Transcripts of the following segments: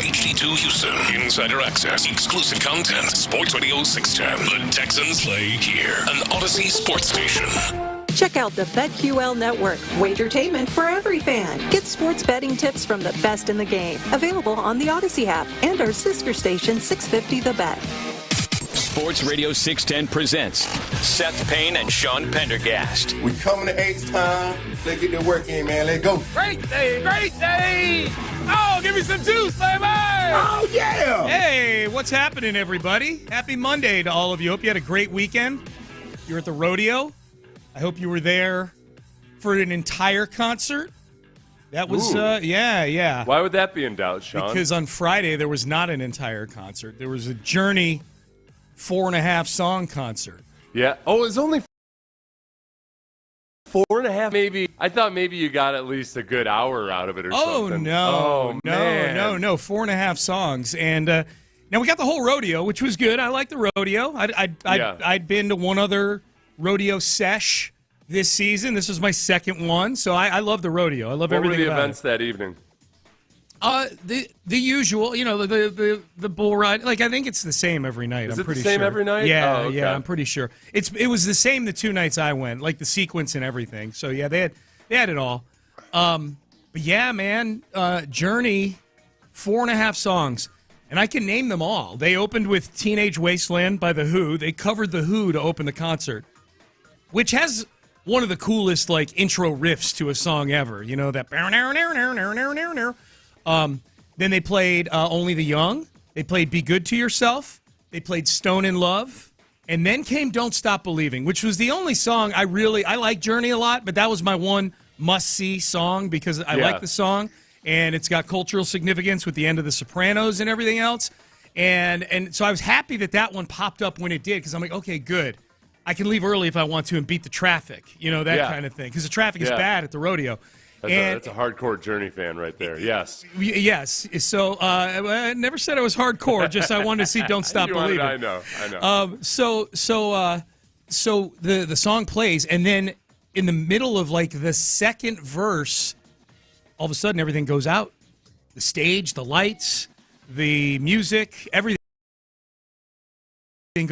HD2 Houston. Insider access. Exclusive content. Sports Radio 610. The Texans play here. An Odyssey sports station. Check out the BetQL Network. Wagertainment for every fan. Get sports betting tips from the best in the game. Available on the Odyssey app and our sister station 650 The Bet. Sports Radio 610 presents Seth Payne and Pendergast. We coming to H time. Let's get their work in, man. Let's go. Great day, great day. Oh, give me some juice, baby. Oh, yeah. Hey, what's happening, everybody? Happy Monday to all of you. Hope you had a great weekend. You're at the Rodeo. I hope you were there for an entire concert. That was, yeah. Why would that be in doubt, Sean? Because on Friday, there was not an entire concert. There was a Journey 4.5 song concert. Yeah. Oh, it's only 4.5, maybe. I thought maybe you got at least a good hour out of it or something. No, 4.5 songs. And now we got the whole rodeo, which was good. I like the rodeo. I'd been to one other rodeo sesh this season. This was my second one, so I love the rodeo. I love everything about it. What were the events that evening? The usual, the bull ride. Like, I think it's the same every night. Is I'm it pretty the same sure. every night? Yeah, oh, okay. Yeah, I'm pretty sure. It was the same the 2 nights I went, like the sequence and everything. So yeah, they had it all. But yeah, man, Journey, 4.5 songs, and I can name them all. They opened with Teenage Wasteland by The Who. They covered The Who to open the concert, which has one of the coolest intro riffs to a song ever. You know that. Then they played Only the Young. They played Be Good to Yourself. They played Stone in Love. And then came Don't Stop Believing, which was the only song I like Journey a lot, but that was my one must-see song because I like the song, and it's got cultural significance with the end of The Sopranos and everything else. And so I was happy that one popped up when it did because I'm like, okay, good. I can leave early if I want to and beat the traffic, that kind of thing, because the traffic is bad at the rodeo. That's a hardcore Journey fan right there. Yes. Yes. So I never said I was hardcore. Just I wanted to see "Don't Stop Believing." I know. So the song plays, and then in the middle of the second verse, all of a sudden everything goes out. The stage, the lights, the music, everything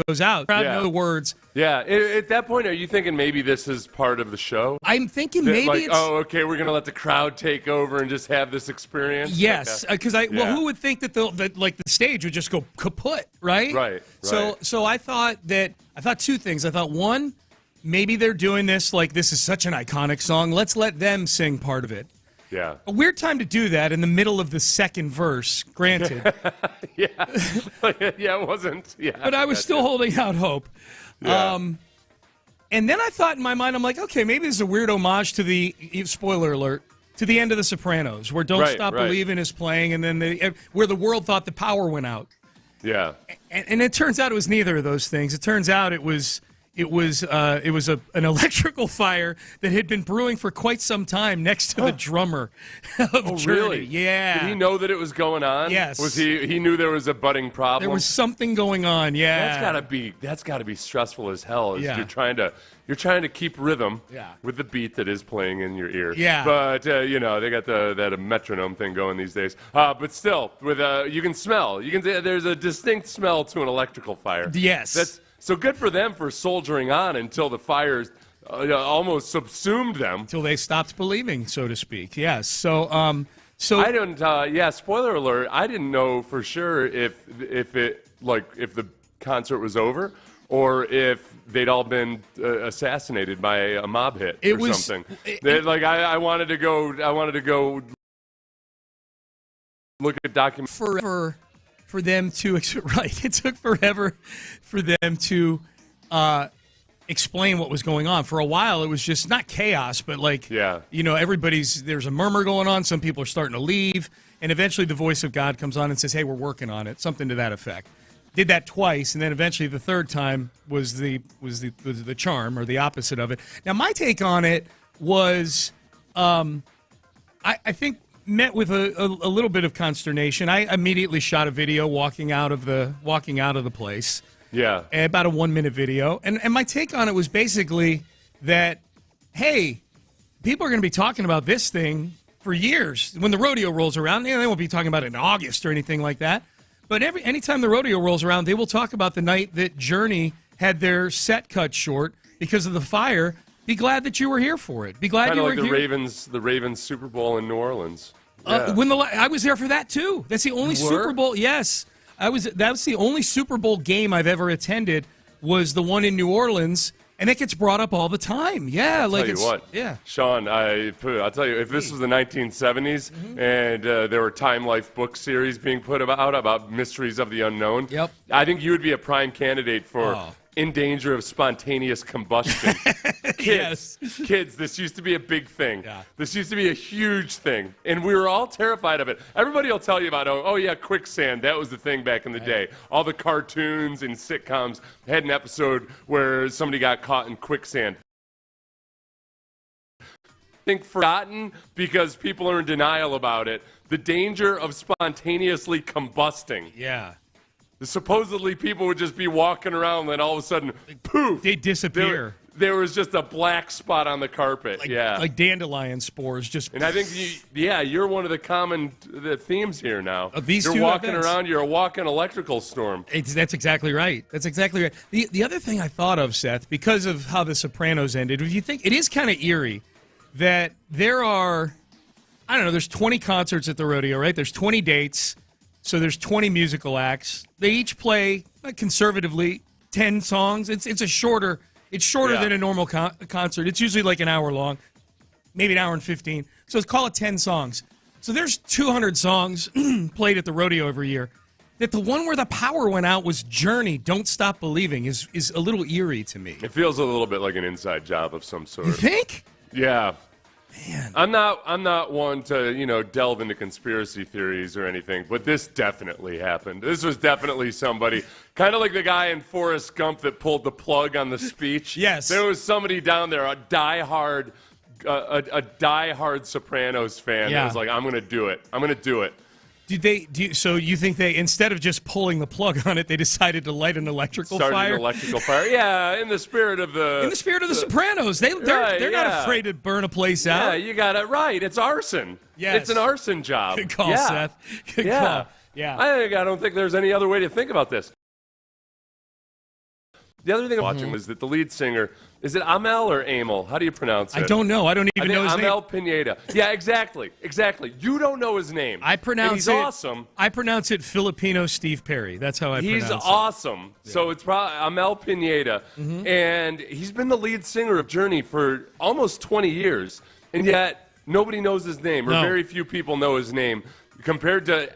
goes out. In other words. Yeah. At that point, are you thinking maybe this is part of the show? I'm thinking maybe it's... oh, okay, we're going to let the crowd take over and just have this experience? Yes, because who would think that the stage would just go kaput, right? Right. So I thought 2 things. I thought, one, maybe they're doing this this is such an iconic song. Let's let them sing part of it. Yeah. A weird time to do that in the middle of the second verse, granted. Yeah, it wasn't. Yeah, but I was still holding out hope. Yeah. And then I thought in my mind, I'm like, okay, maybe this is a weird homage to the, spoiler alert, to the end of The Sopranos, where Don't Stop Believing is playing, and then where the world thought the power went out. Yeah. And it turns out it was neither of those things. It turns out it was an electrical fire that had been brewing for quite some time next to the drummer of Journey. Really? Yeah. Did he know that it was going on? Yes. Was he knew there was a budding problem? There was something going on. Yeah. That's gotta be stressful as hell. Yeah. You're trying to keep rhythm Yeah. with the beat that is playing in your ear. Yeah. But they got that metronome thing going these days. But still, with you can smell. There's a distinct smell to an electrical fire. Yes. So good for them for soldiering on until the fires almost subsumed them. Until they stopped believing, so to speak. Yes. So I don't. Spoiler alert. I didn't know for sure if the concert was over or if they'd all been assassinated by a mob hit something. I wanted to go look at documents for them to it took forever for them to explain what was going on. For a while it was just not chaos, but there's a murmur going on, some people are starting to leave, and eventually the voice of God comes on and says, hey, we're working on it, something to that effect. Did that twice, and then eventually the third time was the charm, or the opposite of it. Now my take on it was I think met with a little bit of consternation. I immediately shot a video walking out of the place. Yeah. About a 1-minute video. And my take on it was basically that, hey, people are going to be talking about this thing for years. When the rodeo rolls around, they won't be talking about it in August or anything like that. But anytime the rodeo rolls around, they will talk about the night that Journey had their set cut short because of the fire. Be glad that you were here for it. Be glad you were here. Kind of like the Ravens Super Bowl in New Orleans. Yeah. I was there for that too. That's the only Super Bowl. Yes, that was the only Super Bowl game I've ever attended. Was the one in New Orleans, and it gets brought up all the time. Yeah, I'll tell you what. Yeah, Sean, I'll tell you, if this was the 1970s and there were Time Life book series being put out about mysteries of the unknown, I think you would be a prime candidate for In Danger of Spontaneous Combustion. Kids, this used to be a big thing. Yeah. This used to be a huge thing, and we were all terrified of it. Everybody will tell you about, oh yeah, quicksand. That was the thing back in the day. All the cartoons and sitcoms had an episode where somebody got caught in quicksand. I think forgotten because people are in denial about it. The danger of spontaneously combusting. Yeah. Supposedly, people would just be walking around, and then all of a sudden, poof! They disappear. There was just a black spot on the carpet. Like dandelion spores. Just. And I think, you're one of the common themes here now. These you're two walking events. around. You're a walking electrical storm. That's exactly right. That's exactly right. The other thing I thought of, Seth, because of how The Sopranos ended, if you think it is kind of eerie that there are, I don't know, there's 20 concerts at the rodeo, right? There's 20 dates. So there's 20 musical acts. They each play, conservatively, 10 songs. It's shorter than a normal concert. It's usually like an hour long, maybe an hour and 15. So let's call it 10 songs. So there's 200 songs played at the rodeo every year. That the one where the power went out was Journey, Don't Stop Believing, is a little eerie to me. It feels a little bit like an inside job of some sort. You think? Yeah. Man. I'm not one to, delve into conspiracy theories or anything, but this definitely happened. This was definitely somebody, kind of like the guy in Forrest Gump that pulled the plug on the speech. Yes. There was somebody down there, a diehard Sopranos fan that was like, I'm going to do it. I'm going to do it. So you think they, instead of just pulling the plug on it, they decided to light an electrical fire? An electrical fire. Yeah, in the spirit of the Sopranos. They're not afraid to burn a place out. Yeah, you got it right. It's arson. Yes. It's an arson job. Good call, Seth. Good call. Yeah. I don't think there's any other way to think about this. The other thing I'm watching was that the lead singer, is it Amel or Amel? How do you pronounce it? I don't know. I don't even know his name. Amel Pineda. Yeah, exactly. You don't know his name. He's awesome. I pronounce it Filipino Steve Perry. That's how I pronounce it. He's awesome. Yeah. So it's probably Amel Pineda. And he's been the lead singer of Journey for almost 20 years. And yet, nobody knows his name, or very few people know his name, compared to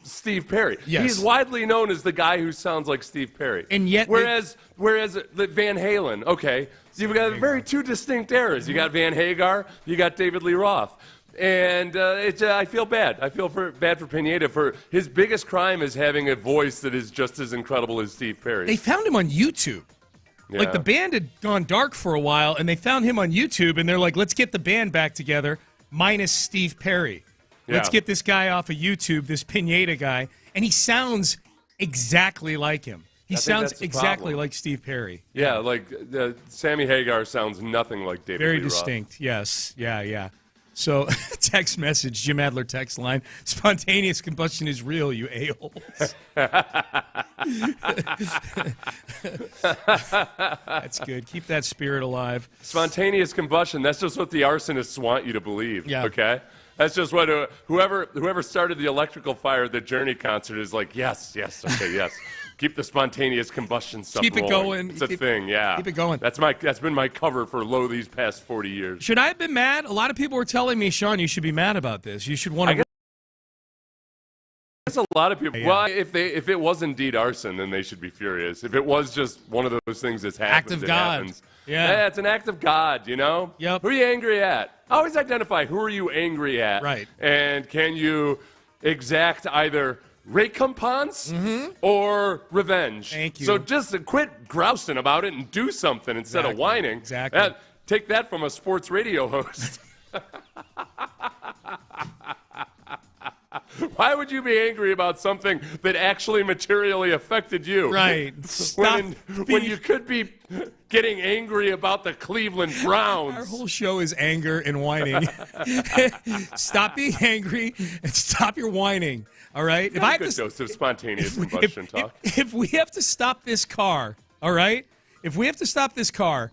Steve Perry. Yes. He's widely known as the guy who sounds like Steve Perry. And yet, whereas Van Halen, okay, so you've got two distinct eras. You got Van Hagar, you got David Lee Roth. And I feel bad. I feel bad for Pineda. For his biggest crime is having a voice that is just as incredible as Steve Perry. They found him on YouTube. Yeah. Like, the band had gone dark for a while, and they found him on YouTube, and they're like, let's get the band back together, minus Steve Perry. Let's get this guy off of YouTube, this Pineda guy, and he sounds exactly like him. He sounds exactly like Steve Perry. Yeah, like Sammy Hagar sounds nothing like David Very Lee Roth. Distinct, yes. Yeah. So, text message, Jim Adler text line, spontaneous combustion is real, you a-holes. That's good. Keep that spirit alive. Spontaneous combustion, that's just what the arsonists want you to believe, okay? That's just what whoever started the electrical fire at the Journey concert is like, yes. Keep the spontaneous combustion stuff Keep it rolling. going. It's a thing, yeah. Keep it going. That's been my cover for these past 40 years. Should I have been mad? A lot of people were telling me, Sean, you should be mad about this. You should want to. I guess a lot of people. Yeah. Well, if it was indeed arson, then they should be furious. If it was just one of those things that's happened, act of God. Happens. Yeah, it's an act of God. Yep. Who are you angry at? Always identify who are you angry at. Right. And can you exact either recompense or revenge? Thank you. So just quit grousing about it and do something instead of whining. Exactly. Take that from a sports radio host. Why would you be angry about something that actually materially affected you? Right. When you could be getting angry about the Cleveland Browns. Our whole show is anger and whining. Stop being angry and stop your whining. All right? If I good dose of spontaneous combustion talk. If we have to stop this car, all right? If we have to stop this car,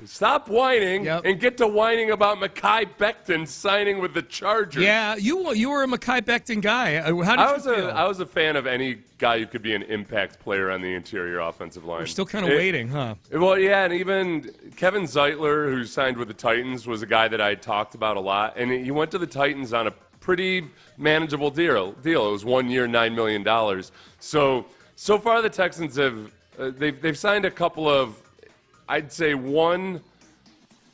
stop whining and get to whining about Mekhi Becton signing with the Chargers. Yeah, you were a Mekhi Becton guy. How did you feel? I was a fan of any guy who could be an impact player on the interior offensive line. We're still kind of waiting, huh? Well, yeah, and even Kevin Zeitler, who signed with the Titans, was a guy that I talked about a lot, and he went to the Titans on a pretty manageable deal. It was 1 year, $9 million. So far the Texans have they've signed a couple of, I'd say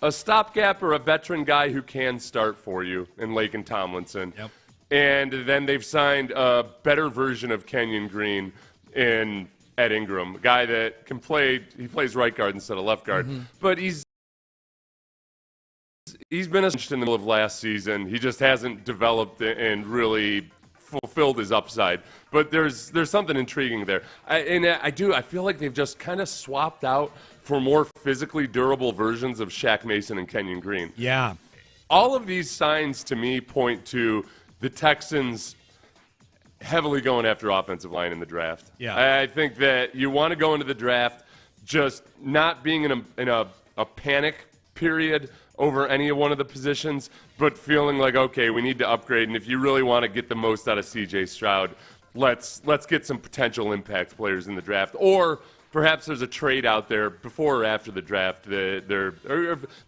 a stopgap or a veteran guy who can start for you in Laken Tomlinson. Yep. And then they've signed a better version of Kenyon Green in Ed Ingram, a guy that can play. He plays right guard instead of left guard. Mm-hmm. But he's been in the middle of last season. He just hasn't developed and really fulfilled his upside. But there's something intriguing there. I feel like they've just kind of swapped out for more physically durable versions of Shaq Mason and Kenyon Green. Yeah. All of these signs to me point to the Texans heavily going after offensive line in the draft. Yeah. I think that you want to go into the draft just not being in a panic period over any one of the positions, but feeling like, okay, we need to upgrade, and if you really want to get the most out of C.J. Stroud, let's get some potential impact players in the draft. Or perhaps there's a trade out there before or after the draft. They're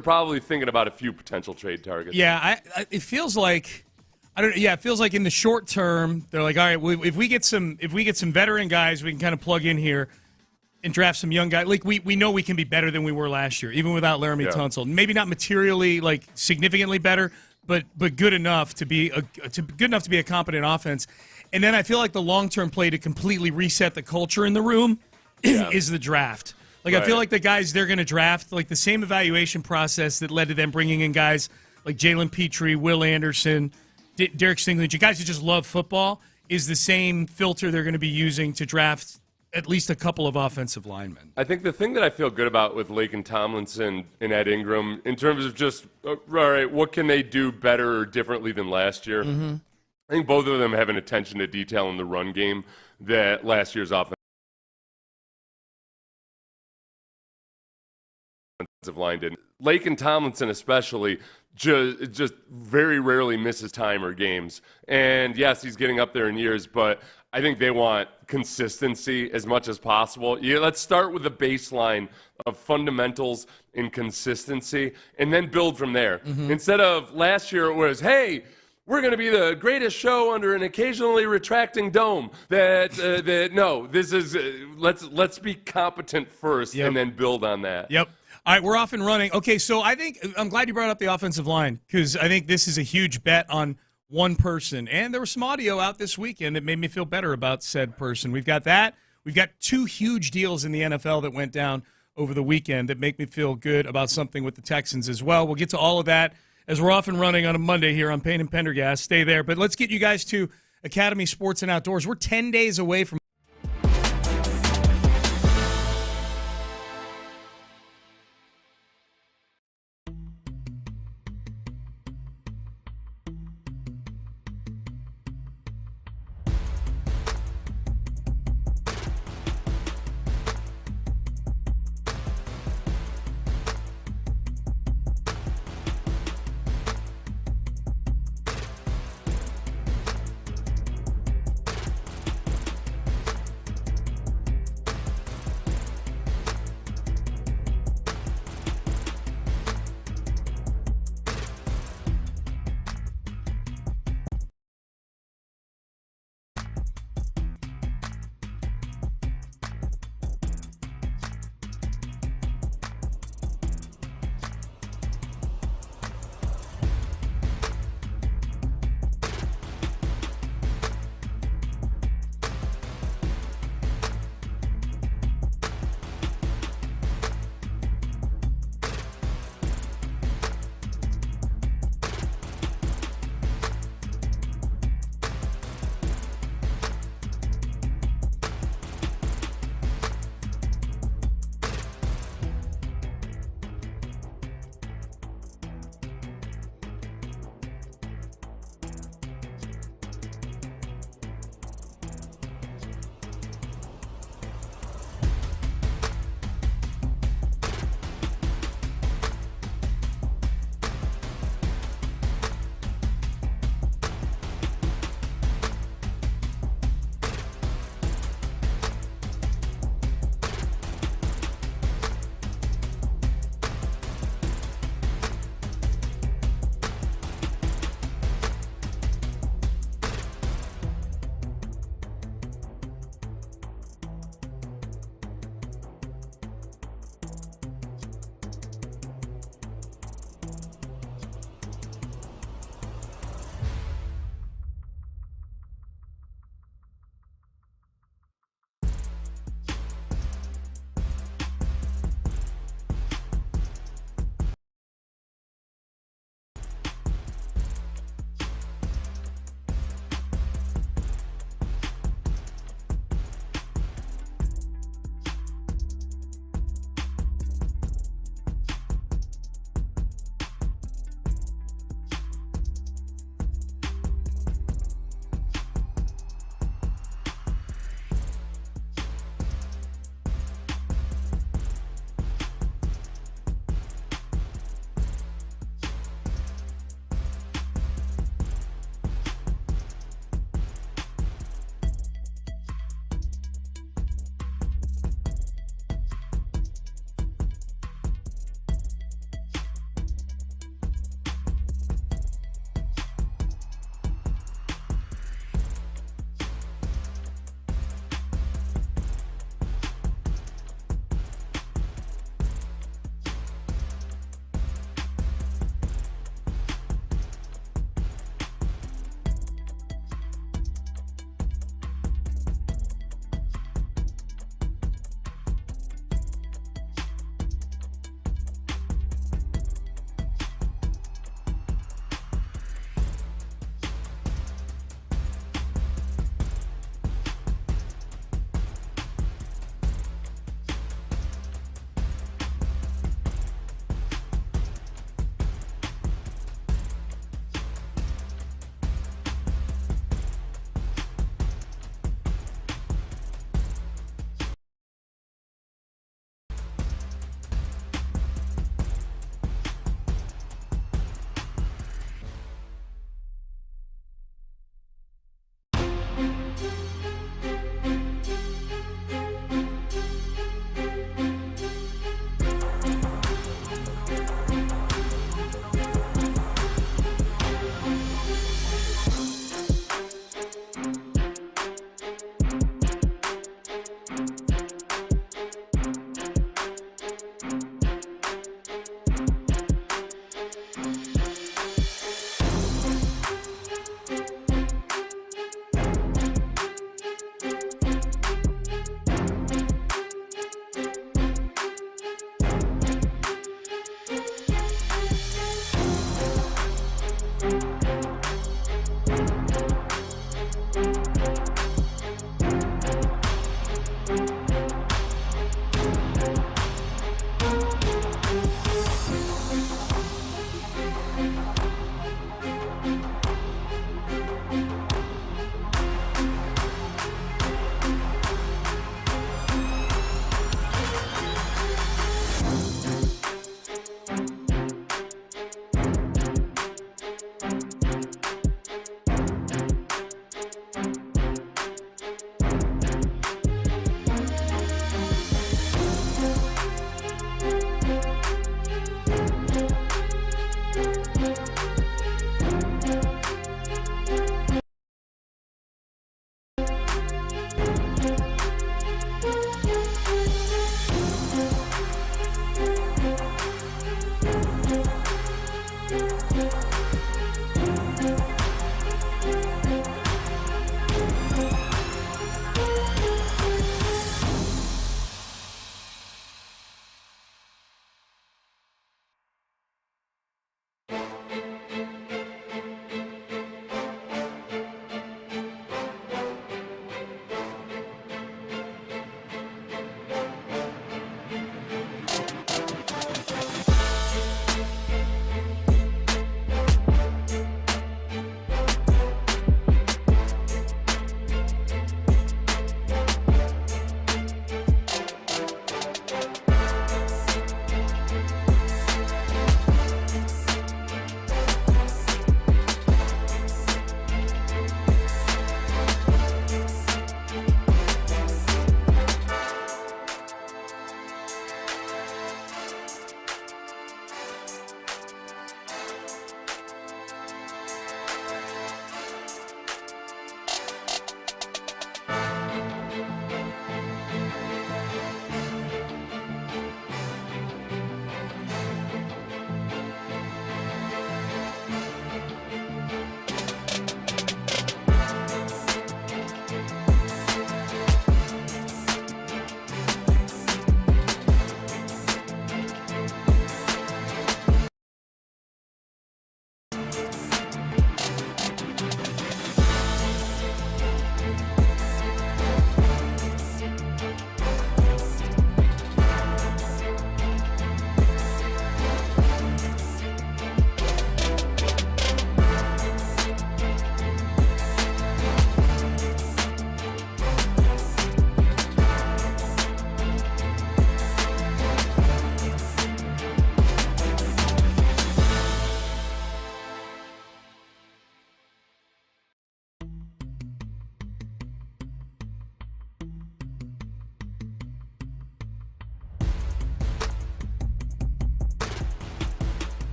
probably thinking about a few potential trade targets. Yeah, it feels like it feels like in the short term they're like, all right, if we get some veteran guys, we can kind of plug in here and draft some young guys. Like we know we can be better than we were last year, even without Laramie Tunsil. Maybe not materially, like significantly better, but good enough to be a competent offense. And then I feel like the long-term play to completely reset the culture in the room is the draft. Like right. I feel like the guys they're going to draft, like the same evaluation process that led to them bringing in guys like Jalen Petrie, Will Anderson, Derek Stingley, guys who just love football, is the same filter they're going to be using to draft at least a couple of offensive linemen. I think the thing that I feel good about with Laken Tomlinson and Ed Ingram in terms of just, all right, what can they do better or differently than last year? Mm-hmm. I think both of them have an attention to detail in the run game that last year's offensive line didn't. Laken Tomlinson especially just very rarely misses time or games. And yes, he's getting up there in years, but I think they want consistency as much as possible. Let's start with the baseline of fundamentals and consistency and then build from there. Mm-hmm. Instead of last year it was, hey, we're going to be the greatest show under an occasionally retracting dome. No, this is let's be competent first and then build on that. Yep. All right, we're off and running. Okay, so I'm glad you brought up the offensive line because I think this is a huge bet on one person. And there was some audio out this weekend that made me feel better about said person. We've got that. We've got two huge deals in the NFL that went down over the weekend that make me feel good about something with the Texans as well. We'll get to all of that as we're off and running on a Monday here on Payne and Pendergast. Stay there. But let's get you guys to Academy Sports and Outdoors. We're 10 days away from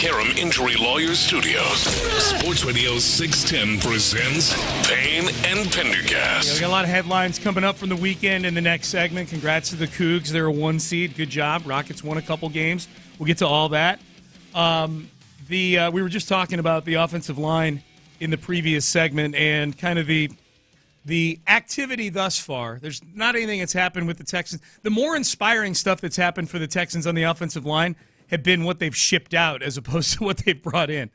Karam Injury Lawyers Studios. Sports Radio 610 presents Payne and Pendergast. We got a lot of headlines coming up from the weekend in the next segment. Congrats to the Cougs. They're a 1 seed. Good job. Rockets won a couple games. We'll get to all that. We were just talking about the offensive line in the previous segment and kind of the activity thus far. There's not anything that's happened with the Texans. The more inspiring stuff that's happened for the Texans on the offensive line have been what they've shipped out as opposed to what they've brought in.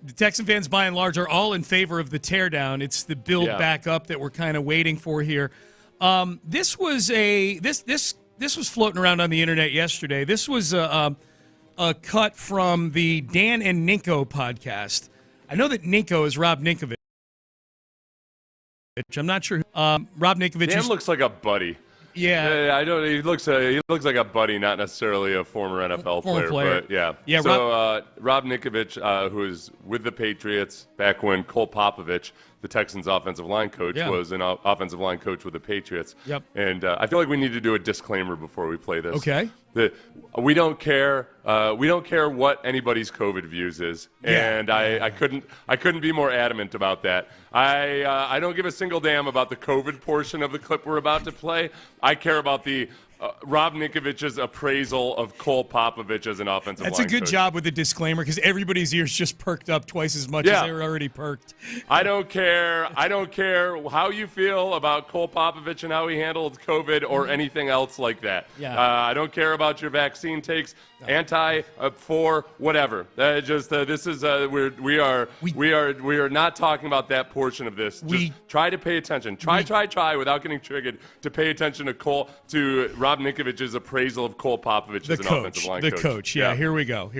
The Texan fans, by and large, are all in favor of the teardown. It's the build back up that we're kind of waiting for here. This was floating around on the internet yesterday. This was a cut from the Dan and Ninko podcast. I know that Ninko is Rob Ninkovich. I'm not sure. Rob Ninkovich. Dan looks like a buddy. Yeah, I don't. He looks like a buddy, not necessarily a former NFL player. But yeah. So Rob Ninkovich, who is with the Patriots back when Cole Papovich, the Texans' offensive line coach, was an offensive line coach with the Patriots. Yep. And I feel like we need to do a disclaimer before we play this. Okay. We don't care. We don't care what anybody's COVID views is, and I couldn't be more adamant about that. I don't give a single damn about the COVID portion of the clip we're about to play. I care about the Rob Ninkovich's appraisal of Cole Papovich as an offensive line coach. That's a good job with the disclaimer because everybody's ears just perked up twice as much as they were already perked. I don't care how you feel about Cole Papovich and how he handled COVID or anything else like that. Yeah. I don't care about your vaccine takes, anti, for, whatever. This is we are not talking about that portion of this. Just try to pay attention. Try without getting triggered to pay attention to Rob Ninkovich's appraisal of Cole Papovich as an offensive line coach. The coach, yeah. Here we go.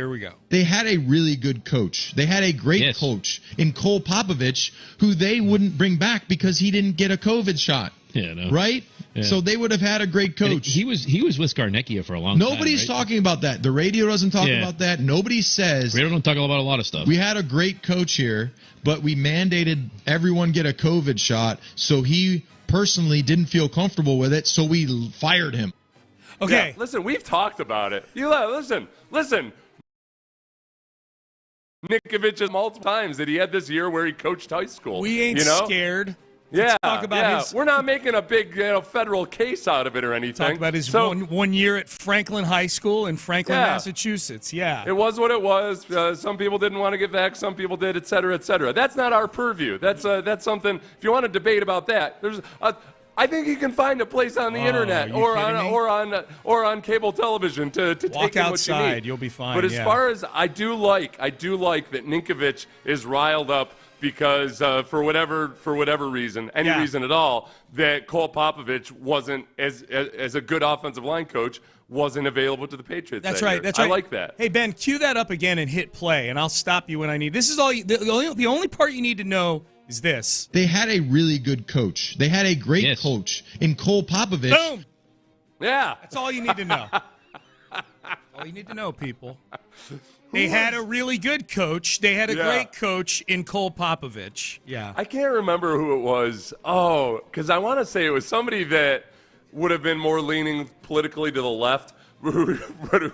They had a really good coach. They had a great coach in Cole Papovich, who they wouldn't bring back because he didn't get a COVID shot. Yeah, no. Right? Yeah. So they would have had a great coach. He was with Scarnecchia for a long time. Nobody's talking about that. The radio doesn't talk about that. Nobody says. Radio don't talk about a lot of stuff. We had a great coach here, but we mandated everyone get a COVID shot, so he personally didn't feel comfortable with it, so we fired him. Okay. Yeah, listen, we've talked about it. Listen. Ninkovich has multiple times that he had this year where he coached high school. We ain't scared. Let's talk about we're not making a big federal case out of it or anything. Talk about his one year at Franklin High School in Franklin, Massachusetts. Yeah. It was what it was. Some people didn't want to get back. Some people did, et cetera, et cetera. That's not our purview. That's something, if you want to debate about that, I think you can find a place on the internet or on cable television to take Walk in outside, what you need. you'll be fine. But as far as I do like that Ninkovich is riled up because for whatever reason, any reason at all, that Cole Papovich wasn't as a good offensive line coach wasn't available to the Patriots. That's right. I like that. Hey Ben, cue that up again and hit play, and I'll stop you when I need. This is all. The only part you need to know is this. They had a really good coach. They had a great coach in Cole Papovich. Boom. Yeah. That's all you need to know. All you need to know, people. They had a really good coach. They had a great coach in Cole Papovich. Yeah. I can't remember who it was. Oh, because I want to say it was somebody that would have been more leaning politically to the left, who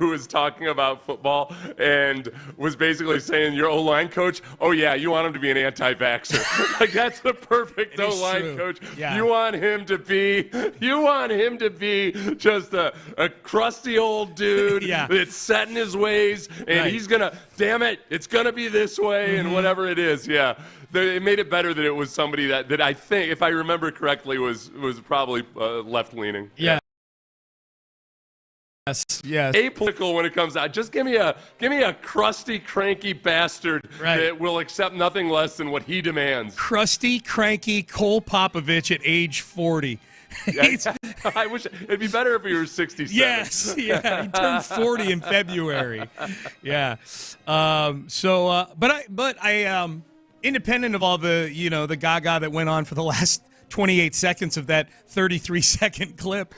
was talking about football and was basically saying, your O-line coach, oh, yeah, you want him to be an anti-vaxxer. Like, that's the perfect O-line coach. Yeah. You want him to be just a crusty old dude that's set in his ways, and he's going to, damn it, it's going to be this way, and whatever it is, It made it better that it was somebody that I think, if I remember correctly, was probably left-leaning. Yeah. Yes. Apolitical when it comes out. Just give me a crusty, cranky bastard that will accept nothing less than what he demands. Crusty, cranky Cole Papovich at age 40. I wish it'd be better if he were 67. Yes, he turned 40 in February. Yeah. But I independent of all the the gaga that went on for the last 28 seconds of that 33-second clip.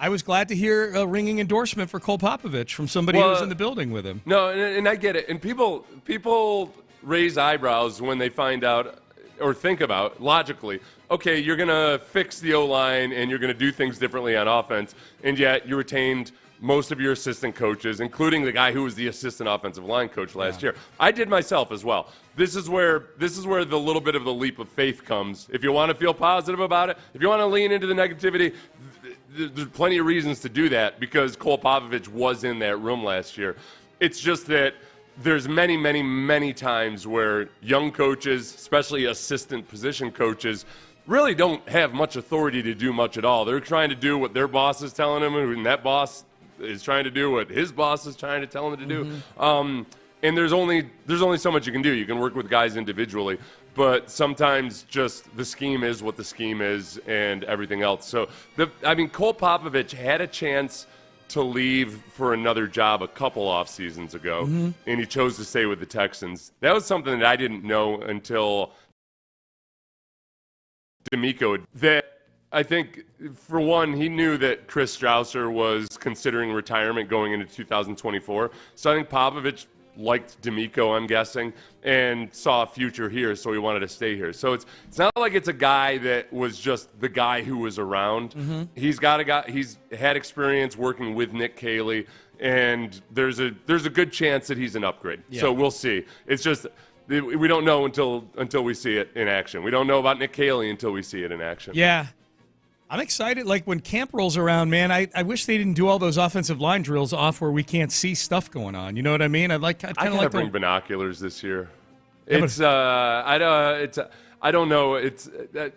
I was glad to hear a ringing endorsement for Cole Papovich from somebody who was in the building with him. No, and I get it. And people raise eyebrows when they find out or think about, logically, okay, you're going to fix the O-line and you're going to do things differently on offense, and yet you retained most of your assistant coaches, including the guy who was the assistant offensive line coach last year. I did myself as well. This is where the little bit of the leap of faith comes. If you want to feel positive about it, if you want to lean into the negativity, there's plenty of reasons to do that because Cole Papovich was in that room last year. It's just that there's many, many, many times where young coaches, especially assistant position coaches, really don't have much authority to do much at all. They're trying to do what their boss is telling them, and that boss is trying to do what his boss is trying to tell him to do. And there's only so much you can do. You can work with guys individually, but sometimes just the scheme is what the scheme is and everything else. So, Cole Papovich had a chance to leave for another job a couple off seasons ago, and he chose to stay with the Texans. That was something that I didn't know until D'Amico. That I think, for one, he knew that Chris Strausser was considering retirement going into 2024. So I think Papovich liked D'Amico, I'm guessing, and saw a future here, so he wanted to stay here. So it's not like it's a guy that was just the guy who was around. He's had experience working with Nick Caley, and there's a good chance that he's an upgrade. Yeah. So we'll see. It's just we don't know until we see it in action. We don't know about Nick Caley until we see it in action. Yeah. I'm excited. Like when camp rolls around, man, I wish they didn't do all those offensive line drills off where we can't see stuff going on. You know what I mean? I'd kind of like to bring binoculars this year. I don't know. But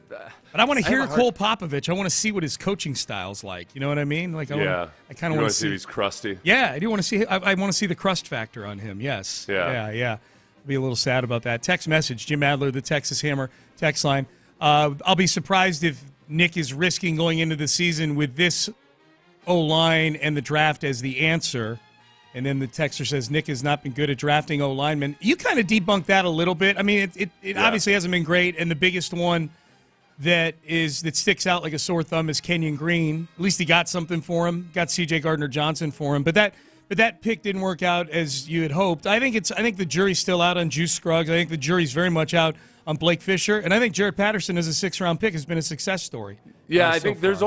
I want to hear Cole Popovich. I want to see what his coaching style's like. You know what I mean? Like I kind of want to see. He's crusty. Yeah, I do want to see. I want to see the crust factor on him. Yes. Yeah. I'll be a little sad about that. Text message, Jim Adler, the Texas Hammer text line. I'll be surprised if Nick is risking going into the season with this O-line and the draft as the answer. And then the texter says Nick has not been good at drafting O-linemen. You kind of debunked that a little bit. I mean, it obviously hasn't been great, and the biggest one that sticks out like a sore thumb is Kenyon Green. At least he got something for him. Got C.J. Gardner-Johnson for him, but that pick didn't work out as you had hoped. I think the jury's still out on Juice Scruggs. I think the jury's very much out on Blake Fisher, and I think Jared Patterson as a 6th-round pick has been a success story. Yeah, I think he's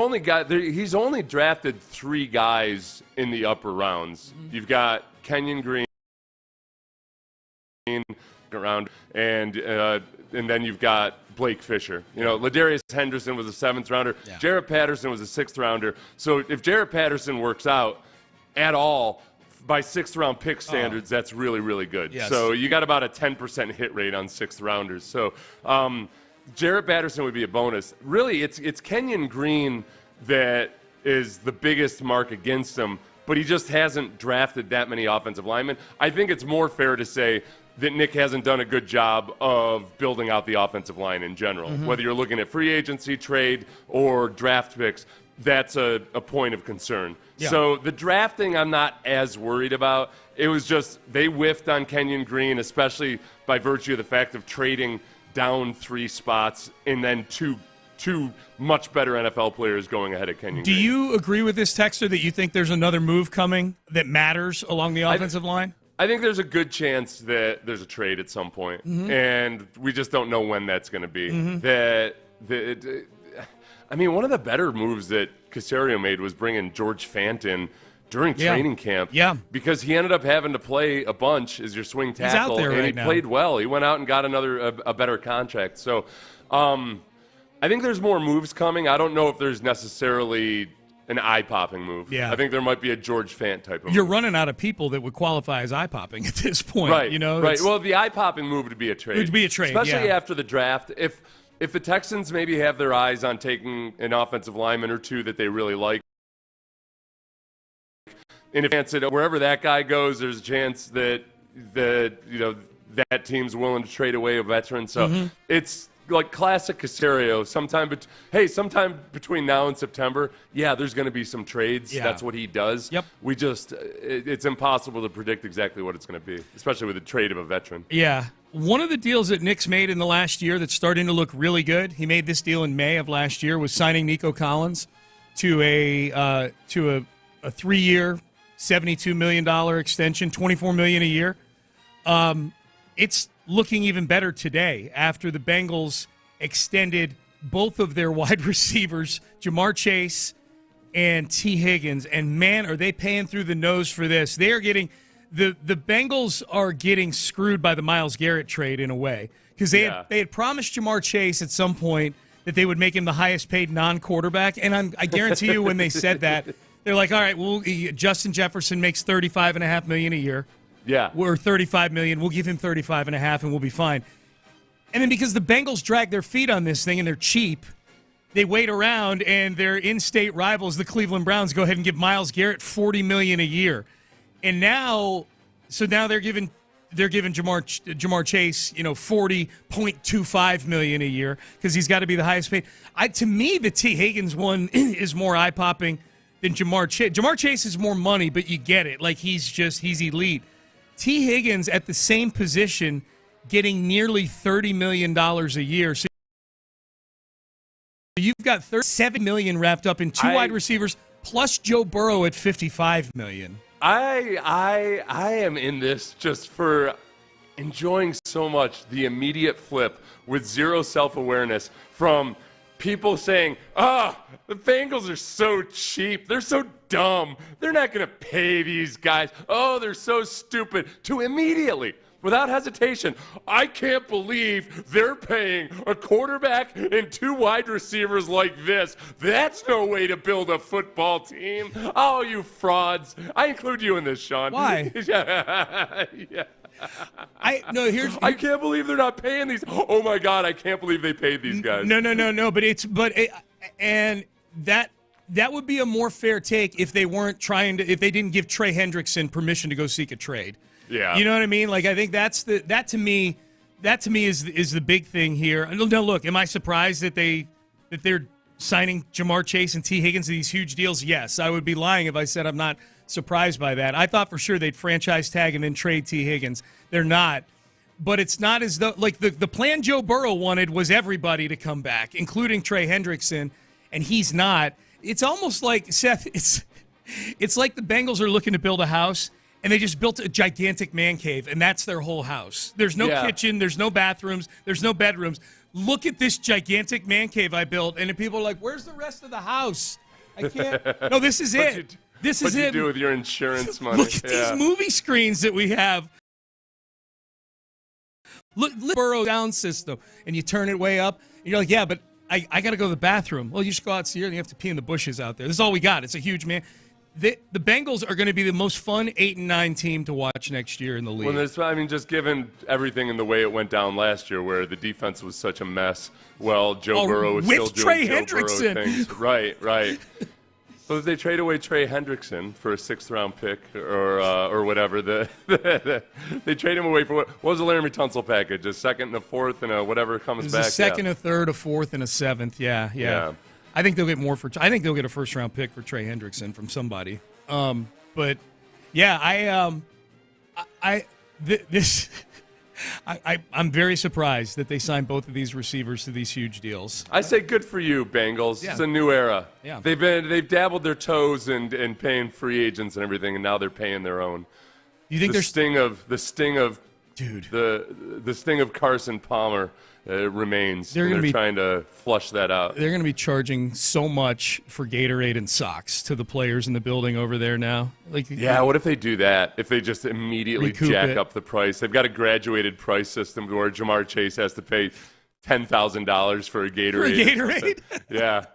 only drafted 3 guys in the upper rounds. You've got Kenyon Green around, and then you've got Blake Fisher. You know, Ladarius Henderson was a 7th-rounder. Yeah. Jared Patterson was a 6th-rounder. So if Jared Patterson works out at all, by 6th-round pick standards, that's really, really good. Yes. So you got about a 10% hit rate on 6th-rounders. So Jared Patterson would be a bonus. Really, it's Kenyon Green that is the biggest mark against him, but he just hasn't drafted that many offensive linemen. I think it's more fair to say that Nick hasn't done a good job of building out the offensive line in general. Whether you're looking at free agency, trade, or draft picks, that's a point of concern. Yeah. So the drafting I'm not as worried about. It was just they whiffed on Kenyon Green, especially by virtue of the fact of trading down 3 spots and then two much better NFL players going ahead of Kenyon Green. Do you agree with this texter that you think there's another move coming that matters along the offensive line? I think there's a good chance that there's a trade at some point, and we just don't know when that's going to be. One of the better moves that Caserio made was bringing George Fant in during training camp. Yeah. Because he ended up having to play a bunch as your swing tackle, and he played well. He went out and got a better contract. So I think there's more moves coming. I don't know if there's necessarily an eye-popping move. Yeah. I think there might be a George Fant type of move. You're running out of people that would qualify as eye-popping at this point. Right, you know? Right. Well, the eye-popping move would be a trade. It would be a trade, especially after the draft. If the Texans maybe have their eyes on taking an offensive lineman or 2 that they really like, and if wherever that guy goes, there's a chance that that team's willing to trade away a veteran. So it's like classic Caserio. Sometime between now and September, there's going to be some trades. Yeah. That's what he does. Yep. It's impossible to predict exactly what it's going to be, especially with the trade of a veteran. Yeah. One of the deals that Nick's made in the last year that's starting to look really good, he made this deal in May of last year, was signing Nico Collins to a 3-year, $72 million extension, $24 million a year. It's looking even better today after the Bengals extended both of their wide receivers, Jamar Chase and T. Higgins, and man, are they paying through the nose for this. They are getting the Bengals are getting screwed by the Myles Garrett trade in a way, because they had promised Jamar Chase at some point that they would make him the highest paid non-quarterback, and I guarantee you when they said that, they're like, all right, Justin Jefferson makes $35.5 million a year. Yeah. We're $35 million. We'll give him $35.5 and we'll be fine. And then because the Bengals drag their feet on this thing and they're cheap, they wait around and their in-state rivals, the Cleveland Browns, go ahead and give Myles Garrett $40 million a year. And now they're giving Jamar Chase, $40.25 million a year because he's got to be the highest paid. To me, the T. Higgins one is more eye-popping than Jamar Chase. Jamar Chase is more money, but you get it. Like, he's elite. T. Higgins at the same position getting nearly $30 million a year. So you've got $37 million wrapped up in two wide receivers plus Joe Burrow at $55 million. I am in this just for enjoying so much the immediate flip with zero self-awareness from people saying, the Bengals are so cheap. They're so dumb. They're not going to pay these guys. Oh, they're so stupid. To immediately, without hesitation, I can't believe they're paying a quarterback and two wide receivers like this. That's no way to build a football team. Oh, you frauds. I include you in this, Sean. Why? Yeah. I can't believe they're not paying these. Oh my God, I can't believe they paid these guys. No. And that would be a more fair take if they weren't if they didn't give Trey Hendrickson permission to go seek a trade. Yeah. You know what I mean? Like, I think that to me is the big thing here. Now look, am I surprised that they're signing Jamar Chase and T. Higgins to these huge deals? Yes. I would be lying if I said I'm not surprised by that. I thought for sure they'd franchise tag and then trade T. Higgins. They're not. But it's not as though, like, the plan Joe Burrow wanted was everybody to come back, including Trey Hendrickson, and he's not. It's almost like, Seth, it's like the Bengals are looking to build a house, and they just built a gigantic man cave, and that's their whole house. There's no kitchen, there's no bathrooms, there's no bedrooms. Look at this gigantic man cave I built, and then people are like, where's the rest of the house? I can't. No, this is it. This is it. What you do with your insurance money? Look at these movie screens that we have. Look, Burrow sound system, and you turn it way up, and you're like, yeah, but I got to go to the bathroom. Well, you just go out here, and you have to pee in the bushes out there. This is all we got. It's a huge man. The Bengals are going to be the most fun 8-9 team to watch next year in the league. Well, just given everything and the way it went down last year, where the defense was such a mess. Well, Joe Burrow was still doing Trey Joe Hendrickson. Burrow things. Right. So if they trade away Trey Hendrickson for a 6th-round pick or whatever, they trade him away for what was the Laramie Tunsil package? A 2nd and a 4th and a whatever comes back. A 2nd, a 3rd, a 4th, and a 7th. Yeah. I think they'll get more I think they'll get a 1st-round pick for Trey Hendrickson from somebody. But yeah, I'm very surprised that they signed both of these receivers to these huge deals. I say good for you, Bengals. Yeah. It's a new era. Yeah. They've dabbled their toes in paying free agents and everything, and now they're paying their own. You think the sting of Carson Palmer remains. They're trying to flush that out. They're going to be charging so much for Gatorade and socks to the players in the building over there now. What if they do that? If they just immediately jack up the price? They've got a graduated price system where Jamar Chase has to pay $10,000 for a Gatorade. Yeah.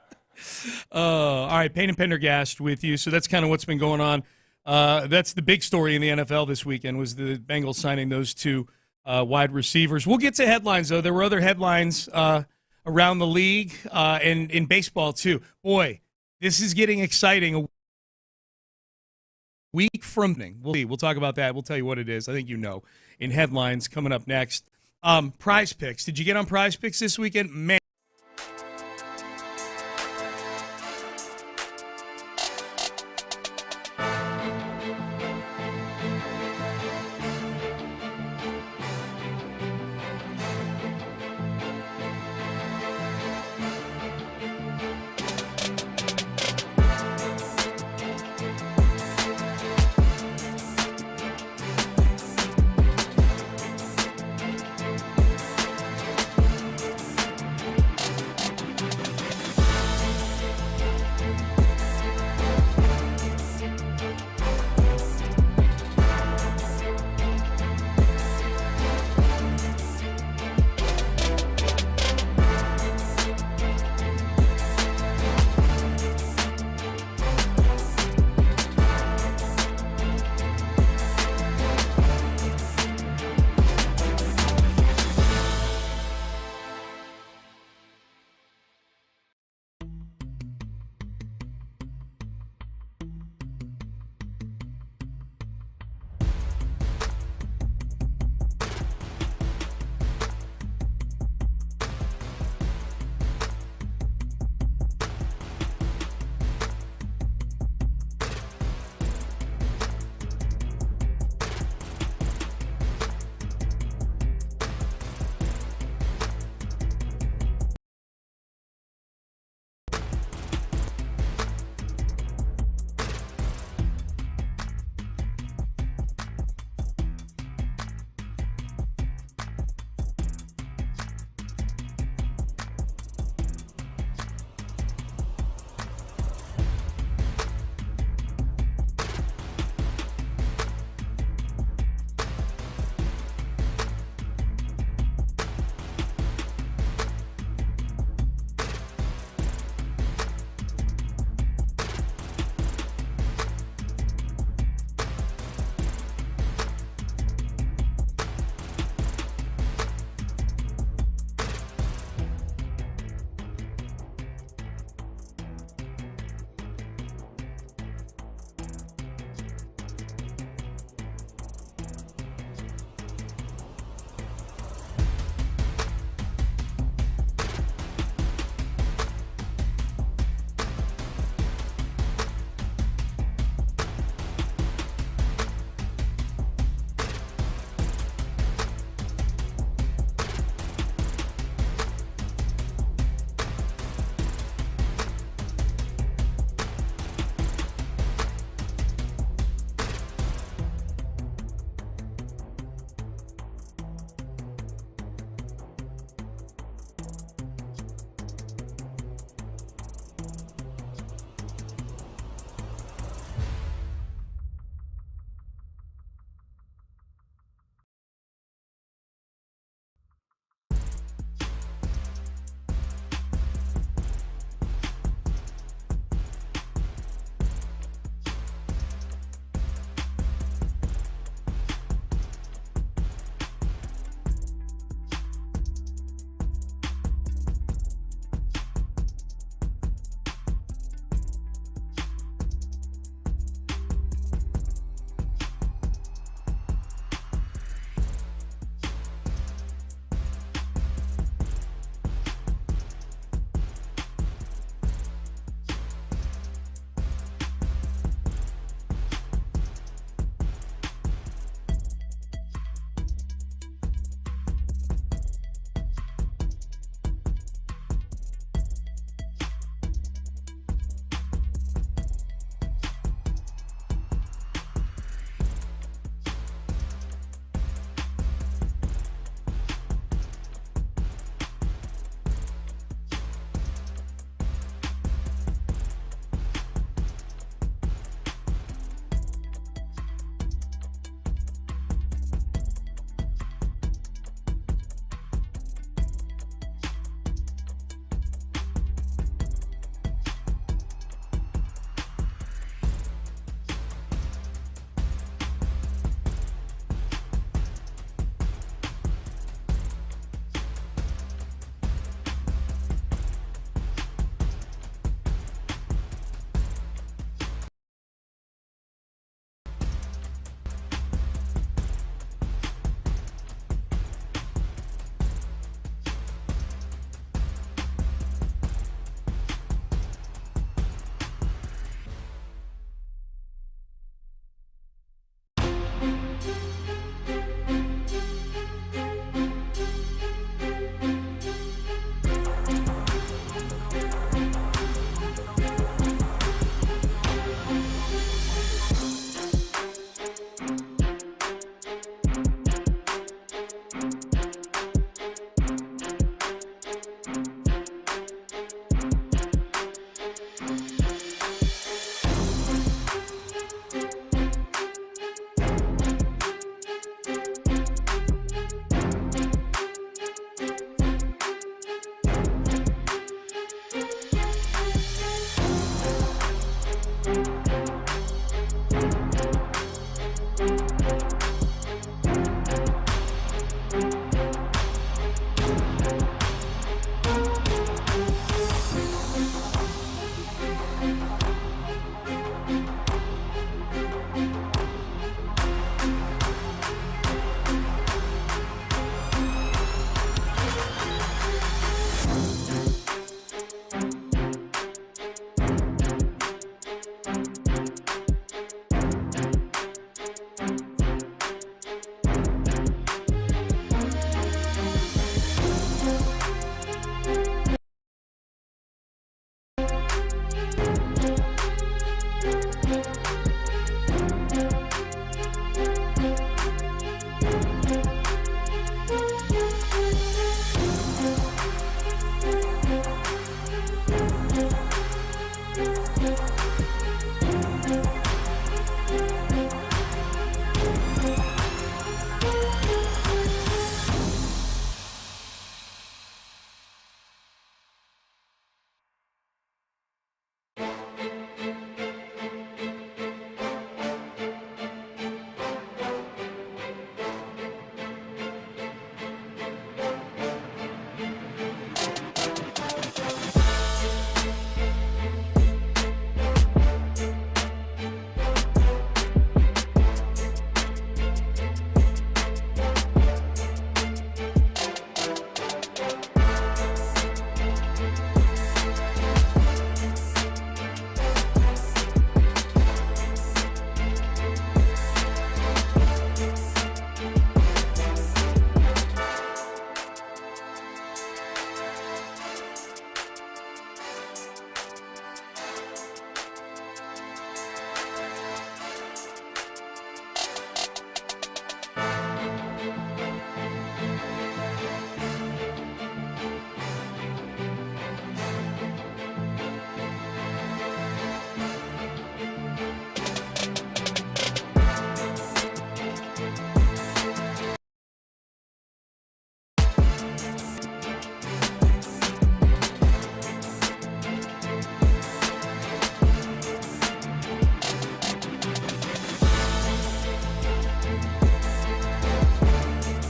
All right, Payne and Pendergast with you. So that's kind of what's been going on. That's the big story in the NFL this weekend was the Bengals signing those two wide receivers. We'll get to headlines, though. There were other headlines around the league and in baseball, too. Boy, this is getting exciting. A week from we'll talk about that. We'll tell you what it is. I think you know. In headlines coming up next. Prize Picks. Did you get on Prize Picks this weekend? Man.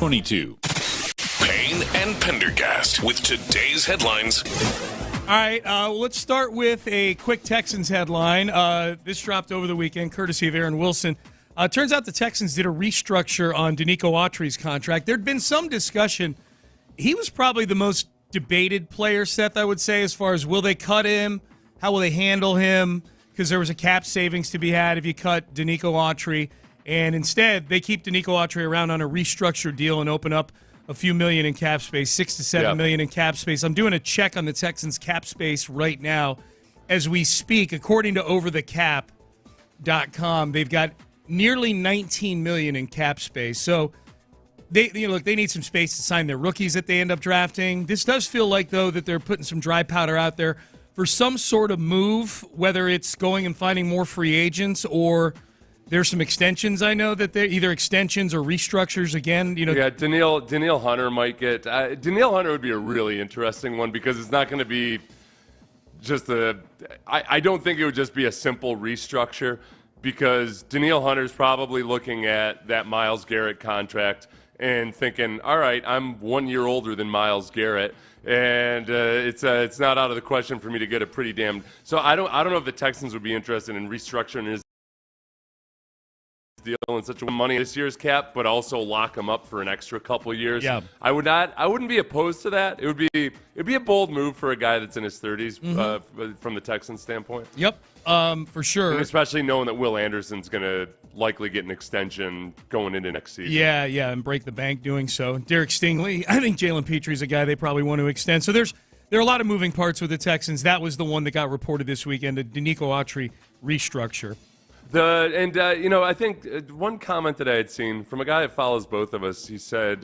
22. Payne and Pendergast with today's headlines. All right, let's start with a quick Texans headline. This dropped over the weekend, courtesy of Aaron Wilson. Turns out the Texans did a restructure on Danico Autry's contract. There'd been some discussion. He was probably the most debated player, Seth, I would say, as far as will they cut him? How will they handle him? Because there was a cap savings to be had if you cut Danico Autry. And instead, they keep Danico Autry around on a restructured deal and open up a few million in cap space, $6 to $7 million in cap space. I'm doing a check on the Texans cap space right now as we speak. According to overthecap.com, they've got nearly $19 million in cap space. So they need some space to sign their rookies that they end up drafting. This does feel like, though, that they're putting some dry powder out there for some sort of move, whether it's going and finding more free agents or there's some extensions. I know that they're either extensions or restructures again. Yeah, Danielle Hunter might get. Danielle Hunter would be a really interesting one because it's not going to be just I don't think it would just be a simple restructure because Danielle Hunter's probably looking at that Myles Garrett contract and thinking, all right, I'm 1 year older than Myles Garrett. And it's not out of the question for me to get a pretty damn. So I don't know if the Texans would be interested in restructuring his deal in such a money this year's cap, but also lock him up for an extra couple years. Yeah. I wouldn't be opposed to that. It'd be a bold move for a guy that's in his 30s from the Texans standpoint. Yep, for sure. And especially knowing that Will Anderson's going to likely get an extension going into next season. Yeah, and break the bank doing so. Derek Stingley, I think Jalen Petry's a guy they probably want to extend. So there are a lot of moving parts with the Texans. That was the one that got reported this weekend, the Danico Autry restructure. I think one comment that I had seen from a guy that follows both of us, he said,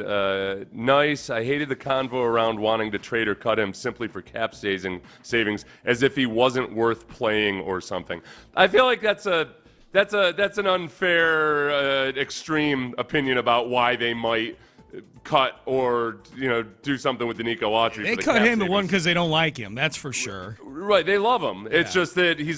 nice, I hated the convo around wanting to trade or cut him simply for cap savings as if he wasn't worth playing or something. I feel like that's an unfair, extreme opinion about why they might cut or do something with Danico Autry. They cut him at one because they don't like him. That's for sure. Right, they love him. Yeah. It's just that he's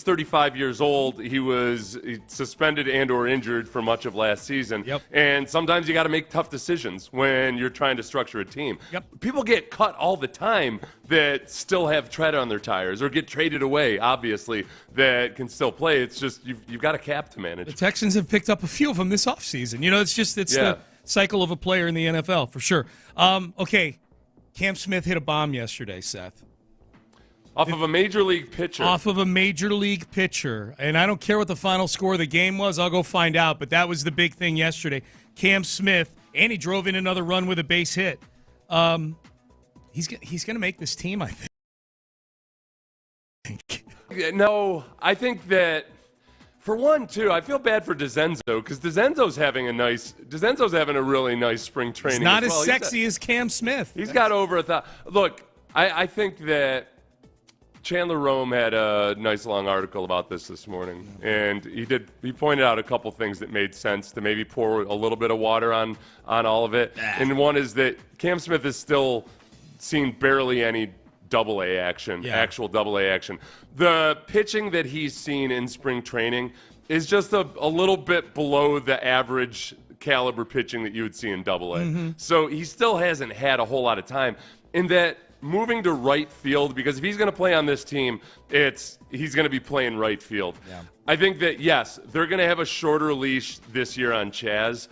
35 years old. He was suspended and or injured for much of last season. Yep. And sometimes you got to make tough decisions when you're trying to structure a team. Yep. People get cut all the time that still have tread on their tires or get traded away, obviously, that can still play. It's just you've got a cap to manage. The Texans have picked up a few of them this offseason. It's the cycle of a player in the NFL, for sure. Okay, Cam Smith hit a bomb yesterday, Seth. Off of a major league pitcher. And I don't care what the final score of the game was. I'll go find out. But that was the big thing yesterday. Cam Smith, and he drove in another run with a base hit. He's going to make this team, I think. No, I think that, for one, too, I feel bad for DeZenzo because DeZenzo's having a really nice spring training. He's not as sexy as Cam Smith. He's got over 1,000. Look, I think that Chandler Rome had a nice long article about this morning, and he pointed out a couple things that made sense to maybe pour a little bit of water on all of it. And one is that Cam Smith is still seen barely any double-A action, actual double-A action. The pitching that he's seen in spring training is just a little bit below the average caliber pitching that you would see in double-A. Mm-hmm. So he still hasn't had a whole lot of time. In that moving to right field, because if he's going to play on this team, he's going to be playing right field. Yeah. I think that, yes, they're going to have a shorter leash this year on Chaz,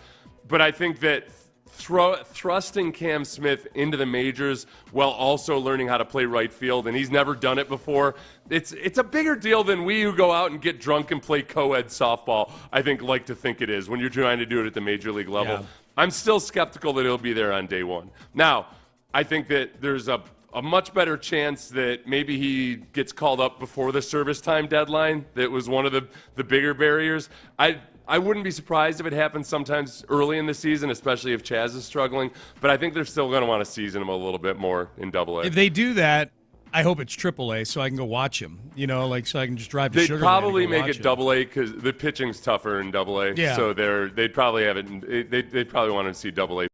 but I think that thrusting Cam Smith into the majors while also learning how to play right field, and he's never done it before, it's a bigger deal than we who go out and get drunk and play co-ed softball, I think, like to think it is when you're trying to do it at the major league level. Yeah. I'm still skeptical that he'll be there on day one. Now, I think that there's a much better chance that maybe he gets called up before the service time deadline. That was one of the bigger barriers. I wouldn't be surprised if it happens sometimes early in the season, especially if Chaz is struggling. But I think they're still going to want to season him a little bit more in Double-A. If they do that, I hope it's Triple-A so I can go watch him. So I can just drive to Sugar Land. They'd probably make it Double-A because the pitching's tougher in Double-A. Yeah. So they'd probably have it. They'd probably want to see Double-A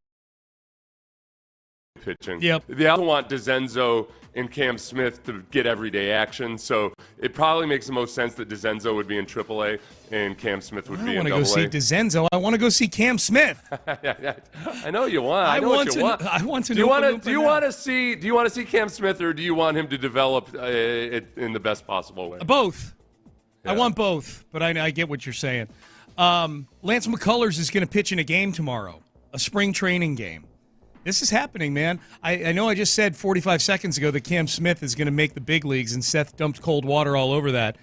pitching. Yep. They also want DeZenzo and Cam Smith to get everyday action, so it probably makes the most sense that DeZenzo would be in AAA and Cam Smith would be in AA. I want to go see DeZenzo. I want to go see Cam Smith. I know you want. I know what you want. I want to. Do you want to see Cam Smith, or do you want him to develop it in the best possible way? Both. Yeah. I want both, but I get what you're saying. Lance McCullers is going to pitch in a game tomorrow, a spring training game. This is happening, man. I know I just said 45 seconds ago that Cam Smith is going to make the big leagues, and Seth dumped cold water all over that.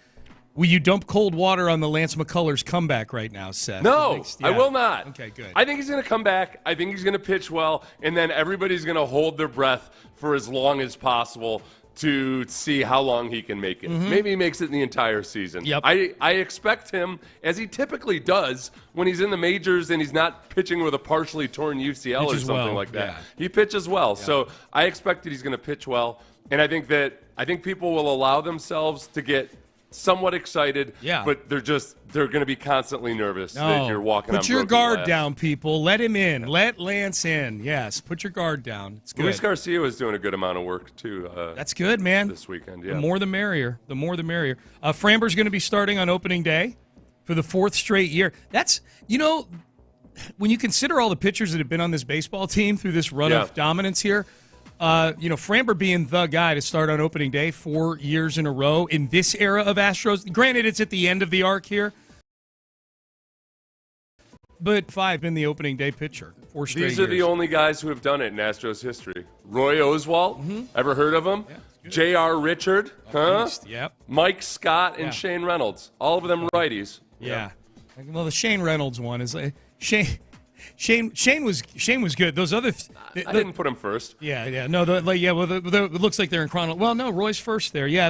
Will you dump cold water on the Lance McCullers comeback right now, Seth? No, I will not. Okay, good. I think he's going to come back. I think he's going to pitch well, and then everybody's going to hold their breath for as long as possible to see how long he can make it. Mm-hmm. Maybe he makes it in the entire season. Yep. I expect him, as he typically does, when he's in the majors and he's not pitching with a partially torn UCL or something like that. Yeah. He pitches well. Yeah. So I expect that he's going to pitch well. And I think people will allow themselves to get somewhat excited, but they're going to be constantly nervous that you're walking on Put your guard down, people. Let him in. Let Lance in. Yes, put your guard down. It's good. Luis Garcia was doing a good amount of work, too. That's good, man. This weekend, yeah. The more the merrier. The more the merrier. Framber's going to be starting on opening day for the 4th straight year. That's, when you consider all the pitchers that have been on this baseball team through this run of dominance here, Framber being the guy to start on opening day 4 years in a row in this era of Astros. Granted, it's at the end of the arc here, but 5 been the opening day pitcher. 4 straight These are the only guys who have done it in Astros history. Roy Oswalt, ever heard of him? Yeah, J.R. Richard, Yep. Mike Scott and Shane Reynolds. All of them righties. Yeah. Well, the Shane Reynolds one is Shane was good. Those other, I didn't put him first. Yeah. No, it looks like they're in chronology. Well, no, Roy's first there. Yeah,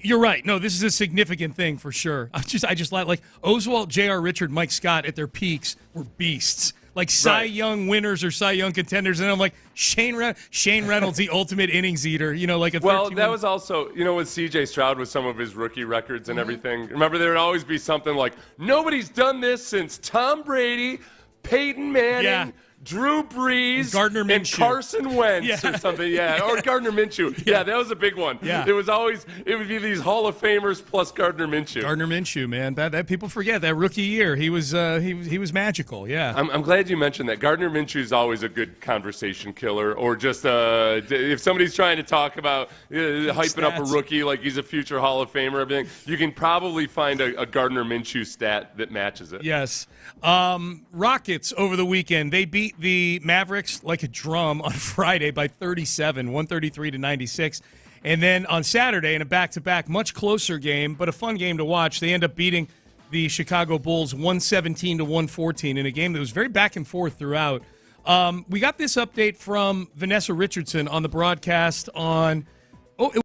you're right. No, this is a significant thing for sure. I just like Oswalt, J.R. Richard, Mike Scott at their peaks were beasts. Like Cy Young winners or Cy Young contenders, and I'm like Shane Reynolds, the ultimate innings eater. Well, that was also with C.J. Stroud with some of his rookie records and everything. Remember, there would always be something like nobody's done this since Tom Brady, Peyton Manning, Drew Brees, and Carson Wentz or something. Yeah, or Gardner Minshew. Yeah, that was a big one. Yeah. It would be these Hall of Famers plus Gardner Minshew. Gardner Minshew, man, that people forget that rookie year. He was magical. Yeah, I'm glad you mentioned that. Gardner Minshew is always a good conversation killer, or just if somebody's trying to talk about hyping up a rookie like he's a future Hall of Famer, everything, you can probably find a Gardner Minshew stat that matches it. Yes. Rockets over the weekend, they beat the Mavericks like a drum on Friday by 37, 133-96. And then on Saturday, in a back-to-back, much closer game, but a fun game to watch, they end up beating the Chicago Bulls 117-114 in a game that was very back and forth throughout. We got this update from Vanessa Richardson on the broadcast on it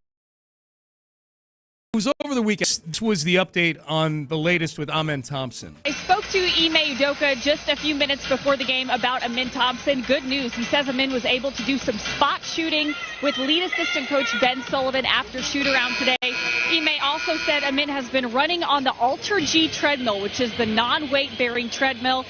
was over the weekend. This was the update on the latest with Amen Thompson. I spoke to Ime Udoka just a few minutes before the game about Amin Thompson. Good news. He says Amin was able to do some spot shooting with lead assistant coach Ben Sullivan after shoot-around today. Ime also said Amin has been running on the Alter G treadmill, which is the non-weight-bearing treadmill.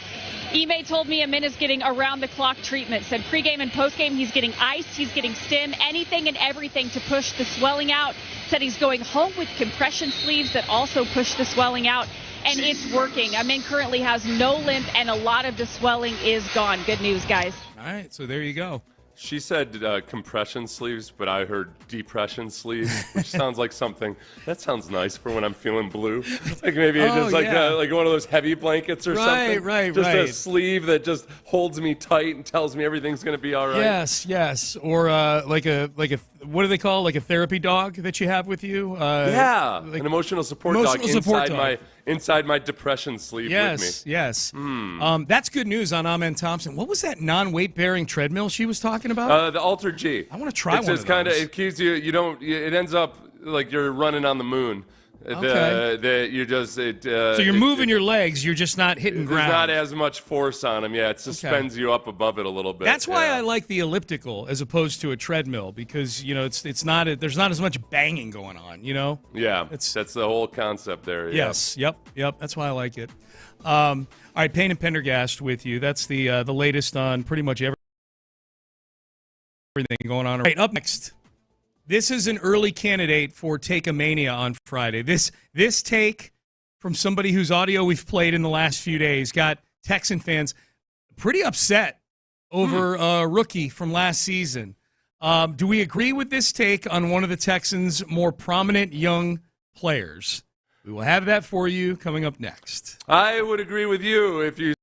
Ime told me Amin is getting around-the-clock treatment. Said pregame and postgame he's getting ice, he's getting stim, anything and everything to push the swelling out. Said he's going home with compression sleeves that also push the swelling out, and it's working. Amin currently has no limp, and a lot of the swelling is gone. Good news, guys. All right, so there you go. She said compression sleeves, but I heard depression sleeves, which sounds like something that sounds nice for when I'm feeling blue. Like maybe just like one of those heavy blankets or something. Right. Just a sleeve that just holds me tight and tells me everything's going to be all right. Yes. Or like a what do they call, like a therapy dog that you have with you? An emotional support dog inside my depression sleeve with me. Yes. That's good news on Amin Thompson. What was that non-weight-bearing treadmill she was talking about? The Alter G. I want to try one of those. It keeps you. It ends up like you're running on the moon. Okay. So you're moving your legs. You're just not hitting ground. There's not as much force on them. Yeah, it suspends you up above it a little bit. That's why I like the elliptical as opposed to a treadmill, because there's not as much banging going on. Yeah, that's the whole concept there. Yes. Yep. That's why I like it. All right, Payne and Pendergast with you. That's the latest on pretty much everything going on. All right, up next. This is an early candidate for Take-A-Mania on Friday. This take from somebody whose audio we've played in the last few days got Texan fans pretty upset over a rookie from last season. Do we agree with this take on one of the Texans' more prominent young players? We will have that for you coming up next. I would agree with you if you.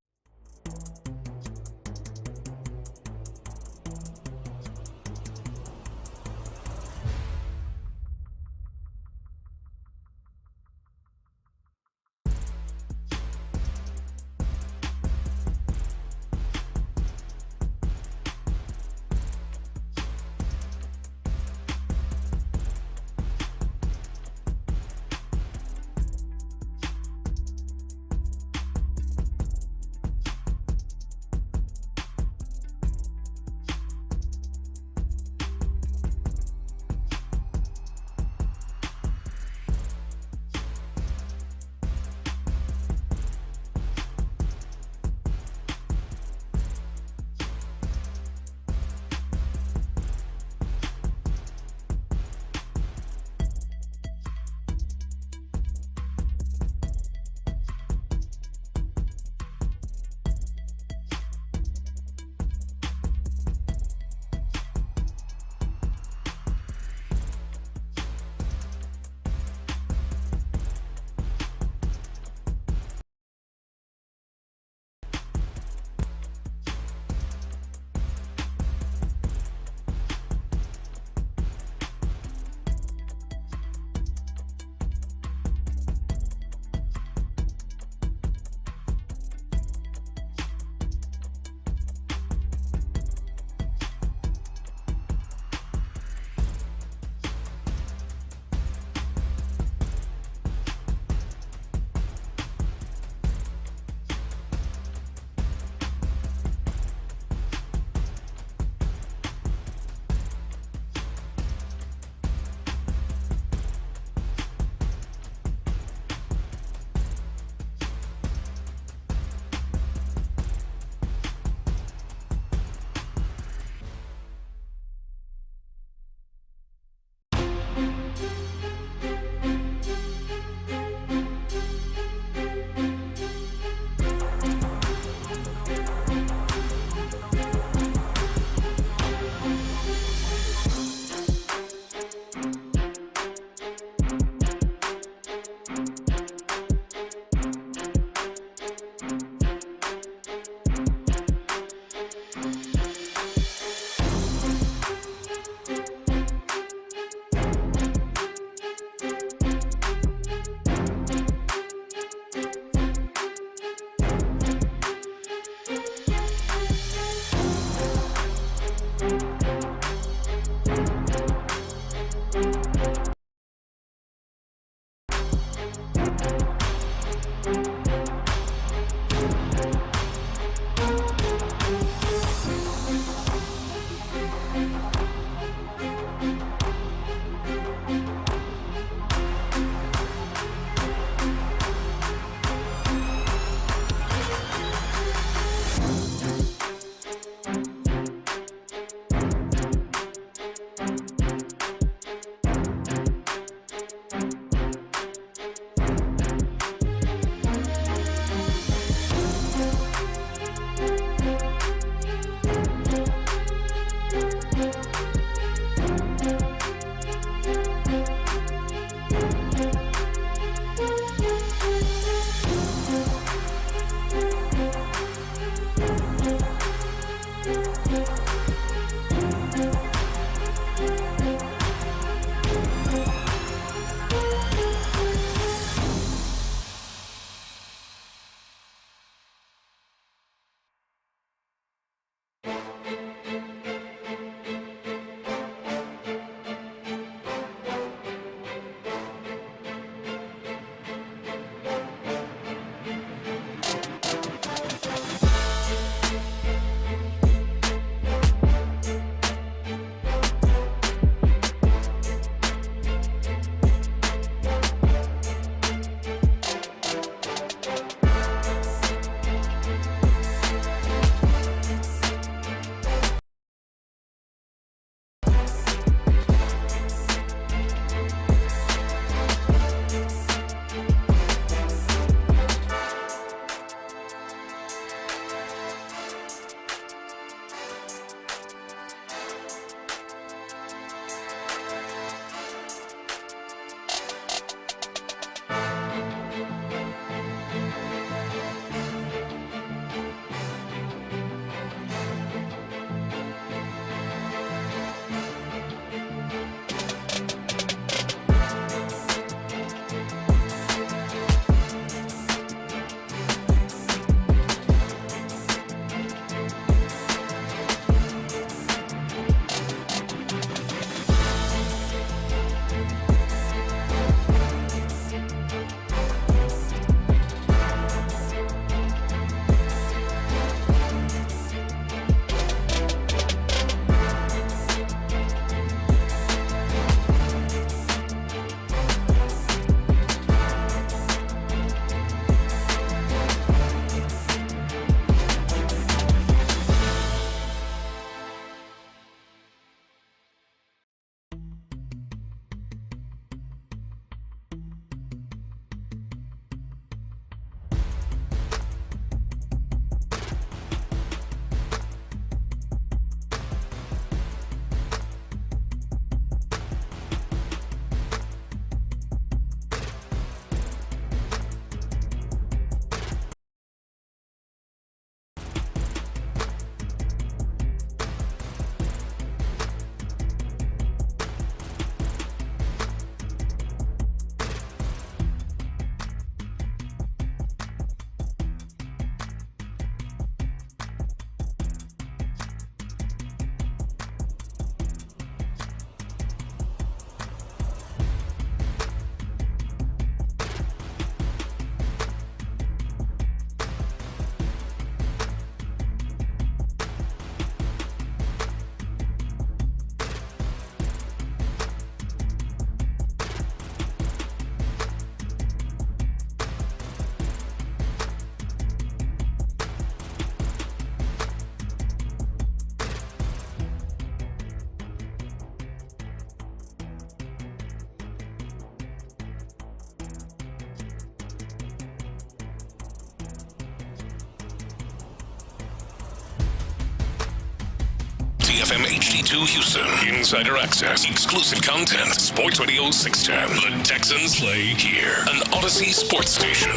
CFM HD2 Houston. Insider access, exclusive content. Sports Radio 610. The Texans play here. An Odyssey sports station.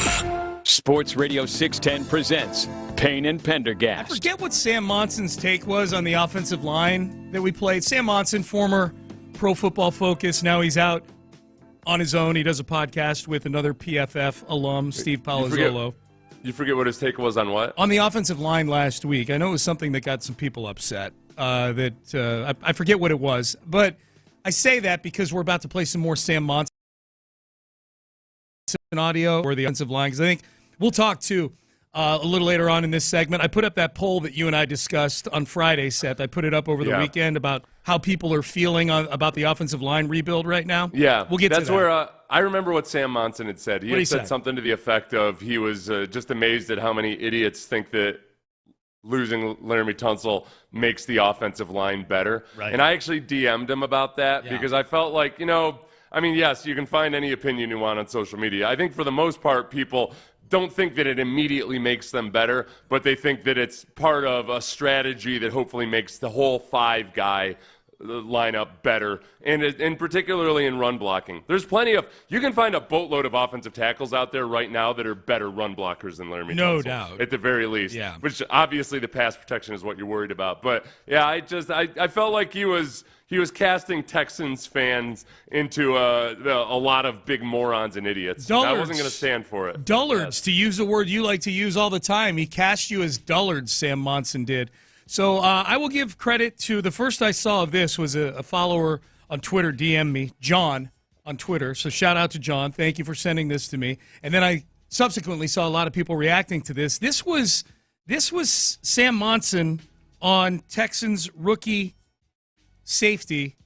Sports Radio 610 presents Payne and Pendergast. I forget what Sam Monson's take was on the offensive line that we played. Sam Monson, former Pro Football Focus. Now he's out on his own. He does a podcast with another PFF alum, Steve Palazzolo. You forget what his take was on what? On the offensive line last week. I know it was something that got some people upset. I forget what it was. But I say that because we're about to play some more Sam Monson audio or the offensive line, because I think we'll talk too a little later on in this segment. I put up that poll that you and I discussed on Friday, Seth. I put it up over the weekend about how people are feeling about the offensive line rebuild right now. Yeah, we'll get to that. That's where I remember what Sam Monson had said. He had said say? something to the effect of he was just amazed at how many idiots think that losing Laramie Tunsil makes the offensive line better. Right. And I actually DM'd him about that because I felt like, yes, you can find any opinion you want on social media. I think for the most part, people don't think that it immediately makes them better, but they think that it's part of a strategy that hopefully makes the whole five-guy lineup better, and particularly in run blocking. There's plenty of – you can find a boatload of offensive tackles out there right now that are better run blockers than Laramie Tunsil. No doubt. At the very least. Yeah. Which obviously the pass protection is what you're worried about. But, yeah, I felt like he was casting Texans fans into a lot of big morons and idiots. I wasn't going to stand for it. Dullards, to use a word you like to use all the time. He cast you as dullards, Sam Monson did. So I will give credit to the first I saw of this was a follower on Twitter DM me, John, on Twitter. So shout out to John. Thank you for sending this to me. And then I subsequently saw a lot of people reacting to this. This was Sam Monson on Texans rookie safety,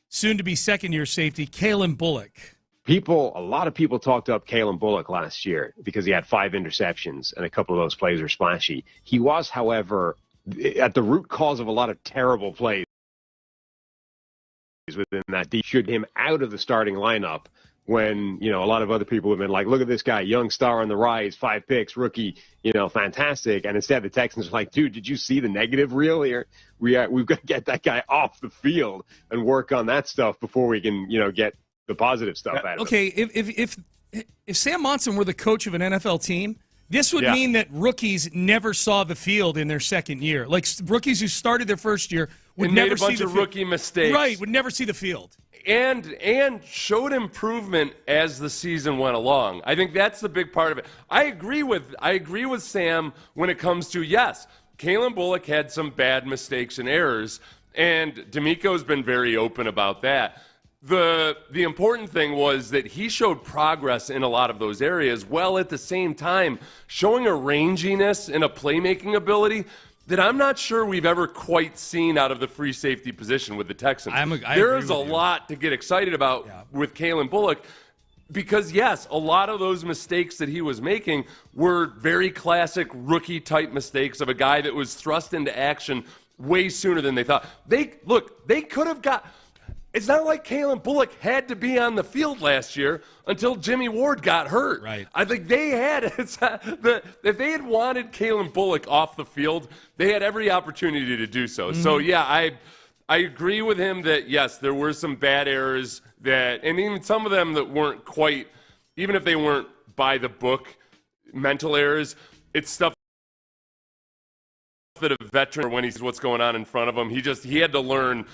soon-to-be second-year safety, Kalen Bullock. A lot of people talked up Kalen Bullock last year because he had 5 interceptions, and a couple of those plays were splashy. He was, however, at the root cause of a lot of terrible plays within that. They should him out of the starting lineup when, a lot of other people have been like, look at this guy, young star on the rise, 5 picks, rookie, fantastic. And instead the Texans are like, dude, did you see the negative reel here? We've got to get that guy off the field and work on that stuff before we can, get the positive stuff out of it. Okay, if Sam Monson were the coach of an NFL team, this would mean that rookies never saw the field in their second year. Like rookies who started their first year would never see the field. Made a bunch of rookie mistakes. Right, would never see the field. And showed improvement as the season went along. I think that's the big part of it. I agree with Sam when it comes to, yes, Kalen Bullock had some bad mistakes and errors, and D'Amico's been very open about that. The important thing was that he showed progress in a lot of those areas, while at the same time showing a ranginess and a playmaking ability that I'm not sure we've ever quite seen out of the free safety position with the Texans. There is a lot to get excited about with Kalen Bullock because, yes, a lot of those mistakes that he was making were very classic rookie-type mistakes of a guy that was thrust into action way sooner than they thought. They could have got – it's not like Kalen Bullock had to be on the field last year until Jimmy Ward got hurt. Right. I think they had if they had wanted Kalen Bullock off the field, they had every opportunity to do so. Mm-hmm. So, yeah, I agree with him that, yes, there were some bad errors and even some of them that weren't quite, even if they weren't by the book, mental errors, it's stuff that a veteran, when he sees what's going on in front of him, he had to learn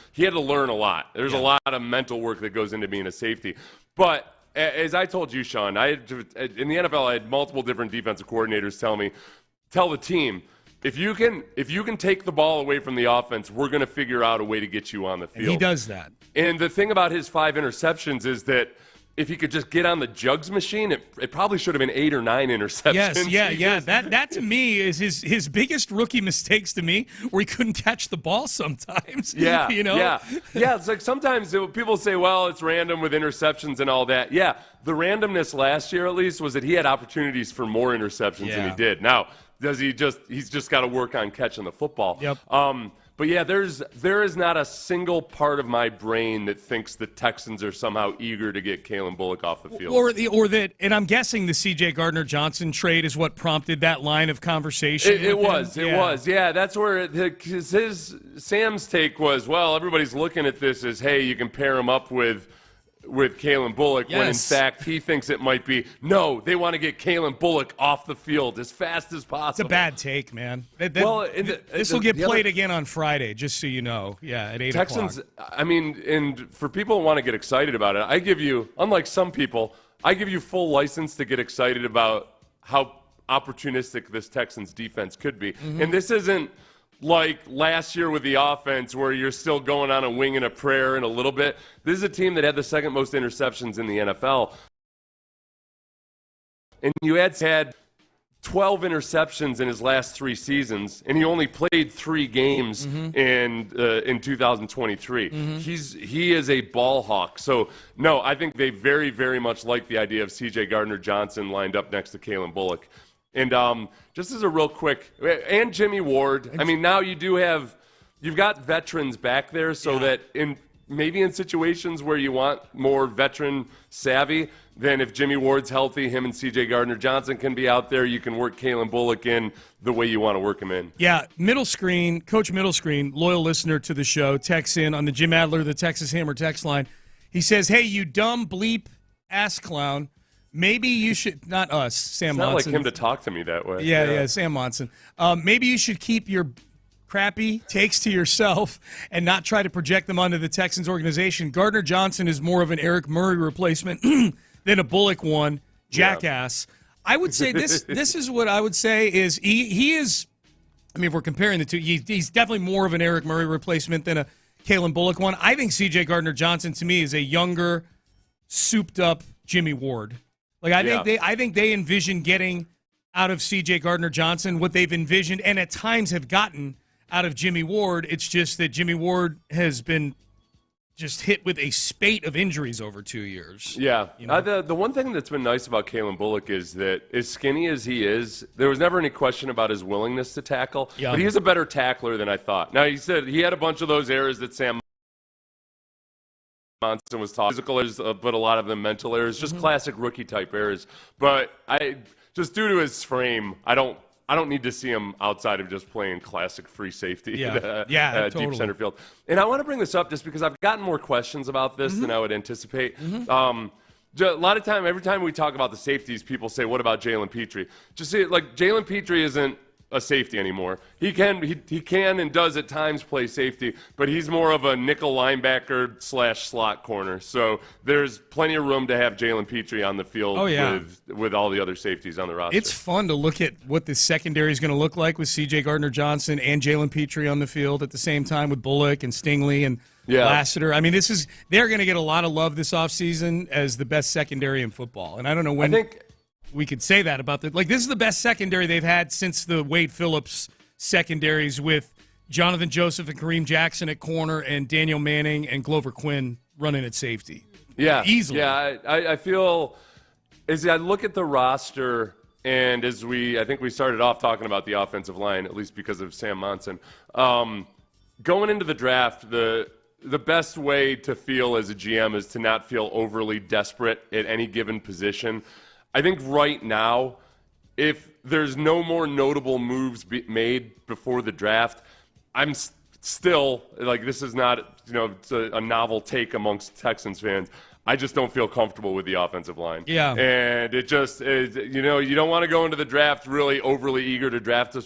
a lot. There's a lot of mental work that goes into being a safety. But as I told you, Sean, in the NFL, I had multiple different defensive coordinators tell the team, if you can take the ball away from the offense, we're going to figure out a way to get you on the field. And he does that. And the thing about his 5 interceptions is that if he could just get on the jugs machine, it probably should have been 8 or 9 interceptions. Yes, yeah. That to me is his biggest rookie mistakes to me, where he couldn't catch the ball sometimes. Yeah, Yeah, it's like sometimes people say, well, it's random with interceptions and all that. Yeah, the randomness last year at least was that he had opportunities for more interceptions than he did. Now, he's just got to work on catching the football. Yep. But yeah, there is not a single part of my brain that thinks the Texans are somehow eager to get Kalen Bullock off the field. Or that, and I'm guessing the C.J. Gardner-Johnson trade is what prompted that line of conversation. It was. Yeah, that's where Sam's take was, well, everybody's looking at this as, hey, you can pair him up with Kalen Bullock, when in fact he thinks it might be, no, they want to get Kalen Bullock off the field as fast as possible. It's a bad take, man. This will get played again on Friday, just so you know. Yeah, at 8 Texans, o'clock. I mean, and for people who want to get excited about it, I give you, unlike some people, I give you full license to get excited about how opportunistic this Texans defense could be. Mm-hmm. And this isn't like last year with the offense where you're still going on a wing and a prayer in a little bit. This is a team that had the second most interceptions in the NFL. And you had 12 interceptions in his last 3 seasons, and he only played 3 games in 2023. Mm-hmm. He is a ball hawk. So, no, I think they very, very much like the idea of C.J. Gardner-Johnson lined up next to Kalen Bullock. And just as a real quick, and Jimmy Ward, I mean, now you've got veterans back there so that maybe in situations where you want more veteran savvy, then if Jimmy Ward's healthy, him and C.J. Gardner-Johnson can be out there. You can work Kalen Bullock in the way you want to work him in. Yeah, Middle Screen, Coach Middle Screen, loyal listener to the show, texts in on the Jim Adler, the Texas Hammer text line. He says, hey, you dumb bleep ass clown. Maybe you should, not us, Sam Monson. It's not like him to talk to me that way. Yeah, Sam Monson. Maybe you should keep your crappy takes to yourself and not try to project them onto the Texans organization. Gardner-Johnson is more of an Eric Murray replacement than a Bullock one. Jackass. Yeah. I would say this is what I would say is he is, I mean, if we're comparing the two, he's definitely more of an Eric Murray replacement than a Kalen Bullock one. I think C.J. Gardner-Johnson, to me, is a younger, souped-up Jimmy Ward. Like I think they envision getting out of C.J. Gardner-Johnson what they've envisioned and at times have gotten out of Jimmy Ward. It's just that Jimmy Ward has been just hit with a spate of injuries over 2 years. Yeah. You know? The one thing that's been nice about Kalen Bullock is that as skinny as he is, there was never any question about his willingness to tackle. Yeah. But he is a better tackler than I thought. Now, he said he had a bunch of those errors that Sam Monson was talking physical errors, but a lot of them mental errors, just classic rookie type errors. But just due to his frame, I don't need to see him outside of just playing classic free safety, totally. Deep center field. And I want to bring this up just because I've gotten more questions about this than I would anticipate. A lot of time, every time we talk about the safeties, people say, "What about Jalen Petrie?" Just see it like Jalen Petrie isn't a safety anymore. He can and does at times play safety, but he's more of a nickel linebacker / slot corner. So there's plenty of room to have Jalen Petrie on the field with all the other safeties on the roster. It's fun to look at what the secondary is going to look like with C.J. Gardner-Johnson and Jalen Petrie on the field at the same time with Bullock and Stingley and Lassiter. I mean, they're going to get a lot of love this offseason as the best secondary in football. And I don't know when we could say that about this is the best secondary they've had since the Wade Phillips secondaries with Jonathan Joseph and Kareem Jackson at corner and Daniel Manning and Glover Quinn running at safety. Yeah. Easily. Yeah, I feel as I look at the roster and as I think we started off talking about the offensive line, at least because of Sam Monson. Going into the draft, the best way to feel as a GM is to not feel overly desperate at any given position. I think right now, if there's no more notable moves made before the draft, I'm still, this is not, it's a novel take amongst Texans fans. I just don't feel comfortable with the offensive line. Yeah. And it just, you don't want to go into the draft really overly eager to draft a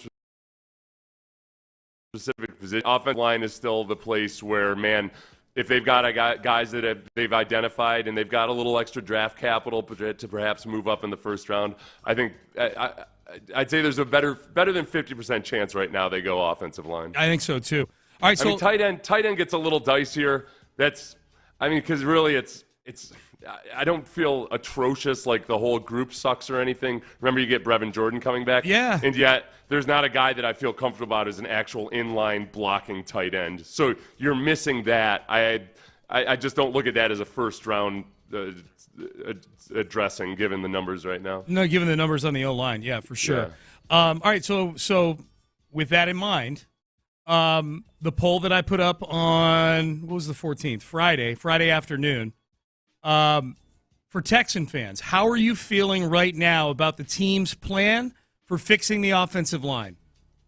specific position. Offensive line is still the place where, man, if they've got guys that they've identified and they've got a little extra draft capital to perhaps move up in the first round, I think I'd say there's a better than 50% chance right now they go offensive line. I think so too. All right, so tight end gets a little dicier. Because really it's I don't feel atrocious like the whole group sucks or anything. Remember, you get Brevin Jordan coming back? Yeah. And yet, there's not a guy that I feel comfortable about as an actual inline blocking tight end. So you're missing that. I just don't look at that as a first-round addressing, given the numbers right now. No, given the numbers on the O-line, yeah, for sure. Yeah. All right, so with that in mind, the poll that I put up on, what was the 14th? Friday afternoon. For Texan fans, how are you feeling right now about the team's plan for fixing the offensive line?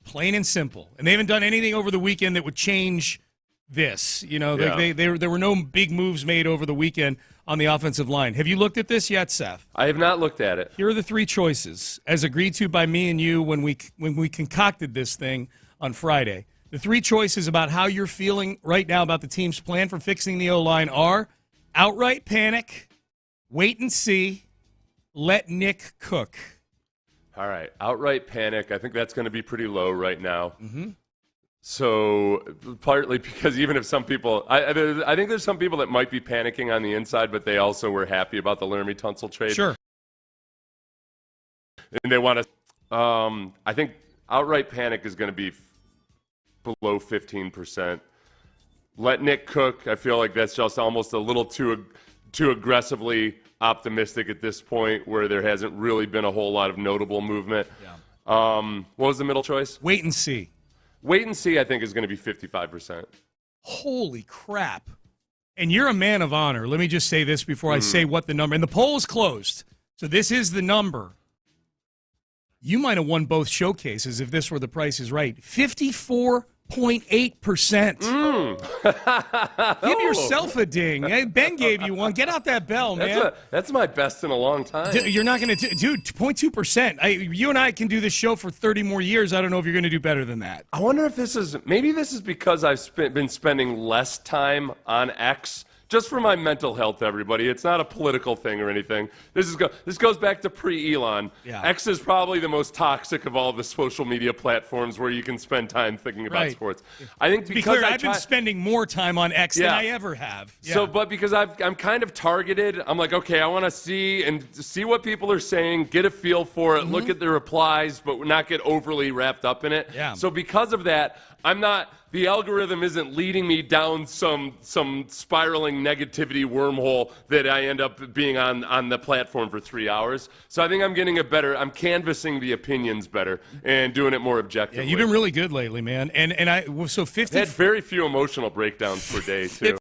Plain and simple. And they haven't done anything over the weekend that would change this. There were no big moves made over the weekend on the offensive line. Have you looked at this yet, Seth? I have not looked at it. Here are the three choices, as agreed to by me and you when we concocted this thing on Friday. The three choices about how you're feeling right now about the team's plan for fixing the O-line are outright panic, wait and see, let Nick cook. All right, outright panic. I think that's going to be pretty low right now. Mm-hmm. So partly because even if some people, I think there's some people that might be panicking on the inside, but they also were happy about the Laramie Tunsil trade. Sure. And they want to, I think outright panic is going to be below 15%. Let Nick cook. I feel like that's just almost a little too aggressively optimistic at this point, where there hasn't really been a whole lot of notable movement. Yeah. What was the middle choice? Wait and see. Wait and see, I think, is going to be 55%. Holy crap. And you're a man of honor. Let me just say this before I say what the number. And the poll is closed, so this is the number. You might have won both showcases if this were the Price is Right. 54.8%. Give yourself a ding. Hey, Ben gave you one. Get out that bell, man. That's my best in a long time. You're not going to do 0.2%. You and I can do this show for 30 more years. I don't know if you're going to do better than that. I wonder if this is because I've been spending less time on X. Just for my mental health, everybody. It's not a political thing or anything. This goes back to pre-Elon. Yeah. X is probably the most toxic of all the social media platforms where you can spend time thinking about sports. I think because I've been spending more time on X than I ever have. Yeah. So, but because I'm kind of targeted, I'm like, okay, I want to see what people are saying, get a feel for it, look at the replies, but not get overly wrapped up in it. Yeah. So because of that, the algorithm isn't leading me down some spiraling negativity wormhole that I end up being on the platform for 3 hours. So I think I'm canvassing the opinions better and doing it more objectively. Yeah, you've been really good lately, man. And I had very few emotional breakdowns per day too.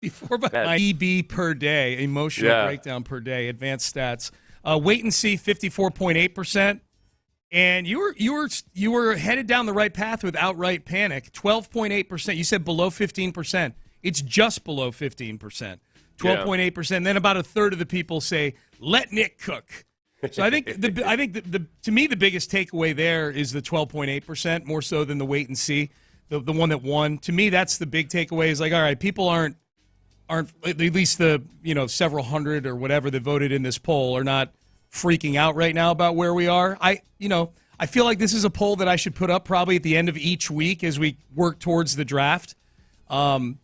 54 by EB per day, emotional breakdown per day, advanced stats. Wait and see, 54.8%. And you were headed down the right path with outright panic, 12.8%. You said below 15%. It's just below 15%, 12.8%. Then about a third of the people say, "Let Nick cook." So I think to me the biggest takeaway there is the 12.8%, more so than the wait and see, the one that won. To me, that's the big takeaway. Is like, all right, people aren't at least the several hundred or whatever that voted in this poll are not freaking out right now about where we are. I feel like this is a poll that I should put up probably at the end of each week as we work towards the draft. If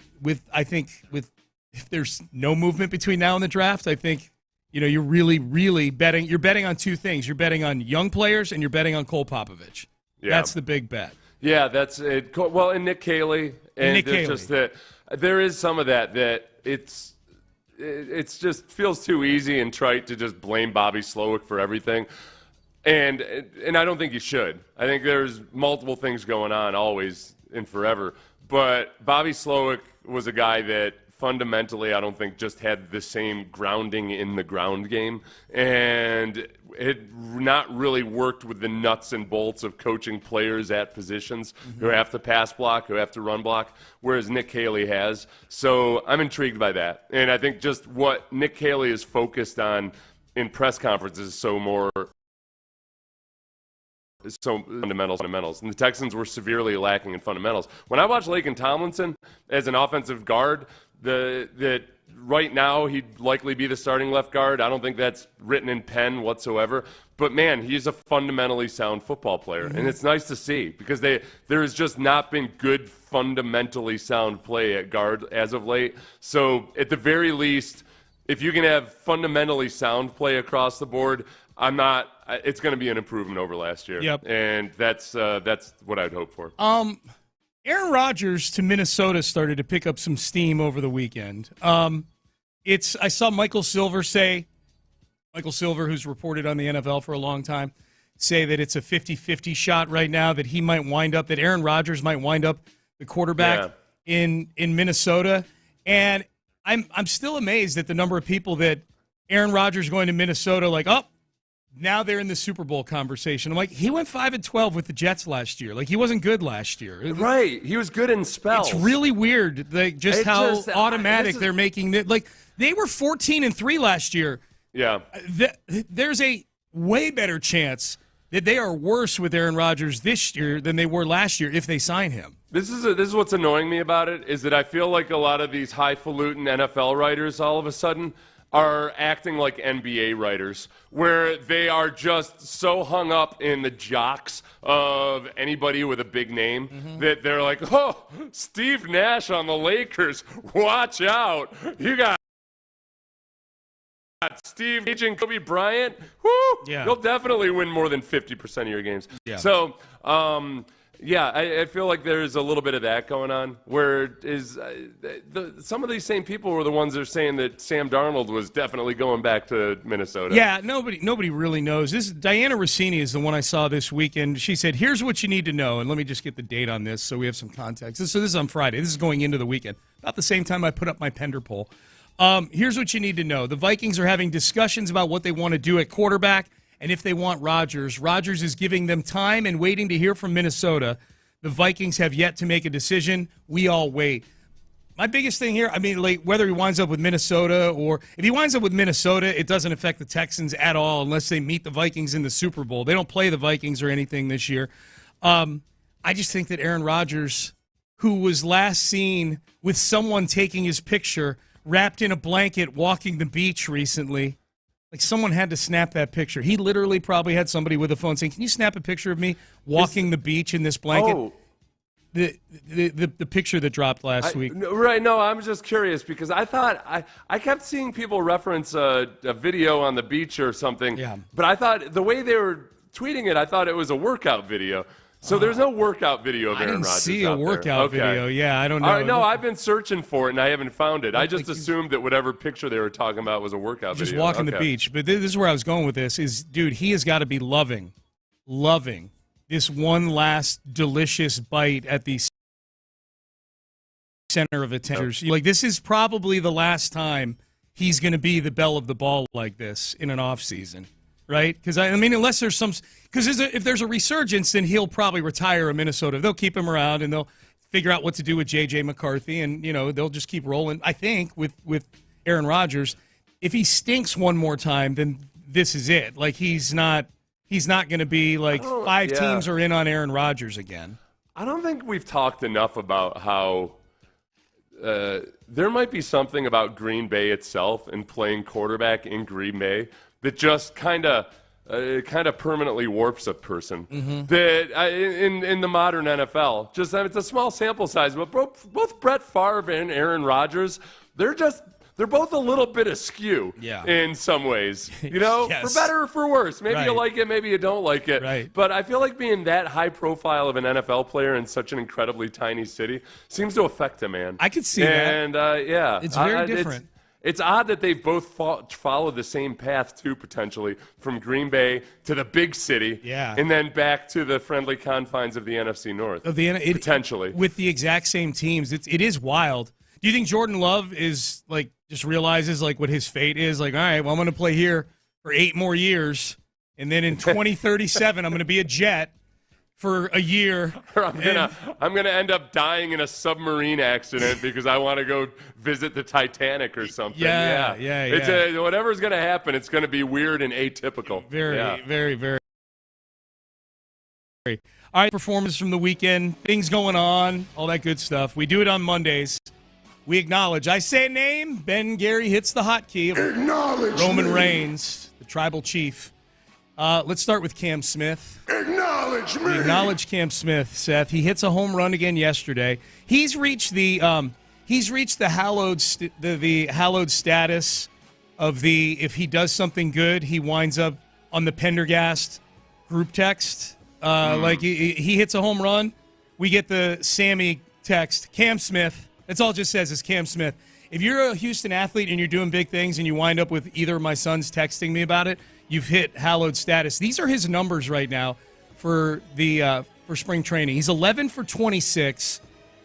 there's no movement between now and the draft, I think you're really, really betting. You're betting on two things. You're betting on young players and you're betting on Cole Papovich. Yeah. That's the big bet. Yeah, that's it. Well, and Nick Haley, and there's just that. There is some of that it's just feels too easy and trite to just blame Bobby Slowick for everything. And I don't think you should. I think there's multiple things going on always and forever. But Bobby Slowick was a guy that fundamentally I don't think just had the same grounding in the ground game. And it not really worked with the nuts and bolts of coaching players at positions who have to pass block, who have to run block, whereas Nick Haley has. So I'm intrigued by that. And I think just what Nick Haley is focused on in press conferences is so fundamentals. And the Texans were severely lacking in fundamentals. When I watch Laken Tomlinson as an offensive guard, that right now he'd likely be the starting left guard. I don't think that's written in pen whatsoever. But, man, he's a fundamentally sound football player. And it's nice to see because there has just not been good fundamentally sound play at guard as of late. So, at the very least, if you can have fundamentally sound play across the board, it's going to be an improvement over last year. Yep. And that's what I'd hope for. Aaron Rodgers to Minnesota started to pick up some steam over the weekend. I saw Michael Silver, who's reported on the NFL for a long time, say that it's a 50-50 shot right now that he might wind up, that Aaron Rodgers might wind up the quarterback in Minnesota. And I'm still amazed at the number of people that Aaron Rodgers going to Minnesota, like, oh, now they're in the Super Bowl conversation. I'm like, he went 5-12 with the Jets last year. Like, he wasn't good last year. Right. He was good in spells. It's really weird, like, automatic they're making it. Like, they were 14-3 last year. Yeah. There's a way better chance that they are worse with Aaron Rodgers this year than they were last year if they sign him. This is what's annoying me about it, is that I feel like a lot of these highfalutin NFL writers all of a sudden are acting like NBA writers, where they are just so hung up in the jocks of anybody with a big name that they're like, oh, Steve Nash on the Lakers, watch out. You got Steve H and Kobe Bryant. Woo! Yeah. You'll definitely win more than 50% of your games. Yeah. So, I feel like there's a little bit of that going on, where some of these same people were the ones that are saying that Sam Darnold was definitely going back to Minnesota. Yeah, nobody really knows. This Diana Rossini is the one I saw this weekend. She said, here's what you need to know, and let me just get the date on this so we have some context. So this is on Friday. This is going into the weekend. About the same time I put up my Pender poll. Here's what you need to know. The Vikings are having discussions about what they want to do at quarterback and if they want Rodgers. Rodgers is giving them time and waiting to hear from Minnesota. The Vikings have yet to make a decision. We all wait. My biggest thing here, I mean, like, whether he winds up with Minnesota or if he winds up with Minnesota, it doesn't affect the Texans at all unless they meet the Vikings in the Super Bowl. They don't play the Vikings or anything this year. I just think that Aaron Rodgers, who was last seen with someone taking his picture wrapped in a blanket walking the beach recently, like, someone had to snap that picture. He literally probably had somebody with a phone saying, can you snap a picture of me walking the beach in this blanket? Oh. The picture that dropped last week. Right, no, I'm just curious because I thought I kept seeing people reference a video on the beach or something. Yeah. But I thought the way they were tweeting it, I thought it was a workout video. So there's no workout video of Aaron Rodgers. I didn't see a workout video. Yeah, I don't know. No, I've been searching for it, and I haven't found it. I just assumed that whatever picture they were talking about was a workout video. Just walking the beach. But this is where I was going with this is, dude, he has got to be loving this one last delicious bite at the center of attention. Like, this is probably the last time he's going to be the belle of the ball like this in an offseason. Right? Because, I mean, unless there's if there's a resurgence, then he'll probably retire in Minnesota. They'll keep him around, and they'll figure out what to do with J.J. McCarthy, and, they'll just keep rolling, I think, with Aaron Rodgers. If he stinks one more time, then this is it. Like, he's not going to be, like, five teams are in on Aaron Rodgers again. I don't think we've talked enough about how there might be something about Green Bay itself and playing quarterback in Green Bay that just kind of permanently warps a person. That in the modern NFL, it's a small sample size, but both Brett Favre and Aaron Rodgers, they're both a little bit askew in some ways. Yes. For better or for worse. Maybe you like it, maybe you don't like it. Right. But I feel like being that high profile of an NFL player in such an incredibly tiny city seems to affect a man. I could see that. And it's very different. It's odd that they've both followed the same path, too, potentially, from Green Bay to the big city, and then back to the friendly confines of the NFC North, potentially. With the exact same teams. It is wild. Do you think Jordan Love is, like, just realizes, like, what his fate is? Like, all right, well, I'm going to play here for 8 more years, and then in 2037, I'm going to be a Jet for a year. I'm gonna end up dying in a submarine accident because I want to go visit the Titanic or something. Yeah. Whatever's gonna happen, it's gonna be weird and atypical. Very, very, very. All right, performance from the weekend, things going on, all that good stuff. We do it on Mondays. We acknowledge. I say a name. Ben Gary hits the hotkey. Acknowledge Roman Reigns, the tribal chief. Let's start with Cam Smith. Acknowledge me. We acknowledge Cam Smith, Seth. He hits a home run again yesterday. He's reached the hallowed status of the, if he does something good, he winds up on the Pendergast group text. Like he hits a home run, we get the Sammy text, Cam Smith. That's all it just says is Cam Smith. If you're a Houston athlete and you're doing big things and you wind up with either of my sons texting me about it, you've hit hallowed status. These are his numbers right now for for spring training. He's 11 for 26.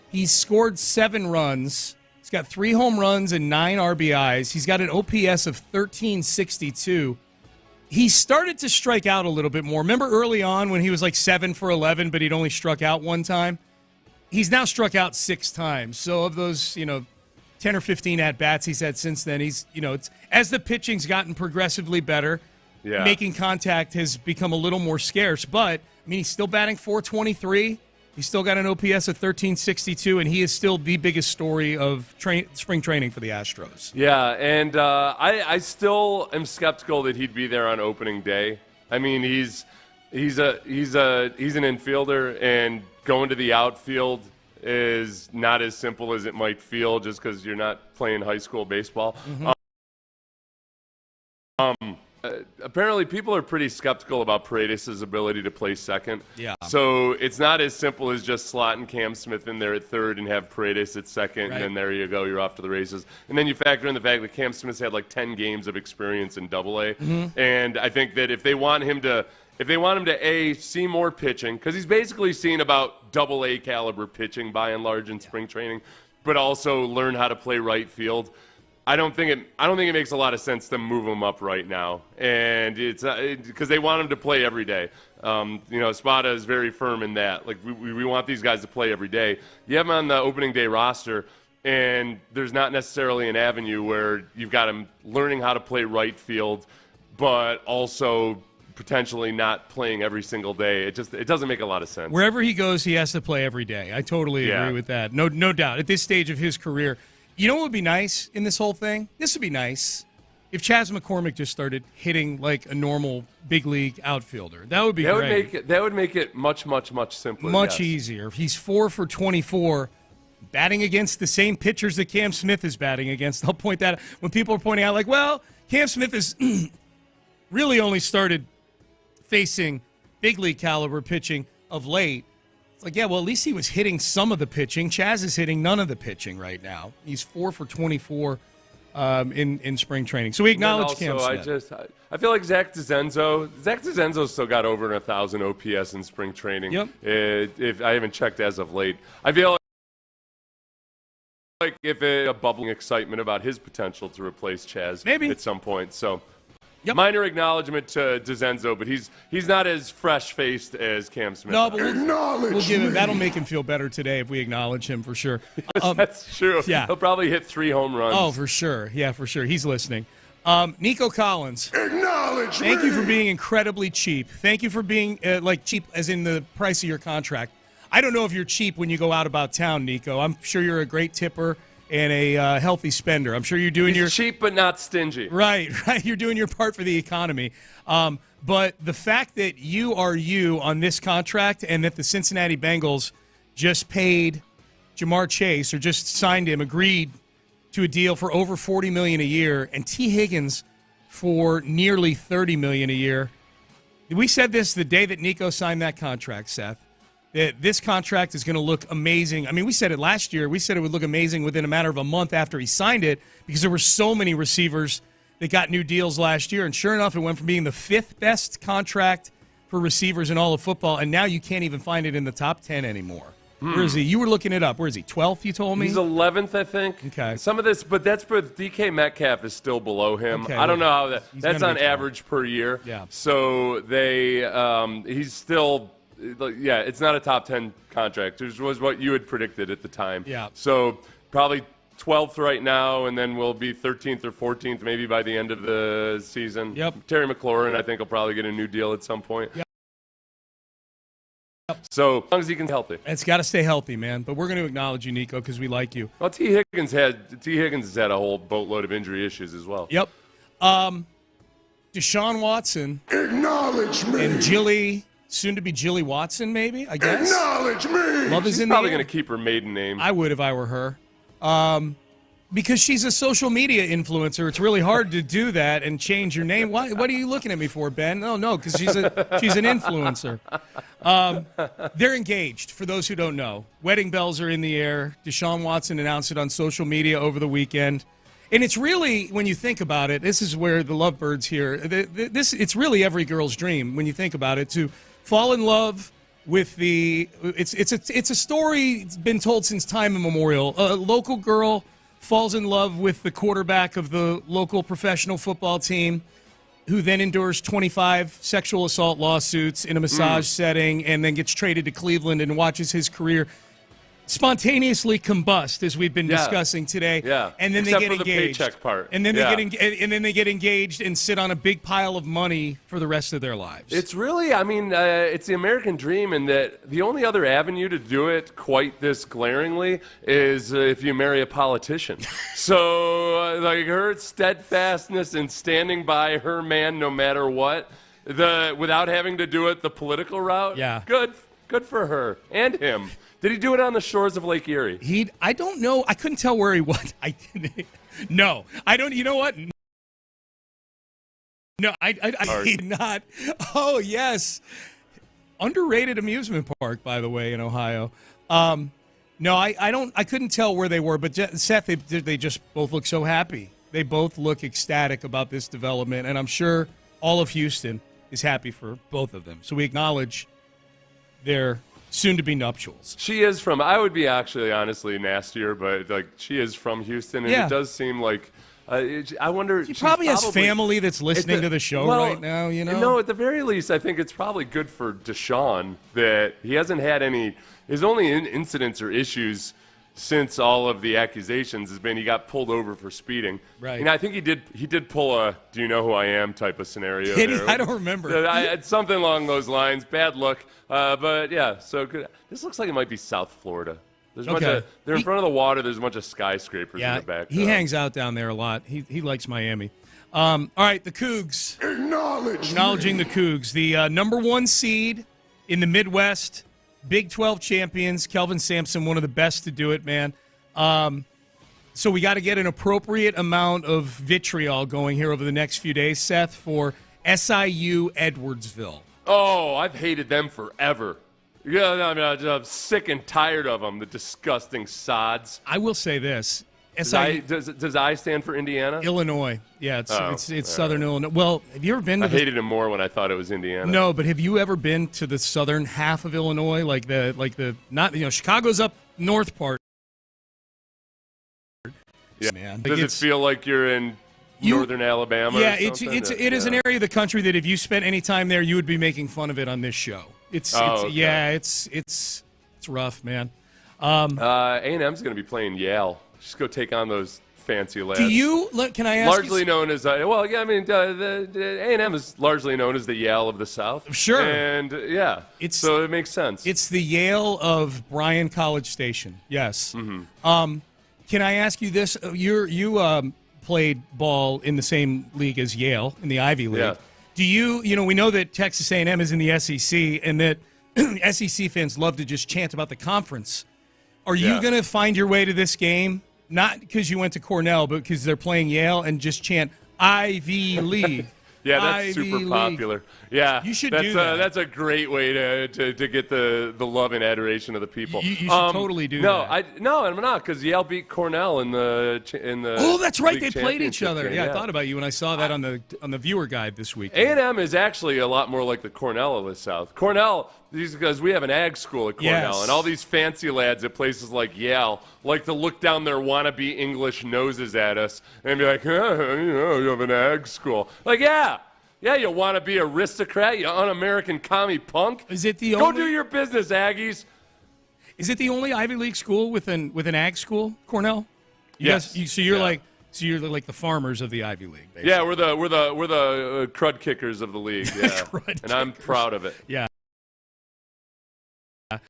He's scored 7 runs. He's got 3 home runs and 9 RBIs. He's got an OPS of 1362. He started to strike out a little bit more. Remember early on when he was like 7 for 11, but he'd only struck out 1 time? He's now struck out 6 times. So of those, 10 or 15 at-bats he's had since then, as the pitching's gotten progressively better, making contact has become a little more scarce. But, he's still batting .423. He's still got an OPS of 1362, and he is still the biggest story of spring training for the Astros. Yeah, and I still am skeptical that he'd be there on opening day. He's an infielder, and going to the outfield is not as simple as it might feel just because you're not playing high school baseball. Apparently, people are pretty skeptical about Paredes' ability to play second. Yeah. So it's not as simple as just slotting Cam Smith in there at third and have Paredes at second, right. And then there you go, you're off to the races. And then you factor in the fact that Cam Smith's had like 10 games of experience in Double-A, and I think that if they want him to see more pitching, because he's basically seen about Double-A caliber pitching by and large in spring training, but also learn how to play right field. I don't think it makes a lot of sense to move him up right now, and it's because they want him to play every day. Spada is very firm in that. Like we want these guys to play every day. You have him on the opening day roster, and there's not necessarily an avenue where you've got him learning how to play right field, but also potentially not playing every single day. It doesn't make a lot of sense. Wherever he goes, he has to play every day. I totally agree with that. No doubt. At this stage of his career. You know what would be nice in this whole thing? This would be nice if Chas McCormick just started hitting like a normal big league outfielder. That would be great. That would make it much, much, much simpler. Much easier. He's 4 for 24, batting against the same pitchers that Cam Smith is batting against. I'll point that out. When people are pointing out, like, well, Cam Smith has really only started facing big league caliber pitching of late. Like, yeah, well, at least he was hitting some of the pitching. Chas is hitting none of the pitching right now. He's 4 for 24 in spring training. So we acknowledge Cam Smith. I feel like Zach DeZenzo's still got over 1,000 OPS in spring training. Yep. If I haven't checked as of late. I feel like if a bubbling excitement about his potential to replace Chas maybe at some point. So. Yep. Minor acknowledgement to DeZenzo, but he's not as fresh-faced as Cam Smith. No, but we'll give him. That'll make him feel better today if we acknowledge him for sure. That's true. Yeah. He'll probably hit 3 home runs. Oh, for sure. Yeah, for sure. He's listening. Nico Collins. Acknowledge Thank you for being incredibly cheap. Thank you for being cheap as in the price of your contract. I don't know if you're cheap when you go out about town, Nico. I'm sure you're a great tipper and a healthy spender. I'm sure you're doing He's cheap but not stingy. Right. You're doing your part for the economy. But the fact that you are you on this contract and that the Cincinnati Bengals just paid Jamar Chase or just signed him, agreed to a deal for over $40 million a year, and T. Higgins for nearly $30 million a year. We said this the day that Nico signed that contract, Seth. That this contract is going to look amazing. We said it last year. We said it would look amazing within a matter of a month after he signed it because there were so many receivers that got new deals last year. And sure enough, it went from being the 5th best contract for receivers in all of football, and now you can't even find it in the top 10 anymore. Where is he? You were looking it up. Where is he? 12th, you told me? He's 11th, I think. Okay. Some of this, but that's for DK Metcalf is still below him. Okay, I don't know how that's on 12. average per year. Yeah. So he's still, it's not a top 10 contract, which was what you had predicted at the time. Yeah. So probably 12th right now, and then we'll be 13th or 14th maybe by the end of the season. Yep. Terry McLaurin, I think, will probably get a new deal at some point. Yep. So as long as he can stay healthy. It's got to stay healthy, man. But we're going to acknowledge you, Nico, because we like you. Well, T. Higgins has had a whole boatload of injury issues as well. Yep. Deshaun Watson. Acknowledge me. And Jilly, soon to be Jilly Watson, maybe, I guess. Acknowledge me. Love is She's in the probably air. going to keep her maiden name. I would if I were her. Because she's a social media influencer. It's really hard to do that and change your name. What are you looking at me for, Ben? No, because she's an influencer. They're engaged, for those who don't know. Wedding bells are in the air. Deshaun Watson announced it on social media over the weekend. And it's really, when you think about it, this is where the lovebirds here, it's really every girl's dream when you think about it, to fall in love with it's a story that's been told since time immemorial. A local girl falls in love with the quarterback of the local professional football team, who then endures 25 sexual assault lawsuits in a massage setting and then gets traded to Cleveland and watches his career spontaneously combust, as we've been discussing today. Yeah. And then Except they get for engaged. the paycheck part. And then they get engaged and sit on a big pile of money for the rest of their lives. It's really, it's the American dream, in that the only other avenue to do it quite this glaringly is if you marry a politician. So, like, her steadfastness in standing by her man no matter what, without having to do it the political route. Yeah. Good for her and him. Did he do it on the shores of Lake Erie? I don't know. I couldn't tell where he was. No, I don't. You know what? No, I did not. Oh, yes. Underrated amusement park, by the way, in Ohio. No, I don't. I couldn't tell where they were, but Seth, they just both look so happy. They both look ecstatic about this development, and I'm sure all of Houston is happy for both of them. So we acknowledge their soon-to-be nuptials. She is from, I would be actually honestly nastier, but like, she is from Houston, and it does seem like, I wonder. She probably has family that's listening to the show right now, you know? No, at the very least, I think it's probably good for Deshaun that he hasn't had his only incidents or issues since all of the accusations has been he got pulled over for speeding. Right. And I think he did pull a "do you know who I am" type of scenario. Did he? I don't remember. I had something along those lines. Bad look. But yeah, so good. This looks like it might be South Florida. There's a bunch of, they're in front of the water. There's a bunch of skyscrapers in the back. He hangs out down there a lot. He likes Miami. All right, the Cougs. Acknowledging the Cougs. The number 1 seed in the Midwest. Big 12 champions, Kelvin Sampson, one of the best to do it, man. So we got to get an appropriate amount of vitriol going here over the next few days, Seth, for SIU Edwardsville. Oh, I've hated them forever. Yeah, I'm sick and tired of them, the disgusting sods. I will say this. Does I stand for Indiana? Illinois. Yeah, it's Southern Illinois. Well, have you ever been to I hated it more when I thought it was Indiana. No, but have you ever been to the southern half of Illinois, like the not, Chicago's up north part? Yeah, man. Does it feel like you're in northern Alabama? Yeah, or something? it is an area of the country that if you spent any time there, you would be making fun of it on this show. It's rough, man. A&M's going to be playing Yale. Just go take on those fancy lads. Can I ask largely known as, the A&M is largely known as the Yale of the South. Sure. And, so it makes sense. It's the Yale of Bryan College Station, yes. Mm-hmm. Can I ask you this? You played ball in the same league as Yale, in the Ivy League. Yeah. Do we know that Texas A&M is in the SEC, and that SEC fans love to just chant about the conference. Are you going to find your way to this game? Not because you went to Cornell, but because they're playing Yale and just chant Ivy League. Yeah, that's super popular. Yeah, you should do that. That's a great way to get the love and adoration of the people. You should totally do that. No, I'm not, because Yale beat Cornell in the. Oh, that's right. They league played each other. game. Yeah, I thought about you when I saw that on the viewer guide this week. A&M is actually a lot more like the Cornell of the South. Cornell, because we have an ag school at Cornell, and all these fancy lads at places like Yale like to look down their wannabe English noses at us and be like, you have an ag school. Like, yeah, you want to be aristocrat, you un-American commie punk? Is it Go do your business, Aggies. Is it the only Ivy League school with an ag school, Cornell? Yes. So you're like the farmers of the Ivy League, basically. Yeah, we're the crud kickers of the league. Yeah, and I'm proud of it. Yeah.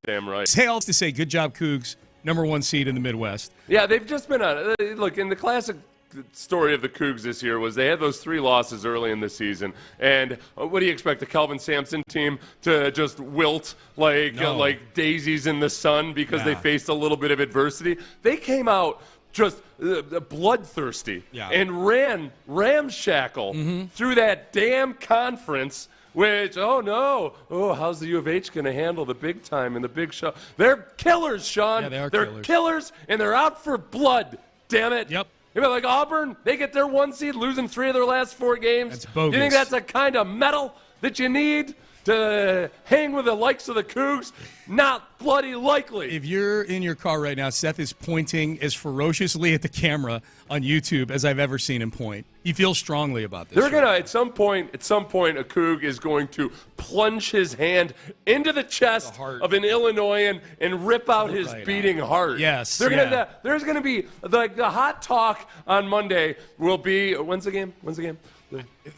Damn right. Say all to say, good job, Cougs, number 1 seed in the Midwest. Yeah, they've just been look, in the classic story of the Cougs this year was they had those 3 losses early in the season, and what do you expect, the Kelvin Sampson team to just wilt like daisies in the sun because they faced a little bit of adversity? They came out just bloodthirsty and ran ramshackle through that damn conference. Which, how's the U of H going to handle the big time and the big show? They're killers, Sean. Yeah, they're killers, and they're out for blood. Damn it. Yep. You know, like Auburn, they get their 1 seed, losing 3 of their last 4 games. That's bogus. You think that's the kind of medal that you need to hang with the likes of the Cougs? Not bloody likely. If you're in your car right now, Seth is pointing as ferociously at the camera on YouTube as I've ever seen him point. He feels strongly about this. They're gonna at some point, a Coug is going to plunge his hand into the chest of an Illinoisan and rip out his beating heart. Yes. There's gonna be the hot talk on Monday will be when's the game?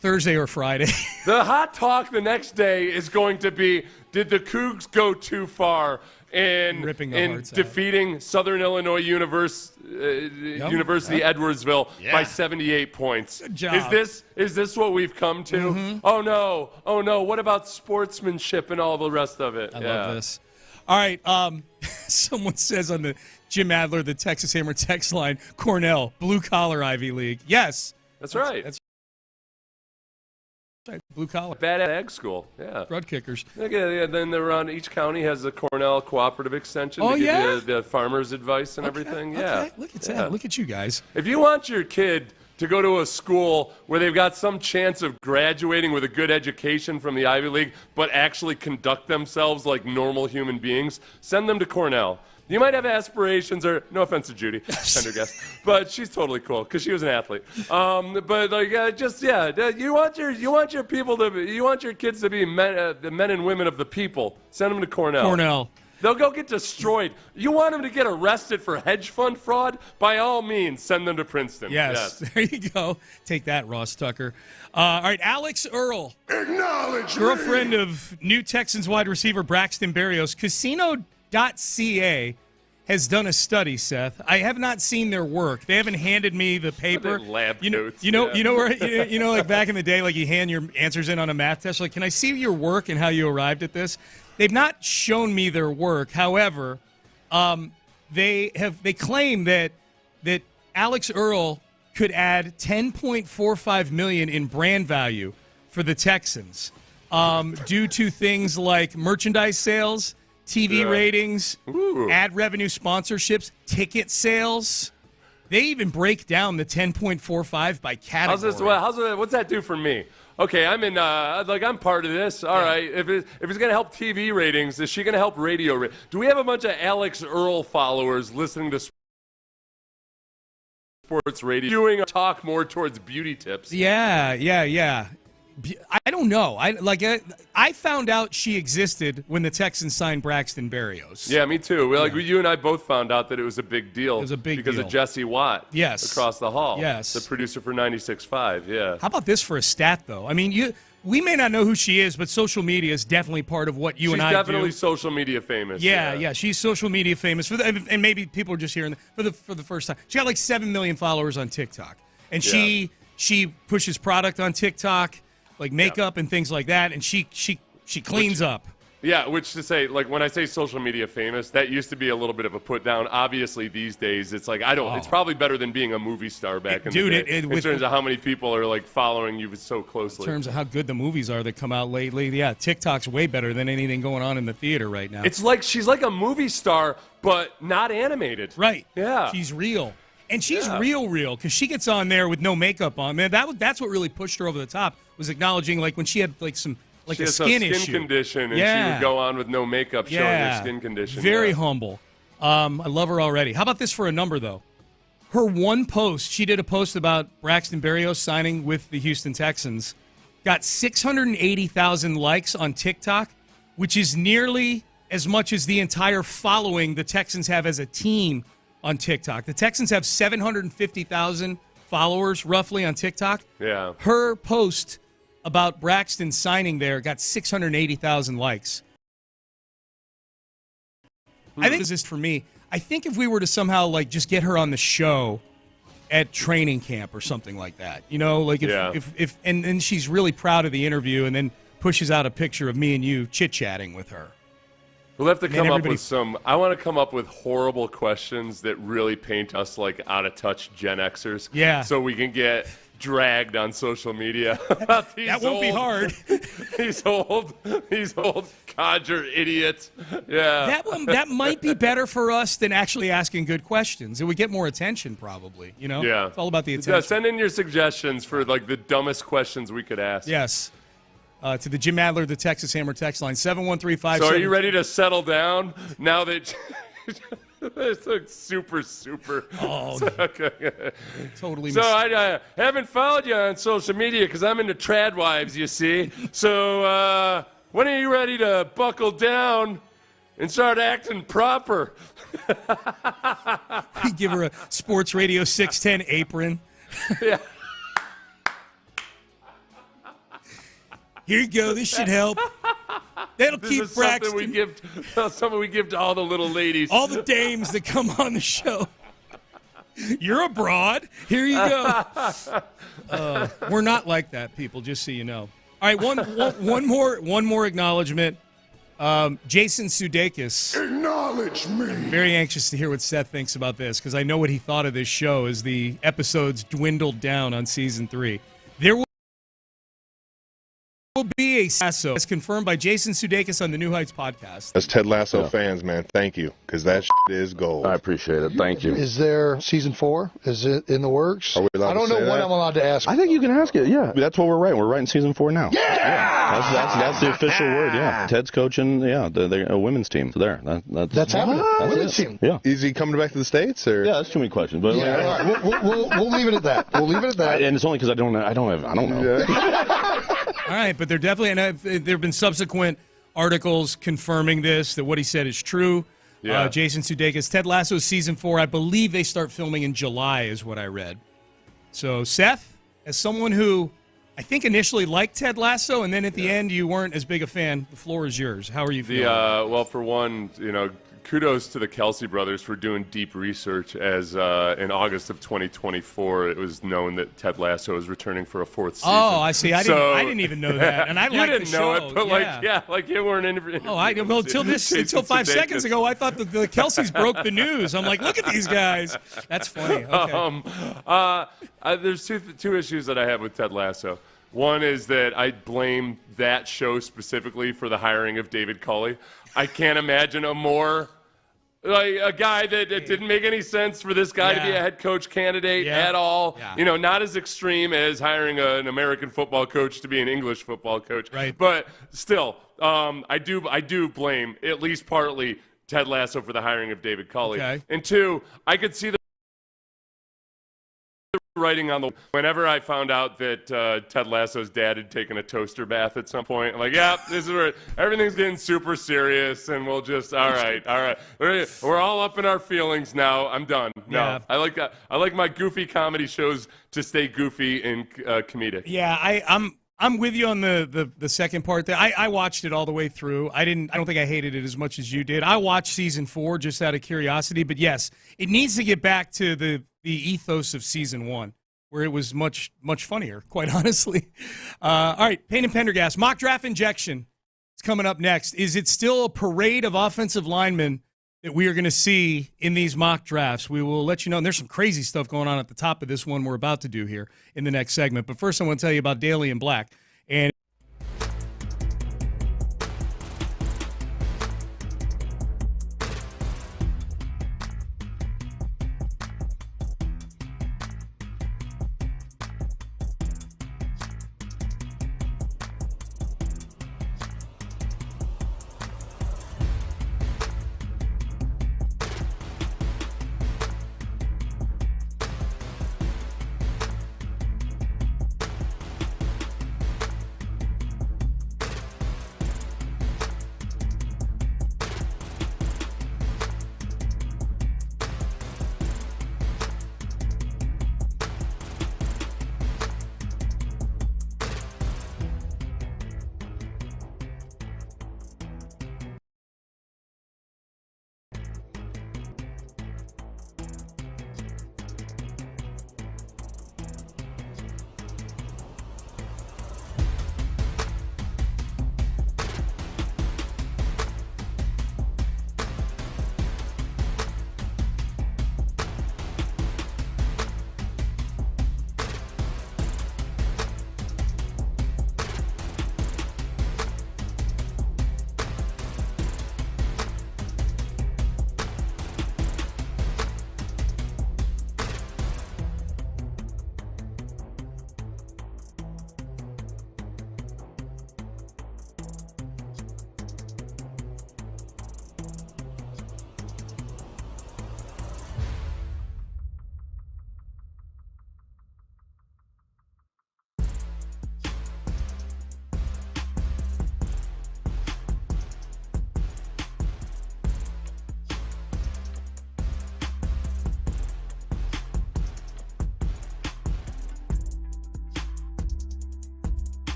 Thursday or Friday. The hot talk the next day is going to be, did the Cougs go too far in defeating Southern Illinois University Edwardsville by 78 points? Good job. Is this what we've come to? Mm-hmm. Oh no. What about sportsmanship and all the rest of it? I love this. All right. Someone says on the Jim Adler, the Texas Hammer text line, Cornell, blue collar Ivy League. Yes. That's right. That's right. Blue collar. Bad ag school. Yeah. Crud kickers. Then they're on, each county has a Cornell cooperative extension to give you the farmers' advice and everything. Yeah. Okay. Look at that. Look at you guys. If you want your kid to go to a school where they've got some chance of graduating with a good education from the Ivy League, but actually conduct themselves like normal human beings, send them to Cornell. You might have aspirations, or no offense to Judy Pendergast, but she's totally cool because she was an athlete. But you want your kids to be the men and women of the people. Send them to Cornell. They'll go get destroyed. You want them to get arrested for hedge fund fraud? By all means, send them to Princeton. Yes. There you go. Take that, Ross Tucker. All right, Alex Earl. Acknowledge girlfriend of new Texans wide receiver Braxton Berrios. Casino.ca has done a study, Seth. I have not seen their work. They haven't handed me the paper. Lab notes. You know where like back in the day, like you hand your answers in on a math test. Like, can I see your work and how you arrived at this? They've not shown me their work. However, they claim that Alex Earl could add $10.45 million in brand value for the Texans due to things like merchandise sales, TV ratings, ad revenue sponsorships, ticket sales. They even break down the 10.45 by category. What's that do for me? Okay, I'm in. I'm part of this. All right. If it's going to help TV ratings, is she going to help radio? Do we have a bunch of Alex Earl followers listening to sports radio, doing a talk more towards beauty tips? Yeah. I don't know. I found out she existed when the Texans signed Braxton Berrios. Yeah, me too. You and I both found out that it was a big deal. It was a big deal. Because of Jesse Watt. Yes. Across the hall. Yes. The producer for 96.5. Yeah. How about this for a stat, though? I mean, we may not know who she is, but social media is definitely part of what you and I do. She's definitely social media famous. Yeah. She's social media famous and maybe people are just hearing for the first time. She got like 7 million followers on TikTok, and she pushes product on TikTok, like makeup and things like that, and she cleans up. Yeah, which to say, like when I say social media famous, that used to be a little bit of a put down. Obviously, these days it's like it's probably better than being a movie star back in the day. In terms of how many people are like following you so closely. In terms of how good the movies are that come out lately, yeah, TikTok's way better than anything going on in the theater right now. It's like she's like a movie star, but not animated. Right. Yeah. She's real. And she's real, because she gets on there with no makeup on. Man, that's what really pushed her over the top, was acknowledging like when she had like some she a has skin a skin condition, and she would go on with no makeup showing her skin condition. Very humble. I love her already. How about this for a number, though? Her one post, she did a post about Braxton Berrios signing with the Houston Texans, got 680,000 likes on TikTok, which is nearly as much as the entire following the Texans have as a team on TikTok. The Texans have 750,000 followers roughly on TikTok. Yeah. Her post about Braxton signing there got 680,000 likes. I think this is for me. I think if we were to somehow like just get her on the show at training camp or something like that, if and she's really proud of the interview and then pushes out a picture of me and you chit-chatting with her. We'll have to come up with I want to come up with horrible questions that really paint us like out of touch Gen Xers. Yeah. So we can get dragged on social media about these that won't be hard. these old codger idiots. Yeah. That might be better for us than actually asking good questions. It would get more attention, probably. Yeah. It's all about the attention. Yeah, send in your suggestions for the dumbest questions we could ask. Yes. To the Jim Adler, the Texas Hammer text line 71357. So are you ready to settle down now that? It's like super. Oh, okay. Totally. So I haven't followed you on social media because I'm into trad wives, you see. So when are you ready to buckle down and start acting proper? We give her a Sports Radio 610 apron. Yeah. Here you go. This should help. That'll keep Braxton. Something we give to all the little ladies. All the dames that come on the show. You're abroad. Here you go. We're not like that, people, just so you know. All right, one more acknowledgement. Jason Sudeikis. Acknowledge me. I'm very anxious to hear what Seth thinks about this because I know what he thought of this show as the episodes dwindled down on season 3. There will be a Lasso, as confirmed by Jason Sudeikis on the New Heights podcast. As Ted Lasso fans, man, thank you, because that is gold. I appreciate it. Thank you. Is there season 4? Is it in the works? Are we allowed I don't to say know what that? I'm allowed to ask. I think you can ask it, yeah. That's what we're writing. We're writing season 4 now. Yeah! That's the official word, yeah. Ted's coaching, the women's team. So there. That's happening. Women's team. Yeah. Is he coming back to the States? Or? Yeah, that's too many questions. But All right. We'll leave it at that. And it's only because I don't know. Yeah. All right, but there have been subsequent articles confirming this, that what he said is true. Yeah. Jason Sudeikis, Ted Lasso season 4, I believe they start filming in July is what I read. So, Seth, as someone who I think initially liked Ted Lasso and then at the end you weren't as big a fan, the floor is yours. How are you feeling? Well, for one, kudos to the Kelsey brothers for doing deep research as in August of 2024, it was known that Ted Lasso is returning for a 4th season. Oh, I see. I didn't even know that. And I you liked didn't the show. know it, but you weren't in. Oh, until 5 seconds ago, I thought the Kelseys broke the news. I'm like, look at these guys. That's funny. Okay. There's two issues that I have with Ted Lasso. One is that I blame that show specifically for the hiring of David Culley. I can't imagine a guy that it didn't make any sense for this guy to be a head coach candidate at all. Yeah. Not as extreme as hiring an American football coach to be an English football coach. Right. But still, I do blame at least partly Ted Lasso for the hiring of David Culley. Okay. And two, I could see the writing on the. Whenever I found out that Ted Lasso's dad had taken a toaster bath at some point, I'm like, yeah, this is where everything's getting super serious, and we'll just all right. We're all up in our feelings now. I'm done. No, Yeah. I like that. I like my goofy comedy shows to stay goofy and comedic. Yeah, I'm with you on the second part there. I watched it all the way through. I don't think I hated it as much as you did. I watched season 4 just out of curiosity, but yes, it needs to get back to the ethos of season 1, where it was much funnier, quite honestly. All right, Payne and Pendergast, mock draft injection. It's coming up next. Is it still a parade of offensive linemen that we are going to see in these mock drafts? We will let you know. And there's some crazy stuff going on at the top of this one we're about to do here in the next segment. But first, I want to tell you about Daily in Black. And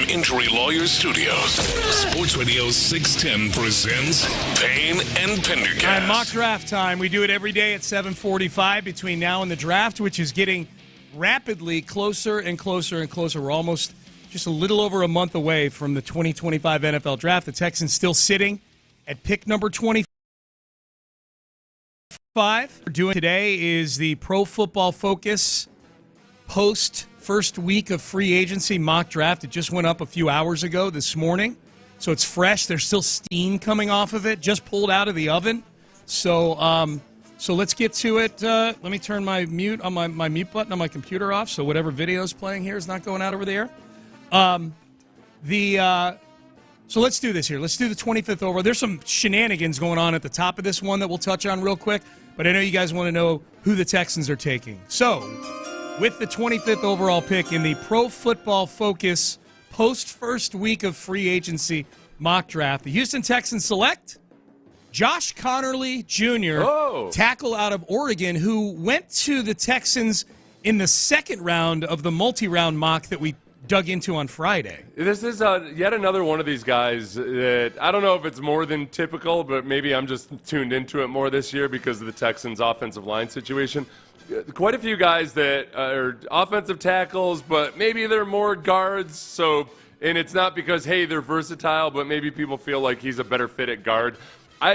Injury Lawyers Studios. Sports Radio 610 presents Payne and Pendergast. And mock draft time. We do it every day at 7:45 between now and the draft, which is getting rapidly closer and closer and closer. We're almost just a little over a month away from the 2025 NFL draft. The Texans still sitting at pick number 25. What we're doing today is the Pro Football Focus post first week of free agency mock draft. It just went up a few hours ago this morning, so it's fresh. There's still steam coming off of it, just pulled out of the oven. So let's get to it. Let me turn my mute button on my computer off, so whatever video is playing here is not going out over the air. So let's do this here. Let's do the 25th overall. There's some shenanigans going on at the top of this one that we'll touch on real quick, but I know you guys want to know who the Texans are taking. So, with the 25th overall pick in the Pro Football Focus post-first week of free agency mock draft, the Houston Texans select Josh Connerly Jr., tackle out of Oregon, who went to the Texans in the second round of the multi-round mock that we dug into on Friday. This is yet another one of these guys that I don't know if it's more than typical, but maybe I'm just tuned into it more this year because of the Texans' offensive line situation. Quite a few guys that are offensive tackles, but maybe they're more guards. So, and it's not because, hey, they're versatile, but maybe people feel like he's a better fit at guard.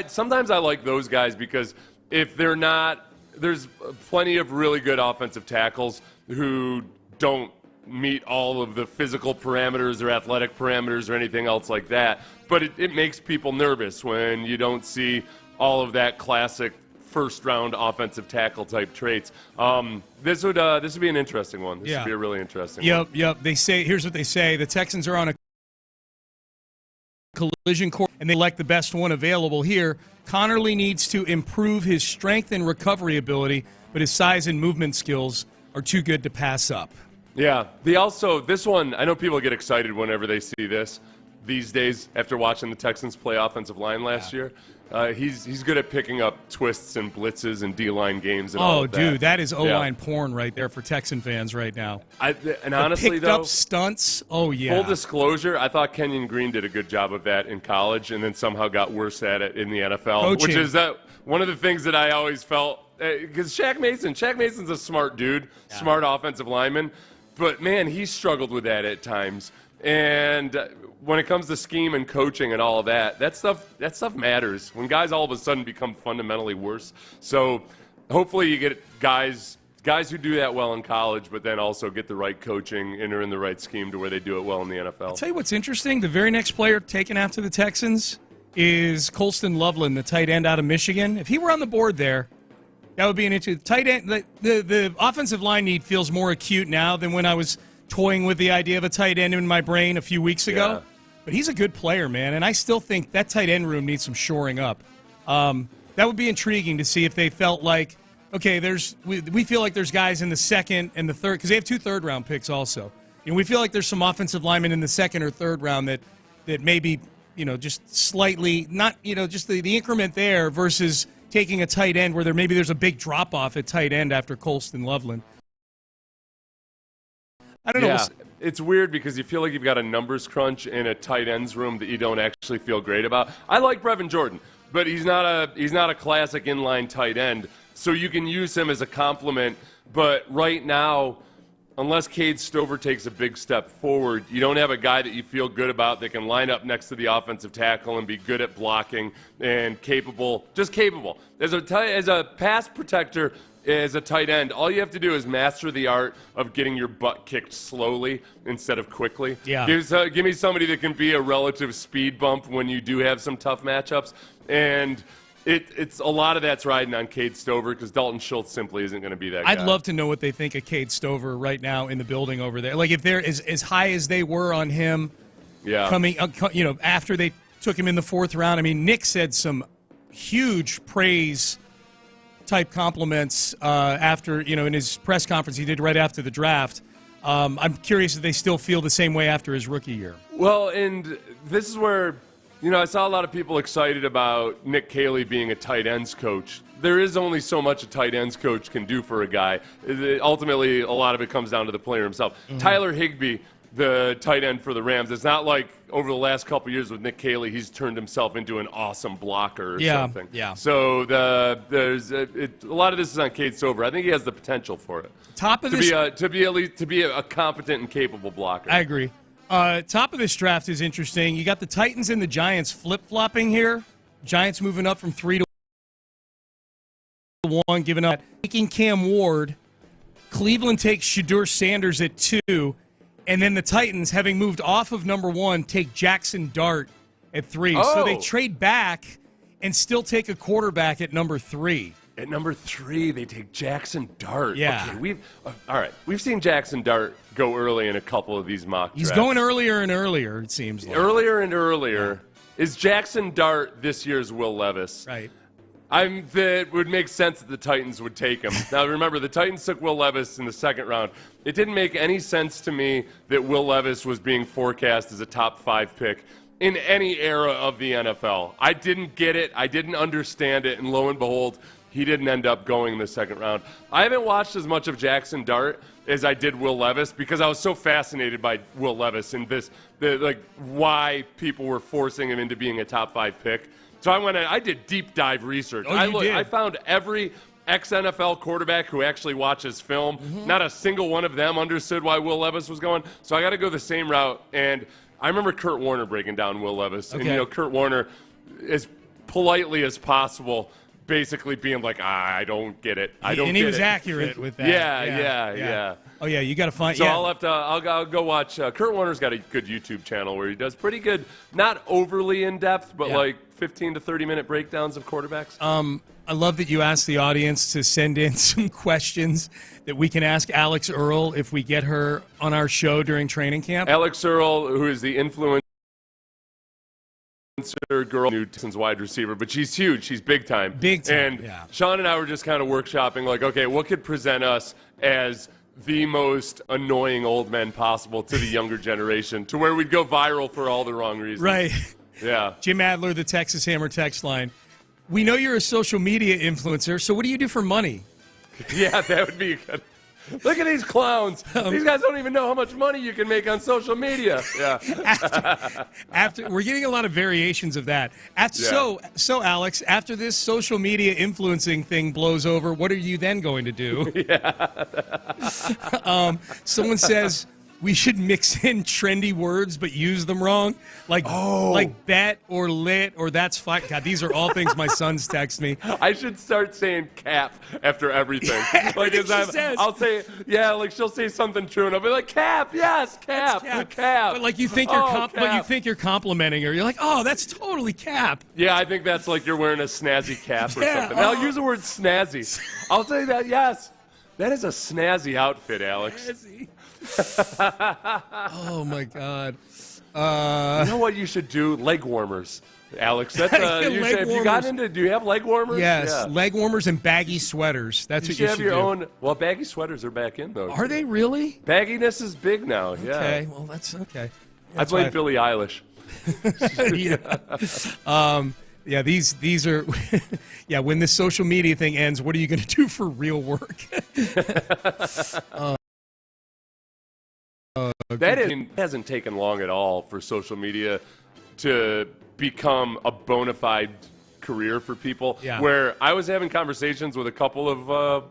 Sometimes I like those guys because if they're not, there's plenty of really good offensive tackles who don't meet all of the physical parameters or athletic parameters or anything else like that. But it makes people nervous when you don't see all of that classic first-round offensive tackle type traits. This would be an interesting one. This would be a really interesting one. Yep. They say, here's what they say: the Texans are on a collision course, and they elect the best one available here. Connerly needs to improve his strength and recovery ability, but his size and movement skills are too good to pass up. Yeah. This one, I know people get excited whenever they see this these days after watching the Texans play offensive line last year. He's good at picking up twists and blitzes and D-line games and all of that. Dude, that is O-line porn right there for Texan fans right now. And honestly, picked up stunts. Oh, yeah. Full disclosure, I thought Kenyon Green did a good job of that in college and then somehow got worse at it in the NFL. Coaching. Which is one of the things that I always felt, because Shaq Mason's a smart dude, smart offensive lineman, but, man, he struggled with that at times. And when it comes to scheme and coaching and all of that stuff matters. When guys all of a sudden become fundamentally worse. So hopefully you get guys who do that well in college, but then also get the right coaching and are in the right scheme to where they do it well in the NFL. I'll tell you what's interesting. The very next player taken after the Texans is Colston Loveland, the tight end out of Michigan. If he were on the board there, that would be an interesting tight end. The offensive line need feels more acute now than when I was toying with the idea of a tight end in my brain a few weeks ago. Yeah. But he's a good player, man, and I still think that tight end room needs some shoring up. That would be intriguing to see if they felt like, okay, we feel like there's guys in the second and the third, because they have 2 third-round picks also. We feel like there's some offensive linemen in the second or third round that maybe, just slightly, not, just the increment there versus taking a tight end where there's a big drop-off at tight end after Colston Loveland. I don't know. Yeah, it's weird because you feel like you've got a numbers crunch in a tight ends room that you don't actually feel great about. I like Brevin Jordan, but he's not a classic inline tight end, so you can use him as a compliment. But right now, unless Cade Stover takes a big step forward, you don't have a guy that you feel good about that can line up next to the offensive tackle and be good at blocking and capable. As a pass protector, as a tight end, all you have to do is master the art of getting your butt kicked slowly instead of quickly. Yeah. Give me somebody that can be a relative speed bump when you do have some tough matchups. And it's a lot of that's riding on Cade Stover because Dalton Schultz simply isn't going to be that guy. I'd love to know what they think of Cade Stover right now in the building over there. Like if they're as high as they were on him coming, after they took him in the 4th round. I mean, Nick said some huge praise type compliments after, in his press conference he did right after the draft. I'm curious if they still feel the same way after his rookie year. Well, and this is where, I saw a lot of people excited about Nick Caley being a tight ends coach. There is only so much a tight ends coach can do for a guy. Ultimately, a lot of it comes down to the player himself. Mm-hmm. Tyler Higbee, the tight end for the Rams, it's not like over the last couple years with Nick Caley, he's turned himself into an awesome blocker or something. Yeah. So there's a lot of this is on Cade Stover. I think he has the potential for it. To be a competent and capable blocker. I agree. Top of this draft is interesting. You got the Titans and the Giants flip-flopping here. Giants moving up from 3 to 1, giving up, taking Cam Ward. Cleveland takes Shedeur Sanders at 2. And then the Titans, having moved off of number 1, take Jackson Dart at 3. Oh. So they trade back and still take a quarterback at number 3. At number 3, they take Jackson Dart. Yeah. Okay, all right. We've seen Jackson Dart go early in a couple of these mock drafts. He's going earlier and earlier, it seems like. Earlier and earlier. Yeah. Is Jackson Dart this year's Will Levis? Right. That would make sense that the Titans would take him. Now, remember, the Titans took Will Levis in the 2nd round. It didn't make any sense to me that Will Levis was being forecast as a top 5 pick in any era of the NFL. I didn't get it. I didn't understand it. And lo and behold, he didn't end up going in the 2nd round. I haven't watched as much of Jackson Dart as I did Will Levis because I was so fascinated by Will Levis and why people were forcing him into being a top 5 pick. So I did deep dive research. I found every ex-NFL quarterback who actually watches film. Mm-hmm. Not a single one of them understood why Will Levis was going. So I got to go the same route. And I remember Kurt Warner breaking down Will Levis. Okay. And, Kurt Warner, as politely as possible, basically being like, I don't get it. And he was accurate with that. Yeah. Oh, yeah, you got to find... So I'll go watch... Kurt Warner's got a good YouTube channel where he does pretty good, not overly in-depth, but 15 to 30-minute breakdowns of quarterbacks. I love that you asked the audience to send in some questions that we can ask Alex Earl if we get her on our show during training camp. Alex Earl, who is the influencer girl, new Texans wide receiver, but she's huge. She's big time. And Sean and I were just kind of workshopping, okay, what could present us as the most annoying old men possible to the younger generation, to where we'd go viral for all the wrong reasons. Right. Yeah. Jim Adler, the Texas Hammer text line. We know you're a social media influencer, so what do you do for money? Yeah, that would be good. Look at these clowns. These guys don't even know how much money you can make on social media. Yeah. After we're getting a lot of variations of that. So Alex, after this social media influencing thing blows over, what are you then going to do? Someone says we should mix in trendy words but use them wrong, like bet or lit or that's fine. God, these are all things my sons text me. I should start saying cap after everything. I'll say, she'll say something true, and I'll be like, cap, yes, cap. But you think you're complimenting her. You're like, oh, that's totally cap. Yeah, I think that's like you're wearing a snazzy cap or something. I'll use the word snazzy. I'll say that, yes. That is a snazzy outfit, Alex. Snazzy. Oh my God! You know what you should do? Leg warmers, Alex. That's if you got into. Do you have leg warmers? Yes, leg warmers and baggy sweaters. That's what you should have your do. own. Well, baggy sweaters are back in though. Are they really? Bagginess is big now. Yeah. Okay. Well, that's okay. I played Billie Eilish. Yeah, these are. Yeah, when this social media thing ends, what are you going to do for real work? That hasn't taken long at all for social media to become a bona fide career for people. Yeah. Where I was having conversations with a couple of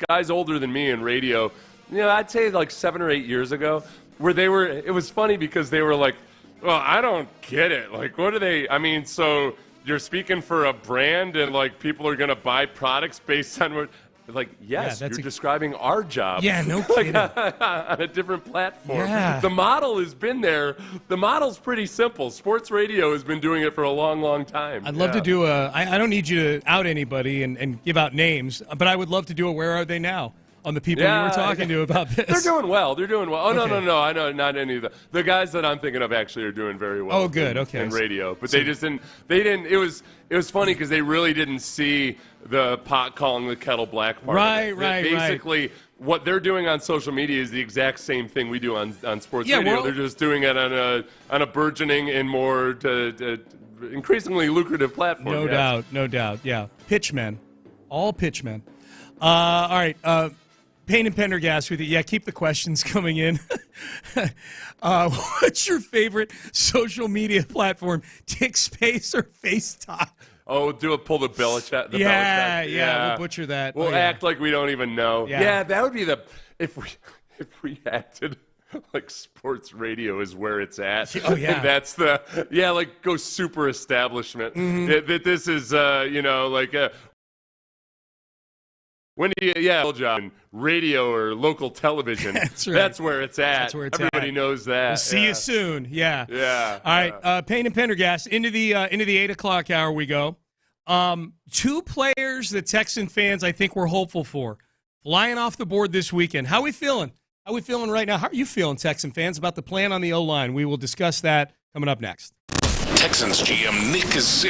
guys older than me in radio I'd say like 7 or 8 years ago, where it was funny because they were like, well, I don't get it. Like, what are they? I mean, so you're speaking for a brand and like people are going to buy products based on what? Like, yes, you're describing our job. Yeah, no kidding. On a different platform. Yeah. The model has been there. The model's pretty simple. Sports radio has been doing it for a long, long time. I'd love to do I don't need you to out anybody and give out names, but I would love to do a Where Are They Now? On the people you were talking to about this. They're doing well. Oh, okay. No. I know not any of the guys that I'm thinking of actually are doing very well. Oh, good. Okay. In radio. But they didn't, it was funny because they really didn't see the pot calling the kettle black part. Right. Basically, what they're doing on social media is the exact same thing we do on sports radio. They're just doing it on a burgeoning and more increasingly lucrative platform. No doubt. Yeah. Pitchmen. All pitchmen. All right. Payne and Pendergast with you. Yeah, keep the questions coming in. What's your favorite social media platform? TickSpace or FaceTime? Oh, pull the Belichick. Yeah, we'll butcher that. We'll act like we don't even know. Yeah, that would be if we acted like sports radio is where it's at. Oh yeah, and that's like go super establishment. Mm-hmm. That this is when do you job in radio or local television? That's right. That's where it's at. That's where it's Everybody at. knows that. We'll see you soon. Yeah. Yeah. All right. Payne and Pendergast into the 8:00 hour we go. 2 players that Texan fans I think we're hopeful for flying off the board this weekend. How are we feeling? How are we feeling right now? How are you feeling, Texan fans, about the plan on the O-line? We will discuss that coming up next. Texans GM Nick is.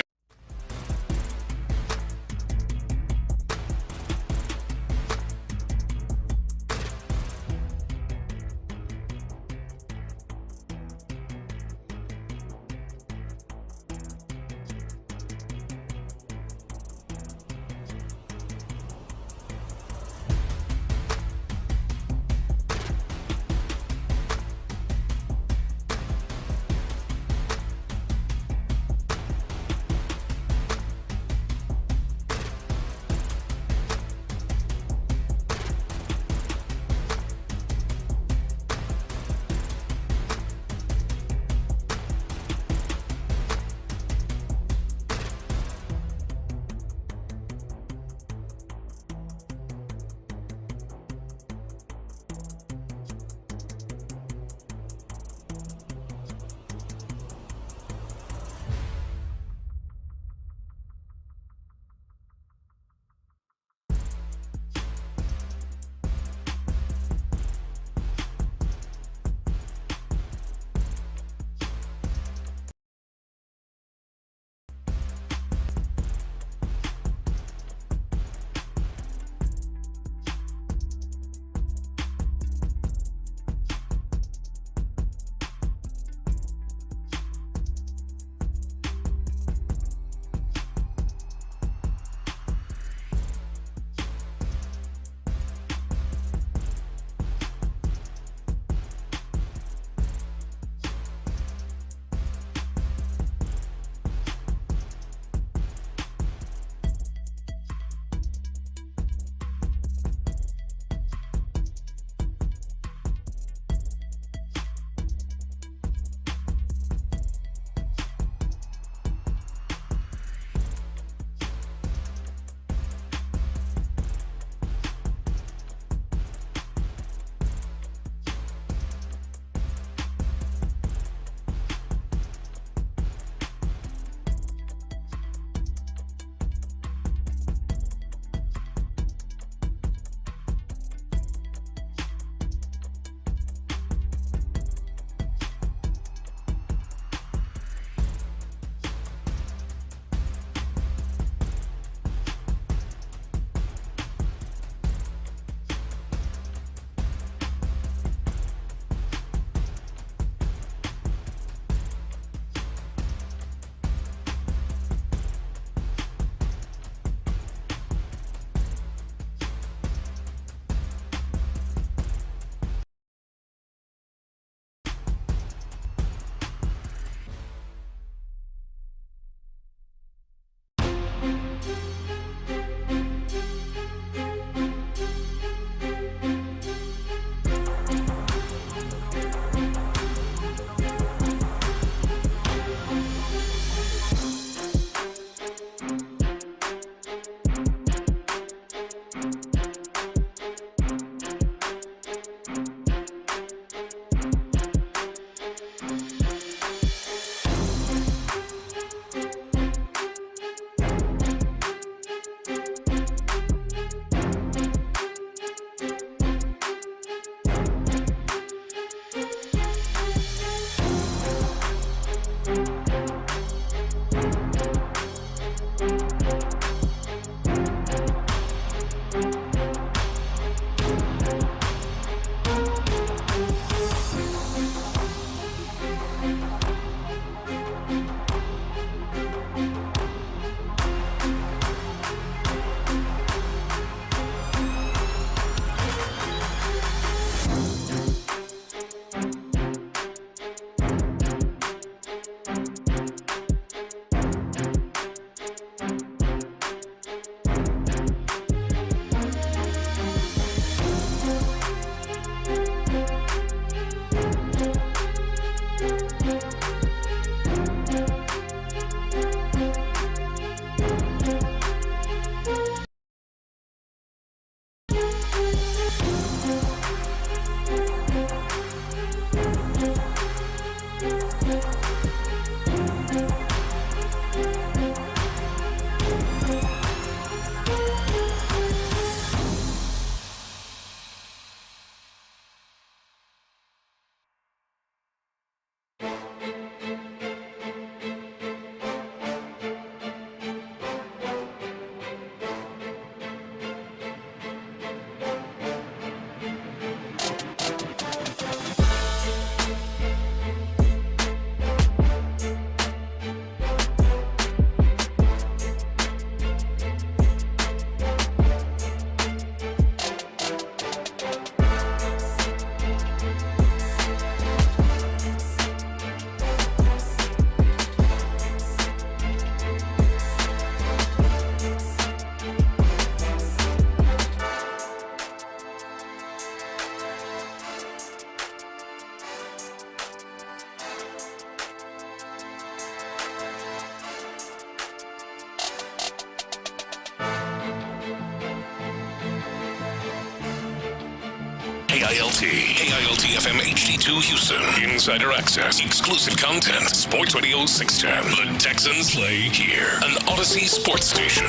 AILT FM HD2 Houston. Insider access, exclusive content. Sports Radio 610. The Texans play here. An Odyssey sports station.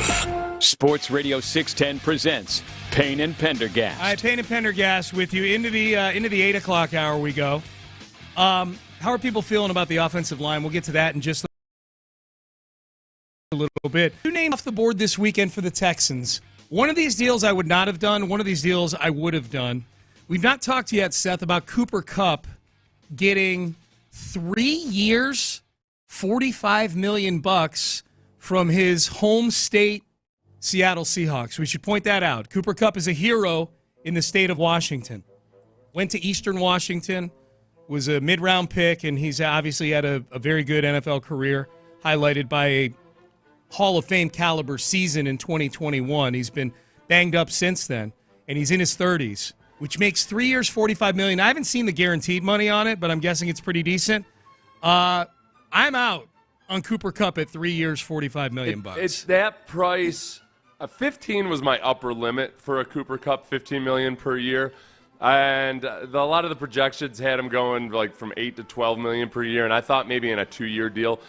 Sports Radio 610 presents Payne and Pendergast. All right, Payne and Pendergast with you into the 8 o'clock hour we go. How are people feeling about the offensive line? We'll get to that in just a little bit. Two names off the board this weekend for the Texans. One of these deals I would not have done. One of these deals I would have done. We've not talked yet, Seth, about Cooper Kupp getting 3 years, $45 million from his home state, Seattle Seahawks. We should point that out. Cooper Kupp is a hero in the state of Washington. Went to Eastern Washington, was a mid-round pick, and he's obviously had a very good NFL career, highlighted by a Hall of Fame caliber season in 2021. He's been banged up since then, and he's in his 30s. Which makes 3 years, $45 million. I haven't seen the guaranteed money on it, but I'm guessing it's pretty decent. I'm out on Cooper Kupp at 3 years, $45 million. It's that price. 15 was my upper limit for a Cooper Kupp, $15 million per year, and a lot of the projections had him going like from 8 to 12 million per year. And I thought maybe in a 2-year deal.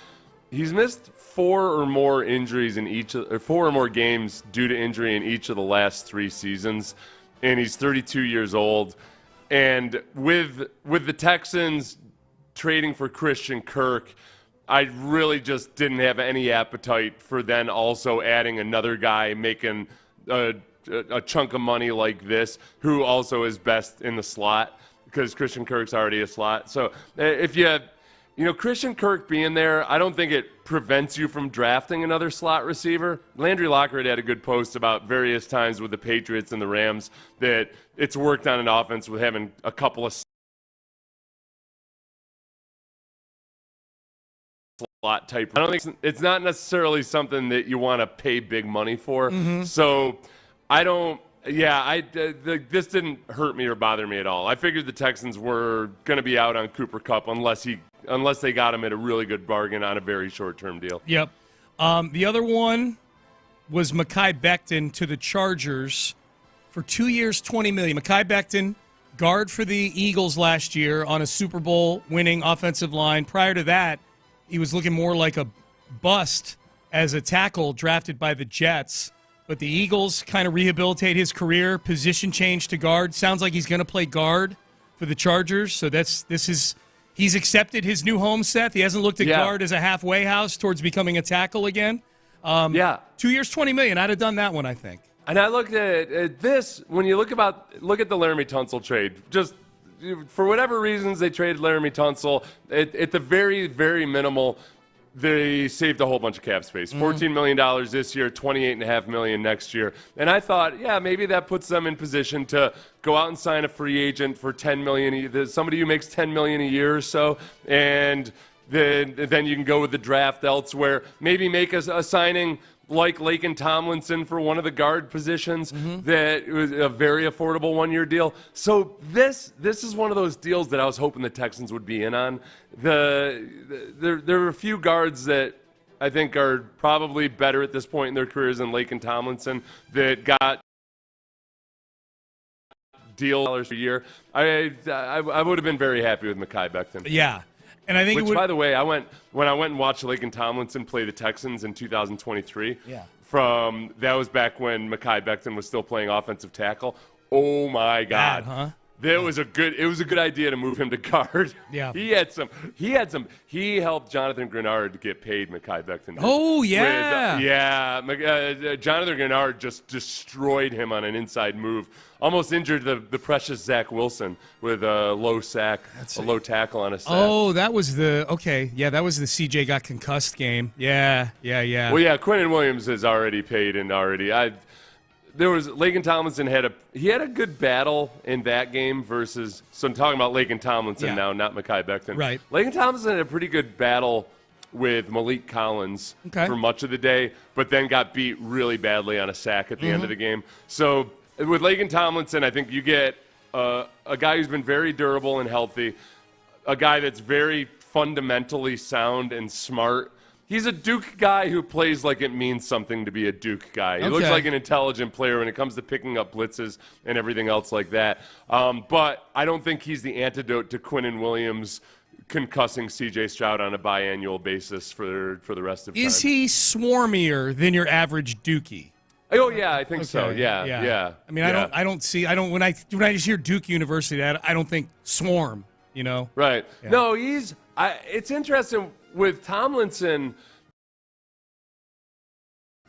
He's missed 4 or more injuries in 4 or more games due to injury in each of the last 3 seasons. And he's 32 years old. And with the Texans trading for Christian Kirk, I really just didn't have any appetite for then also adding another guy making a chunk of money like this, who also is best in the slot, because Christian Kirk's already a slot. So if Christian Kirk being there, I don't think it prevents you from drafting another slot receiver. Landry Lockett had a good post about various times with the Patriots and the Rams that it's worked on an offense with having a couple of slot type. I don't think it's not necessarily something that you want to pay big money for. Mm-hmm. So I don't. Yeah, this didn't hurt me or bother me at all. I figured the Texans were going to be out on Cooper Kupp unless they got him at a really good bargain on a very short-term deal. Yep. The other one was Mekhi Becton to the Chargers for 2 years, $20 million. Mekhi Becton, guard for the Eagles last year on a Super Bowl winning offensive line. Prior to that, he was looking more like a bust as a tackle drafted by the Jets. But the Eagles kind of rehabilitate his career, position change to guard. Sounds like he's going to play guard for the Chargers. So he's accepted his new home, Seth. He hasn't looked at guard as a halfway house towards becoming a tackle again. 2 years, $20 million. I'd have done that one, I think. And I looked at this when you look at the Laramie Tunsil trade. Just for whatever reasons they traded Laramie Tunsil, at the very, very minimal. They saved a whole bunch of cap space. $14 million this year, $28.5 million next year. And I thought, maybe that puts them in position to go out and sign a free agent for $10 million, somebody who makes $10 million a year or so, and then you can go with the draft elsewhere. Maybe make a signing like Laken Tomlinson for one of the guard positions that was a very affordable one-year deal. So this is one of those deals that I was hoping the Texans would be in on. There are a few guards that I think are probably better at this point in their careers than Laken Tomlinson that got deals a year. I would have been very happy with Mekhi Becton. Yeah. And I think, by the way, when I went and watched Laken Tomlinson play the Texans in 2023. Yeah. That was back when Mekhi Becton was still playing offensive tackle. Oh my God! Huh? It was a good idea to move him to guard. Yeah. He helped Jonathan Grenard get paid. Mekhi Becton. Oh yeah. Jonathan Grenard just destroyed him on an inside move. Almost injured the precious Zach Wilson with a low tackle on a sack. Oh, that was the CJ got concussed game. Yeah. Well, yeah, Quinnen Williams is already paid and already. Laken Tomlinson had a good battle in that game versus. So I'm talking about Laken Tomlinson now, not Mekhi Becton. Right. Laken Tomlinson had a pretty good battle with Malik Collins for much of the day, but then got beat really badly on a sack at the end of the game. So with Laken Tomlinson, I think you get a guy who's been very durable and healthy, a guy that's very fundamentally sound and smart. He's a Duke guy who plays like it means something to be a Duke guy. He looks like an intelligent player when it comes to picking up blitzes and everything else like that. But I don't think he's the antidote to Quinnen Williams concussing C.J. Stroud on a biannual basis for the rest of time. Is he swarmier than your average Dookie? Oh yeah, I think so. Yeah. I mean, I don't when I just hear Duke University, I don't think swarm. You know. Right. Yeah. No, it's interesting. With Tomlinson,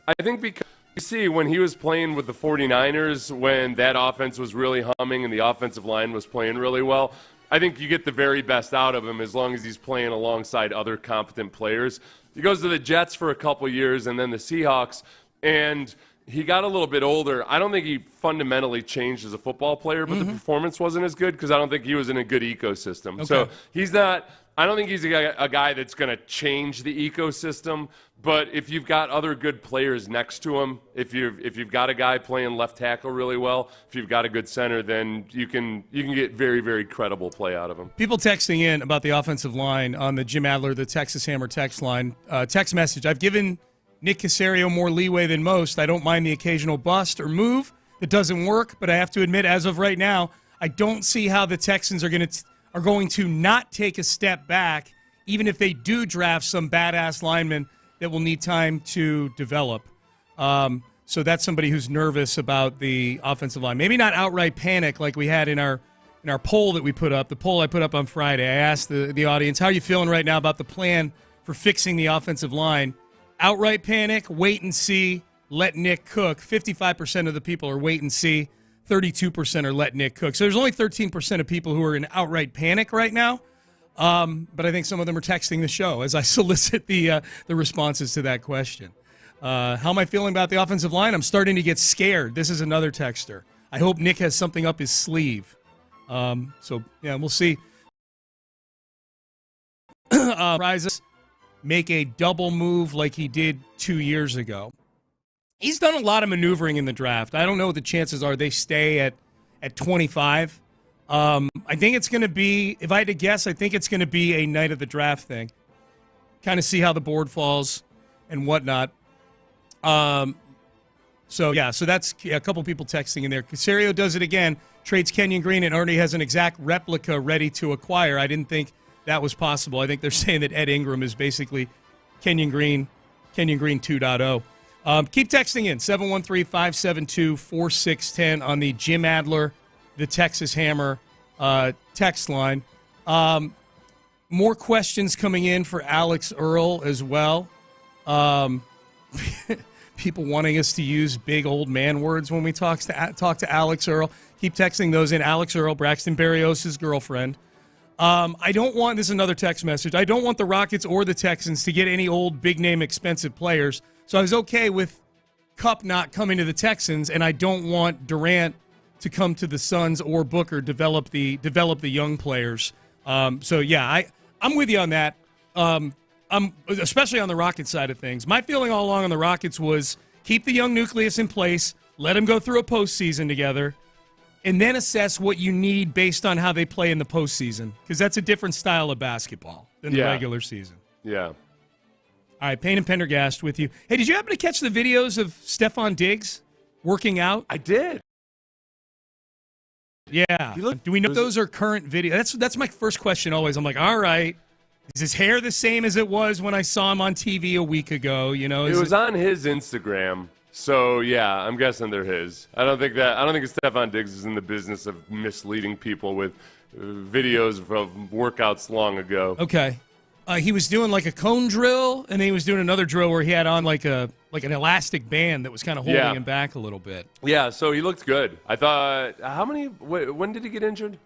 I think because you see when he was playing with the 49ers, when that offense was really humming and the offensive line was playing really well, I think you get the very best out of him as long as he's playing alongside other competent players. He goes to the Jets for a couple years and then the Seahawks, and he got a little bit older. I don't think he fundamentally changed as a football player, but the performance wasn't as good because I don't think he was in a good ecosystem. Okay. So he's not – I don't think he's a guy that's going to change the ecosystem, but if you've got other good players next to him, if you've got a guy playing left tackle really well, if you've got a good center, then you can get very, very credible play out of him. People texting in about the offensive line on the Jim Adler, the Texas Hammer text line. Text message, I've given Nick Caserio more leeway than most. I don't mind the occasional bust or move that doesn't work, but I have to admit, as of right now, I don't see how the Texans are going to not take a step back, even if they do draft some badass lineman that will need time to develop. So that's somebody who's nervous about the offensive line. Maybe not outright panic like we had in our poll that we put up, the poll I put up on Friday. I asked the audience, how are you feeling right now about the plan for fixing the offensive line? Outright panic, wait and see, let Nick cook. 55% of the people are wait and see. 32% are let Nick cook. So there's only 13% of people who are in outright panic right now. But I think some of them are texting the show as I solicit the responses to that question. How am I feeling about the offensive line? I'm starting to get scared. This is another texter. I hope Nick has something up his sleeve. We'll see. Rises make a double move like he did 2 years ago. He's done a lot of maneuvering in the draft. I don't know what the chances are they stay at 25. I think it's going to be, if I had to guess, I think it's going to be a night of the draft thing. Kind of see how the board falls and whatnot. So that's a couple people texting in there. Caserio does it again, trades Kenyon Green and already has an exact replica ready to acquire. I didn't think that was possible. I think they're saying that Ed Ingram is basically Kenyon Green 2.0. Keep texting in, 713-572-4610 on the Jim Adler, the Texas Hammer text line. More questions coming in for Alex Earl as well. People wanting us to use big old man words when we talk to Alex Earl. Keep texting those in. Alex Earl, Braxton Berrios' girlfriend. This is another text message. I don't want the Rockets or the Texans to get any old, big-name, expensive players. So I was okay with Kupp not coming to the Texans, and I don't want Durant to come to the Suns or Booker develop the young players. I'm with you on that. I'm especially on the Rockets side of things. My feeling all along on the Rockets was keep the young nucleus in place, let them go through a postseason together, and then assess what you need based on how they play in the postseason, because that's a different style of basketball than the regular season. Yeah. All right, Payne and Pendergast with you. Hey, did you happen to catch the videos of Stephon Diggs working out? I did. Yeah. Do we know those are current videos? That's my first question always. I'm like, all right, Is his hair the same as it was when I saw him on TV a week ago? You know, it was on his Instagram. So yeah, I'm guessing they're his. I don't think Stefon Diggs is in the business of misleading people with videos of workouts long ago. Okay. He was doing like a cone drill, and then he was doing another drill where he had on like an elastic band that was kind of holding him back a little bit. Yeah, so he looked good. I thought, when did he get injured?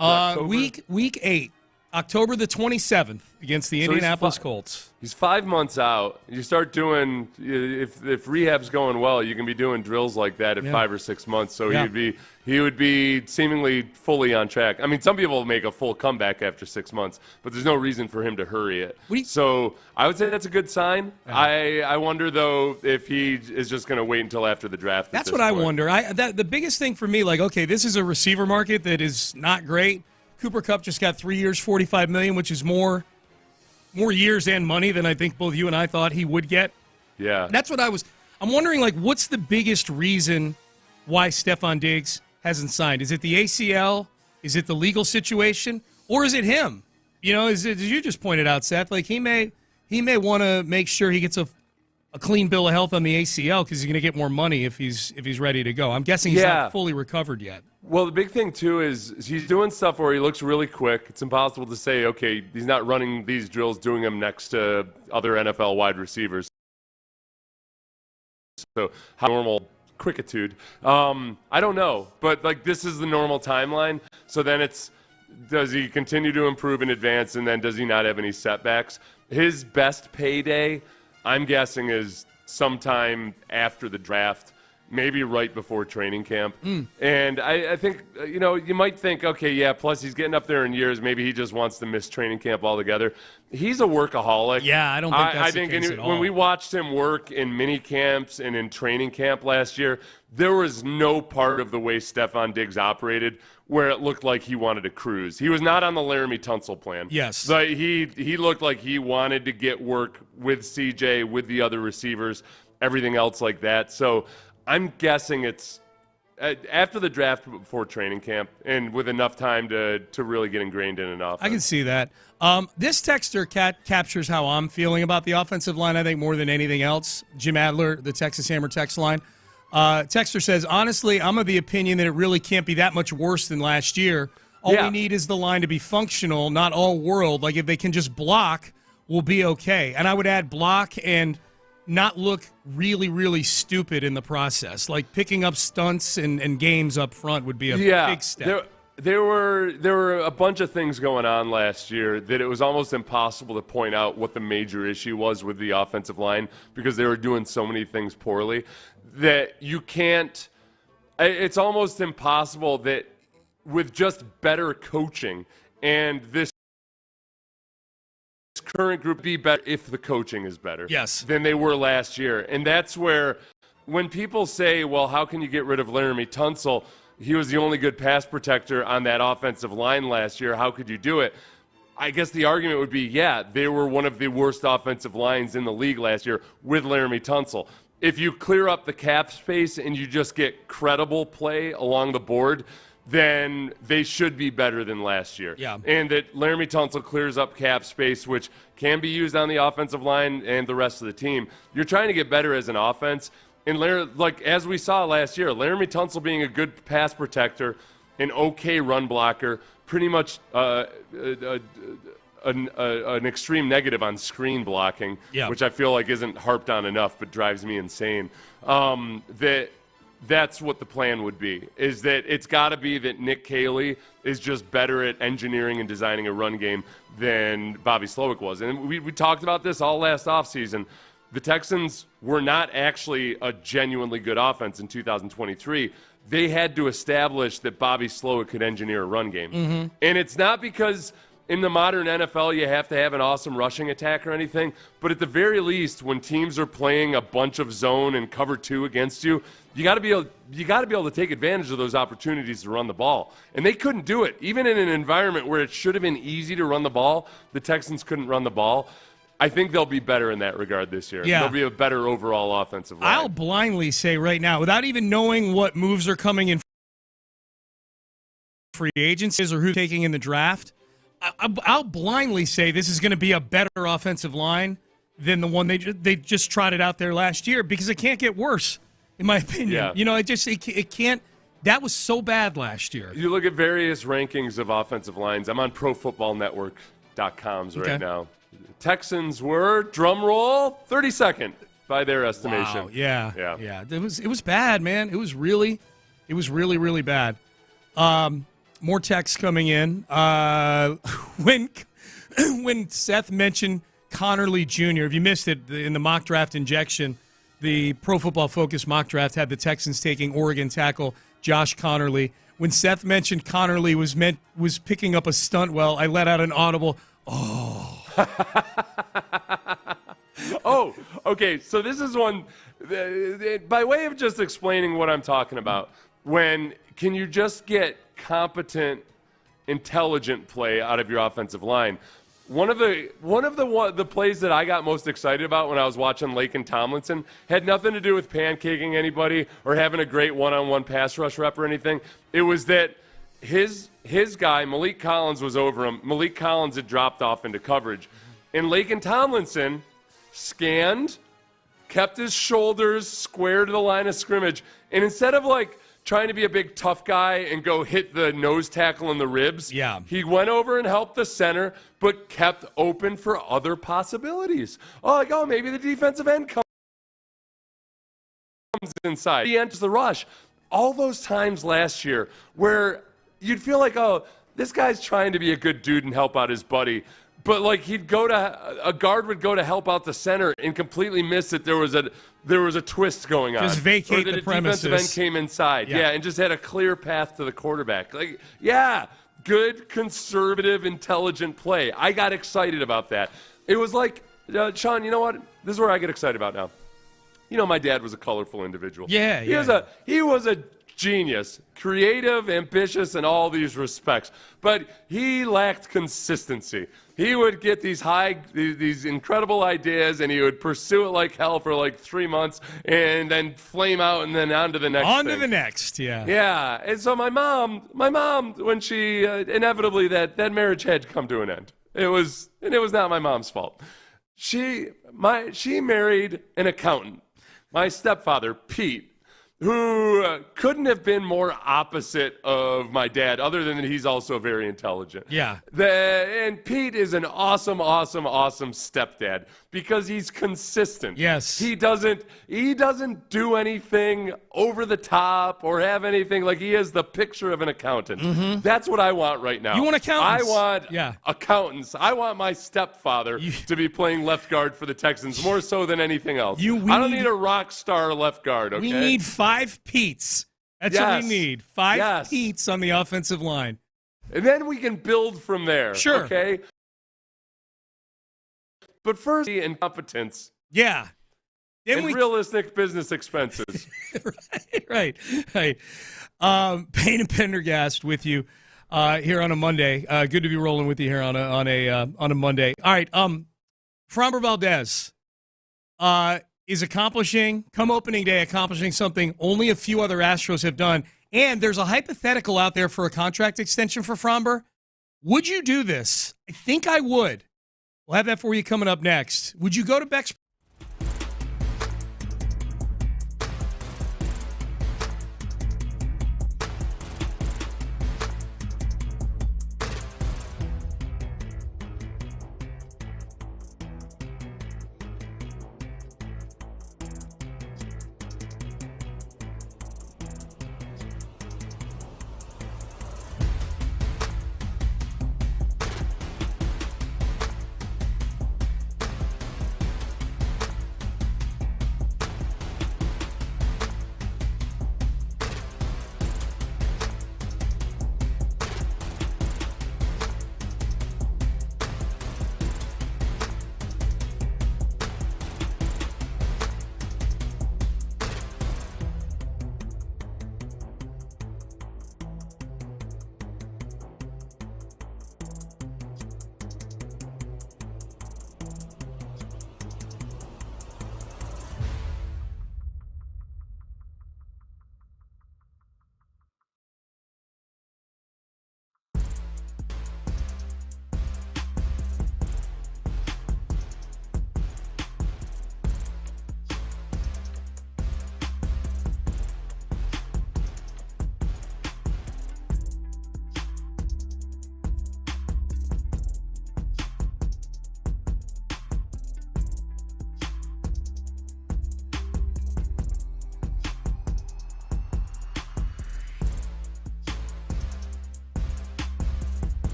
Week 8, October the 27th against the Indianapolis Colts. He's 5 months out. You start doing, if rehab's going well, you can be doing drills like that at 5 or 6 months. So he would be seemingly fully on track. I mean, some people make a full comeback after 6 months, but there's no reason for him to hurry it. So I would say that's a good sign. I wonder, though, if he is just going to wait until after the draft. That's what I wonder. The biggest thing for me, like, okay, this is a receiver market that is not great. Cooper Kupp just got 3 years, $45 million, which is more years and money than I think both you and I thought he would get. Yeah. That's what I'm wondering, like, what's the biggest reason why Stefon Diggs hasn't signed? Is it the ACL? Is it the legal situation? Or is it him? You know, as you just pointed out, Seth, like he may want to make sure he gets a clean bill of health on the ACL because he's going to get more money if he's ready to go. I'm guessing he's not fully recovered yet. Well, the big thing, too, is he's doing stuff where he looks really quick. It's impossible to say, okay, he's not running these drills, doing them next to other NFL wide receivers. So how normal quickitude? I don't know. But, like, this is the normal timeline. So then it's, does he continue to improve in advance, and then does he not have any setbacks? His best payday, I'm guessing, is sometime after the draft. Maybe right before training camp. And I think, you might think, okay, yeah, plus he's getting up there in years. Maybe he just wants to miss training camp altogether. He's a workaholic. Yeah, I don't think that's the case at all. When we watched him work in mini camps and in training camp last year, there was no part of the way Stefon Diggs operated where it looked like he wanted to cruise. He was not on the Laramie Tunsil plan. Yes. But he looked like he wanted to get work with CJ, with the other receivers, everything else like that. So I'm guessing it's after the draft, before training camp, and with enough time to really get ingrained in an offense. I can see that. This texter captures how I'm feeling about the offensive line, I think, more than anything else. Jim Adler, the Texas Hammer text line. Texter says, honestly, I'm of the opinion that it really can't be that much worse than last year. All we need is the line to be functional, not all world. Like, if they can just block, we'll be okay. And I would add block and not look really, really stupid in the process. Like picking up stunts and games up front would be a big step. There were a bunch of things going on last year that it was almost impossible to point out what the major issue was with the offensive line because they were doing so many things poorly that you can't – it's almost impossible that with just better coaching and this current group be better if the coaching is better than they were last year. And that's where when people say, well, how can you get rid of Laramie Tunsil? He was the only good pass protector on that offensive line last year. How could you do it? I guess the argument would be, they were one of the worst offensive lines in the league last year with Laramie Tunsil. If you clear up the cap space and you just get credible play along the board, then they should be better than last year. Yeah. And that Laramie Tunsil clears up cap space, which can be used on the offensive line and the rest of the team. You're trying to get better as an offense. And as we saw last year, Laramie Tunsil being a good pass protector, an okay run blocker, pretty much an extreme negative on screen blocking, which I feel like isn't harped on enough but drives me insane. That's what the plan would be, is that it's got to be that Nick Caley is just better at engineering and designing a run game than Bobby Slowick was. And we talked about this all last offseason. The Texans were not actually a genuinely good offense in 2023. They had to establish that Bobby Slowick could engineer a run game. Mm-hmm. And it's not because in the modern NFL you have to have an awesome rushing attack or anything, but at the very least, when teams are playing a bunch of zone and cover two against you, you got to be able to take advantage of those opportunities to run the ball. And they couldn't do it. Even in an environment where it should have been easy to run the ball, the Texans couldn't run the ball. I think they'll be better in that regard this year. Yeah. They'll be a better overall offensive line. I'll blindly say right now, without even knowing what moves are coming in free agencies or who's taking in the draft, I'll blindly say this is going to be a better offensive line than the one they just trotted out there last year because it can't get worse, in my opinion. Yeah. You know, it can't. That was so bad last year. You look at various rankings of offensive lines. I'm on ProFootballNetwork.com's right now. Texans were, drum roll, 32nd by their estimation. Wow. Yeah. It was bad, man. It was really, really bad. More texts coming in. When Seth mentioned Connerly Jr., if you missed it in the mock draft injection, the Pro Football Focus mock draft had the Texans taking Oregon tackle Josh Connerly. When Seth mentioned Connerly was picking up a stunt, well, I let out an audible, oh. Oh, okay. So this is one, by way of just explaining what I'm talking about, can you just get competent, intelligent play out of your offensive line? One of the plays that I got most excited about when I was watching Lakin Tomlinson had nothing to do with pancaking anybody or having a great one-on-one pass rush rep or anything. It was that his guy, Malik Collins, was over him. Malik Collins had dropped off into coverage. And Lakin Tomlinson scanned, kept his shoulders square to the line of scrimmage, and instead of trying to be a big tough guy and go hit the nose tackle in the ribs, he went over and helped the center, but kept open for other possibilities. Maybe the defensive end comes inside. He enters the rush. All those times last year where you'd feel like, this guy's trying to be a good dude and help out his buddy. But a guard would go to help out the center and completely miss it. There was a twist going on. Just vacate the premises. Defensive end came inside, and just had a clear path to the quarterback. Good, conservative, intelligent play. I got excited about that. It was Sean, you know what? This is where I get excited about now. You know, my dad was a colorful individual. He was a genius, creative, ambitious in all these respects, but he lacked consistency. He would get these incredible ideas, and he would pursue it like hell for 3 months, and then flame out, and then on to the next. The next, yeah. Yeah, and so my mom, when she inevitably that marriage had to come to an end. It was not my mom's fault. She married an accountant, my stepfather Pete, who couldn't have been more opposite of my dad, other than that he's also very intelligent. Yeah. And Pete is an awesome, awesome, awesome stepdad because he's consistent. Yes. He doesn't do anything over the top or have anything he is the picture of an accountant. Mm-hmm. That's what I want right now. You want accountants? I want accountants. I want my stepfather to be playing left guard for the Texans more so than anything else. I don't need a rock star left guard, okay? We need 5 Petes. That's what we need. 5 Petes on the offensive line. And then we can build from there. Sure. Okay? But first, incompetence. Yeah. And realistic business expenses. Right. Payne and Pendergast with you here on a Monday. Good to be rolling with you here on a Monday. All right. Framber Valdez is accomplishing something only a few other Astros have done. And there's a hypothetical out there for a contract extension for Framber. Would you do this? I think I would. We'll have that for you coming up next. Would you go to Beck's?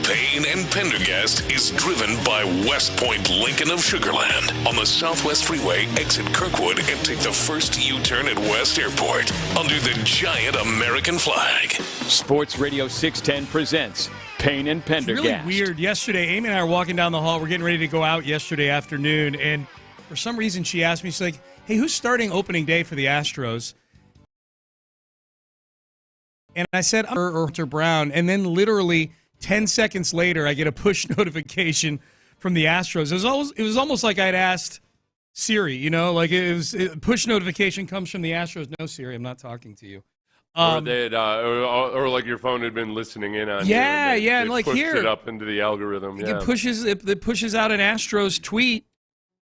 Payne and Pendergast is driven by West Point Lincoln of Sugar Land on the Southwest Freeway. Exit Kirkwood and take the first U-turn at West Airport under the giant American flag. Sports Radio 610 presents Payne and Pendergast. It's really weird. Yesterday, Amy and I were walking down the hall. We're getting ready to go out yesterday afternoon, and for some reason she asked me, she's like, hey, who's starting opening day for the Astros? And I said, Hunter Brown. And then literally 10 seconds later, I get a push notification from the Astros. It was almost like I'd asked Siri, you know, like push notification comes from the Astros. No, Siri, I'm not talking to you. Or like your phone had been listening in on you. And like pushed here, it up into the algorithm. Yeah. It pushes out an Astros tweet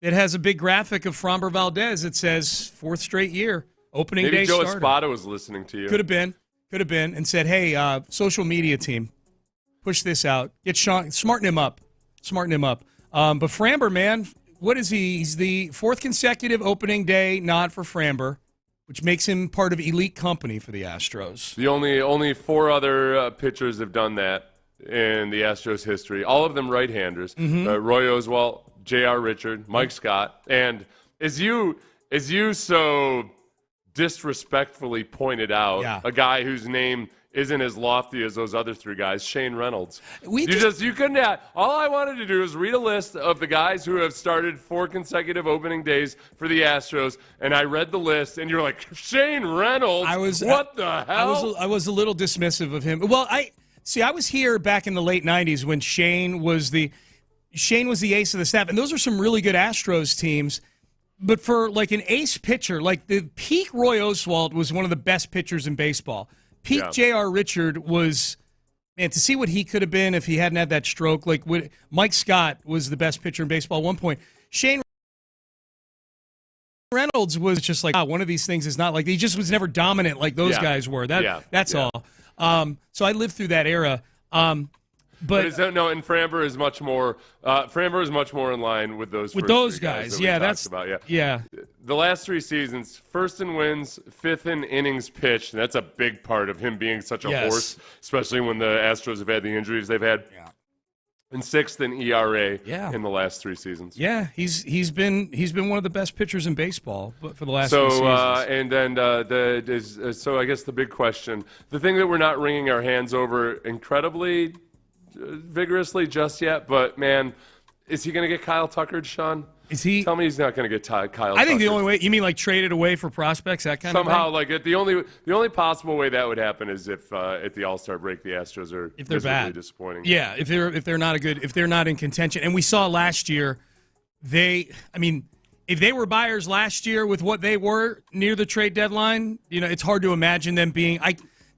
that has a big graphic of Framber Valdez. It says fourth straight year opening Maybe day Joe starter. Espada was listening to you. Could have been, and said, hey, social media team, push this out. Get Sean, smarten him up. But Framber, man, what is he? He's the fourth consecutive opening day nod for Framber, which makes him part of elite company for the Astros. The only four other pitchers have done that in the Astros history. All of them right-handers. Roy Oswalt, J.R. Richard, Mike Scott, and as you so disrespectfully pointed out, a guy whose name isn't as lofty as those other three guys, Shane Reynolds. You couldn't have. All I wanted to do is read a list of the guys who have started 4 consecutive opening days for the Astros, and I read the list, and you're like, Shane Reynolds? What the hell? I was a little dismissive of him. Well, I was here back in the late 90s when Shane was the ace of the staff, and those are some really good Astros teams. But for like an ace pitcher, like the peak Roy Oswalt was one of the best pitchers in baseball. Peak J.R. Richard was, man, to see what he could have been if he hadn't had that stroke. Like Mike Scott was the best pitcher in baseball at one point. Shane Reynolds was just like, one of these things is not like, he just was never dominant like those guys were. That's all. So I lived through that era. But and Framber is much more. Framber is much more in line with those. With first those three guys, that we talked about. Yeah. The last 3 seasons, first in wins, fifth in innings pitched. And that's a big part of him being such a horse, especially when the Astros have had the injuries they've had. Yeah. And sixth in ERA in the last 3 seasons. Yeah, he's been one of the best pitchers in baseball for the last 3 seasons. So I guess the big question, the thing that we're not wringing our hands over incredibly vigorously just yet, but man, is he going to get Kyle Tuckered, Sean? Tell me he's not going to get Kyle Tuckered. I think the only way, you mean like traded away for prospects, that kind somehow, of thing? like the only possible way that would happen is if at the All-Star break the Astros are if they're bad, disappointing. Yeah, if they're not in contention. And we saw last year, if they were buyers last year with what they were near the trade deadline, it's hard to imagine them being.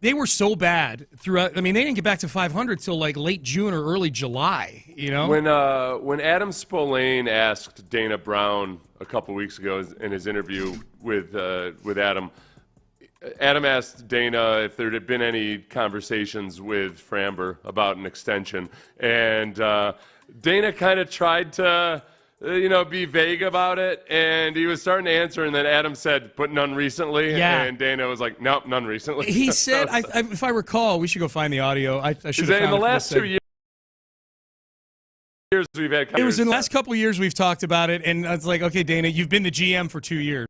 They were so bad throughout. They didn't get back to 500 till like late June or early July. When Adam Spillane asked Dana Brown a couple weeks ago in his interview with Adam, Adam asked Dana if there had been any conversations with Framber about an extension, and Dana kind of tried to be vague about it, and he was starting to answer, and then Adam said, but none recently, and Dana was like, nope, none recently. He said, if I recall, we should go find the audio. I should have found in the last 2 years we've had. It was in the last couple of years we've talked about it, and it's like, okay, Dana, you've been the GM for 2 years.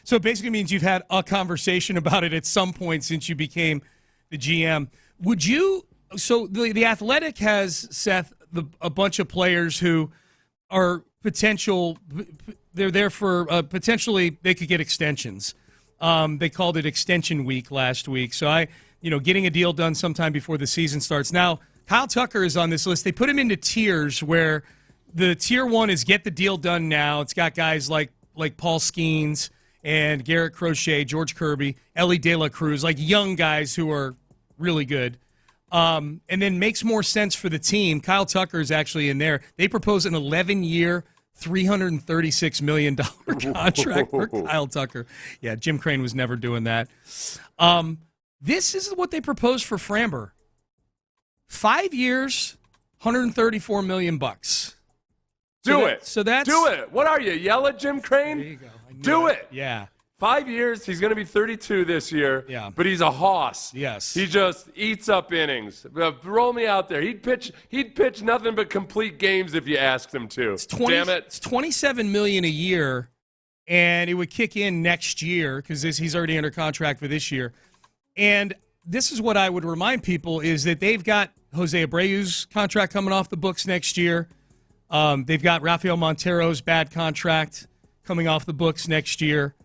So it basically means you've had a conversation about it at some point since you became the GM. Would you – so the Athletic has, Seth, a bunch of players who are potential. They're there for potentially they could get extensions. They called it extension week last week. So getting a deal done sometime before the season starts. Now, Kyle Tucker is on this list. They put him into tiers where the tier 1 is get the deal done now. It's got guys like Paul Skeens and Garrett Crochet, George Kirby, Ellie De La Cruz, like young guys who are really good. And then makes more sense for the team. Kyle Tucker is actually in there. They propose an 11-year, $336 million contract for Kyle Tucker. Yeah, Jim Crane was never doing that. This is what they proposed for Framber. 5 years, $134 million. Do it. So that's do it. What are you? Yell at Jim Crane? There you go. Do it. Yeah. 5 years. He's going to be 32 this year. Yeah. But he's a hoss. Yes. He just eats up innings. Roll me out there. He'd pitch nothing but complete games if you asked him to. Damn it. It's $27 million a year, and it would kick in next year because he's already under contract for this year. And this is what I would remind people is that they've got Jose Abreu's contract coming off the books next year. They've got Rafael Montero's bad contract coming off the books next year.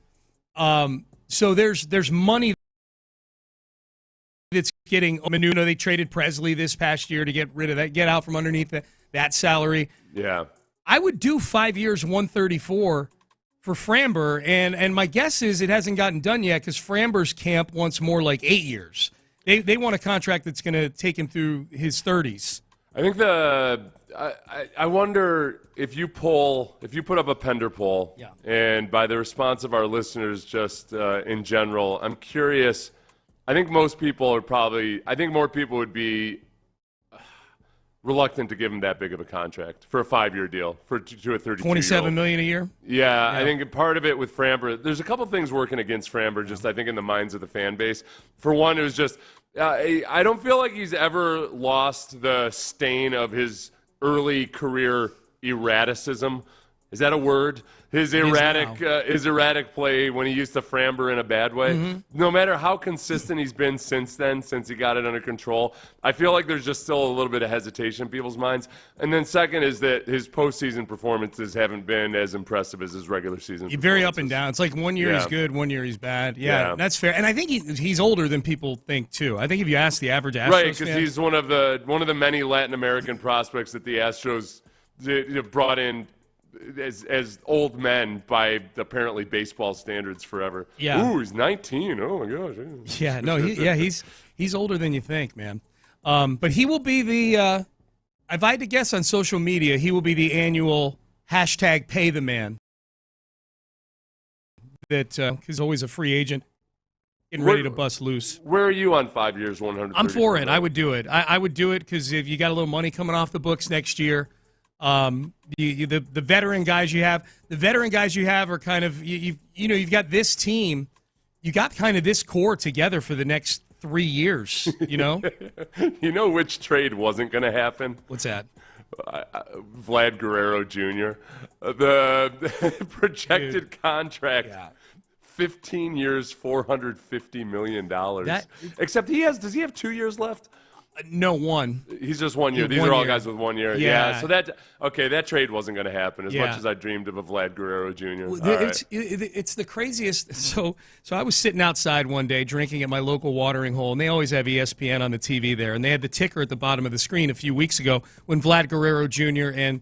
So there's money that's getting Menuno. They traded Presley this past year to get rid of that, get out from underneath that salary. Yeah. I would do 5 years, 134 for Framber, and my guess is it hasn't gotten done yet because Framber's camp wants more like 8 years. They want a contract that's going to take him through his 30s. I think I wonder if you put up a Pender poll, and by the response of our listeners just in general, I'm curious. I think more people would be reluctant to give him that big of a contract for a 5-year deal to a 32-year-old. $27 million a year? Yeah, I think part of it with Framber, there's a couple things working against Framber, just I think in the minds of the fan base. For one, it was just I don't feel like he's ever lost the stain of his early career erraticism. Is that a word? His erratic play when he used to Framber in a bad way. Mm-hmm. No matter how consistent he's been since then, since he got it under control, I feel like there's just still a little bit of hesitation in people's minds. And then second is that his postseason performances haven't been as impressive as his regular season. He's very up and down. It's like 1 year he's good, 1 year he's bad. Yeah, that's fair. And I think he's older than people think too. I think if you ask the average Astros right, because he's one of the many Latin American prospects that the Astros brought in as old men by apparently baseball standards forever. Yeah. Ooh, he's 19. Oh my gosh. Yeah. No. He's older than you think, man. But he will be the. If I had to guess on social media, he will be the annual hashtag Pay the Man. That he's always a free agent, getting ready to bust loose. Where are you on 5 years, 100? I'm for it. I would do it. I would do it because if you got a little money coming off the books next year. The veteran guys you have are kind of you've got this team, you got kind of this core together for the next 3 years. You know which trade wasn't going to happen? What's that? Vlad Guerrero Jr. The projected contract. Yeah. 15 years, $450 million. Except does he have 2 years left? No, 1. He's just 1 year. These are all guys with 1 year. Yeah. So that trade wasn't going to happen as much as I dreamed of a Vlad Guerrero Jr. It's the craziest. So I was sitting outside one day drinking at my local watering hole, and they always have ESPN on the TV there, and they had the ticker at the bottom of the screen a few weeks ago when Vlad Guerrero Jr. and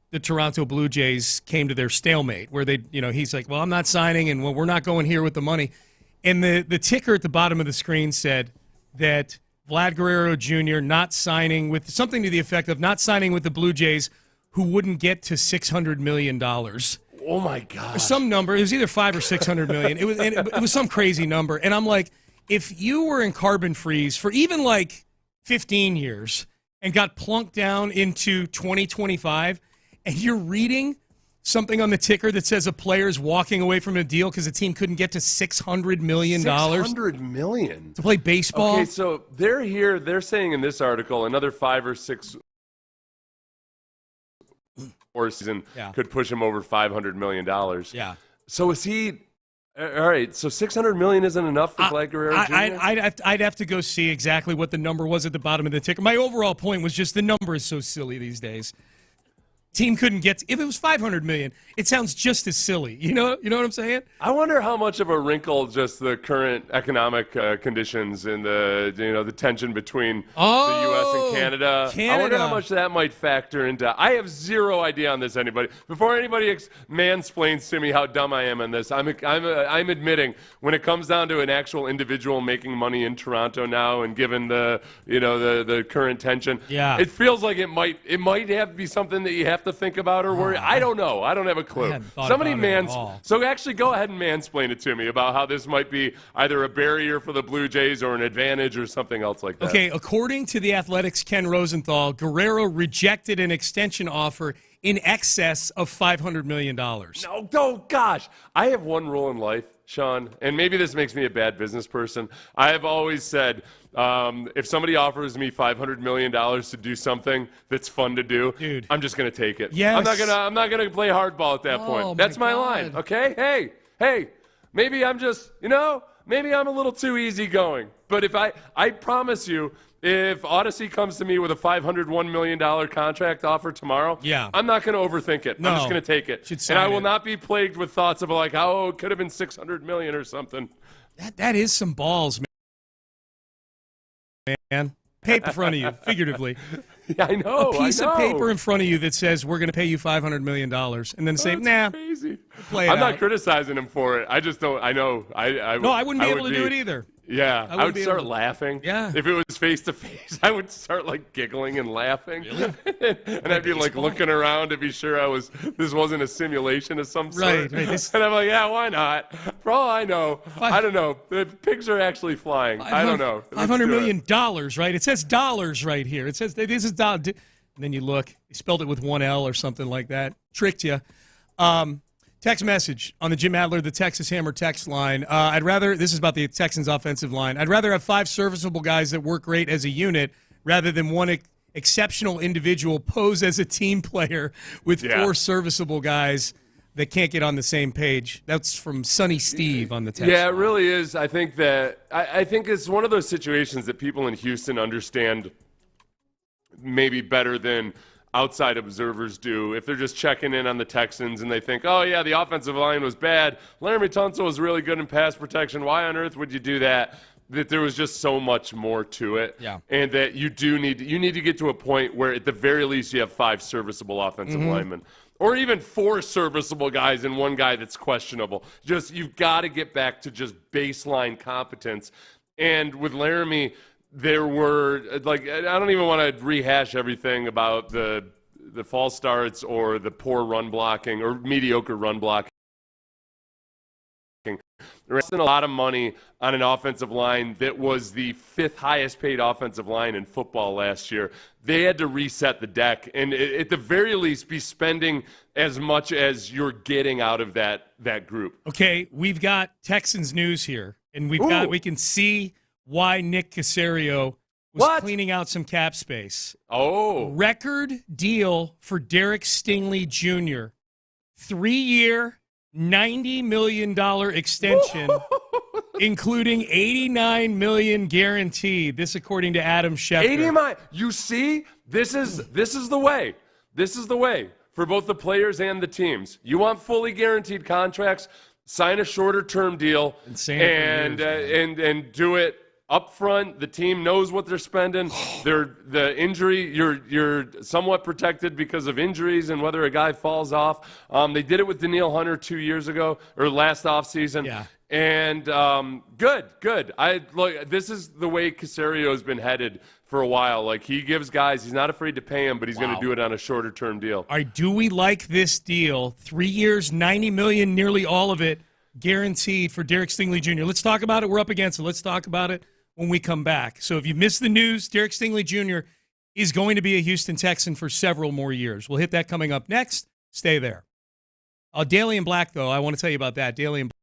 the Toronto Blue Jays came to their stalemate, where he's like, well, I'm not signing, and we're not going here with the money. And the ticker at the bottom of the screen said that Vlad Guerrero Jr. not signing with something to the effect of not signing with the Blue Jays, who wouldn't get to $600 million. Oh my God! Some number. It was either $500 or $600 million. It was some crazy number. And I'm like, if you were in carbon freeze for even like 15 years and got plunked down into 2025, and you're reading something on the ticker that says a player is walking away from a deal because the team couldn't get to $600 million. $600 million to play baseball. Okay, so they're saying in this article another 5 or 6 or season could push him over $500 million. Yeah. So is he? All right, so $600 million isn't enough for Vlad Guerrero Jr.? I'd have to go see exactly what the number was at the bottom of the ticker. My overall point was just the number is so silly these days. Team couldn't get if it was $500 million. It sounds just as silly. You know what I'm saying? I wonder how much of a wrinkle just the current economic conditions and the tension between the U.S. and Canada. I wonder how much that might factor into. I have zero idea on this. Anybody before anybody mansplains to me how dumb I am on this, I'm admitting when it comes down to an actual individual making money in Toronto now, and given the current tension, it feels like it might have to be something that you have to think about or worry. I don't know. I don't have a clue. Somebody so actually go ahead and mansplain it to me about how this might be either a barrier for the Blue Jays or an advantage or something else like that. Okay, according to the Athletics' Ken Rosenthal, Guerrero rejected an extension offer in excess of $500 million. No, gosh. I have one rule in life, Sean, and maybe this makes me a bad business person. I have always said, if somebody offers me $500 million to do something that's fun to do, dude, I'm just going to take it. Yes. I'm not gonna play hardball at that point. That's my line. Okay. Hey, maybe I'm just maybe I'm a little too easygoing. But if I promise you, if Odyssey comes to me with a $501 million contract offer tomorrow, I'm not going to overthink it. No. I'm just going to take it. And I will not be plagued with thoughts of like, oh, it could have been $600 million or something. That is some balls, man. Paper in front of you, figuratively. Yeah, I know. A piece of paper in front of you that says we're going to pay you $500 million, and then say, nah. Crazy. I'm not criticizing him for it. I just don't. I know. I wouldn't be able to do it either. Yeah, I would start laughing. Yeah. If it was face to face, I would start like giggling and laughing. Really? And I'd be like looking around to be sure this wasn't a simulation of some sort. Right. And I'm like, yeah, why not? For all I know, I don't know. The pigs are actually flying. I don't know. $500 million, right? It says dollars right here. It says this is dollar. And then you look. He spelled it with one L or something like that. Tricked you. Text message on the Jim Adler, the Texas Hammer text line. This is about the Texans offensive line. I'd rather have 5 serviceable guys that work great as a unit rather than one exceptional individual pose as a team player with 4 serviceable guys that can't get on the same page. That's from Sonny Steve on the text line. It really is. I think that I think it's one of those situations that people in Houston understand maybe better than outside observers do. If they're just checking in on the Texans and they think, oh, yeah, the offensive line was bad. Laramie Tunsil was really good in pass protection. Why on earth would you do that? That there was just so much more to it. Yeah. And that you need to get to a point where at the very least you have 5 serviceable offensive linemen. Or even 4 serviceable guys and 1 guy that's questionable. You've got to get back to just baseline competence. And with Laramie, there were, I don't even want to rehash everything about the false starts or the poor run blocking or mediocre run blocking. They're spending a lot of money on an offensive line that was the 5th highest paid offensive line in football last year. They had to reset the deck and at the very least be spending as much as you're getting out of that group. Okay, we've got Texans news here, and we can see why Nick Caserio was cleaning out some cap space. Oh. Record deal for Derek Stingley Jr. 3-year, $90 million extension, including $89 million guaranteed. This according to Adam Schefter. 80 million. You see, this is the way. This is the way for both the players and the teams. You want fully guaranteed contracts, sign a shorter term deal and do it up front. The team knows what they're spending. The injury, you're somewhat protected because of injuries and whether a guy falls off. They did it with Danielle Hunter 2 years ago or last offseason. Yeah. And good. This is the way Caserio has been headed for a while. Like, he gives guys, he's not afraid to pay them, but he's going to do it on a shorter term deal. All right, do we like this deal? 3 years, $90 million, nearly all of it guaranteed for Derek Stingley Jr. Let's talk about it. We're up against it. Let's talk about it when we come back. So if you missed the news, Derek Stingley Jr. is going to be a Houston Texan for several more years. We'll hit that coming up next. Stay there. Daly in Black, though, I want to tell you about that. Daly in Black.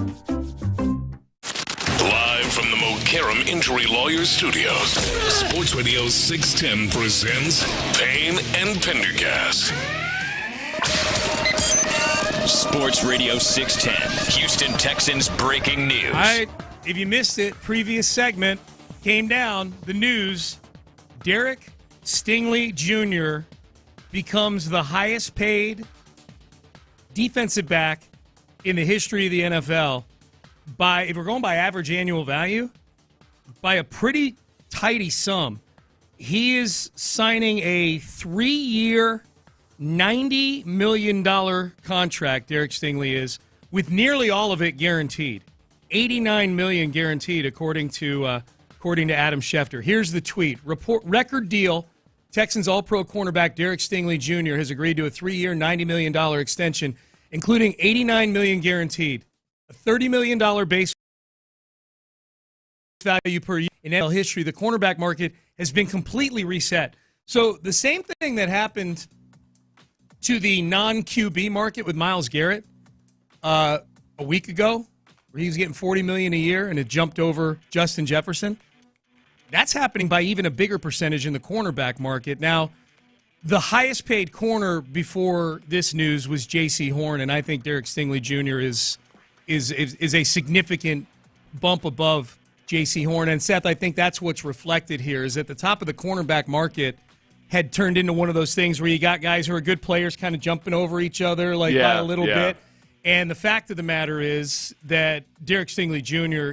Live from the Mokaram Injury Lawyers Studios, Sports Radio 610 presents Payne and Pendergast. Sports Radio 610, Houston Texans breaking news. All right, if you missed it, previous segment came down, the news, Derek Stingley Jr. becomes the highest paid defensive back in the history of the NFL by, if we're going by average annual value, by a pretty tidy sum. He is signing a 3-year, $90 million contract, Derek Stingley is, with nearly all of it guaranteed. $89 million guaranteed, according to Adam Schefter. Here's the tweet. Record deal. Texans All-Pro cornerback Derek Stingley Jr. has agreed to a 3-year, $90 million extension, including $89 million guaranteed. A $30 million base value per year. In NFL history, the cornerback market has been completely reset. So the same thing that happened to the non-QB market with Myles Garrett a week ago, where he was getting $40 million a year and it jumped over Justin Jefferson. That's happening by even a bigger percentage in the cornerback market. Now, the highest paid corner before this news was J.C. Horn, and I think Derek Stingley Jr. is a significant bump above J.C. Horn. And Seth, I think that's what's reflected here, is at the top of the cornerback market had turned into one of those things where you got guys who are good players kind of jumping over each other by a little bit. And the fact of the matter is that Derek Stingley Jr.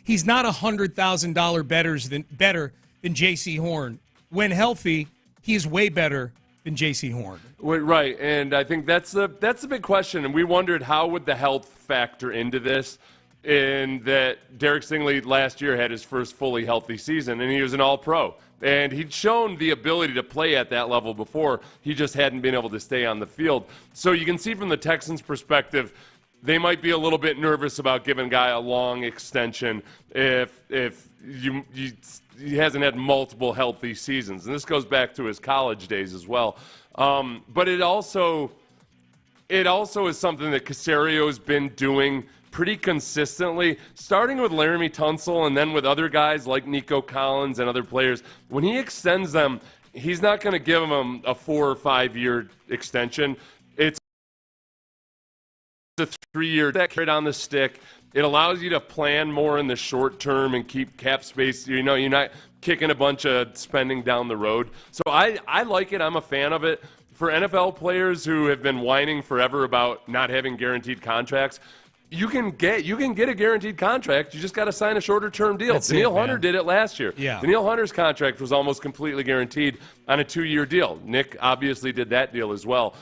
he's not $100,000 better than J.C. Horn. When healthy, he's way better than J.C. Horn. Right, and I think that's the big question. And we wondered how would the health factor into this, in that Derek Stingley last year had his first fully healthy season, and he was an All-Pro. And he'd shown the ability to play at that level before. He just hadn't been able to stay on the field. So you can see from the Texans' perspective, they might be a little bit nervous about giving a guy a long extension if he hasn't had multiple healthy seasons. And this goes back to his college days as well. But it also is something that Caserio's been doing pretty consistently, starting with Laramie Tunsil and then with other guys like Nico Collins and other players. When he extends them, he's not going to give them a 4 or 5 year extension. It's a 3-year carrot on the stick. It allows you to plan more in the short term and keep cap space. You're not kicking a bunch of spending down the road. So I like it. I'm a fan of it. For NFL players who have been whining forever about not having guaranteed contracts, you can get a guaranteed contract. You just got to sign a shorter term deal. Danielle Hunter did it last year. Yeah. Danielle Hunter's contract was almost completely guaranteed on a 2-year deal. Nick obviously did that deal as well.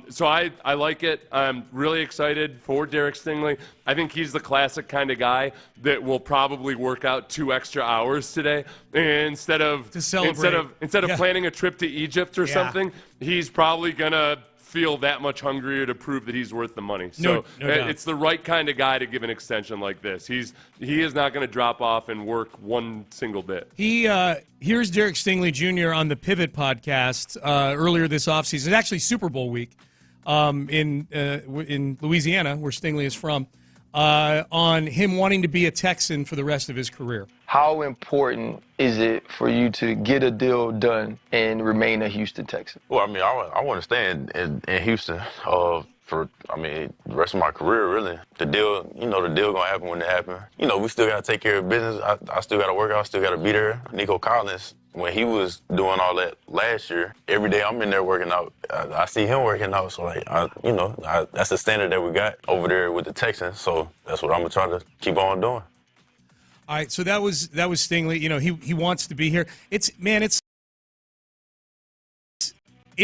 So I like it. I'm really excited for Derek Stingley. I think he's the classic kind of guy that will probably work out 2 extra hours today instead of planning a trip to Egypt or something. He's probably gonna feel that much hungrier to prove that he's worth the money. So no doubt. It's the right kind of guy to give an extension like this. He is not going to drop off and work one single bit. Here's Derek Stingley Jr. on the Pivot podcast earlier this offseason. It's actually Super Bowl week in Louisiana, where Stingley is from, on him wanting to be a Texan for the rest of his career. How important is it for you to get a deal done and remain a Houston Texan? Well, I mean, I want to stay in Houston for the rest of my career, really. The deal going to happen when it happens. We still got to take care of business. I still got to work out. I still got to be there. Nico Collins, when he was doing all that last year, every day I'm in there working out. I see him working out. So, that's the standard that we got over there with the Texans. So that's what I'm going to try to keep on doing. All right, so that was Stingley. He wants to be here. It's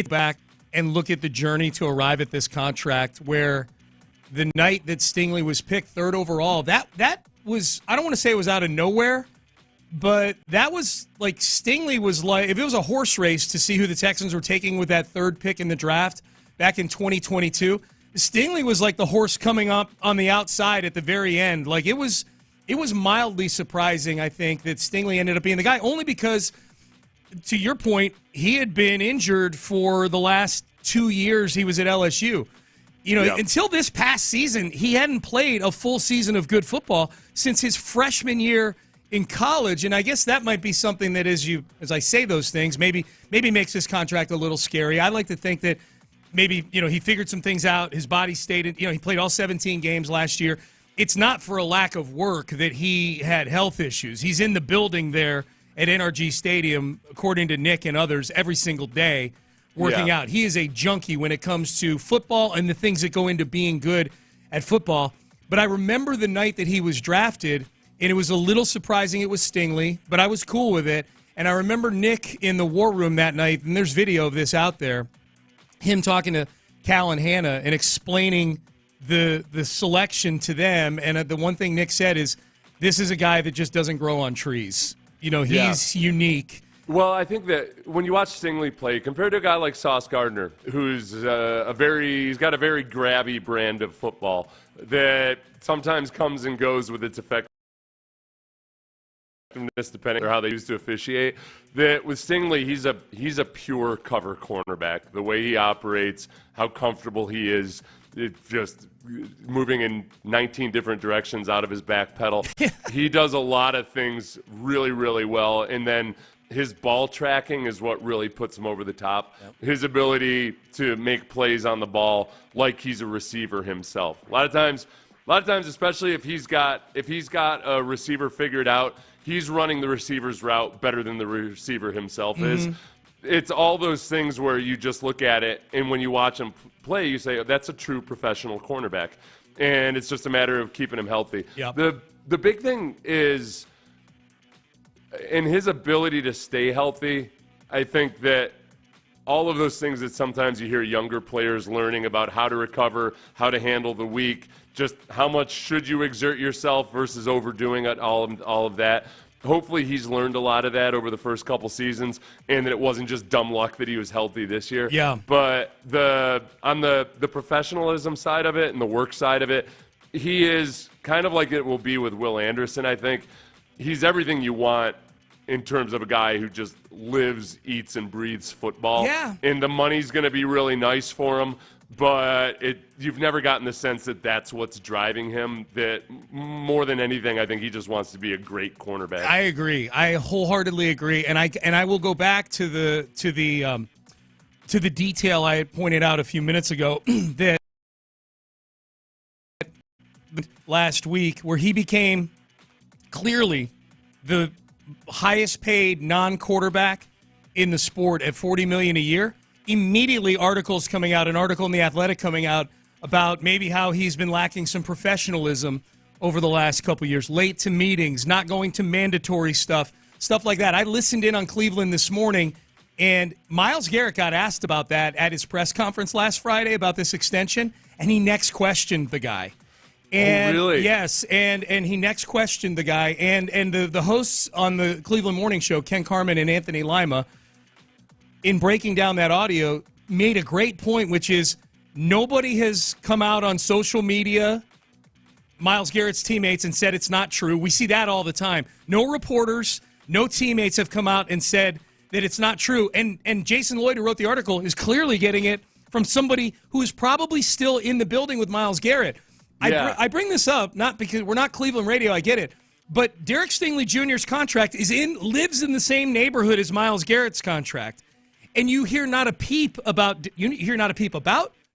back and look at the journey to arrive at this contract, where the night that Stingley was picked 3rd overall, that was, I don't want to say it was out of nowhere, but that was like, Stingley was like, if it was a horse race to see who the Texans were taking with that 3rd pick in the draft back in 2022, Stingley was like the horse coming up on the outside at the very end. Like, it was mildly surprising, I think, that Stingley ended up being the guy, only because, to your point, he had been injured for the last 2 years he was at LSU. until this past season, he hadn't played a full season of good football since his freshman year in college. And I guess that might be something that, as I say those things, maybe makes this contract a little scary. I like to think that maybe, he figured some things out. His body stayed, he played all 17 games last year. It's not for a lack of work that he had health issues. He's in the building there at NRG Stadium, according to Nick and others, every single day working out. He is a junkie when it comes to football and the things that go into being good at football. But I remember the night that he was drafted, and it was a little surprising it was Stingley, but I was cool with it. And I remember Nick in the war room that night, and there's video of this out there, him talking to Cal and Hannah and explaining the selection to them. And the one thing Nick said is, this is a guy that just doesn't grow on trees. He's unique. Well, I think that when you watch Stingley play, compared to a guy like Sauce Gardner, who's he's got a very grabby brand of football that sometimes comes and goes with its effectiveness depending on how they used to officiate. That with Stingley, he's a pure cover cornerback. The way he operates, how comfortable he is, just moving in 19 different directions out of his back pedal. He does a lot of things really, really well, and then his ball tracking is what really puts him over the top. Yep. His ability to make plays on the ball like he's a receiver himself. A lot of times, especially if he's got a receiver figured out, he's running the receiver's route better than the receiver himself is. It's all those things where you just look at it, and when you watch him play, you say, oh, that's a true professional cornerback. And it's just a matter of keeping him healthy. Yep. The big thing is, in his ability to stay healthy, I think that all of those things that sometimes you hear younger players learning about how to recover, how to handle the week, just how much should you exert yourself versus overdoing it, all of that. Hopefully he's learned a lot of that over the first couple seasons, and that it wasn't just dumb luck that he was healthy this year. Yeah. But on the professionalism side of it and the work side of it, he is kind of like it will be with Will Anderson, I think. He's everything you want in terms of a guy who just lives, eats, and breathes football. Yeah. And the money's going to be really nice for him, but you've never gotten the sense that that's what's driving him. That more than anything, I think he just wants to be a great cornerback. I agree. I wholeheartedly agree, and I will go back to the detail I had pointed out a few minutes ago that last week, where he became clearly the highest paid non-quarterback in the sport at $40 million a year. Immediately articles coming out, an article in The Athletic coming out about maybe how he's been lacking some professionalism over the last couple years, late to meetings, not going to mandatory stuff like that. I listened in on Cleveland this morning, and Myles Garrett got asked about that at his press conference last Friday about this extension, and he next questioned the guy. And, oh, really? Yes, and he next questioned the guy, and the hosts on the Cleveland Morning Show, Ken Carman and Anthony Lima, in breaking down that audio, made a great point, which is nobody has come out on social media, Myles Garrett's teammates, and said it's not true. We see that all the time. No reporters, no teammates have come out and said that it's not true. And Jason Lloyd, who wrote the article, is clearly getting it from somebody who is probably still in the building with Myles Garrett. Yeah. I bring this up, not because we're not Cleveland radio, I get it, but Derek Stingley Jr.'s contract lives in the same neighborhood as Myles Garrett's contract. And you hear not a peep about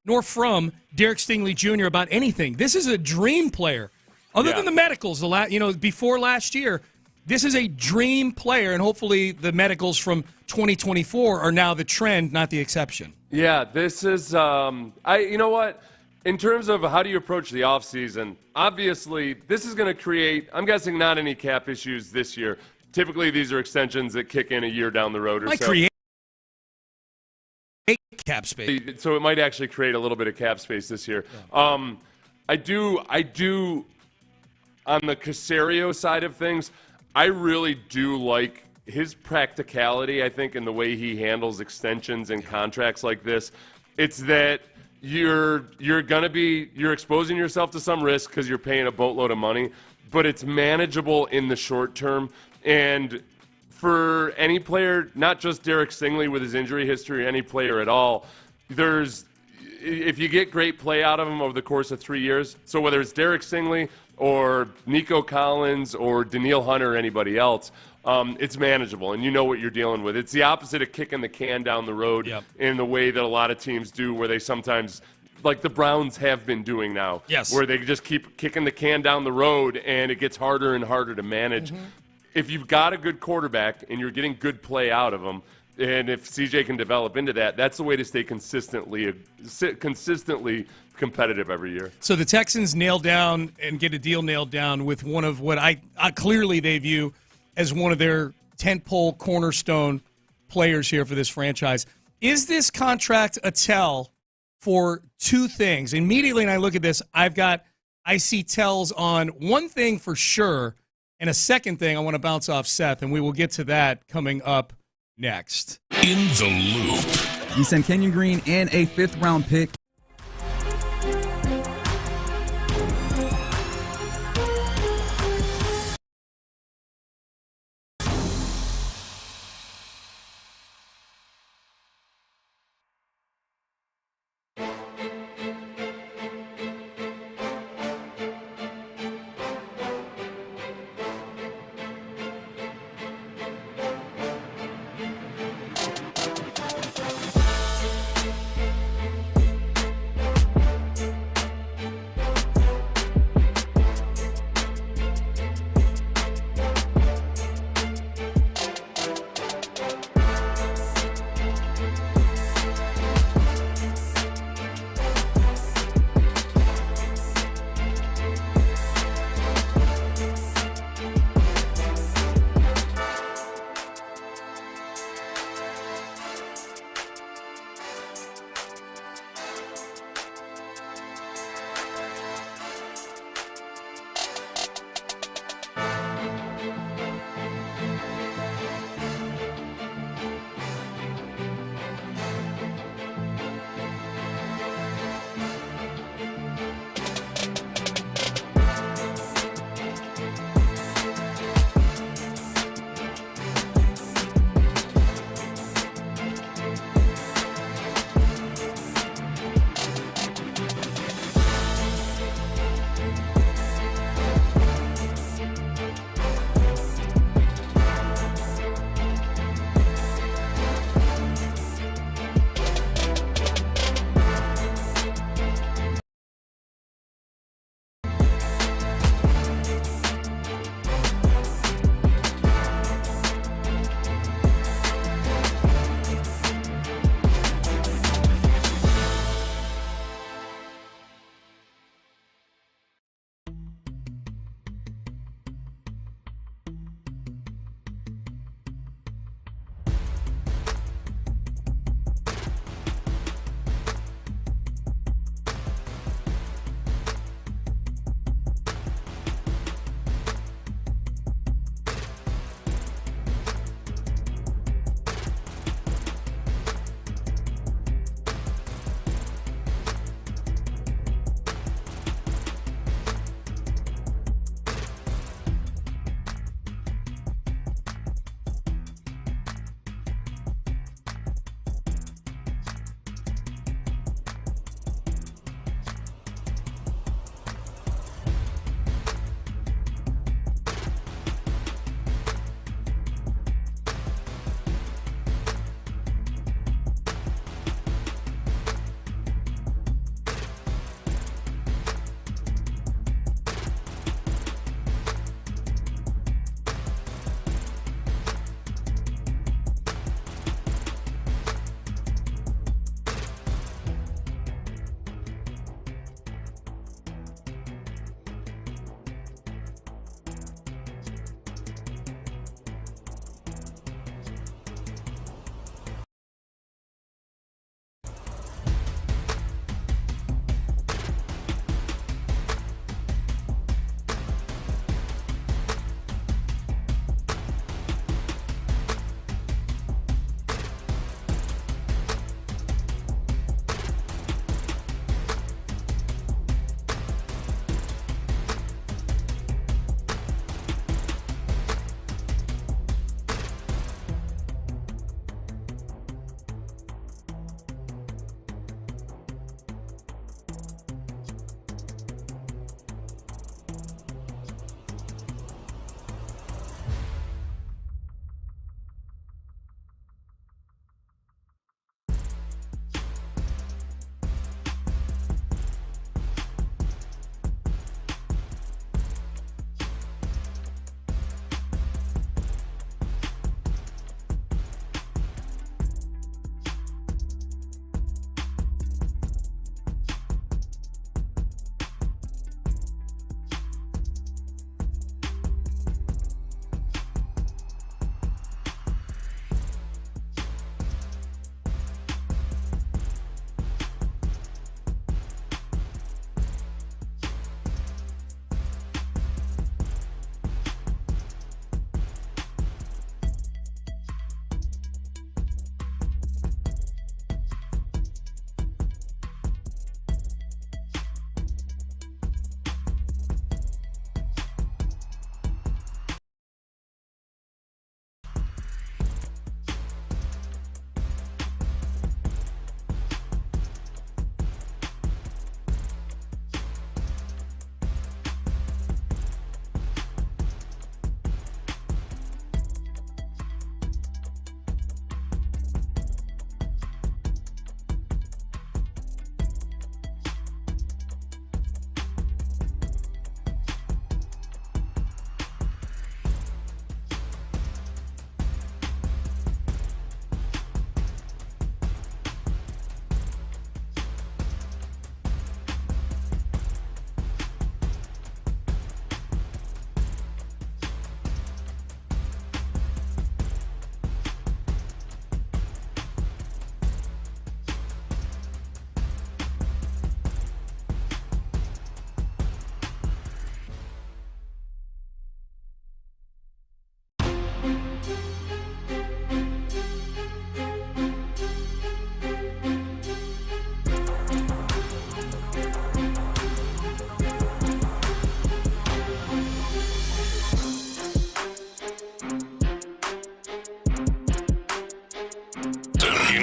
nor from Derek Stingley Jr. about anything. This is a dream player. Other than the medicals, before last year, this is a dream player, and hopefully the medicals from 2024 are now the trend, not the exception. Yeah, this is you know what? In terms of how do you approach the offseason, obviously this is going to create, I'm guessing, not any cap issues this year. Typically these are extensions that kick in a year down the road or so. Create cap space. So it might actually create a little bit of cap space this year. Yeah. I do, on the Caserio side of things, I really do like his practicality, I think, in the way he handles extensions and contracts like this. It's that you're exposing yourself to some risk because you're paying a boatload of money, but it's manageable in the short term. And for any player, not just Derek Stingley with his injury history, any player at all, there's if you get great play out of them over the course of 3 years, so whether it's Derek Stingley or Nico Collins or Daniil Hunter or anybody else, it's manageable, and you know what you're dealing with. It's the opposite of kicking the can down the road in the way that a lot of teams do, where they sometimes, like the Browns have been doing now, where they just keep kicking the can down the road, and it gets harder and harder to manage. If you've got a good quarterback and you're getting good play out of them, and if CJ can develop into that, that's the way to stay consistently competitive every year. So the Texans nail down and get a deal nailed down with one of what I clearly they view as one of their tentpole cornerstone players here for this franchise. Is this contract a tell for two things? Immediately when I look at this, I see tells on one thing for sure, and a second thing I want to bounce off Seth, and we will get to that coming up next. In the Loop. You send Kenyon Green and a 5th-round pick.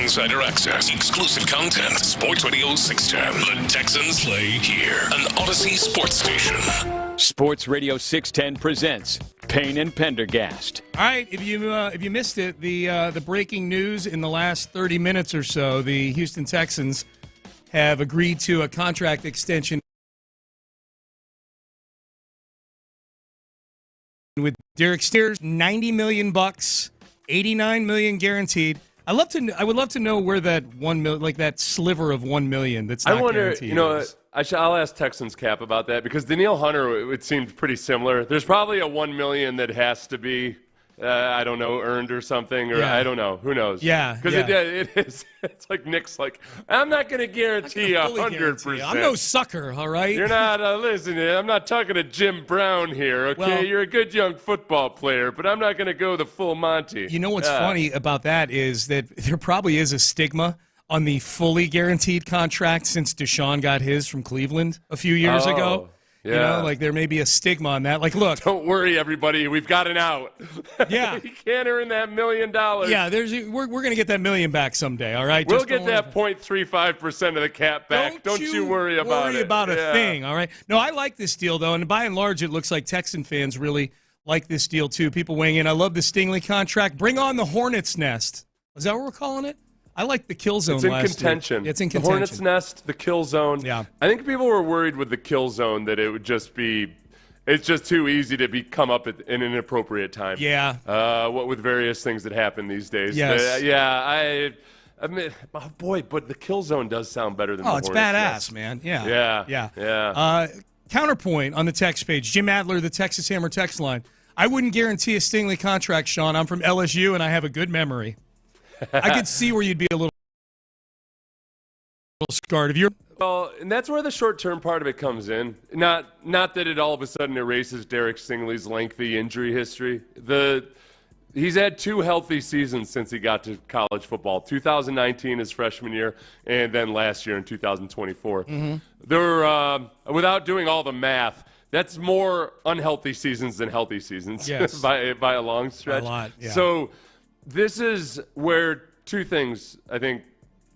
Insider access, exclusive content. Sports Radio 610. The Texans play here. An Odyssey sports station. Sports Radio 610 presents Payne and Pendergast. All right, if you missed it, the breaking news in the last 30 minutes or so, the Houston Texans have agreed to a contract extension with Derek Steers, $90 million, $89 million guaranteed. I would love to know where that $1 million, like that sliver of $1 million that's not guaranteed. You know, is. I'll ask Texans Cap about that because Danielle Hunter, it seemed pretty similar. There's probably a $1 million that has to be, I don't know, earned or something, or I don't know. Who knows? Yeah, because it is. It's like Nick's like, I'm not going to guarantee 100%. I'm no sucker, all right? You're not. Listen, I'm not talking to Jim Brown here. Okay, Well, you're a good young football player, but I'm not going to go the full Monty. You know what's funny about that is that there probably is a stigma on the fully guaranteed contract since Deshaun got his from Cleveland a few years ago. Yeah. You know, like there may be a stigma on that. Like, look. Don't worry, everybody. We've got an out. Yeah. You can't earn that $1 million. Yeah, we're going to get that $1 million back someday, all right? We'll Just get that 0.35% of the cap back. Don't you worry about it. Worry about a thing, all right? No, I like this deal, though, and by and large, it looks like Texan fans really like this deal, too. People weighing in. I love the Stingley contract. Bring on the Hornet's Nest. Is that what we're calling it? I like the kill zone. It's in contention. It's in The contention. Hornet's Nest, the kill zone. Yeah. I think people were worried with the kill zone that it would just be, it's just too easy to come up in an inappropriate time. Yeah. What with various things that happen these days. Yes. I mean, oh boy, but the kill zone does sound better than the it's Hornet's badass, Nest. man. Yeah. Counterpoint on the text page. Jim Adler, the Texas Hammer text line. I wouldn't guarantee a Stingley contract, Sean. I'm from LSU, and I have a good memory. I could see where you'd be a little scarred. Well, and that's where the short-term part of it comes in. Not that it all of a sudden erases Derek Stingley's lengthy injury history. He's had 2 healthy seasons since he got to college football. 2019, his freshman year, and then last year in 2024. Mm-hmm. They're without doing all the math, that's more unhealthy seasons than healthy seasons. Yes. by a long stretch. A lot, yeah. So this is where 2 things I think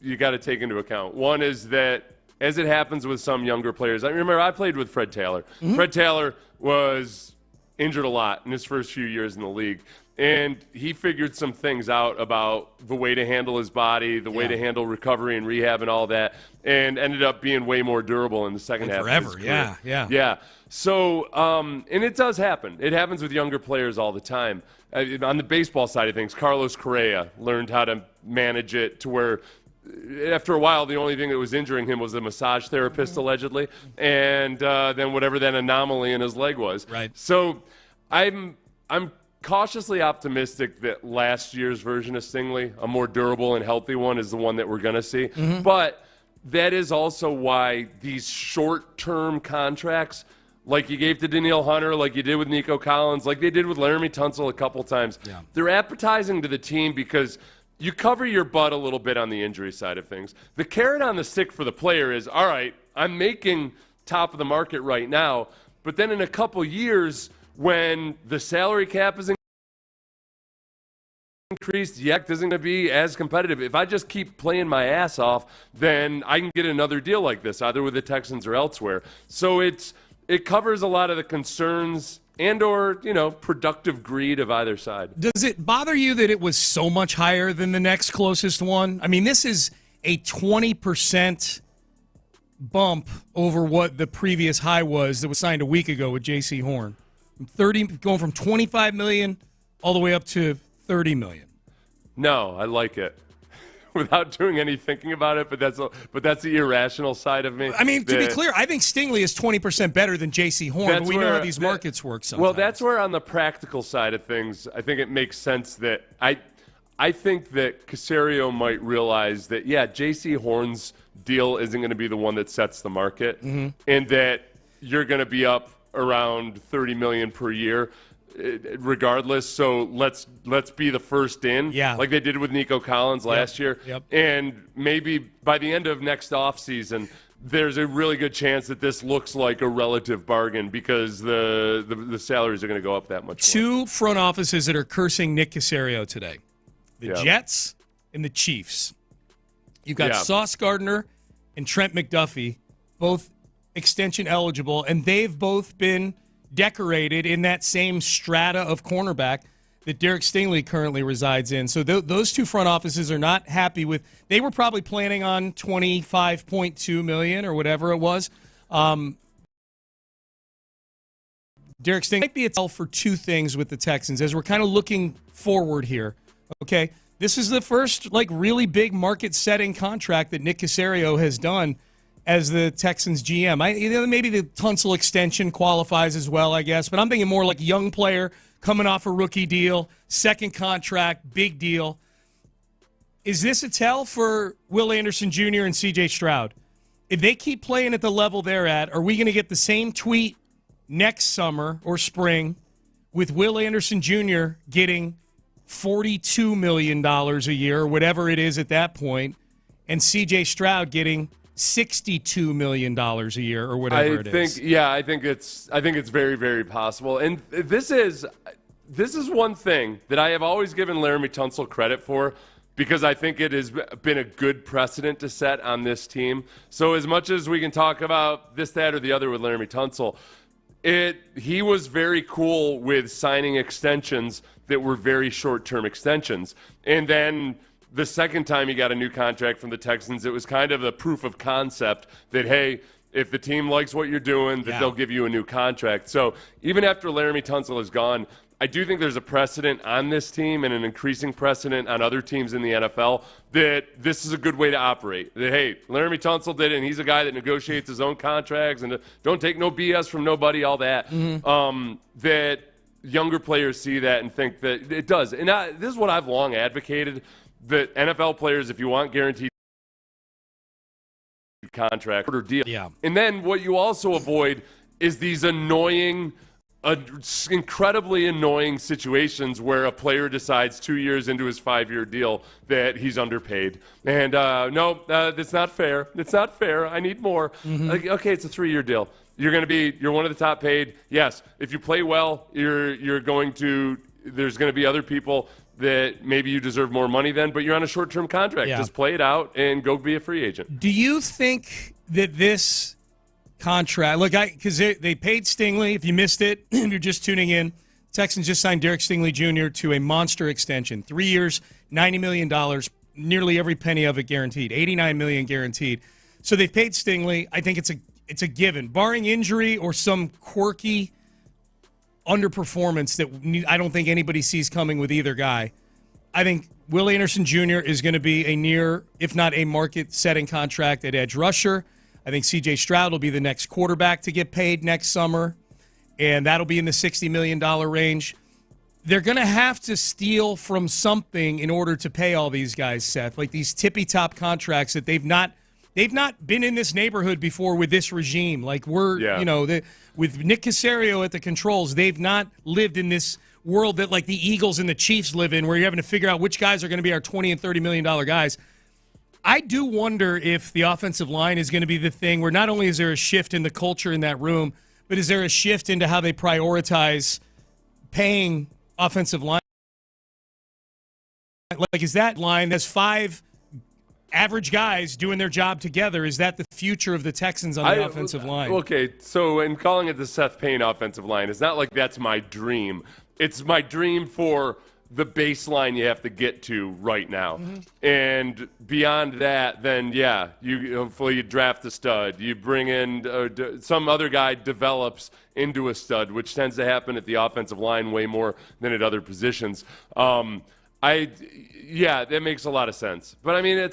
you got to take into account. One is that, as it happens with some younger players, I remember I played with Fred Taylor. Mm-hmm. Fred Taylor was injured a lot in his first few years in the league, and he figured some things out about the way to handle his body, the way to handle recovery and rehab and all that, and ended up being way more durable in the second half of his career. Yeah. So, and it does happen. It happens with younger players all the time. On the baseball side of things, Carlos Correa learned how to manage it to where after a while, the only thing that was injuring him was a massage therapist, allegedly, and then whatever that anomaly in his leg was. Right. So I'm cautiously optimistic that last year's version of Stingley, a more durable and healthy one, is the one that we're going to see. Mm-hmm. But that is also why these short-term contracts, like you gave to Danielle Hunter, like you did with Nico Collins, like they did with Laramie Tunsil a couple times, they're appetizing to the team because you cover your butt a little bit on the injury side of things. The carrot on the stick for the player is, all right, I'm making top of the market right now, but then in a couple years when the salary cap is increased, Yecht isn't going to be as competitive. If I just keep playing my ass off, then I can get another deal like this, either with the Texans or elsewhere. So it covers a lot of the concerns and or, productive greed of either side. Does it bother you that it was so much higher than the next closest one? I mean, this is a 20% bump over what the previous high was that was signed a week ago with J.C. Horn. Going from $25 million all the way up to $30 million. No, I like it. Without doing any thinking about it, but that's the irrational side of me. I mean, to be clear, I think Stingley is 20% better than J.C. Horn, but we know how these markets work sometimes. Well, that's where on the practical side of things, I think it makes sense that I think that Caserio might realize that, J.C. Horn's deal isn't going to be the one that sets the market, and that you're going to be up around $30 million per year regardless. So let's be the first in, like they did with Nico Collins last year. Yep. And maybe by the end of next offseason, there's a really good chance that this looks like a relative bargain because the salaries are going to go up that much more. 2 front offices that are cursing Nick Caserio today. The Jets and the Chiefs. You've got Sauce Gardner and Trent McDuffie, both extension eligible, and they've both been decorated in that same strata of cornerback that Derek Stingley currently resides in. So those two front offices are not happy with. They were probably planning on $25.2 million or whatever it was. Derek Stingley might be a tell for two things with the Texans as we're kind of looking forward here. Okay, this is the first really big market-setting contract that Nick Caserio has done as the Texans GM. Maybe the Tunsil extension qualifies as well, I guess, but I'm thinking more like young player coming off a rookie deal, second contract, big deal. Is this a tell for Will Anderson Jr. and C.J. Stroud? If they keep playing at the level they're at, are we going to get the same tweet next summer or spring with Will Anderson Jr. getting $42 million a year, or whatever it is at that point, and C.J. Stroud getting $62 million a year, or whatever it is? Yeah, I think it's very, very possible. And this is one thing that I have always given Laramie Tunsil credit for, because I think it has been a good precedent to set on this team. So as much as we can talk about this, that, or the other with Laramie Tunsil, he was very cool with signing extensions that were very short-term extensions. And then the second time he got a new contract from the Texans, it was kind of a proof of concept that, hey, if the team likes what you're doing, that they'll give you a new contract. So even after Laramie Tunsil is gone, I do think there's a precedent on this team and an increasing precedent on other teams in the NFL that this is a good way to operate. That, hey, Laramie Tunsil did it, and he's a guy that negotiates his own contracts and don't take no BS from nobody, all that. That younger players see that and think that it does. And this is what I've long advocated, that NFL players, if you want guaranteed contract or deal. Yeah. And then what you also avoid is these incredibly annoying situations where a player decides 2 years into his 5-year deal that he's underpaid. And no, that's not fair. It's not fair. I need more. Okay, it's a 3-year deal. You're one of the top paid. Yes, if you play well, there's going to be other people that maybe you deserve more money than, but you're on a short-term contract. Yeah. Just play it out and go be a free agent. Do you think that this contract, because they paid Stingley, if you missed it, if you're just tuning in, Texans just signed Derek Stingley Jr. to a monster extension. 3 years, $90 million, nearly every penny of it guaranteed, $89 million guaranteed. So they've paid Stingley. I think it's a given. Barring injury or some quirky underperformance that I don't think anybody sees coming with either guy, I think Will Anderson Jr. is going to be a near, if not a market-setting contract at edge rusher. I think C.J. Stroud will be the next quarterback to get paid next summer, and that'll be in the $60 million range. They're going to have to steal from something in order to pay all these guys, Seth, like these tippy-top contracts that they've not been in this neighborhood before with this regime. Like with Nick Caserio at the controls, they've not lived in this world that like the Eagles and the Chiefs live in, where you're having to figure out which guys are going to be our $20 and $30 million guys. I do wonder if the offensive line is going to be the thing where not only is there a shift in the culture in that room, but is there a shift into how they prioritize paying offensive line? Like, is that line that's 5 average guys doing their job together, is that the future of the Texans on the offensive line? Okay, so in calling it the Seth Payne offensive line, it's not like that's my dream. It's my dream for the baseline you have to get to right now. And beyond that, then, yeah, hopefully you draft a stud. You bring in some other guy develops into a stud, which tends to happen at the offensive line way more than at other positions. Yeah, that makes a lot of sense. But, I mean,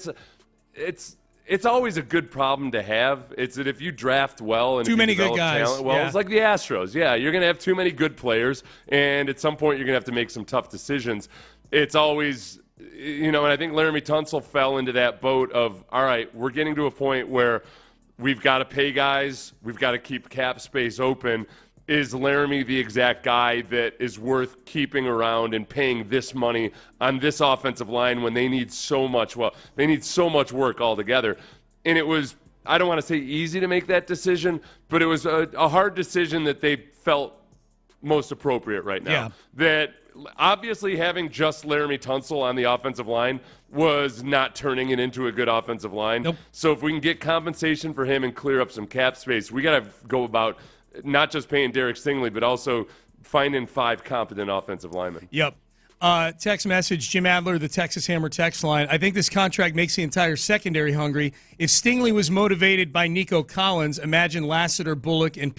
it's always a good problem to have. It's that if you draft well and too many good guys, talent well, it's like the Astros. Yeah, you're going to have too many good players, and at some point you're going to have to make some tough decisions. It's always, and I think Laramie Tunsil fell into that boat of, all right, we're getting to a point where we've got to pay guys, we've got to keep cap space open. Is Laramie the exact guy that is worth keeping around and paying this money on this offensive line when they need so much? Well, they need so much work altogether. And it was, I don't want to say easy to make that decision, but it was a hard decision that they felt most appropriate right now. Yeah. That obviously having just Laramie Tunsil on the offensive line was not turning it into a good offensive line. Nope. So if we can get compensation for him and clear up some cap space, we got to go about not just paying Derek Stingley, but also finding 5 competent offensive linemen. Yep. Text message, Jim Adler, the Texas Hammer text line. I think this contract makes the entire secondary hungry. If Stingley was motivated by Nico Collins, imagine Lassiter, Bullock, and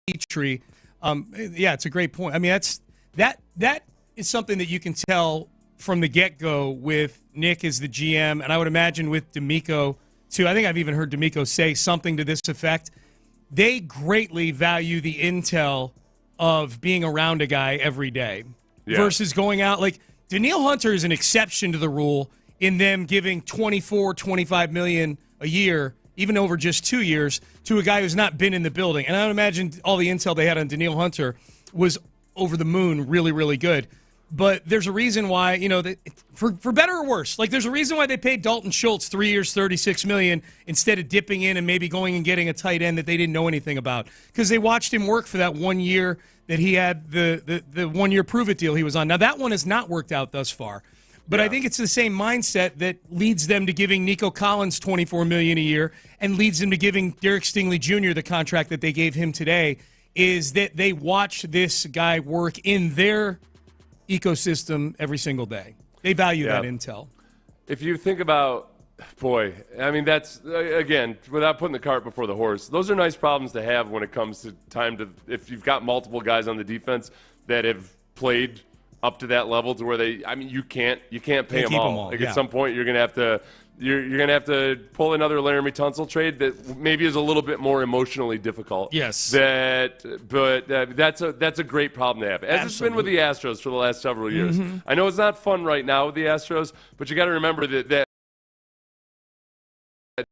Petrie. Yeah, it's a great point. I mean, that is something that you can tell from the get-go with Nick as the GM, and I would imagine with D'Amico, too. I think I've even heard D'Amico say something to this effect. They greatly value the intel of being around a guy every day versus going out. Like, Danielle Hunter is an exception to the rule in them giving $24-25 million a year, even over just 2 years, to a guy who's not been in the building. And I would imagine all the intel they had on Danielle Hunter was over the moon, really, really good. But there's a reason why, for better or worse, like there's a reason why they paid Dalton Schultz 3 years, $36 million, instead of dipping in and maybe going and getting a tight end that they didn't know anything about, because they watched him work for that 1 year that he had the 1 year prove it deal he was on. Now that one has not worked out thus far, but I think it's the same mindset that leads them to giving Nico Collins $24 million a year and leads them to giving Derek Stingley Jr. the contract that they gave him today, is that they watch this guy work in their ecosystem every single day. They value that intel. If you think about, boy, I mean, that's, again, without putting the cart before the horse, those are nice problems to have when it comes to time to, if you've got multiple guys on the defense that have played up to that level to where they, I mean, you can't pay them all. Like at some point you're going to have to, you're going to have to pull another Laramie Tunsil trade that maybe is a little bit more emotionally difficult. Yes. But that's a great problem to have, as it's been with the Astros for the last several years. Mm-hmm. I know it's not fun right now with the Astros, but you got to remember that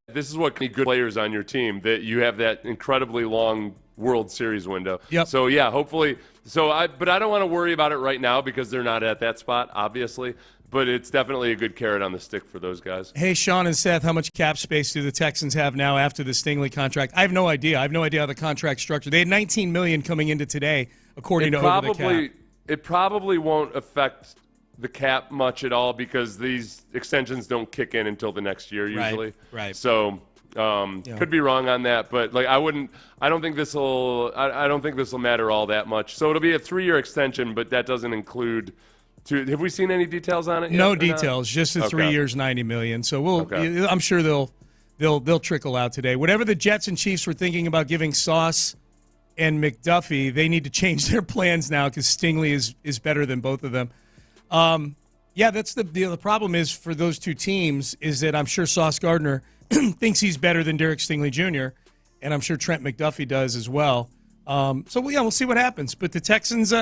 this is what can be good players on your team, that you have that incredibly long World Series window. Yep. So yeah, hopefully. But I don't want to worry about it right now because they're not at that spot, obviously. But it's definitely a good carrot on the stick for those guys. Hey, Sean and Seth, how much cap space do the Texans have now after the Stingley contract? I have no idea. I have no idea how the contract's structured. They had $19 million coming into today, according to Over the Cap. It probably won't affect the cap much at all because these extensions don't kick in until the next year usually. Right. So could be wrong on that, but like I don't think this will matter all that much. So it'll be a 3-year extension, but that doesn't include. Have we seen any details on it yet? No details, just the 3 years, $90 million. So I'm sure they'll trickle out today. Whatever the Jets and Chiefs were thinking about giving Sauce and McDuffie, they need to change their plans now because Stingley is better than both of them. That's the problem is for those two teams is that I'm sure Sauce Gardner thinks he's better than Derek Stingley Jr., and I'm sure Trent McDuffie does as well. We'll see what happens. But the Texans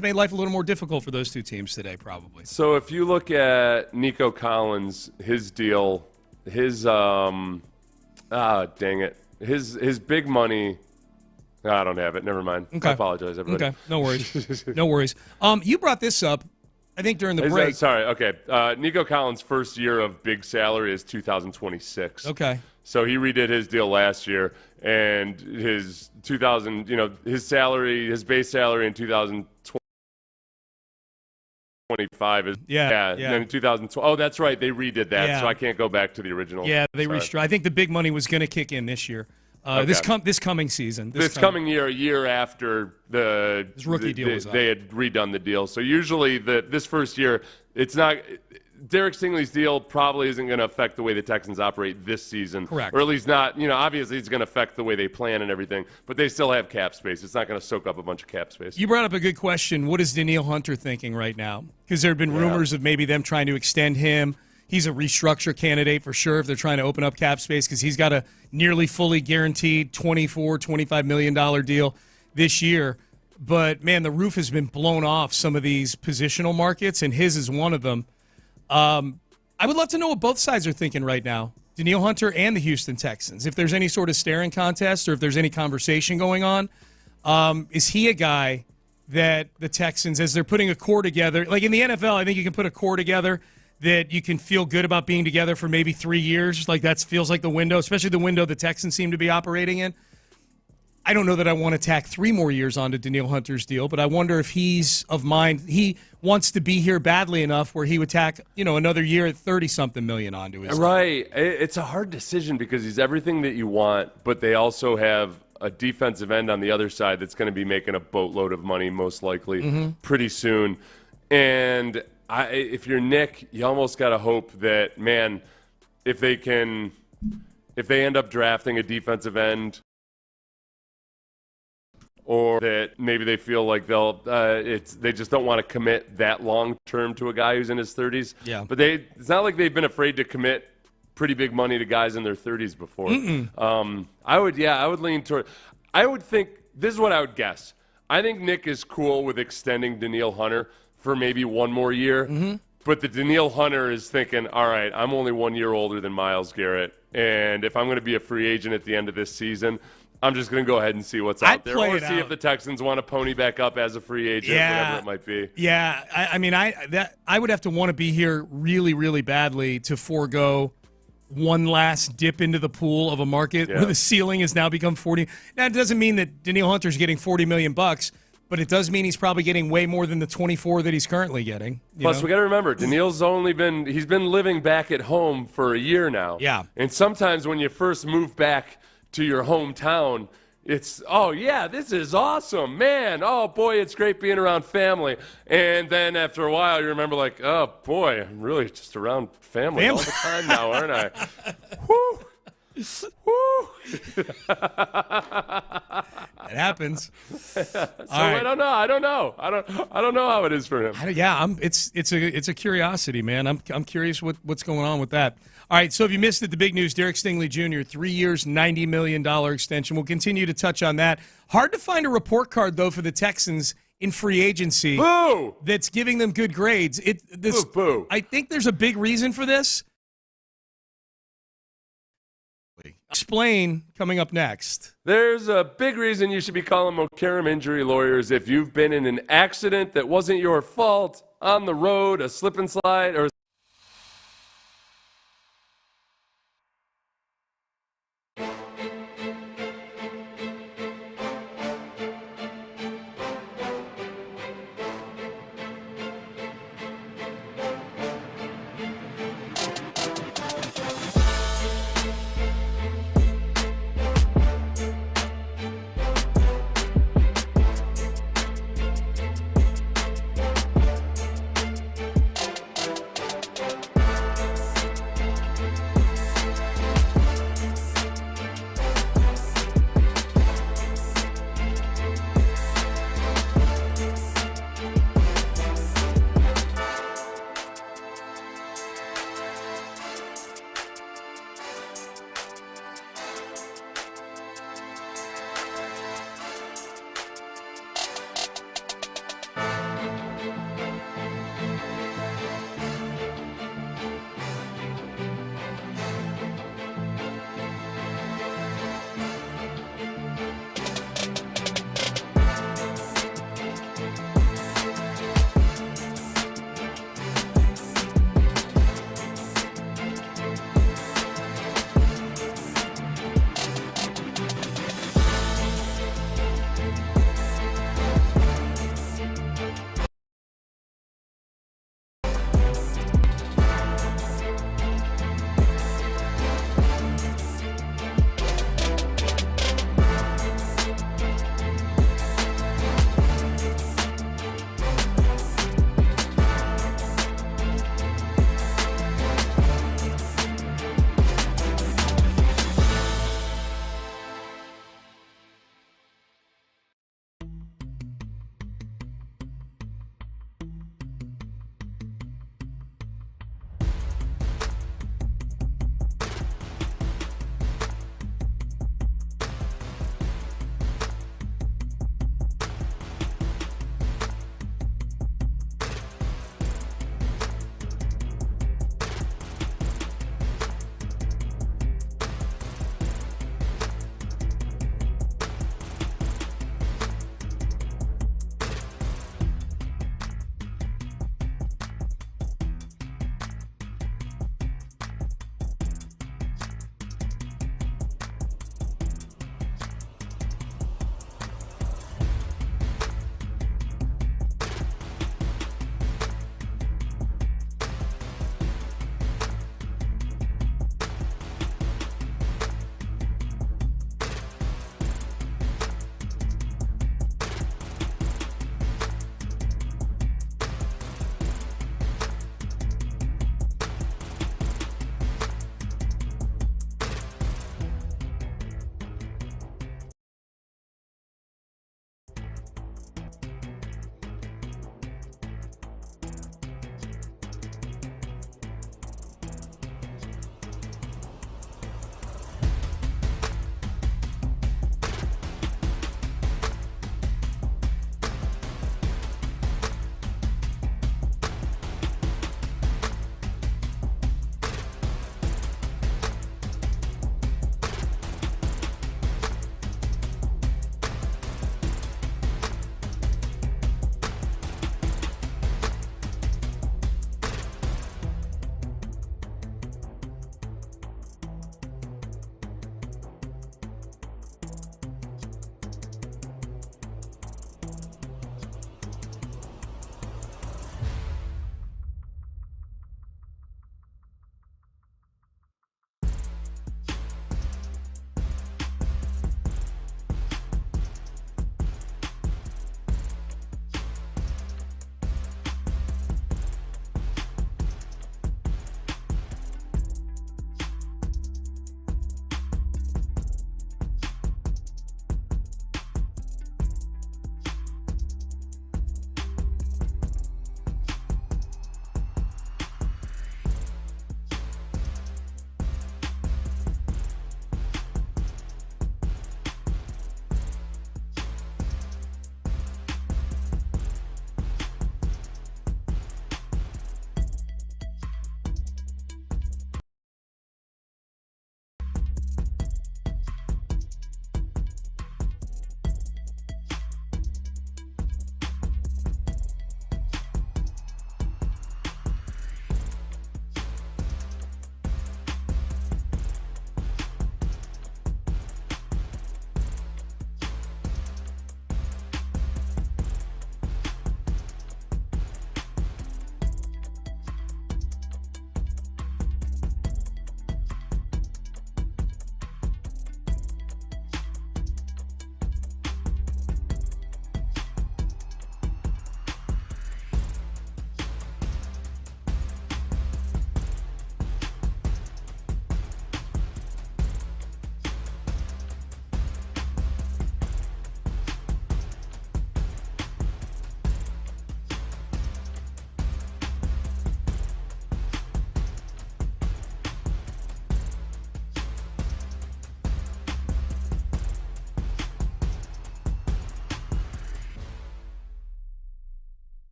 made life a little more difficult for those two teams today, probably. So if you look at Nico Collins, his deal, his dang it, his big money. I don't have it. Never mind. Okay. I apologize, everybody. Okay, no worries. No worries. You brought this up, I think, during the break. Sorry. Okay. Nico Collins' first year of big salary is 2026. Okay. So he redid his deal last year, and his his salary, his base salary in 2025 is And in 2012. Oh, that's right. They redid that, so I can't go back to the original. Yeah, they restructured. I think the big money was going to kick in this year. This coming season. This coming year, a year after his rookie deal was up. They had redone the deal. So usually this first year, it's not. Derek Stingley's deal probably isn't going to affect the way the Texans operate this season. Correct. Or at least not, obviously it's going to affect the way they plan and everything, but they still have cap space. It's not going to soak up a bunch of cap space. You brought up a good question. What is Danielle Hunter thinking right now? Because there have been rumors of maybe them trying to extend him. He's a restructure candidate for sure if they're trying to open up cap space because he's got a nearly fully guaranteed $25 million deal this year. But, man, the roof has been blown off some of these positional markets, and his is one of them. I would love to know what both sides are thinking right now, Danielle Hunter and the Houston Texans. If there's any sort of staring contest or if there's any conversation going on, is he a guy that the Texans, as they're putting a core together, like in the NFL, I think you can put a core together that you can feel good about being together for maybe 3 years. Like that feels like the window, especially the window the Texans seem to be operating in. I don't know that I want to tack 3 more years onto Danielle Hunter's deal, but I wonder if he's of mind. He wants to be here badly enough where he would tack, another year at 30-something million onto his deal. Right. It's a hard decision because he's everything that you want, but they also have a defensive end on the other side that's going to be making a boatload of money most likely pretty soon. And if you're Nick, you almost got to hope that, man, if they end up drafting a defensive end, or that maybe they feel like they just don't want to commit that long term to a guy who's in his 30s. Yeah. But it's not like they've been afraid to commit pretty big money to guys in their 30s before. I would lean toward. I would think this is what I would guess. I think Nick is cool with extending Danielle Hunter for maybe 1 more year. But the Danielle Hunter is thinking, all right, I'm only 1 year older than Myles Garrett, and if I'm going to be a free agent at the end of this season, I'm just going to go ahead and see what's out there, or see if the Texans want to pony back up as a free agent, whatever it might be. Yeah, I would have to want to be here really, really badly to forego one last dip into the pool of a market where the ceiling has now become 40. Now, it doesn't mean that Danielle Hunter's getting $40 million, but it does mean he's probably getting way more than the 24 that he's currently getting. Plus, we got to remember, Danielle's he's been living back at home for a year now. Yeah. And sometimes when you first move back to your hometown, it's, oh, yeah, this is awesome, man. Oh, boy, it's great being around family. And then after a while, you remember, like, oh, boy, I'm really just around family all the time now, aren't I? Woo! Woo! It happens. I don't know. I don't know how it is for him. It's a curiosity, man. I'm curious what's going on with that. All right, so if you missed it, the big news, Derek Stingley Jr., 3 years, $90 million extension. We'll continue to touch on that. Hard to find a report card, though, for the Texans in free agency that's giving them good grades. Boo. I think there's a big reason for this. Explain coming up next. There's a big reason you should be calling Mokaram Injury Lawyers if you've been in an accident that wasn't your fault, on the road, a slip and slide, or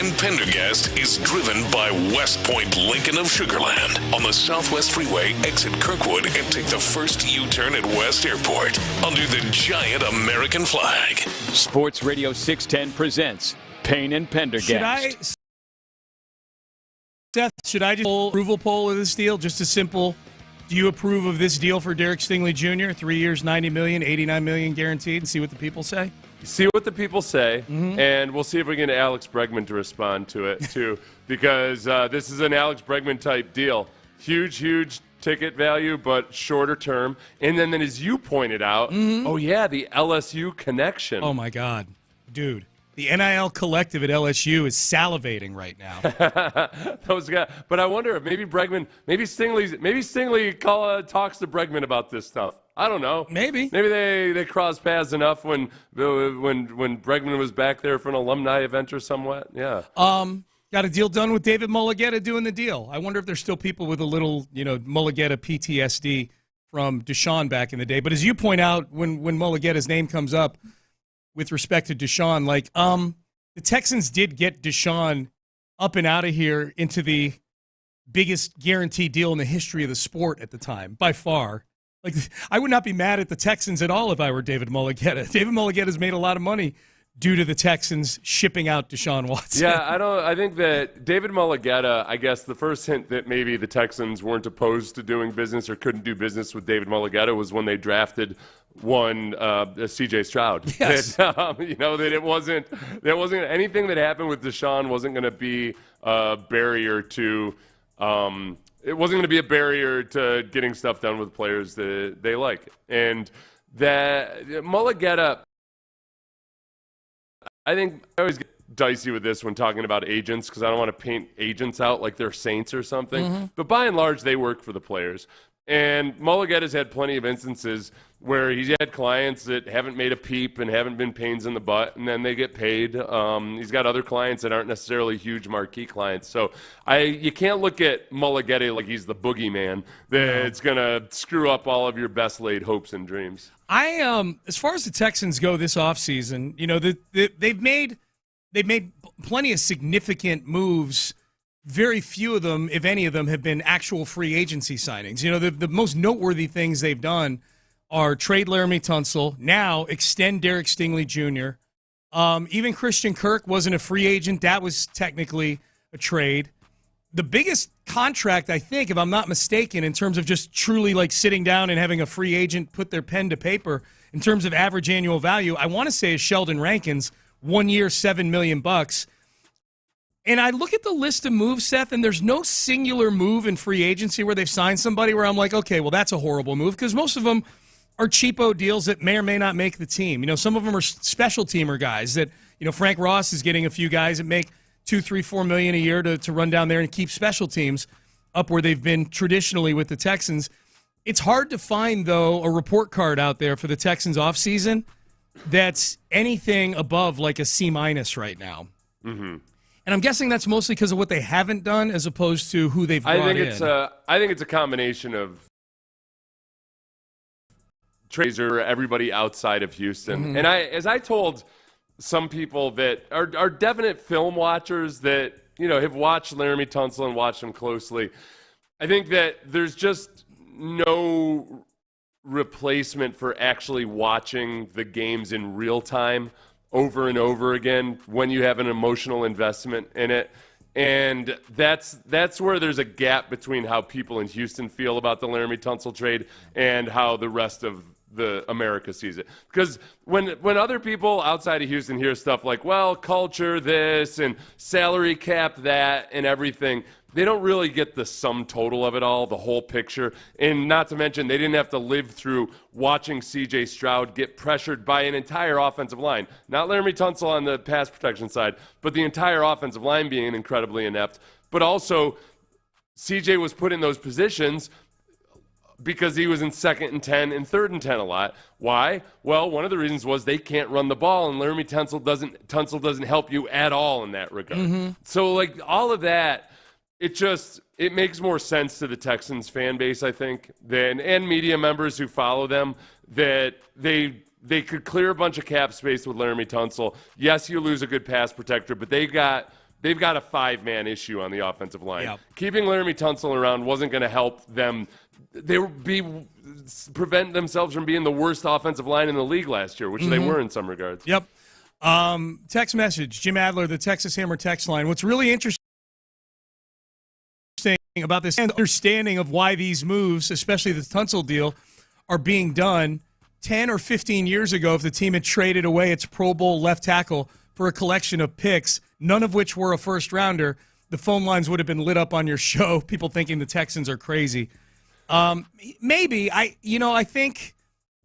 and Pendergast is driven by West Point Lincoln of Sugarland on the Southwest Freeway, exit Kirkwood, and take the first U-turn at West Airport under the giant American flag. Sports Radio 610 presents Payne and Pendergast. Should I just approval poll of this deal? Just a simple, do you approve of this deal for Derek Stingley Jr.? 3 years, $90 million, $89 million guaranteed, and see what the people say? See what the people say, and we'll see if we can get Alex Bregman to respond to it, too, because this is an Alex Bregman type deal. Huge ticket value, but shorter term. And then as you pointed out, oh, yeah, the LSU connection. Oh, my God. Dude, the NIL collective at LSU is salivating right now. Those guys. But I wonder if maybe Bregman, maybe Stingley talks to Bregman about this stuff. I don't know. Maybe they crossed paths enough when Bregman was back there for an alumni event or somewhat. Yeah. Got a deal done with David Mulligetta doing the deal. I wonder if there's still people with a little, Mulligetta PTSD from Deshaun back in the day. But as you point out, when Mulligetta's name comes up with respect to Deshaun, the Texans did get Deshaun up and out of here into the biggest guaranteed deal in the history of the sport at the time, by far. I would not be mad at the Texans at all if I were David Mulligetta. David Mulligetta's made a lot of money due to the Texans shipping out Deshaun Watson. Yeah, I think that David Mulligetta, I guess the first hint that maybe the Texans weren't opposed to doing business or couldn't do business with David Mulligetta was when they drafted C.J. Stroud. Yes. That it wasn't anything that happened with Deshaun wasn't going to be a barrier to it wasn't going to be a barrier to getting stuff done with players that they like. And that Mulligetta, I think I always get dicey with this when talking about agents because I don't want to paint agents out like they're saints or something. But by and large, they work for the players. And Mulligetta's had plenty of instances where he's had clients that haven't made a peep and haven't been pains in the butt, and then they get paid. He's got other clients that aren't necessarily huge marquee clients. So you can't look at Mulligetta like he's the boogeyman that's going to screw up all of your best laid hopes and dreams. As far as the Texans go this offseason, they've made plenty of significant moves. Very few of them, if any of them, have been actual free agency signings. The most noteworthy things they've done are trade Laramie Tunsil, now extend Derek Stingley Jr. Even Christian Kirk wasn't a free agent. That was technically a trade. The biggest contract, I think, if I'm not mistaken, in terms of just truly sitting down and having a free agent put their pen to paper in terms of average annual value, I want to say is Sheldon Rankins, 1 year, $7 million. And I look at the list of moves, Seth, and there's no singular move in free agency where they've signed somebody where I'm like, okay, well, that's a horrible move, because most of them are cheapo deals that may or may not make the team. Some of them are special teamer guys that, Frank Ross is getting a few guys that make $2, $3, $4 million a year to run down there and keep special teams up where they've been traditionally with the Texans. It's hard to find, though, a report card out there for the Texans offseason that's anything above a C- right now. Mm-hmm. And I'm guessing that's mostly because of what they haven't done as opposed to who they've brought in. I think it's a combination of trades or everybody outside of Houston. And as I told some people that are definite film watchers that, have watched Laramie Tunsil and watched him closely, I think that there's just no replacement for actually watching the games in real time over and over again when you have an emotional investment in it. And that's where there's a gap between how people in Houston feel about the Laramie Tunsil trade and how the rest of the America sees it. Because when other people outside of Houston hear stuff like, well, culture this and salary cap that and everything, they don't really get the sum total of it all, the whole picture. And not to mention, they didn't have to live through watching C.J. Stroud get pressured by an entire offensive line. Not Laramie Tunsil on the pass protection side, but the entire offensive line being incredibly inept. But also, C.J. was put in those positions because he was in 2nd and 10 and 3rd and 10 a lot. Why? Well, one of the reasons was they can't run the ball, and Laramie Tunsil doesn't help you at all in that regard. So, all of that, it makes more sense to the Texans fan base, I think, and media members who follow them, that they could clear a bunch of cap space with Laramie Tunsil. Yes, you lose a good pass protector, but they got they've got a 5-man issue on the offensive line. Yep. Keeping Laramie Tunsil around wasn't going to help them. They would prevent themselves from being the worst offensive line in the league last year, which they were in some regards. Yep. Text message, Jim Adler, the Texas Hammer text line. What's really interesting about this understanding of why these moves, especially the Tunsil deal, are being done 10 or 15 years ago. If the team had traded away its Pro Bowl left tackle for a collection of picks, none of which were a first-rounder, the phone lines would have been lit up on your show, people thinking the Texans are crazy. Maybe. I think,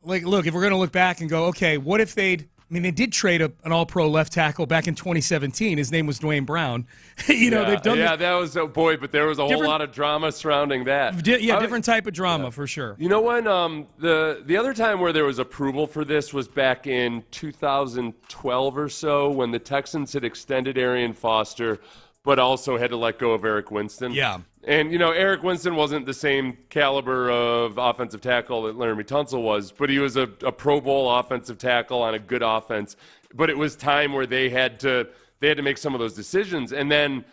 look, if we're going to look back and go, okay, what if they did trade an all-pro left tackle back in 2017. His name was Dwayne Brown. They've done that was, but there was a whole lot of drama surrounding that. Different type of drama for sure. You know when the other time where there was approval for this was back in 2012 or so, when the Texans had extended Arian Foster, but also had to let go of Eric Winston. Yeah. And, Eric Winston wasn't the same caliber of offensive tackle that Laramie Tunsil was, but he was a Pro Bowl offensive tackle on a good offense. But it was time where they had to make some of those decisions. And then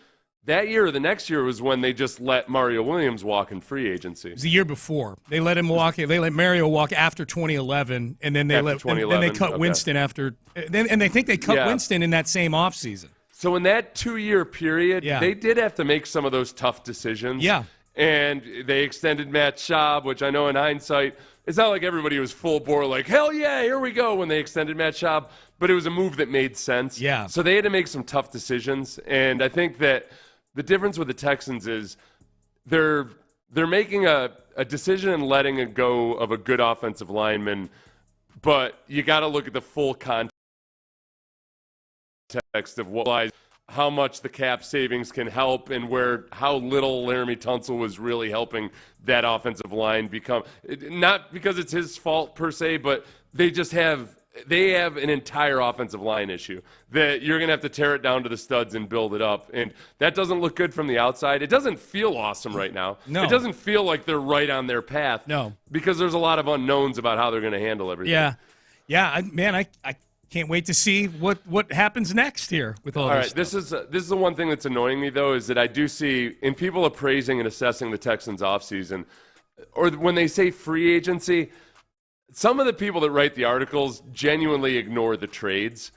that year or the next year was when they just let Mario Williams walk in free agency. It was the year before. They let him walk. They let Mario walk after 2011, and then they cut Winston after. And they think they cut Winston in that same offseason. So in that 2-year period, they did have to make some of those tough decisions. Yeah. And they extended Matt Schaub, which I know in hindsight, it's not like everybody was full bore like, hell yeah, here we go when they extended Matt Schaub, but it was a move that made sense. Yeah. So they had to make some tough decisions. And I think that the difference with the Texans is they're making a decision and letting it go of a good offensive lineman, but you got to look at the full context of how much the cap savings can help and how little Laramie Tunsil was really helping that offensive line become. Not because it's his fault per se, but they have an entire offensive line issue that you're going to have to tear it down to the studs and build it up. And that doesn't look good from the outside. It doesn't feel awesome right now. No. It doesn't feel like they're right on their path. No. Because there's a lot of unknowns about how they're going to handle everything. Yeah. Yeah, I can't wait to see what happens next here with all this. This is the one thing that's annoying me, though, is that I do see in people appraising and assessing the Texans offseason, or when they say free agency, some of the people that write the articles genuinely ignore the trades.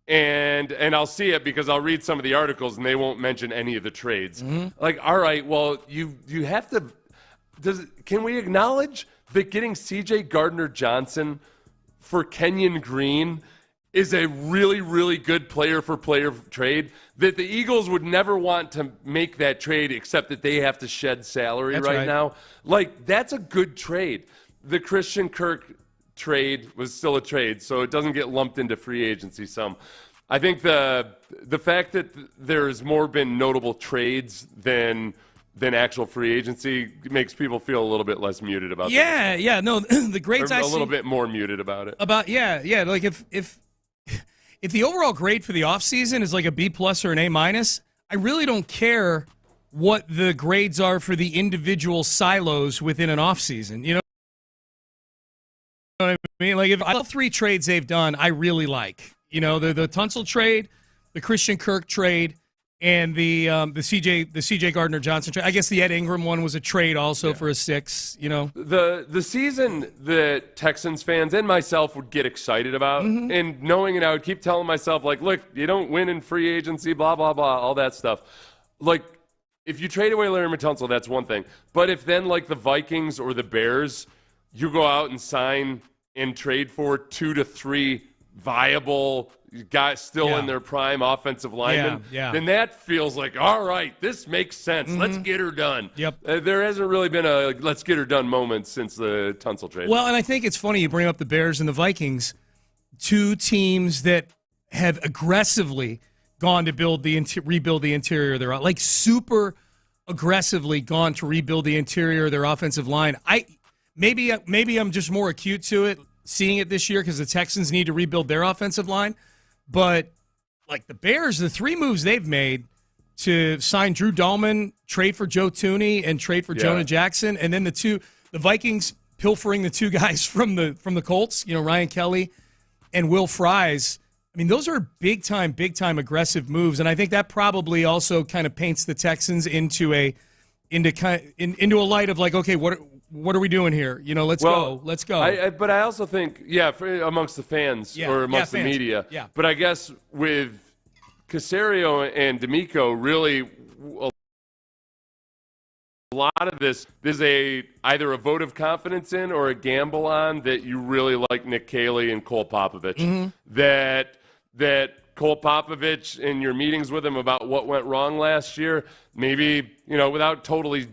And I'll see it because I'll read some of the articles and they won't mention any of the trades. Mm-hmm. Like, all right, well, you have to – can we acknowledge that getting C.J. Gardner-Johnson for Kenyon Green – is a really, really good player-for-player trade, that the Eagles would never want to make that trade except that they have to shed salary right now. Like, that's a good trade. The Christian Kirk trade was still a trade, so it doesn't get lumped into free agency some. I think the fact that there's more been notable trades than actual free agency makes people feel a little bit less muted about that. Yeah. No, the grades I see. A little bit more muted about it. Like if the overall grade for the offseason is like a B+ or an A-, I really don't care what the grades are for the individual silos within an offseason. You know what I mean? Like, if all 3 trades they've done, I really like. The Tunsil trade, the Christian Kirk trade, and the CJ Gardner-Johnson trade. I guess the Ed Ingram one was a trade also for a 6, The season that Texans fans and myself would get excited about, and knowing it, I would keep telling myself, like, look, you don't win in free agency, blah, blah, blah, all that stuff. Like, if you trade away Laramie Tunsil, that's one thing. But if then, like, the Vikings or the Bears, you go out and sign and trade for 2 to 3 viable guys still in their prime offensive linemen, then that feels like, all right, this makes sense. Let's get her done. Yep. There hasn't really been a let's get her done moment since the Tunsil trade. Well, and I think it's funny you bring up the Bears and the Vikings, 2 teams that have aggressively gone to rebuild the interior of their, like, super aggressively gone to rebuild the interior of their offensive line. Maybe I'm just more acute to it, seeing it this year because the Texans need to rebuild their offensive line. But, like, the Bears, the 3 moves they've made to sign Drew Dahlman, trade for Joe Thuney, and trade for Jonah Jackson, and then the Vikings pilfering the 2 guys from the Colts, Ryan Kelly and Will Fries. I mean, those are big time aggressive moves, and I think that probably also kind of paints the Texans into a light of like, okay, what are we doing here? Let's go. But I also think, amongst the fans or amongst the media. Yeah. But I guess with Caserio and D'Amico, really, a lot of this is either a vote of confidence in or a gamble on that you really like Nick Caley and Cole Papovich. Mm-hmm. That Cole Papovich, in your meetings with him about what went wrong last year, maybe, without totally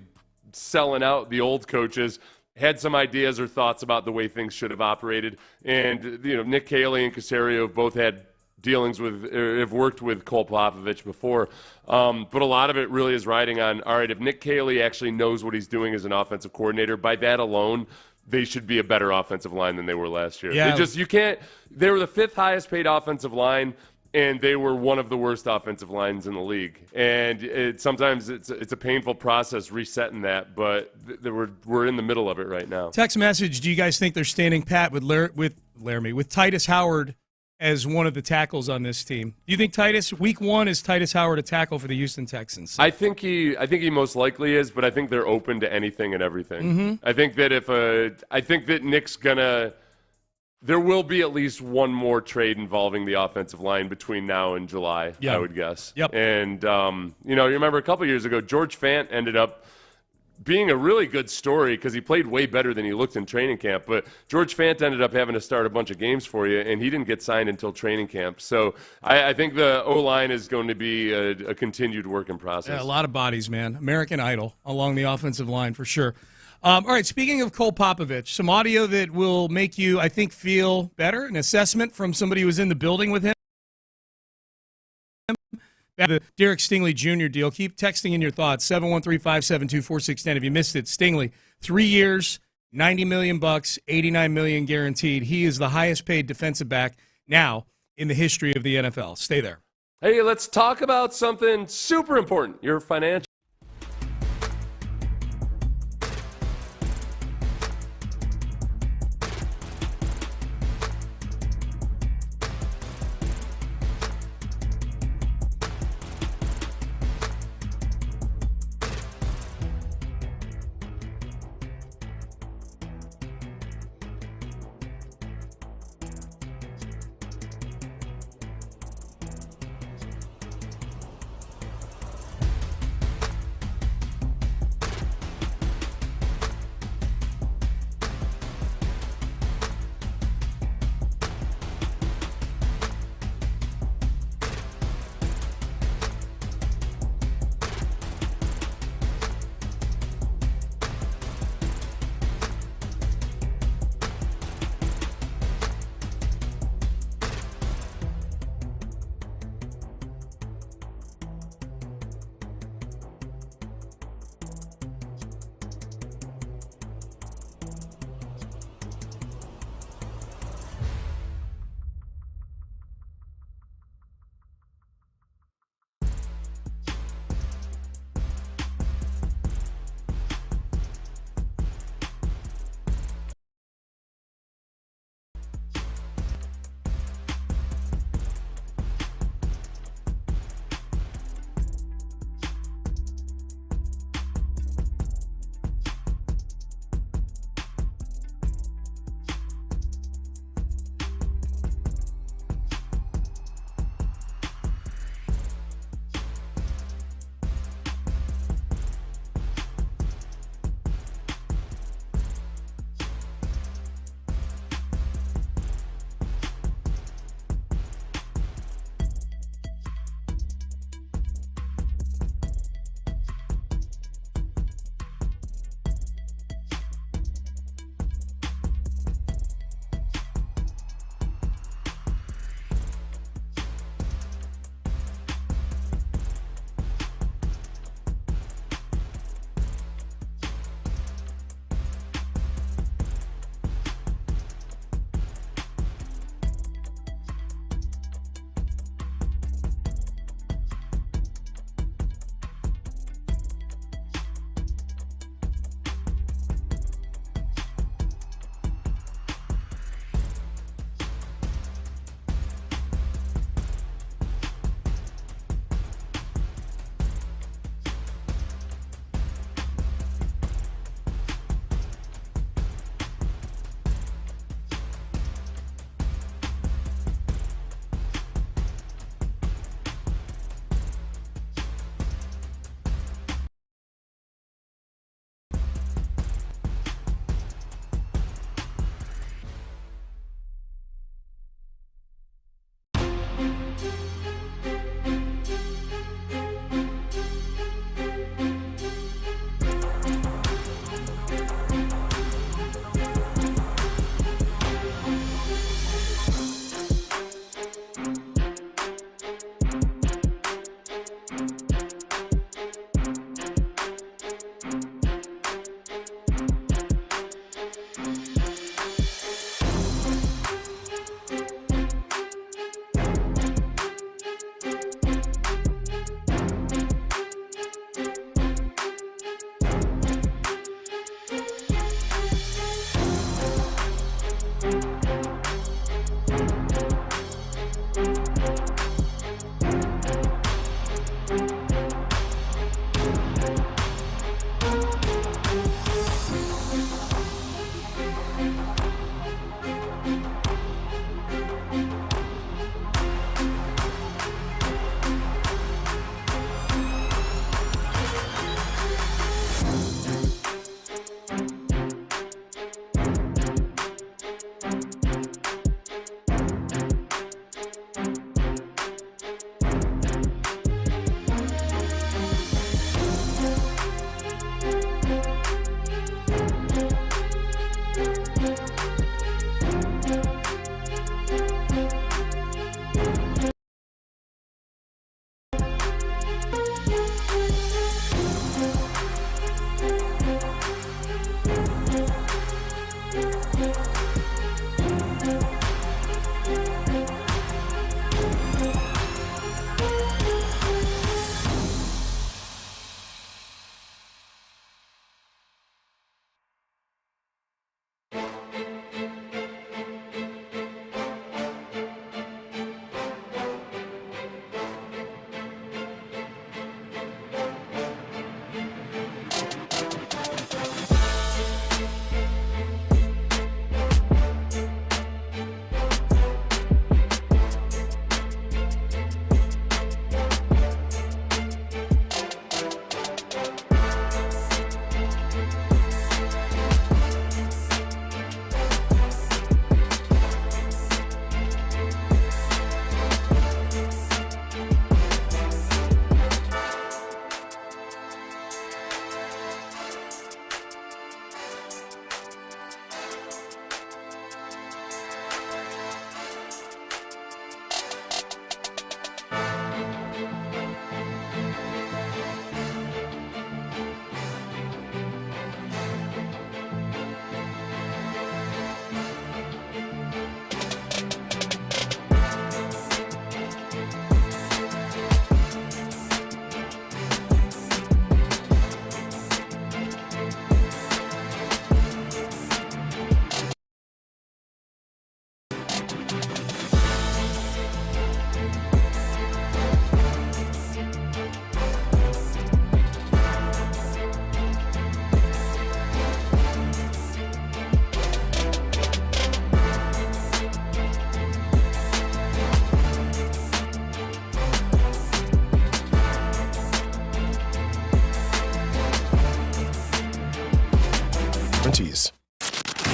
selling out the old coaches, had some ideas or thoughts about the way things should have operated. And, Nick Caley and Caserio have both had dealings with, or have worked with Cole Papovich before. But a lot of it really is riding on, all right, if Nick Caley actually knows what he's doing as an offensive coordinator, by that alone, they should be a better offensive line than they were last year. Yeah. They were the 5th highest paid offensive line, and they were one of the worst offensive lines in the league. And sometimes it's a painful process resetting that, but we're in the middle of it right now. Text message, do you guys think they're standing pat with Titus Howard as one of the tackles on this team? Do you think week 1 is Titus Howard a tackle for the Houston Texans? I think he most likely is, but I think they're open to anything and everything. Mm-hmm. I think that Nick's there will be at least one more trade involving the offensive line between now and July, I would guess. Yep. And, you remember a couple years ago, George Fant ended up being a really good story because he played way better than he looked in training camp. But George Fant ended up having to start a bunch of games for you, and he didn't get signed until training camp. So I think the O-line is going to be a continued work in process. Yeah, a lot of bodies, man. American Idol along the offensive line for sure. All right, speaking of Cole Papovich, some audio that will make you, I think, feel better, an assessment from somebody who was in the building with him. The Derek Stingley Jr. deal. Keep texting in your thoughts, 713-572-4610. If you missed it, Stingley, 3 years, $90 million, $89 million guaranteed. He is the highest paid defensive back now in the history of the NFL. Stay there. Hey, let's talk about something super important, your financial.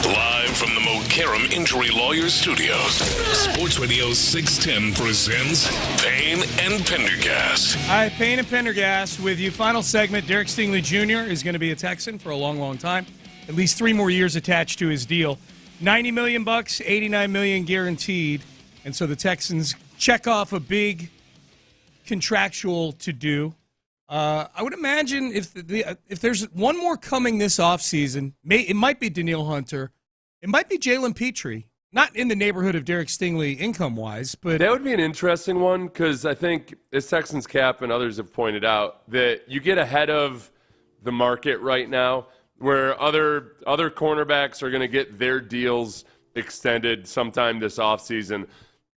Live from the Mokaram Injury Lawyers Studios, Sports Radio 610 presents Payne and Pendergast. Hi, Payne and Pendergast with you. Final segment. Derek Stingley Jr. is going to be a Texan for a long, long time. At least 3 more years attached to his deal. $90 million, $89 million guaranteed. And so the Texans check off a big contractual to do. I would imagine if there's one more coming this offseason, it might be Daniil Hunter. It might be Jalen Petrie. Not in the neighborhood of Derek Stingley income-wise, but that would be an interesting one because I think, as Texans Cap and others have pointed out, that you get ahead of the market right now where other cornerbacks are going to get their deals extended sometime this offseason.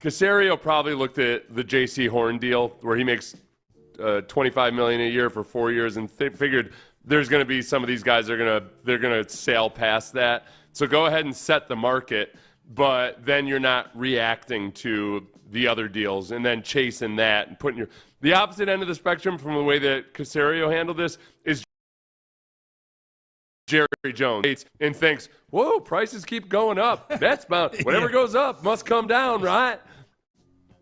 Caserio probably looked at the J.C. Horn deal where he makes $25 million a year for 4 years and figured there's going to be some of these guys they're going to sail past that. So go ahead and set the market, but then you're not reacting to the other deals and then chasing that and putting the opposite end of the spectrum from the way that Caserio handled this is Jerry Jones and thinks, whoa, prices keep going up. That's about whatever goes up must come down, right?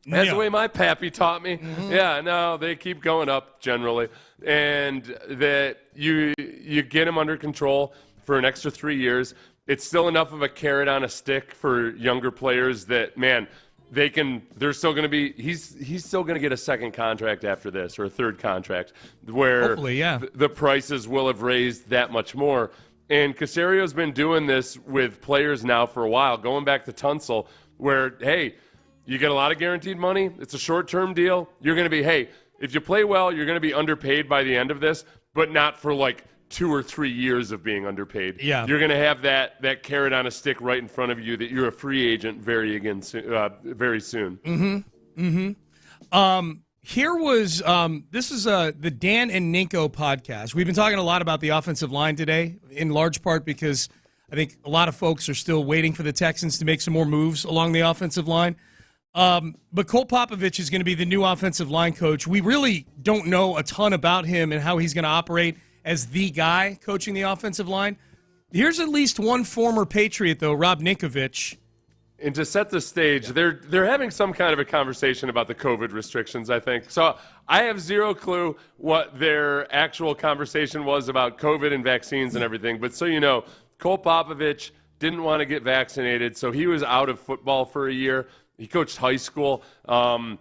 That's the way my pappy taught me. Mm-hmm. Yeah, no, they keep going up generally. And that you get them under control for an extra 3 years. It's still enough of a carrot on a stick for younger players that, man, they're still going to be, he's still going to get a second contract after this or a third contract where hopefully, yeah. The prices will have raised that much more. And Caserio's been doing this with players now for a while, going back to Tunsil, where, hey, you get a lot of guaranteed money. It's a short-term deal. You're going to be, hey, if you play well, you're going to be underpaid by the end of this, but not for like 2 or 3 years of being underpaid. Yeah. You're going to have that carrot on a stick right in front of you that you're a free agent very soon. Mm-hmm. Mm-hmm. Here was this is the Dan and Ninko podcast. We've been talking a lot about the offensive line today, in large part because I think a lot of folks are still waiting for the Texans to make some more moves along the offensive line. But Cole Papovich is going to be the new offensive line coach. We really don't know a ton about him and how he's going to operate as the guy coaching the offensive line. Here's at least one former Patriot, though, Rob Ninkovich. And to set the stage, they're having some kind of a conversation about the COVID restrictions, I think. So I have zero clue what their actual conversation was about COVID and vaccines and everything. But so you know, Cole Papovich didn't want to get vaccinated, so he was out of football for a year. He coached high school and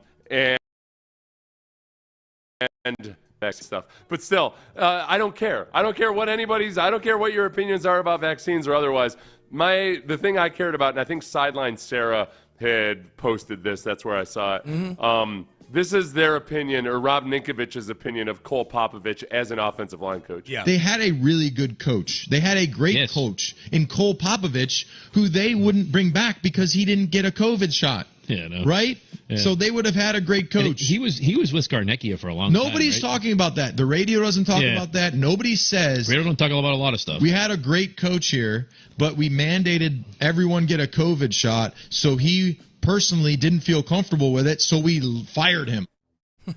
that stuff. But still, I don't care. I don't care what I don't care what your opinions are about vaccines or otherwise. The thing I cared about, and I think Sideline Sarah had posted this. That's where I saw it. Mm-hmm. This is their opinion, or Rob Ninkovich's opinion of Cole Papovich as an offensive line coach. Yeah. They had a really good coach. They had a great coach in Cole Papovich, who they wouldn't bring back because he didn't get a COVID shot. Yeah, no. Right? Yeah. So they would have had a great coach. He was with Scarnecchia for a long time. Nobody's talking about that. The radio doesn't talk about that. Nobody says. Radio don't talk about a lot of stuff. We had a great coach here, but we mandated everyone get a COVID shot, so he personally didn't feel comfortable with it, so we fired him.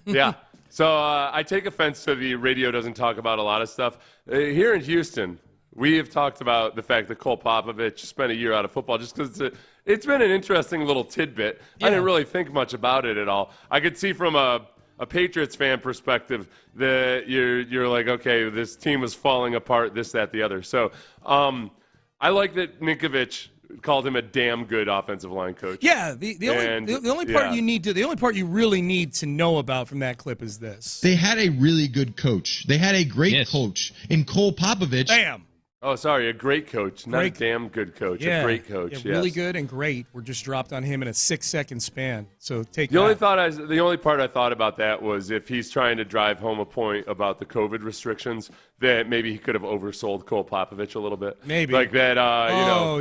Yeah. So I take offense to the radio doesn't talk about a lot of stuff. Here in Houston, we have talked about the fact that Cole Papovich spent a year out of football just because it's been an interesting little tidbit. Yeah. I didn't really think much about it at all. I could see from a Patriots fan perspective that you're like, okay, this team is falling apart, this, that, the other. So I like that Ninkovich called him a damn good offensive line coach. Yeah, the only part the only part you really need to know about from that clip is this. They had a really good coach. They had a great coach in Cole Papovich. Bam. Oh, sorry, a great coach, not a damn good coach. Yeah, a great coach. Yeah, really good and great were just dropped on him in a 6-second span. So take the only part I thought about that was if he's trying to drive home a point about the COVID restrictions, that maybe he could have oversold Cole Papovich a little bit. Maybe like that.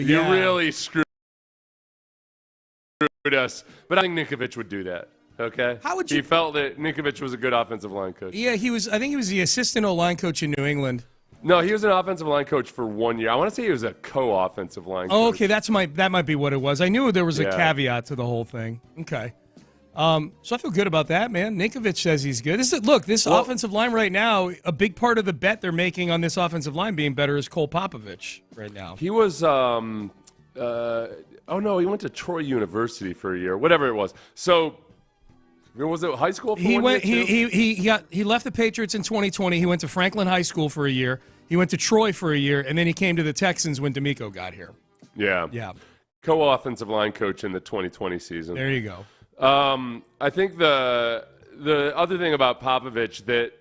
You really screwed us. But I think Ninkovich would do that. Okay. How would you? He felt that Ninkovich was a good offensive line coach. Yeah, he was. I think he was the assistant O-line coach in New England. No, he was an offensive line coach for 1 year. I want to say he was a co-offensive line coach. Oh, okay, that might be what it was. I knew there was a caveat to the whole thing. Okay. So I feel good about that, man. Ninkovich says he's good. This offensive line right now, a big part of the bet they're making on this offensive line being better is Cole Papovich right now. He was, he went to Troy University for a year, whatever it was. So, was it high school? He left the Patriots in 2020. He went to Franklin High School for a year. He went to Troy for a year, and then he came to the Texans when D'Amico got here. Yeah. Co-offensive line coach in the 2020 season. There you go. I think the other thing about Papovich that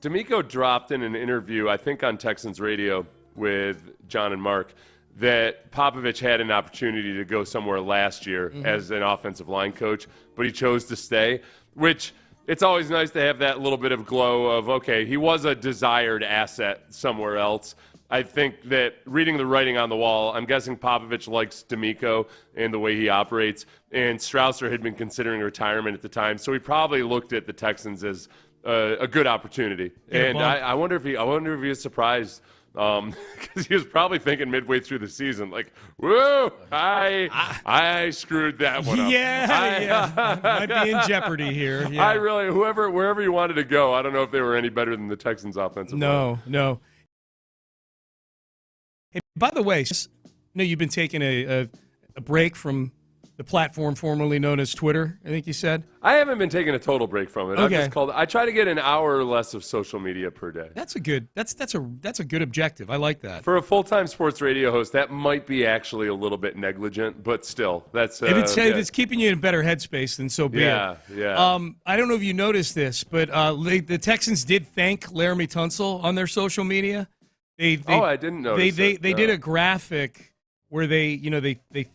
D'Amico dropped in an interview, I think on Texans Radio with John and Mark, that Papovich had an opportunity to go somewhere last year as an offensive line coach, but he chose to stay, which it's always nice to have that little bit of glow of, okay, he was a desired asset somewhere else. I think that reading the writing on the wall, I'm guessing Papovich likes D'Amico and the way he operates, and Strausser had been considering retirement at the time, so he probably looked at the Texans as a good opportunity. And I wonder if he was surprised because he was probably thinking midway through the season, like, "Whoa, I screwed that one up." Yeah, might be in jeopardy here. Yeah. Wherever he wanted to go, I don't know if they were any better than the Texans' offensive line. No. Hey, by the way, you've been taking a break from the platform formerly known as Twitter, I think you said. I haven't been taking a total break from it. Okay. I try to get an hour or less of social media per day. That's a good objective. I like that. For a full-time sports radio host, that might be actually a little bit negligent, but still, that's if it's keeping you in a better headspace, then so be it. Yeah. I don't know if you noticed this, but the Texans did thank Laramie Tunsil on their social media. I didn't notice. They did a graphic where they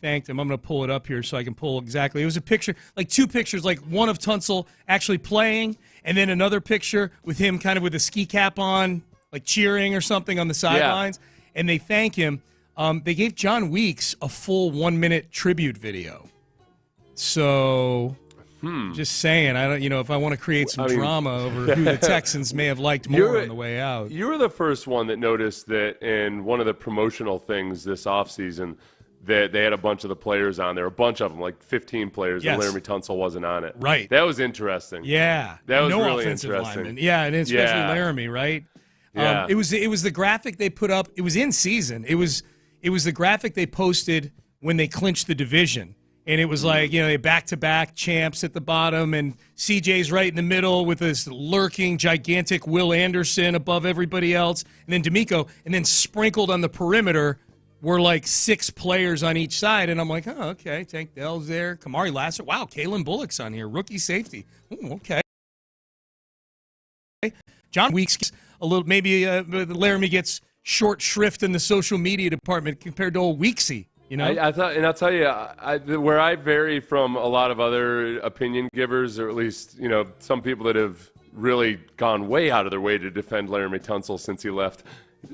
thanked him. I'm going to pull it up here so I can pull exactly. It was a picture, like two pictures, like one of Tunsil actually playing, and then another picture with him kind of with a ski cap on, like cheering or something on the sidelines. Yeah. And they thank him. They gave John Weeks a full 1-minute tribute video. So. Just saying, I don't. If I want to create some drama over who the Texans may have liked more on the way out. You were the first one that noticed that in one of the promotional things this offseason that they had a bunch of the players on there, a bunch of them, like 15 players, and Laramie Tunsil wasn't on it. Right. That was interesting. Yeah. That was no really offensive interesting. Lineman. Yeah, and especially Laramie, right? Yeah. It was the graphic they put up. It was in season. It was the graphic they posted when they clinched the division. And it was like, they back-to-back champs at the bottom, and CJ's right in the middle with this lurking, gigantic Will Anderson above everybody else, and then D'Amico, and then sprinkled on the perimeter were like 6 players on each side. And I'm like, oh, okay, Tank Dell's there, Kamari Lassiter. Wow, Kalen Bullock's on here, rookie safety. Ooh, okay. John Weeks, a little, maybe Laramie gets short shrift in the social media department compared to old Weeksy. I thought, and I'll tell you, where I vary from a lot of other opinion givers, or at least some people that have really gone way out of their way to defend Laramie Tunsil since he left.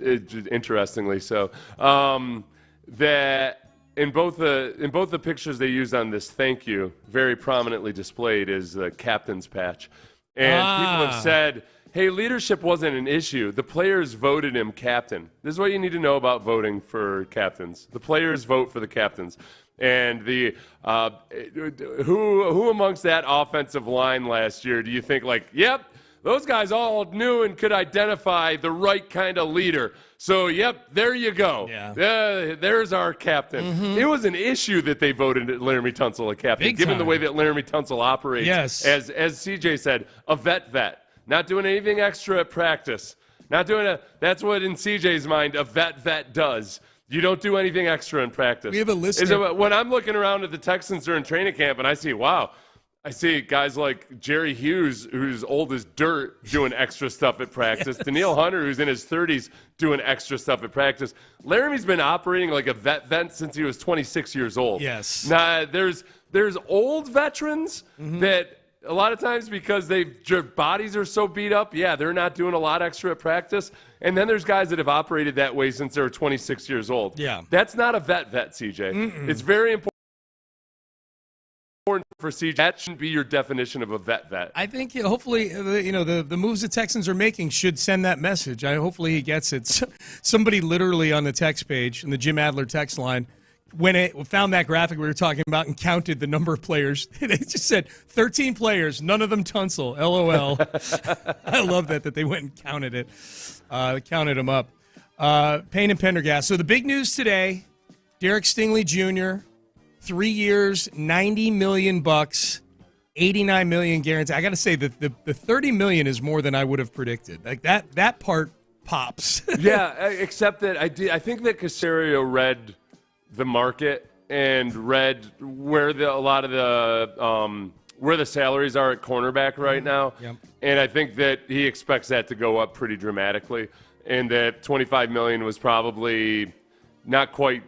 Interestingly, so that in both the pictures they used on this thank you, very prominently displayed is the captain's patch, and people have said, hey, leadership wasn't an issue. The players voted him captain. This is what you need to know about voting for captains. The players vote for the captains. And the who amongst that offensive line last year do you think, like, yep, those guys all knew and could identify the right kind of leader. So, yep, there you go. Yeah. There's our captain. Mm-hmm. It was an issue that they voted Laramie Tunsil a captain, Big given time. the way that Laramie Tunsil operates. Yes. As CJ said, a vet. Not doing anything extra at practice. That's what in CJ's mind a vet does. You don't do anything extra in practice. We have a listener. When I'm looking around at the Texans during training camp and I see guys like Jerry Hughes, who's old as dirt, doing extra stuff at practice. Yes. Daniil Hunter, who's in his 30s, doing extra stuff at practice. Laramie's been operating like a vet since he was 26 years old. Yes. Now, there's old veterans that – a lot of times because their bodies are so beat up, they're not doing a lot extra at practice. And then there's guys that have operated that way since they were 26 years old. Yeah. That's not a vet, CJ. Mm-mm. It's very important for CJ. That shouldn't be your definition of a vet. I think hopefully the moves the Texans are making should send that message. Hopefully he gets it. Somebody literally on the text page, in the Jim Adler text line, when it found that graphic we were talking about and counted the number of players, it just said 13 players, none of them Tunsil. LOL. I love that they went and counted it. Counted them up. Payne and Pendergast. So the big news today, Derek Stingley Jr., 3 years, $90 million, $89 million guaranteed. I got to say that the $30 million is more than I would have predicted. Like that part pops. Yeah, except that I think that Caserio read the market and read where a lot of the where the salaries are at cornerback right now. Yep. And I think that he expects that to go up pretty dramatically, and that $25 million was probably not quite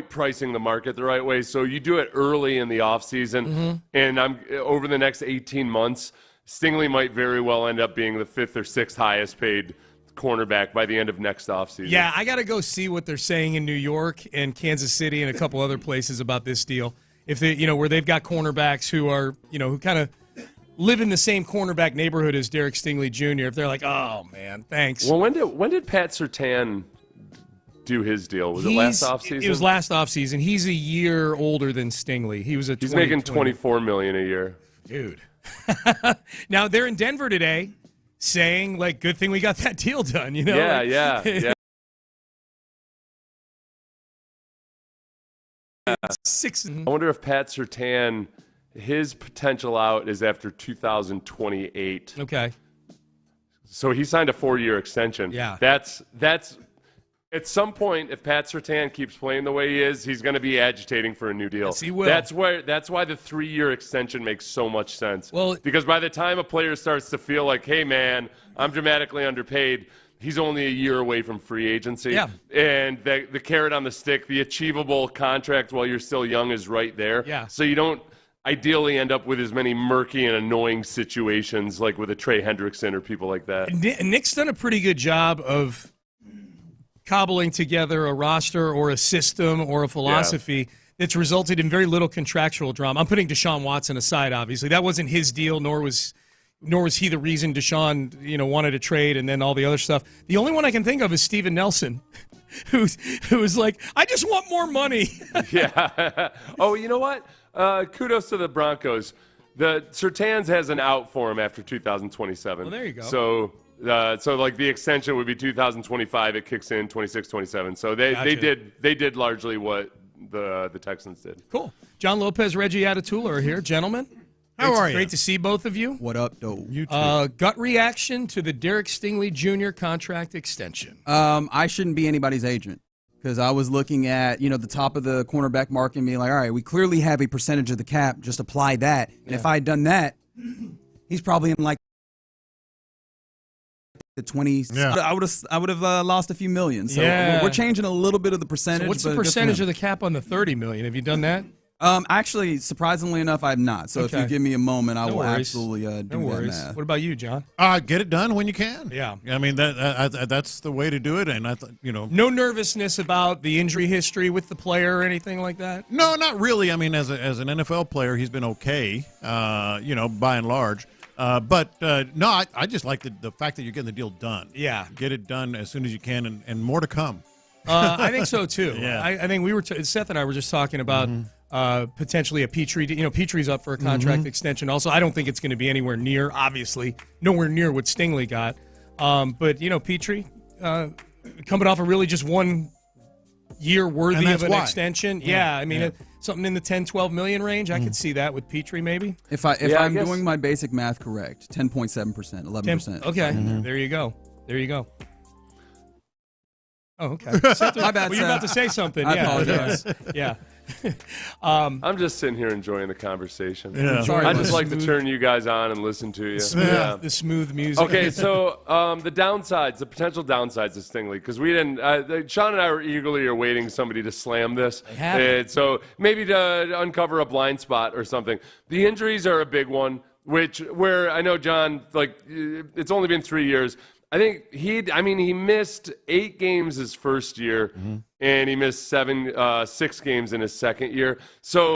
pricing the market the right way. So you do it early in the offseason, and over the next 18 months, Stingley might very well end up being the 5th or 6th highest paid cornerback by the end of next offseason. Yeah, I got to go see what they're saying in New York and Kansas City and a couple other places about this deal. If they, where they've got cornerbacks who are, who kind of live in the same cornerback neighborhood as Derek Stingley Jr. If they're like, oh man, thanks. Well, when did Pat Surtain do his deal? Was it last offseason? It was last offseason. He's a year older than Stingley. He's making $24 million a year, dude. Now they're in Denver today, saying like, good thing we got that deal done. Yeah. I wonder if Pat Surtain, his potential out is after 2028. Okay. So he signed a 4-year extension. Yeah. That's at some point, if Pat Surtain keeps playing the way he is, he's going to be agitating for a new deal. Yes, he will. That's why the 3-year extension makes so much sense. Well, because by the time a player starts to feel like, hey man, I'm dramatically underpaid, he's only a year away from free agency. Yeah. And the carrot on the stick, the achievable contract while you're still young is right there. Yeah. So you don't ideally end up with as many murky and annoying situations like with a Trey Hendrickson or people like that. Nick's done a pretty good job of cobbling together a roster or a system or a philosophy that's resulted in very little contractual drama. I'm putting Deshaun Watson aside, obviously. That wasn't his deal, nor was he the reason Deshaun, wanted to trade and then all the other stuff. The only one I can think of is Steven Nelson, who's like, I just want more money. Yeah. Oh, you know what? Kudos to the Broncos. The Surtain's has an out for him after 2027. Well, there you go. So like the extension would be 2025. It kicks in 26, 27. So they did largely what the Texans did. Cool. John Lopez, Reggie Atatula are here, gentlemen. How are you? Great to see both of you. What up, though? You too. Gut reaction to the Derek Stingley Jr. contract extension. I shouldn't be anybody's agent because I was looking at the top of the cornerback market and being like, all right, we clearly have a percentage of the cap. Just apply that. And if I had done that, he's probably in like the 20s. Yeah. I would have lost a few million. So we're changing a little bit of the percentage. So what's the percentage of the cap on the $30 million? Have you done that? Actually, surprisingly enough, I have not. So if you give me a moment, I will absolutely do that math. What about you, John? Get it done when you can. Yeah. I mean, that's the way to do it. And no nervousness about the injury history with the player or anything like that? No, not really. I mean, as an NFL player, he's been okay, by and large. But I just like the fact that you're getting the deal done. Yeah. Get it done as soon as you can, and more to come. I think so, too. Yeah. I think we were Seth and I were just talking about potentially a Petrie. Petre's up for a contract extension also. I don't think it's going to be anywhere near, obviously, nowhere near what Stingley got. But, Petrie coming off of really just 1 year worthy of an extension. Yeah, I mean, something in the 10, 12 million range. I could see that with Petrie maybe. If I'm doing my basic math correct, 10.7%, 11%. Okay, there you go. Oh, okay. My bad, well, you're about to say something. I apologize. Yeah. I'm just sitting here enjoying the conversation. Yeah. Sorry, I just like to turn you guys on and listen to you. The smooth music. Okay, so the potential downsides of Stingley, because we didn't. Sean and I were eagerly awaiting somebody to slam this, and so maybe to uncover a blind spot or something. The injuries are a big one, where I know John, it's only been 3 years. I think he missed 8 games his first year, and he missed 6 games in his second year. So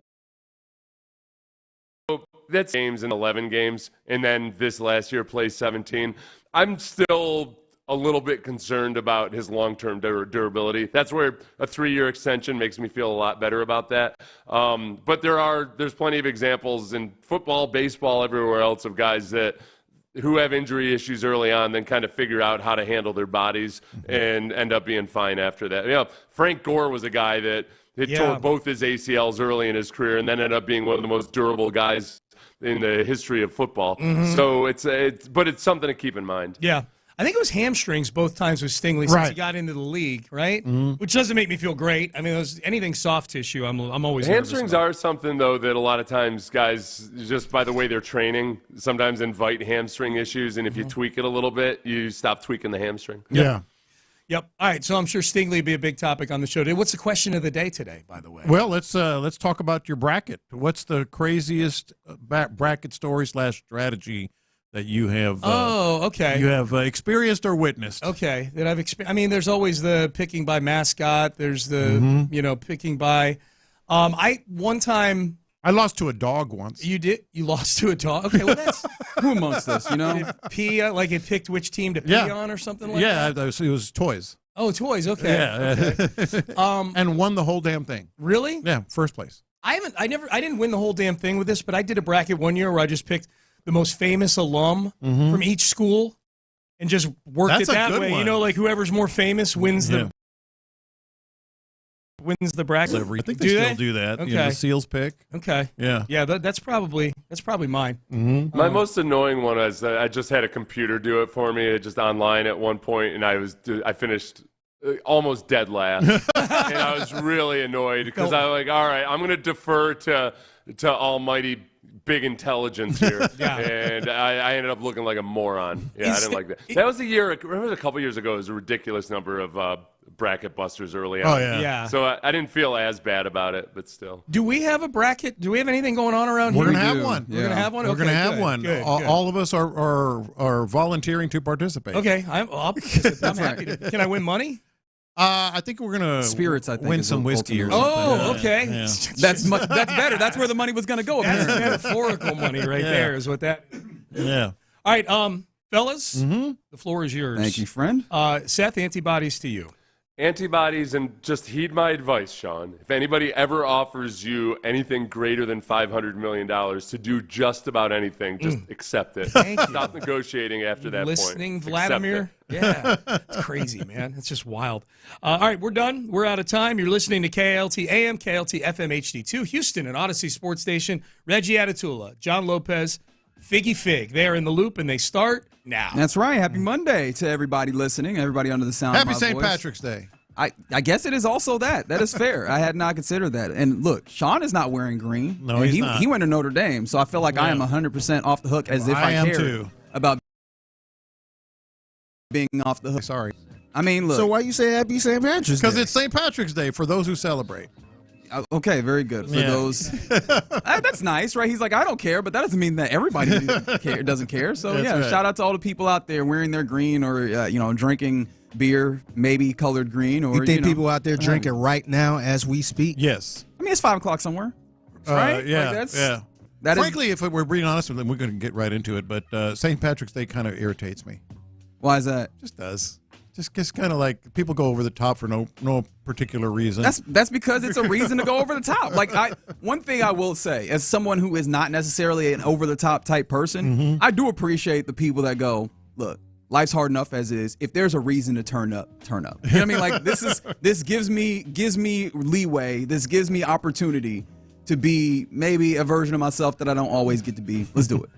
that's games in 11 games, and then this last year plays 17. I'm still a little bit concerned about his long-term durability. That's where a 3-year extension makes me feel a lot better about that. But there's plenty of examples in football, baseball, everywhere else of guys who have injury issues early on, then kind of figure out how to handle their bodies and end up being fine after that. Frank Gore was a guy that tore both his ACLs early in his career and then ended up being one of the most durable guys in the history of football. Mm-hmm. So it's something to keep in mind. Yeah. I think it was hamstrings both times with Stingley since he got into the league, right? Mm-hmm. Which doesn't make me feel great. I mean, anything soft tissue, I'm always hamstrings are something though that a lot of times guys, just by the way they're training, sometimes invite hamstring issues, and if you tweak it a little bit, you stop tweaking the hamstring. Yeah. Yep. All right. So I'm sure Stingley will be a big topic on the show today. What's the question of the day today, by the way? Well, let's talk about your bracket. What's the craziest bracket story / strategy that you have? Okay. You have experienced or witnessed? Okay. That I've experienced. I mean, there's always the picking by mascot. There's the picking by. One time. I lost to a dog once. You did? You lost to a dog? Okay, well, that's... Who amongst us, you know? Did it pee, like it picked which team to pee on or something like that? Yeah, it was toys. Oh, toys, okay. Yeah. Okay. And won the whole damn thing. Really? Yeah, first place. I didn't win the whole damn thing with this, but I did a bracket one year where I just picked the most famous alum from each school and just worked it that way. One. You know, like whoever's more famous wins the bracket. I think they still do that. Okay. The Seals pick. Okay. Yeah. Yeah. That's probably mine. Mm-hmm. My most annoying one is I just had a computer do it for me, just online at one point, and I finished almost dead last, and I was really annoyed because I was like, all right, I'm going to defer to almighty big intelligence here. And I ended up looking like a moron. Yeah, I didn't like that. That was the year. Remember a couple years ago, it was a ridiculous number of bracket busters early on. Oh, yeah. So I didn't feel as bad about it, but still. Do we have a bracket? Do we have anything going on around We're here? We're going to have one. We're going to have one? We're going to have one. Good. All of us are volunteering to participate. Okay. I'm happy to. Can I win money? I think we're gonna spirits. I think win some whiskey or something. Oh, okay. Yeah. That's better. That's where the money was going to go. That's metaphorical money right there. Is what that. Yeah. All right, fellas, the floor is yours. Thank you, friend. Seth, antibodies to you. Antibodies, and just heed my advice, Sean. If anybody ever offers you anything greater than $500 million to do just about anything, just accept it. Stop negotiating after that Listening, point. Vladimir? Yeah. It's crazy, man. It's just wild. All right, we're done. We're out of time. You're listening to KLT AM, KLT FM HD2, Houston, and Odyssey Sports Station. Reggie Atatula, John Lopez, Figgy Fig. They are in the loop, and they start now. That's right. Happy Monday to everybody listening, everybody under the sound of my voice. Happy St. Patrick's Day. I guess it is also that. That is fair. I had not considered that. And look, Sean is not wearing green. No, he's not. He went to Notre Dame, so I feel like I am 100% off the hook as if I care too. about being off the hook. Sorry. I mean, look. So why you say Happy St. Patrick's Day? Because it's St. Patrick's Day for those who celebrate. Okay, very good. For those, that's nice, right? He's like, I don't care, but that doesn't mean that everybody doesn't care. So That's right. Shout out to all the people out there wearing their green or drinking beer, maybe colored green. Or you think people out there drinking right now as we speak? Yes. I mean, it's 5 o'clock somewhere, right? Yeah, That Frankly, if we're being honest with them, we're going to get right into it. But St. Patrick's Day kind of irritates me. Why is that? Just does. Just kind of like people go over the top for no particular reason. That's because it's a reason to go over the top. Like one thing I will say, as someone who is not necessarily an over the top type person, I do appreciate the people that go, look, life's hard enough as is. If there's a reason to turn up. You know what I mean? Like this gives me leeway. This gives me opportunity to be maybe a version of myself that I don't always get to be. Let's do it.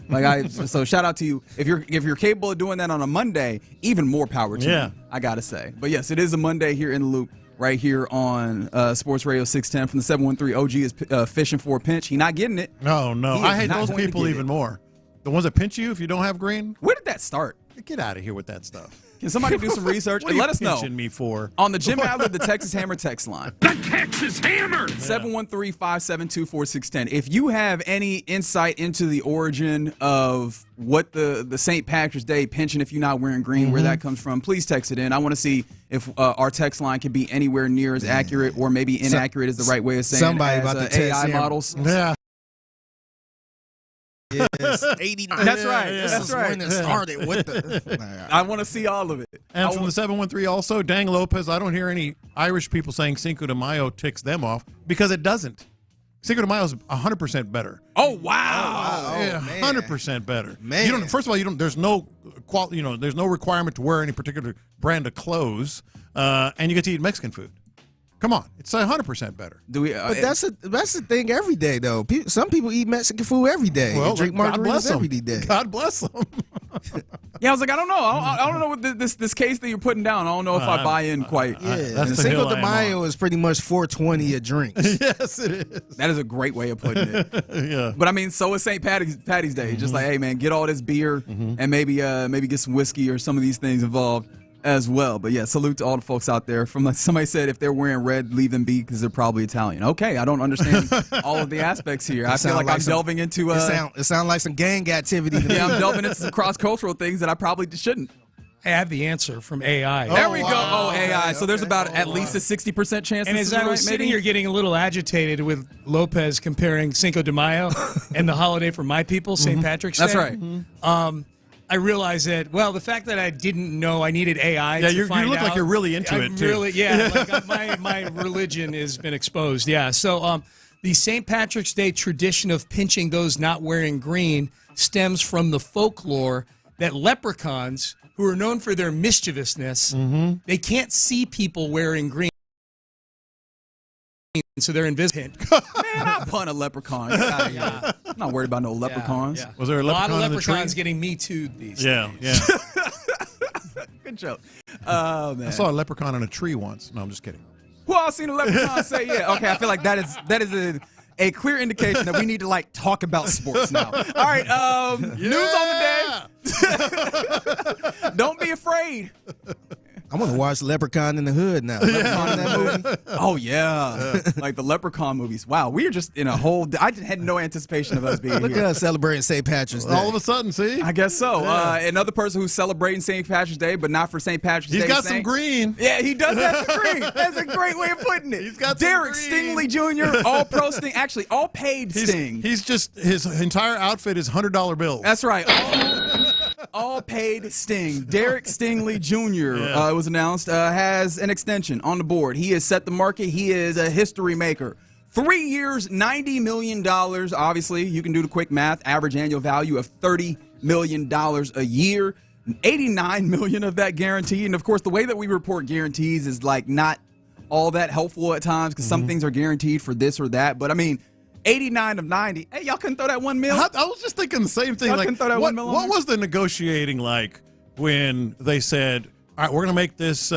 So shout out to you. If you're capable of doing that on a Monday, even more power to you, I gotta say. But yes, it is a Monday here in the loop, right here on Sports Radio 610 from the 713. OG is fishing for a pinch. He not getting it. No. I hate those people even more. The ones that pinch you if you don't have green. Where did that start? Get out of here with that stuff. Can somebody do some research and let us know? Me for? On the Jim Adler, the Texas Hammer text line. The Texas Hammer! 713-572-4610. If you have any insight into the origin of what the St. Patrick's Day pension, if you're not wearing green, where that comes from, please text it in. I want to see if our text line can be anywhere near as accurate or maybe inaccurate is the right way of saying somebody it as about the AI text models. Yeah. Yes, 89. That's right. This That's is right. when it started with the. I want to see all of it. And from the 713 also, Dang Lopez, I don't hear any Irish people saying Cinco de Mayo ticks them off because it doesn't. Cinco de Mayo is 100% better. Oh, wow. Yeah, 100% better. Man. You don't. First of all, there's no there's no requirement to wear any particular brand of clothes, and you get to eat Mexican food. Come on, it's 100% better. Do we? But that's the thing every day though. Some people eat Mexican food every day. Well, and drink God bless margaritas them. every day. God bless them. Yeah, I was like, I don't know. I don't know what this case that you're putting down. I don't know if I buy in quite. Yeah, that's the Cinco hill de I am Mayo is pretty much 420 a drink. Yes, it is. That is a great way of putting it. Yeah. But I mean, so is St. Patty's Day. Just like, hey man, get all this beer and maybe get some whiskey or some of these things involved as well. But yeah, salute to all the folks out there. From somebody said, if they're wearing red, leave them be because they're probably Italian. Okay, I don't understand all of the aspects here. I feel like I'm delving into. It sounds like some gang activity. To me. Yeah, I'm delving into some cross-cultural things that I probably shouldn't. I have the answer from AI. There we go. Oh, AI. So there's about at least a 60% chance. And as I was sitting here getting a little agitated with Lopez comparing Cinco de Mayo and the holiday for my people, St. Patrick's Day. That's right. I realized that, well, the fact that I didn't know I needed AI to find out. You look like you're really into it, too. Really, yeah. Like my religion has been exposed, yeah. So the St. Patrick's Day tradition of pinching those not wearing green stems from the folklore that leprechauns, who are known for their mischievousness, they can't see people wearing green. So they're invisible. Man, I pun a leprechaun. Get out of here. I'm not worried about no leprechauns. Yeah. Was there a lot leprechaun of in the leprechauns tree? getting Me Too'd these Yeah, days. yeah. Good joke. Oh, man. I saw a leprechaun in a tree once. No, I'm just kidding. Well, I've seen a leprechaun say, yeah. Okay, I feel like that is a clear indication that we need to talk about sports now. All right, news on the day. Don't be afraid. I want to watch Leprechaun in the Hood now. Leprechaun in that movie. Oh yeah, like the Leprechaun movies. Wow, we are just in a whole. I had no anticipation of us being Look here. at us celebrating St. Patrick's Day. All of a sudden, see? I guess so. Another person who's celebrating St. Patrick's Day, but not for St. Patrick's Day. He's got some green. Yeah, he does have some green. That's a great way of putting it. He's got Derek some green. Stingley Jr., all pro Sting, actually all paid Sting. He's just, his entire outfit is $100 bills. That's right. All paid Sting. Derek Stingley Jr. It was announced, has an extension on the board. He has set the market. He is a history maker. 3 years, $90 million. Obviously, you can do the quick math. Average annual value of $30 million a year. $89 million of that guaranteed. And, of course, the way that we report guarantees is, not all that helpful at times because some things are guaranteed for this or that. But, I mean, 89 of 90. Hey, y'all couldn't throw that $1 million? I was just thinking the same thing. Y'all couldn't throw that $1 million? What was the negotiating like when they said, all right, we're going to make this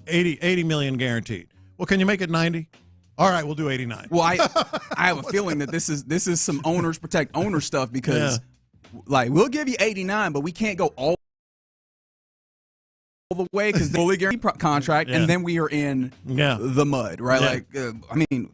80 million guaranteed. Well, can you make it 90? All right, we'll do 89. Well, I have a feeling that this is some owners protect owner stuff because, we'll give you 89, but we can't go all the way because the fully guaranteed contract, and then we are in the mud, right? Yeah. I mean,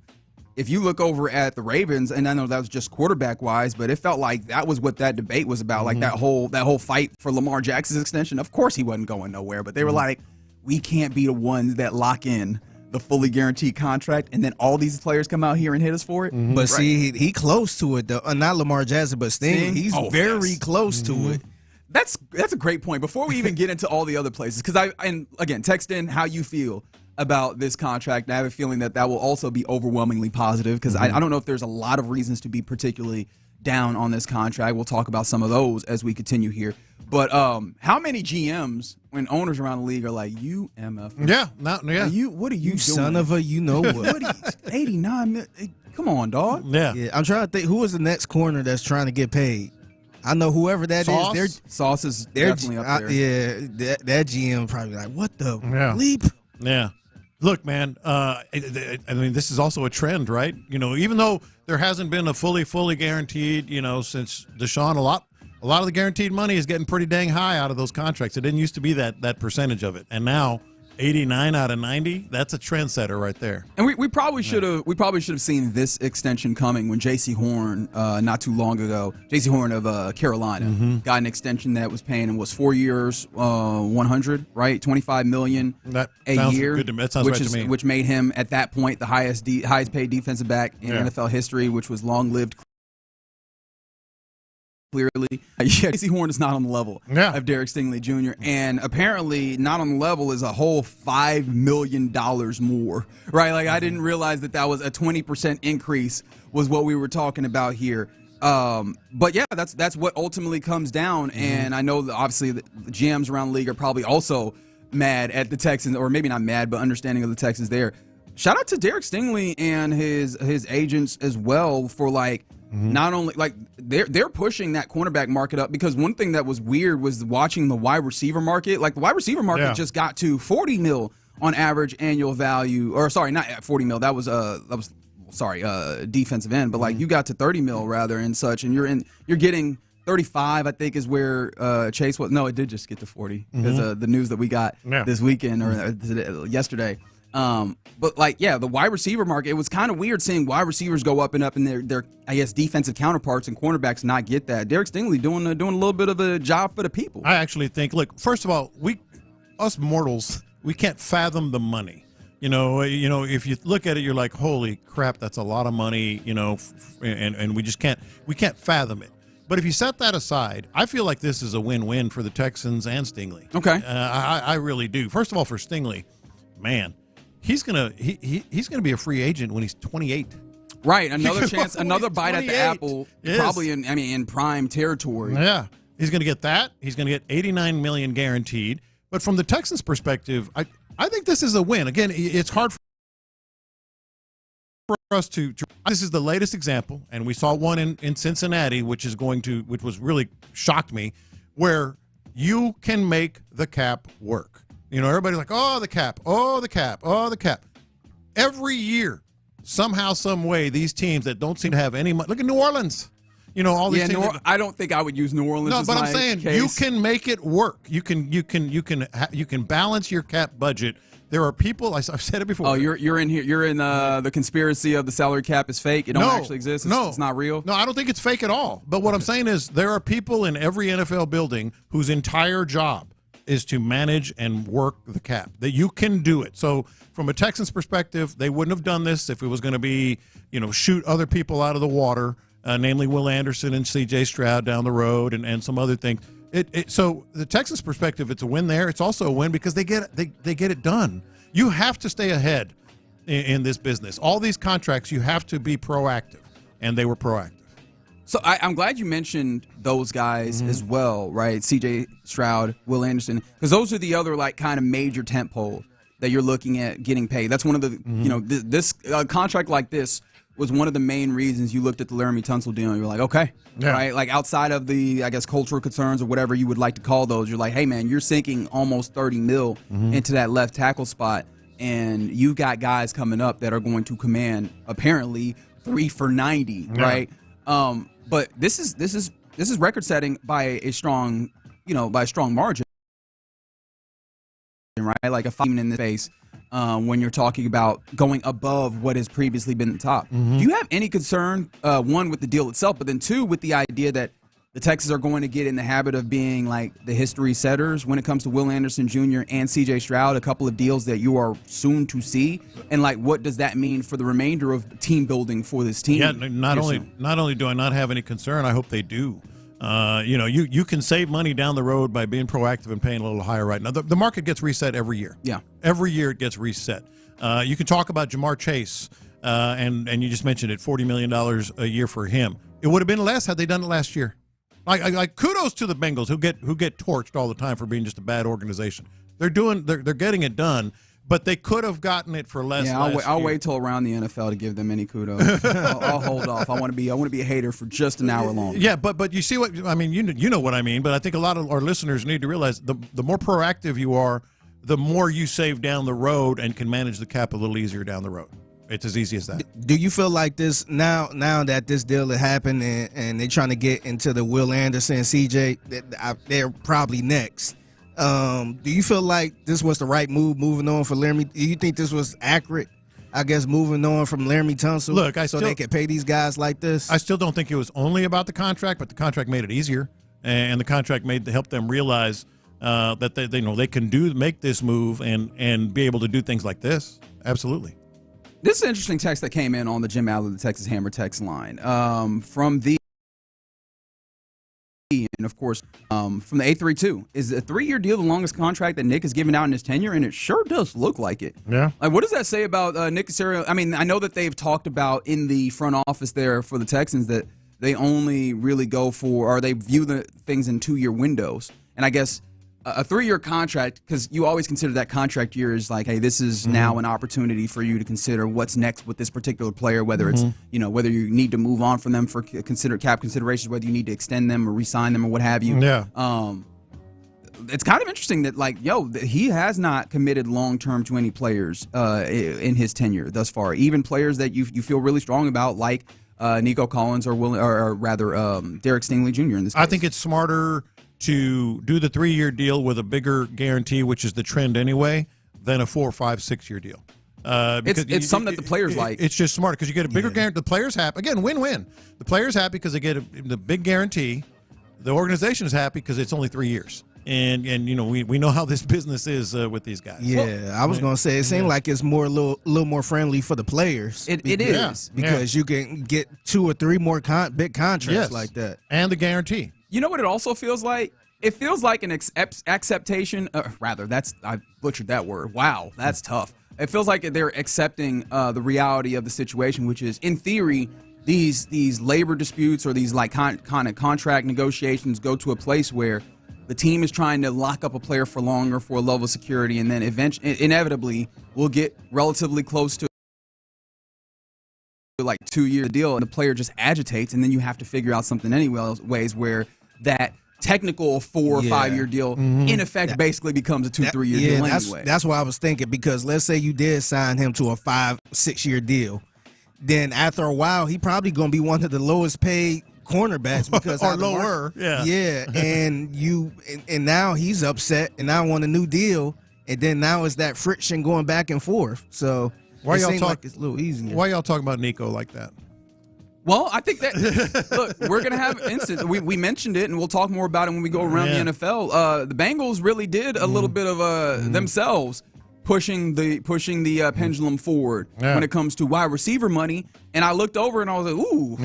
if you look over at the Ravens, and I know that was just quarterback wise, but it felt like that was what that debate was about, like that whole fight for Lamar Jackson's extension. Of course, he wasn't going nowhere, but they were like, we can't be the ones that lock in the fully guaranteed contract, and then all these players come out here and hit us for it. But see, he close to it though. Not Lamar Jackson, but Sting. He's very close to it. That's a great point. Before we even get into all the other places, because again, text in how you feel about this contract. And I have a feeling that will also be overwhelmingly positive because I don't know if there's a lot of reasons to be particularly down on this contract. We'll talk about some of those as we continue here. But how many GMs when owners around the league are like, you MF? Yeah. What are you doing? Son of a you know what? What are you, 89 million? Come on, dog. Yeah. I'm trying to think who is the next corner that's trying to get paid. I know whoever that is. Sauce is definitely up there. That GM probably like, what the bleep? Yeah. Look, man, I mean, this is also a trend, right? Even though there hasn't been a fully guaranteed, since Deshaun, a lot of the guaranteed money is getting pretty dang high out of those contracts. It didn't used to be that percentage of it. And now 89 out of 90, that's a trendsetter right there. And we probably should have seen this extension coming when J.C. Horn, not too long ago, J.C. Horn of Carolina got an extension that was paying him 4 years, 100, right, $25 million a year, that sounds right to me. Which made him at that point the highest paid defensive back in NFL history, which was long-lived clearly. Casey Horn is not on the level of Derek Stingley Jr. And apparently not on the level is a whole $5 million more, right? Like I didn't realize that was a 20% increase was what we were talking about here. But yeah, that's what ultimately comes down. And I know that obviously the GMs around the league are probably also mad at the Texans, or maybe not mad, but understanding of the Texans there. Shout out to Derek Stingley and his agents as well for not only they're pushing that cornerback market up, because one thing that was weird was watching the wide receiver market. Like the wide receiver market just got to $40 million on average annual value, or sorry, not at $40 million. That was defensive end, but you got to $30 million rather and such, and you're getting 35, I think, is where Chase was. No, it did just get to 40 because the news that we got this weekend or yesterday. But the wide receiver market, it was kind of weird seeing wide receivers go up and up, and their I guess defensive counterparts and cornerbacks not get that. Derek Stingley doing a little bit of a job for the people. I actually think, look, first of all, us mortals, we can't fathom the money. You know, if you look at it, you're like, holy crap, that's a lot of money. And we can't fathom it. But if you set that aside, I feel like this is a win-win for the Texans and Stingley. Okay, I really do. First of all, for Stingley, man. He's gonna be a free agent when he's 28. Right, another chance, another bite at the apple, probably in prime territory. Yeah, he's gonna get that. He's gonna get $89 million guaranteed. But from the Texans' perspective, I think this is a win. Again, it's hard for us to. This is the latest example, and we saw one in Cincinnati, which was really shocked me, where you can make the cap work. Everybody's like, oh, the cap, oh, the cap, oh, the cap. Every year, somehow, some way, these teams that don't seem to have any money. Look at New Orleans. All these teams. I don't think I would use New Orleans. No, but I'm saying you can make it work. You can balance your cap budget. There are people. I've said it before. Oh, you're in here. You're in the conspiracy of the salary cap is fake. It don't actually exist. It's not real. No, I don't think it's fake at all. But what I'm saying is there are people in every NFL building whose entire job is to manage and work the cap. That you can do it. So from a Texans perspective, they wouldn't have done this if it was going to be, shoot other people out of the water, namely Will Anderson and C.J. Stroud down the road and some other things. So the Texans perspective, it's a win there. It's also a win because they get it done. You have to stay ahead in this business. All these contracts, you have to be proactive, and they were proactive. So I'm glad you mentioned those guys as well, right? C.J. Stroud, Will Anderson, because those are the other kind of major tentpole that you're looking at getting paid. That's one of the this contract like this was one of the main reasons you looked at the Laramie Tunsil deal and you're like, okay, right? Like outside of the cultural concerns or whatever you would like to call those, you're like, hey man, you're sinking almost $30 million into that left tackle spot, and you got guys coming up that are going to command apparently 3 for $90, right? But this is record setting by a strong margin, right? Like a 5 in the face when you're talking about going above what has previously been the top. Do you have any concern, one, with the deal itself, but then two, with the idea that the Texans are going to get in the habit of being like the history setters when it comes to Will Anderson Jr. and C.J. Stroud, a couple of deals that you are soon to see, and what does that mean for the remainder of team building for this team? Yeah, not only do I not have any concern, I hope they do. You can save money down the road by being proactive and paying a little higher right now. The market gets reset every year. Yeah, every year it gets reset. You can talk about Jamar Chase, and you just mentioned it, $40 million a year for him. It would have been less had they done it last year. Like kudos to the Bengals who get torched all the time for being just a bad organization. They're getting it done, but they could have gotten it for less. Yeah, I'll wait till around the NFL to give them any kudos. I'll hold off. I want to be a hater for just an hour longer. Yeah, but you see what I mean. You know what I mean. But I think a lot of our listeners need to realize the more proactive you are, the more you save down the road and can manage the cap a little easier down the road. It's as easy as that. Do you feel like this now that this deal had happened and they're trying to get into the Will Anderson, CJ, they're probably next. Do you feel like this was the right move moving on for Laramie? Do you think this was accurate, I guess, moving on from Laramie Tunsil? Look, they could pay these guys like this? I still don't think it was only about the contract, but the contract made it easier, and the contract helped them realize that they can make this move and be able to do things like this. Absolutely. This is an interesting text that came in on the Jim Allen, the Texas Hammer text line from the And, of course, from the A32, is a 3-year deal the longest contract that Nick has given out in his tenure? And it sure does look like it. Yeah. Like, what does that say about Nick Caserio? I mean, I know that they've talked about in the front office there for the Texans that they only really go for, or they view the things in 2-year windows. And I guess a 3-year contract, because you always consider that contract year as like, hey, this is now an opportunity for you to consider what's next with this particular player, whether it's, whether you need to move on from them for cap considerations, whether you need to extend them or re-sign them or what have you. Yeah. It's kind of interesting that, like, he has not committed long-term to any players in his tenure thus far, even players that you feel really strong about, like Nico Collins or Derek Stingley Jr. in this case. I think it's smarter to do the 3-year deal with a bigger guarantee, which is the trend anyway, than a 4, 5, 6-year deal. It's something that the players like. It's just smart because you get a bigger guarantee. The players happy. Again, win-win. The players happy because they get the big guarantee. The organization is happy because it's only 3 years. And we know how this business is with these guys. Yeah, I was gonna say it seemed like it's more a little more friendly for the players. It is because you can get 2 or 3 more big contracts like that, and the guarantee. You know what it also feels like? It feels like an acceptation. I butchered that word. Wow, that's tough. It feels like they're accepting the reality of the situation, which is, in theory, these labor disputes or these like kind of contract negotiations go to a place where the team is trying to lock up a player for longer for a level of security, and then inevitably we'll get relatively close to like 2-year deal, and the player just agitates, and then you have to figure out something anyways where that technical 4 or 5-year deal in effect basically becomes a 2-3 year deal anyway. That's what I was thinking, because let's say you did sign him to a 5-6 year deal, then after a while he probably going to be one of the lowest paid cornerbacks because or lower. And now he's upset and now want a new deal, and then now it's that friction going back and forth. So why y'all like it's a little easier. Why y'all talking about Nico like that? Well, I think that look, we're gonna have instances. We mentioned it, and we'll talk more about it when we go around the NFL. The Bengals really did a little bit of themselves pushing the pendulum forward when it comes to wide receiver money. And I looked over and I was like, ooh,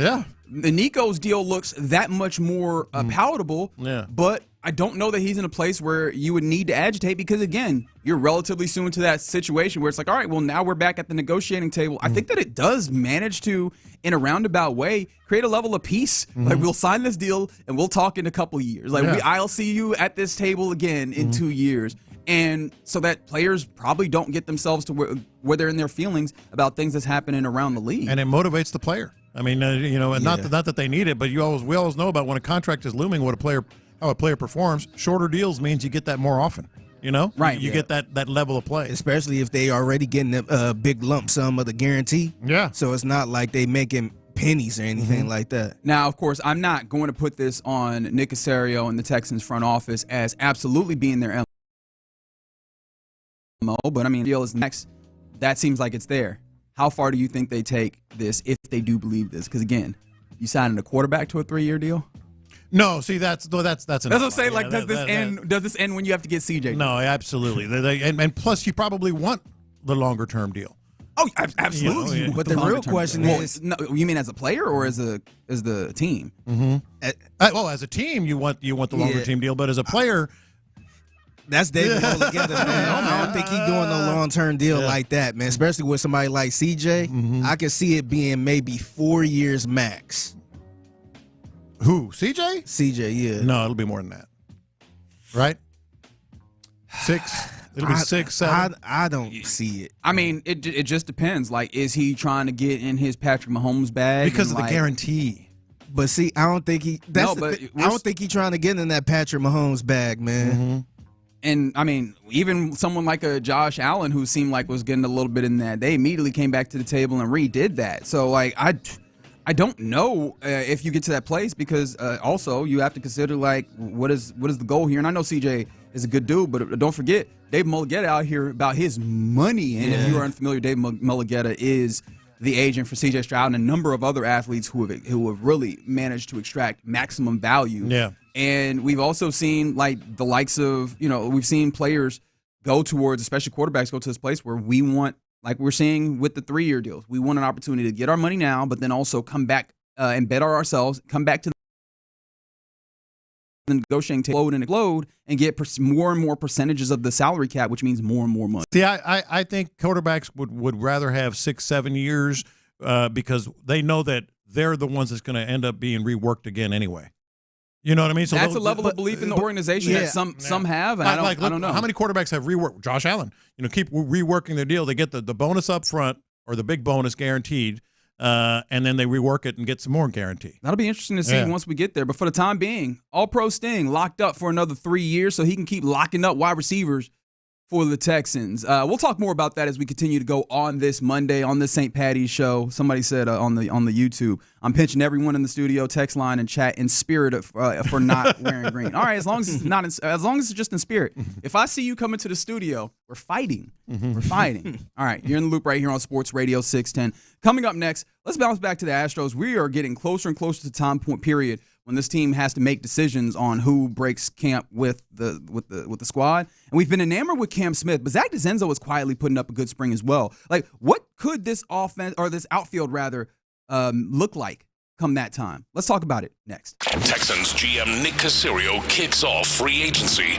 the Nico's deal looks that much more palatable. But I don't know that he's in a place where you would need to agitate, because, again, you're relatively soon to that situation where it's like, all right, well, now we're back at the negotiating table. I think that it does manage to, in a roundabout way, create a level of peace. Like, we'll sign this deal and we'll talk in a couple of years. Like, I'll see you at this table again in 2 years. And so that players probably don't get themselves to where they're in their feelings about things that's happening around the league. And it motivates the player. I mean, and not that they need it, but we always know about when a contract is looming, how a player performs. Shorter deals means you get that more often. Right? You get that level of play, especially if they already getting a big lump sum of the guarantee. Yeah. So it's not like they making pennies or anything like that. Now, of course, I'm not going to put this on Nick Caserio and the Texans front office as absolutely being their MO, but I mean, the deal is next. That seems like it's there. How far do you think they take this if they do believe this? Because, again, you signing a quarterback to a 3-year deal? No, see, that's enough. That's what I'm saying. Like, does this end when you have to get CJ? No, absolutely. And plus, you probably want the longer term deal. Oh, absolutely. But the real question is, no, you mean as a player or as the team? Well, as a team, you want the longer team deal, but as a player. That's David Mulligata, man. I don't think he's doing no long-term deal like that, man, especially with somebody like CJ. I can see it being maybe 4 years max. Who, CJ? CJ, yeah. No, it'll be more than that. Right? 6. It'll be 6, 7. I don't see it. I mean, it just depends. Like, is he trying to get in his Patrick Mahomes bag? Because of the guarantee. But see, I don't think he. I don't think he's trying to get in that Patrick Mahomes bag, man. And, I mean, even someone like a Josh Allen, who seemed like was getting a little bit in that, they immediately came back to the table and redid that. So, like, I don't know if you get to that place, because also you have to consider, like, what is the goal here? And I know CJ is a good dude, but don't forget, Dave Mulligata out here about his money. And if you are unfamiliar, Dave Mulligata is the agent for CJ Stroud and a number of other athletes who have really managed to extract maximum value. Yeah. And we've also seen, like, the likes of, we've seen players go towards, especially quarterbacks, go to this place where we want, like we're seeing with the 3-year deals, we want an opportunity to get our money now, but then also come back and bet on ourselves, come back to the negotiating table and explode and get more and more percentages of the salary cap, which means more and more money. See, I think quarterbacks would rather have 6-7 years because they know that they're the ones that's going to end up being reworked again anyway. You know what I mean? So that's a level of belief in the organization that some have, and I don't know. How many quarterbacks have reworked? Josh Allen, keep reworking their deal. They get the bonus up front or the big bonus guaranteed, and then they rework it and get some more guaranteed. That'll be interesting to see once we get there. But for the time being, All-Pro Sting locked up for another 3 years so he can keep locking up wide receivers for the Texans. We'll talk more about that as we continue to go on this Monday on the St. Patty's show. Somebody said on the YouTube, I'm pinching everyone in the studio, text line, and chat in spirit for not wearing green. All right, as long as it's just in spirit. If I see you coming to the studio, we're fighting. We're fighting. All right, you're in the loop right here on Sports Radio 610. Coming up next, let's bounce back to the Astros. We are getting closer and closer to the time point period when this team has to make decisions on who breaks camp with the squad. And we've been enamored with Cam Smith, but Zach DeZenzo is quietly putting up a good spring as well. Like, what could this offense, or this outfield rather, look like come that time? Let's talk about it next. Texans GM Nick Caserio kicks off free agency.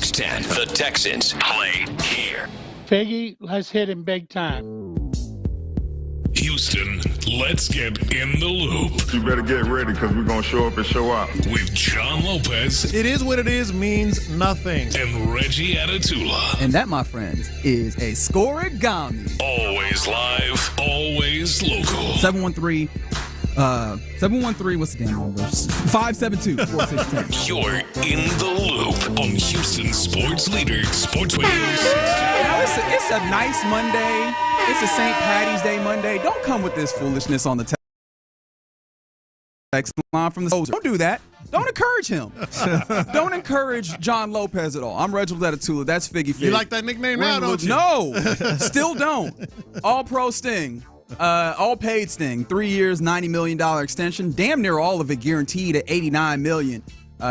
610. The Texans play here. Figgy, let's hit him big time. Houston, let's get in the loop. You better get ready because we're going to show up and show out. With John Lopez. It is what it is means nothing. And Reggie Atatula. And that, my friends, is a scoregami. Always live, always local. 713, what's the damn number? 572-4610. You're in the loop on Houston Sports Leader, Sports Radio. It's a nice Monday. It's a St. Patty's Day Monday. Don't come with this foolishness on the text line from the soldier. Don't do that. Don't encourage him. Don't encourage John Lopez at all. I'm Reginald Atatula. That's Figgy Fig. You like that nickname now, don't you? No. Still don't. All-pro Sting. All-paid Sting. 3 years, $90 million extension. Damn near all of it guaranteed at $89 million.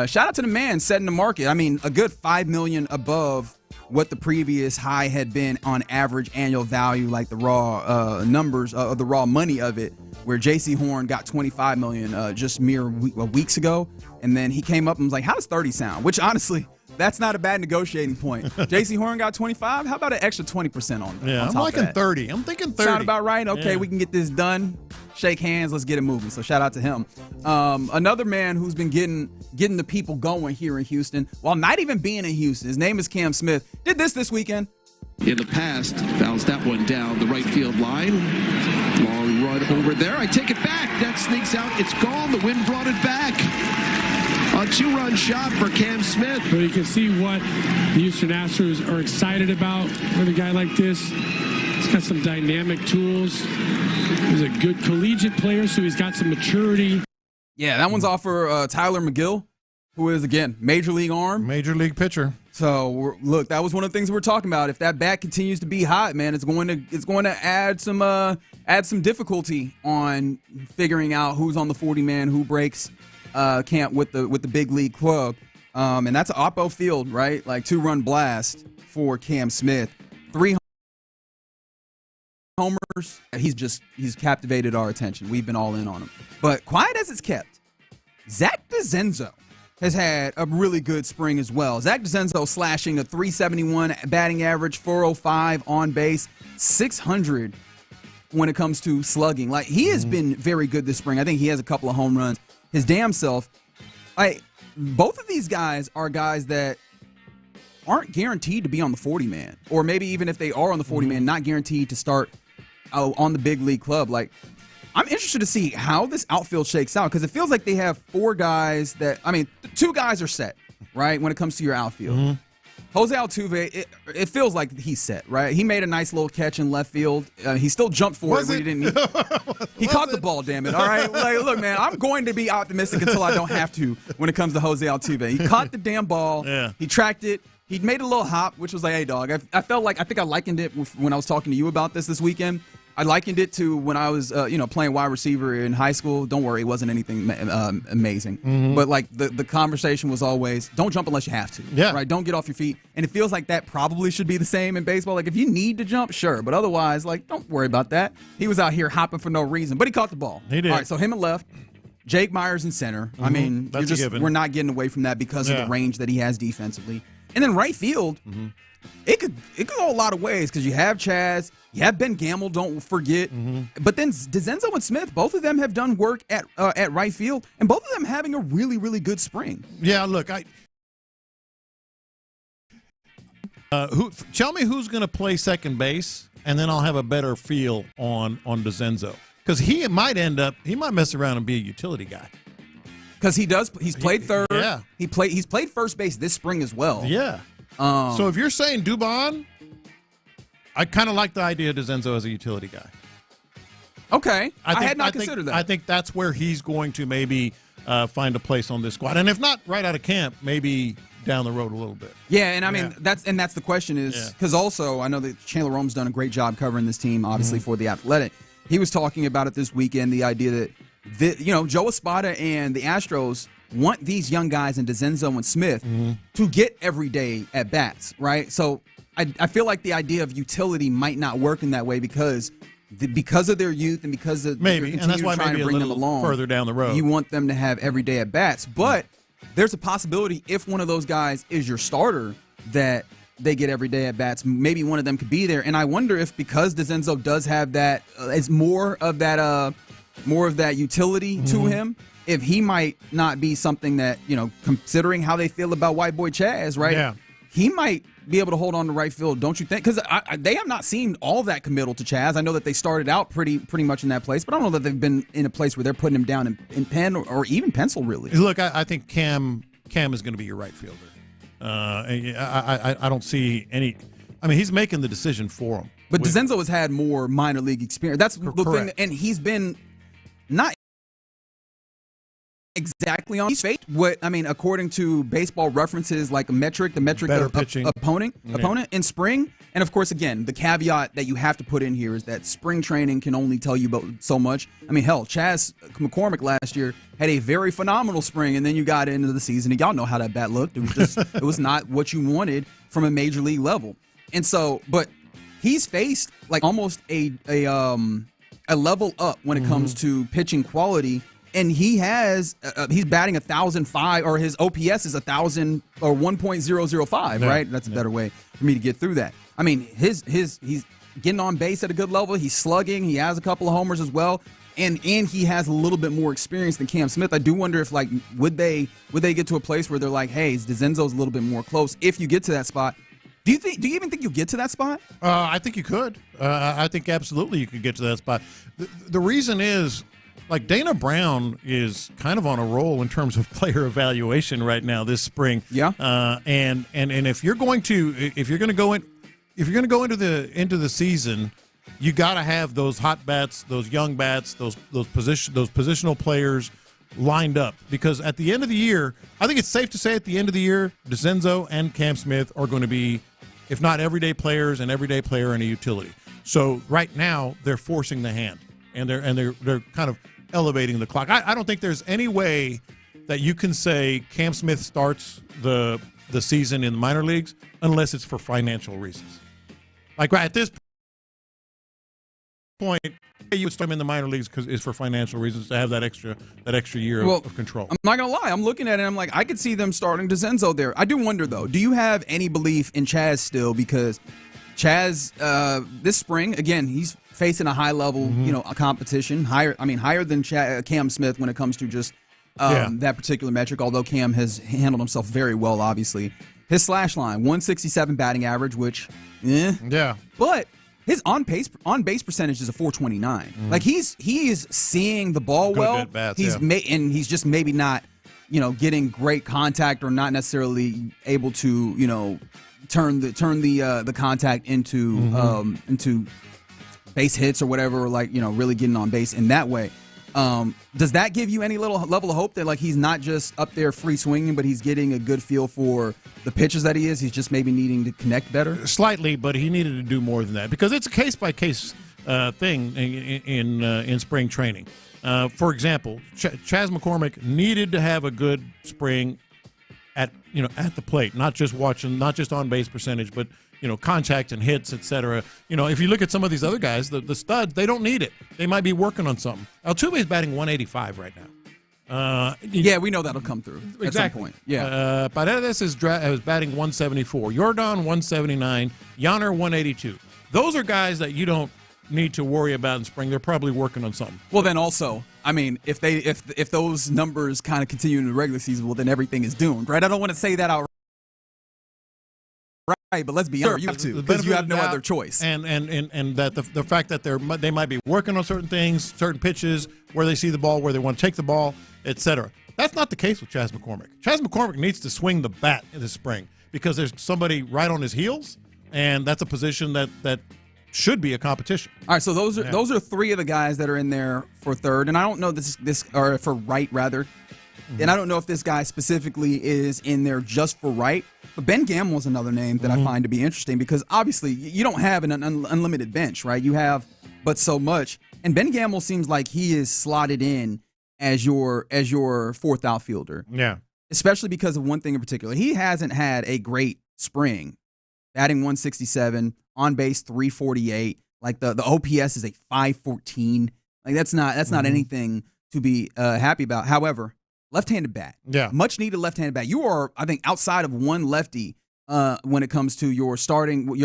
Shout out to the man setting the market. I mean, a good $5 million above what the previous high had been on average annual value, like the raw numbers of the raw money of it, where J.C. Horn got $25 million just mere weeks ago, and then he came up and was like, how does 30 sound? Which, honestly, that's not a bad negotiating point. J.C. Horn got 25. How about an extra 20% on Yeah, on I'm top liking of that? 30. I'm thinking 30. Sound about right? Okay, Yeah. we can get this done. Shake hands. Let's get it moving. So shout out to him. Another man who's been getting the people going here in Houston, while not even being in Houston. His name is Cam Smith. Did this weekend. In the past, bounced that one down the right field line. Long run over there. I take it back. That sneaks out. It's gone. The wind brought it back. A two-run shot for Cam Smith. But you can see what the Houston Astros are excited about with a guy like this. He's got some dynamic tools. He's a good collegiate player, so he's got some maturity. Yeah, that one's off for Tyler McGill, who is, again, major league arm. Major league pitcher. So, look, that was one of the things we were talking about. If that bat continues to be hot, man, it's going to add some difficulty on figuring out who's on the 40-man, who breaks camp with the big league club. And that's an Oppo Field, right? Like, 2-run blast for Cam Smith. 3 homers. He's captivated our attention. We've been all in on him. But quiet as it's kept, Zach DeZenzo has had a really good spring as well. Zach DeZenzo slashing a .371 batting average, .405 on base, .600 when it comes to slugging. Like, he has been very good this spring. I think he has a couple of home runs his damn self. Both of these guys are guys that aren't guaranteed to be on the 40-man, or maybe even if they are on the 40-man, not guaranteed to start on the big league club. Like, I'm interested to see how this outfield shakes out, because it feels like they have 4 guys that, 2 guys are set, right, when it comes to your outfield. Jose Altuve, it feels like he's set, right? He made a nice little catch in left field. He still jumped for it when he didn't need. He caught the ball, damn it, all right? Like, look, man, I'm going to be optimistic until I don't have to when it comes to Jose Altuve. He caught the damn ball. Yeah. He tracked it. He made a little hop, which was like, hey, dog. I think I likened it when I was talking to you about this weekend. I likened it to when I was, playing wide receiver in high school. Don't worry, it wasn't anything amazing. But, like, the conversation was always, don't jump unless you have to. Yeah. Right? Don't get off your feet. And it feels like that probably should be the same in baseball. Like, if you need to jump, sure. But otherwise, like, don't worry about that. He was out here hopping for no reason. But he caught the ball. He did. All right, so him at left. Jake Myers in center. I mean, we're not getting away from that because of the range that he has defensively. And then right field, it could go a lot of ways, because you have Chaz, you have Ben Gamble, don't forget. But then DeZenzo and Smith, both of them have done work at right field, and both of them having a really, really good spring. Yeah, look, tell me who's going to play second base, and then I'll have a better feel on DeZenzo, because he might mess around and be a utility guy. Because he's played third. Yeah. He's played first base this spring as well. Yeah. So if you're saying Dubon, I kind of like the idea of DeZenzo as a utility guy. Okay. I had not considered that. I think that's where he's going to maybe find a place on this squad. And if not right out of camp, maybe down the road a little bit. Yeah, and I mean, that's the question is, because also I know that Chandler Rome's done a great job covering this team, obviously, for The Athletic. He was talking about it this weekend, the idea that Joe Espada and the Astros want these young guys in DeZenzo and Smith to get everyday at bats, right? So I feel like the idea of utility might not work in that way because of their youth and because of maybe, and that's why trying maybe to bring a them little along further down the road. You want them to have everyday at bats, but there's a possibility if one of those guys is your starter that they get every day at bats. Maybe one of them could be there. And I wonder if because DeCenzo does have that, it's more of that utility to him, if he might not be something that, considering how they feel about white boy Chaz, right? Yeah. He might be able to hold on to right field, don't you think? Because they have not seemed all that committal to Chaz. I know that they started out pretty much in that place, but I don't know that they've been in a place where they're putting him down in pen or even pencil, really. Look, I think Cam is going to be your right fielder. I don't see any. I mean, he's making the decision for him. But DeCenzo has had more minor league experience. That's the thing, and he's been not exactly on his fate. According to Baseball References, like the metric of opponent in spring. And of course, again, the caveat that you have to put in here is that spring training can only tell you about so much. I mean, hell, Chaz McCormick last year had a very phenomenal spring, and then you got into the season, and y'all know how that bat looked. It was just, it was not what you wanted from a major league level. And so, but he's faced like almost a level up when it comes to pitching quality. And he has he's batting 1,005, or his OPS is 1,000 or 1.005, right? That's a better way for me to get through that. I mean, he's getting on base at a good level. He's slugging. He has a couple of homers as well, and he has a little bit more experience than Cam Smith. I do wonder if would they get to a place where they're like, hey, DeCenzo's a little bit more close. If you get to that spot, do you even think you'll get to that spot? I think you could. I think absolutely you could get to that spot. The reason is, like, Dana Brown is kind of on a roll in terms of player evaluation right now this spring. Yeah. And if you're going to go into the season, you got to have those hot bats, those young bats, those positional players lined up, because at the end of the year, I think it's safe to say at the end of the year, DeCenzo and Cam Smith are going to be, if not everyday players, an everyday player and a utility. So right now they're forcing the hand, and they're kind of elevating the clock. I don't think there's any way that you can say Cam Smith starts the season in the minor leagues unless it's for financial reasons. Like right at this point, you would start him in the minor leagues because it's for financial reasons, to have that extra year of control. I'm not gonna lie, I'm looking at it, I'm like, I could see them starting DeCenzo there. I do wonder though, do you have any belief in Chaz still? Because Chaz, this spring, again, he's facing a high level, competition, higher than Cam Smith when it comes to just that particular metric. Although Cam has handled himself very well, obviously. His slash line, 167 batting average, which, but his on base percentage is a 429. Like he is seeing the ball good well. At bats, and he's just maybe not, getting great contact, or not necessarily able to, turn the contact into base hits or whatever, or really getting on base in that way. Does that give you any little level of hope that he's not just up there free swinging, but he's getting a good feel for the pitches that he is? He's just maybe needing to connect better? Slightly, but he needed to do more than that, because it's a case-by-case thing in spring training. For example, Chaz McCormick needed to have a good spring at the plate, not just on base percentage, but contact and hits, etc. If you look at some of these other guys, the studs, they don't need it. They might be working on something. Altuve is batting 185 right now. We know that'll come through at some point. Yeah. Paredes is batting 174. Yordan 179. Yanner 182. Those are guys that you don't need to worry about in spring. They're probably working on something. Well, then also, if those numbers kind of continue in the regular season, well, then everything is doomed, right? I don't want to say that outright. Right, but let's be honest, you have to, because you have no other choice. And that the fact that they might be working on certain things, certain pitches, where they see the ball, where they want to take the ball, etc. That's not the case with Chaz McCormick. Chaz McCormick needs to swing the bat in the spring, because there's somebody right on his heels, and that's a position that should be a competition. All right, so those are three of the guys that are in there for third, and I don't know this or for right rather. And I don't know if this guy specifically is in there just for right, but Ben Gamble is another name that I find to be interesting, because obviously you don't have an unlimited bench, right? You have but so much, and Ben Gamble seems like he is slotted in as your fourth outfielder. Yeah, especially because of one thing in particular. He hasn't had a great spring, batting 167, on base 348. Like the OPS is a 514. Like that's not anything to be happy about. However, left-handed bat. Yeah. Much needed left-handed bat. You are, I think, outside of one lefty, when it comes to your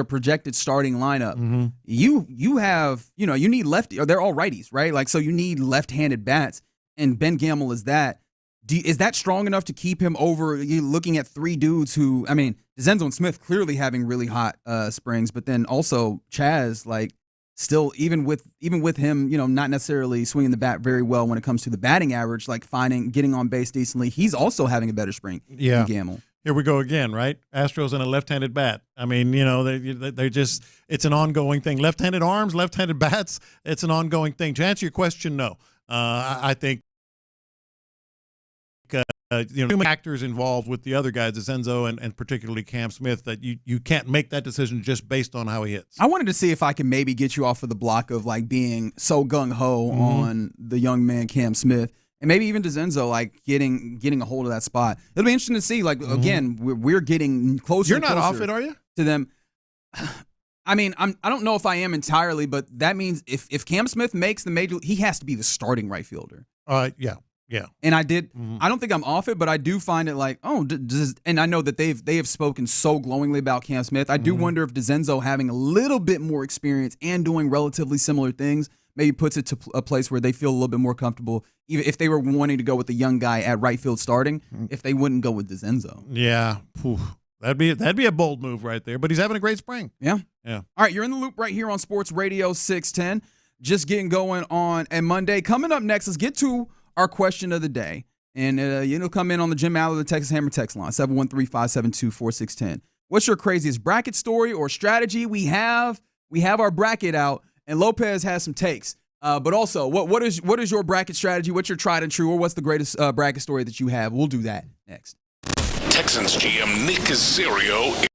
projected starting lineup. Mm-hmm. You have, you need lefty, or they're all righties, right? Like, so you need left-handed bats, and Ben Gamel is that. Is that strong enough to keep him over? You looking at three dudes who, I mean, Zenzo and Smith clearly having really hot springs, but then also Chaz, like, still even with him, not necessarily swinging the bat very well when it comes to the batting average, like getting on base decently, he's also having a better spring than Gamel. Here we go again, right? Astros and a left-handed bat. I mean, they just, it's an ongoing thing. Left-handed arms, left-handed bats, it's an ongoing thing. To answer your question, no. I think too many factors involved with the other guys, Zenzo and particularly Cam Smith, that you can't make that decision just based on how he hits. I wanted to see if I can maybe get you off of the block of like being so gung-ho on the young man Cam Smith, and maybe even Zenzo, like getting a hold of that spot. It'll be interesting to see. Like, again, we're getting closer. You're not off it, are you? To them. I mean, I don't know if I am entirely, but that means if Cam Smith makes the major, he has to be the starting right fielder. Yeah. And I don't think I'm off it, but I do find it like, and I know that they have spoken so glowingly about Cam Smith. I do wonder if DeZenzo having a little bit more experience and doing relatively similar things maybe puts it to a place where they feel a little bit more comfortable, even if they were wanting to go with the young guy at right field starting, if they wouldn't go with DeZenzo. Yeah. That'd be a bold move right there, but he's having a great spring. Yeah. Yeah. All right, you're in the loop right here on Sports Radio 610. Just getting going on a Monday. Coming up next, let's get to our question of the day. And it'll come in on the Jim Aller, the Texas Hammer text line, 713-572-4610. What's your craziest bracket story or strategy? We have our bracket out, and Lopez has some takes. But also, what is your bracket strategy? What's your tried and true, or what's the greatest bracket story that you have? We'll do that next. Texans GM Nick Caserio.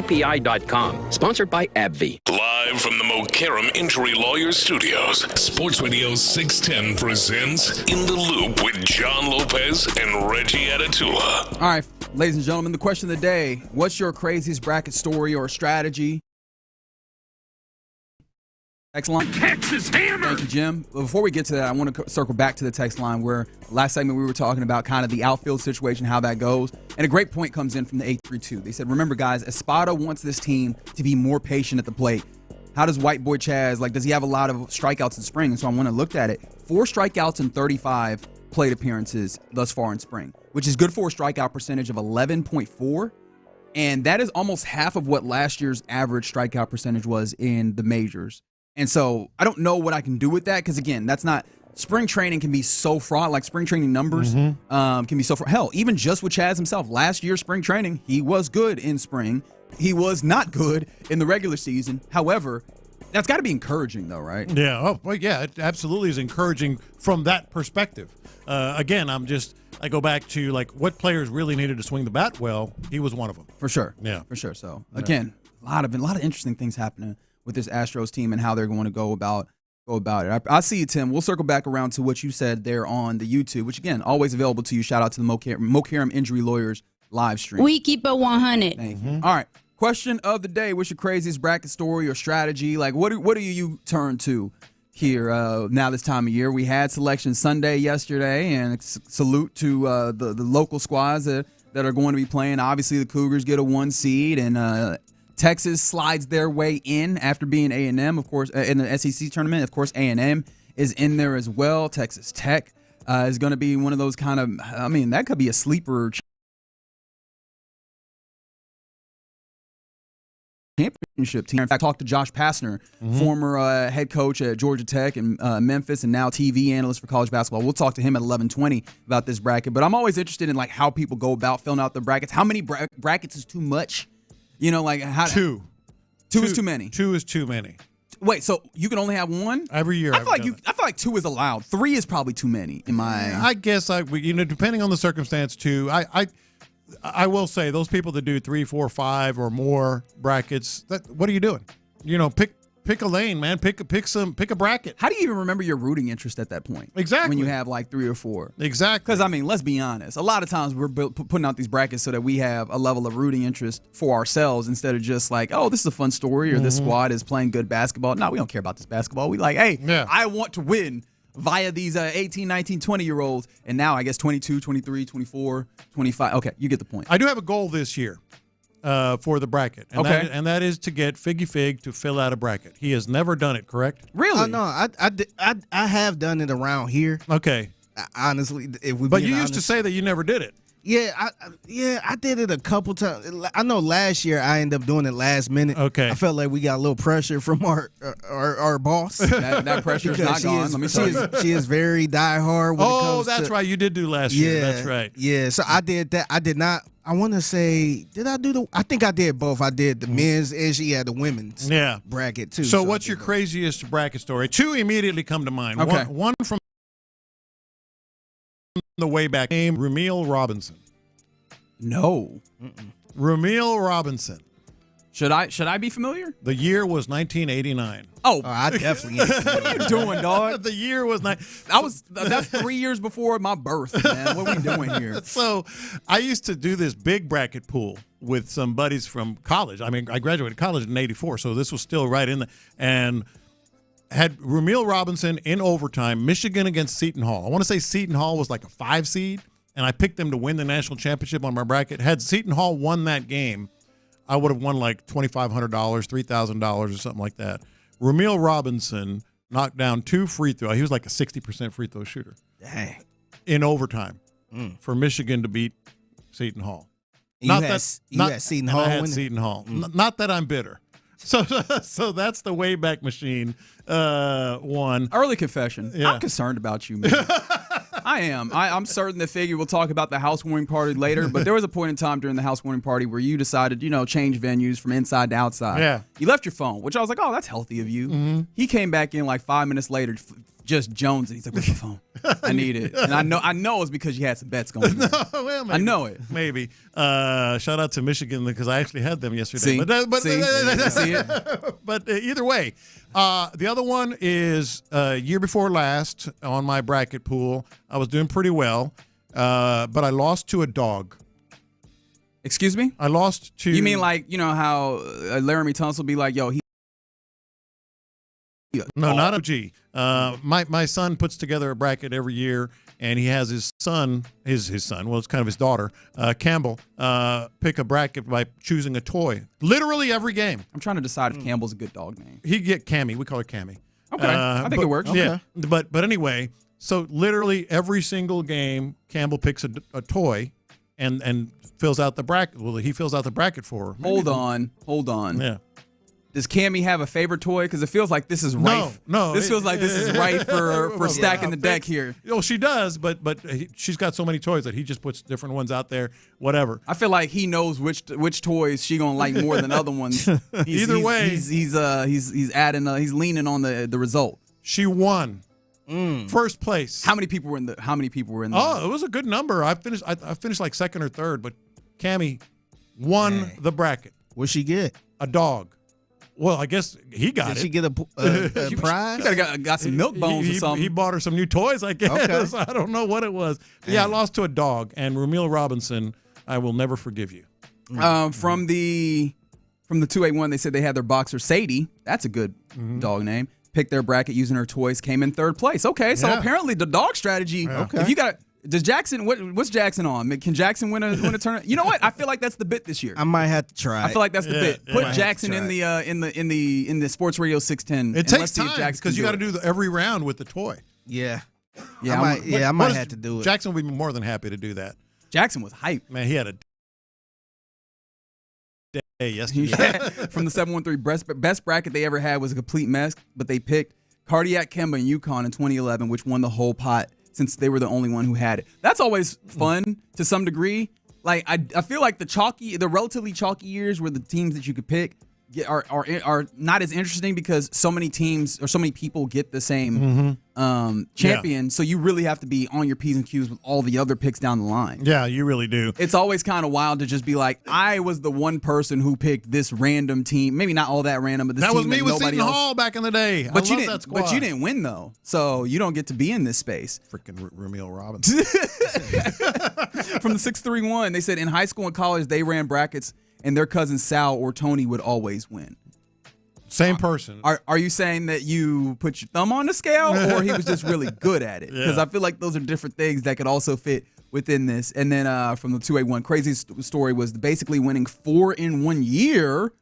PI.com. Sponsored by AbbVie. Live from the Mokaram Injury Lawyers Studios, Sports Radio 610 presents In the Loop with John Lopez and Reggie Atatula. All right, ladies and gentlemen, the question of the day: what's your craziest bracket story or strategy? Text line. Texas Hammer. Thank you, Jim. Before we get to that, I want to circle back to the text line where last segment we were talking about kind of the outfield situation, how that goes. And a great point comes in from the 832. They said, remember, guys, Espada wants this team to be more patient at the plate. How does White Boy Chaz, does he have a lot of strikeouts in spring? And so I want to look at it. 4 strikeouts and 35 plate appearances thus far in spring, which is good for a strikeout percentage of 11.4. And that is almost half of what last year's average strikeout percentage was in the majors. And so I don't know what I can do with that because, again, that's not – spring training can be so fraught. Like spring training numbers can be so fraught. Hell, even just with Chaz himself, last year's spring training, he was good in spring. He was not good in the regular season. However, that's got to be encouraging though, right? Yeah. Oh, well, yeah, it absolutely is encouraging from that perspective. Again, I go back to, what players really needed to swing the bat well. He was one of them. For sure. Yeah. For sure. So, again, a lot of interesting things happening with this Astros team and how they're going to go about it. I see you, Tim. We'll circle back around to what you said there on the YouTube, which, again, always available to you. Shout out to the Mokaram Injury Lawyers live stream. We keep it 100. Thank you. All right. Question of the day. What's your craziest bracket story or strategy? What do you turn to here now this time of year? We had Selection Sunday yesterday, and salute to the local squads that are going to be playing. Obviously, the Cougars get a 1 seed, and Texas slides their way in after being A&M, of course, in the SEC tournament. Of course, A&M is in there as well. Texas Tech is going to be one of those kind of, that could be a sleeper championship team. In fact, I talked to Josh Pastner, former head coach at Georgia Tech and Memphis, and now TV analyst for college basketball. We'll talk to him at 11:20 about this bracket. But I'm always interested in how people go about filling out the brackets. How many brackets is too much? How 2. 2 is too many. 2 is too many. Wait, so you can only have 1 every year? I feel like 2 is allowed. 3 is probably too many. I guess depending on the circumstance, 2. I will say those people that do 3, 4, 5 or more brackets. What are you doing? Pick a lane, man. Pick a bracket. How do you even remember your rooting interest at that point? Exactly. When you have 3 or 4. Exactly. Because let's be honest. A lot of times we're putting out these brackets so that we have a level of rooting interest for ourselves instead of just this is a fun story or this squad is playing good basketball. No, we don't care about this basketball. We I want to win via these 18, 19, 20-year-olds. And now I guess 22, 23, 24, 25. Okay, you get the point. I do have a goal this year. For the bracket. And that is to get Figgy Fig to fill out a bracket. He has never done it, correct? Really? No, I have done it around here. Okay. Honestly, but you used to say that you never did it. Yeah, I did it a couple times. I know last year I ended up doing it last minute. Okay. I felt like we got a little pressure from our boss. That pressure is not gone. Let me tell you. She is very diehard when it comes that's right. You did do last year. That's right. Yeah, so I did that. I did not. I want to say, did I do I think I did both. I did the men's and she had the women's bracket too. So what's your craziest bracket story? 2 immediately come to mind. Okay. One from the way back name, Rumeal Robinson. No. Rumeal Robinson. Should I be familiar? The year was 1989. Oh, I definitely ain't familiar. What are you doing, dog? The year was that's 3 years before my birth, man. What are we doing here? So I used to do this big bracket pool with some buddies from college. I mean, I graduated college in 84, so this was still right in the and had Ramil Robinson in overtime, Michigan against Seton Hall. I want to say Seton Hall was like a 5 seed, and I picked them to win the national championship on my bracket. Had Seton Hall won that game, I would have won like $2,500, $3,000 or something like that. Ramil Robinson knocked down 2 free throws. He was like a 60% free throw shooter. Dang. In overtime for Michigan to beat Seton Hall. You had Seton Hall winning? Seton Hall. Not that I'm bitter. So that's the Wayback Machine one. Early confession. Yeah. I'm concerned about you, man. I am. I'm certain that Figgy will talk about the housewarming party later, but there was a point in time during the housewarming party where you decided, change venues from inside to outside. Yeah. You left your phone, which I was like, oh, that's healthy of you. Mm-hmm. He came back in like 5 minutes later, just Jones, and he's like, where's my phone? I need it. And I know it's because you had some bets going on. Well, I know it. Maybe. Shout out to Michigan because I actually had them yesterday. See? But either way, the other one is year before last on my bracket pool. I was doing pretty well, but I lost to a dog. Excuse me? I lost to. You mean like, how Laramie Tunsil will be like, yo, No, not a G. My son puts together a bracket every year, and he has his son, his son, well, it's kind of his daughter, Campbell, pick a bracket by choosing a toy. Literally every game. I'm trying to decide if Campbell's a good dog name. He get Cammy. We call her Cammy. Okay, I think it works. Yeah, but anyway, so literally every single game, Campbell picks a toy, and fills out the bracket. Well, he fills out the bracket for her. Hold on. Yeah. Does Cammy have a favorite toy? Because it feels like this is rife. No. This feels like this is rife for stacking the deck here. Well, she does, but she's got so many toys that he just puts different ones out there, whatever. I feel like he knows which toys she gonna like more than other ones. Either way, he's adding he's leaning on the result. She won. First place. How many people were in the? Oh, it was a good number. I finished like second or third, but Cammy won the bracket. What'd she get? A dog. Well, I guess he got it. Did she get a prize? She got some milk bones or something. He bought her some new toys, I guess. Okay. I don't know what it was. Yeah, I lost to a dog. And Ramil Robinson, I will never forgive you. From the 281, they said they had their boxer Sadie. That's a good dog name. Picked their bracket using her toys. Came in third place. Okay, so apparently the dog strategy. Yeah. Okay. If you got. Does Jackson? What's Jackson on? Can Jackson win a tournament? You know what? I feel like that's the bit this year. I might have to try. I feel like that's the bit. Put Jackson in the Sports Radio 610. It takes time because you got to do every round with the toy. Yeah. I might have to do it. Jackson would be more than happy to do that. Jackson was hyped. Man, he had a day yesterday. From the 713 best bracket they ever had was a complete mess, but they picked Cardiac Kemba and UConn in 2011, which won the whole pot. Since they were the only one who had it. That's always fun to some degree. Like I feel like the relatively chalky years where the teams that you could pick are not as interesting because so many teams or so many people get the same champion. So you really have to be on your P's and Q's with all the other picks down the line. Yeah, you really do. It's always kind of wild to just be like, I was the one person who picked this random team. Maybe not all that random, but this that team was me that with nobody Seton else. Hall back in the day. But you didn't win though, so you don't get to be in this space. Freaking Ramil Robinson. From the 631, they said in high school and college they ran brackets, and their cousin Sal or Tony would always win. Same person. Are you saying that you put your thumb on the scale, or he was just really good at it? Because I feel like those are different things that could also fit within this. And then from the 281, crazy story was basically winning 4 in 1 year.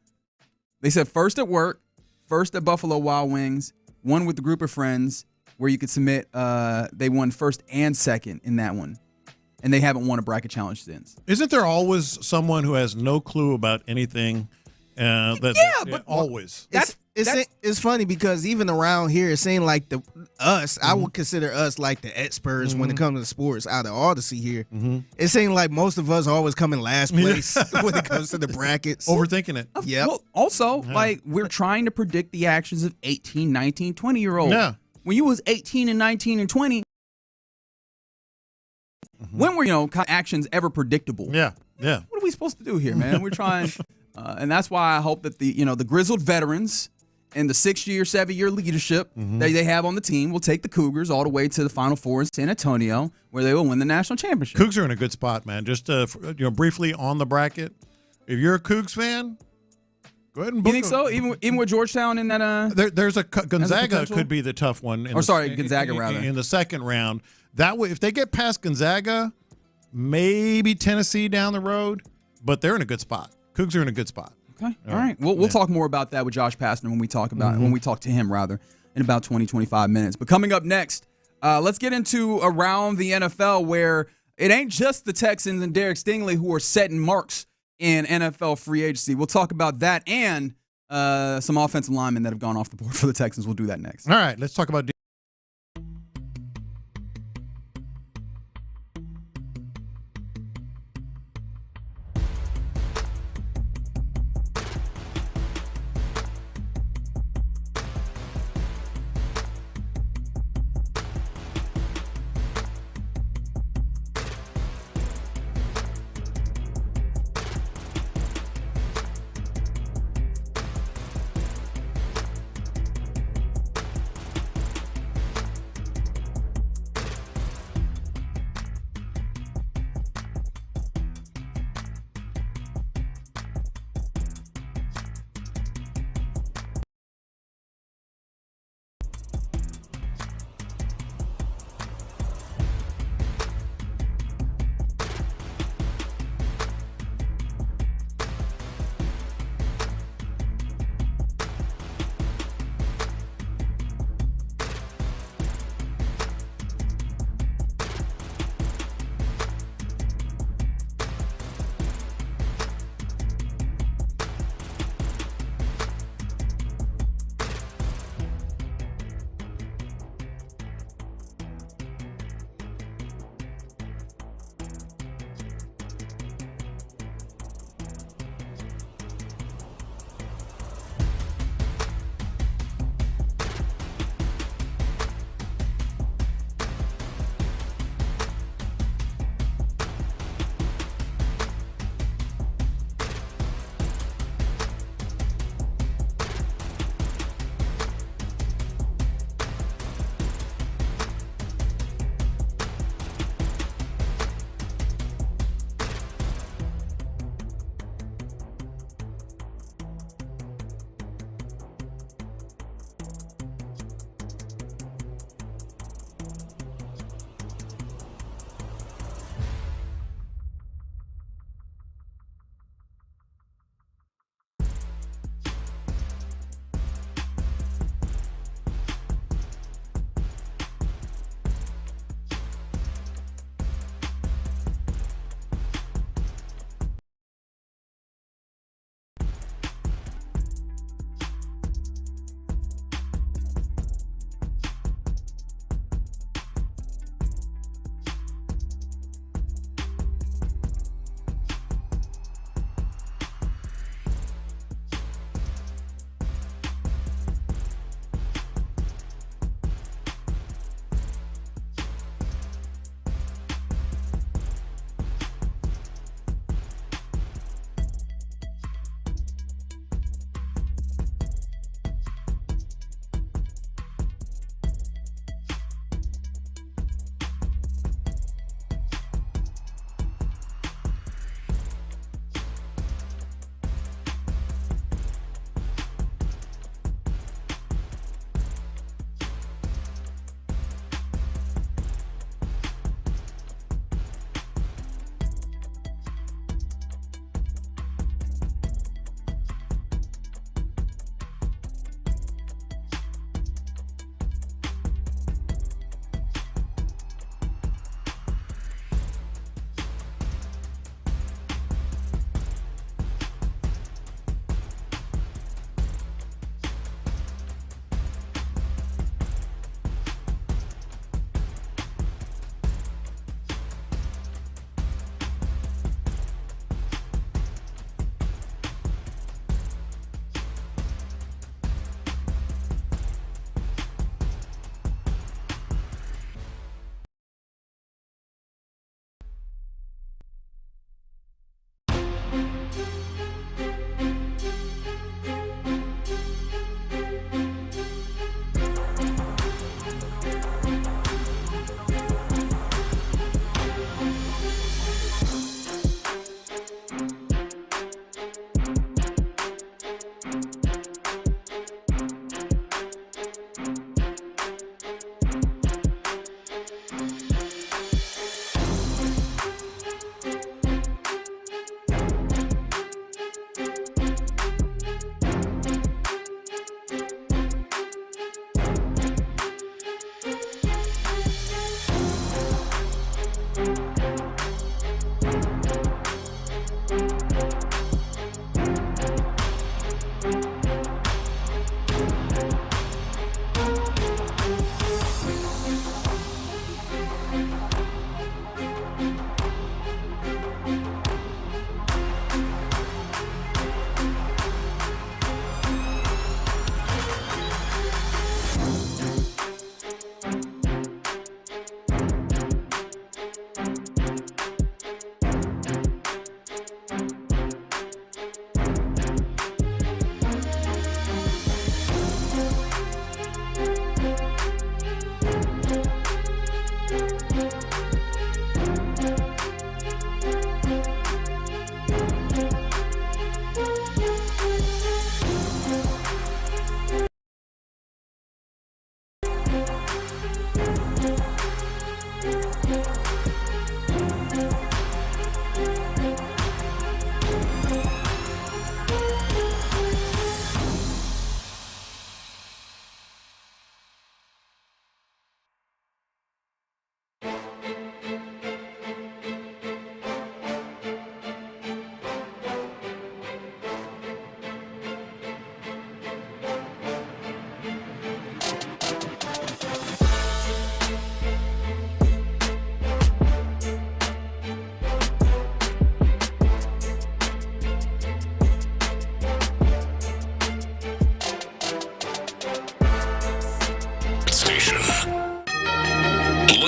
They said first at work, first at Buffalo Wild Wings, one with a group of friends where you could submit. They won first and second in that one. And they haven't won a bracket challenge since. Isn't there always someone who has no clue about anything? But always. It's funny because even around here, it seems like I would consider us like the experts when it comes to sports out of Odyssey here. It seems like most of us always come in last place when it comes to the brackets. Overthinking it. Yeah. Well, also, like, we're trying to predict the actions of 18, 19, 20-year-olds. Yeah. When you was 18 and 19 and 20, when were actions ever predictable? Yeah. What are we supposed to do here, man? We're trying. And that's why I hope that the grizzled veterans and the 6-year, 7-year leadership that they have on the team will take the Cougars all the way to the Final Four in San Antonio, where they will win the national championship. Cougs are in a good spot, man. Just briefly on the bracket, if you're a Cougs fan, go ahead and book. You think so? Even with Georgetown in that? There's a Gonzaga could be the tough one. Gonzaga rather in the second round. That way, if they get past Gonzaga, maybe Tennessee down the road, but they're in a good spot. Cougs are in a good spot. Okay. All right. We'll talk more about that with Josh Pastner when we talk to him in about 20, 25 minutes. But coming up next, let's get into around the NFL, where it ain't just the Texans and Derek Stingley who are setting marks in NFL free agency. We'll talk about that and some offensive linemen that have gone off the board for the Texans. We'll do that next. All right. Let's talk about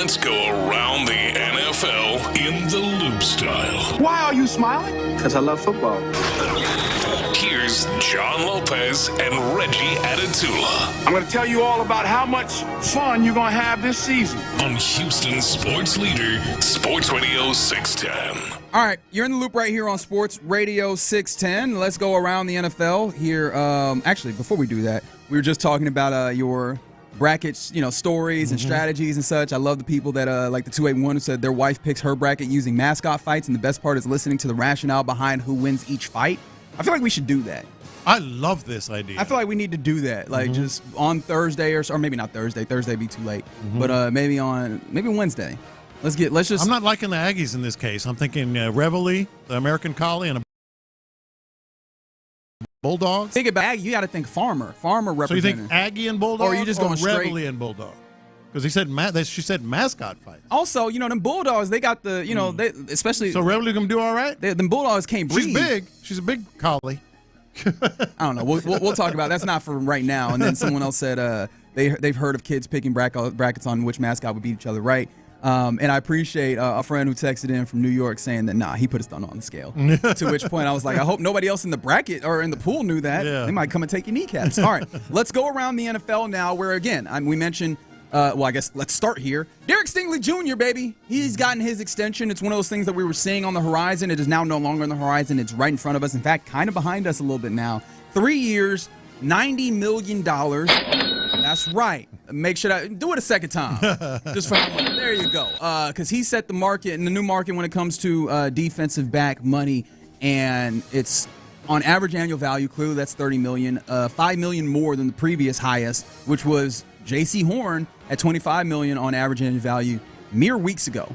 Let's go around the NFL in the loop style. Why are you smiling? Because I love football. Here's John Lopez and Reggie Atatula. I'm going to tell you all about how much fun you're going to have this season. On Houston sports leader, Sports Radio 610. All right, you're in the loop right here on Sports Radio 610. Let's go around the NFL here. Actually, before we do that, we were just talking about your brackets, stories and strategies and such. I love the people that, like the 281 who said their wife picks her bracket using mascot fights, and the best part is listening to the rationale behind who wins each fight. I feel like we should do that. I love this idea. I feel like we need to do that, like just on Thursday or maybe not Thursday. Thursday would be too late, but maybe Wednesday. Let's just. I'm not liking the Aggies in this case. I'm thinking Reveille, the American Collie, and a Bulldog. Think about Aggie. You got to think Farmer. Farmer representing. So you think Aggie and Bulldog, or are you just going straight Reveille and Bulldog? Because she said mascot fight. Also, them Bulldogs, they got the they especially. So Reveille gonna do all right? Them Bulldogs can't breathe. She's big. She's a big collie. I don't know. We'll talk about it. That's not for right now. And then someone else said they've heard of kids picking brackets on which mascot would beat each other, right? And I appreciate a friend who texted in from New York saying that, he put his thumb on the scale. To which point I was like, I hope nobody else in the bracket or in the pool knew that. Yeah. They might come and take your kneecaps. All right, let's go around the NFL now where, again, we mentioned, I guess let's start here. Derek Stingley Jr., baby. He's gotten his extension. It's one of those things that we were seeing on the horizon. It is now no longer on the horizon. It's right in front of us. In fact, kind of behind us a little bit now. 3 years, $90 million. That's right. Make sure that do it a second time. Just for there you go. Because he set the market and the new market when it comes to defensive back money, and it's on average annual value. Clearly, that's $30 million, $5 million more than the previous highest, which was J.C. Horn at $25 million on average annual value mere weeks ago.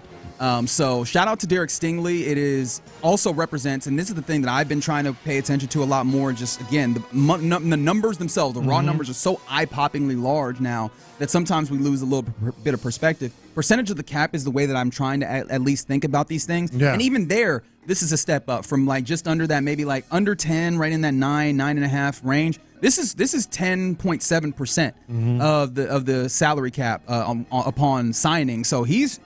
So shout out to Derek Stingley. It is also represents, and this is the thing that I've been trying to pay attention to a lot more. Just again, the numbers themselves, the raw numbers are so eye-poppingly large now that sometimes we lose a little bit of perspective. Percentage of the cap is the way that I'm trying to at least think about these things. Yeah. And even there, this is a step up from like just under that, maybe like under 10, right in that 9.5 range. This is 10.7% of the salary cap upon signing. So he's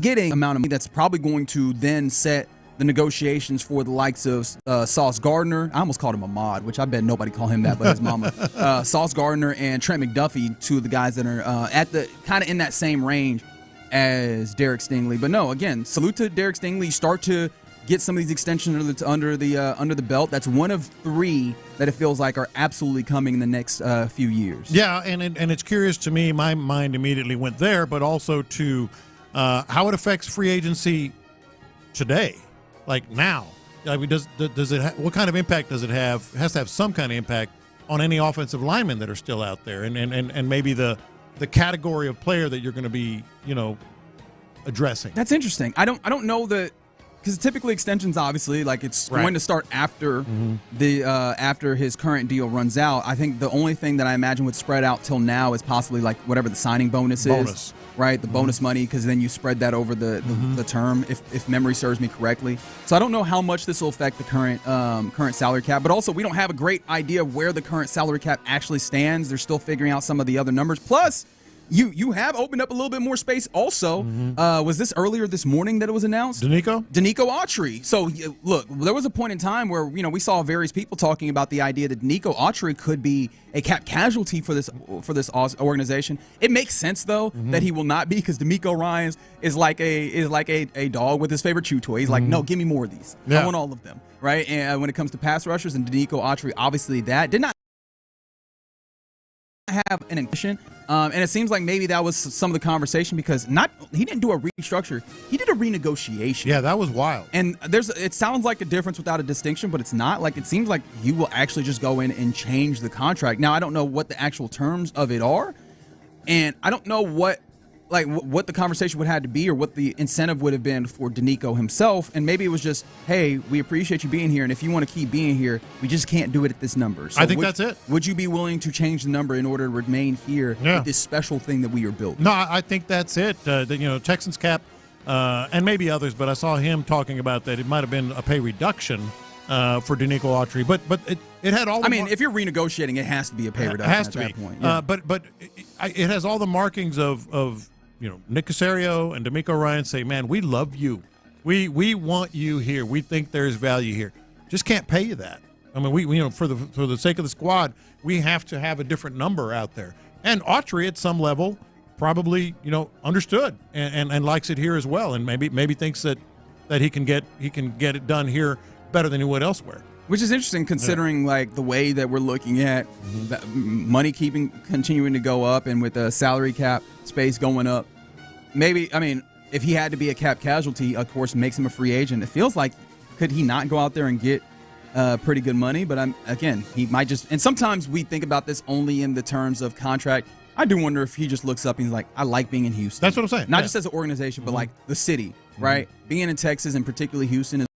getting amount of money that's probably going to then set the negotiations for the likes of Sauce Gardner. I almost called him Ahmad, which I bet nobody call him that but his mama. Sauce Gardner and Trent McDuffie, two of the guys that are at the kind of in that same range as Derek Stingley. But no, again, salute to Derek Stingley. Start to get some of these extensions under the belt. That's one of three that it feels like are absolutely coming in the next few years. Yeah, and it's curious to me. My mind immediately went there, but also to how it affects free agency today, like now. I mean, does it? What kind of impact does it have? It has to have some kind of impact on any offensive linemen that are still out there, and maybe the category of player that you're going to be, addressing. That's interesting. I don't know that. Because typically extensions, obviously, like it's going to start after after his current deal runs out. I think the only thing that I imagine would spread out till now is possibly like whatever the signing bonus is, right? The bonus money, because then you spread that over the term, if memory serves me correctly. So I don't know how much this will affect the current salary cap, but also we don't have a great idea of where the current salary cap actually stands. They're still figuring out some of the other numbers. Plus, You have opened up a little bit more space also. Was this earlier this morning that it was announced? Danico Autry. So, look, there was a point in time where, we saw various people talking about the idea that Danico Autry could be a cap casualty for this organization. It makes sense, though, that he will not be, because D'Amico Ryans is like a dog with his favorite chew toy. He's like, no, give me more of these. I want all of them, right? And when it comes to pass rushers, and Danico Autry, obviously that did not have an intention, and it seems like maybe that was some of the conversation, because he didn't do a restructure, he did a renegotiation. Yeah, that was wild. And it sounds like a difference without a distinction, but it's not. Like, it seems like you will actually just go in and change the contract. Now, I don't know what the actual terms of it are, and I don't know what the conversation would have to be, or what the incentive would have been for Danico himself. And maybe it was just, hey, we appreciate you being here, and if you want to keep being here, we just can't do it at this number. So I think that's it. Would you be willing to change the number in order to remain here with this special thing that we are building? No, I think that's it. Texans cap, and maybe others, but I saw him talking about that it might have been a pay reduction for Danico Autry. But It had all. If you're renegotiating, it has to be a pay reduction. It has at to that be. point. Yeah. But it has all the markings of Nick Caserio and D'Amico Ryan say, man, we love you. We want you here. We think there's value here. Just can't pay you that. I mean, we for the sake of the squad, we have to have a different number out there. And Autry at some level probably understood and likes it here as well, and maybe thinks that he can get it done here better than he would elsewhere. Which is interesting considering like the way that we're looking at money continuing to go up, and with the salary cap space going up. Maybe, if he had to be a cap casualty, of course, makes him a free agent. It feels like, could he not go out there and get pretty good money? But he might just. And sometimes we think about this only in the terms of contract. I do wonder if he just looks up and he's like, I like being in Houston. That's what I'm saying. Not just as an organization, but like the city, right? Being in Texas and particularly Houston is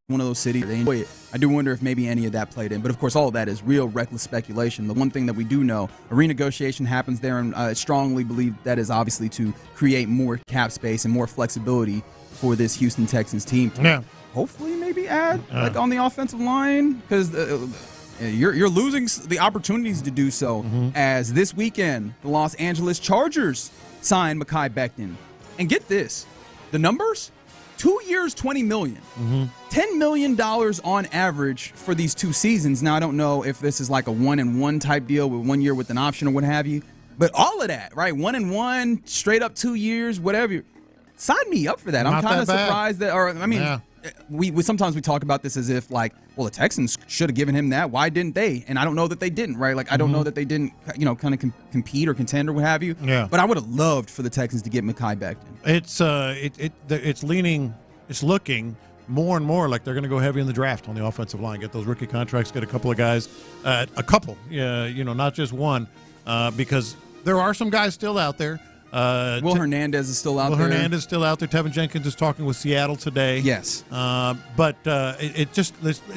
one of those cities they enjoy it. I do wonder if maybe any of that played in, but of course all of that is real reckless speculation. The one thing that we do know, a renegotiation happens there, and I strongly believe that is obviously to create more cap space and more flexibility for this Houston Texans team. Yeah. Hopefully maybe add like on the offensive line, because you're losing the opportunities to do so. As this weekend the Los Angeles Chargers signed Mekhi Becton, and get this, the numbers. 2 years, $20 million. $10 million on average for these 2 seasons. Now, I don't know if this is like a 1-and-1 type deal with 1 year with an option or what have you, but all of that, right? 1-and-1, straight up 2 years, whatever. Sign me up for that. I'm kind of surprised that, we sometimes we talk about this as if like, well, the Texans should have given him that. Why didn't they? And I don't know that they didn't, right? Like, I don't know that they didn't, kind of compete or contend or what have you. Yeah. But I would have loved for the Texans to get Mekhi Becton. It's looking more and more like they're going to go heavy in the draft on the offensive line. Get those rookie contracts. Get a couple of guys, not just one, because there are some guys still out there. Will Hernandez is still out there. Will Hernandez is still out there. Tevin Jenkins is talking with Seattle today. Yes. But it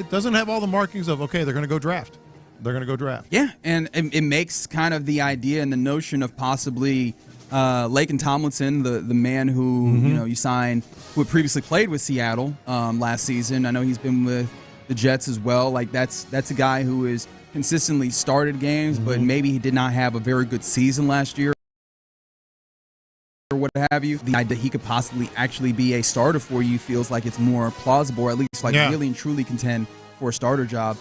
doesn't have all the markings of, okay, they're going to go draft. They're going to go draft. Yeah, and it makes kind of the idea and the notion of possibly Laken Tomlinson, the man who you signed, who had previously played with Seattle last season. I know he's been with the Jets as well. Like that's a guy who has consistently started games, but maybe he did not have a very good season last year or what have you. The idea that he could possibly actually be a starter for you feels like it's more plausible, or at least really and truly contend for a starter job.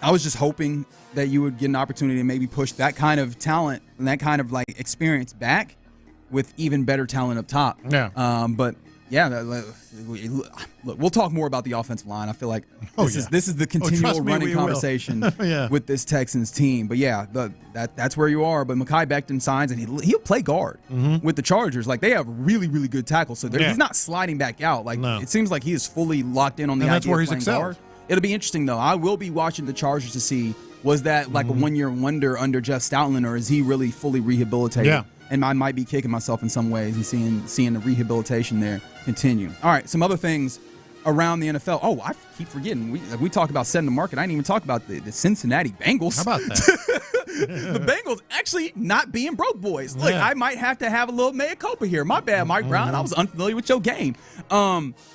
I was just hoping that you would get an opportunity to maybe push that kind of talent and that kind of like experience back with even better talent up top. Yeah. But yeah, look, we'll talk more about the offensive line. I feel like this is the continual running conversation with this Texans team. But yeah, that's where you are. But Mekhi Becton signs, and he'll play guard with the Chargers. Like, they have really, really good tackles, so he's not sliding back out. Like, it seems like he is fully locked in on the idea that's where of playing guard. It'll be interesting, though. I will be watching the Chargers to see, was that like a one-year wonder under Jeff Stoutland, or is he really fully rehabilitated? Yeah. And I might be kicking myself in some ways and seeing the rehabilitation there continue. All right, some other things around the NFL. Oh, I keep forgetting. We talk about setting the market. I didn't even talk about the Cincinnati Bengals. How about that? The Bengals actually not being broke boys. Look, I might have to have a little mea culpa here. My bad, Mike Brown. I was unfamiliar with your game.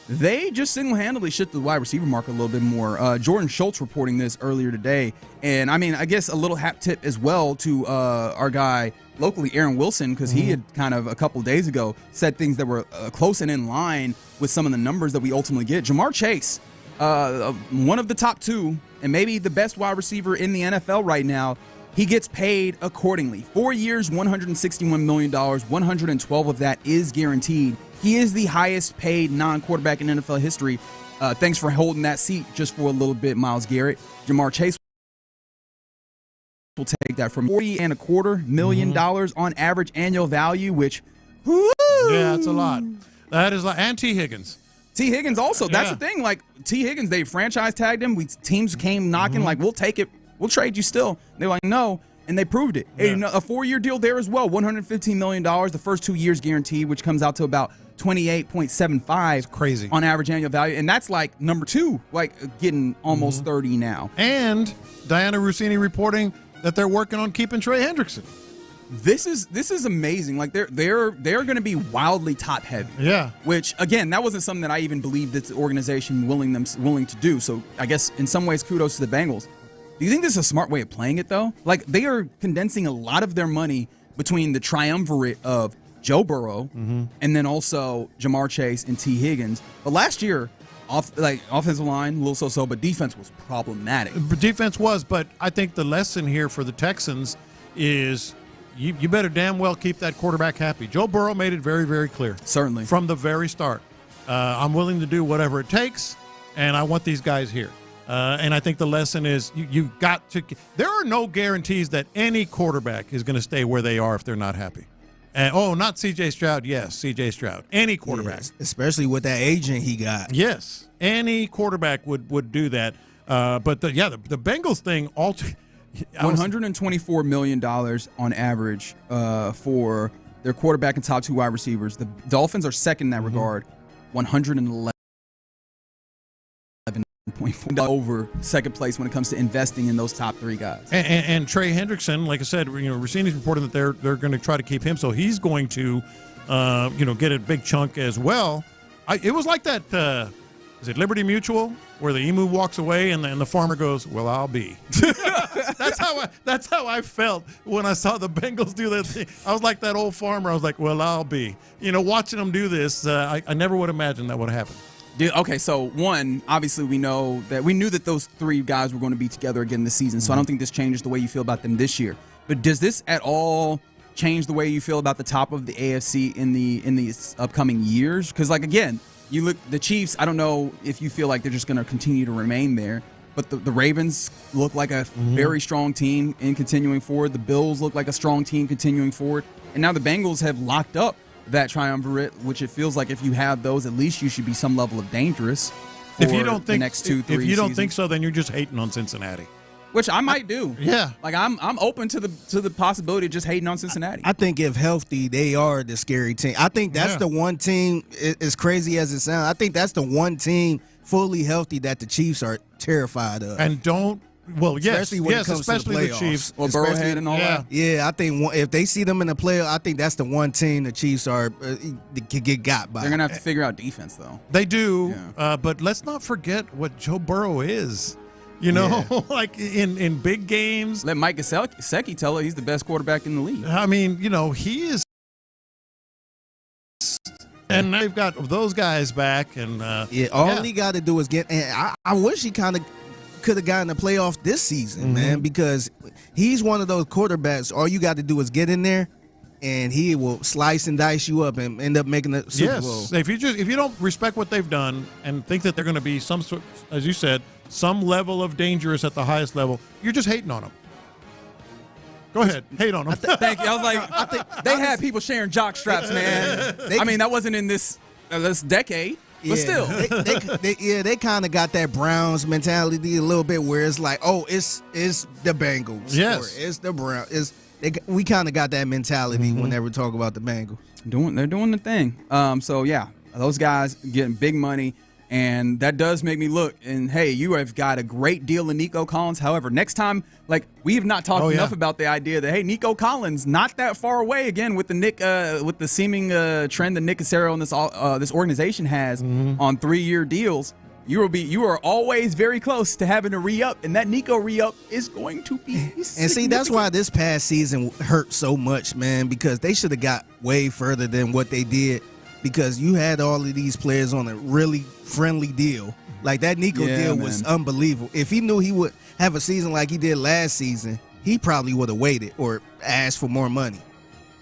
They just single-handedly shifted the wide receiver market a little bit more. Jordan Schultz reporting this earlier today. And, I guess a little hat tip as well to our guy locally, Aaron Wilson, because he had kind of a couple of days ago said things that were close and in line with some of the numbers that we ultimately get. Jamar Chase, one of the top 2 and maybe the best wide receiver in the NFL right now, he gets paid accordingly. 4 years, $161 million, 112 of that is guaranteed. He is the highest paid non-quarterback in NFL history. Thanks for holding that seat just for a little bit, Myles Garrett. Jamar Chase will take that from $40.25 million on average annual value, which, that's a lot. That is like, and T. Higgins. T. Higgins also. That's the thing. Like, T. Higgins, they franchise tagged him. Teams came knocking like, we'll take it. We'll trade you still. They were like, no, and they proved it. Yeah. A 4-year deal there as well, $115 million, the first 2 years guaranteed, which comes out to about $28.75 crazy on average annual value, and that's like number 2, like getting almost 30 now. And Diana Rossini reporting that they're working on keeping Trey Hendrickson. This is amazing. Like they're going to be wildly top heavy. Yeah. Which again, that wasn't something that I even believed that the organization willing to do. So I guess in some ways, kudos to the Bengals. Do you think this is a smart way of playing it though? Like they are condensing a lot of their money between the triumvirate of Joe Burrow and then also Jamar Chase and T. Higgins. But last year, offensive line, a little so-so, but defense was problematic. Defense was, but I think the lesson here for the Texans is you better damn well keep that quarterback happy. Joe Burrow made it very, very clear. Certainly. From the very start. I'm willing to do whatever it takes, and I want these guys here. And I think the lesson is you've got to – there are no guarantees that any quarterback is going to stay where they are if they're not happy. Not C.J. Stroud. Yes, C.J. Stroud. Any quarterback. Yes, especially with that agent he got. Yes, any quarterback would do that. But the Bengals thing $124 million on average for their quarterback and top two wide receivers. The Dolphins are second in that regard, 111.4 over second place when it comes to investing in those top three guys. And Trey Hendrickson, like I said, Rossini's reporting that they're going to try to keep him, so he's going to get a big chunk as well. It was like that. Is it Liberty Mutual where the emu walks away and the farmer goes, "Well, I'll be." That's how I felt when I saw the Bengals do that thing. I was like that old farmer. I was like, "Well, I'll be." Watching them do this, I never would imagine that would happen. Okay, so one, obviously we knew that those three guys were going to be together again this season, so I don't think this changes the way you feel about them this year. But does this at all change the way you feel about the top of the AFC in these upcoming years? Because, again, you look the Chiefs, I don't know if you feel like they're just going to continue to remain there, but the Ravens look like a very strong team in continuing forward. The Bills look like a strong team continuing forward. And now the Bengals have locked up that triumvirate, which it feels like if you have those, at least you should be some level of dangerous for if you don't think, the next 2-3 If you don't seasons. think so, then you're just hating on Cincinnati. Which I might do. Yeah. I'm open to the possibility of just hating on Cincinnati. I think if healthy, they are the scary team. I think that's the one team, as crazy as it sounds, I think that's the one team fully healthy that the Chiefs are terrified of. And especially when it comes to the Chiefs. Or Burrowhead and all that. Yeah, I think if they see them in the playoff, I think that's the one team the Chiefs are could get got by. They're going to have to figure out defense, though. They do, but let's not forget what Joe Burrow is. Like in big games. Let Mike Gesicki tell it he's the best quarterback in the league. I mean, he is. And now they've got those guys back. And all he got to do is get. And I wish he kind of could have gotten the playoff this season, man, because he's one of those quarterbacks. All you got to do is get in there, and he will slice and dice you up and end up making the Super Bowl. If you don't respect what they've done and think that they're going to be some sort, as you said, some level of dangerous at the highest level, you're just hating on them. Go ahead, hate on them. Thank you. I was like, I think they had people sharing jock straps, man. That wasn't in this decade. But still, they kind of got that Browns mentality a little bit, where it's like, oh, it's the Bengals, yes, or it's the Browns. We kind of got that mentality whenever we talk about the Bengals. They're doing the thing. So yeah, those guys getting big money, and that does make me look. And hey, you have got a great deal in Nico Collins. However, next time, we have not talked enough about the idea that hey, Nico Collins not that far away again with the seeming trend that Nick Cassero and this organization has on 3-year deals. You are always very close to having a re-up, and that Nico re-up is going to be and see, that's why this past season hurt so much, man, because they should have got way further than what they did, because you had all of these players on a really friendly deal. Like that Nico deal was unbelievable. If he knew he would have a season like he did last season, he probably would have waited or asked for more money.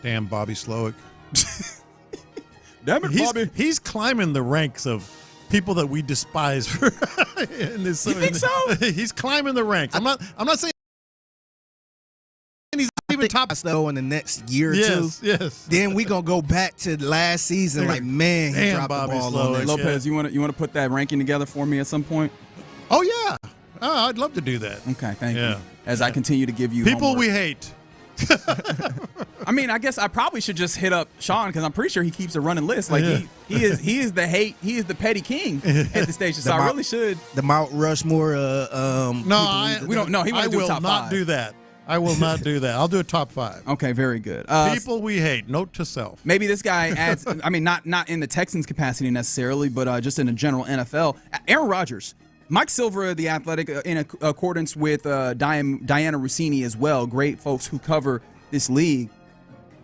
Damn Bobby Slowick. Damn it, Bobby. He's climbing the ranks of people that we despise for in this. You think so? He's climbing the ranks. I'm not saying he's even top though in the next year or two. Yes. Then we gonna go back to last season. Like, man, he dropped Bobby the ball Slowick. on that. Lopez, you want to put that ranking together for me at some point? Oh yeah, I'd love to do that. Okay, thank you. As I continue to give you people homework. we hate. I mean, I guess I probably should just hit up Sean, because I'm pretty sure he keeps a running list. Like he is the petty king at the station. So I really should. The Mount Rushmore. No, we don't know. He I want to do will top not 5. do that. I will not do that. I'll do a top 5. Okay, very good. People we hate. Note to self. Maybe this guy adds, I mean, not in the Texans capacity necessarily, but just in a general NFL. Aaron Rodgers. Mike Silver, The Athletic, in accordance with Diana Rossini as well, great folks who cover this league,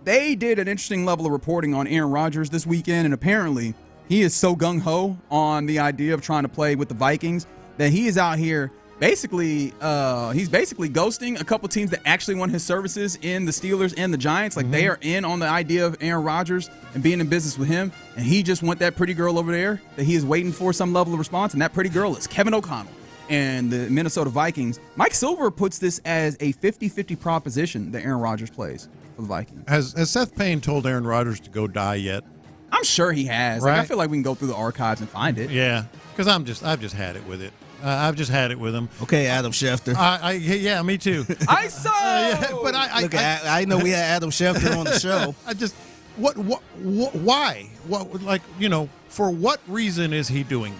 they did an interesting level of reporting on Aaron Rodgers this weekend, and apparently he is so gung-ho on the idea of trying to play with the Vikings that he is out here basically ghosting a couple teams that actually want his services in the Steelers and the Giants. Like, they are in on the idea of Aaron Rodgers and being in business with him, and he just want that pretty girl over there that he is waiting for some level of response, and that pretty girl is Kevin O'Connell and the Minnesota Vikings. Mike Silver puts this as a 50-50 proposition that Aaron Rodgers plays for the Vikings. Has Seth Payne told Aaron Rodgers to go die yet? I'm sure he has. Right? Like, I feel like we can go through the archives and find it. Yeah, because I've just had it with it. I've just had it with him. Okay, Adam Schefter. Yeah, me too. I saw. But I know we had Adam Schefter on the show. I just why? What, like, for what reason is he doing?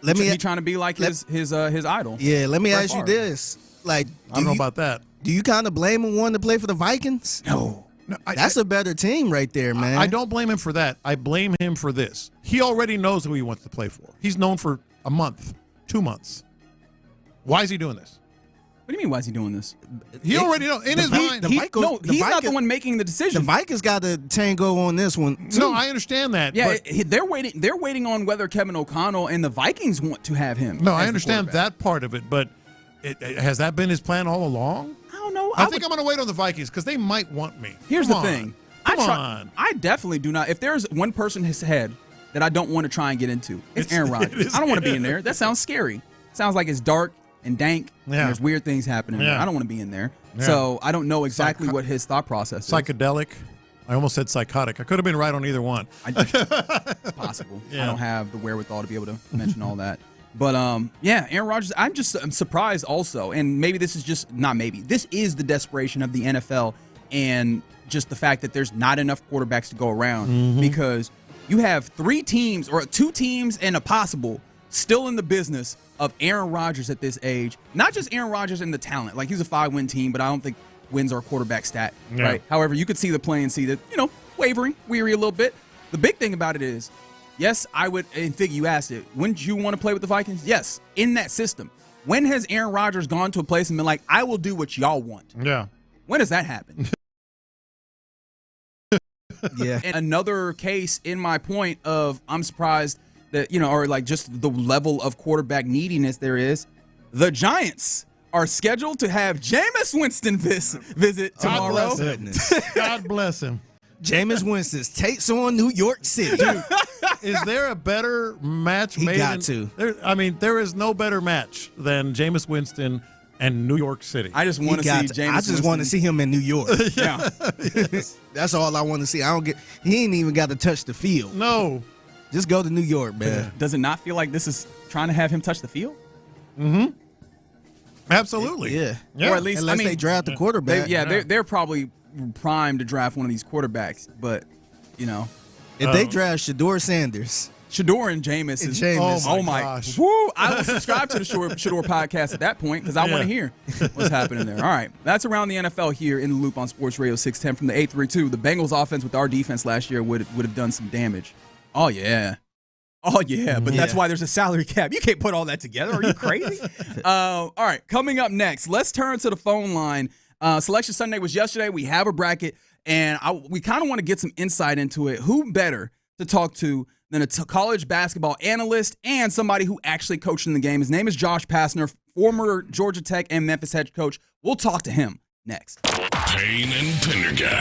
He trying to be like his idol. Yeah, let me Brett ask you Favre. this. Like, I don't know about that. Do you kind of blame him wanting to play for the Vikings? No, that's a better team right there, man. I don't blame him for that. I blame him for this. He already knows who he wants to play for. He's known for a month, 2 months. Why is he doing this? What do you mean, why is he doing this? He already knows. In his mind. He's not the one making the decision. The Vikings got to tango on this one, too. No, I understand that. Yeah, but they're waiting on whether Kevin O'Connell and the Vikings want to have him. No, I understand that part of it, but has that been his plan all along? I don't know. I think I'm going to wait on the Vikings because they might want me. Here's the thing. Come on. I definitely do not. If there's one person in his head that I don't want to try and get into, it's Aaron Rodgers. I don't want to be in there. That sounds scary. Sounds like it's dark and dank, and there's weird things happening there. I don't want to be in there. Yeah. So I don't know exactly what his thought process is. Psychedelic. I almost said psychotic. I could have been right on either one. It's possible. Yeah. I don't have the wherewithal to be able to mention all that. But, Aaron Rodgers, I'm surprised also, and maybe this is just, not maybe, this is the desperation of the NFL and just the fact that there's not enough quarterbacks to go around because you have 3 teams or 2 teams and a possible still in the business of Aaron Rodgers at this age. Not just Aaron Rodgers and the talent. Like, he's a 5-win team, but I don't think wins are a quarterback stat, right? However, you could see the play and see that, wavering, weary a little bit. The big thing about it is, yes, I would, and Figgy, you asked it, wouldn't you want to play with the Vikings? Yes, in that system. When has Aaron Rodgers gone to a place and been like, I will do what y'all want? Yeah. When does that happen? Yeah. And another case in my point of I'm surprised that, or like just the level of quarterback neediness there is, the Giants are scheduled to have Jameis Winston visit tomorrow. God bless him. Jameis Winston takes on New York City. Dude, is there a better match made? There is no better match than Jameis Winston and New York City. I just want to see Jameis I just want to see him in New York. Yeah. That's all I want to see. He ain't even got to touch the field. No. Just go to New York, man. Does it not feel like this is trying to have him touch the field? Mm-hmm. Absolutely. Yeah. Or at least, unless they draft a quarterback. They're probably primed to draft one of these quarterbacks, but if they draft Shedeur Sanders, Shedeur and Jameis is oh my gosh. Woo! I will subscribe to the Shedeur podcast at that point because I want to hear what's happening there. All right, that's around the NFL here in the loop on Sports Radio 610 from the 832. The Bengals offense with our defense last year would have done some damage. Oh yeah, but that's why there's a salary cap. You can't put all that together. Are you crazy? All right, coming up next, let's turn to the phone line. Selection Sunday was yesterday. We have a bracket, and we kind of want to get some insight into it. Who better to talk to than a college basketball analyst and somebody who actually coached in the game? His name is Josh Pastner, former Georgia Tech and Memphis head coach. We'll talk to him next. Payne and Pendergast.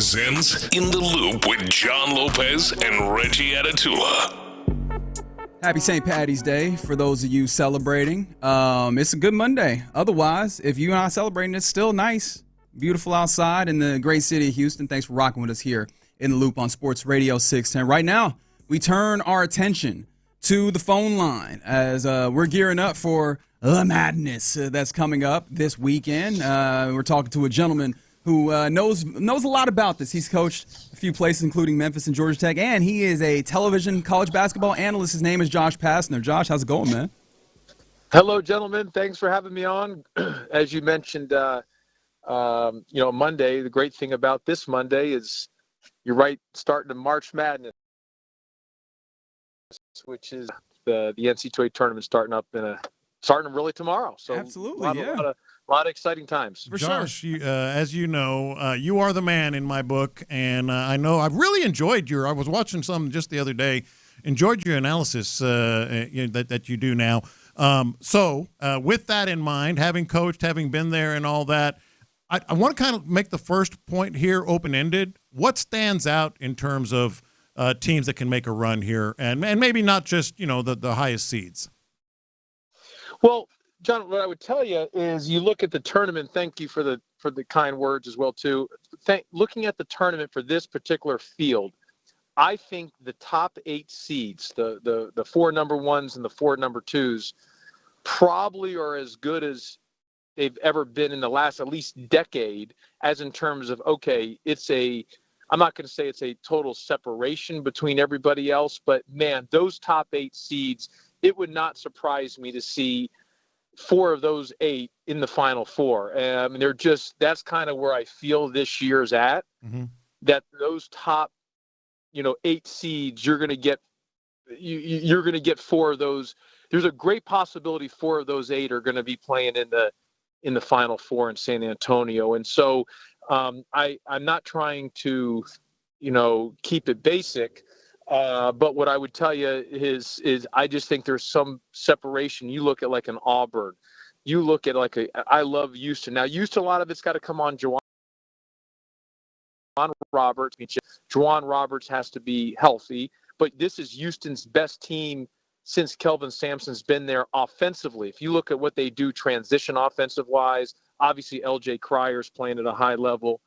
Zens in the Loop with John Lopez and Reggie Atatula. Happy St. Patty's Day for those of you celebrating. It's a good Monday. Otherwise, if you're not celebrating, it's still nice, beautiful outside in the great city of Houston. Thanks for rocking with us here in the Loop on Sports Radio 610. Right now, we turn our attention to the phone line as we're gearing up for the madness that's coming up this weekend. We're talking to a gentleman who knows a lot about this. He's coached a few places, including Memphis and Georgia Tech, and he is a television college basketball analyst. His name is Josh Pastner. Josh, how's it going, man? Hello, gentlemen. Thanks for having me on. As you mentioned, Monday, the great thing about this Monday is you're right, starting to March Madness, which is the NCAA tournament starting really tomorrow. So absolutely, a lot of exciting times. For Josh, sure. As you know, you are the man in my book, and I know I've really enjoyed I was watching some just the other day, enjoyed your analysis that you do now. So with that in mind, having coached, having been there and all that, I want to kind of make the first point here open-ended. What stands out in terms of teams that can make a run here, and maybe not just, the highest seeds? Well, John, what I would tell you is you look at the tournament. Thank you for the kind words as well, too. Looking at the tournament for this particular field, I think the top 8 seeds, the 4 number 1s and the 4 number 2s, probably are as good as they've ever been in the last at least decade, as in terms of, okay, I'm not going to say it's a total separation between everybody else, but man, those top 8 seeds, it would not surprise me to see 4 of those 8 in the Final Four. That's kind of where I feel this year's at, that those top, 8 seeds, you're going to get 4 of those. There's a great possibility 4 of those 8 are going to be playing in the Final Four in San Antonio. And so I'm not trying to, keep it basic. But what I would tell you is I just think there's some separation. You look at like an Auburn. You look at I love Houston. Now, Houston, a lot of it's got to come on Juwan Roberts. Juwan Roberts has to be healthy. But this is Houston's best team since Kelvin Sampson's been there offensively. If you look at what they do transition offensive-wise, obviously L.J. Cryer's playing at a high level.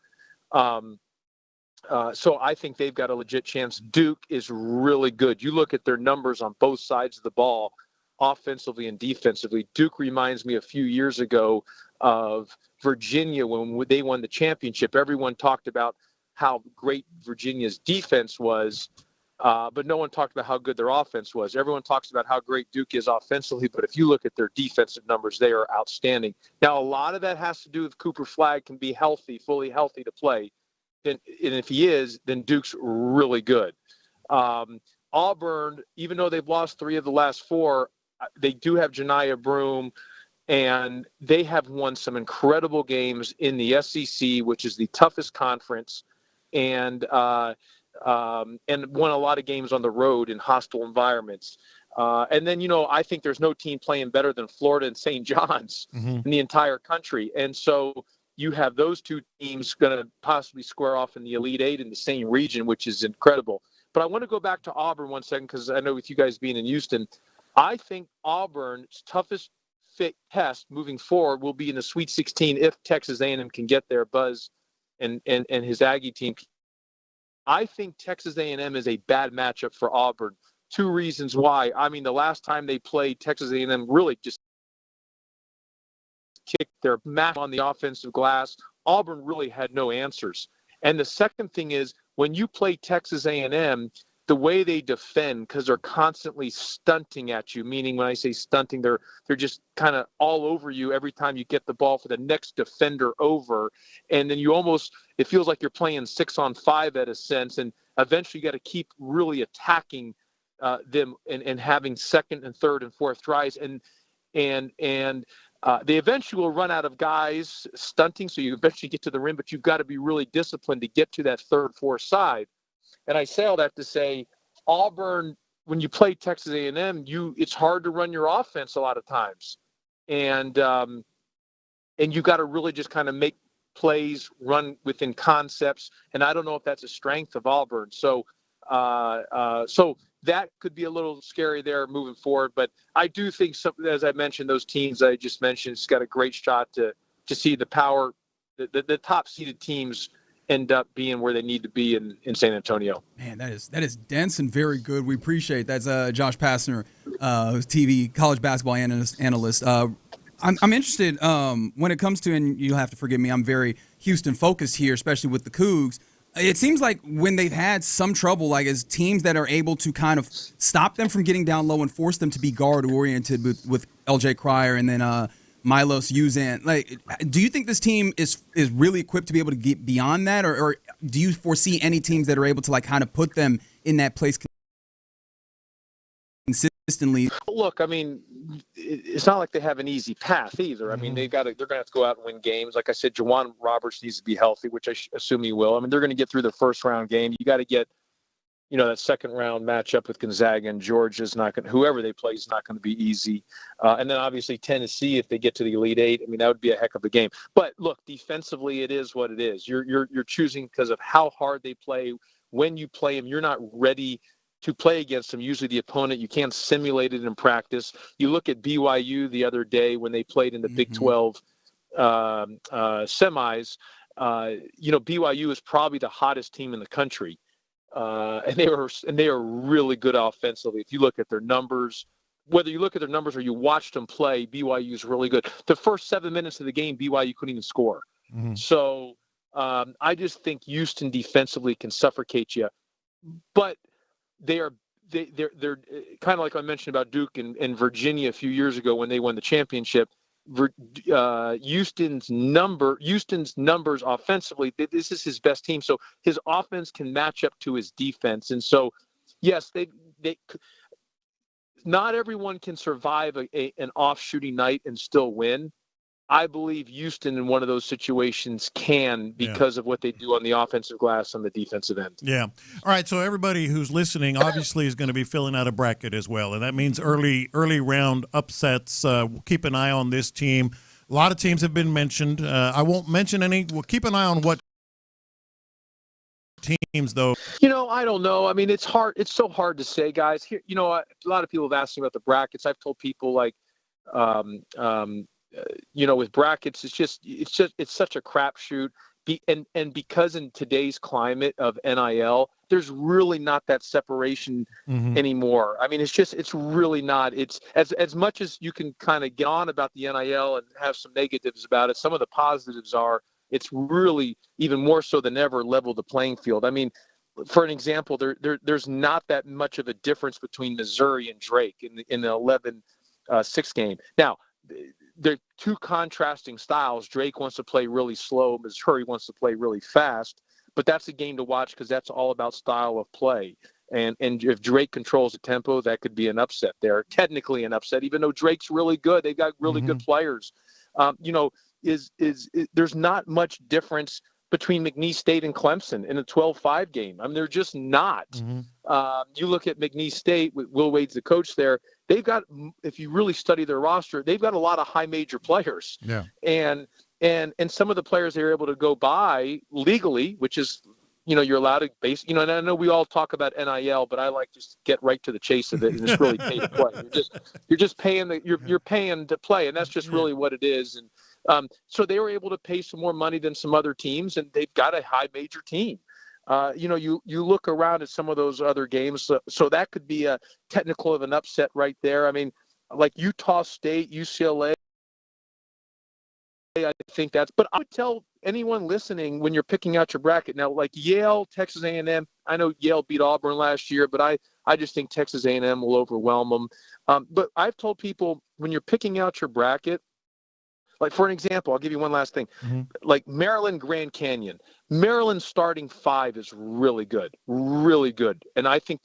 So I think they've got a legit chance. Duke is really good. You look at their numbers on both sides of the ball, offensively and defensively. Duke reminds me a few years ago of Virginia when they won the championship. Everyone talked about how great Virginia's defense was, but no one talked about how good their offense was. Everyone talks about how great Duke is offensively, but if you look at their defensive numbers, they are outstanding. Now, a lot of that has to do with Cooper Flagg can be healthy, fully healthy to play. And if he is, then Duke's really good. Auburn, even though they've lost 3 of the last 4, they do have Janiah Broome, and they have won some incredible games in the SEC, which is the toughest conference, and won a lot of games on the road in hostile environments. And then, I think there's no team playing better than Florida and St. John's in the entire country. And so you have those 2 teams going to possibly square off in the Elite 8 in the same region, which is incredible. But I want to go back to Auburn 1 second, because I know with you guys being in Houston, I think Auburn's toughest fit test moving forward will be in the Sweet 16 if Texas A&M can get there. Buzz and his Aggie team. I think Texas A&M is a bad matchup for Auburn. 2 reasons why. I mean, the last time they played, Texas A&M really just kicked their mat on the offensive glass. Auburn really had no answers. And the second thing is, when you play Texas A&M, the way they defend, because they're constantly stunting at you, meaning when I say stunting, they're just kind of all over you every time you get the ball for the next defender over. And then it feels like you're playing 6-on-5 at a sense, and eventually you got to keep really attacking them and having second and third and fourth tries. And they eventually will run out of guys stunting, so you eventually get to the rim, but you've got to be really disciplined to get to that third, fourth side. And I say all that to say, Auburn, when you play Texas A&M, it's hard to run your offense a lot of times, and you got to really just kind of make plays, run within concepts, and I don't know if that's a strength of Auburn. So that could be a little scary there moving forward. But I do think, as I mentioned, those teams I just mentioned, it's got a great shot to see the power, the top-seeded teams end up being where they need to be in San Antonio. Man, that is dense and very good. We appreciate that. That's Josh Pastner, who's TV college basketball analyst. I'm interested when it comes to, and you'll have to forgive me, I'm very Houston-focused here, especially with the Cougs. It seems like when they've had some trouble, like as teams that are able to kind of stop them from getting down low and force them to be guard-oriented with LJ Cryer and then Milos Uzan. Like, do you think this team is really equipped to be able to get beyond that, or do you foresee any teams that are able to like kind of put them in that place consistently? Look, I mean, it's not like they have an easy path either. I mean, they're going to have to go out and win games. Like I said, Juwan Roberts needs to be healthy, which I assume he will. I mean, they're going to get through the first round game. You got to get, that second round matchup with Gonzaga and Georgia's not going. Whoever they play is not going to be easy. And then obviously Tennessee, if they get to the Elite Eight, I mean, that would be a heck of a game. But look, defensively, it is what it is. You're choosing because of how hard they play. When you play them, you're not ready to play against them. Usually the opponent, you can't simulate it in practice. You look at BYU the other day when they played in the Big 12 semis. BYU is probably the hottest team in the country. And they are really good offensively. If you look at their numbers, whether you look at their numbers or you watched them play, BYU is really good. The first 7 minutes of the game, BYU couldn't even score. So I just think Houston defensively can suffocate you. But they're kind of like I mentioned about Duke and Virginia a few years ago when they won the championship. Houston's numbers offensively, this is his best team, so his offense can match up to his defense. And so yes, they not everyone can survive an off shooting night and still win. I believe Houston in one of those situations can because of what they do on the offensive glass on the defensive end. Yeah. All right, so everybody who's listening obviously is going to be filling out a bracket as well, and that means early round upsets. Keep an eye on this team. A lot of teams have been mentioned. I won't mention any. We'll keep an eye on what teams, though. I don't know. I mean, it's hard. It's so hard to say, guys. Here, a lot of people have asked me about the brackets. I've told people like with brackets, it's such a crapshoot. And because in today's climate of NIL, there's really not that separation anymore. I mean, it's really not. It's as much as you can kind of get on about the NIL and have some negatives about it. Some of the positives are it's really even more so than ever leveled the playing field. I mean, for an example, there's not that much of a difference between Missouri and Drake in the 11-6 game. Now, they're two contrasting styles. Drake wants to play really slow. Missouri wants to play really fast. But that's a game to watch because that's all about style of play. And if Drake controls the tempo, that could be an upset there. Technically an upset, even though Drake's really good. They've got really good players. There's not much difference between McNeese State and Clemson in a 12-5 game. I mean, they're just not. You look at McNeese State, with Will Wade's the coach there. They've got, if you really study their roster, they've got a lot of high major players. Yeah. And some of the players they're able to go buy legally, which is, you're allowed to base, and I know we all talk about NIL, but I like to just get right to the chase of it, and it's really pay to play. You're just paying you're paying to play, and that's just really what it is. And so they were able to pay some more money than some other teams, and they've got a high major team. You look around at some of those other games, so that could be a technical of an upset right there. I mean, like Utah State, UCLA, I think that's. But I would tell anyone listening when you're picking out your bracket now, like Yale, Texas A&M. I know Yale beat Auburn last year, but I just think Texas A&M will overwhelm them. But I've told people when you're picking out your bracket. Like, for an example, I'll give you one last thing. Like Maryland Grand Canyon. Maryland's starting 5 is really good. Really good. And I think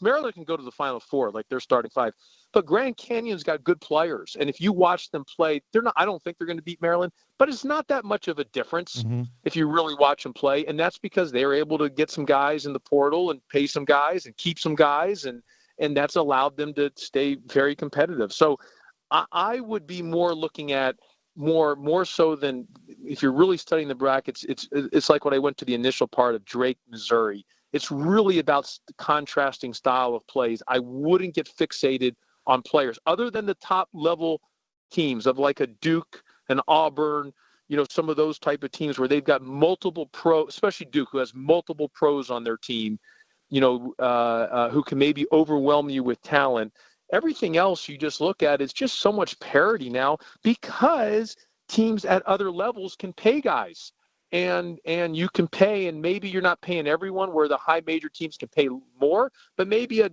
Maryland can go to the Final Four, like they're starting 5. But Grand Canyon's got good players. And if you watch them play, I don't think they're going to beat Maryland. But it's not that much of a difference if you really watch them play. And that's because they're able to get some guys in the portal and pay some guys and keep some guys. And that's allowed them to stay very competitive. So I would be more looking at more so than if you're really studying the brackets, it's like when I went to the initial part of Drake, Missouri. It's really about contrasting style of plays. I wouldn't get fixated on players other than the top level teams of like a Duke and Auburn, some of those type of teams where they've got multiple pros, especially Duke, who has multiple pros on their team, who can maybe overwhelm you with talent. Everything else you just look at is just so much parity now because teams at other levels can pay guys. And you can pay, and maybe you're not paying everyone where the high major teams can pay more, but maybe a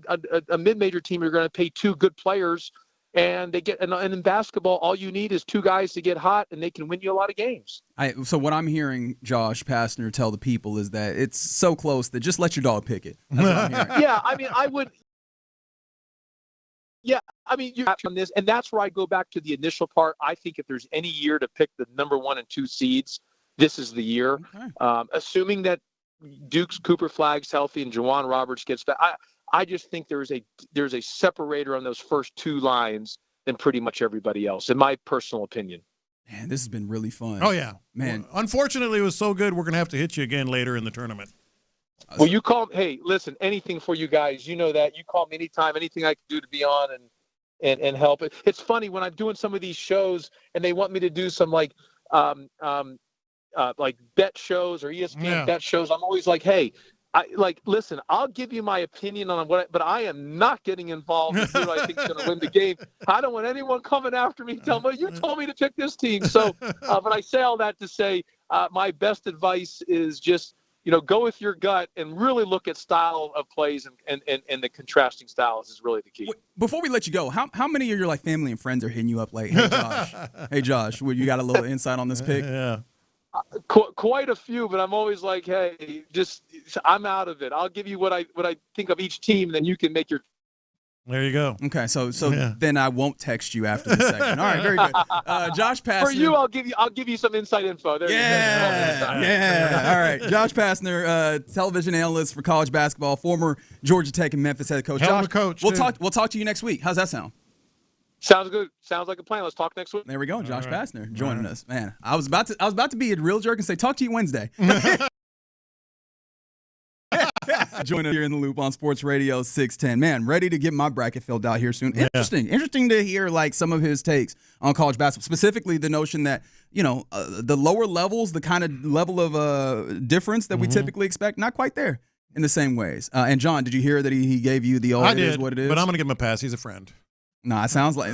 mid-major team you're going to pay two good players, and they get. And in basketball, all you need is two guys to get hot, and they can win you a lot of games. So what I'm hearing Josh Pastner tell the people is that it's so close that just let your dog pick it. That's what I'm hearing. Yeah, I mean, I would. Yeah, I mean, you're on this, and that's where I go back to the initial part. I think if there's any year to pick the number 1 and 2 seeds, this is the year. Okay. Assuming that Duke's Cooper Flagg's healthy and Juwan Roberts gets back, I just think there's a separator on those first 2 lines than pretty much everybody else, in my personal opinion. Man, this has been really fun. Oh, yeah. Man. Well, unfortunately, it was so good, we're going to have to hit you again later in the tournament. Well, you call – hey, listen, anything for you guys. You know that. You call me anytime, anything I can do to be on and help. It's funny when I'm doing some of these shows and they want me to do some like bet shows or ESPN bet shows. I'm always like, hey, listen, I'll give you my opinion on but I am not getting involved in who I think is going to win the game. I don't want anyone coming after me telling me, you told me to pick this team. So, but I say all that to say my best advice is just, go with your gut and really look at style of plays and the contrasting styles is really the key. Before we let you go, how many of your family and friends are hitting you up like, hey Josh, you got a little insight on this pick? Yeah. Quite a few, but I'm always like, hey, I'm out of it. I'll give you what I think of each team, then you can make your. There you go. Okay, so then I won't text you after the segment. All right, very good. Josh Pastner. For you, I'll give you some inside info. There yeah. All right, Josh Pastner, television analyst for college basketball, former Georgia Tech and Memphis head coach. Hell of a coach. We'll talk to you next week. How's that sound? Sounds good. Sounds like a plan. Let's talk next week. There we go. Josh Pastner joining us. Man, I was about to be a real jerk and say, talk to you Wednesday. Join us here in the loop on Sports Radio 610. Man, ready to get my bracket filled out here soon. Interesting to hear some of his takes on college basketball, specifically the notion that the lower levels, the kind of level of difference that we typically expect, not quite there in the same ways. And John, did you hear that he gave you the I did, is what it is? But I'm going to give him a pass. He's a friend. No, it sounds like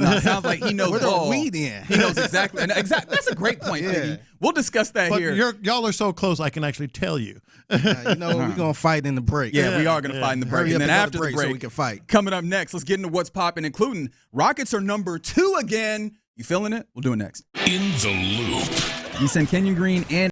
he knows ball. He knows exactly. That's a great point, Figgy. We'll discuss that here. Y'all are so close, I can actually tell you. We're going to fight in the break. Yeah, we are going to fight in the break. Hurry and then after the break break, so we can fight. Coming up next, let's get into what's popping, including Rockets are number 2 again. You feeling it? We'll do it next. In the Loop. You send Kenyon Green and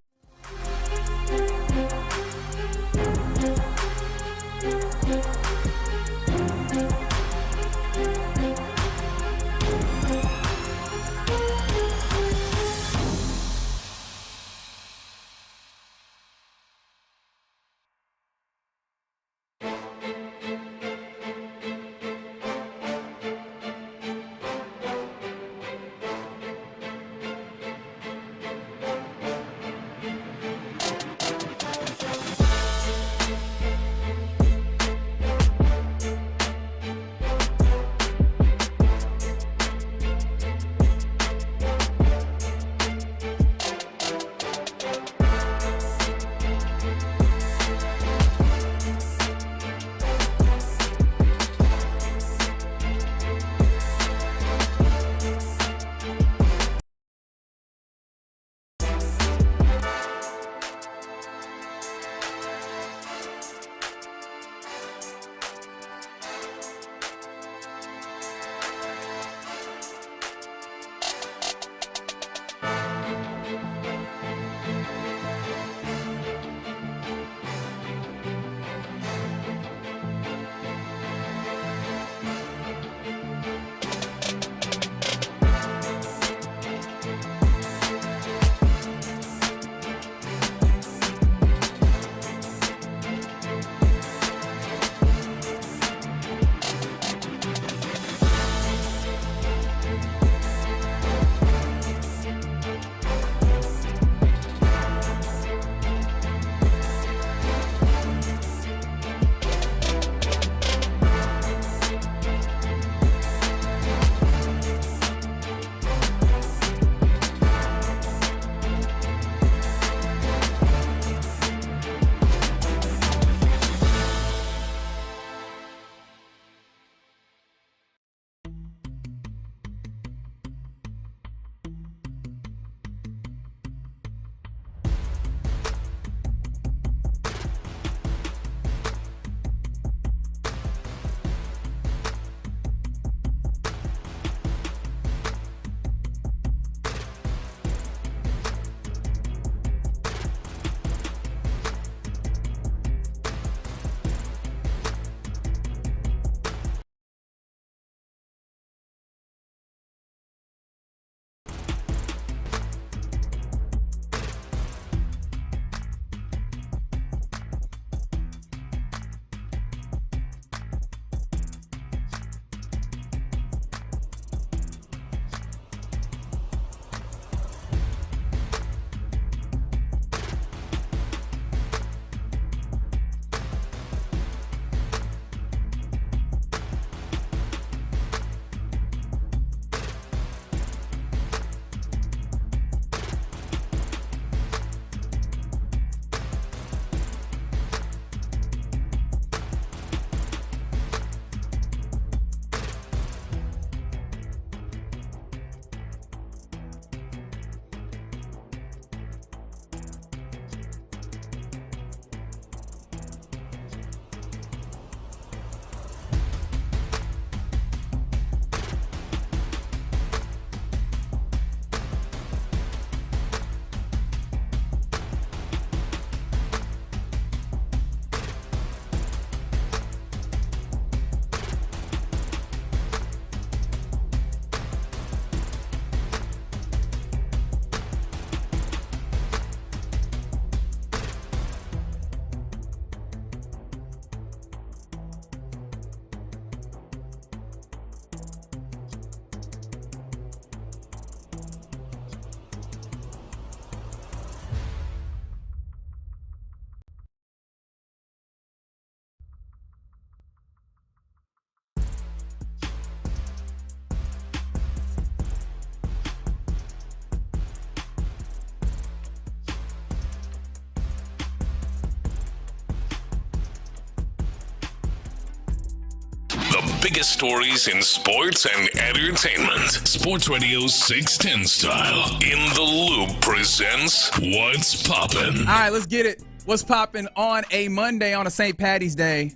biggest stories in sports and entertainment. Sports Radio 610 style. In the Loop presents What's Poppin'. All right, let's get it. What's popping on a Monday on a St. Patty's Day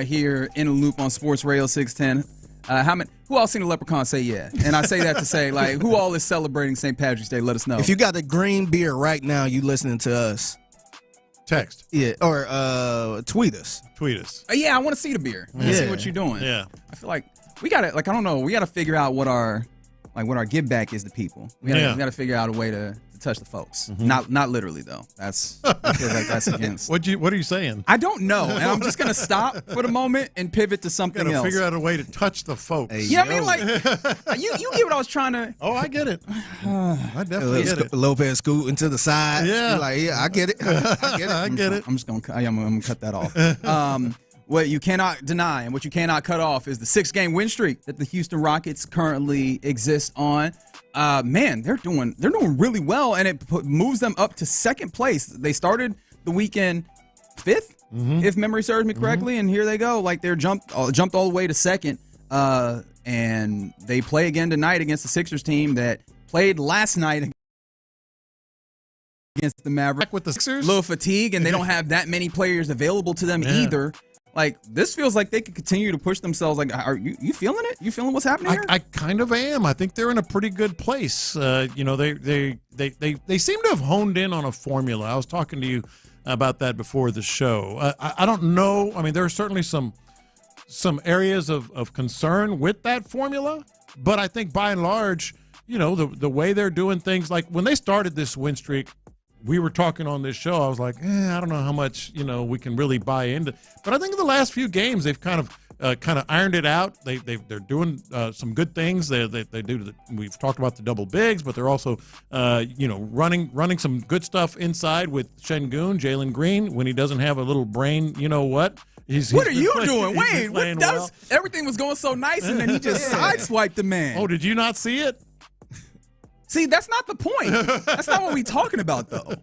here in the Loop on Sports Radio 610. Who all seen the Leprechaun say yeah? And I say that to say, like, who all is celebrating St. Patrick's Day? Let us know. If you got a green beer right now, you listening to us. Text. Yeah, or tweet us. Tweet us. Yeah, I want to see the beer. I want to see what you're doing. Yeah. I feel like we got to, like, I don't know, we got to figure out what our give back is to people. We got to figure out a way to touch the folks. Mm-hmm. Not literally though. I feel like that's against. What are you saying? I don't know, and I'm just gonna stop for the moment and pivot to something else. Figure out a way to touch the folks. Hey, you know what I mean? Like you get what I was trying to. Oh, I get it. I definitely get it. Lopez scooting to the side. Yeah, like I get it. I get it. I get it. I'm gonna cut that off. What you cannot deny and what you cannot cut off is the 6-game win streak that the Houston Rockets currently exist on. Man, they're doing really well, and it moves them up to second place. They started the weekend 5th, if memory serves me correctly, and here they go. Like they're jumped all the way to second, and they play again tonight against the Sixers team that played last night against the Mavericks. With the Sixers, little fatigue, and they don't have that many players available to them either. Like, this feels like they could continue to push themselves. Like, are you feeling it? You feeling what's happening here? I kind of am. I think they're in a pretty good place. They seem to have honed in on a formula. I was talking to you about that before the show. I don't know. I mean, there are certainly some areas of concern with that formula, but I think by and large, the way they're doing things, like when they started this win streak, we were talking on this show. I was like, I don't know how much we can really buy into. But I think in the last few games they've kind of ironed it out. They're doing some good things. They do. We've talked about the double bigs, but they're also running some good stuff inside with Şengün, Jalen Green, when he doesn't have a little brain. You know what? What are you doing? Wait, everything was going so nice, and then he just sideswiped the man. Oh, did you not see it? See, that's not the point. That's not what we're talking about, though.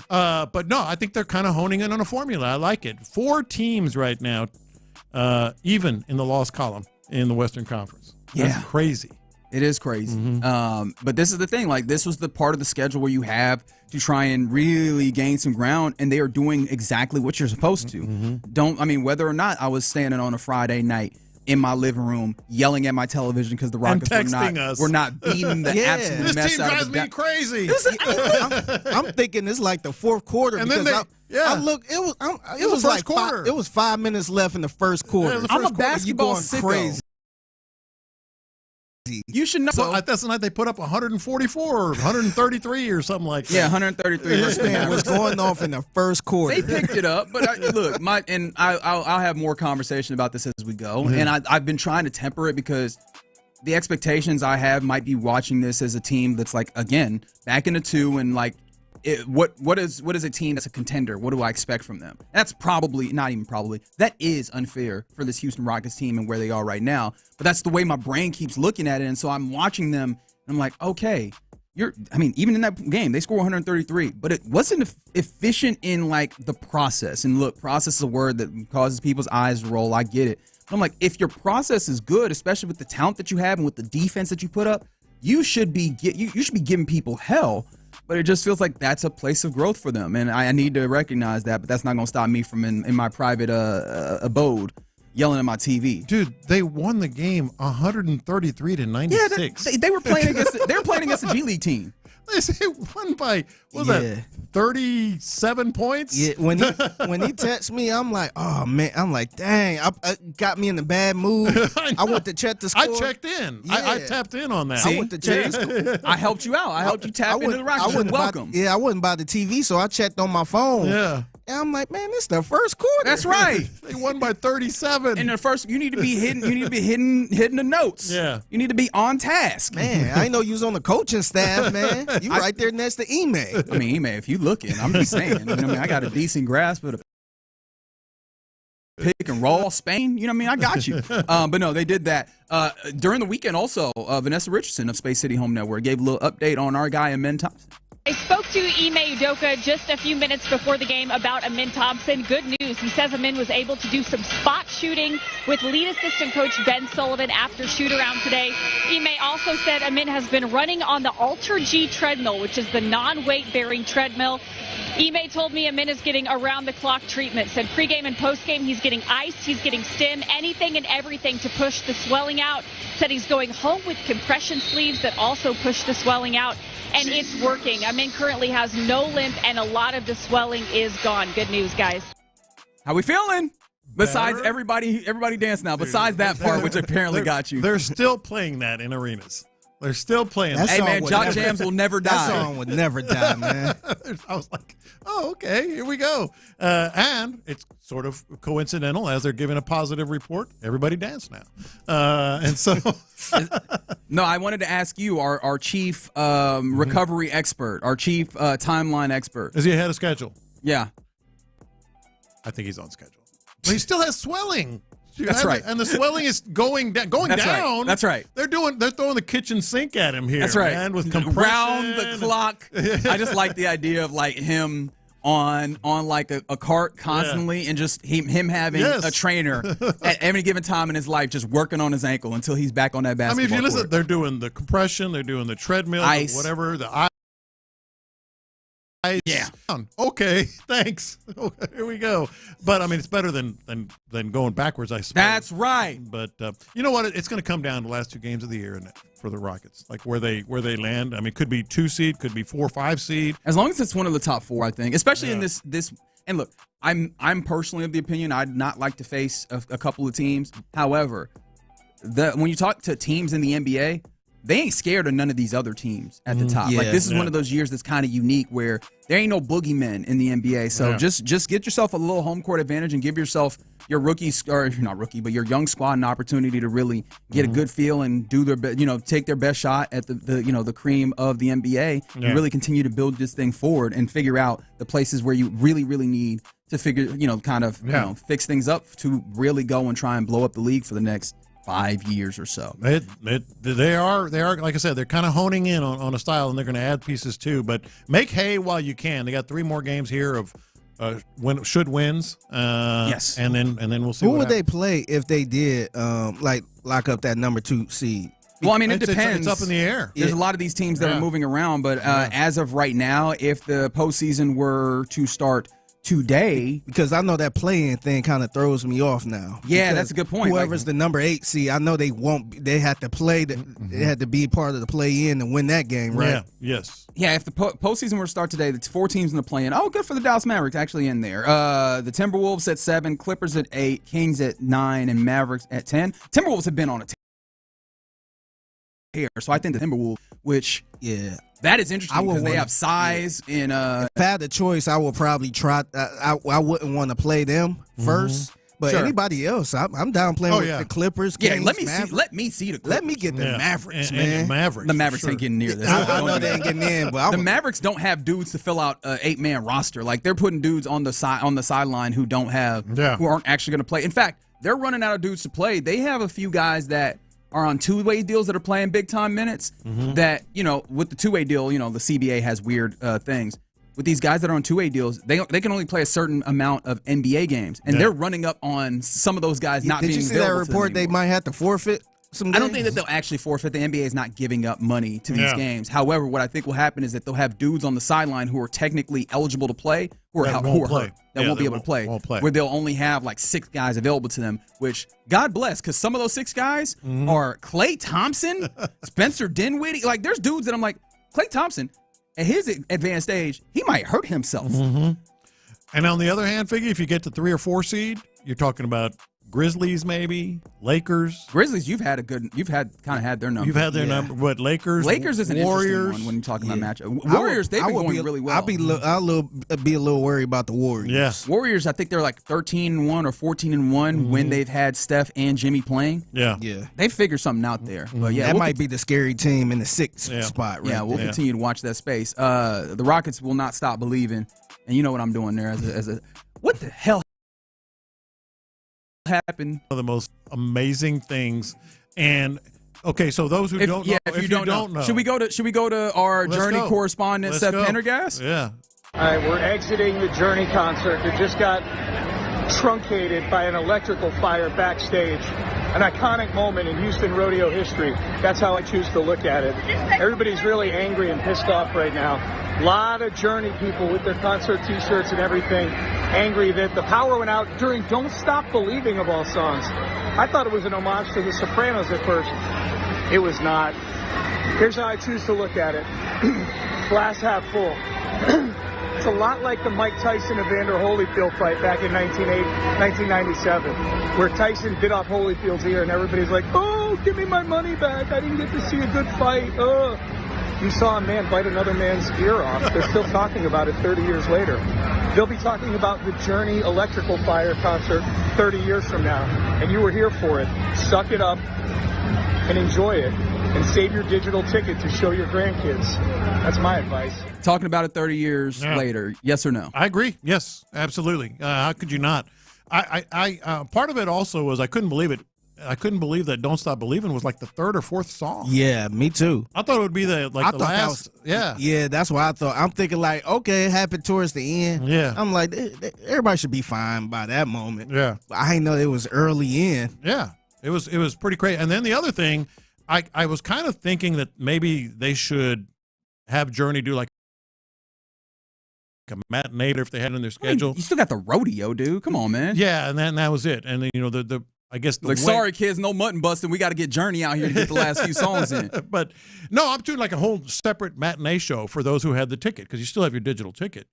But no, I think they're kind of honing in on a formula. I like it. 4 teams right now, even in the loss column in the Western Conference. That's crazy. It is crazy. But this is the thing. Like, this was the part of the schedule where you have to try and really gain some ground, and they are doing exactly what you're supposed to. Whether or not I was standing on a Friday night in my living room yelling at my television because the Rockets were not beating the absolute mess out of the This team drives me crazy. I'm thinking it's like the fourth quarter, and because I look. It was like quarter. It was 5 minutes left in the first quarter. I'm a basketball sicko. Crazy. You should know. So that's the night they put up 144 or 133 or something like that. Yeah, 133. This man was going off in the first quarter. They picked it up, but I'll have more conversation about this as we go. And I've been trying to temper it because the expectations I have might be watching this as a team that's like, again, back in the 2 and like, what is a team that's a contender? What do I expect from them? That's that is unfair for this Houston Rockets team and where they are right now. But that's the way my brain keeps looking at it. And so I'm watching them and I'm like, okay, even in that game, they score 133, but it wasn't efficient in like the process. And look, process is a word that causes people's eyes to roll. I get it. But I'm like, if your process is good, especially with the talent that you have and with the defense that you put up, you should be giving people hell. But it just feels like that's a place of growth for them, and I need to recognize that. But that's not going to stop me from in my private abode yelling at my TV. Dude, they won the game 133-96. Yeah, they were playing against a G League team. They won by, what was that, 37 points? Yeah, when he texted me, I'm like, oh, man. I'm like, dang, I got me in a bad mood. I went to check the score. I checked in. Yeah. I tapped in on that. I went to check the score. I helped you out. I helped you tap into the Rockets. Welcome. I wasn't by the TV, so I checked on my phone. Yeah. And I'm like, man, this is the first quarter. That's right. They won by 37. In the first, you need to be hitting the notes. Yeah. You need to be on task. Man, I didn't know you was on the coaching staff, man. You right there next to Ime. Ime, if you looking, I'm just saying. I got a decent grasp of the pick and roll Spain. I got you. But no, they did that. During the weekend also, Vanessa Richardson of Space City Home Network gave a little update on our guy, Amen Thompson. I spoke to Ime Udoka just a few minutes before the game about Amin Thompson. Good news. He says Amin was able to do some spot shooting with lead assistant coach Ben Sullivan after shoot-around today. Ime also said Amin has been running on the Alter G treadmill, which is the non-weight-bearing treadmill. Ime told me Amin is getting around-the-clock treatment. Said pregame and postgame he's getting ice, he's getting stim, anything and everything to push the swelling out. Said he's going home with compression sleeves that also push the swelling out, and it's working. Amin currently has no limp, and a lot of the swelling is gone. Good news, guys. How we feeling? Besides everybody dance now. Besides that part, which apparently got you. They're still playing that in arenas. They're still playing that. Hey, man, Jock Jams will never die. That song would never die, man. I was like, oh, okay, here we go. And it's sort of coincidental as they're giving a positive report. Everybody dance now. And so. No, I wanted to ask you, our chief recovery expert, our chief timeline expert. Is he ahead of schedule? Yeah. I think he's on schedule. But he still has swelling. That's right. And the swelling is going down. That's down. Right. That's right. They're throwing the kitchen sink at him here. That's right. Man, with compression. Round the clock. I just like the idea of like him on like a cart constantly, and just him having a trainer at any given time in his life just working on his ankle until he's back on that basketball I mean, if you listen, court. they're doing the compression, they're doing the treadmill, ice. whatever, the ice. Yeah. Okay, thanks. Here we go. But I mean, it's better than going backwards, I suppose. That's right. But you know what? It's going to come down to the last two games of the year for the Rockets, like where they land. I mean, could be 2 seed, could be 4 or 5 seed. As long as it's one of the top 4, I think, especially in this. And look, I'm personally of the opinion I'd not like to face a couple of teams. However, when you talk to teams in the NBA, they ain't scared of none of these other teams at the top. Like, this is one of those years that's kind of unique where there ain't no boogeymen in the NBA. So just get yourself a little home court advantage and give yourself your your young squad an opportunity to really get a good feel and do their take their best shot at the cream of the NBA and really continue to build this thing forward and figure out the places where you really, really need to figure, fix things up to really go and try and blow up the league for the next 5 years or so. They are like I said, they're kind of honing in on a style, and they're going to add pieces too. But make hay while you can. They got 3 more games here of wins. Yes, and then we'll see. Who would they play if they did lock up that number 2 seed? Well, I mean, it depends. It's up in the air. There's a lot of these teams that are moving around, but as of right now, if the postseason were to start today, because I know that play-in thing kind of throws me off now. Yeah, that's a good point. Whoever's the number 8 seed, I know they won't. They have to play. They had to be part of the play-in and win that game, right? Yeah. Yes. Yeah. If the postseason were to start today, it's 4 teams in the play-in. Oh, good for the Dallas Mavericks actually in there. The Timberwolves at 7, Clippers at 8, Kings at 9, and Mavericks at 10. Timberwolves have been on a tear, so I think the Timberwolves, which that is interesting because they have size and. If I had the choice, I would probably try. I wouldn't want to play them first. But anybody else, I'm down playing with the Clippers. Kings, let me see the Clippers. Let me get the Mavericks, man. And the Mavericks ain't getting near this. I know they ain't getting in, but the Mavericks don't have dudes to fill out an 8-man roster. Like, they're putting dudes on the sideline who aren't actually going to play. In fact, they're running out of dudes to play. They have a few guys that are on 2-way deals that are playing big time minutes. That with the 2-way deal, the CBA has weird things. With these guys that are on 2-way deals, they can only play a certain amount of NBA games, and they're running up on some of those guys not being available. Did you see that report? They might have to forfeit some games? I don't think that they'll actually forfeit. The NBA is not giving up money to these games. However, what I think will happen is that they'll have dudes on the sideline who are technically eligible to play, who are hurt, that won't be able to play, where they'll only have like 6 guys available to them, which God bless, because some of those 6 guys are Klay Thompson, Spencer Dinwiddie. Like, there's dudes that I'm like, Klay Thompson, at his advanced age, he might hurt himself. And on the other hand, Figgy, if you get to 3 or 4 seed, you're talking about Grizzlies, maybe Lakers. Grizzlies, you've had their number. You've had their number. What, Lakers? Lakers is an Warriors interesting one when you're talking about matchup. Warriors, they've been going really well. I'll be a little worried about the Warriors. Yes. Warriors, I think they're like 13-1 or 14-1 when they've had Steph and Jimmy playing. Yeah. They figured something out there. But that might be the scary team in the 6th spot. Right? Yeah, we'll continue to watch that space. The Rockets will not stop believing, and you know what I'm doing there as a what the hell happened? One of the most amazing things, and Okay, so those who don't know, if you don't know, should we go to our Journey correspondent Seth Pendergast? Yeah. All right, we're exiting the Journey concert. It just got truncated by an electrical fire backstage. An iconic moment in Houston rodeo history. That's how I choose to look at it. Everybody's really angry and pissed off right now. A lot of Journey people with their concert t-shirts and everything, angry that the power went out during Don't Stop Believing of all songs. I thought it was an homage to The Sopranos at first. It was not. Here's how I choose to look at it. Glass half full. It's a lot like the Mike Tyson Evander Holyfield fight back in 1997, where Tyson bit off Holyfield's ear and everybody's like, oh, give me my money back. I didn't get to see a good fight. You saw a man bite another man's ear off. They're still talking about it 30 years later. They'll be talking about the Journey Electrical Fire concert 30 years from now, and you were here for it. Suck it up and enjoy it, and save your digital ticket to show your grandkids. That's my advice. Talking about it 30 years later, yes or no? I agree. Yes, absolutely. How could you not? I part of it also was I couldn't believe it. I couldn't believe that "Don't Stop Believing" was like the third or fourth song. Yeah, me too. I thought it would be the last. Yeah, that's what I thought. I'm thinking like, okay, it happened towards the end. Yeah, I'm like, everybody should be fine by that moment. Yeah, I didn't know it was early in. Yeah, it was pretty crazy. And then the other thing, I was kind of thinking that maybe they should have Journey do like a matinee if they had it in their schedule. You still got the rodeo, dude. Come on, man. Yeah, and then that was it. And then, I guess sorry kids, no mutton busting. We got to get Journey out here to get the last few songs in. But no, I'm doing like a whole separate matinee show for those who had the ticket, because you still have your digital ticket,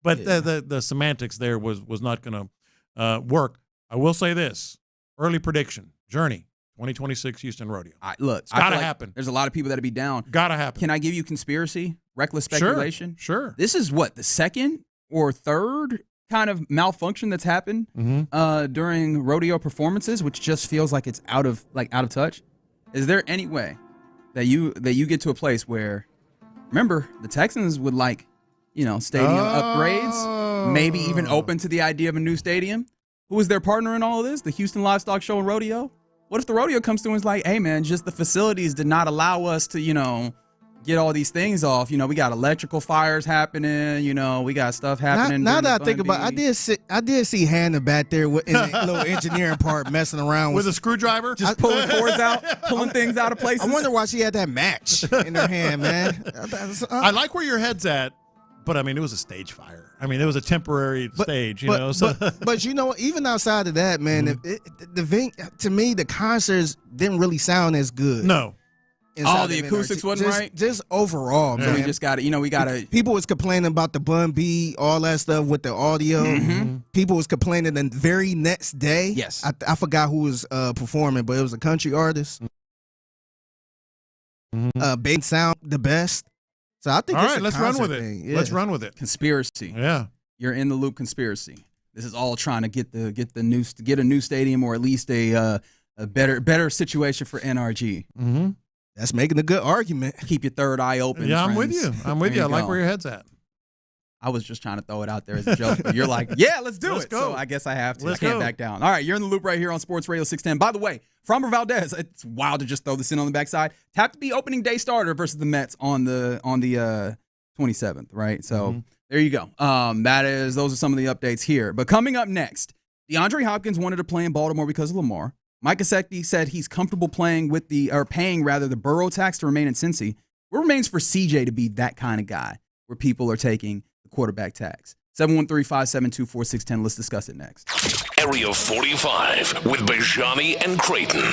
But the semantics there was not going to work. I will say this: early prediction, Journey 2026 Houston Rodeo. Look, it's gotta happen. There's a lot of people that'd be down. Gotta happen. Can I give you conspiracy, reckless speculation? Sure. This is what, the second or third kind of malfunction that's happened during rodeo performances, which just feels like it's out of touch. Is there any way that you get to a place where, remember, the Texans would like, stadium upgrades, maybe even open to the idea of a new stadium? Who is their partner in all of this? The Houston Livestock Show and Rodeo? What if the rodeo comes through and is like, hey man, just the facilities did not allow us to, get all these things off. We got electrical fires happening. We got stuff happening. Now that I think about it, I did see Hannah back there in the little engineering part messing around with a screwdriver, just pulling cords out, pulling things out of places. I wonder why she had that match in her hand, man. I like where your head's at, but it was a stage fire. It was a temporary stage, But even outside of that, man, to me, the concerts didn't really sound as good. No. The acoustics wasn't right? Just overall, man. So we just got to, we got to. People was complaining about the Bun B, all that stuff with the audio. Mm-hmm. People was complaining the very next day. Yes. I forgot who was performing, but it was a country artist. Big sound the best. So I think all right, let's run with it. Yeah. Let's run with it. Conspiracy. Yeah. You're in the loop conspiracy. This is all trying to get a new stadium, or at least a better situation for NRG. Mm-hmm. That's making a good argument. Keep your third eye open. Yeah, I'm friends. with you. I like where your head's at. I was just trying to throw it out there as a joke, but you're like, yeah, let's do it. Go. So I guess I have to. I can't back down. All right, you're in the loop right here on Sports Radio 610. By the way, Framber Valdez, it's wild to just throw this in on the backside. Tapped to be opening day starter versus the Mets on the 27th, right? So there you go. Those are some of the updates here. But coming up next, DeAndre Hopkins wanted to play in Baltimore because of Lamar. Mike Gesicki said he's comfortable paying the Burrow tax to remain in Cincy. What remains for CJ to be that kind of guy where people are taking the quarterback tax? 713-572-4610. Let's discuss it next. Area 45 with Bijani and Creighton.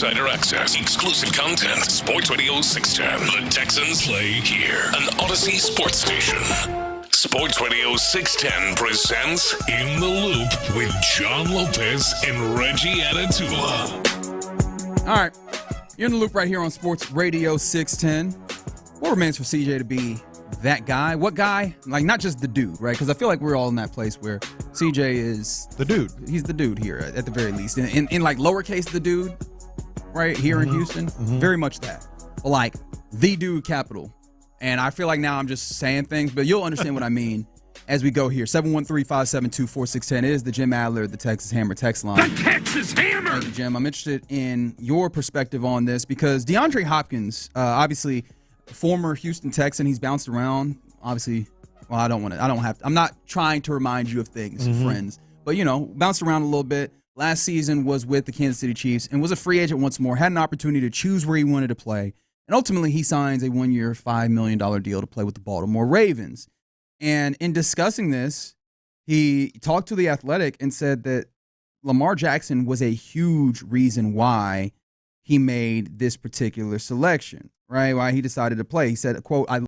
insider access, exclusive content. Sports Radio 610. The Texans play here. An Odyssey sports station. Sports Radio 610 presents In the Loop with John Lopez and Reggie Atatula. All right. You're in the loop right here on Sports Radio 610. What remains for CJ to be that guy? What guy? Like, not just the dude, right? Because I feel like we're all in that place where CJ is the dude. He's the dude here at the very least. In like lowercase the dude, right here in Houston. Very much that. But like the dude capital. And I feel like now I'm just saying things, but you'll understand what I mean as we go here. 713-572-4610 is the Jim Adler, the Texas Hammer text line. The Texas Hammer! Thank you, Jim. I'm interested in your perspective on this because DeAndre Hopkins, obviously former Houston Texan, he's bounced around. Obviously, well, I'm not trying to remind you of things, friends. But, bounced around a little bit. Last season was with the Kansas City Chiefs and was a free agent once more, had an opportunity to choose where he wanted to play. And ultimately, he signs a one-year, $5 million deal to play with the Baltimore Ravens. And in discussing this, he talked to The Athletic and said that Lamar Jackson was a huge reason why he made this particular selection, right? Why he decided to play. He said, quote, I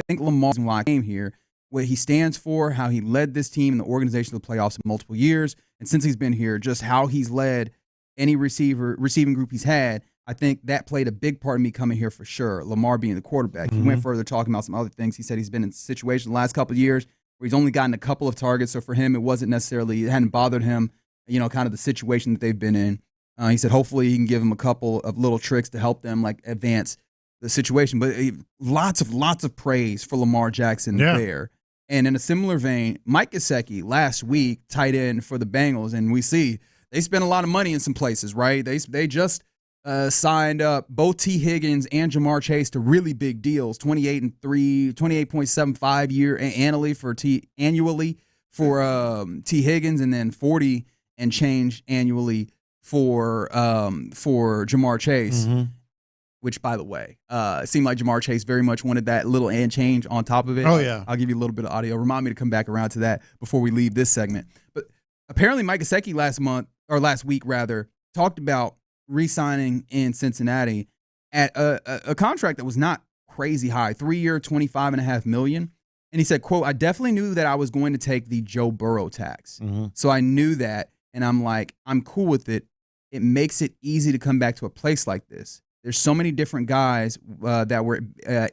think Lamar's why I came here, what he stands for, how he led this team and the organization to the playoffs in multiple years. And since he's been here, just how he's led any receiving group he's had. I think that played a big part in me coming here for sure, Lamar being the quarterback. He went further talking about some other things. He said he's been in situations the last couple of years where he's only gotten a couple of targets. So for him, it hadn't bothered him, kind of the situation that they've been in. He said hopefully he can give them a couple of little tricks to help them like advance the situation. But lots of praise for Lamar Jackson there. And in a similar vein, Mike Gesicki last week, tight end for the Bengals, and we see they spent a lot of money in some places, right? They just signed up both T. Higgins and Jamar Chase to really big deals, 28.75 year annually for T. Higgins, and then 40 and change annually for Jamar Chase. Which, by the way, it seemed like Jamar Chase very much wanted that little and change on top of it. Oh, yeah. I'll give you a little bit of audio. Remind me to come back around to that before we leave this segment. But apparently Mike Gesicki last week, talked about re-signing in Cincinnati at a contract that was not crazy high, 3-year, $25.5 million. And he said, quote, I definitely knew that I was going to take the Joe Burrow tax. So I knew that, and I'm like, I'm cool with it. It makes it easy to come back to a place like this. There's so many different guys that were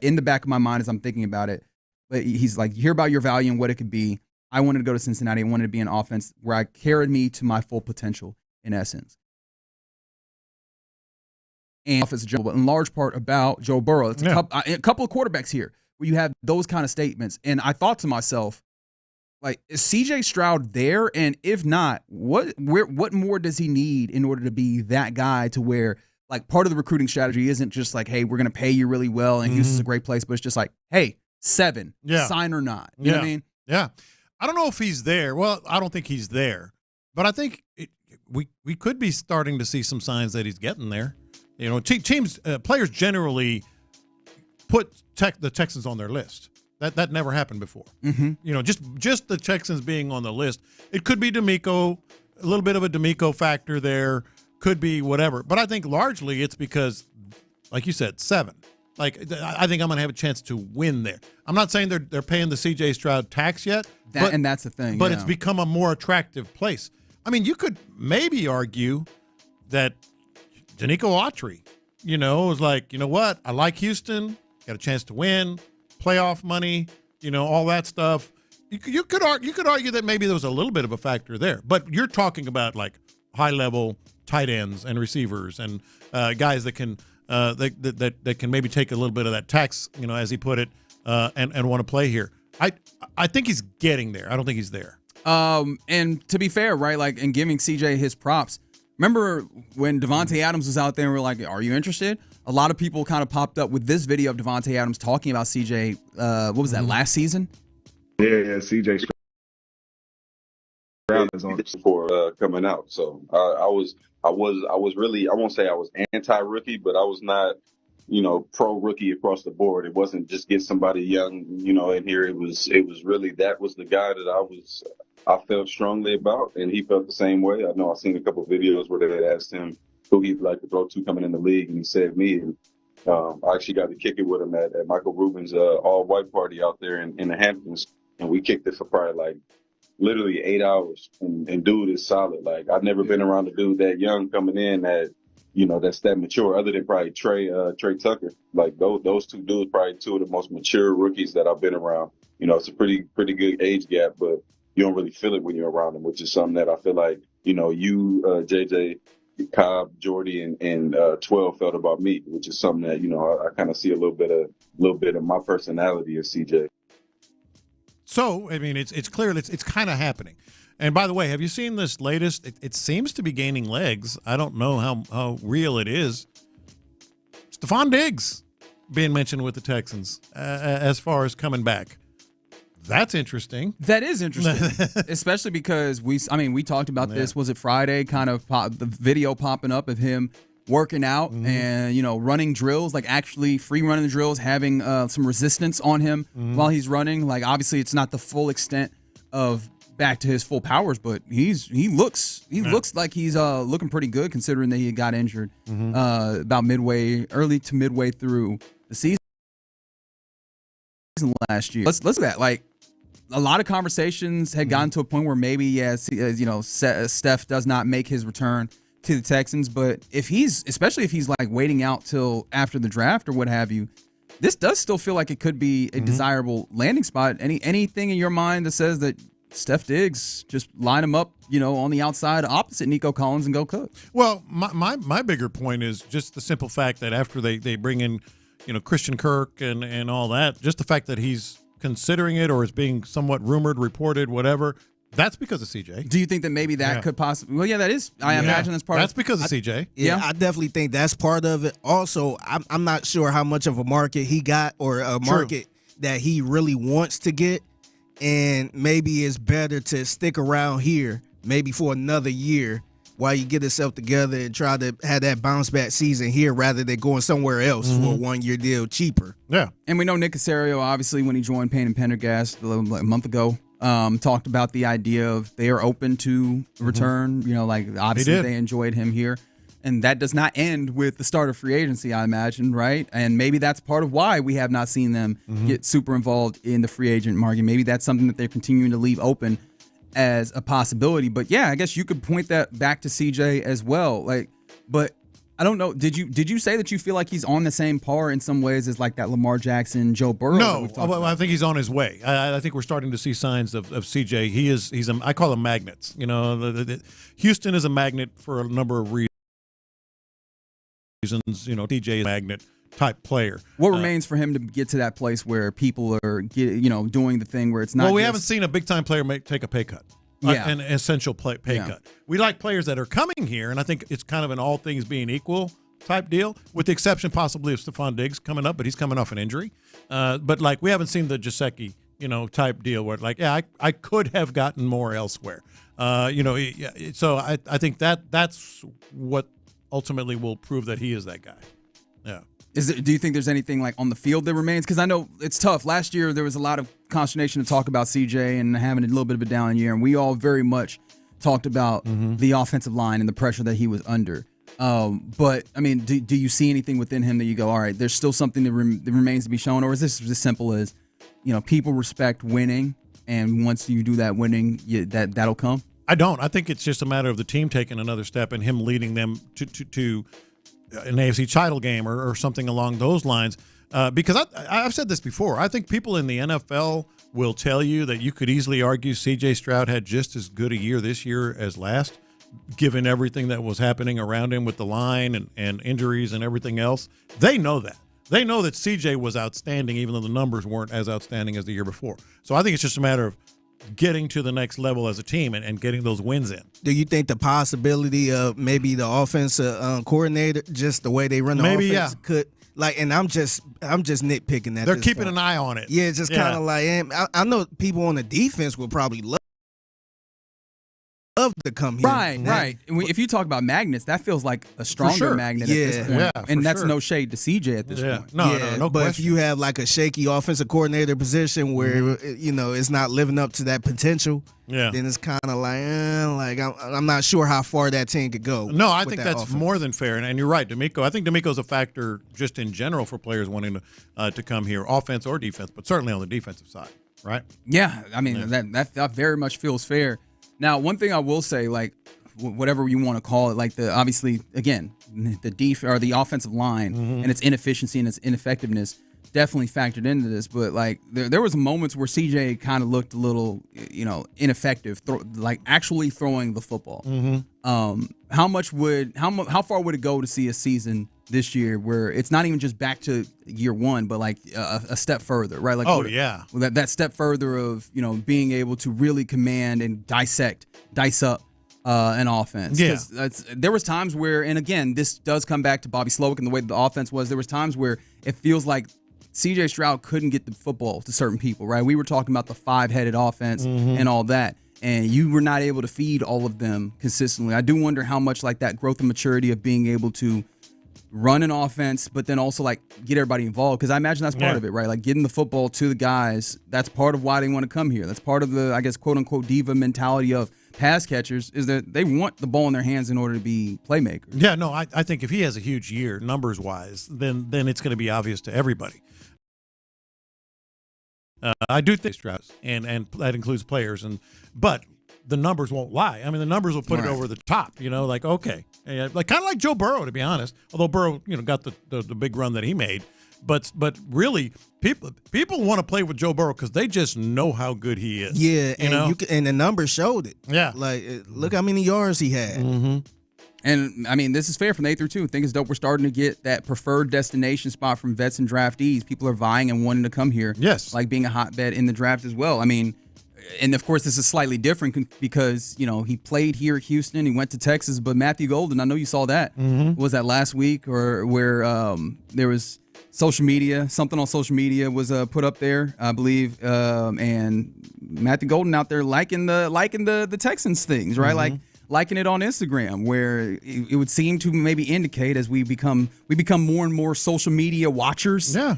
in the back of my mind as I'm thinking about it. But he's like, you hear about your value and what it could be. I wanted to go to Cincinnati. I wanted to be an offense where I carried me to my full potential, in essence. And offense but in large part about Joe Burrow. It's a couple of quarterbacks here where you have those kind of statements. And I thought to myself, like, is C.J. Stroud there? And if not, what more does he need in order to be that guy to where, like, part of the recruiting strategy isn't just like, hey, we're going to pay you really well and Houston's a great place, but it's just like, hey, 7, sign or not. You know what I mean? Yeah. I don't know if he's there. Well, I don't think he's there. But I think we could be starting to see some signs that he's getting there. Teams, players generally put the Texans on their list. That never happened before. Just the Texans being on the list. It could be D'Amico, a little bit of a D'Amico factor there. Could be whatever. But I think largely it's because, like you said, 7. Like, I think I'm going to have a chance to win there. I'm not saying they're paying the C.J. Stroud tax yet. And that's the thing. But it's become a more attractive place. I mean, you could maybe argue that Danico Autry, was like, you know what? I like Houston. Got a chance to win. Playoff money, all that stuff. You could argue that maybe there was a little bit of a factor there. But you're talking about, like, high-level tight ends and receivers and guys that can that can maybe take a little bit of that tax, as he put it, and want to play here. I think he's getting there. I don't think he's there. And to be fair, right, like, in giving CJ his props, remember when Devontae Adams was out there and we were like, are you interested? A lot of people kind of popped up with this video of Devontae Adams talking about CJ. What was that, last season? Yeah, CJ Stroud is on for coming out. So I was really, I won't say I was anti-rookie, but I was not pro rookie across the board. It wasn't just get somebody young, in here. It was really, that was the guy that I felt strongly about, and he felt the same way. I know I've seen a couple of videos where they had asked him who he'd like to throw to coming in the league, and he said me. And I actually got to kick it with him at Michael Rubin's all-white party out there in the Hamptons, and we kicked it for probably literally 8 hours. And dude is solid. I've never been around a dude that young coming in that, that's that mature, other than probably Trey Tucker. Those two dudes, probably two of the most mature rookies that I've been around. It's a pretty good age gap, but you don't really feel it when you're around them, which is something that I feel like, you, JJ, Cobb, Jordy, and 12 felt about me, which is something that, I kind of see a little bit of my personality as CJ. So, I mean, it's clear it's kind of happening. And by the way, have you seen this latest? It seems to be gaining legs. I don't know how real it is. Stephon Diggs being mentioned with the Texans as far as coming back. That's interesting. That is interesting, especially because we talked about this. Was it Friday? Kind of the video popping up of him working out and running drills, actually free running the drills, having some resistance on him while he's running. Obviously, it's not the full extent of back to his full powers, but he looks like he's looking pretty good considering that he got injured about early to midway through the season last year. Let's look at that. A lot of conversations had gotten to a point where maybe, Steph does not make his return to the Texans, but especially if he's waiting out till after the draft or what have you, this does still feel like it could be a desirable landing spot. Anything in your mind that says that Steph Diggs, just line him up, on the outside opposite Nico Collins and go cook? Well, my bigger point is just the simple fact that after they bring in, Christian Kirk and all that, just the fact that he's considering it or is being somewhat rumored, reported, whatever, that's because of CJ. Do you think that maybe that could possibly? Well, yeah, that is. I imagine that's part. That's because of CJ. Yeah, I definitely think that's part of it. Also, I'm not sure how much of a market he got or a market that he really wants to get, and maybe it's better to stick around here maybe for another year while you get yourself together and try to have that bounce back season here rather than going somewhere else for a 1-year deal cheaper. Yeah. And we know Nick Caserio, obviously, when he joined Payne and Pendergast a month ago, talked about the idea of they are open to return. Obviously they enjoyed him here. And that does not end with the start of free agency, I imagine, right? And maybe that's part of why we have not seen them get super involved in the free agent market. Maybe that's something that they're continuing to leave open as a possibility. But yeah, I guess you could point that back to CJ as well. But I don't know. Did you say that you feel like he's on the same par in some ways as that Lamar Jackson, Joe Burrow? No, I think he's on his way. I think we're starting to see signs of CJ. I call him magnets. Houston is a magnet for a number of reasons. TJ is a magnet type player. What remains for him to get to that place where people are doing the thing where it's not? Well, we haven't seen a big time player take a pay cut. An essential pay cut. We like players that are coming here, and I think it's kind of an all things being equal type deal, with the exception possibly of Stephon Diggs coming up, but he's coming off an injury. But we haven't seen the Gesicki, type deal where I could have gotten more elsewhere. So I think that's what ultimately will prove that he is that guy. Yeah. Do you think there's anything on the field that remains? Because I know it's tough. Last year there was a lot of consternation to talk about CJ and having a little bit of a down year, and we all very much talked about the offensive line and the pressure that he was under. But I mean, do you see anything within him that you go, all right, there's still something that remains to be shown, or is this as simple as people respect winning, and once you do that winning, that'll come? I don't. I think it's just a matter of the team taking another step and him leading them to an AFC title game or something along those lines. Because I've said this before. I think people in the NFL will tell you that you could easily argue C.J. Stroud had just as good a year this year as last, given everything that was happening around him with the line and injuries and everything else. They know that. They know that C.J. was outstanding, even though the numbers weren't as outstanding as the year before. So I think it's just a matter of getting to the next level as a team and getting those wins in. Do you think the possibility of maybe the offensive coordinator, just the way they run the offense, could and I'm just nitpicking that. They're keeping an eye on it. Yeah, it's just kind of I know people on the defense will probably love love to come here. Right. If you talk about magnets, that feels like a stronger magnet at this point. Yeah, and that's no shade to CJ at this point. No but question. if you have like a shaky offensive coordinator position where it's not living up to that potential, then it's kind of like I'm not sure how far that team could go. No, I think that's more than fair, and you're right, D'Amico. I think D'Amico's a factor just in general for players wanting to come here, offense or defense, but certainly on the defensive side, right? Yeah, I mean that very much feels fair. Now, one thing I will say, like whatever you want to call it, like obviously again the offensive line and its inefficiency and its ineffectiveness definitely factored into this, but like there was moments where CJ kind of looked a little ineffective, like actually throwing the football. How far would it go to see a season this year where it's not even just back to year one, but like a step further, right? Like that step further of being able to really command and dice up an offense. Yeah. There was times where, and again, this does come back to Bobby Slowick and the way the offense was. There was times where it feels like C.J. Stroud couldn't get the football to certain people, right? We were talking about the 5-headed offense and all that, and you were not able to feed all of them consistently. I do wonder how much like that growth and maturity of being able to run an offense, but then also like get everybody involved, because I imagine that's part of it, right? Like getting the football to the guys, that's part of why they want to come here. That's part of the, I guess, quote unquote diva mentality of pass catchers, is that they want the ball in their hands in order to be playmakers. Yeah, no, I think if he has a huge year numbers wise, then it's going to be obvious to everybody. I do think Stroud, and that includes players, but the numbers won't lie. I mean, the numbers will put it over the top. Like okay, like kind of like Joe Burrow, to be honest. Although Burrow, got the big run that he made, but really, people want to play with Joe Burrow because they just know how good he is. Yeah, and the numbers showed it. Yeah, like look how many yards he had. And, I mean, this is fair from 8 through 2. I think it's dope. We're starting to get that preferred destination spot from vets and draftees. People are vying and wanting to come here. Yes. Like being a hotbed in the draft as well. I mean, and, of course, this is slightly different because, he played here at Houston. He went to Texas. But Matthew Golden, I know you saw that. Was that last week or where there was social media, something on social media was put up there, I believe. And Matthew Golden out there liking the Texans things, right? Like, liking it on Instagram, where it would seem to maybe indicate as we become more and more social media watchers. Yeah.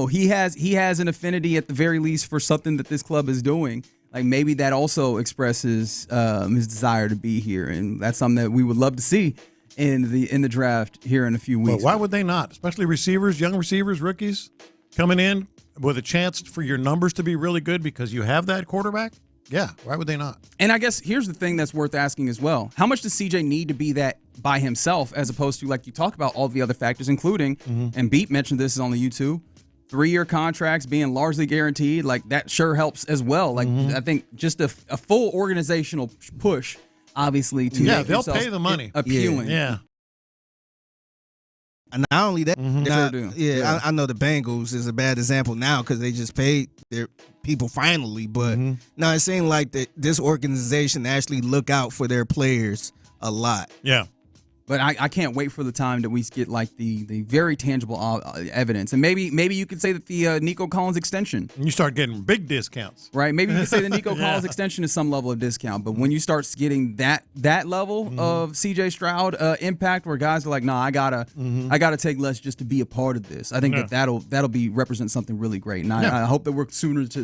He has an affinity at the very least for something that this club is doing. Like maybe that also expresses his desire to be here, and that's something that we would love to see in the draft here in a few weeks. Well, why would they not? Especially receivers, young receivers, rookies coming in with a chance for your numbers to be really good because you have that quarterback. Yeah, why would they not? And I guess here's the thing that's worth asking as well. How much does CJ need to be that by himself as opposed to, like you talk about, all the other factors, including, and Beat mentioned this on the YouTube, 3-year contracts being largely guaranteed, like that sure helps as well. Like I think just a full organizational push, obviously, to make they'll pay the money. Appealing. Yeah. And not only that, I I know the Bengals is a bad example now because they just paid their people finally. But no, it seemed like this organization actually look out for their players a lot. Yeah. But I can't wait for the time that we get like the very tangible evidence, and maybe you could say that the Nico Collins extension. You start getting big discounts, right? Maybe you could say the Nico Collins extension is some level of discount, but when you start getting that level of CJ Stroud impact, where guys are like, "Nah, I gotta take less just to be a part of this," I think that'll represent something really great, and I hope that we're closer to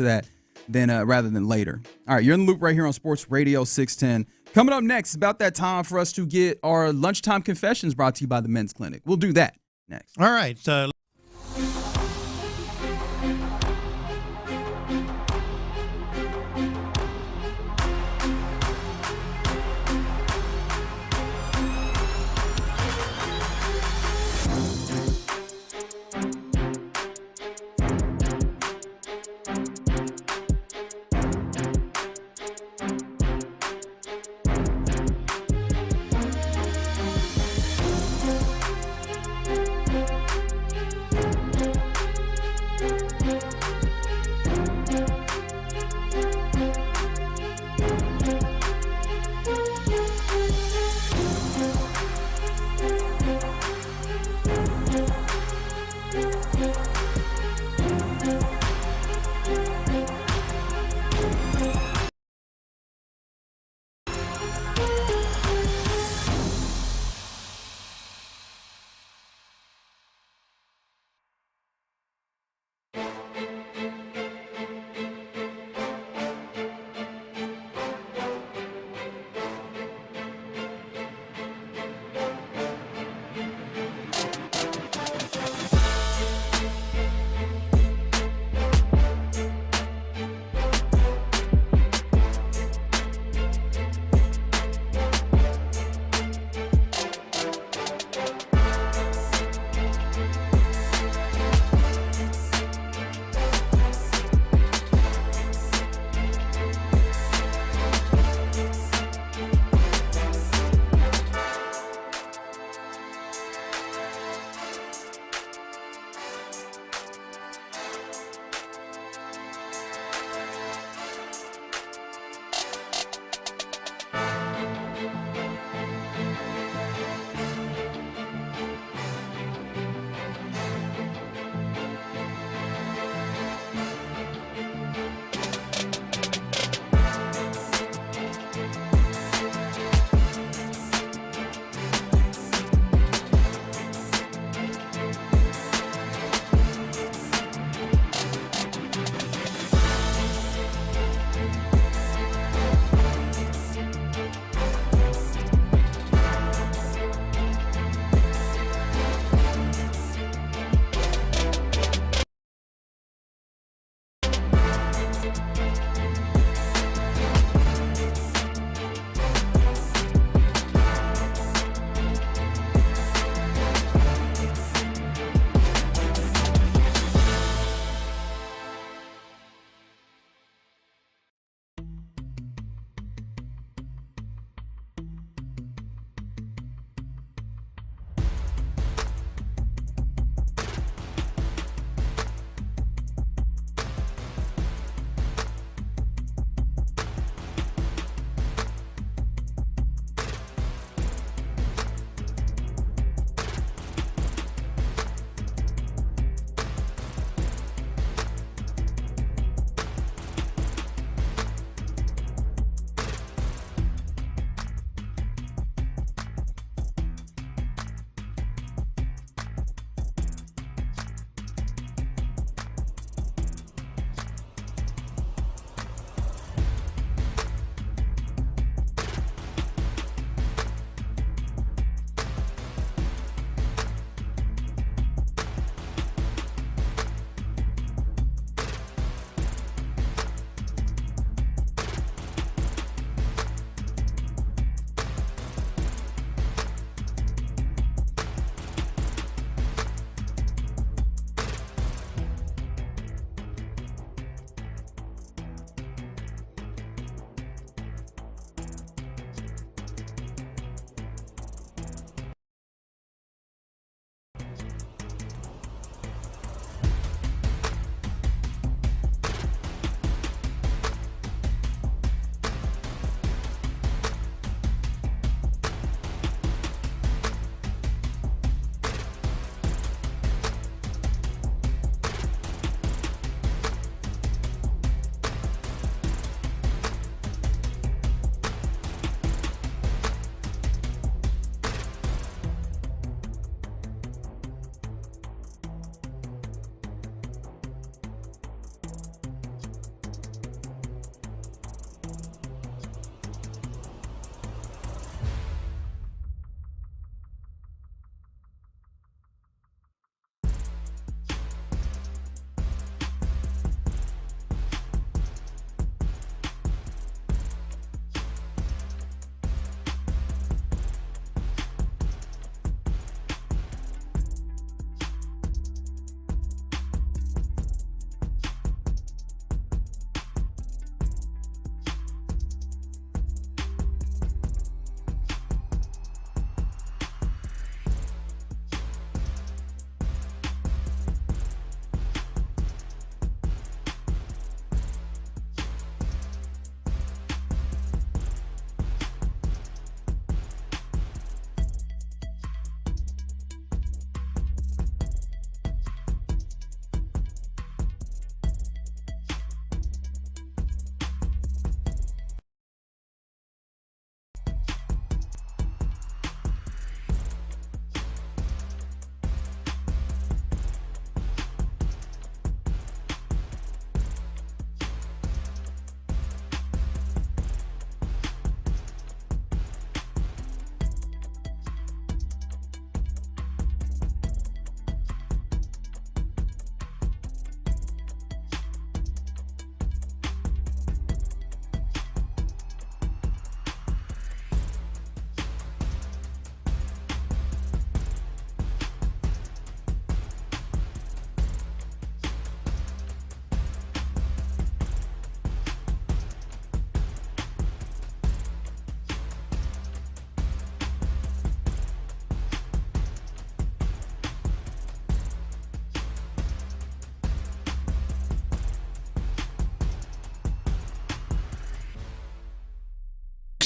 that than rather than later. All right, you're in the loop right here on Sports Radio 610. Coming up next, it's about that time for us to get our lunchtime confessions brought to you by the Men's Clinic. We'll do that next. All right.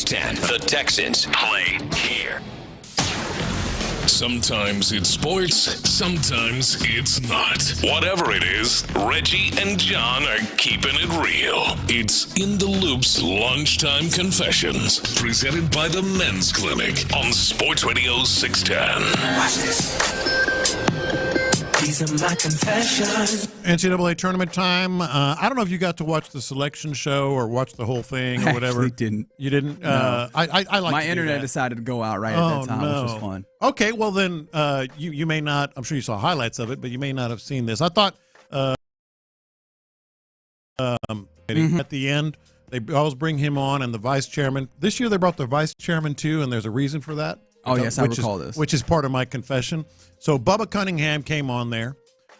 610. The Texans play here. Sometimes it's sports, sometimes it's not. Whatever it is, Reggie and John are keeping it real. It's In the Loop's Lunchtime Confessions, presented by the Men's Clinic on Sports Radio 610. Watch this. These are my confessions. NCAA tournament time. I don't know if you got to watch the selection show or watch the whole thing or whatever. I didn't. You didn't? No. I like my internet decided to go out right at that time, which was fun. Okay, well then you may not. I'm sure you saw highlights of it, but you may not have seen this. I thought at the end they always bring him on, and the vice chairman. This year they brought the vice chairman too, and there's a reason for that. Oh, yes, I recall this. Which is part of my confession. So Bubba Cunningham came on there.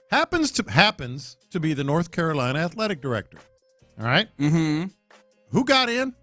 Happens to be the North Carolina athletic director. All right? Mm-hmm. Who got in?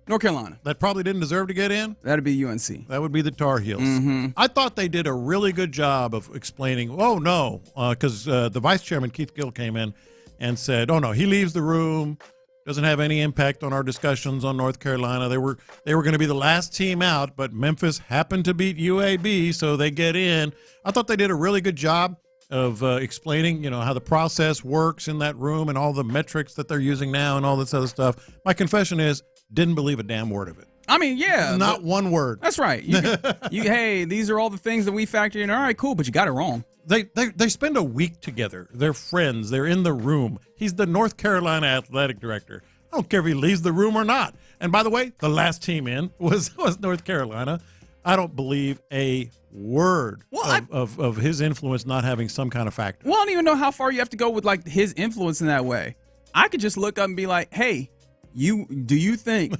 North Carolina. That probably didn't deserve to get in? That'd be UNC. That would be the Tar Heels. Mm-hmm. I thought they did a really good job of explaining, oh, no, because the vice chairman, Keith Gill, came in and said, oh, no, he leaves the room. Doesn't have any impact on our discussions on North Carolina. They were going to be the last team out, but Memphis happened to beat UAB, so they get in. I thought they did a really good job of explaining, how the process works in that room and all the metrics that they're using now and all this other stuff. My confession is, didn't believe a damn word of it. I mean, yeah. Not one word. That's right. Hey, these are all the things that we factor in. All right, cool, but you got it wrong. They spend a week together. They're friends. They're in the room. He's the North Carolina athletic director. I don't care if he leaves the room or not. And by the way, the last team in was North Carolina. I don't believe a word of his influence not having some kind of factor. Well, I don't even know how far you have to go with like his influence in that way. I could just look up and be like, hey, do you think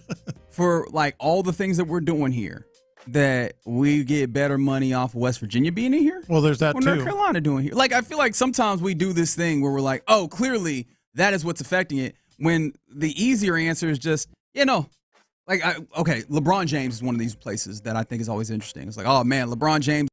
for like all the things that we're doing here that we get better money off of West Virginia being in here? Well, there's that too. North Carolina doing here? Like, I feel like sometimes we do this thing where we're like, oh, clearly that is what's affecting it. When the easier answer is just, okay, LeBron James is one of these places that I think is always interesting. It's like, oh man, LeBron James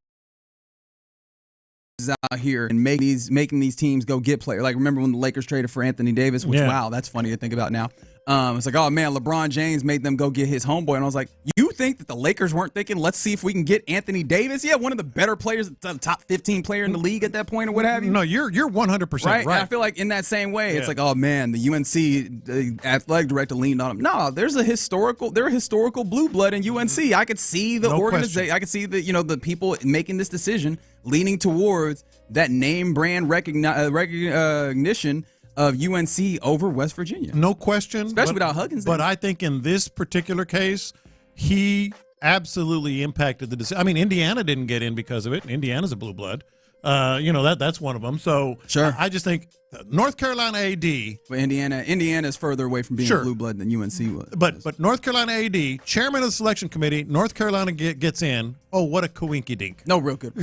is out here and making these teams go get players. Like, remember when the Lakers traded for Anthony Davis? Which, wow, that's funny to think about now. It's like, oh man, LeBron James made them go get his homeboy. And I was like, you think that the Lakers weren't thinking, let's see if we can get Anthony Davis? Yeah, one of the better players, the top 15 player in the league at that point or what have you. No, you're 100% right. And I feel like in that same way, it's like, oh man, the UNC athletic director leaned on him. No, they're a historical blue blood in UNC. I could see the organization. I could see the people making this decision leaning towards that name brand recognition of UNC over West Virginia. No question. Especially without Huggins. But I think in this particular case, he absolutely impacted the decision. I mean, Indiana didn't get in because of it. Indiana's a blue blood. That's one of them. So sure. I just think North Carolina AD. But Indiana is further away from being a blue blood than UNC was. But North Carolina AD, chairman of the selection committee, North Carolina gets in. Oh, what a coinky-dink. No, real good.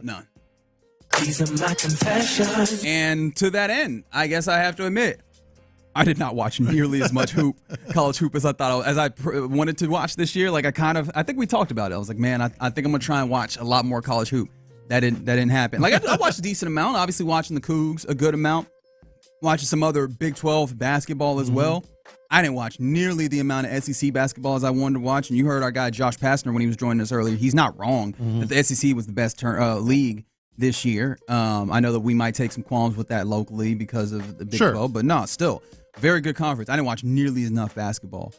None. These are my confessions. And to that end, I guess I have to admit, I did not watch nearly as much college hoop as I thought as I wanted to watch this year. Like I think we talked about it. I was like, man, I think I'm gonna try and watch a lot more college hoop. That didn't happen. Like I watched a decent amount. Obviously, watching the Cougs a good amount. Watching some other Big 12 basketball as well. I didn't watch nearly the amount of SEC basketball as I wanted to watch. And you heard our guy Josh Pastner when he was joining us earlier. He's not wrong that the SEC was the best league this year. I know that we might take some qualms with that locally because of the Big 12, but no, still very good conference. I didn't watch nearly enough basketball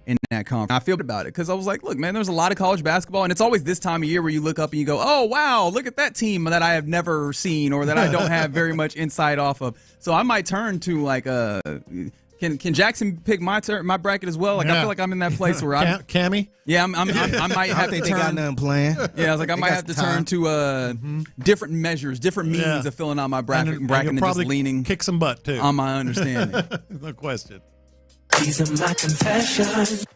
in that conference. I feel good about it because I was like, look, man, there's a lot of college basketball, and it's always this time of year where you look up and you go, oh, wow, look at that team that I have never seen or that I don't have very much insight off of. So I might turn to like Can Jackson pick my bracket as well? Like I feel like I'm in that place where I'm Cammy. Yeah, I might have to turn. They got nothing playing. Yeah, I was like I might have to turn to different measures, different means of filling out my bracket, and probably just leaning kick some butt too on my understanding. No question. These are my confessions.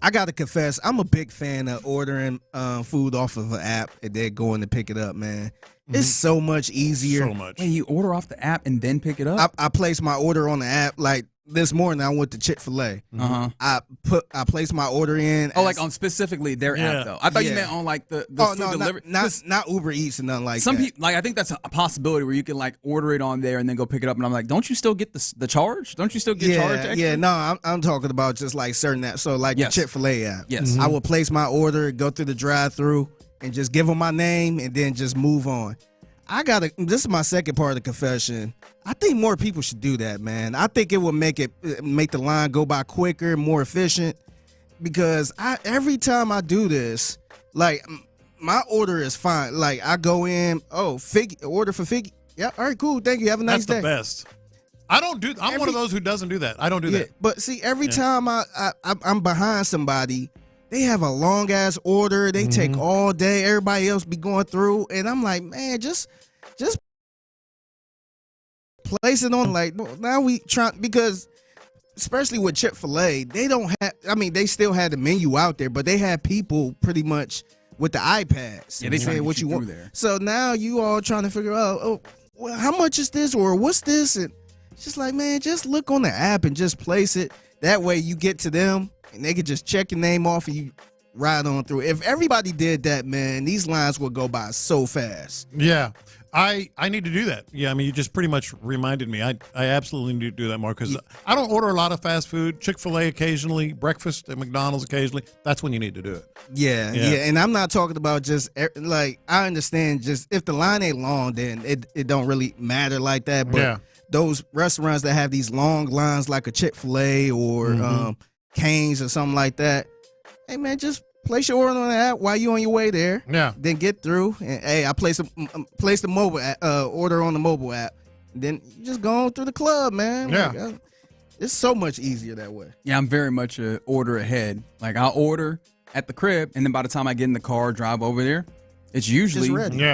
I got to confess, I'm a big fan of ordering food off of an app and then going to pick it up, man. It's so much easier. So much. When you order off the app and then pick it up? I place my order on the app. Like, this morning I went to Chick-fil-A. Uh-huh. I placed my order in. Like on specifically their app though. I thought you meant on like the food delivery. Not Uber Eats and nothing like some that. people like I think that's a possibility where you can like order it on there and then go pick it up. And I'm like, don't you still get the charge? Don't you still get charged extra? Yeah, no, I'm talking about just like certain apps. So like the Chick-fil-A app. Yes. I would place my order, go through the drive-through, and just give them my name and then just move on. This is my second part of the confession. I think more people should do that, man. I think it would make the line go by quicker, more efficient. Because every time I do this, like my order is fine. Like I go in, order for Figgy. Yeah, all right, cool. Thank you. Have a nice day. That's the best. I'm one of those who doesn't do that. I don't do that. But see, every time I'm behind somebody, they have a long ass order. They take all day. Everybody else be going through, and I'm like, man, just place it on. Like now we try because, especially with Chick-fil-A, they don't have. I mean, they still had the menu out there, but they had people pretty much with the iPads. Yeah, they saying what you want there. So now you all trying to figure out, well, how much is this or what's this? And it's just like, man, just look on the app and just place it. That way you get to them. And they could just check your name off and you ride on through. If everybody did that, man, these lines would go by so fast. Yeah. I need to do that. Yeah, I mean, you just pretty much reminded me. I absolutely need to do that more because I don't order a lot of fast food. Chick-fil-A occasionally, breakfast at McDonald's occasionally. That's when you need to do it. Yeah. And I'm not talking about just, like, I understand just if the line ain't long, then it don't really matter like that. But those restaurants that have these long lines like a Chick-fil-A or Cane's or something like that, hey, man, just place your order on the app while you on your way there. Yeah. Then get through. And hey, I place the mobile order on the mobile app. Then you just go on through the club, man. Yeah. Like, it's so much easier that way. Yeah, I'm very much a order ahead. Like I'll order at the crib, and then by the time I get in the car, drive over there, it's usually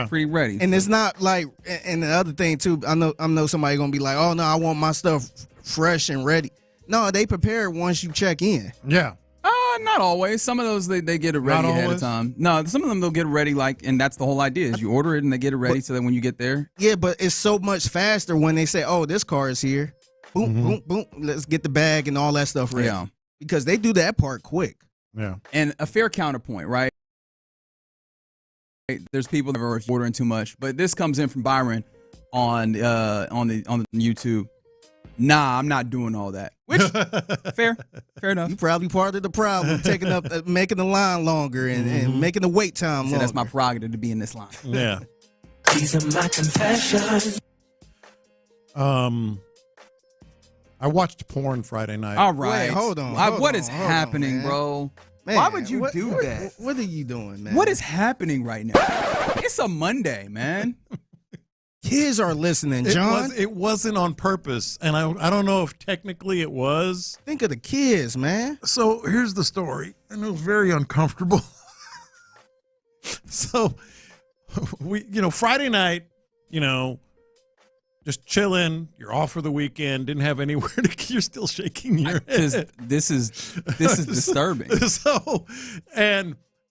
pretty ready. And it's not like, and the other thing too, I know somebody gonna be like, oh no, I want my stuff fresh and ready. No, they prepare it once you check in. Yeah. Not always. Some of those they get it ready ahead of time. No, some of them they'll get it ready and that's the whole idea is you order it and they get it ready so that when you get there. Yeah, but it's so much faster when they say, oh, this car is here. Boom, boom, boom. Let's get the bag and all that stuff ready. Yeah. Because they do that part quick. Yeah. And a fair counterpoint, right? There's people that are ordering too much, but this comes in from Byron on the YouTube. Nah, I'm not doing all that. Which fair enough. You probably part of the problem, making the line longer and making the wait time longer. That's my prerogative to be in this line. Yeah. These are my confessions. I watched porn Friday night. All right. Wait, hold on. What is happening, bro? Man, why would you do that? What are you doing, man? What is happening right now? It's a Monday, man. Kids are listening, John. It wasn't on purpose, and I don't know if technically it was. Think of the kids, man. So here's the story, and it was very uncomfortable. So we, Friday night, just chilling. You're off for the weekend. Didn't have anywhere to. You're still shaking your head. This is disturbing.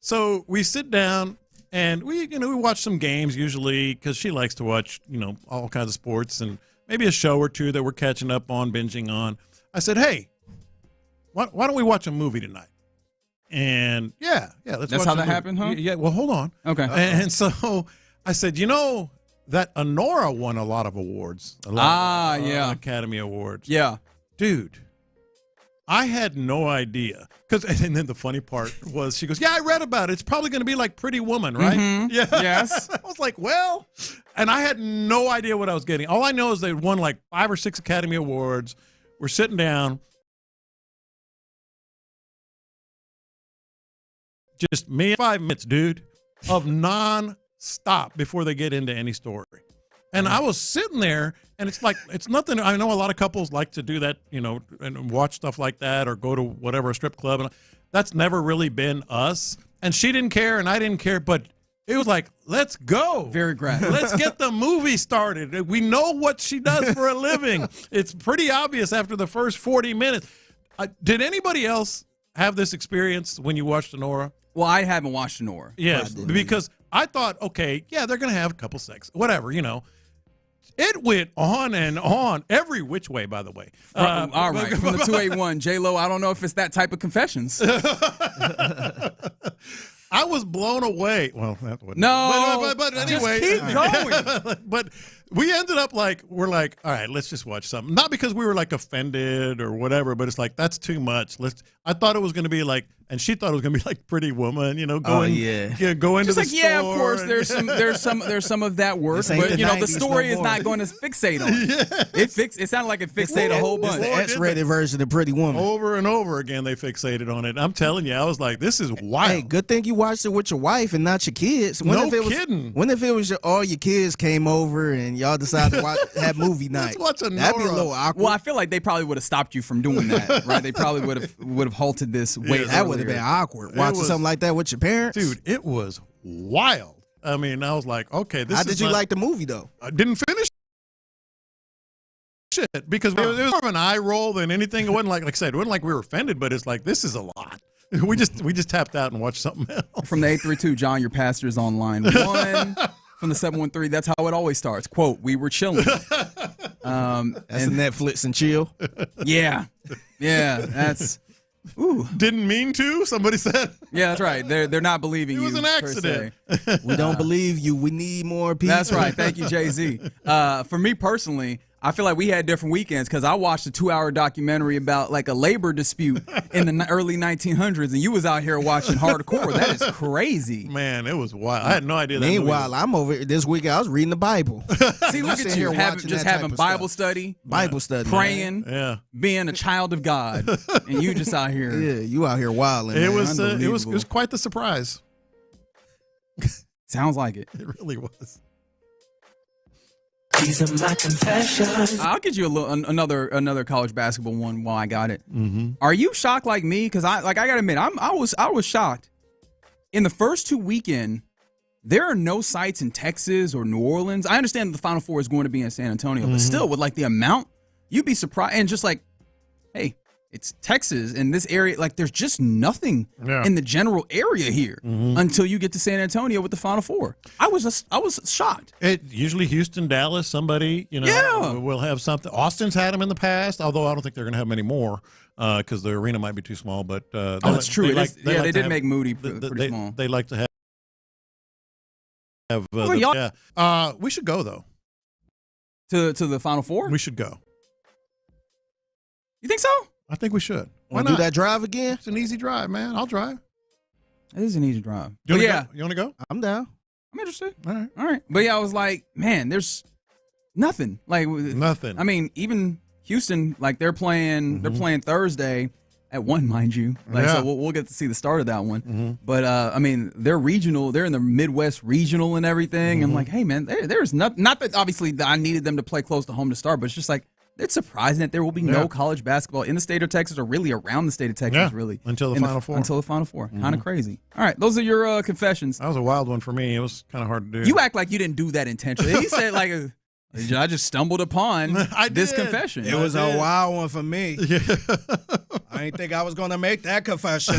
So we sit down. And we watch some games usually because she likes to watch, all kinds of sports and maybe a show or two that we're catching up on, binging on. I said, hey, why don't we watch a movie tonight? And let's watch a movie. That's how that happened, huh? Yeah, well, hold on. Okay. And so I said, that Honora won a lot of awards. Academy Awards. Yeah. Dude. I had no idea. And then the funny part was she goes, yeah, I read about it. It's probably going to be like Pretty Woman, right? Mm-hmm. Yeah. Yes. I was like, well, and I had no idea what I was getting. All I know is they won like 5 or 6 Academy Awards. We're sitting down. Just me and 5 minutes, dude, of non-stop before they get into any story. And I was sitting there, and it's like, it's nothing. I know a lot of couples like to do that, and watch stuff like that or go to whatever, a strip club. And that's never really been us. And she didn't care, and I didn't care, but it was like, let's go. Very graphic. Let's get the movie started. We know what she does for a living. It's pretty obvious after the first 40 minutes. Did anybody else have this experience when you watched Honora? Well, I haven't watched Honora. Yes, because I thought, okay, yeah, they're going to have a couple sex, whatever, It went on and on, every which way, by the way. All right, from the 281, J-Lo, I don't know if it's that type of confessions. I was blown away. Well, that wasn't. No. But anyway. Just keep going. But we ended up we're like, all right, let's just watch something. Not because we were like offended or whatever, but it's like, that's too much. I thought it was going to be like, and she thought it was going to be like Pretty Woman, go into just the like, store. yeah, of course, there's some of that work, but the story is not going to fixate on it. It sounded like it fixated a whole bunch. It's the X-rated version of Pretty Woman. Over and over again, they fixated on it. I'm telling you, I was like, this is wild. Hey, good thing you watched it with your wife and not your kids. Kidding. When if it was all your kids came over and y'all decided to have movie night? That'd be a little awkward. Well, I feel like they probably would have stopped you from doing that, right? They probably would have halted this way. That would have been awkward. Watching something like that with your parents, dude. It was wild. I mean, I was like, okay, this. How did you like the movie though? I didn't finish it because it was more of an eye roll than anything. It wasn't like I said, it wasn't like we were offended, but it's like this is a lot. We just tapped out and watched something else. From the 832, John, your pastor is on line 1. From the 713, that's how it always starts. Quote, we were chilling. That's Netflix and chill. Yeah. That's. Ooh. Didn't mean to, somebody said. Yeah, that's right. They're not believing you. It was an accident. We don't believe you. We need more people. That's right. Thank you, Jay-Z. For me personally, I feel like we had different weekends because I watched a 2-hour documentary about like a labor dispute in the early 1900s, and you was out here watching hardcore. That is crazy. Man, it was wild. I had no idea that. Meanwhile, I'm over this week. I was reading the Bible. See, look at you, having Bible study, praying, being a child of God, and you just out here. Yeah, you out here wilding. It was quite the surprise. Sounds like it. It really was. These are my confessions. I'll get you another college basketball one while I got it. Mm-hmm. Are you shocked like me? Because I gotta admit, I was shocked. In the first 2 weekends, there are no sites in Texas or New Orleans. I understand the Final Four is going to be in San Antonio, but still, with like the amount, you'd be surprised. And just like, hey, it's Texas in this area. Like, there's just nothing in the general area here until you get to San Antonio with the Final Four. I was shocked. It usually Houston, Dallas, somebody will have something. Austin's had them in the past, although I don't think they're going to have many more because the arena might be too small. But that's true. They did make Moody pretty small. They like to have. We should go though. To the Final Four. We should go. You think so? I think we should. Want to do that drive again? It's an easy drive, man. I'll drive. It is an easy drive. You want to go? I'm down. I'm interested. All right. But yeah, I was like, man, there's nothing. Like nothing. I mean, even Houston, like they're playing Thursday at 1, mind you. So we'll get to see the start of that one. But I mean, they're regional. They're in the Midwest regional and everything. I'm like, hey man, there's not that obviously I needed them to play close to home to start, but it's just like. It's surprising that there will be no college basketball in the state of Texas or really around the state of Texas, really. Until the Final Four. Until the Final Four. Kind of crazy. All right, those are your confessions. That was a wild one for me. It was kind of hard to do. You act like you didn't do that intentionally. He said like, I just stumbled upon this confession. It was a wild one for me. Yeah. I didn't think I was going to make that confession.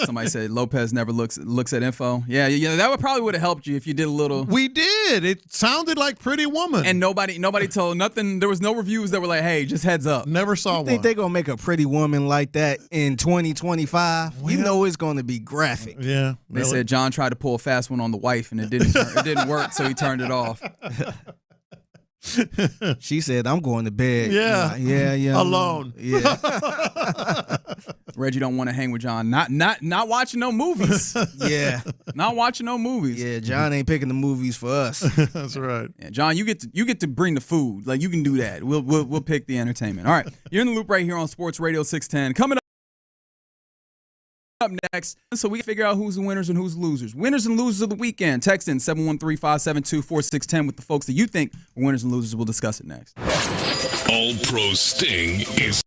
Somebody said Lopez never looks at info. Yeah, that probably would have helped you if you did a little. We did. It sounded like Pretty Woman. And nobody told nothing. There was no reviews that were like, hey, just heads up. Never saw one. Think they're going to make a Pretty Woman like that in 2025? Well, you know it's going to be graphic. Yeah. They said John tried to pull a fast one on the wife and it didn't work, so he turned it off. She said, I'm going to bed. Yeah. Alone. Yeah. Reggie don't want to hang with John. Not watching no movies. Yeah. Not watching no movies. Yeah, John ain't picking the movies for us. That's right. Yeah, John, you get to bring the food. Like you can do that. We'll pick the entertainment. All right. You're in the loop right here on Sports Radio 610. Coming up next, so we can figure out who's the winners and who's the losers. Winners and losers of the weekend. Text in 713-572-4610 with the folks that you think are winners and losers. We'll discuss it next. All-Pro Sting is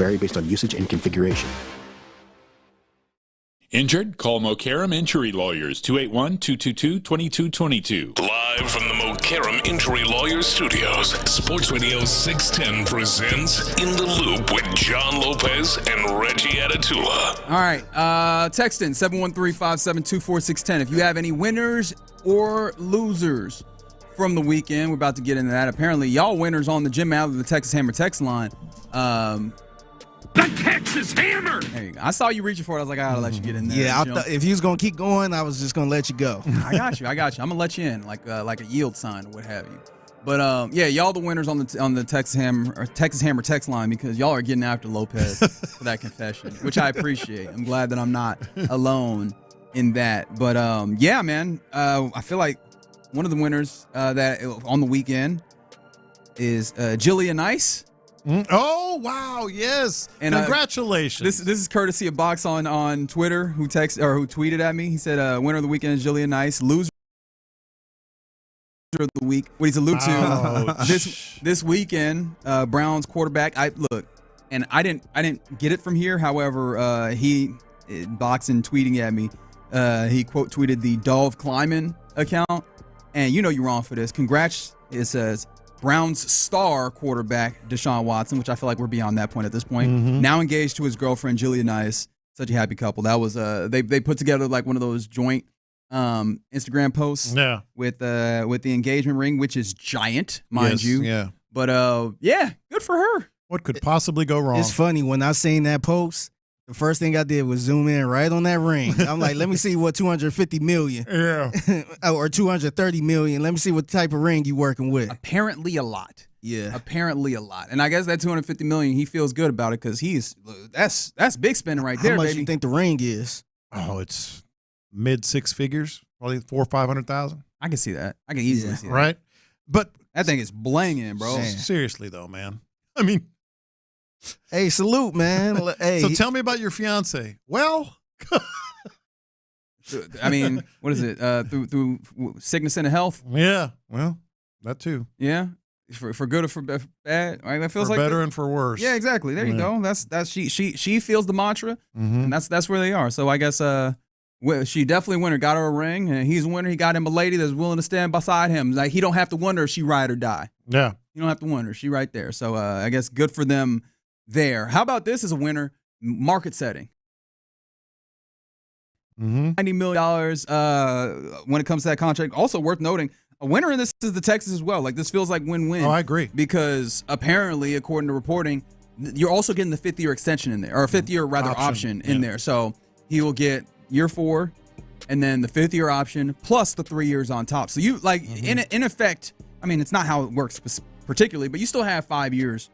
vary based on usage and configuration. Injured? Call Mokaram Injury Lawyers, 281-222-2222. Live from the Mokaram Injury Lawyers Studios, Sports Radio 610 presents In the Loop with John Lopez and Reggie Atatula. All right, text in 713-572-4610 if you have any winners or losers from the weekend. We're about to get into that. Apparently, y'all winners on the Jim Adler, the Texas Hammer text line. The Texas Hammer! There you go. I saw you reaching for it. I was like, I gotta let you get in there. Yeah, if you was going to keep going, I was just going to let you go. I got you. I'm going to let you in like a yield sign or what have you. But, yeah, y'all the winners on the Texas Hammer text line because y'all are getting after Lopez for that confession, which I appreciate. I'm glad that I'm not alone in that. But, yeah, man, I feel like one of the winners that on the weekend is Jillian Nice. Oh, wow, yes. And congratulations. This is courtesy of Box on Twitter who tweeted at me. He said winner of the weekend is Jillian Nice, loser of the week. What he's alluded to this weekend, Browns quarterback. I didn't get it from here. However, Box and tweeting at me, he quote tweeted the Dove Kleiman account, and you know you're wrong for this. Congrats, it says. Browns star quarterback Deshaun Watson, which I feel like we're beyond that point at this point. Now engaged to his girlfriend Jillian Nice. Such a happy couple. That was they put together like one of those joint Instagram posts with the engagement ring, which is giant, mind you. Yeah. But yeah, good for her. What could possibly go wrong? It's funny when I seen that post. The first thing I did was zoom in right on that ring. I'm like, let me see what 250 million, or 230 million. Let me see what type of ring you working with. Apparently a lot. Yeah, apparently a lot. And I guess that 250 million, he feels good about it because that's big spending right there. How much baby. you think the ring is? Oh, it's mid six figures, probably 400,000 or 500,000. I can see that. I can easily see that. Right, but that thing is blanging, bro. Seriously though, man. I mean. Hey, salute, man. Hey. So tell me about your fiance. Well, I mean, what is it? Through sickness and health? Yeah. Well, that too. Yeah. For good or for bad? Right? That feels for like better and for worse. Yeah, exactly. There you go. That's she feels the mantra, and that's where they are. So I guess she definitely a winner. Got her a ring, and he's a winner. He got him a lady that's willing to stand beside him. Like he don't have to wonder if she ride or die. Yeah. You don't have to wonder. She right there. So I guess good for them. There. How about this as a winner? Market setting. $90 million when it comes to that contract. Also worth noting, a winner in this is the Texans as well. Like this feels like win-win. Oh, I agree. Because apparently, according to reporting, you're also getting the 5th-year extension in there, or a 5th-year option in there. So he will get year 4, and then the 5th-year option plus the 3 years on top. So you like in effect. I mean, it's not how it works particularly, but you still have 5 years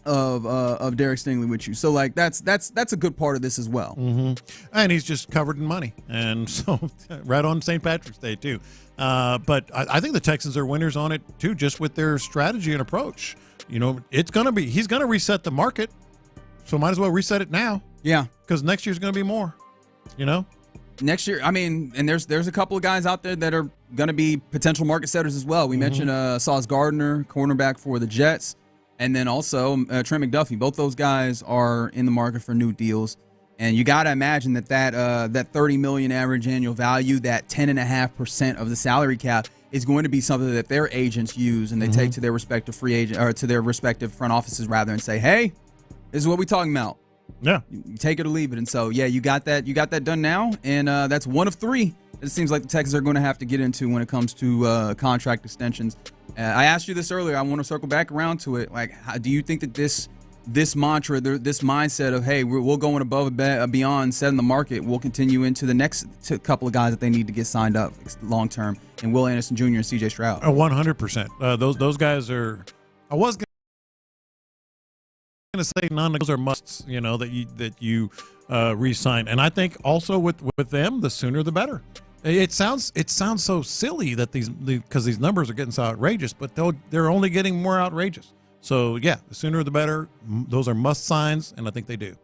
of Derek Stingley with you. So like that's a good part of this as well. And he's just covered in money. And so right on St. Patrick's Day too. But I think the Texans are winners on it too, just with their strategy and approach. You know, he's going to reset the market. So might as well reset it now. Yeah. Because next year's going to be more, you know? Next year, I mean, and there's a couple of guys out there that are going to be potential market setters as well. We mentioned Sauce Gardner, cornerback for the Jets. And then also Trent McDuffie. Both those guys are in the market for new deals. And you got to imagine that $30 million average annual value, that 10.5% of the salary cap, is going to be something that their agents use and they take to their respective free agent or to their respective front offices rather and say, hey, this is what we're talking about. Yeah, you take it or leave it. And so, yeah, you got that done now, and that's one of 3. It seems like the Texans are going to have to get into when it comes to contract extensions. I asked you this earlier. I want to circle back around to it. Like, do you think that this mantra, this mindset of, hey, we'll go above and beyond setting the market, will continue into the next couple of guys that they need to get signed up long term, and Will Anderson Jr. and C.J. Stroud? 100%. Those guys are. I was going to say none of those are musts. You know that you re-sign, and I think also with them, the sooner the better. It sounds so silly that because these numbers are getting so outrageous, but they're only getting more outrageous. So yeah, the sooner the better. Those are must signs, and I think they do.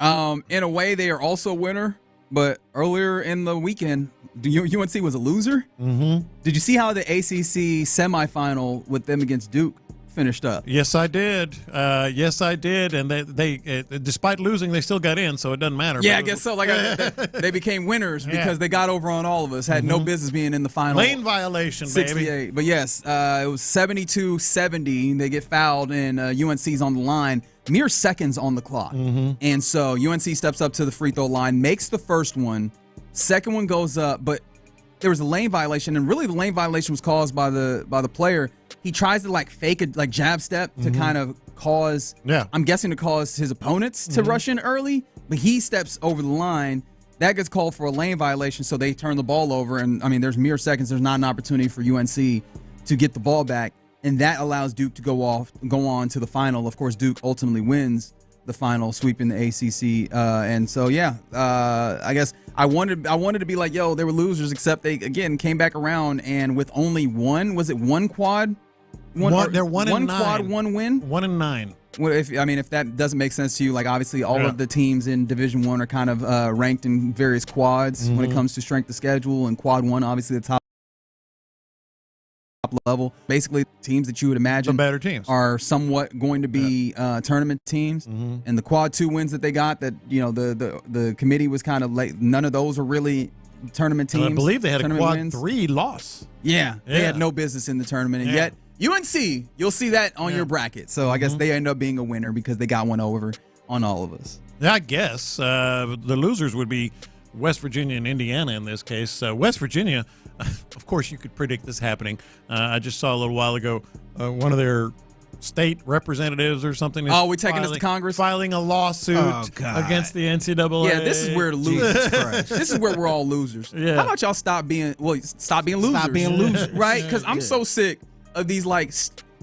In a way, they are also a winner. But earlier in the weekend, UNC was a loser. Did you see how the ACC semifinal with them against Duke finished up. Yes, I did. And they despite losing, they still got in, so it doesn't matter. Yeah, I guess so. Like they became winners because they got over on all of us. Had no business being in the final. Lane violation, 68. baby. But yes, it was 72-70. They get fouled, and UNC's on the line. Mere seconds on the clock. And so UNC steps up to the free throw line, makes the first one. Second one goes up, but there was a lane violation, and really the lane violation was caused by the player. He tries to fake a jab step to kind of cause, I'm guessing to cause his opponents to rush in early, but he steps over the line. That gets called for a lane violation, so they turn the ball over, and I mean there's mere seconds. There's not an opportunity for UNC to get the ball back, and that allows Duke to go on to the final. Of course, Duke ultimately wins the final, sweeping the ACC, and so I guess I wanted to be like, yo, they were losers, except they again came back around, and with only one quad, they're 1 and 9. Quad, one win, 1 and 9. Well, if that doesn't make sense to you, like obviously all of the teams in Division I are kind of ranked in various quads when it comes to strength of schedule, and Quad 1 obviously the top level. Basically, teams that you would imagine the better teams are somewhat going to be tournament teams, and the Quad 2 wins that they got, that the committee was kind of like, none of those are really tournament teams. I believe they had a Quad wins. 3 loss. Yeah, they had no business in the tournament, and yet UNC, you'll see that on your bracket. So I guess they end up being a winner because they got one over on all of us. Yeah, I guess the losers would be West Virginia and Indiana in this case. West Virginia, of course, you could predict this happening. I just saw a little while ago one of their state representatives or something. Oh, we taking this to Congress? Filing a lawsuit against the NCAA. Yeah, this is where the losers crash. This is where we're all losers. Yeah. How about y'all stop being losers? Stop being losers. Right? Because I'm so sick of these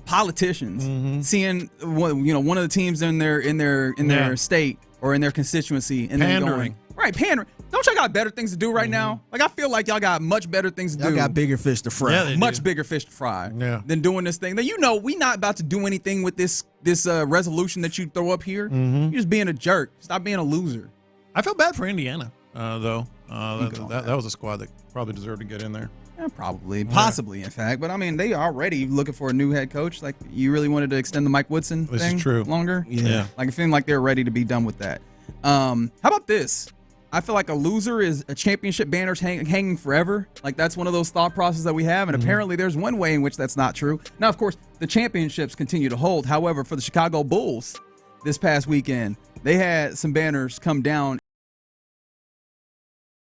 politicians seeing one of the teams in their state or in their constituency and pandering. then going pandering. Don't y'all got better things to do right now? Like, I feel like y'all got much better things to do. Y'all got bigger fish to fry. Yeah, much bigger fish to fry than doing this thing. Now, we not about to do anything with this resolution that you throw up here. You're just being a jerk. Stop being a loser. I feel bad for Indiana, though. That was a squad that probably deserved to get in there. Yeah, probably. Possibly, in fact. But, I mean, they are already looking for a new head coach. Like, you really wanted to extend the Mike Woodson this thing is true. longer? Yeah. Like, I feel like they're ready to be done with that. How about this? I feel like a loser is a championship banner's hanging forever. Like, that's one of those thought processes that we have, and apparently there's one way in which that's not true. Now, of course, the championships continue to hold. However, for the Chicago Bulls this past weekend, they had some banners come down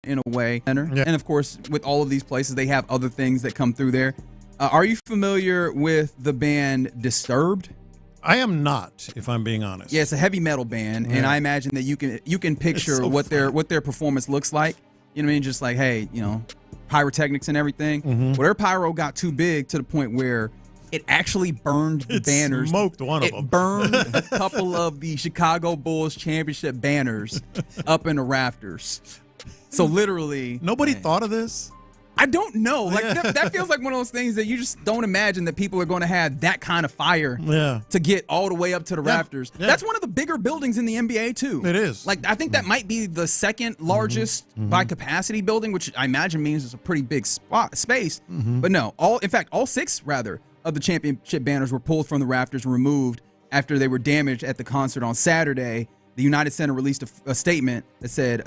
in a way. And, of course, with all of these places, they have other things that come through there. Are you familiar with the band Disturbed? I am not, if I'm being honest. Yeah, it's a heavy metal band, and I imagine that you can picture what their performance looks like. You know what I mean? Just like, hey, pyrotechnics and everything. Mm-hmm. Well, their pyro got too big to the point where it actually burned the banners. Smoked one of them. It burned a couple of the Chicago Bulls championship banners up in the rafters. So literally, nobody thought of this. I don't know. Like that feels like one of those things that you just don't imagine that people are going to have that kind of fire to get all the way up to the rafters. Yeah. That's one of the bigger buildings in the NBA too. It is. Like, I think that might be the second largest by capacity building, which I imagine means it's a pretty big space. But no, all 6 of the championship banners were pulled from the rafters and removed after they were damaged at the concert on Saturday. The United Center released a statement that said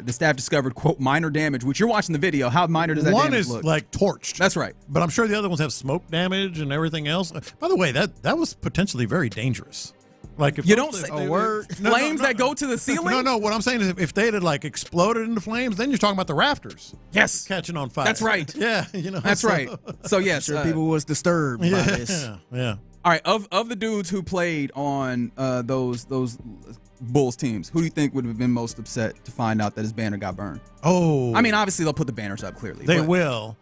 the staff discovered, quote, minor damage, which you're watching the video. How minor does that damage look? One is like torched. That's right. But I'm sure the other ones have smoke damage and everything else. By the way, that was potentially very dangerous. Like, if you don't say a word. Flames that go to the ceiling? No. What I'm saying is if they had exploded into flames, then you're talking about the rafters. Yes. Catching on fire. That's right. Yeah. That's right. So, yes. I'm sure people was disturbed by this. Yeah. All right. Of the dudes who played on those Bulls teams, who do you think would have been most upset to find out that his banner got burned? Oh. I mean, obviously, they'll put the banners up clearly. They will.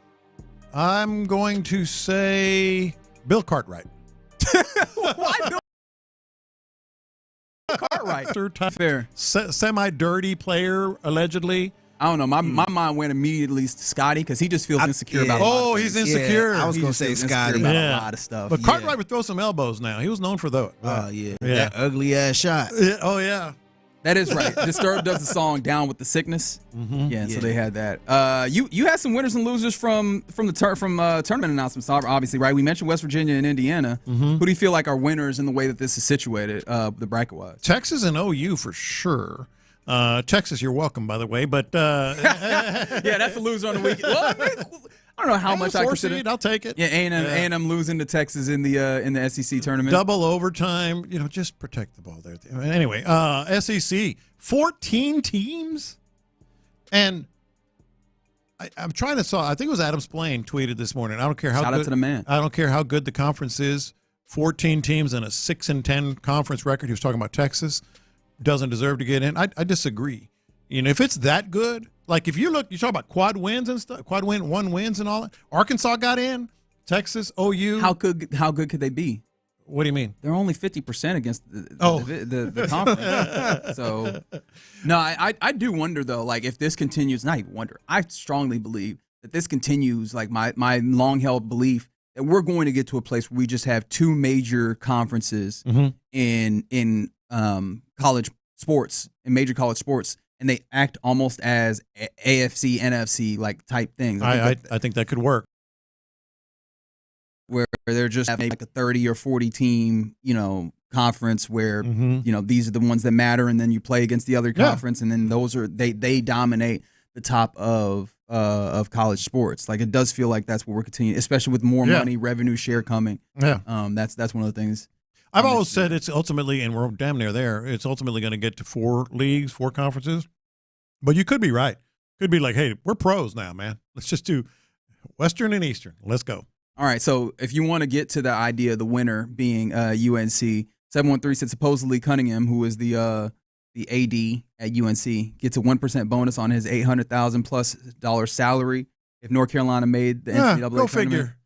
I'm going to say Bill Cartwright. Why Bill Cartwright? Fair. Semi-dirty player, allegedly. I don't know. My mind went immediately to Scotty because he just feels insecure about a lot of he's insecure. I was going to say Scotty. About a lot of stuff. But Cartwright would throw some elbows now. He was known for that. Oh, yeah. That ugly-ass shot. Oh, yeah. That is right. Disturbed does the song "Down with the Sickness." Yeah, so they had that. You had some winners and losers from tournament announcements, obviously, right? We mentioned West Virginia and Indiana. Who do you feel like are winners in the way that this is situated, the bracket wise? Texas and OU for sure. Texas, you're welcome, by the way. But yeah, that's a loser on the weekend. Well, I don't know how much I consider. I'll take it. Yeah, A&M losing to Texas in the SEC tournament. Double overtime. Just protect the ball there. Anyway, SEC, 14 teams, and I'm trying to saw. I think it was Adam Splain tweeted this morning. I don't care how shout out to the man. I don't care how good the conference is. 14 teams and a 6-10 conference record. He was talking about Texas doesn't deserve to get in. I disagree. If it's that good. Like, if you talk about quad wins and stuff, one wins and all that. Arkansas got in, Texas, OU. How good could they be? What do you mean? They're only 50% against the conference. So, no, I do wonder, though, like, if this continues, not even wonder, I strongly believe that this continues, like, my long-held belief that we're going to get to a place where we just have two major conferences in college sports, in major college sports, and they act almost as AFC, NFC like type things. I think that could work. Where they're just having like a 30 or 40 team, conference where these are the ones that matter, and then you play against the other conference, and then those are they dominate the top of college sports. Like, it does feel like that's what we're continuing, especially with more money, revenue share coming. Yeah, that's one of the things. I've always said it's ultimately, and we're damn near there, it's ultimately going to get to 4 leagues, 4 conferences. But you could be right. Could be like, hey, we're pros now, man. Let's just do Western and Eastern. Let's go. All right, so if you want to get to the idea of the winner being UNC, 713 said supposedly Cunningham, who is the AD at UNC, gets a 1% bonus on his $800,000+ salary if North Carolina made the NCAA tournament. Go figure.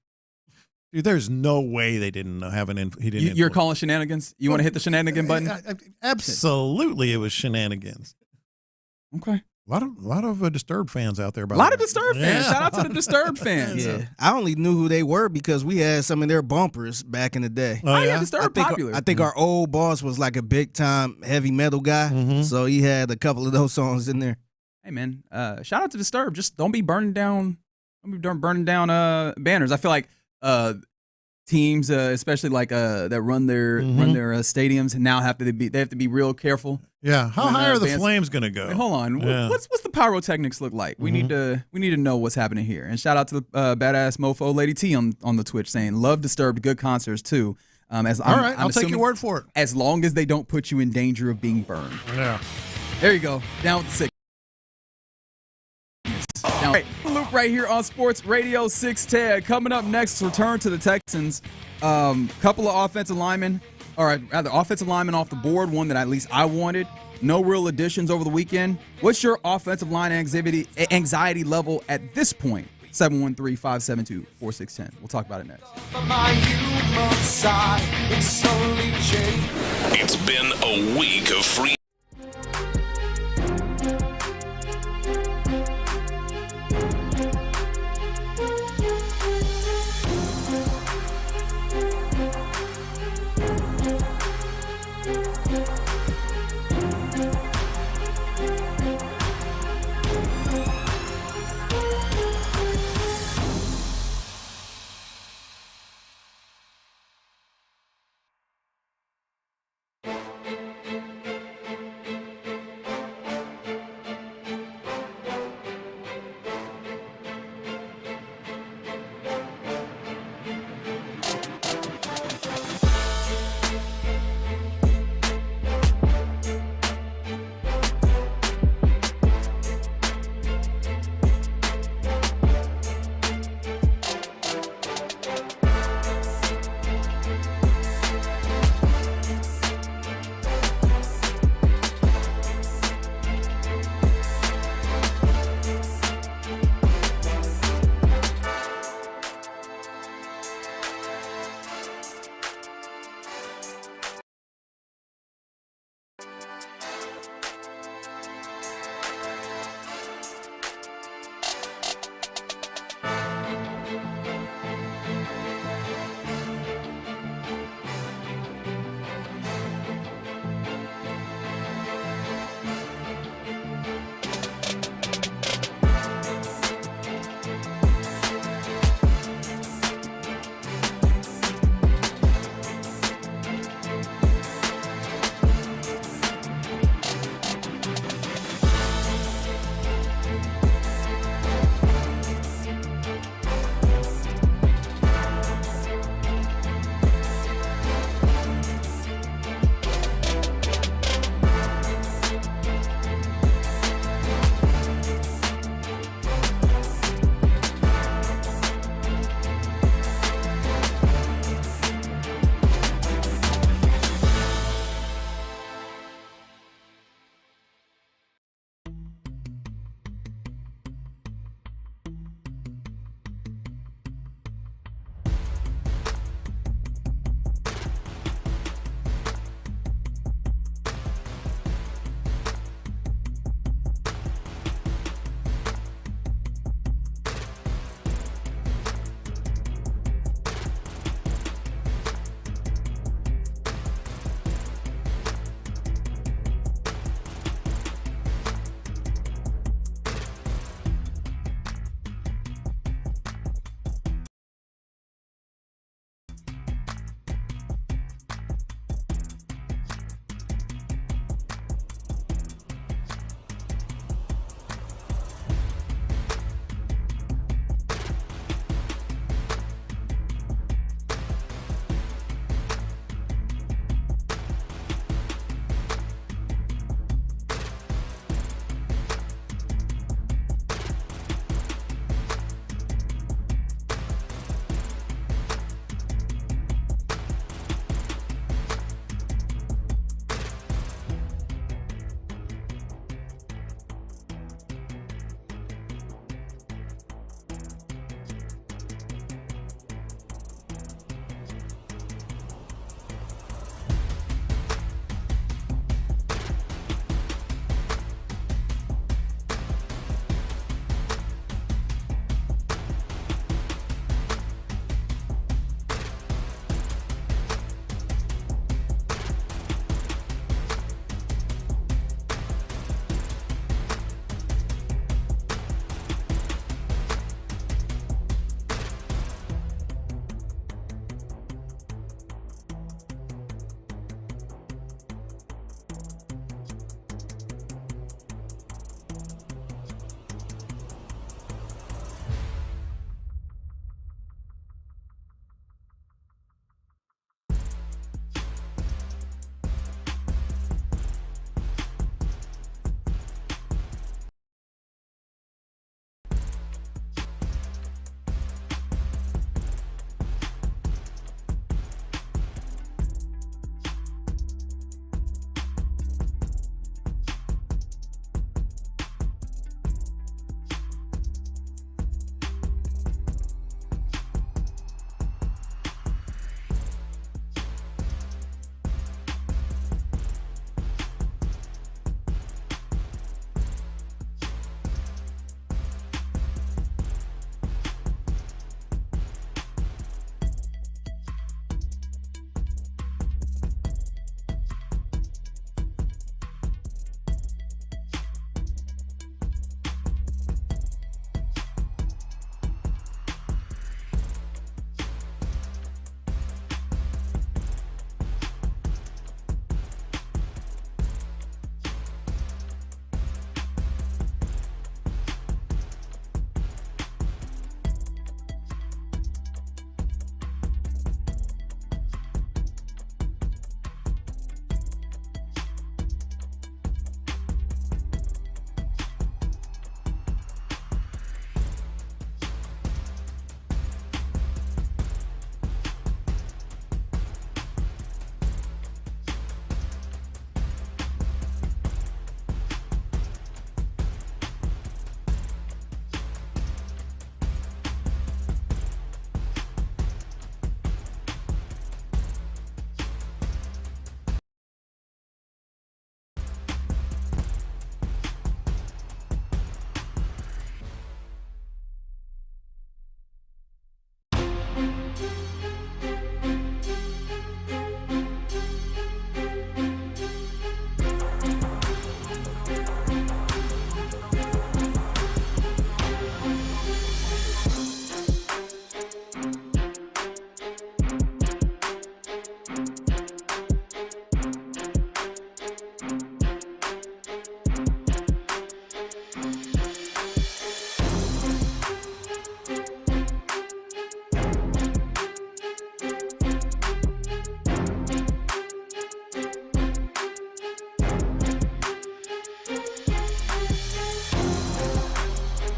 Dude, there's no way they didn't have an he didn't. You're calling shenanigans? You want to hit the shenanigan button? Absolutely, it was shenanigans. Okay. A lot of Disturbed fans out there. A lot of Disturbed fans. Shout out to the Disturbed fans. Yeah, I only knew who they were because we had some of their bumpers back in the day. Oh, yeah, Disturbed popular. I think our old boss was like a big time heavy metal guy, so he had a couple of those songs in there. Hey man, shout out to Disturbed. Just don't be burning down banners. I feel like teams, especially like that run their stadiums, now have to be real careful. Yeah, how high are the flames going to go? Wait, hold on, what's the pyrotechnics look like? We need to know what's happening here. And shout out to the badass mofo Lady T on the Twitch saying love Disturbed, good concerts too. All right, I'll take your word for it. As long as they don't put you in danger of being burned. Yeah, there you go. Down with the sick. All right, loop right here on Sports Radio 610. Coming up next, return to the Texans. Couple of offensive linemen, or rather offensive linemen off the board, one that at least I wanted. No real additions over the weekend. What's your offensive line anxiety level at this point? 713-572-4610. We'll talk about it next. It's been a week of free.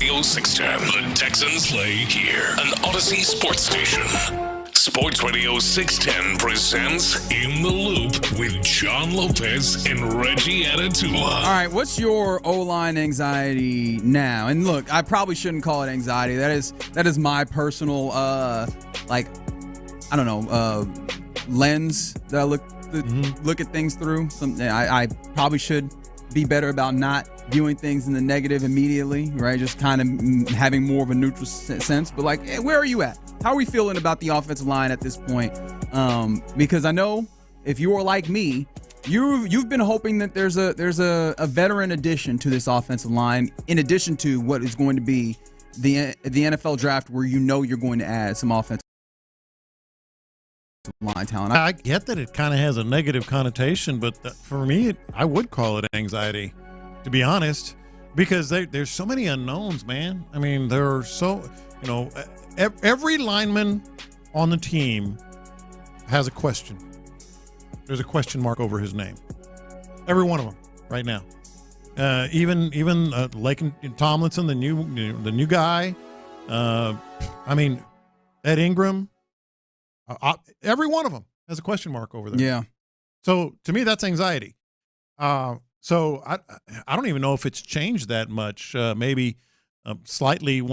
Radio 610. The Texans play here. An Odyssey sports station. Sports Radio 610 presents In the Loop with John Lopez and Reggie Atatula. All right, what's your O-line anxiety now? And look, I probably shouldn't call it anxiety. That is my personal, lens that I look at things through. I probably should be better about not viewing things in the negative immediately, right? Just kind of having more of a neutral sense. But where are you at? How are we feeling about the offensive line at this point? Because I know if you're like me, you've been hoping that there's a veteran addition to this offensive line, in addition to what is going to be the NFL draft, where you're going to add some offensive line talent. I get that it kind of has a negative connotation, but for me, I would call it anxiety, to be honest, because there's so many unknowns, man. I mean, there are every lineman on the team has a question. There's a question mark over his name. Every one of them right now. Even Laken Tomlinson, the new guy. Ed Ingram. Every one of them has a question mark over there. Yeah. So to me, that's anxiety. So I don't even know if it's changed that much. Maybe slightly a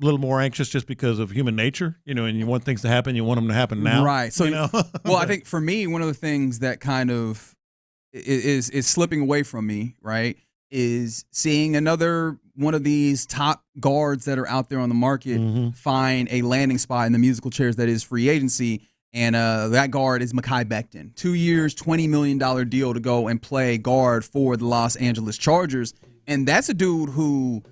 little more anxious just because of human nature, and you want things to happen, you want them to happen now. Right. So, well, I think for me, one of the things that kind of is slipping away from me, right, is seeing another one of these top guards that are out there on the market find a landing spot in the musical chairs that is free agency. And that guard is Mekhi Becton. 2 years, $20 million deal to go and play guard for the Los Angeles Chargers. And that's a dude who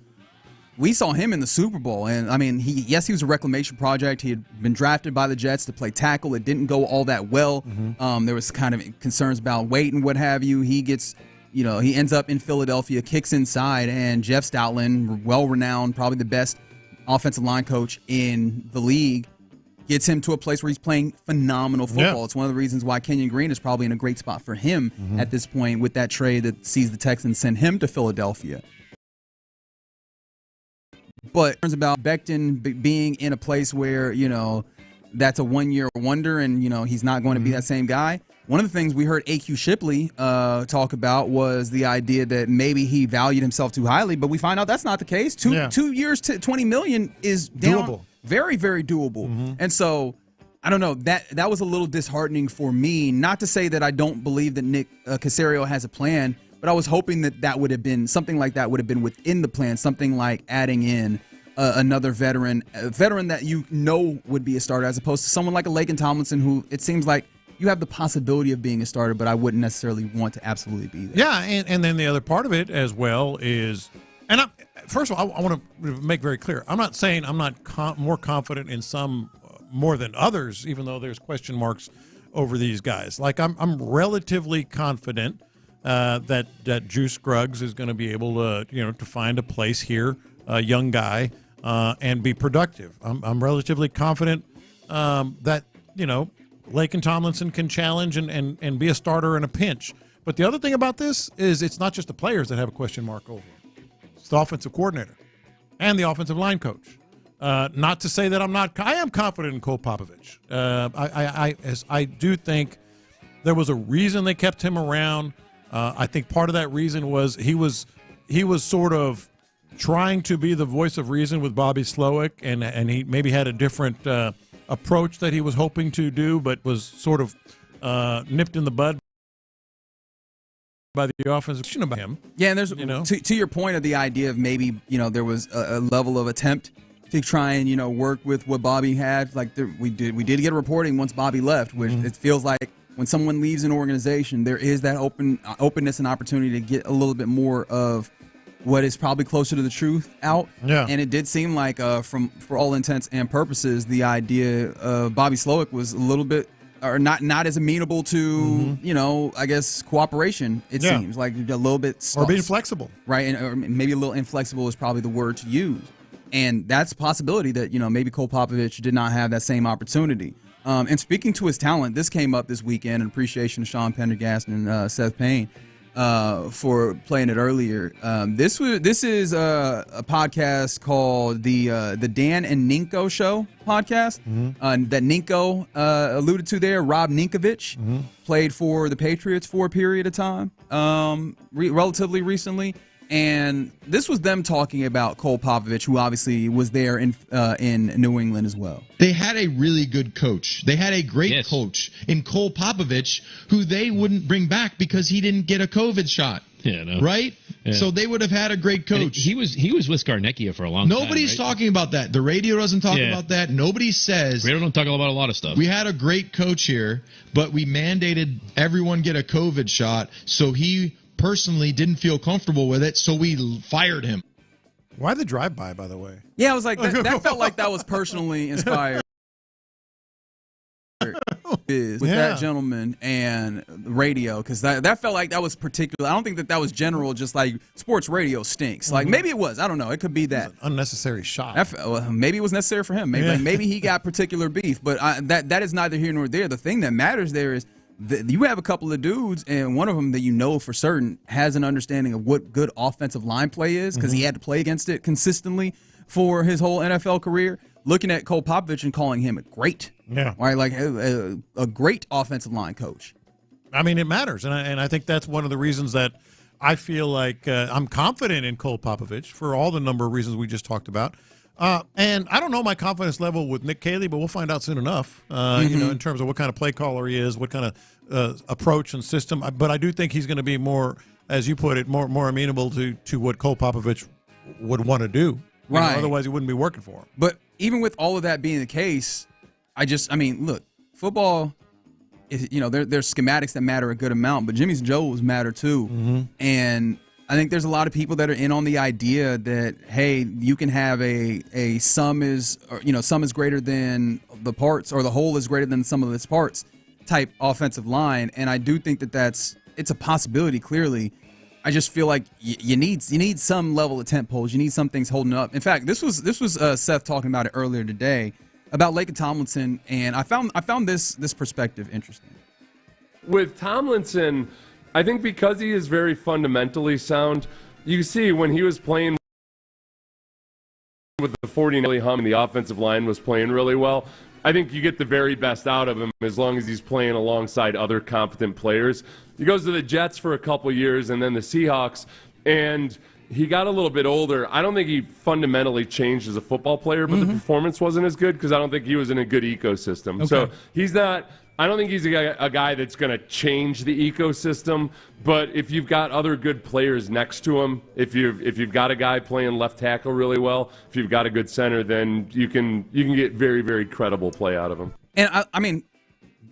we saw him in the Super Bowl. And, I mean, he was a reclamation project. He had been drafted by the Jets to play tackle. It didn't go all that well. There was kind of concerns about weight and what have you. He gets, he ends up in Philadelphia, kicks inside, and Jeff Stoutland, well-renowned, probably the best offensive line coach in the league, gets him to a place where he's playing phenomenal football. Yeah. It's one of the reasons why Kenyon Green is probably in a great spot for him at this point with that trade that sees the Texans send him to Philadelphia. But it's about Becton being in a place where, that's a one-year wonder and, he's not going to be that same guy. One of the things we heard A.Q. Shipley talk about was the idea that maybe he valued himself too highly, but we find out that's not the case. 2 years to $20 million is doable. Very, very doable. And so, I don't know, that was a little disheartening for me. Not to say that I don't believe that Nick Caserio has a plan, but I was hoping that would have been something like that would have been within the plan, something like adding in another veteran, a veteran that would be a starter, as opposed to someone like a Laken Tomlinson, who it seems like you have the possibility of being a starter, but I wouldn't necessarily want to absolutely be there. Yeah, and then the other part of it as well is, and first of all, I want to make very clear, I'm not saying I'm not more confident in some more than others, even though there's question marks over these guys. Like I'm relatively confident that Juice Scruggs is going to be able to find a place here, a young guy, and be productive. I'm relatively confident that Laken Tomlinson can challenge and be a starter in a pinch. But the other thing about this is it's not just the players that have a question mark over it. It's the offensive coordinator and the offensive line coach. Not to say that I am confident in Cole Papovich. I do think there was a reason they kept him around. I think part of that reason was he was sort of trying to be the voice of reason with Bobby Slowick, and he maybe had a different approach that he was hoping to do, but was sort of nipped in the bud by the offensive question about him. Yeah, and there's to your point of the idea of maybe there was a level of attempt to try and work with what Bobby had. Like we did get a reporting once Bobby left, which it feels like when someone leaves an organization, there is that openness and opportunity to get a little bit more of what is probably closer to the truth out. Yeah. And it did seem like, for all intents and purposes, the idea of Bobby Slowick was a little bit, or not as amenable to, I guess, cooperation, it seems. Like a little bit. Or being flexible. Right, or maybe a little inflexible is probably the word to use. And that's a possibility that, maybe Cole Papovich did not have that same opportunity. And speaking to his talent, this came up this weekend in appreciation of Sean Pendergast and Seth Payne. for playing it earlier. This is a podcast called the Dan and Ninko Show podcast that Ninko alluded to there. Rob Ninkovich played for the Patriots for a period of time, relatively recently. And this was them talking about Cole Papovich, who obviously was there in New England as well. They had a really good coach. They had a great coach in Cole Papovich, who they wouldn't bring back because he didn't get a COVID shot. Yeah, no. Right? Yeah. So they would have had a great coach. He was with Skarnecchia for a long time. Nobody's talking about that. The radio doesn't talk about that. Nobody says. Radio don't talk about a lot of stuff. We had a great coach here, but we mandated everyone get a COVID shot, so he personally didn't feel comfortable with it, so we fired him. Why the drive-by, by the way? Yeah, I was like, that felt like that was personally inspired with that gentleman and radio, because that felt like that was particular. I don't think that was general, just like sports radio stinks. Like, maybe it was. I don't know. It could be that. An unnecessary shot. Maybe it was necessary for him. Maybe he got particular beef, but that is neither here nor there. The thing that matters there is you have a couple of dudes, and one of them that you know for certain has an understanding of what good offensive line play is, because he had to play against it consistently for his whole NFL career. Looking at Cole Popovich and calling him great, right? Like a great offensive line coach. I mean, it matters, and I think that's one of the reasons that I feel like I'm confident in Cole Popovich for all the number of reasons we just talked about. And I don't know my confidence level with Nick Caley, but we'll find out soon enough, you know, in terms of what kind of play caller he is, what kind of approach and system. But I do think he's going to be more, as you put it, more amenable to what Cole Popovich would want to do. Right. You know, otherwise, he wouldn't be working for him. But even with all of that being the case, I mean, look, football is, you know, there's schematics that matter a good amount, but Jimmy's and Joe's matter too. And I think there's a lot of people that are in on the idea that, hey, you can have a sum is greater than the parts, or the whole is greater than some of its parts type offensive line. And I do think that it's a possibility, clearly. I just feel like you need some level of tent poles. You need some things holding up. In fact, this was Seth talking about it earlier today about Laken Tomlinson, and I found this perspective interesting. With Tomlinson, I think because he is very fundamentally sound, you see when he was playing with the 49ers, hum, and the offensive line was playing really well, I think you get the very best out of him as long as he's playing alongside other competent players. He goes to the Jets for a couple years and then the Seahawks, and he got a little bit older. I don't think he fundamentally changed as a football player, but the performance wasn't as good because I don't think he was in a good ecosystem. Okay. So he's not – I don't think he's a guy that's going to change the ecosystem, but if you've got other good players next to him, if you've got a guy playing left tackle really well, if you've got a good center, then you can get very, very credible play out of him. And I mean,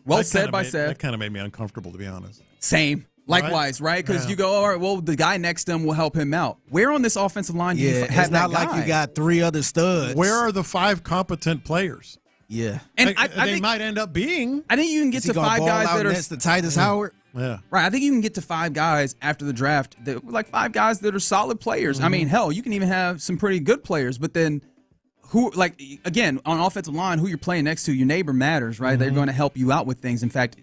well said by Seth. That kind of made me uncomfortable, to be honest. Same. Likewise, right? Because you go, all right, well, the guy next to him will help him out. Where on this offensive line do you have it's not like you got three other studs. Where are the 5 competent players? Yeah. And I think, might end up being. I think you can get to 5 guys that are next to Titus Howard. Yeah. Right. I think you can get to 5 guys after the draft that like 5 guys that are solid players. I mean, hell, you can even have some pretty good players, but then who, like, again, on offensive line, who you're playing next to, your neighbor matters, right? They're going to help you out with things. In fact,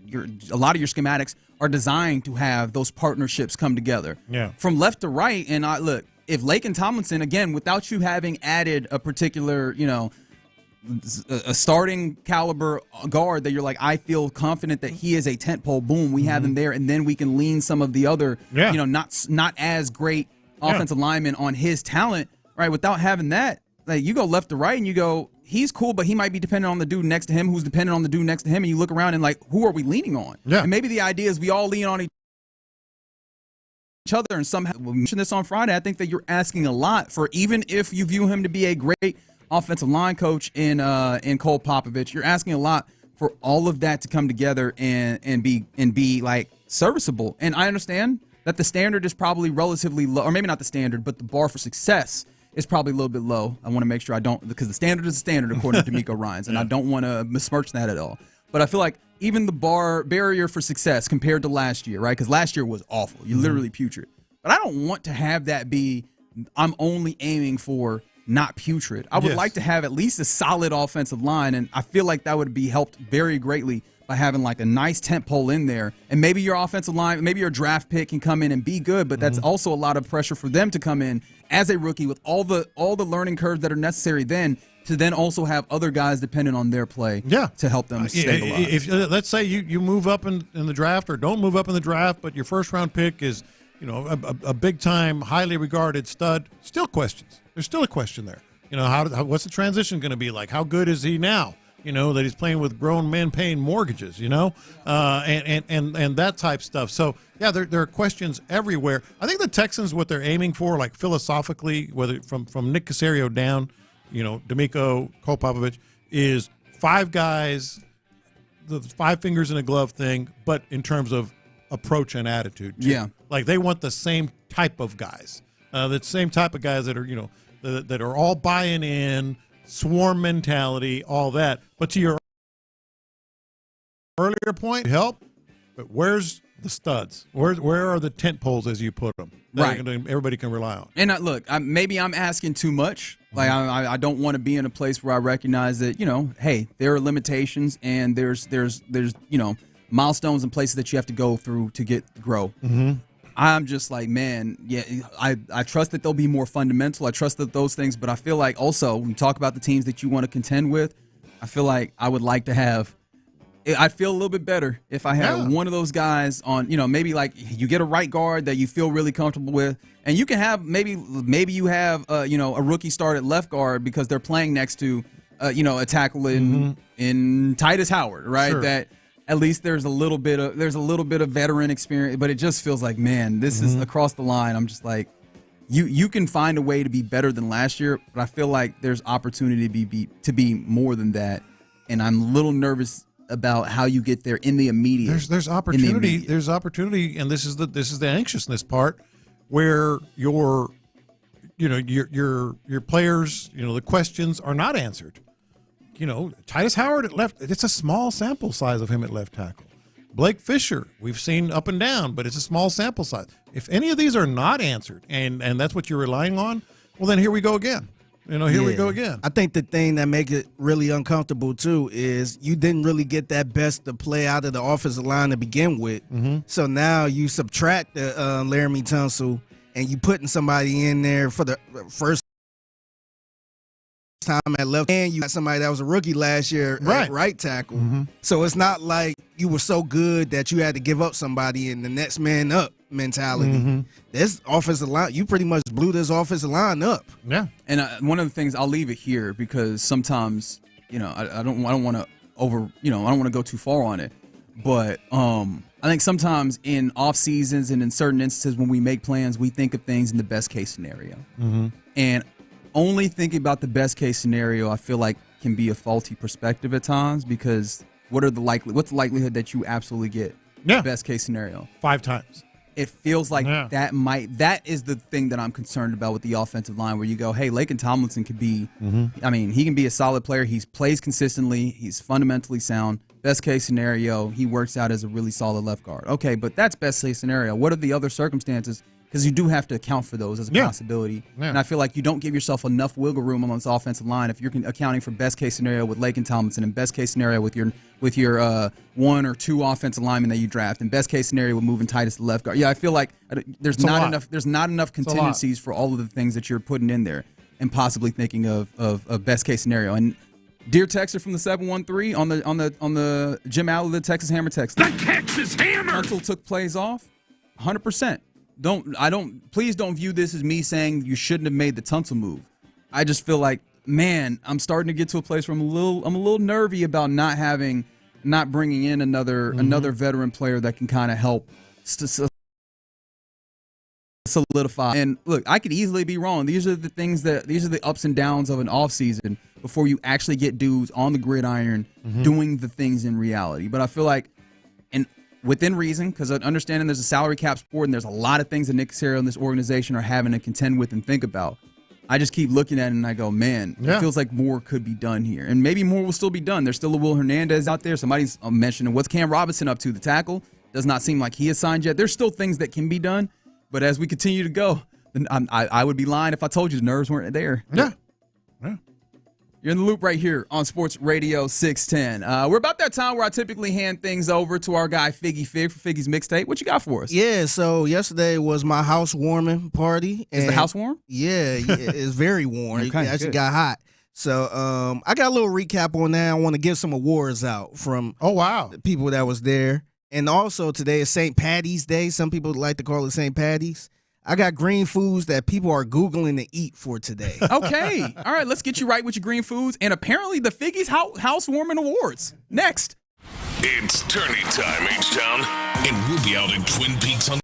a lot of your schematics are designed to have those partnerships come together. Yeah. From left to right, and look, if Laken Tomlinson, again, without you having added a particular, you know, a starting caliber guard that you're like, I feel confident that he is a tentpole. Boom, we have him there, and then we can lean some of the other, you know, not as great offensive linemen on his talent, right? Without having that, like, you go left to right and you go, he's cool, but he might be dependent on the dude next to him, who's dependent on the dude next to him, and you look around and like, who are we leaning on? Yeah. And maybe the idea is we all lean on each other, and somehow we mentioned this on Friday. I think that you're asking a lot for, even if you view him to be a great offensive line coach in Cole Popovich, you're asking a lot for all of that to come together and be like serviceable. And I understand that the standard is probably relatively low, or maybe not the standard, but the bar for success is probably a little bit low. I want to make sure I don't, because the standard is the standard according to D'Amico Ryans, and I don't want to besmirch that at all. But I feel like even the barrier for success compared to last year, right? Because last year was awful. You literally putrid. But I don't want to have that be, I'm only aiming for not putrid. I would like to have at least a solid offensive line, and I feel like that would be helped very greatly by having like a nice tent pole in there. And maybe your offensive line, maybe your draft pick can come in and be good, but that's also a lot of pressure for them to come in as a rookie with all the learning curves that are necessary then to then also have other guys dependent on their play to help them stabilize. If let's say you move up in the draft or don't move up in the draft, but your first round pick is a big time, highly regarded stud, still questions. There's still a question there. What's the transition going to be like? How good is he now? That he's playing with grown men paying mortgages, and that type stuff. So, there are questions everywhere. I think the Texans, what they're aiming for, like philosophically, whether from Nick Caserio down, D'Amico, Cole Papovich, is 5 guys, the 5 fingers in a glove thing, but in terms of approach and attitude. Too. Yeah. Like they want the same type of guys, the same type of guys that are, that are all buying in, swarm mentality, all that. But to your earlier point, help, but where's the studs? Where are the tent poles, as you put them? That everybody can rely on. And look, maybe I'm asking too much. Like I don't want to be in a place where I recognize that, hey, there are limitations and there's milestones and places that you have to go through to grow. I'm just like, man, I trust that they'll be more fundamental. I trust that those things, but I feel like also when you talk about the teams that you want to contend with, I feel like I would like to have I'd feel a little bit better if I had one of those guys on, maybe like you get a right guard that you feel really comfortable with, and you can have maybe you have a rookie start at left guard because they're playing next to a tackle in Titus Howard, right? Sure. That at least there's a little bit of veteran experience, but it just feels like, man, this is across the line. I'm just like, you can find a way to be better than last year, but I feel like there's opportunity to be more than that, and I'm a little nervous about how you get there in the immediate. There's opportunity. There's opportunity, and this is the anxiousness part, where your players, the questions are not answered. Titus Howard at left, it's a small sample size of him at left tackle. Blake Fisher, we've seen up and down, but it's a small sample size. If any of these are not answered, and that's what you're relying on, well, then here we go again. We go again. I think the thing that makes it really uncomfortable, too, is you didn't really get that best to play out of the offensive line to begin with. So now you subtract the Laramie Tunsil, and you putting somebody in there for the first time at left, and you got somebody that was a rookie last year at right tackle. So it's not like you were so good that you had to give up somebody in the next man up mentality. This offensive line, you pretty much blew this offensive line up. Yeah. And one of the things, I'll leave it here because sometimes, I don't want to I don't want to go too far on it, but I think sometimes in off seasons and in certain instances when we make plans, we think of things in the best case scenario. And only thinking about the best case scenario, I feel like, can be a faulty perspective at times, because what's the likelihood that you absolutely get the best case scenario? 5 times. It feels like that is the thing that I'm concerned about with the offensive line, where you go, hey, Laken Tomlinson could be, he can be a solid player. He plays consistently. He's fundamentally sound. Best case scenario, he works out as a really solid left guard. Okay, but that's best case scenario. What are the other circumstances? Because you do have to account for those as a possibility. And I feel like you don't give yourself enough wiggle room on this offensive line if you're accounting for best case scenario with Laken Tomlinson and best case scenario with your 1 or 2 offensive linemen that you draft, and best case scenario with moving Titus to left guard. Yeah, I feel like there's not enough contingencies for all of the things that you're putting in there, and possibly thinking of best case scenario. And dear Texter from the 713 on the Jim Alley, the Texas Hammer text. The Texas Hammer. Until took plays off, 100%. Please don't view this as me saying you shouldn't have made the Tunsil move. I just feel like, man, I'm starting to get to a place where I'm a little nervy about not bringing in another veteran player that can kind of help solidify. And look, I could easily be wrong. These are the ups and downs of an offseason before you actually get dudes on the gridiron doing the things in reality. But I feel like, and within reason, because understanding there's a salary cap sport and there's a lot of things that Nick Caserio and this organization are having to contend with and think about. I just keep looking at it and I go, man, it feels like more could be done here. And maybe more will still be done. There's still a Will Hernandez out there. Somebody's mentioning, what's Cam Robinson up to? The tackle does not seem like he is signed yet. There's still things that can be done. But as we continue to go, I would be lying if I told you the nerves weren't there. Yeah. Yeah. You're in the loop right here on Sports Radio 610. We're about that time where I typically hand things over to our guy Figgy Fig for Figgy's mixtape. What you got for us? Yeah, so yesterday was my housewarming party. Is the house warm? Yeah, it's very warm. Okay, it actually good. got hot. So I got a little recap on that. I want to give some awards out from the people that was there. And also today is St. Patty's Day. Some people like to call it St. Patty's. I got green foods that people are Googling to eat for today. Okay. All right, let's get you right with your green foods. And apparently the Figgy's Housewarming Awards. Next. It's tourney time, H-Town, and we'll be out in Twin Peaks on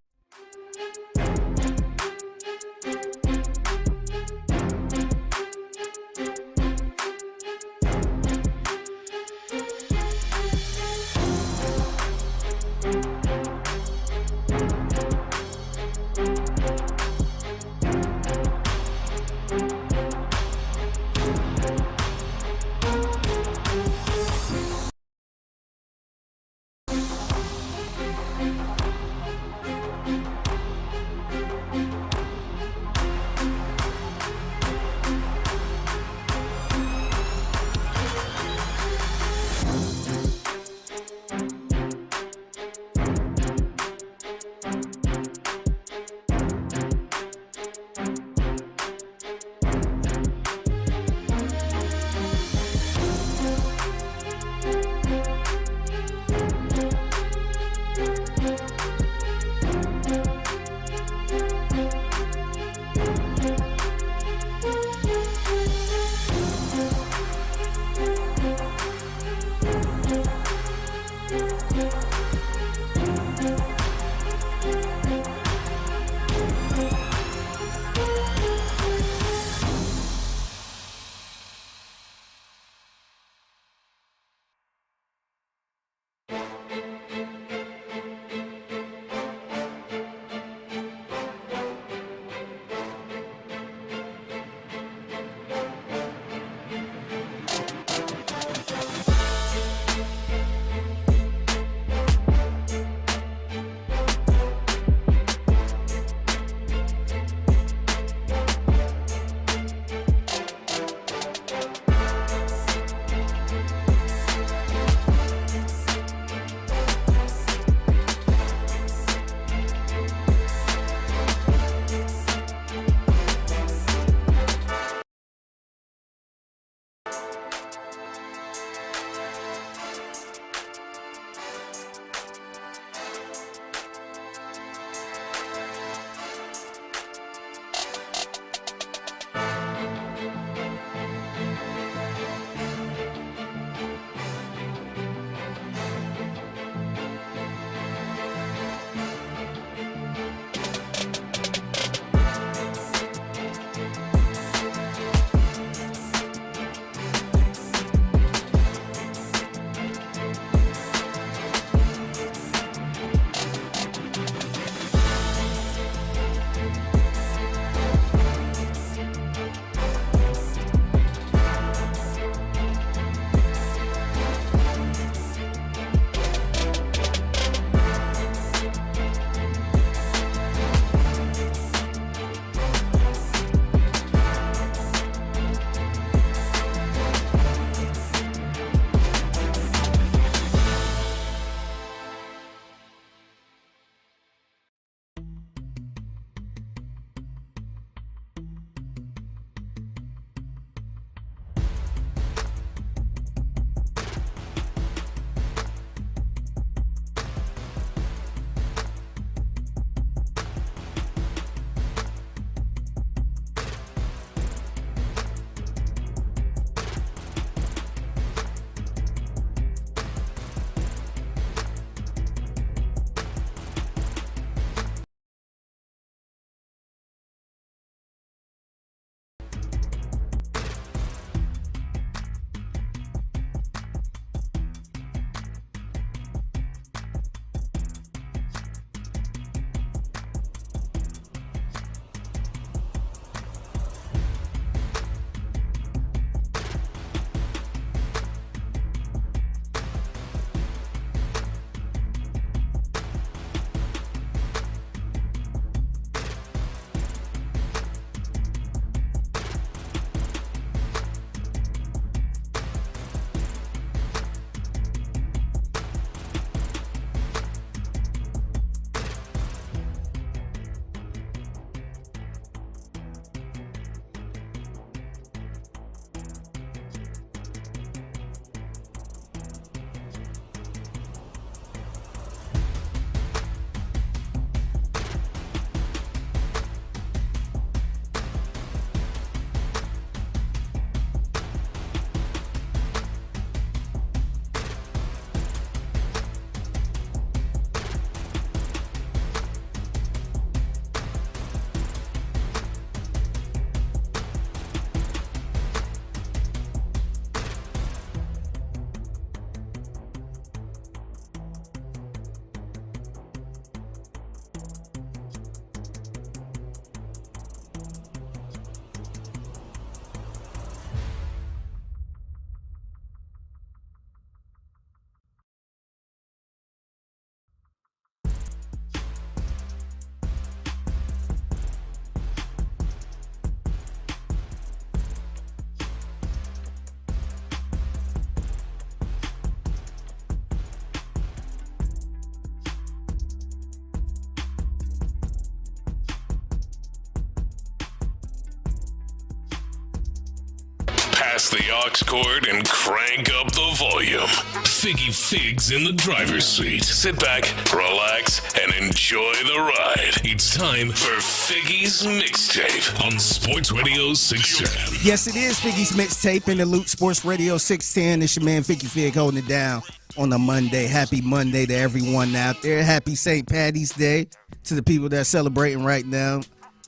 Pass the aux cord and crank up the volume. Figgy Figs in the driver's seat. Sit back, relax, and enjoy the ride. It's time for Figgy's Mixtape on Sports Radio 610. Yes, it is Figgy's Mixtape in the Loop Sports Radio 610. It's your man Figgy Fig holding it down on a Monday. Happy Monday to everyone out there. Happy St. Patty's Day to the people that are celebrating right now.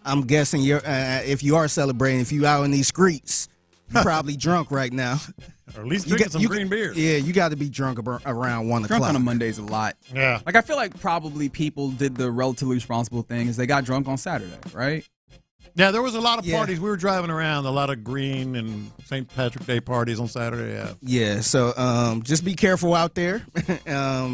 I'm guessing if you are celebrating, if you out in these streets, you're probably drunk right now. Or at least drinking some green beer. Yeah, you got to be drunk around 1 o'clock. Drunk on a Monday is a lot. Yeah. Like, I feel like probably people did the relatively responsible thing is they got drunk on Saturday, right? Yeah, there was a lot of parties. We were driving around, a lot of green and St. Patrick's Day parties on Saturday. Yeah. Yeah, so just be careful out there.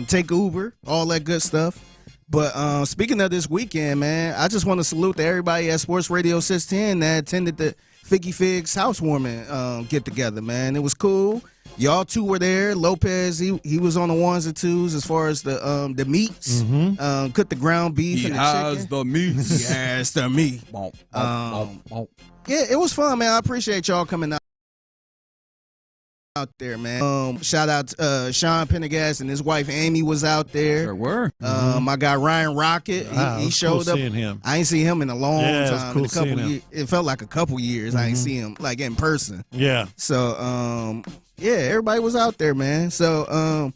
Take Uber, all that good stuff. But speaking of this weekend, man, I just want to salute to everybody at Sports Radio 610 that attended the Figgy Figs housewarming get together, man. It was cool. Y'all two were there. Lopez, he was on the ones and twos as far as the meats. Cooked the ground beef and the chicken. He has the meats. He has the meat. Yeah, it was fun, man. I appreciate y'all coming out there, man. Shout out to Sean Pendergast and his wife Amy was out there. Sure were. My guy Ryan Rocket, he showed up. Seeing him. I ain't seen him in a long time. It was cool seeing him. It felt like a couple years. I ain't seen him like in person. Yeah. So yeah, everybody was out there, man. So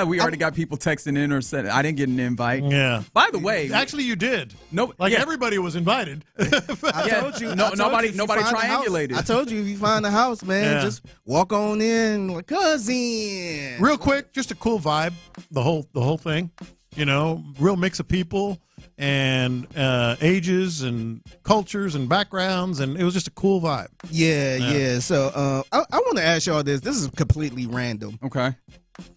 we already got people texting in or said I didn't get an invite. Yeah. By the way, actually you did. No, everybody was invited. I told you. Nobody triangulated. I told you if you find a house, man, just walk on in, like cousin. Real quick, just a cool vibe. The whole thing. You know, real mix of people and ages and cultures and backgrounds, and it was just a cool vibe. Yeah. So I want to ask y'all this. This is completely random. Okay.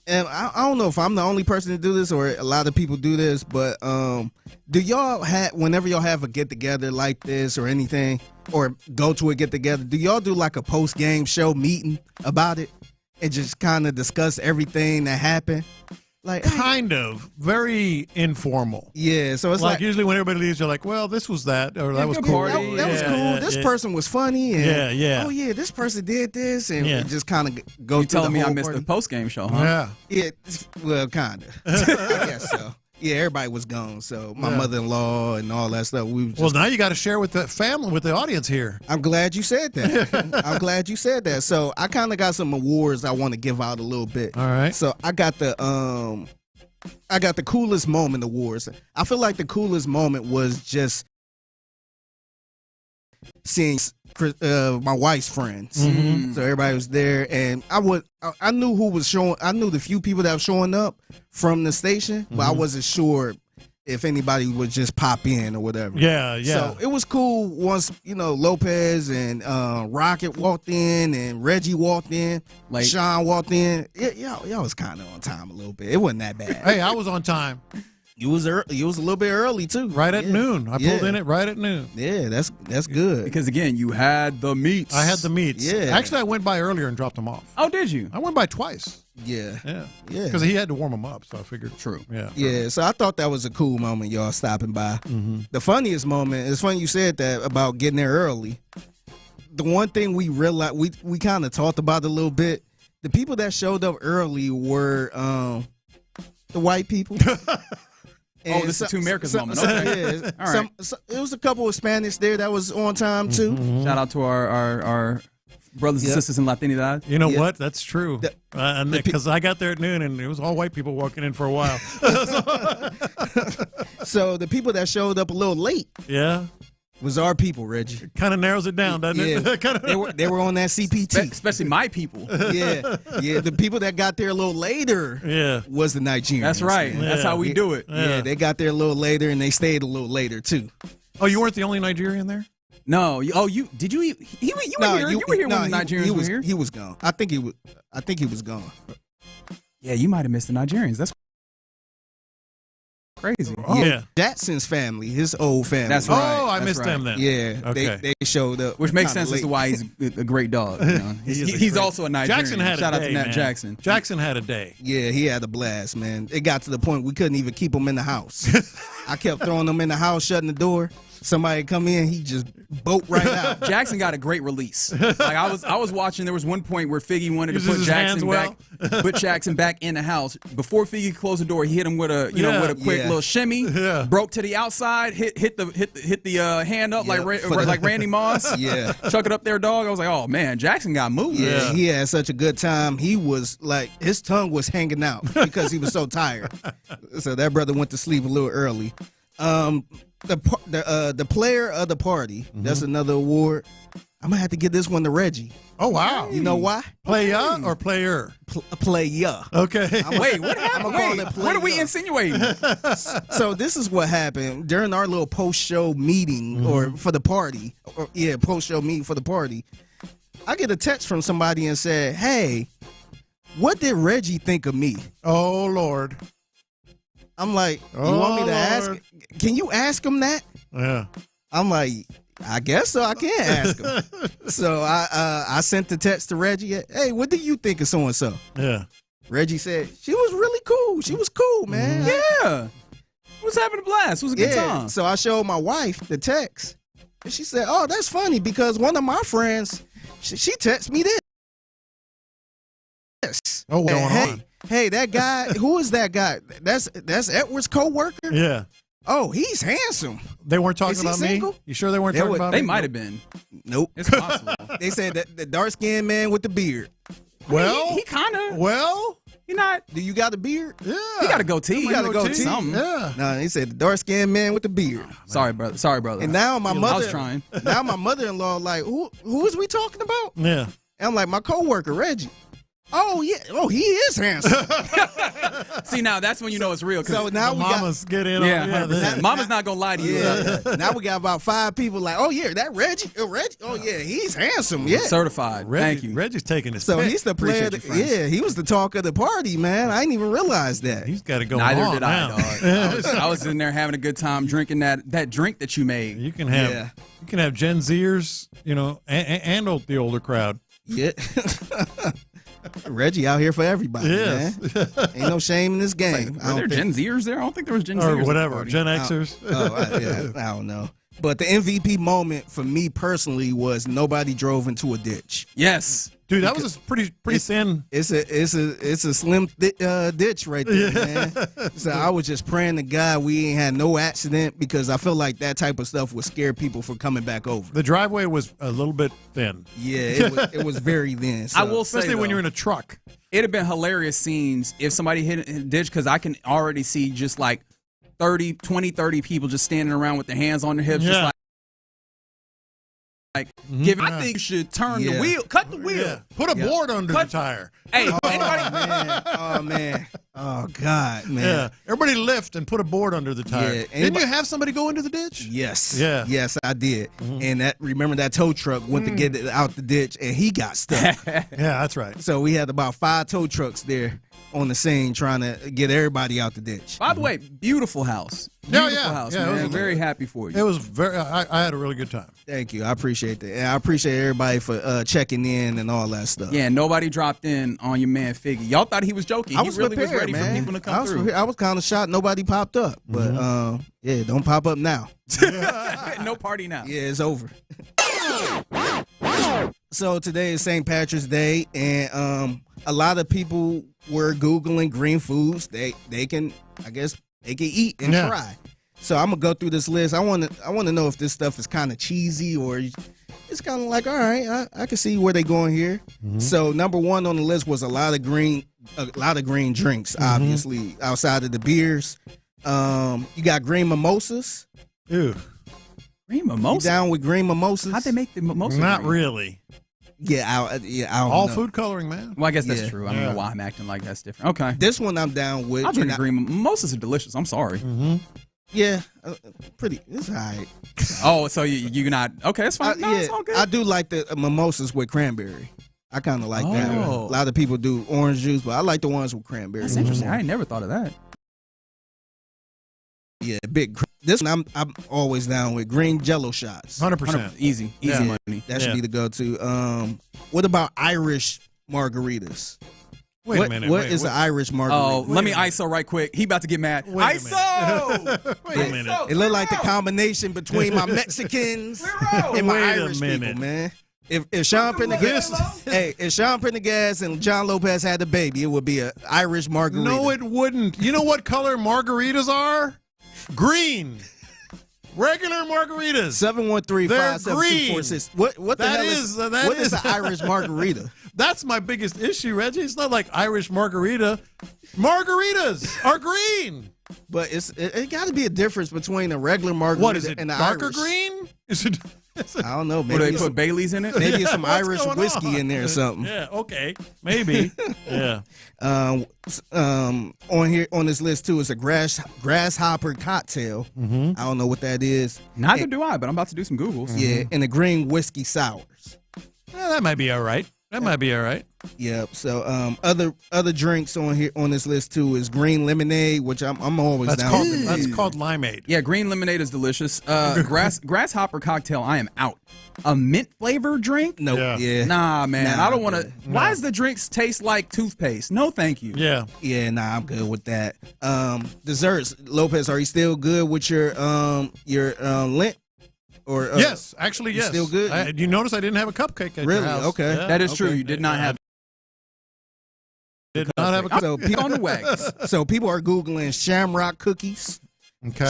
And I don't know if I'm the only person to do this or a lot of people do this, but do y'all whenever y'all have a get together like this or anything, or go to a get together, do y'all do like a post game show meeting about it and just kind of discuss everything that happened? Like kind of very informal. Yeah, so it's like usually when everybody leaves, you're like, well, this was that, or that was cool. That was cool. This person was funny. And, yeah. Oh yeah, this person did this, and just kind of go. You telling me I missed the post game show, huh? Yeah. Well, kind of. I guess so. Yeah, everybody was gone. So my mother-in-law and all that stuff. Well, now you got to share with the family, with the audience here. I'm glad you said that. So I kind of got some awards I want to give out a little bit. All right. So I got the coolest moment awards. I feel like the coolest moment was just seeing my wife's friends. So everybody was there, and I knew who was showing. I knew the few people that were showing up from the station, but I wasn't sure if anybody would just pop in or whatever. Yeah. So it was cool once Lopez and Rocket walked in and Reggie walked in, like Sean walked in. Y'all was kind of on time a little bit. It wasn't that bad. Hey, I was on time. You was early. You was a little bit early too. Right at noon. I pulled in it right at noon. Yeah, that's good. Because again, you had the meats. I had the meats. Yeah. Actually, I went by earlier and dropped them off. Oh, did you? I went by twice. Yeah. Because he had to warm them up, so I figured. True. Yeah. Yeah. So I thought that was a cool moment, y'all stopping by. The funniest moment. It's funny you said that about getting there early. The one thing we realized, we kind of talked about it a little bit. The people that showed up early were the white people. And this is two Americas moment. Okay. Yeah. All right. It was a couple of Spanish there that was on time too. Shout out to our brothers and sisters in Latinidad. You know what? That's true. Because I got there at noon and it was all white people walking in for a while. So the people that showed up a little late. Yeah. Was our people, Reggie. Kind of narrows it down, doesn't it? They were on that CPT. Especially my people. Yeah. The people that got there a little later was the Nigerians. That's right. Man. That's how we do it. Yeah, they got there a little later and they stayed a little later too. Oh, you weren't the only Nigerian there? No. You did you? You were here. You were here when the Nigerians were here. He was gone. I think he was gone. Yeah, you might have missed the Nigerians. That's crazy. Yeah. Jackson's family, his old family. That's right. Oh, I missed them then. Yeah, okay. they showed up. Which makes sense as to why he's a great dog. You know? he's also a Nigerian. Jackson had Shout a out day, to Nat man. Jackson. Jackson had a day. Yeah, he had a blast, man. It got to the point we couldn't even keep him in the house. I kept throwing him in the house, shutting the door. somebody come in, he just boat right out. Jackson got a great release. Like I was watching. There was one point where Figgy wanted to put Jackson back in the house. Before Figgy closed the door, he hit him with a with a quick little shimmy. Yeah. Broke to the outside, hit the hand up like Randy Moss. Yeah, chuck it up there, dog. I was like, oh man, Jackson got moved. Yeah, he had such a good time. He was like, his tongue was hanging out because he was so tired. So that brother went to sleep a little early. The player of the party, that's another award. I'm gonna have to give this one to Reggie. Oh wow! You know why? Playa or player? Playa. Okay. Wait, what happened? What are we insinuating? So this is what happened during our little post-show meeting or for the party. Post-show meeting for the party. I get a text from somebody and said, "Hey, what did Reggie think of me?" Oh Lord. I'm like, you want me to ask? Can you ask him that? Yeah. I'm like, I guess so. I can ask him. So I sent the text to Reggie. Hey, what do you think of so-and-so? Yeah. Reggie said, she was really cool. She was cool, man. Yeah. Was having a blast. It was a good time. So I showed my wife the text. And she said, oh, that's funny because one of my friends, she texted me this. Oh, what's going on? Hey, that guy, who is that guy? That's Edward's co-worker? Yeah. Oh, he's handsome. They weren't talking about single? me? You sure they weren't talking about me? They might have been. Nope. It's possible. They said that the dark-skinned man with the beard. Well, he kind of. Well, he not. Do you got a beard? Yeah. He got a goatee. He got a goatee. Something. Yeah. No, he said the dark-skinned man with the beard. Sorry, brother. And now my mother. I was trying. Now my mother-in-law like, who is we talking about? Yeah. And I'm like, my coworker Reggie. Oh yeah. Oh, he is handsome. See, now that's when you know it's real. So now we mamas get in. Mama's not gonna lie to you. Now we got about 5 people like, oh yeah, that Reggie. Oh yeah, he's handsome. Yeah, certified. Thank you. Reggie's taking his. So he's the player. He was the talk of the party, man. I didn't even realize that. He's got to go. Neither on did now. I, dog. I was in there having a good time drinking that drink that you made. You can have Gen Zers, and the older crowd. Yeah. Reggie out here for everybody, man. Ain't no shame in this game. Were there Gen Zers there? I don't think there was Gen Zers. Or whatever, Gen Xers. I don't know. But the MVP moment for me personally was nobody drove into a ditch. Yes. Dude, that was a pretty thin. It's a slim ditch right there, man. So I was just praying to God we ain't had no accident because I feel like that type of stuff would scare people from coming back over. The driveway was a little bit thin. Yeah, it was very thin. So. I will say, especially when you're in a truck. It'd have been hilarious scenes if somebody hit a ditch because I can already see just like 30 people just standing around with their hands on their hips, just like. I think you should turn the wheel, cut the wheel. Yeah. Put a board under the tire. Hey, anybody? Oh, man. Oh, God, man. Yeah. Everybody lift and put a board under the tire. Yeah. Didn't you have somebody go into the ditch? Yes. Yeah. Yes, I did. And remember that tow truck went to get it out the ditch, and he got stuck. Yeah, that's right. So we had about 5 tow trucks there on the scene trying to get everybody out the ditch. By the way, beautiful house. Beautiful house, man. I'm very happy for you. It was I had a really good time. Thank you. I appreciate that. And I appreciate everybody for checking in and all that stuff. Yeah, nobody dropped in on your man Figgy. Y'all thought he was joking. I was he really prepared, was ready man. for people to come through. I was kind of shocked nobody popped up. But, don't pop up now. No party now. Yeah, it's over. So today is St. Patrick's Day, and a lot of people were Googling green foods they can eat and try. So I'm gonna go through this list. I want to know if this stuff is kind of cheesy or it's kind of like, all right, I can see where they going here. So number 1 on the list was a lot of green drinks, obviously outside of the beers. You got green mimosas. Ew. Green mimosas? You down with green mimosas? How'd they make the mimosas? Not green? really. Yeah, I don't all know. food coloring, man. Well, I guess that's true. I don't know why I'm acting like that's different. Okay. This one I'm down with. I'll drink green mimosas are delicious. I'm sorry. Yeah, pretty. It's all right. Oh, so you're not okay? That's fine. No, it's all good. I do like the mimosas with cranberry. I kind of like that. A lot of people do orange juice, but I like the ones with cranberry. That's interesting. I ain't never thought of that. Yeah, big. This one I'm always down with green Jello shots. 100%. Easy money. That should be the go-to. What about Irish margaritas? Wait a minute. What is an Irish margarita? Oh, let me ISO right quick. He about to get mad. ISO! Wait a minute. It looked like the combination between my Mexicans and my Irish people, man. If Sean Pendergast, if Sean Pendergast and John Lopez had a baby, it would be an Irish margarita. No, it wouldn't. You know what color margaritas are? Green. Regular margaritas. 713-57246. What the hell is what is an Irish margarita? That's my biggest issue, Reggie. It's not like Irish margarita. Margaritas are green. But it got to be a difference between a regular margarita and an darker Irish. Green? Is it? I don't know. Maybe they put Baileys in it? Maybe it's some Irish whiskey in there or something. Yeah, okay. Maybe. Yeah. On this list too is a grasshopper cocktail. Mm-hmm. I don't know what that is. Neither do I, but I'm about to do some Googles. Yeah, and the green whiskey sours. Yeah, that might be all right. Yep. So other drinks on this list too is green lemonade, which I'm always down. That's called limeade. Yeah, green lemonade is delicious. Grasshopper cocktail, I am out. A mint flavored drink? No. Yeah. Nah, man. Nah, I don't want to. Why does the drinks taste like toothpaste? No, thank you. Yeah. Yeah, I'm good with that. Desserts. Lopez, are you still good with your Lent? Or yes, actually, yes. Still good? You notice I didn't have a cupcake at really? your house. Okay. Yeah. That is true. You did not have. Did not have a cupcake. So people on the wax. So people are Googling shamrock cookies,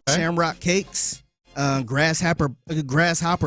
shamrock cakes, grasshopper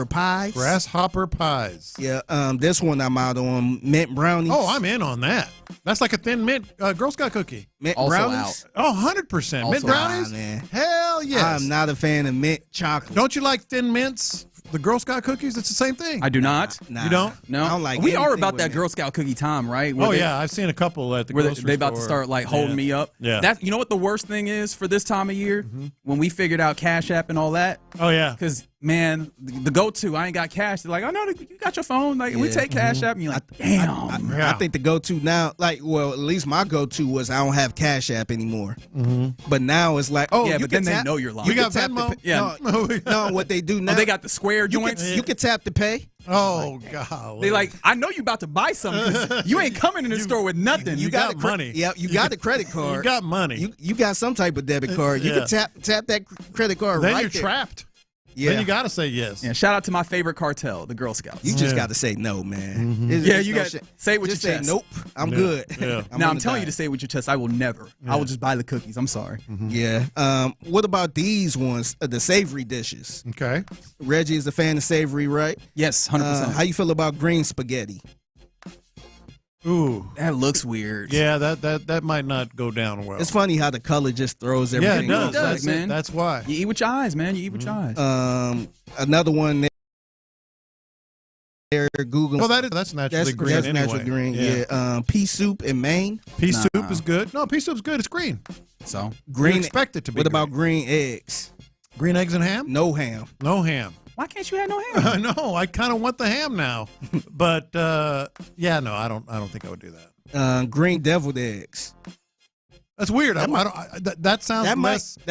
pies. Grasshopper pies. Yeah. This one I'm out on mint brownies. Oh, I'm in on that. That's like a thin mint Girl Scout cookie. Mint Also brownies. out. Oh, 100%. Mint brownies? Man. Hell yes. I'm not a fan of mint chocolate. Don't you like thin mints? The Girl Scout cookies? It's the same thing. I do not. Nah. You don't? No. I don't like we are anything about with that mint. Girl Scout cookie time, right? Oh, yeah. I've seen a couple at the Where grocery they about to store. start like holding me up. Yeah. That's, you know what the worst thing is for this time of year? When we figured out Cash App and all that. Oh, yeah. Because, man, the go-to, I ain't got cash. They're like, oh, no, you got your phone. Like, we take Cash App. And you're like, damn. I think the go-to now, like, well, at least my go-to was I don't have Cash App anymore. But now it's like, oh, Yeah, you but can then tap, they know you're lying. You You got got Venmo? Yeah. No, what they do now. Oh, they got the square joints. You can tap to pay. Oh, golly. They like, I know you about to buy something. 'Cause you ain't coming in the store with nothing. You got money. Yeah, you got the credit card. You got money. You got some type of debit card. You Yeah. can tap that credit card Then right you're there. trapped. Yeah. Then you got to say yes. Yeah, shout out to my favorite cartel, the Girl Scouts. You just got to say no, man. Yeah, you got to say it with just your say chest. nope. I'm good. Yeah. Now on I'm the telling you to diet. say it with your chest. I will never. I will just buy the cookies. I'm sorry. Yeah. What about these ones? The savory dishes. Okay. Reggie is a fan of savory, right? Yes, 100%. How you feel about green spaghetti? Ooh. That looks weird. Yeah, that might not go down well. It's funny how the color just throws Yeah, everything it off. does. That's man. That's why. You eat with your eyes, man. You eat with your eyes. Another one there, Google. Well, that's naturally green That's anyway. natural green. Yeah. Pea soup in Maine. Pea soup is good. No, pea soup's good. It's green. So green. You expect it to be. What about green eggs? Green eggs and ham? No ham. No ham. why can't you have no ham? No, I kind of want the ham now. But yeah, no, I don't think I would do that. Green deviled eggs. That's weird. That sounds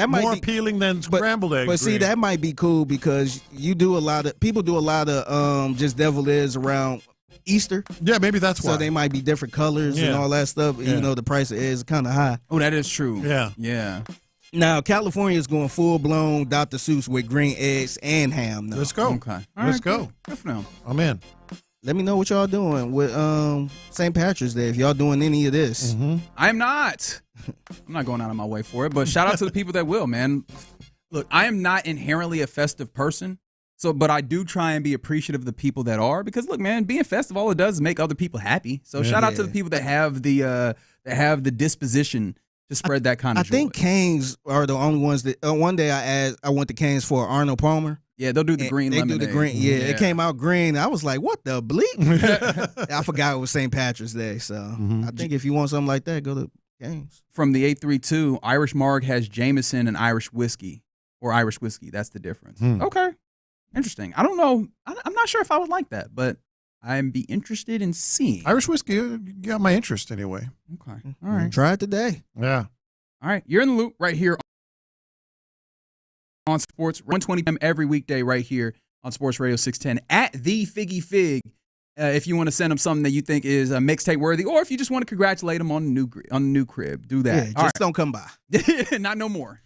more appealing than scrambled eggs. But see, that might be cool because people do a lot of just deviled eggs around Easter. Yeah, maybe that's why. So they might be different colors and all that stuff. Even though the price of eggs is kind of high. Oh, that is true. Yeah. Yeah. Now California is going full blown Dr. Seuss with green eggs and ham. Now. Let's go. Okay. Let's go. Good for them. I'm in. Let me know what y'all doing with St. Patrick's Day if y'all doing any of this. Mm-hmm. I'm not. I'm not going out of my way for it, but shout out to the people that will, man. Look, I am not inherently a festive person, but I do try and be appreciative of the people that are, because look, man, being festive, all it does is make other people happy. So shout out to the people that have the disposition to spread that kind of joy. I think Canes are the only ones that one day I went to Canes for Arnold Palmer. Yeah, they'll do the green lemonade. They do the green. Yeah, it came out green. I was like, what the bleep? I forgot it was St. Patrick's Day. So I think if you want something like that, go to Canes. From the 832, Irish Marg has Jameson and Irish whiskey, or Irish whiskey. That's the difference. Okay. Interesting. I don't know. I'm not sure if I would like that, but I'd be interested in seeing. Irish whiskey got my interest anyway. Okay. All right. Try it today. Yeah. All right. You're in the loop right here on Sports 120 p.m. every weekday right here on Sports Radio 610 at the Figgy Fig. if you want to send him something that you think is mixtape worthy, or if you just want to congratulate him on the new crib, do that. Yeah, just don't come by. Not no more.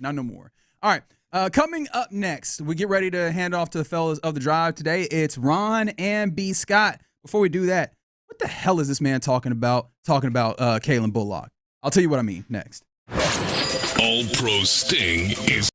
All right. Coming up next, we get ready to hand off to the fellas of the drive today. It's Ron and B. Scott. Before we do that, what the hell is this man talking about Kalen Bullock? I'll tell you what I mean next. All Pro Sting is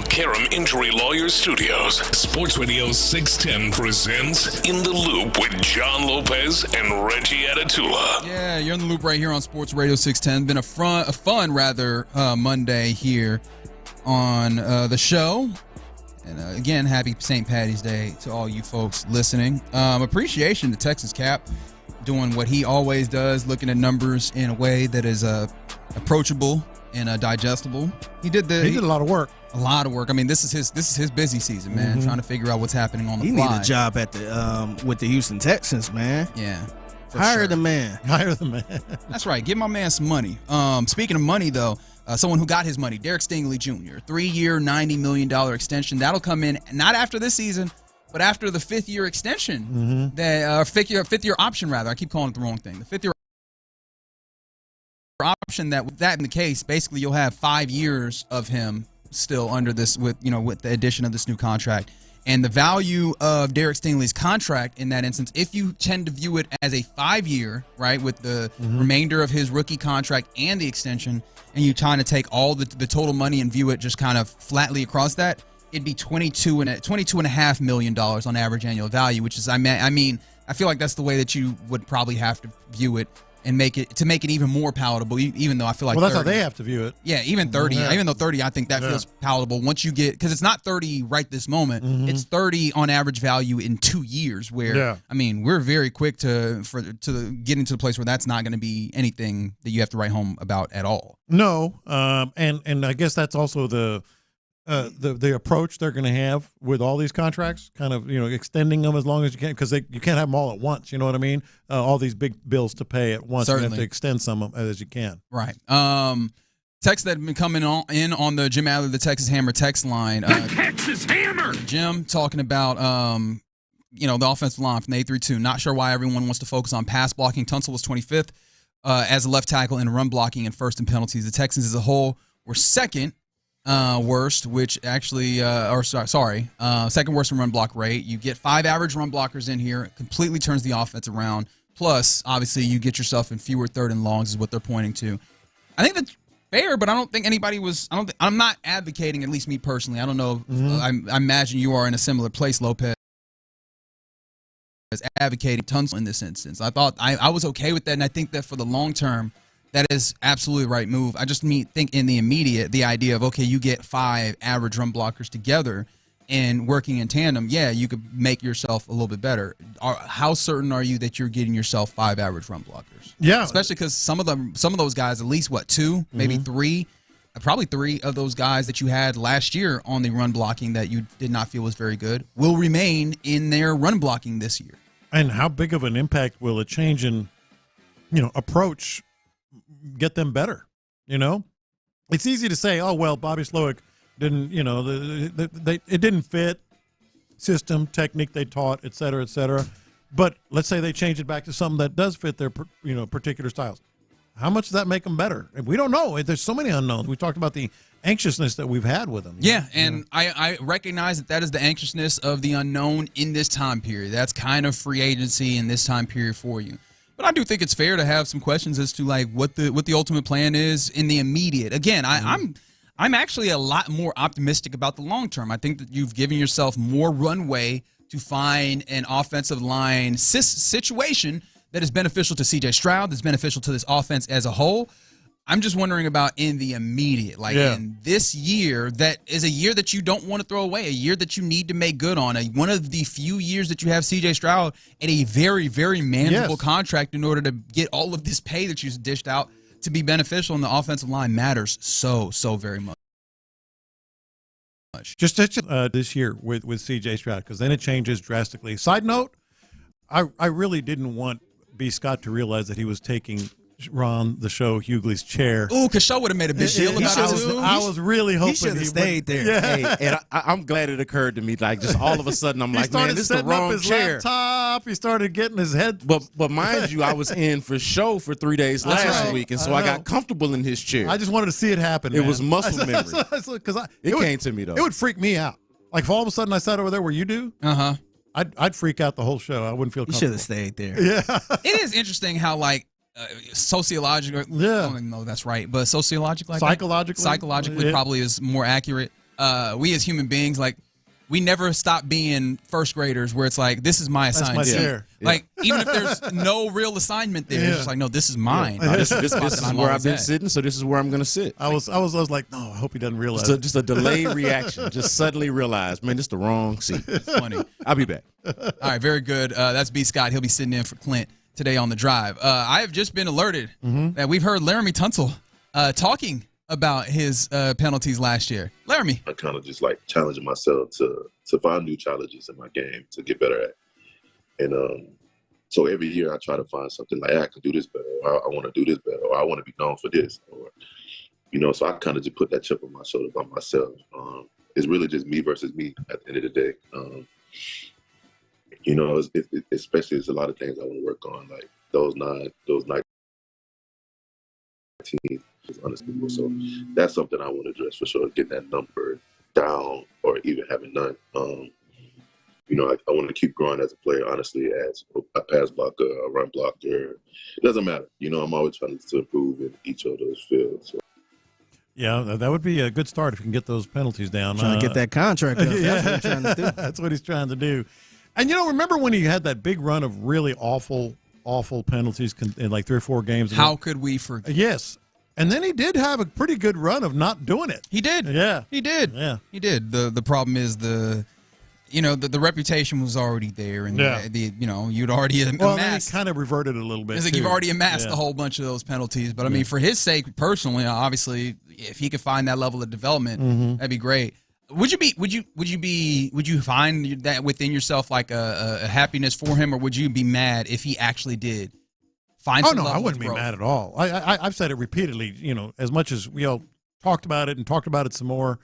Karam Injury Lawyers Studios. Sports Radio 610 presents In the Loop with John Lopez and Reggie Atatula. Yeah, you're in the loop right here on Sports Radio 610. Been a fun Monday here on the show. And again, happy St. Patty's Day to all you folks listening. Appreciation to Texas Cap doing what he always does, looking at numbers in a way that is approachable and digestible. He did a lot of work. A lot of work. I mean, this is his busy season, man. Trying to figure out what's happening on the fly. He need a job at the with the Houston Texans, man. Yeah. Hire the man. Hire the man. That's right. Give my man some money. Speaking of money, though, someone who got his money, Derek Stingley Jr., 3-year, $90 million extension. That'll come in not after this season, but after the 5th-year extension. Fifth-year option, rather. I keep calling it the wrong thing. The 5th-year option, with that in the case, basically you'll have 5 years of him still under this with the addition of this new contract. And the value of Derek Stingley's contract in that instance, if you tend to view it as a 5-year, right, with the remainder of his rookie contract and the extension, and you trying to take all the total money and view it just kind of flatly across that, it'd be $22.5 million on average annual value, which is, I mean, I feel like that's the way that you would probably have to view it and make it even more palatable, even though I feel like that's 30, how they have to view it. Yeah, even 30. Yeah. Even though 30, I think that feels palatable once you get, because it's not 30 right this moment. It's 30 on average value in 2 years. Where I mean, we're very quick to get into the place where that's not going to be anything that you have to write home about at all. No, and I guess that's also the approach they're going to have with all these contracts, kind of extending them as long as you can, because you can't have them all at once. You know what I mean? All these big bills to pay at once. Certainly. You have to extend some of them as you can. Right. Text that have been coming in on the Jim Adler, the Texas Hammer text line. The Texas Hammer. Jim talking about the offensive line from the 8-3-2. Not sure why everyone wants to focus on pass blocking. Tunsil was 25th as a left tackle in run blocking and first in penalties. The Texans as a whole were second. Worst, which actually, second worst in run block rate. You get 5 average run blockers in here, completely turns the offense around. Plus, obviously, you get yourself in fewer 3rd and longs is what they're pointing to. I think that's fair, but I don't think anybody was. I'm not advocating, at least me personally. I don't know. I imagine you are in a similar place, Lopez, advocating Tunsil in this instance. I thought I was okay with that, and I think that for the long term, that is absolutely the right move. I just think in the immediate, the idea of, okay, you get 5 average run blockers together and working in tandem, you could make yourself a little bit better. How certain are you that you're getting yourself 5 average run blockers? Yeah. Especially because some of those guys, at least, 2, maybe 3, probably 3 of those guys that you had last year on the run blocking that you did not feel was very good will remain in their run blocking this year. And how big of an impact will a change in, approach get them better? It's easy to say, oh well, Bobby Slowick didn't, it didn't fit system, technique they taught, et cetera, but let's say they change it back to something that does fit their particular styles. How much does that make them better? We don't know. There's so many unknowns. We talked about the anxiousness that we've had with them. I recognize that is the anxiousness of the unknown in this time period. That's kind of free agency in this time period for you. But I do think it's fair to have some questions as to what the ultimate plan is in the immediate. Again, I'm actually a lot more optimistic about the long term. I think that you've given yourself more runway to find an offensive line situation that is beneficial to C.J. Stroud, that's beneficial to this offense as a whole. I'm just wondering about in the immediate, in this year that is a year that you don't want to throw away, a year that you need to make good on, one of the few years that you have C.J. Stroud at a very, very manageable contract in order to get all of this pay that you dished out to be beneficial, and the offensive line matters so very much. Just this year with C.J. Stroud, because then it changes drastically. Side note, I really didn't want B. Scott to realize that he was taking Ron the Show Hughley's chair. Ooh, because Show would have made a big deal about it. I was really hoping he should have stayed there. Yeah. Hey, and I'm glad it occurred to me. Just all of a sudden, I'm like, man, this is the wrong chair. Laptop. He started getting his head. But mind you, I was in for Show for 3 days last week, and so I got comfortable in his chair. I just wanted to see it happen. It was muscle memory. It came to me though. It would freak me out. Like if all of a sudden I sat over there where you do. I'd freak out the whole show. I wouldn't feel comfortable. You should have stayed there. Yeah. It is interesting how sociologically, I don't even know that's right, but psychologically probably is more accurate. we as human beings, like, we never stop being first graders where it's like, this is my assignment. That's my chair. Like, even if there's no real assignment there, it's just like, no, this is mine. This is where I've been sitting, so this is where I'm going to sit. I was like, no, I hope he doesn't realize. Just a delayed reaction. Just suddenly realize, man, this is the wrong seat. It's funny. I'll be back. All right, very good. That's B. Scott. He'll be sitting in for Clint today on The Drive. I have just been alerted that we've heard Laramie Tunsil talking about his penalties last year. Laramie. I kind of just like challenging myself to find new challenges in my game to get better at. And so every year I try to find something like, I can do this better, or I want to do this better, or I want to be known for this, or, so I kind of just put that chip on my shoulder by myself. It's really just me versus me at the end of the day. Especially there's a lot of things I want to work on, like those 19 is unacceptable. So that's something I want to address for sure, get that number down or even having none. I want to keep growing as a player, honestly, as a pass blocker, a run blocker. It doesn't matter. I'm always trying to improve in each of those fields. So. Yeah, that would be a good start if you can get those penalties down. Trying to get that contract up. Yeah. That's what he's trying to do. That's what he's trying to do. And, remember when he had that big run of really awful penalties in like 3 or 4 games? How could we forget? Yes. And then he did have a pretty good run of not doing it. He did. Yeah. He did. Yeah. He did. The problem is the reputation was already there, and you'd already amassed. Well, then he kind of reverted a little bit. It's like you've already amassed a whole bunch of those penalties. But I mean, for his sake, personally, obviously, if he could find that level of development, that'd be great. Would you find that within yourself like a happiness for him, or would you be mad if he actually did find some level I wouldn't of be growth? mad at all. I've said it repeatedly, as much as we all talked about it some more.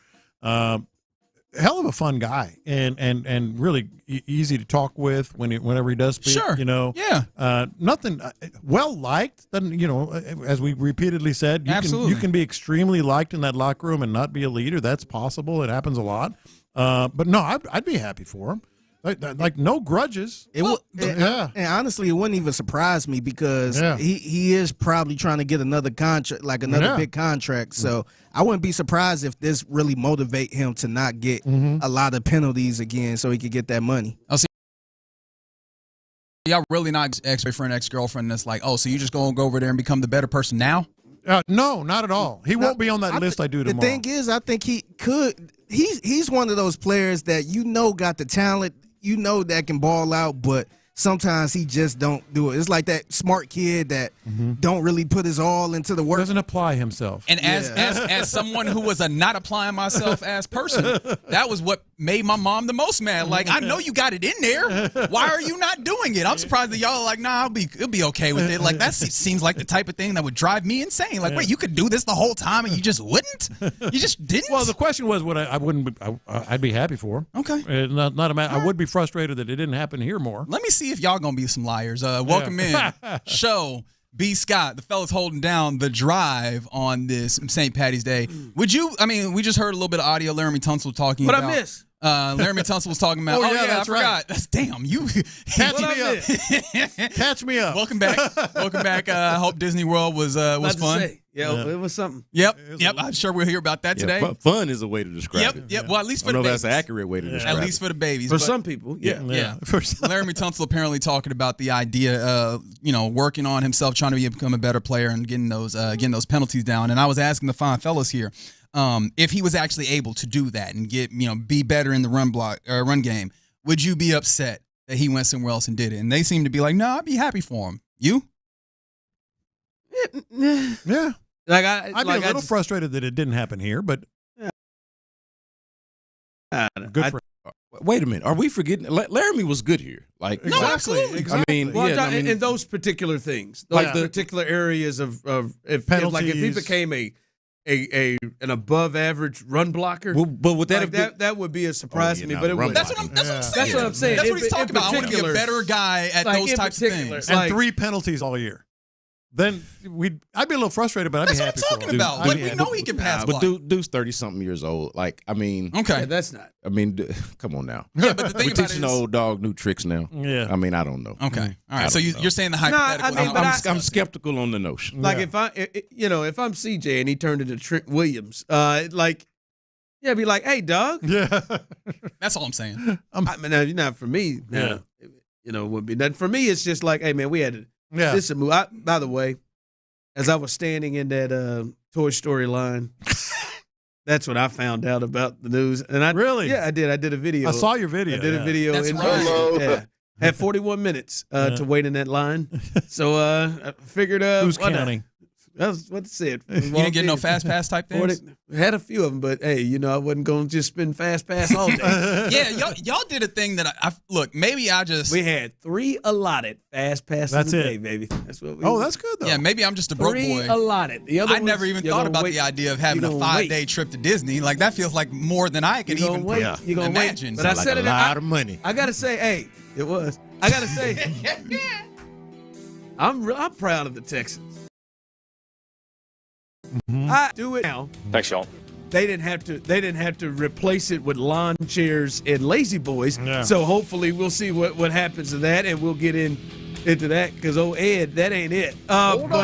Hell of a fun guy and really easy to talk with whenever he does speak. Sure. Yeah. Nothing well liked. As we repeatedly said, you can be extremely liked in that locker room and not be a leader. That's possible. It happens a lot. But no, I'd be happy for him. Like no grudges. And honestly, it wouldn't even surprise me because he is probably trying to get another contract, like another big contract. So I wouldn't be surprised if this really motivate him to not get a lot of penalties again, so he could get that money. Y'all really not ex-boyfriend, ex-girlfriend that's like, oh, so you just gonna go over there and become the better person now? No, not at all. He won't be on that list I do tomorrow. The thing is, I think he could. He's one of those players that got the talent. That can ball out, but sometimes he just don't do it. It's like that smart kid that don't really put his all into the work. Doesn't apply himself. And as someone who was a not applying myself as person, that was what made my mom the most mad. Like, I know you got it in there. Why are you not doing it? I'm surprised that y'all are like, nah, it'll be okay with it. Like, that seems like the type of thing that would drive me insane. Like, wait, you could do this the whole time and you just wouldn't? You just didn't? Well, the question was, I'd be happy for him. Okay. Not a matter. I would be frustrated that it didn't happen here more. Let me see if y'all gonna be some liars. Welcome in. Show B. Scott, the fellas holding down the drive on this St. Patty's Day. We just heard a little bit of audio. Laramie Tunsil talking about. What I miss? Laramie Tunsil was talking about. I forgot. Right. That's damn you. Catch me up. Catch me up. Welcome back. I hope Disney World was fun. It was something. Yep. I'm sure we'll hear about that today. Fun is a way to describe it. Yep. Well, at least for I the know babies. That's an accurate way to describe it. At least for the babies. For some people, yeah. Laramie Tunsil apparently talking about the idea of working on himself, trying to become a better player, and getting those penalties down. And I was asking the fine fellas here if he was actually able to do that and be better in the run game. Would you be upset that he went somewhere else and did it? And they seem to be like, no, I'd be happy for him. You? Yeah. I'd be a little just frustrated that it didn't happen here, but good for him. Wait a minute. Are we forgetting? Laramie was good here. Like, no, absolutely. Exactly. In those particular things, those particular areas of if he became an above average run blocker, but would that would be a surprise to me. But it would. That's what I'm saying. That's what I'm saying. That's what he's talking about. I want to be a better guy at those types of things. And 3 penalties all year. Then I'd be a little frustrated, but I'd be happy. That's what I'm talking about. Like, we know he can pass block. But dude's 30-something years old. Like, okay, yeah, that's not. Come on now. Yeah, but the thing we're about teaching the old dog new tricks now. Yeah. I don't know. Okay, all right. So you're saying the hypothetical? I'm skeptical on the notion. Like if I'm CJ and he turned into Trent Williams, Yeah, be like, hey, dog. Yeah. That's all I'm saying. I mean, now, not for me. Yeah. You know, it would be nothing. For me, it's just like, hey, man, we had to. Yeah. This is a move. By the way, as I was standing in that Toy Story line, that's what I found out about the news. And I really? Yeah, I did. I did a video. I saw your video. I did a video. That's in right. Yeah. Had 41 minutes to wait in that line. So I figured Who's counting? That's what it said. You didn't get no fast pass type things? Had a few of them, but hey, you know, I wasn't going to just spin fast pass all day. Yeah, y'all did a thing that I look, maybe I just. We had 3 allotted fast passes That's a it. day, baby. That's what we That's good, though. Yeah, maybe I'm just a broke 3 boy. allotted. The other I never even thought about the idea of having a 5-day trip to Disney. Like, that feels like more than I could even imagine. But I said a lot of money. I got to say, hey, it was. I got to say, I'm proud of the Texans. Mm-hmm. I do it now. Thanks, y'all. They didn't have to replace it with lawn chairs and lazy boys. Yeah. So hopefully we'll see what happens to that, and we'll get into that because Ed, that ain't it. But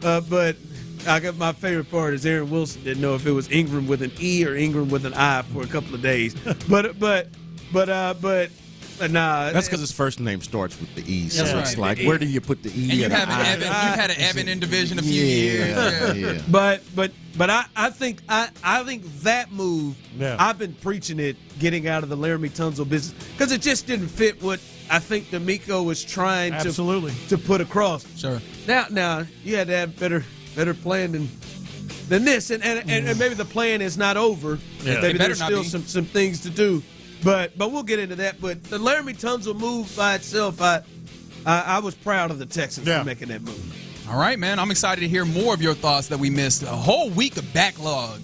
I got my favorite part is Aaron Wilson didn't know if it was Ingram with an E or Ingram with an I for a couple of days. But nah. That's because his first name starts with the E. So That's it's right. like, where do you put the E? And you've I? had an Evan in division a few years. Yeah. But I think that move. Yeah. I've been preaching it, getting out of the Laramie Tunsil business because it just didn't fit what I think D'Amico was trying to put across. Sure. Now you had to have better plan than this, and maybe the plan is not over. Yeah. Maybe It there's better not still be. some things to do. But we'll get into that. But the Laramie Tunsil move by itself, I was proud of the Texans for making that move. All right, man. I'm excited to hear more of your thoughts that we missed. A whole week of backlog.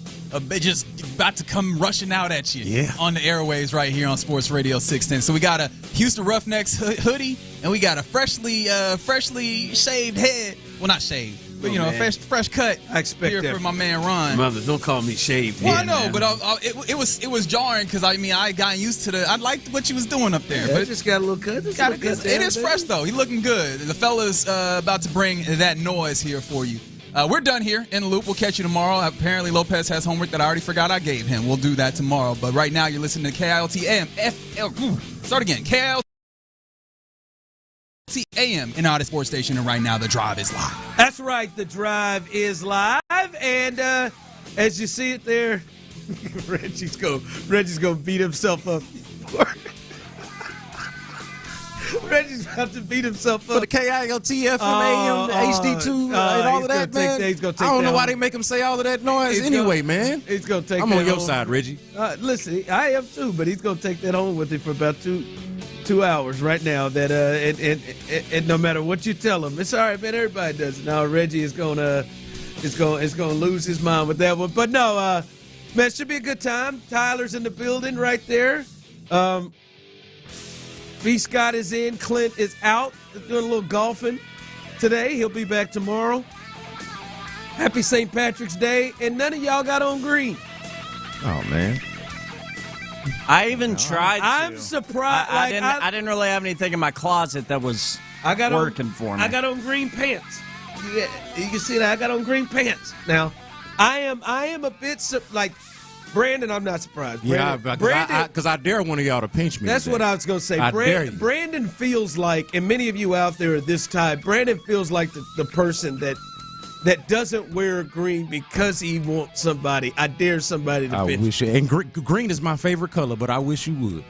Just about to come rushing out at you on the airwaves right here on Sports Radio 610. So we got a Houston Roughnecks hoodie, and we got a freshly shaved head. Well, not shaved, but a fresh cut. I expect here that for my man Ron. Mother, don't call me shaved Well, head, I know, man. but it was jarring because I got used to I liked what you was doing up there. Yeah, But it just got a little cut. it is fresh though. He looking good. The fella's about to bring that noise here for you. We're done here in the loop. We'll catch you tomorrow. Apparently, Lopez has homework that I already forgot I gave him. We'll do that tomorrow. But right now, you're listening to KILT AM. Start again. KILT AM in our sports station. And right now, the drive is live. That's right. The drive is live. And as you see it there, Reggie's going to beat himself up. Reggie's about to beat himself up. For the KILT, FM, AM, the HD2, and all of that, man. He's gonna take I don't know that why home. they make him say all of that noise man. He's going to take I'm that on your home. side, Reggie. Listen, I am too, but he's going to take that home with him for about two hours right now. That and no matter what you tell him, it's all right, man. Everybody does it. Now Reggie is going to lose his mind with that one. But no, man, it should be a good time. Tyler's in the building right there. B. Scott is in. Clint is out. They're doing a little golfing today. He'll be back tomorrow. Happy St. Patrick's Day. And none of y'all got on green. Oh, man. I even tried to. I'm surprised. I didn't really have anything in my closet that was working for me. I got on green pants. Yeah, you can see that. I got on green pants. Now, I am a bit like Brandon. I'm not surprised. Because I dare one of y'all to pinch me. That's today. what I was going to say. I dare you. Brandon feels like, and many of you out there at this time, Brandon feels like the person that doesn't wear green because he wants somebody. I dare somebody to pinch. Wish it. And green is my favorite color, but I wish you would.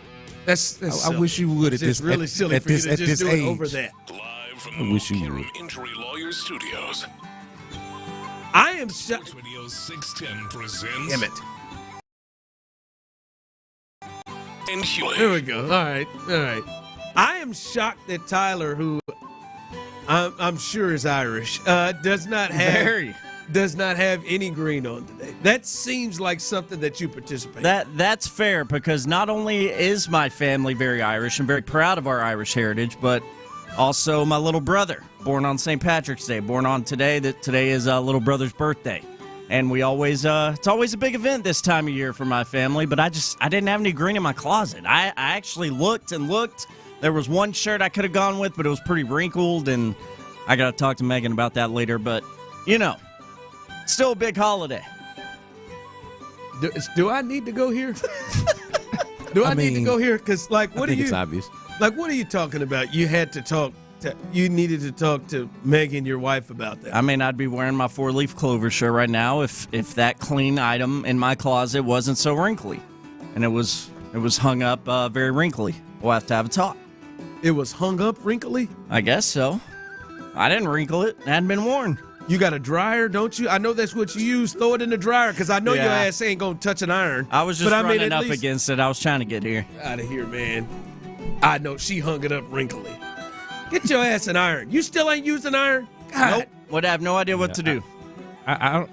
That's I wish you would it's really silly at for you this to just do age. it over that. Live from I wish you the would. Injury Lawyers Studios. I am shocked. Sports Radio 610 presents. Damn it. And Hughley. There we go. All right. I am shocked that Tyler, who I'm sure is Irish, does not have any green on today. That seems like something that you participate in. That's fair because not only is my family very Irish and very proud of our Irish heritage, but also my little brother, born on St. Patrick's Day, born on today. That today is little brother's birthday. And we always, it's always a big event this time of year for my family, but I didn't have any green in my closet. I actually looked and looked. There was one shirt I could have gone with, but it was pretty wrinkled, and I got to talk to Megan about that later. But, still a big holiday. Do I need to go here? I need to go here? Because, like, what are you? It's obvious. Like, what are you talking about? You had to talk. You needed to talk to Megan, your wife, about that. I mean, I'd be wearing my 4-leaf clover shirt right now if that clean item in my closet wasn't so wrinkly, and it was hung up very wrinkly. We'll have to have a talk. It was hung up wrinkly? I guess so. I didn't wrinkle it. It hadn't been worn. You got a dryer, don't you? I know that's what you use. Throw it in the dryer, because I know your ass ain't going to touch an iron. I was just running up against it. I was trying to get here. Out of here, man. I know. She hung it up wrinkly. Get your ass an iron. You still ain't using iron? God. Nope. Would have no idea what to do. I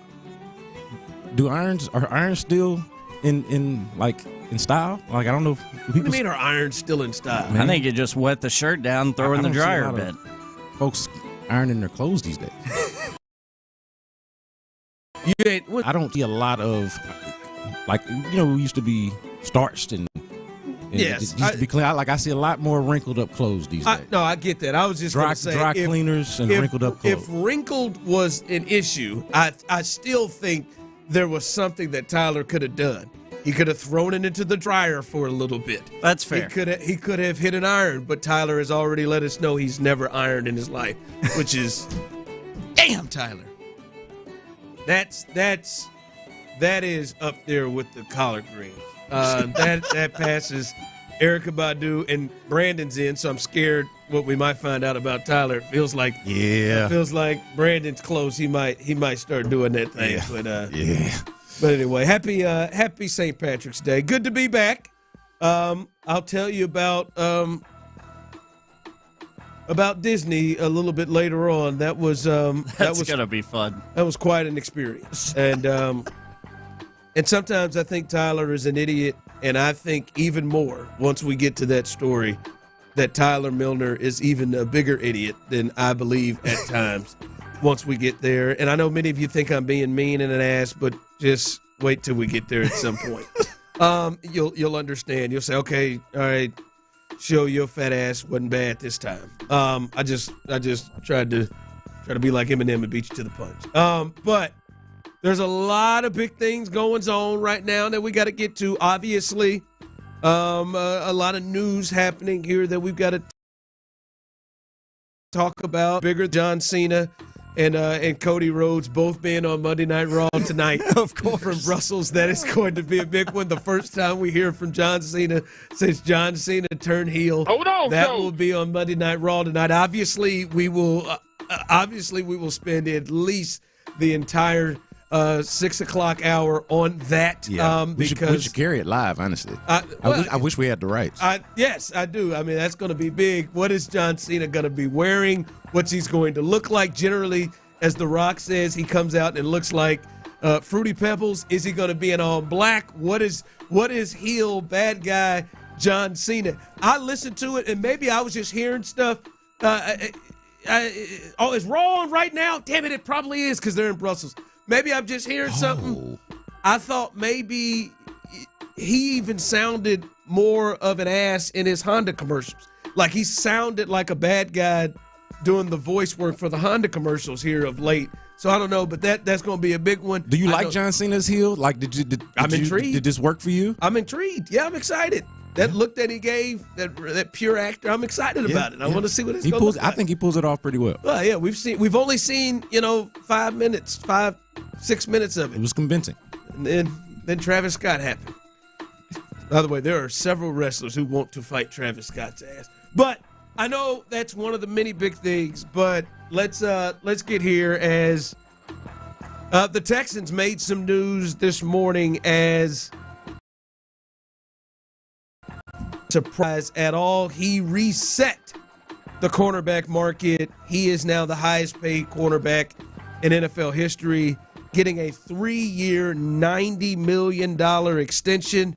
do are irons still in style? Like, I don't know. What do you mean are irons still in style? I think you just wet the shirt down and throw it in the dryer a bit. Folks ironing their clothes these days. I don't see a lot of, like, we used to be starched and yes, it used to be clean. I see a lot more wrinkled up clothes these days. No, I get that. I was just going to say, dry cleaners and wrinkled up clothes. If wrinkled was an issue, I still think there was something that Tyler could have done. He could have thrown it into the dryer for a little bit. That's fair. He could have hit an iron, but Tyler has already let us know he's never ironed in his life, which is, damn, Tyler. That is up there with the collard greens. That passes Erykah Badu, and Brandon's in, so I'm scared what we might find out about Tyler. It feels like Brandon's close. He might start doing that thing. Yeah. But anyway, happy St. Patrick's Day. Good to be back. I'll tell you about Disney a little bit later on. That was gonna be fun. That was quite an experience. And sometimes I think Tyler is an idiot, and I think even more once we get to that story that Tyler Milner is even a bigger idiot than I believe at times once we get there. And I know many of you think I'm being mean and an ass, but just wait till we get there at some point. You'll understand. You'll say, okay, all right, show your fat ass wasn't bad this time. I just tried to be like Eminem and beat you to the punch. But there's a lot of big things going on right now that we got to get to. Obviously, a lot of news happening here that we've got to talk about. Bigger John Cena and Cody Rhodes both being on Monday Night Raw tonight. Of course. From Brussels. That is going to be a big one. The first time we hear from John Cena since John Cena turned heel. That will be on Monday Night Raw tonight. Obviously, we will spend at least the entire 6 o'clock hour on that. Yeah. We should carry it live, honestly. I wish we had the rights. Yes, I do. I mean, that's going to be big. What is John Cena going to be wearing? What's he's going to look like? Generally, as The Rock says, he comes out and looks like Fruity Pebbles. Is he going to be in all black? What is heel bad guy John Cena? I listened to it, and maybe I was just hearing stuff. Is Raw on right now? Damn it, it probably is because they're in Brussels. Maybe I'm just hearing something. I thought maybe he even sounded more of an ass in his Honda commercials. Like he sounded like a bad guy doing the voice work for the Honda commercials here of late. So I don't know, but that's going to be a big one. Do you like John Cena's heel? Like, I'm intrigued. Did this work for you? I'm intrigued. Yeah, I'm excited. That look that he gave, that pure actor, I'm excited about it. I want to see what it's going to look like. I think he pulls it off pretty well. Well, yeah, we've only seen 5 minutes, 6 minutes of it. It was convincing. And then Travis Scott happened. By the way, there are several wrestlers who want to fight Travis Scott's ass. But I know that's one of the many big things. But let's get here as the Texans made some news this morning as surprise at all. He reset the cornerback market. He is now the highest paid cornerback in NFL history, getting a 3-year, $90 million extension.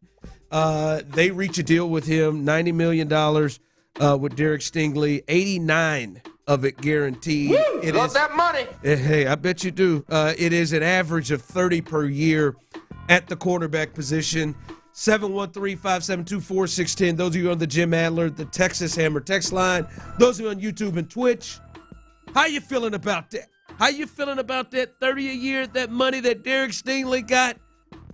They reach a deal with him, $90 million with Derek Stingley, 89 of it guaranteed. Woo! Love that money. Hey, I bet you do. It is an average of 30 per year at the cornerback position. 713-572-4610. Those of you on the Jim Adler, the Texas Hammer text line. Those of you on YouTube and Twitch, how you feeling about that? How you feeling about that 30 a year, that money that Derek Stingley got?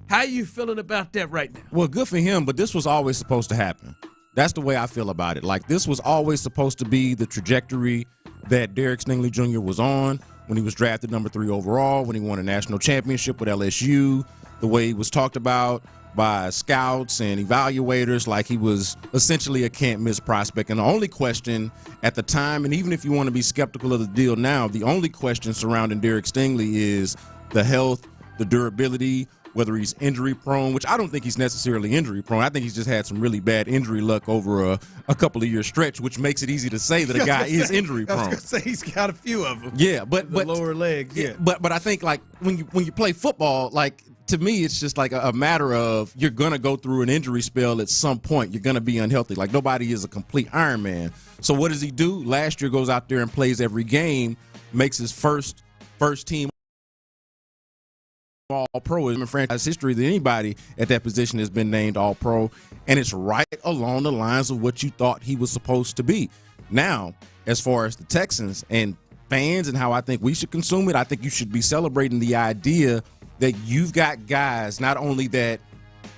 How you feeling about that right now? Well, good for him, but this was always supposed to happen. That's the way I feel about it. Like, this was always supposed to be the trajectory that Derek Stingley Jr. was on when he was drafted number 3 overall, when he won a national championship with LSU, the way he was talked about by scouts and evaluators, like he was essentially a can't-miss prospect. And the only question at the time, and even if you want to be skeptical of the deal now, the only question surrounding Derek Stingley is the health, the durability, whether he's injury-prone, which I don't think he's necessarily injury-prone. I think he's just had some really bad injury luck over a couple of year stretch, which makes it easy to say that a guy is injury-prone. I was going to say he's got a few of them. Yeah, but lower legs. Yeah, but I think, like, when you play football, like, to me, it's just like a matter of you're going to go through an injury spell at some point. You're going to be unhealthy. Like, nobody is a complete Iron Man. So what does he do? Last year goes out there and plays every game, makes his first team All-Pro in franchise history that anybody at that position has been named All-Pro, and it's right along the lines of what you thought he was supposed to be. Now, as far as the Texans and fans and how I think we should consume it, I think you should be celebrating the idea that you've got guys not only that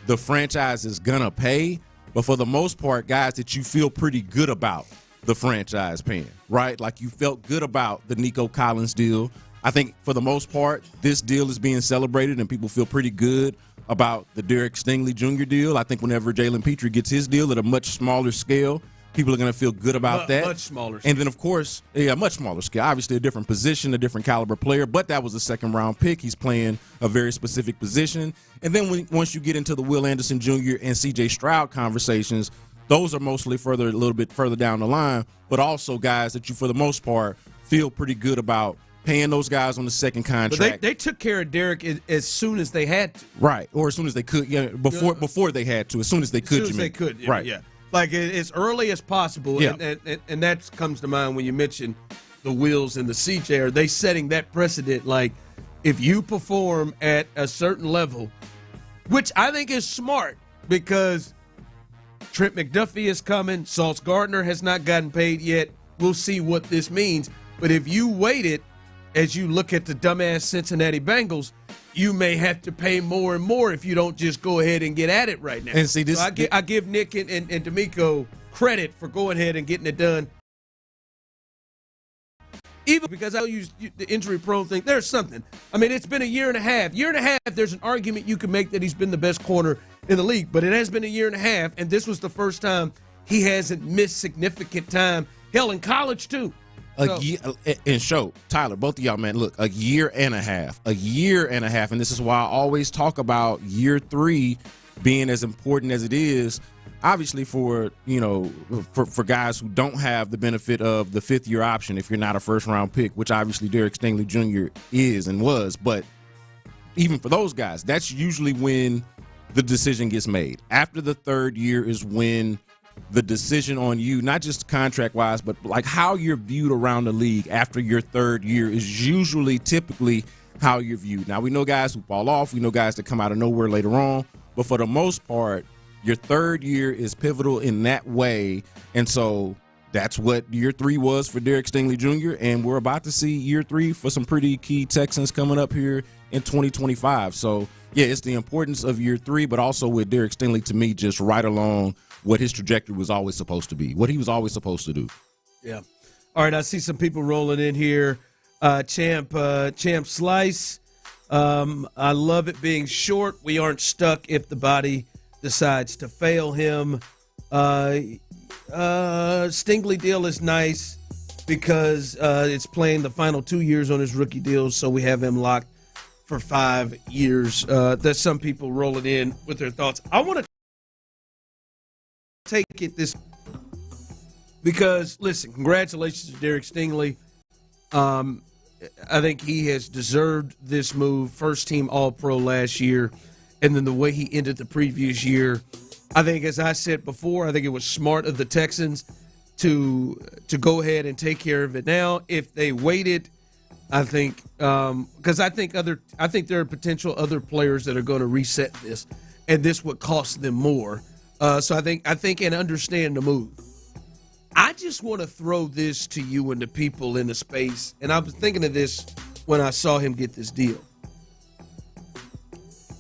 the franchise is going to pay, but for the most part, guys that you feel pretty good about the franchise paying, right? Like, you felt good about the Nico Collins deal. I think for the most part, this deal is being celebrated and people feel pretty good about the Derek Stingley Jr. deal. I think whenever Jalen Petrie gets his deal at a much smaller scale, people are going to feel good about that. Much smaller scale. And then, of course, much smaller scale. Obviously a different position, a different caliber player, but that was a second-round pick. He's playing a very specific position. And then once you get into the Will Anderson Jr. and C.J. Stroud conversations, those are mostly a little bit further down the line, but also guys that you, for the most part, feel pretty good about paying those guys on the second contract. But they took care of Derek as soon as they had to. Right, or as soon as they could. Yeah, before they had to, as soon as they could. As soon as they could, yeah, right. Yeah. Like, as early as possible. Yeah. And that comes to mind when you mention the Wills and the CJ. Are they setting that precedent? Like, if you perform at a certain level, which I think is smart, because Trent McDuffie is coming. Sauce Gardner has not gotten paid yet. We'll see what this means. But if you waited, as you look at the dumbass Cincinnati Bengals, you may have to pay more and more if you don't just go ahead and get at it right now. And see, this, so I give Nick and D'Amico credit for going ahead and getting it done. Even because I use the injury-prone thing, there's something. I mean, it's been a year and a half. There's an argument you can make that he's been the best corner in the league, but it has been a year and a half, and this was the first time he hasn't missed significant time. Hell, in college, too. And show Tyler, both of y'all, man, look, a year and a half, and this is why I always talk about year 3 being as important as it is. Obviously, for guys who don't have the benefit of the 5th-year option, if you're not a first-round pick, which obviously Derek Stingley Jr. is and was, but even for those guys, that's usually when the decision gets made. After the 3rd year is when the decision on you, not just contract-wise, but like how you're viewed around the league after your 3rd year is typically how you're viewed. Now, we know guys who fall off. We know guys that come out of nowhere later on. But for the most part, your 3rd year is pivotal in that way. And so that's what year 3 was for Derek Stingley Jr. And we're about to see year 3 for some pretty key Texans coming up here in 2025. So, yeah, it's the importance of year 3, but also with Derek Stingley, to me, just right along what his trajectory was always supposed to be, what he was always supposed to do. Yeah. All right, I see some people rolling in here. Champ Slice, I love it being short. We aren't stuck if the body decides to fail him. Stingley deal is nice because it's playing the final 2 years on his rookie deal, so we have him locked for 5 years. There's some people rolling in with their thoughts. I want to take it this because, listen, congratulations to Derek Stingley. I think he has deserved this move. First team All-Pro last year, and then the way he ended the previous year. I think, as I said before, I think it was smart of the Texans to go ahead and take care of it now. If they waited, I think because I think there are potential other players that are going to reset this, and this would cost them more. So I think and understand the move. I just want to throw this to you and the people in the space, and I was thinking of this when I saw him get this deal.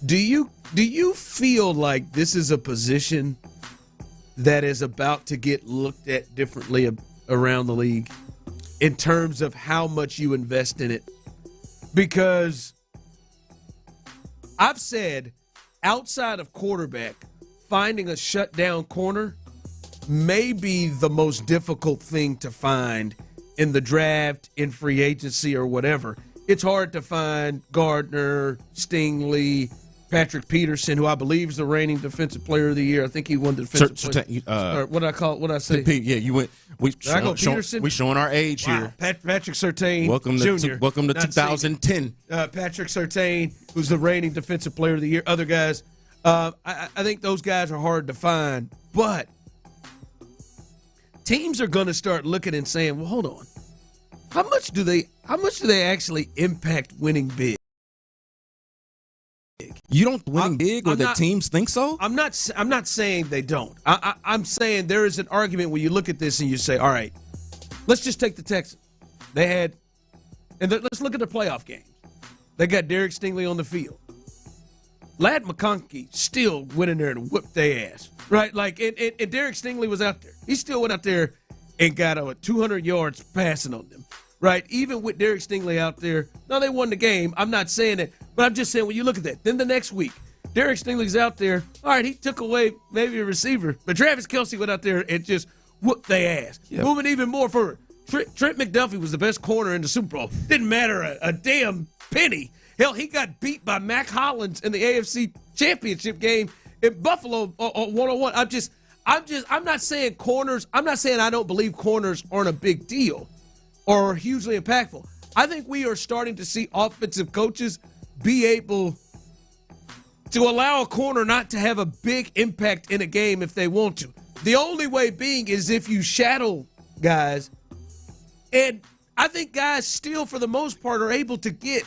Do you Do you feel like this is a position that is about to get looked at differently around the league in terms of how much you invest in it? Because I've said outside of quarterback, finding a shutdown corner may be the most difficult thing to find in the draft, in free agency, or whatever. It's hard to find Gardner, Stingley, Patrick Peterson, who I believe is the reigning Defensive Player of the Year. I think he won the Defensive Player. What did I call it? What did I say? Yeah, you went. We showing our age here. Patrick Surtain, welcome Jr. Welcome to 2010. Patrick Surtain, who's the reigning Defensive Player of the Year. Other guys, I think those guys are hard to find. But teams are going to start looking and saying, "Well, hold on, how much do they actually impact winning big?" You don't win big, or the teams think so? I'm not saying they don't. I'm saying there is an argument when you look at this and you say, all right, let's just take the Texans. They had, and let's look at the playoff games. They got Derek Stingley on the field. Ladd McConkey still went in there and whooped their ass, right? Like, and Derek Stingley was out there. He still went out there and got over 200 yards passing on them. Right, even with Derek Stingley out there, no, they won the game. I'm not saying that, but I'm just saying when you look at that. Then the next week, Derek Stingley's out there. All right, he took away maybe a receiver, but Travis Kelce went out there and just whooped their ass. Yep. Moving even more forward, Trent McDuffie was the best corner in the Super Bowl. Didn't matter a damn penny. Hell, he got beat by Mac Hollins in the AFC Championship game in Buffalo one-on-one. I'm not saying corners. I'm not saying I don't believe corners aren't a big deal or hugely impactful. I think we are starting to see offensive coaches be able to allow a corner not to have a big impact in a game if they want to. The only way being is if you shadow guys. And I think guys still, for the most part, are able to get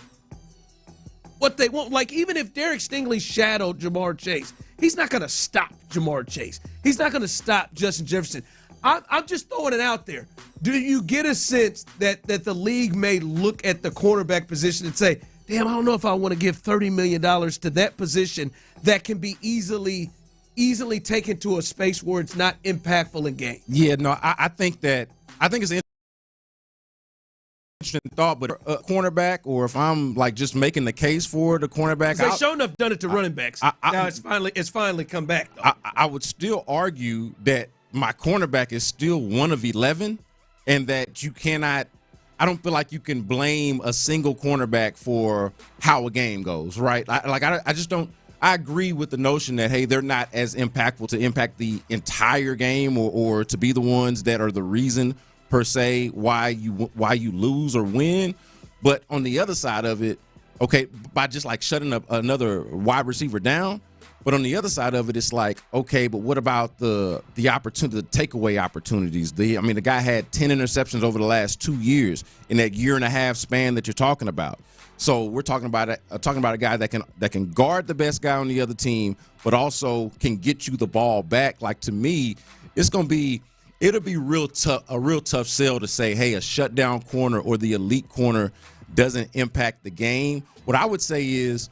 what they want. Like, even if Derek Stingley shadowed Jamar Chase, he's not going to stop Jamar Chase. He's not going to stop Justin Jefferson. I'm just throwing it out there. Do you get a sense that the league may look at the cornerback position and say, damn, I don't know if I want to give $30 million to that position that can be easily taken to a space where it's not impactful in game? Yeah, no, I think it's an interesting thought, but a cornerback, or if I'm like just making the case for the cornerback, they sure enough done it to running backs. Now it's finally come back, though. I would still argue that my cornerback is still one of 11, and that you cannot – I don't feel like you can blame a single cornerback for how a game goes, right? I just don't – I agree with the notion that, hey, they're not as impactful to impact the entire game or to be the ones that are the reason, per se, why you lose or win. But on the other side of it, okay, by just like shutting up another wide receiver down – but on the other side of it, it's like, okay, but what about the opportunity, the takeaway opportunities? The guy had 10 interceptions over the last 2 years in that year and a half span that you're talking about. So we're talking about a guy that can guard the best guy on the other team, but also can get you the ball back. Like, to me, it'll be a real tough sell to say, hey, a shutdown corner or the elite corner doesn't impact the game. What I would say is,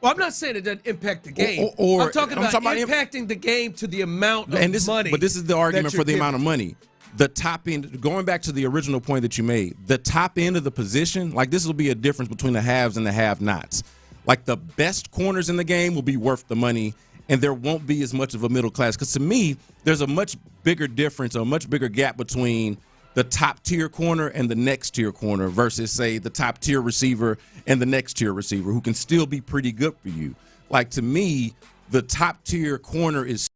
well, I'm not saying it doesn't impact the game. I'm talking about impacting the game to the amount of money. But this is the argument for the amount of money. The top end, going back to the original point that you made, the top end of the position, like, this will be a difference between the haves and the have-nots. Like, the best corners in the game will be worth the money, and there won't be as much of a middle class. Because to me, there's a much bigger difference, a much bigger gap between the top-tier corner and the next-tier corner versus, say, the top-tier receiver and the next-tier receiver, who can still be pretty good for you. Like, to me, the top-tier corner is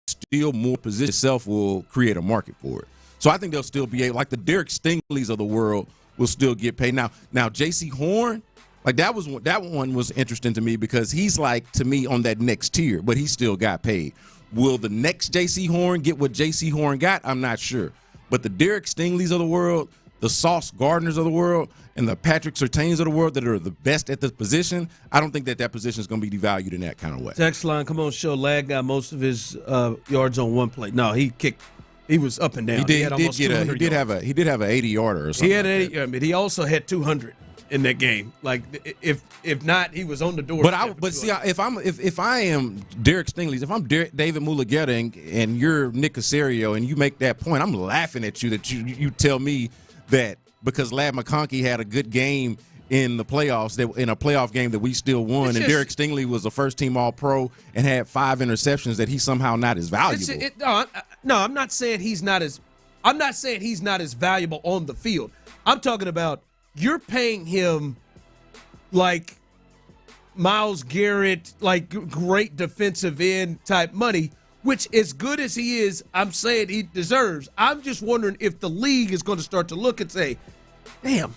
still more position itself will create a market for it. So I think they'll still be able, like the Derek Stingleys of the world will still get paid. Now J.C. Horn, like that one was interesting to me because he's like, to me, on that next tier, but he still got paid. Will the next J.C. Horn get what J.C. Horn got? I'm not sure. But the Derek Stingleys of the world, the Sauce Gardners of the world, and the Patrick Surtains of the world that are the best at this position, I don't think that position is going to be devalued in that kind of way. Text line, come on, show. Lag got most of his yards on one play. No, he was up and down. He did have an 80-yarder or something. He had an 80, but he also had 200 in that game. Like if not, he was on the door. But see, if I am Derek Stingley, if I'm David Mulugeta and you're Nick Caserio and you make that point, I'm laughing at you that you tell me that because Ladd McConkey had a good game in the playoffs, in a playoff game that we still won, and Derek Stingley was a first-team All-Pro and had 5 interceptions, that he's somehow not as valuable. No, I'm not saying he's not as. I'm not saying he's not as valuable on the field. I'm talking about you're paying him like Myles Garrett, like great defensive end type money, which as good as he is, I'm saying he deserves. I'm just wondering if the league is going to start to look and say, damn,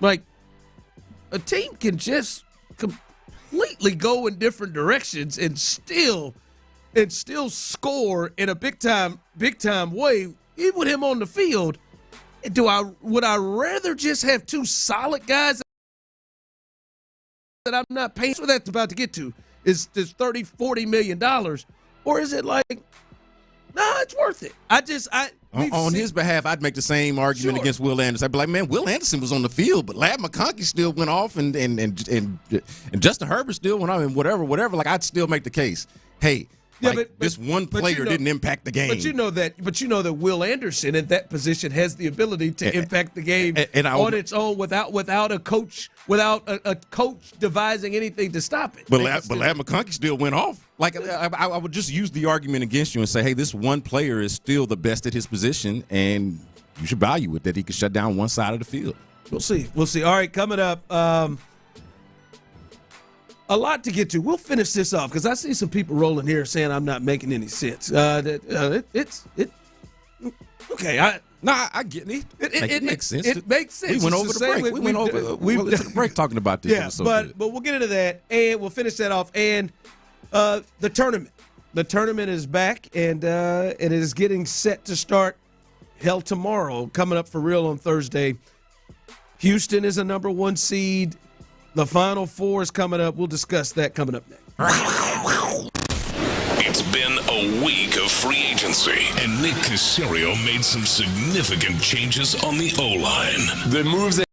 like a team can just completely go in different directions and still score in a big time way, even with him on the field. Would I rather just have 2 solid guys that I'm not paying? So that's about to get to is this $30-40 million, or is it like, no, it's worth it? On his behalf, I'd make the same argument against Will Anderson. I'd be like, man, Will Anderson was on the field, but Ladd McConkey still went off, and Justin Herbert still went off, and whatever. Like, I'd still make the case. Hey, this one player didn't impact the game. But you know that Will Anderson at that position has the ability to impact the game on its own without a coach devising anything to stop it. But Ladd McConkey still went off. Like I would just use the argument against you and say, hey, this one player is still the best at his position, and you should value it that he could shut down one side of the field. We'll see. All right, coming up. A lot to get to. We'll finish this off because I see some people rolling here saying I'm not making any sense. Okay. I get it. It makes sense. It makes sense. We went over the break. We went to the break talking about this. Yeah, but we'll get into that and we'll finish that off. And the tournament. The tournament is back and it is getting set to start. Hell, tomorrow, coming up for real on Thursday. Houston is a number 1 seed. The Final Four is coming up. We'll discuss that coming up next. It's been a week of free agency, and Nick Caserio made some significant changes on the O-line. The moves that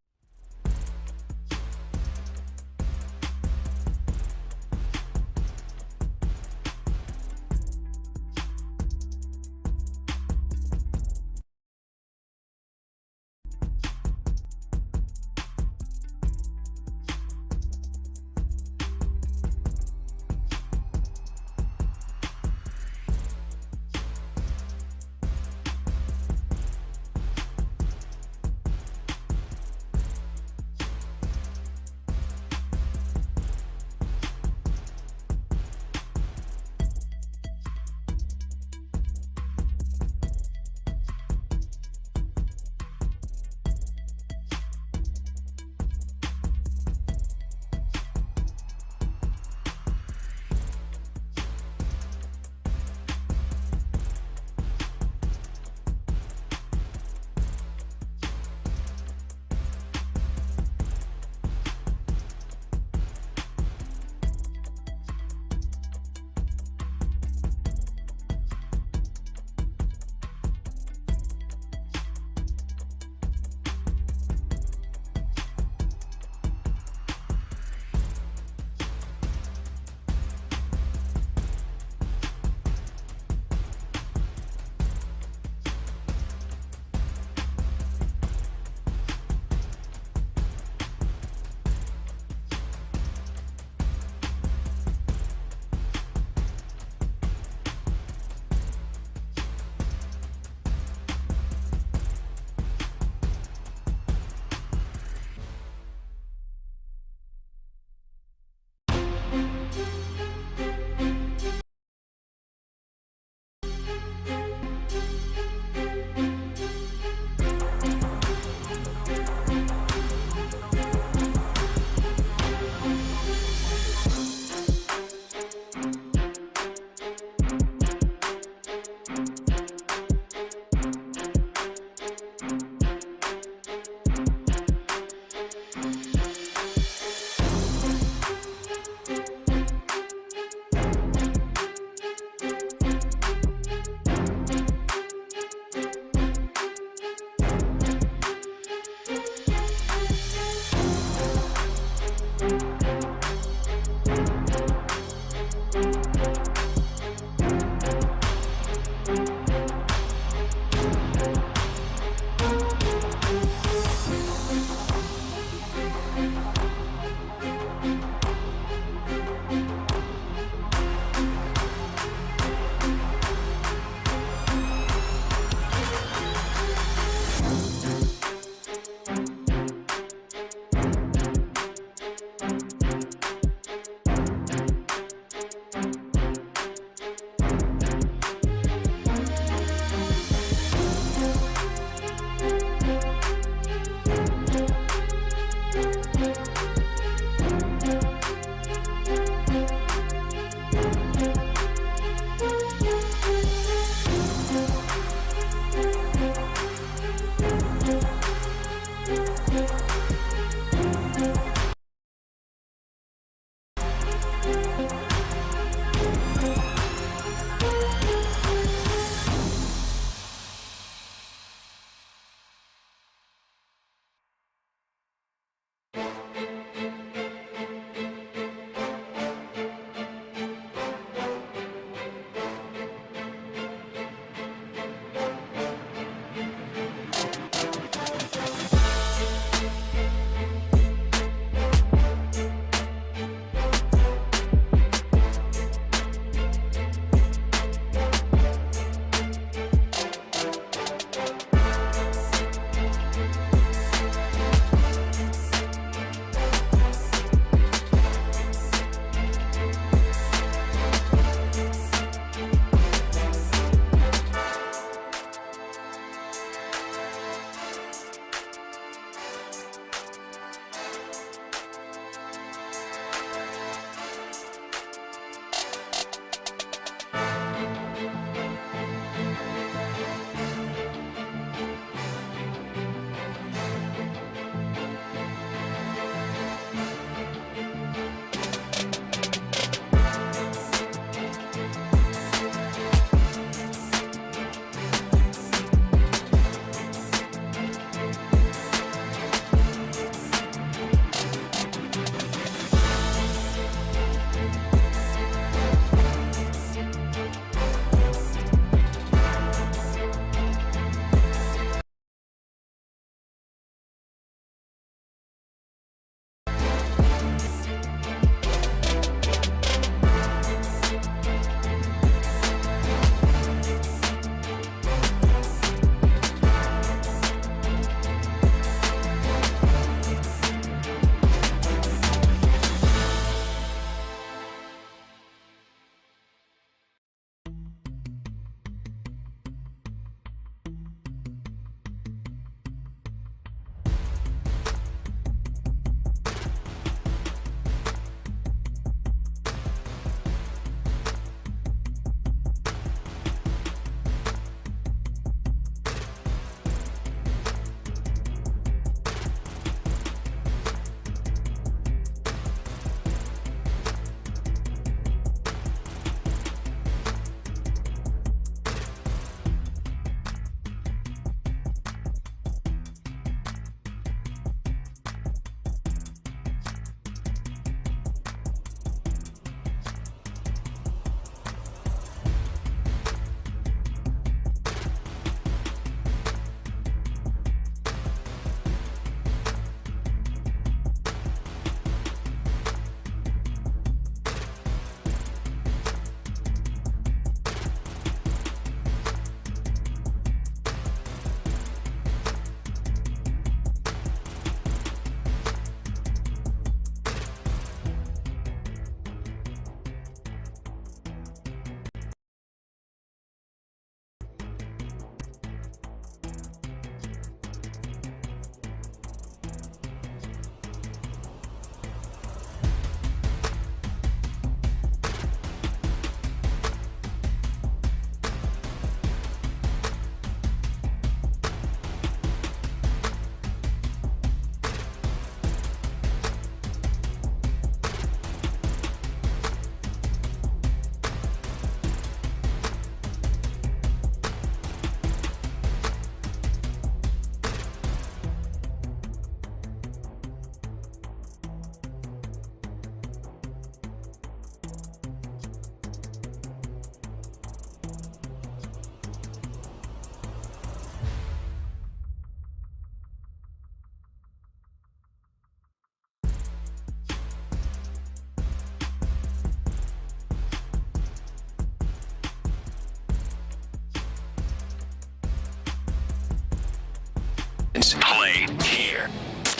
play here.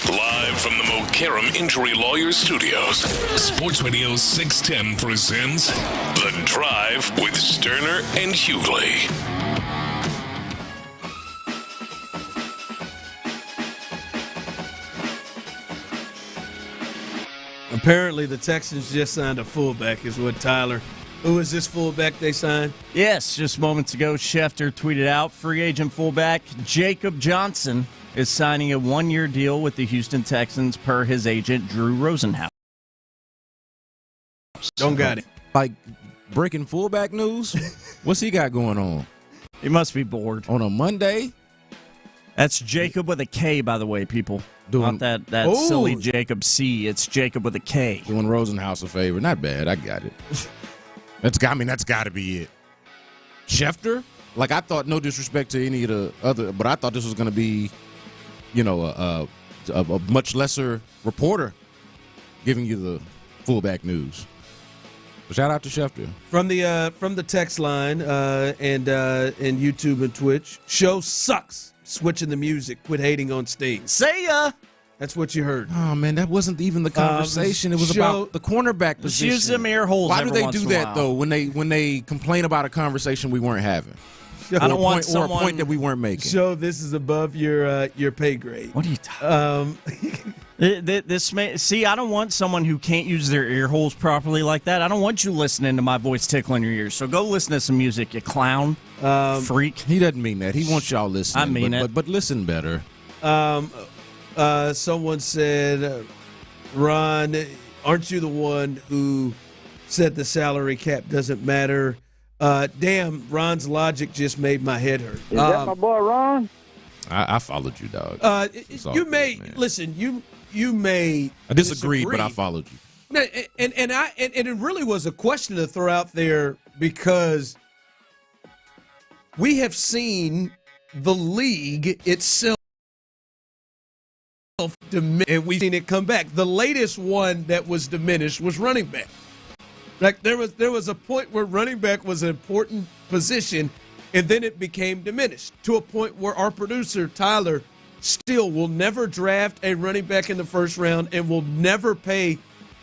Live from the Mokaram Injury Lawyers Studios, Sports Radio 610 presents The Drive with Stoerner and Hughley. Apparently, the Texans just signed a fullback, is what Tyler. Who is this fullback they signed? Yes, just moments ago, Schefter tweeted out free agent fullback Jacob Johnson is signing a one-year deal with the Houston Texans per his agent, Drew Rosenhaus. Don't got it. Like breaking fullback news? What's he got going on? He must be bored. On a Monday? That's Jacob with a K, by the way, people. Not that silly Jacob C. It's Jacob with a K. Doing Rosenhaus a favor. Not bad. I got it. That's got to be it. Schefter? Like, I thought, no disrespect to any of the other, but I thought this was going to be, a much lesser reporter giving you the fullback news. But shout out to Schefter. From the text line and YouTube and Twitch, show sucks. Switching the music. Quit hating on stage. See ya. That's what you heard. Oh, man, that wasn't even the conversation. It was about the cornerback position. Use them air holes. Why do they once do in a that, while. though, when they complain about a conversation we weren't having? I don't want or a point that we weren't making. Show this is above your pay grade. What are you talking See, I don't want someone who can't use their ear holes properly like that. I don't want you listening to my voice tickling your ears. So go listen to some music, you clown, freak. He doesn't mean that. He wants y'all listening. I mean it. But listen better. Someone said, Ron, aren't you the one who said the salary cap doesn't matter? Damn, Ron's logic just made my head hurt. Is that my boy Ron? I followed you, dog. You may listen. You may. I disagree, but I followed you. And it really was a question to throw out there because we have seen the league itself, and we've seen it come back. The latest one that was diminished was running back. Like there was a point where running back was an important position, and then it became diminished to a point where our producer Tyler still will never draft a running back in the first round and will never pay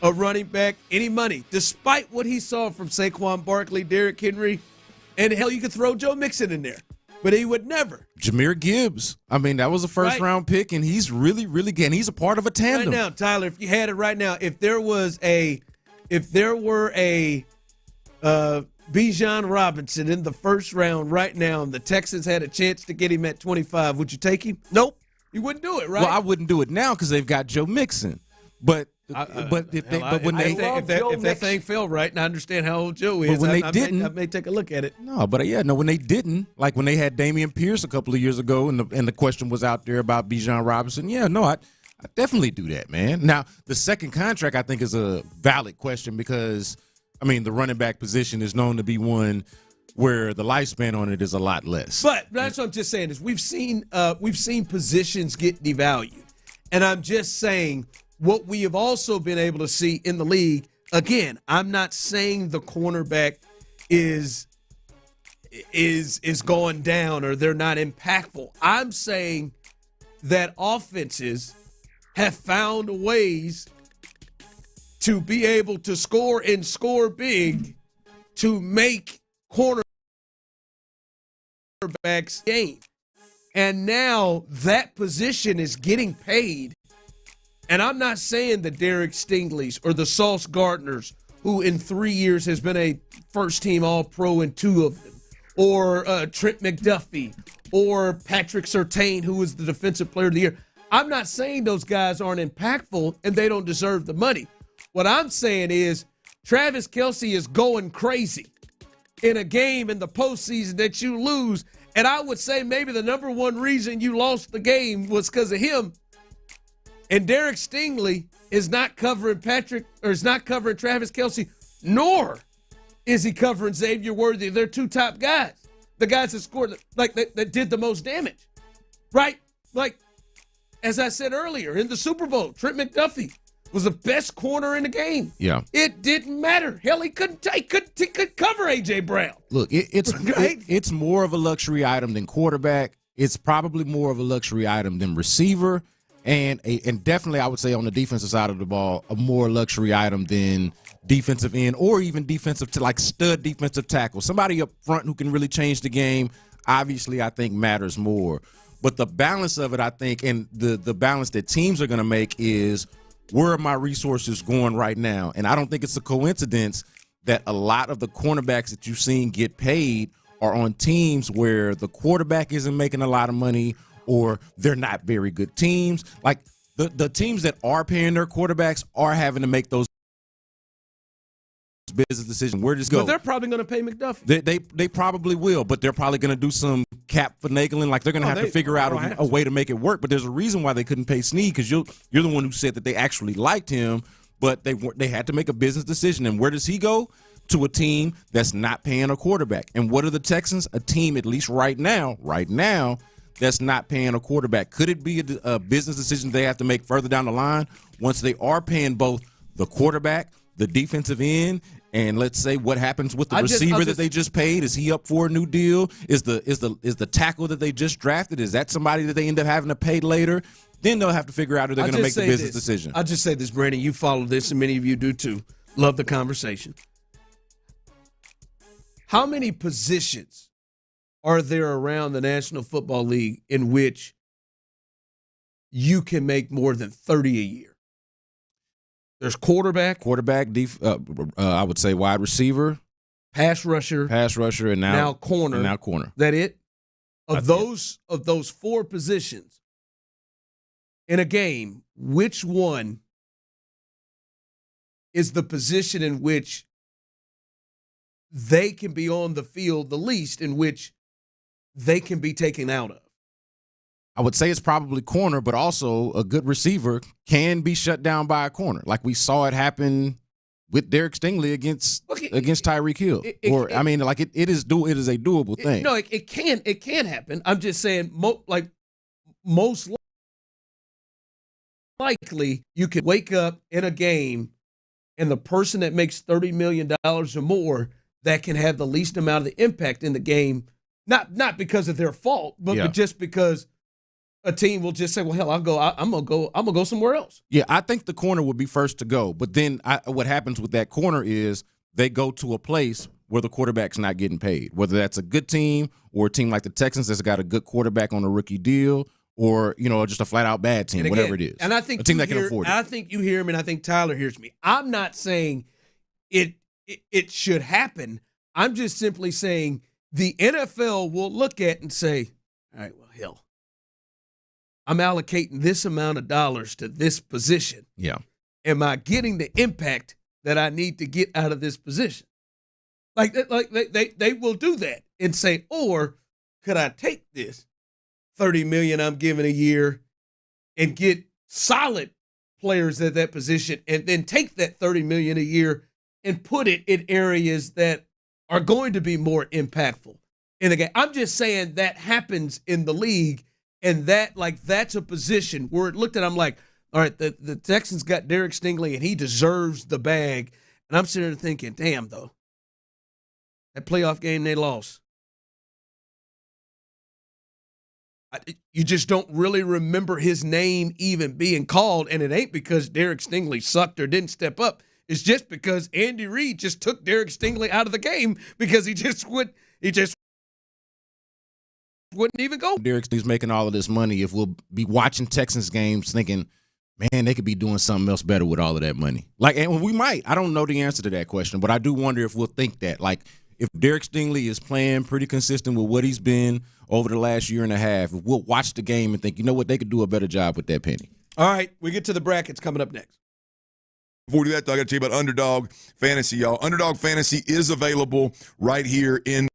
a running back any money, despite what he saw from Saquon Barkley, Derrick Henry, and hell, you could throw Joe Mixon in there, but he would never. Jahmyr Gibbs. I mean, that was a first-round pick, and he's really, really good. And he's a part of a tandem. Right now, Tyler, if you had it right now, if there were a Bijan Robinson in the first round right now, and the Texans had a chance to get him at 25, would you take him? Nope. You wouldn't do it, right? Well, I wouldn't do it now because they've got Joe Mixon. But if that thing fell right, and I understand how old Joe is, when I may take a look at it. No, but when they didn't, like when they had Dameon Pierce a couple of years ago, and the question was out there about Bijan Robinson, I definitely do that, man. Now, the second contract, I think, is a valid question because, the running back position is known to be one where the lifespan on it is a lot less. But that's what I'm just saying is we've seen positions get devalued. And I'm just saying what we have also been able to see in the league, again, I'm not saying the cornerback is going down or they're not impactful. I'm saying that offenses have found ways to be able to score and score big to make cornerbacks game. And now that position is getting paid. And I'm not saying the Derek Stingleys or the Sauce Gardners, who in 3 years has been a first-team All-Pro in 2 of them, or Trent McDuffie, or Patrick Surtain, who was the Defensive Player of the Year. I'm not saying those guys aren't impactful and they don't deserve the money. What I'm saying is Travis Kelce is going crazy in a game in the postseason that you lose. And I would say maybe the number one reason you lost the game was because of him. And Derek Stingley is not covering Travis Kelce, nor is he covering Xavier Worthy. They're 2 top guys. The guys that scored, that did the most damage. Right? Like, as I said earlier, in the Super Bowl, Trent McDuffie was the best corner in the game. Yeah. It didn't matter. Hell, he couldn't cover A.J. Brown. Look, it's more of a luxury item than quarterback. it's probably more of a luxury item than receiver, and definitely I would say on the defensive side of the ball, a more luxury item than defensive end or even defensive to like stud defensive tackle. Somebody up front who can really change the game, obviously I think matters more. But the balance of it, I think, and the balance that teams are going to make is where are my resources going right now? And I don't think it's a coincidence that a lot of the cornerbacks that you've seen get paid are on teams where the quarterback isn't making a lot of money or they're not very good teams. Like the teams that are paying their quarterbacks are having to make those business decisions. Where does go? But they're probably going to pay McDuffie. They probably will, but they're probably going to do some cap finagling. Like they're going to have to figure out a way to make it work. But there's a reason why they couldn't pay Snead, because you're the one who said that they actually liked him, but they had to make a business decision. And where does he go? To a team that's not paying a quarterback. And what are the Texans? A team, at least right now, that's not paying a quarterback. Could it be a business decision they have to make further down the line once they are paying both the quarterback, the defensive end, and let's say what happens with the receiver that they just paid? Is he up for a new deal? Is the tackle that they just drafted, is that somebody that they end up having to pay later? Then they'll have to figure out if they're going to make the business decision. I'll just say this, Brandon. You follow this, and many of you do too. Love the conversation. How many positions are there around the National Football League in which you can make more than 30 a year? There's quarterback, I would say wide receiver, pass rusher, and now corner. That it? Of those four positions in a game, which one is the position in which they can be on the field the least, in which they can be taken out of? I would say it's probably corner, but also a good receiver can be shut down by a corner. Like we saw it happen with Derek Stingley against Tyreek Hill. It is a doable thing. No, it can happen. I'm just saying, most likely you could wake up in a game and the person that makes $30 million or more that can have the least amount of the impact in the game, not because of their fault, but just because a team will just say, "Well, hell, I'm gonna go somewhere else." Yeah, I think the corner would be first to go, but then what happens with that corner is they go to a place where the quarterback's not getting paid, whether that's a good team or a team like the Texans that's got a good quarterback on a rookie deal, or just a flat out bad team, again, whatever it is. And I think a team that can afford it. I think you hear me, and I think Tyler hears me. I'm not saying it should happen. I'm just simply saying the NFL will look at and say, "All right, well, hell, I'm allocating this amount of dollars to this position. Yeah. Am I getting the impact that I need to get out of this position?" Like they will do that and say, or could I take this $30 million I'm giving a year and get solid players at that position, and then take that $30 million a year and put it in areas that are going to be more impactful in the game? I'm just saying that happens in the league. And that's a position where it looked at, I'm like, all right, the Texans got Derek Stingley, and he deserves the bag. And I'm sitting there thinking, damn, though, that playoff game they lost, you just don't really remember his name even being called. And it ain't because Derek Stingley sucked or didn't step up. It's just because Andy Reid just took Derek Stingley out of the game because he just wouldn't even go. Derek's making all of this money. If we'll be watching Texans games thinking, man, they could be doing something else better with all of that money. And we might. I don't know the answer to that question, but I do wonder if we'll think that. Like, if Derek Stingley is playing pretty consistent with what he's been over the last year and a half, if we'll watch the game and think, you know what, they could do a better job with that penny. All right, we get to the brackets coming up next. Before we do that, though, I got to tell you about Underdog Fantasy, y'all. Underdog Fantasy is available right here in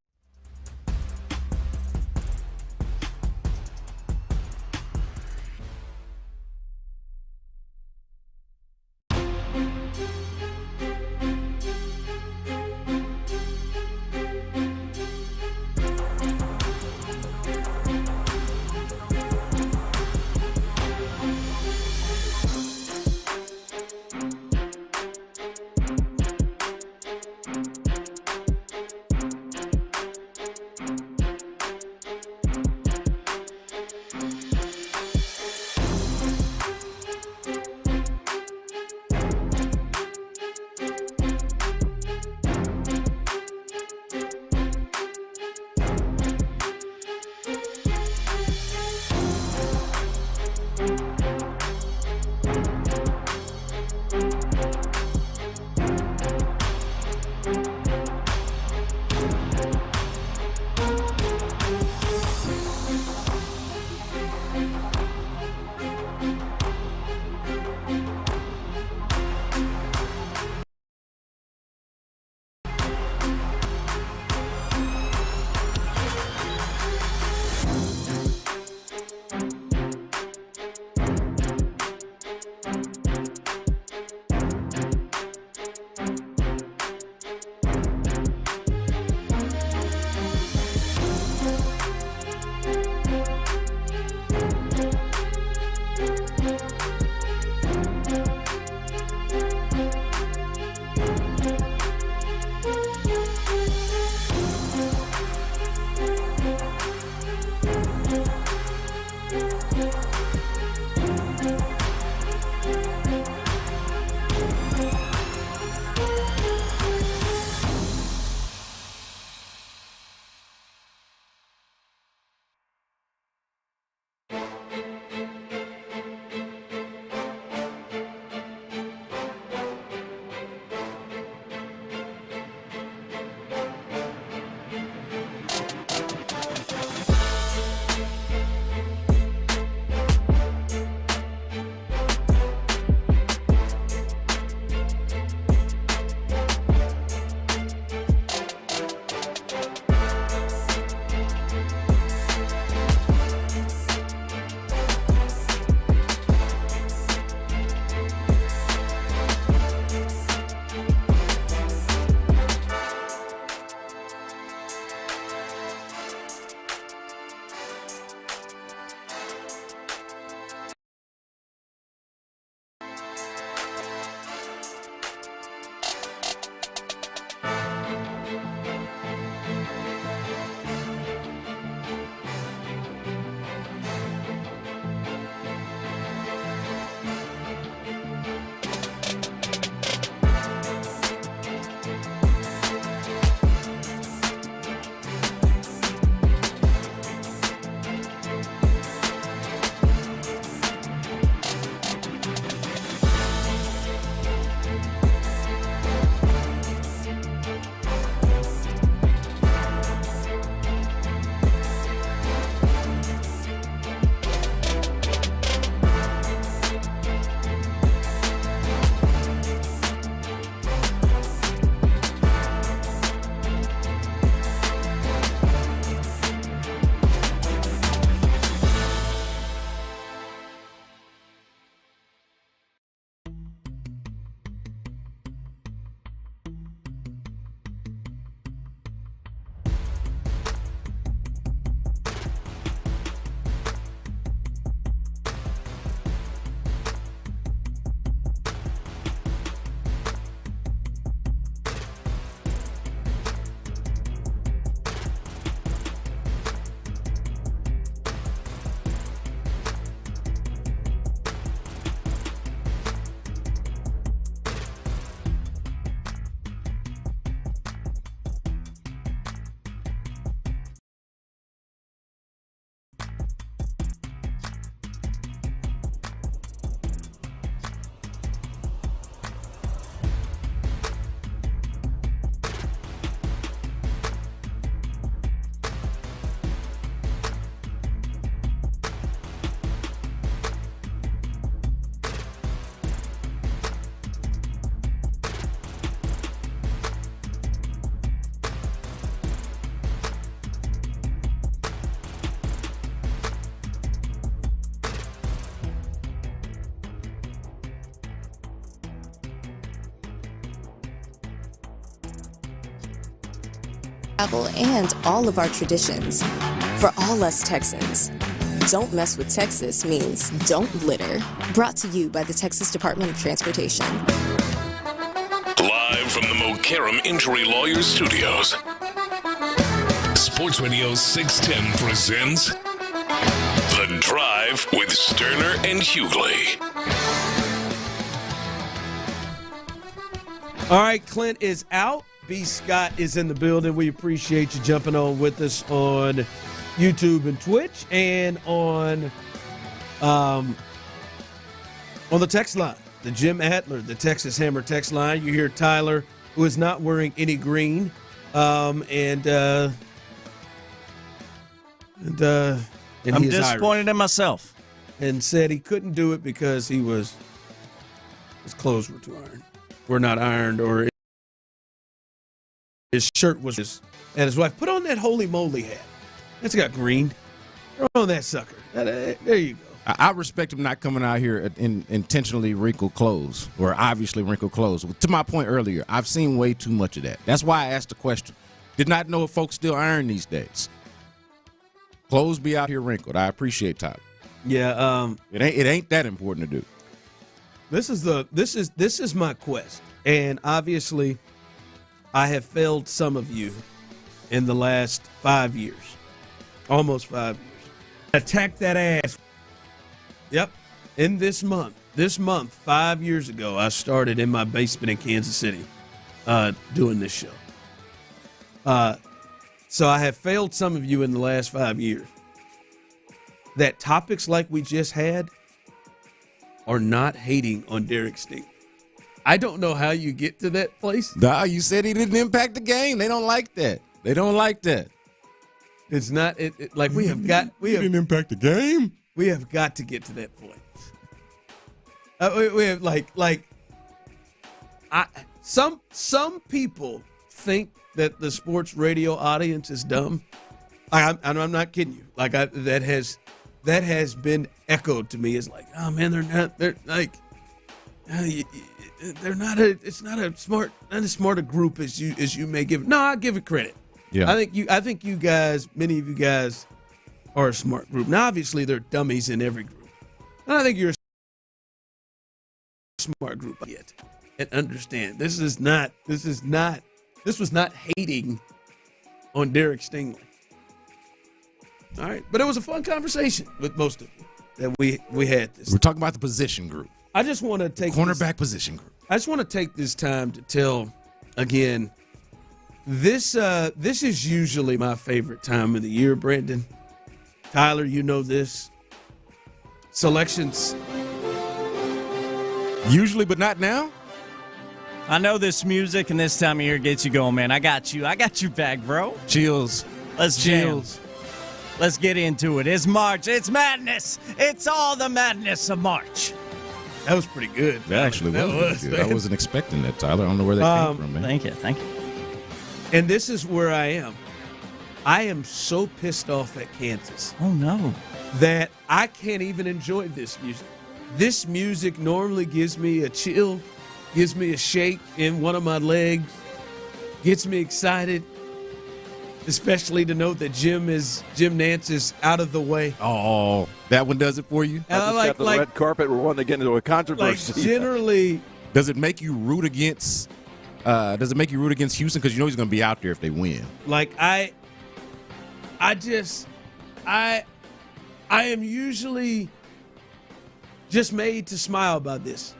travel, and all of our traditions. For all us Texans, don't mess with Texas means don't litter. Brought to you by the Texas Department of Transportation. Live from the Mokaram Injury Lawyers Studios, Sports Radio 610 presents The Drive with Stoerner and Hughley. All right, Clint is out. B. Scott is in the building. We appreciate you jumping on with us on YouTube and Twitch and on the text line, the Jim Adler, the Texas Hammer text line. You hear Tyler, who is not wearing any green, and I'm disappointed in myself, and said he couldn't do it because his clothes were too ironed, were not ironed, or his shirt was. And his wife, put on that holy moly hat. It's got green. Throw on that sucker. There you go. I respect him not coming out here in intentionally wrinkled clothes or obviously wrinkled clothes. To my point earlier, I've seen way too much of that. That's why I asked the question. Did not know if folks still iron these days. Clothes be out here wrinkled. I appreciate Tyler. Yeah, it ain't that important to do. This is my quest, and obviously, I have failed some of you in the last 5 years, almost 5 years. Attack that ass. Yep. In this month, 5 years ago, I started in my basement in Kansas City, doing this show. So I have failed some of you in the last 5 years. That topics like we just had are not hating on Derek Stingley. I don't know how you get to that place. Nah, you said he didn't impact the game. They don't like that. It's not like we didn't impact the game. We have got to get to that point. We have some people think that the sports radio audience is dumb. I'm not kidding you. That has been echoed to me. It's like, oh man, they're not as smart a group as you may give. No, I give it credit. Yeah. I think you guys, many of you guys, are a smart group. Now, obviously, there are dummies in every group. And I think you're a smart group yet. And understand, this was not hating on Derek Stingley. All right, but it was a fun conversation with most of you that we had this. We're talking about the position group. I just want to take cornerback position group. I just want to take this time to tell again. This is usually my favorite time of the year, Brandon. Tyler, you know this. Selections. Usually, but not now. I know this music and this time of year gets you going, man. I got you back, bro. Chills. Let's jam. Let's get into it. It's March. It's madness. It's all the madness of March. That was pretty good. That actually was good. I wasn't expecting that, Tyler. I don't know where that came from, man. Thank you. And this is where I am. I am so pissed off at Kansas. Oh, no. That I can't even enjoy this music. This music normally gives me a chill, gives me a shake in one of my legs, gets me excited, especially to know that Jim Nance is out of the way. Oh, that one does it for you? I just got the red carpet. We're wanting to get into a controversy. Generally. Does it make you root against Houston? Because you know he's going to be out there if they win. I am usually just made to smile about this.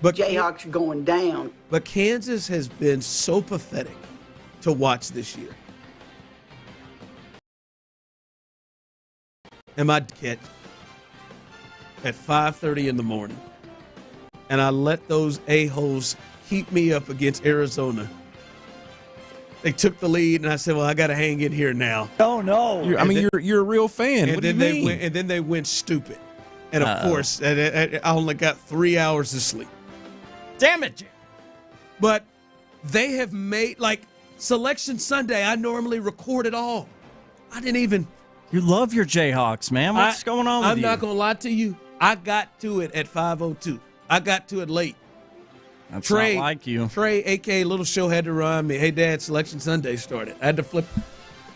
But Jayhawks are going down. But Kansas has been so pathetic to watch this year. And my kid at 5:30 in the morning, and I let those a-holes keep me up against Arizona. They took the lead, and I said, "Well, I got to hang in here now." Oh no! You're a real fan. And what do you mean? And then they went stupid, and of course, I only got 3 hours of sleep. Damn it, Jim! But they have made Selection Sunday. I normally record it all. I didn't even. You love your Jayhawks, man. What's going on with you? I'm not gonna lie to you. I got to it at 5:02. I got to it late. That's Trey, not like you. Trey, a.k.a. Little Show, had to remind me, hey, Dad, Selection Sunday started. I had to flip.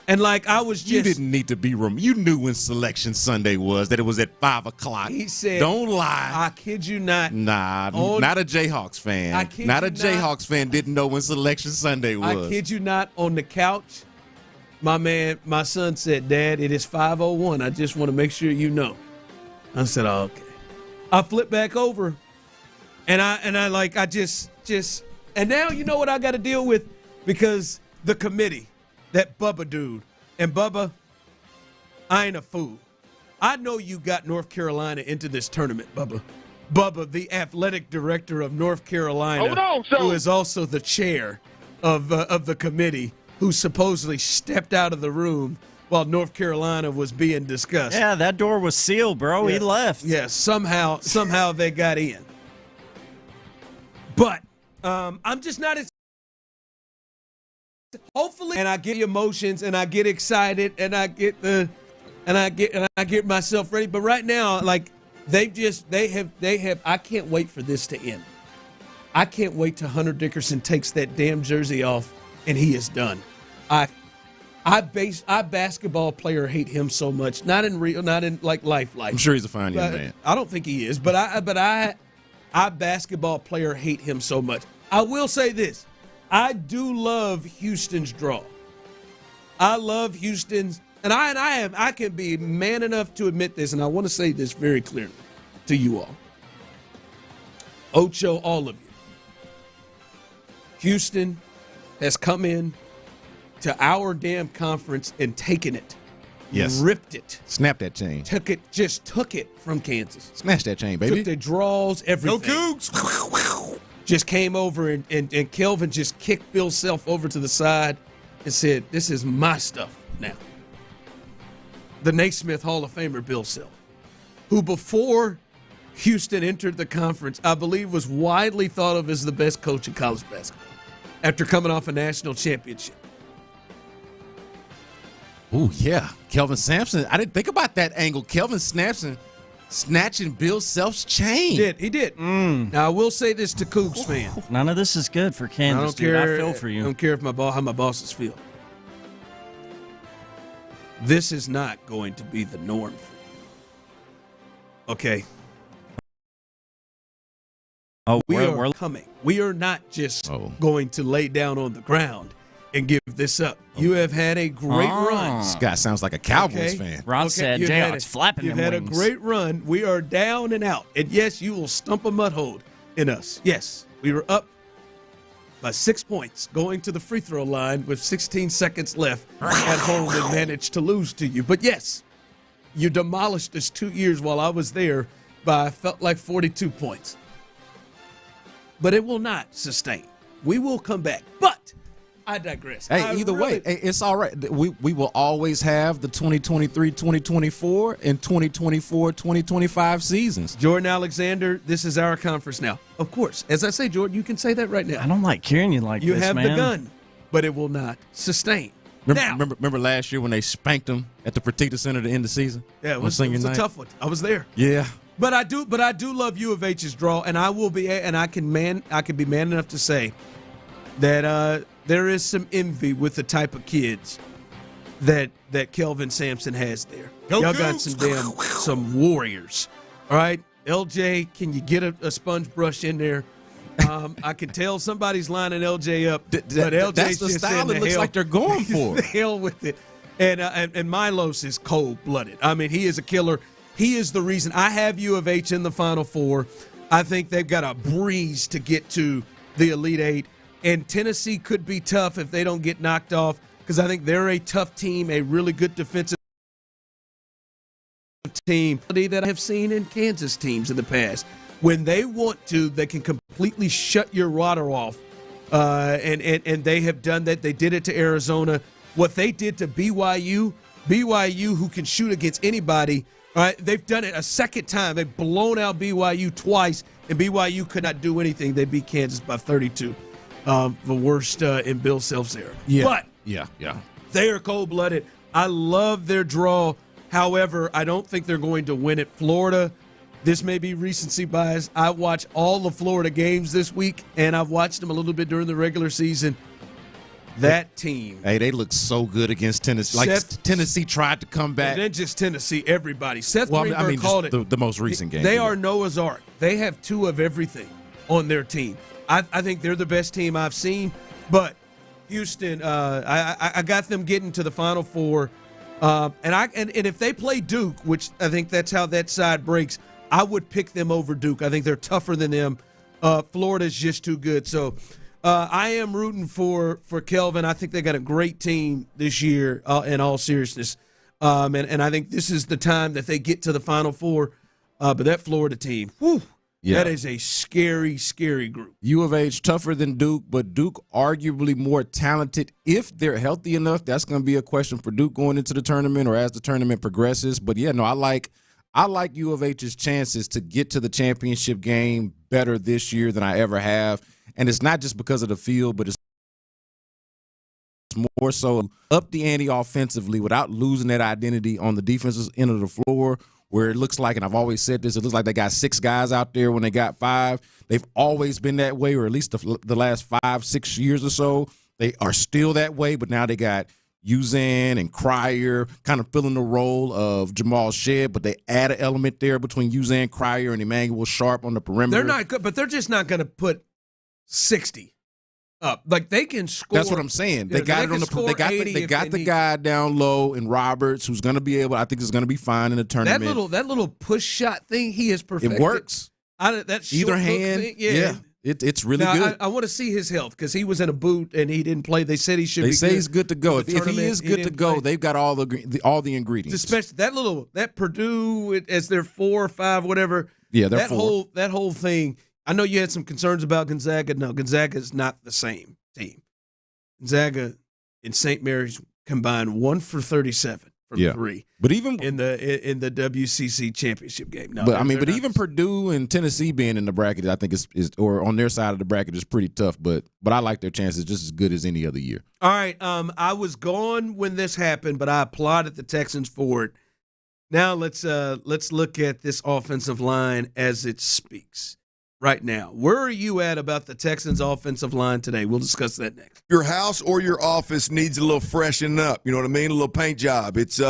And, I was just. You didn't need to be you knew when Selection Sunday was, that it was at 5 o'clock. He said. Don't lie. I kid you not. Nah, not a Jayhawks fan. Not a Jayhawks fan didn't know when Selection Sunday was. I kid you not, on the couch, my son said, Dad, it is 5:01. I just want to make sure you know. I said, oh, okay. I flipped back over, and I just, and now you know what I got to deal with, because the committee, that Bubba dude, and Bubba, I ain't a fool. I know you got North Carolina into this tournament, Bubba. Bubba, the athletic director of North Carolina, who is also the chair of the committee, who supposedly stepped out of the room while North Carolina was being discussed. Yeah, that door was sealed, bro. Yeah. He left. Yeah, somehow they got in. But I'm just not as. Hopefully, and I get emotions, and I get excited, and I get myself ready. But right now, they have. I can't wait for this to end. I can't wait till Hunter Dickerson takes that damn jersey off and he is done. I basketball player hate him so much. Not in real, not in life. I'm sure he's a fine young man. I don't think he is, but I basketball player hate him so much. I will say this. I do love Houston's draw. I love Houston's, and I can be man enough to admit this, and I want to say this very clearly to you all. Ocho, all of you. Houston has come in to our damn conference and taken it. Yes. Ripped it. Snap that chain. Took it from Kansas. Smash that chain, baby. Took their draws, everything. Go Cougs! Just came over and Kelvin just kicked Bill Self over to the side and said, this is my stuff now. The Naismith Hall of Famer Bill Self, who before Houston entered the conference, I believe was widely thought of as the best coach in college basketball after coming off a national championship. Oh, yeah. Kelvin Sampson. I didn't think about that angle. Kelvin Sampson snatching Bill Self's chain. He did. Now, I will say this to Cougs fans. None of this is good for Kansas, dude. I feel for you. I don't care if how my bosses feel. This is not going to be the norm for you. Okay? Oh, we're coming. We are not just going to lay down on the ground and give this up. You have had a great run. This guy sounds like a Cowboys fan. Ron said, Jayhawks flapping You've them had wings. a great run. We are down and out. And yes, you will stump a mud hole in us. Yes, we were up by 6 points going to the free throw line with 16 seconds left at home and managed to lose to you. But yes, you demolished us 2 years while I was there by, I felt like, 42 points. But it will not sustain. We will come back. But I digress. Hey, either way, it's all right. We will always have the 2023-2024 and 2024-2025 seasons. Jordan Alexander, this is our conference now. Of course. As I say, Jordan, you can say that right now. I don't like hearing you like you this, have man. the gun, but it will not sustain. Remember last year when they spanked him at the Fertitta Center to end the season? Yeah, it was a tough one. I was there. Yeah. But I do love U of H's draw, and I will be, and I can be man enough to say that there is some envy with the type of kids that Kelvin Sampson has there. Y'all got some warriors. All right, LJ, can you get a sponge brush in there? I can tell somebody's lining LJ up, but LJ's that's the just style in it looks hell, like they're going for. The hell with it, and Milos is cold-blooded. I mean, he is a killer. He is the reason I have U of H in the Final Four. I think they've got a breeze to get to the Elite Eight. And Tennessee could be tough if they don't get knocked off, because I think they're a tough team, a really good defensive team that I have seen in Kansas teams in the past. When they want to, they can completely shut your water off. And they have done that. They did it to Arizona. What they did to BYU, who can shoot against anybody, all right, they've done it a second time. They've blown out BYU twice, and BYU could not do anything. They beat Kansas by 32. The worst in Bill Self's era. Yeah. But yeah. They are cold-blooded. I love their draw. However, I don't think they're going to win it. Florida, this may be recency bias. I watched all the Florida games this week, and I've watched them a little bit during the regular season. That team. Hey, they look so good against Tennessee. Tennessee tried to come back. And then just Tennessee, everybody. Seth Greenberg called it. The most recent game. They are Noah's Ark. They have two of everything on their team. I think they're the best team I've seen. But Houston, I got them getting to the Final Four. And if they play Duke, which I think that's how that side breaks, I would pick them over Duke. I think they're tougher than them. Florida's just too good. So I am rooting for Kelvin. I think they got a great team this year, in all seriousness. And I think this is the time that they get to the Final Four. But that Florida team, whew, that is a scary, scary group. U of H tougher than Duke, but Duke arguably more talented. If they're healthy enough, that's going to be a question for Duke going into the tournament or as the tournament progresses. But, yeah, no, I like U of H's chances to get to the championship game better this year than I ever have. And it's not just because of the field, but it's more so up the ante offensively without losing that identity on the defensive end of the floor, where it looks like, and I've always said this, it looks like they got 6 guys out there when they got 5. They've always been that way, or at least the last 5-6 years or so. They are still that way, but now they got Uzan and Cryer kind of filling the role of Jamal Shedd, but they add an element there between Uzan, Cryer, and Emmanuel Sharp on the perimeter. They're not good, but they're just not going to put 60 up. Like, they can score. That's what I'm saying. They got it on the. They got the guy down low in Roberts, who's going to be able. I think is going to be fine in the tournament. That little push shot thing, he is perfected. It works. That either hand. Thing, yeah. It's really now, good. I want to see his health because he was in a boot and he didn't play. They said he should. They say he's good to go. If he is good to go, they've got all the ingredients. Especially that Purdue as their 4 or 5, whatever. Yeah, they're 4. That whole thing. I know you had some concerns about Gonzaga. No, Gonzaga is not the same team. Gonzaga and St. Mary's combined 1 for 37 from 3. But even in the WCC championship game. No, but even Purdue and Tennessee being in the bracket, I think is or on their side of the bracket is pretty tough. But I like their chances just as good as any other year. All right, I was gone when this happened, but I applauded the Texans for it. Now let's look at this offensive line as it speaks. Right now, where are you at about the Texans' offensive line today? We'll discuss that next. Your house or your office needs a little freshen up. You know what I mean? A little paint job. It's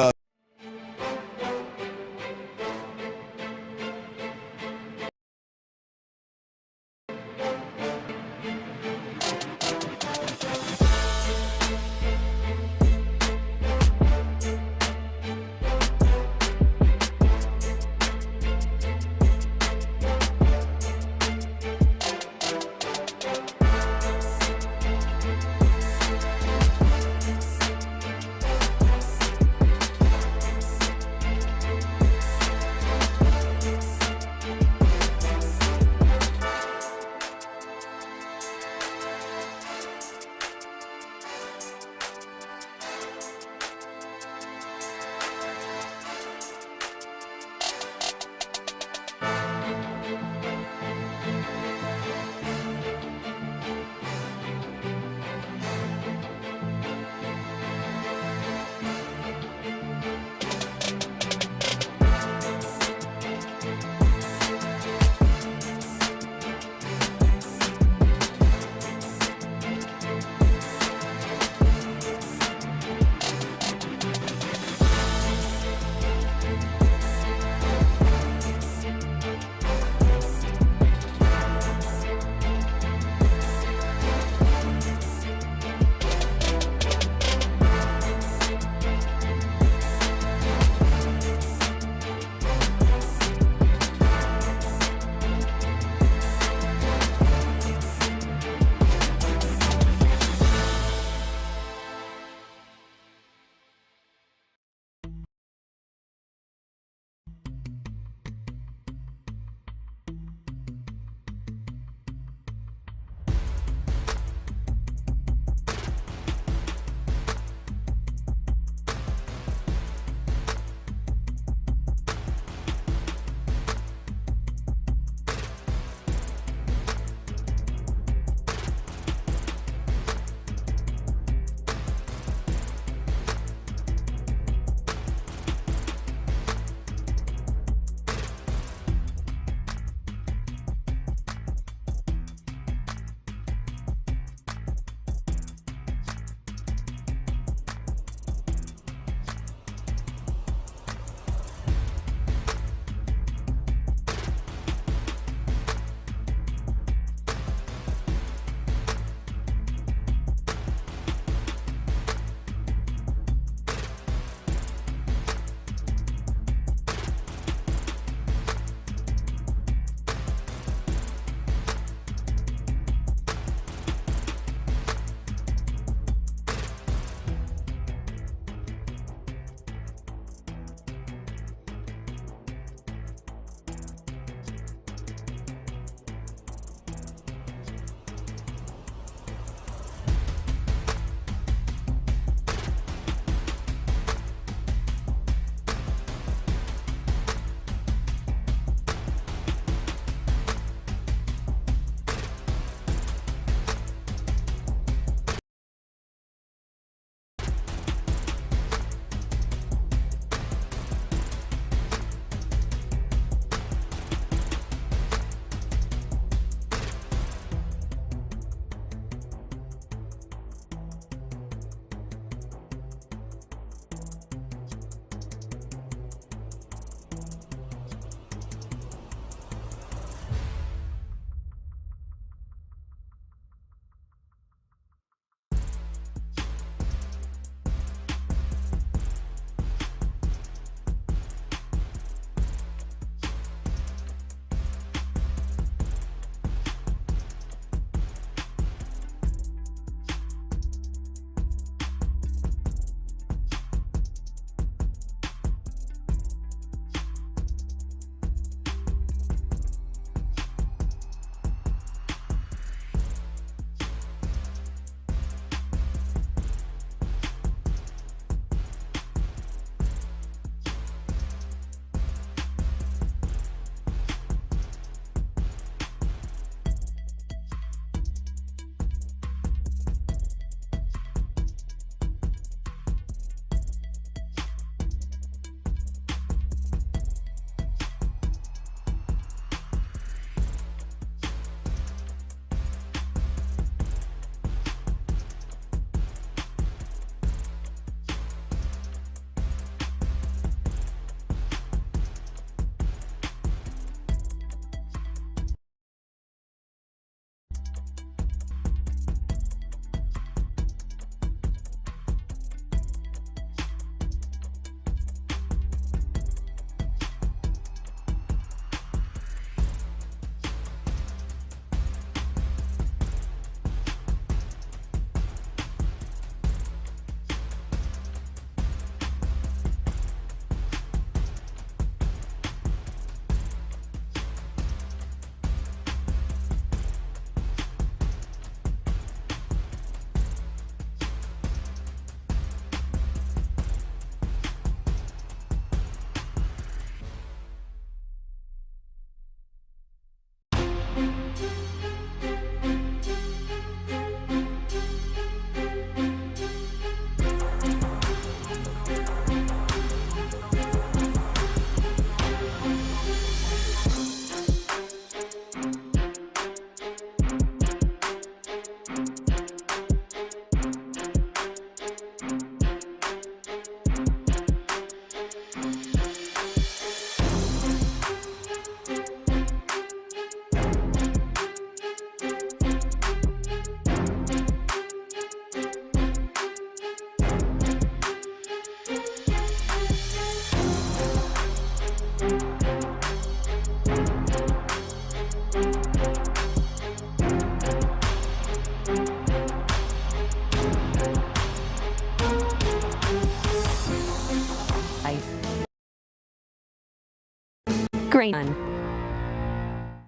Creighton.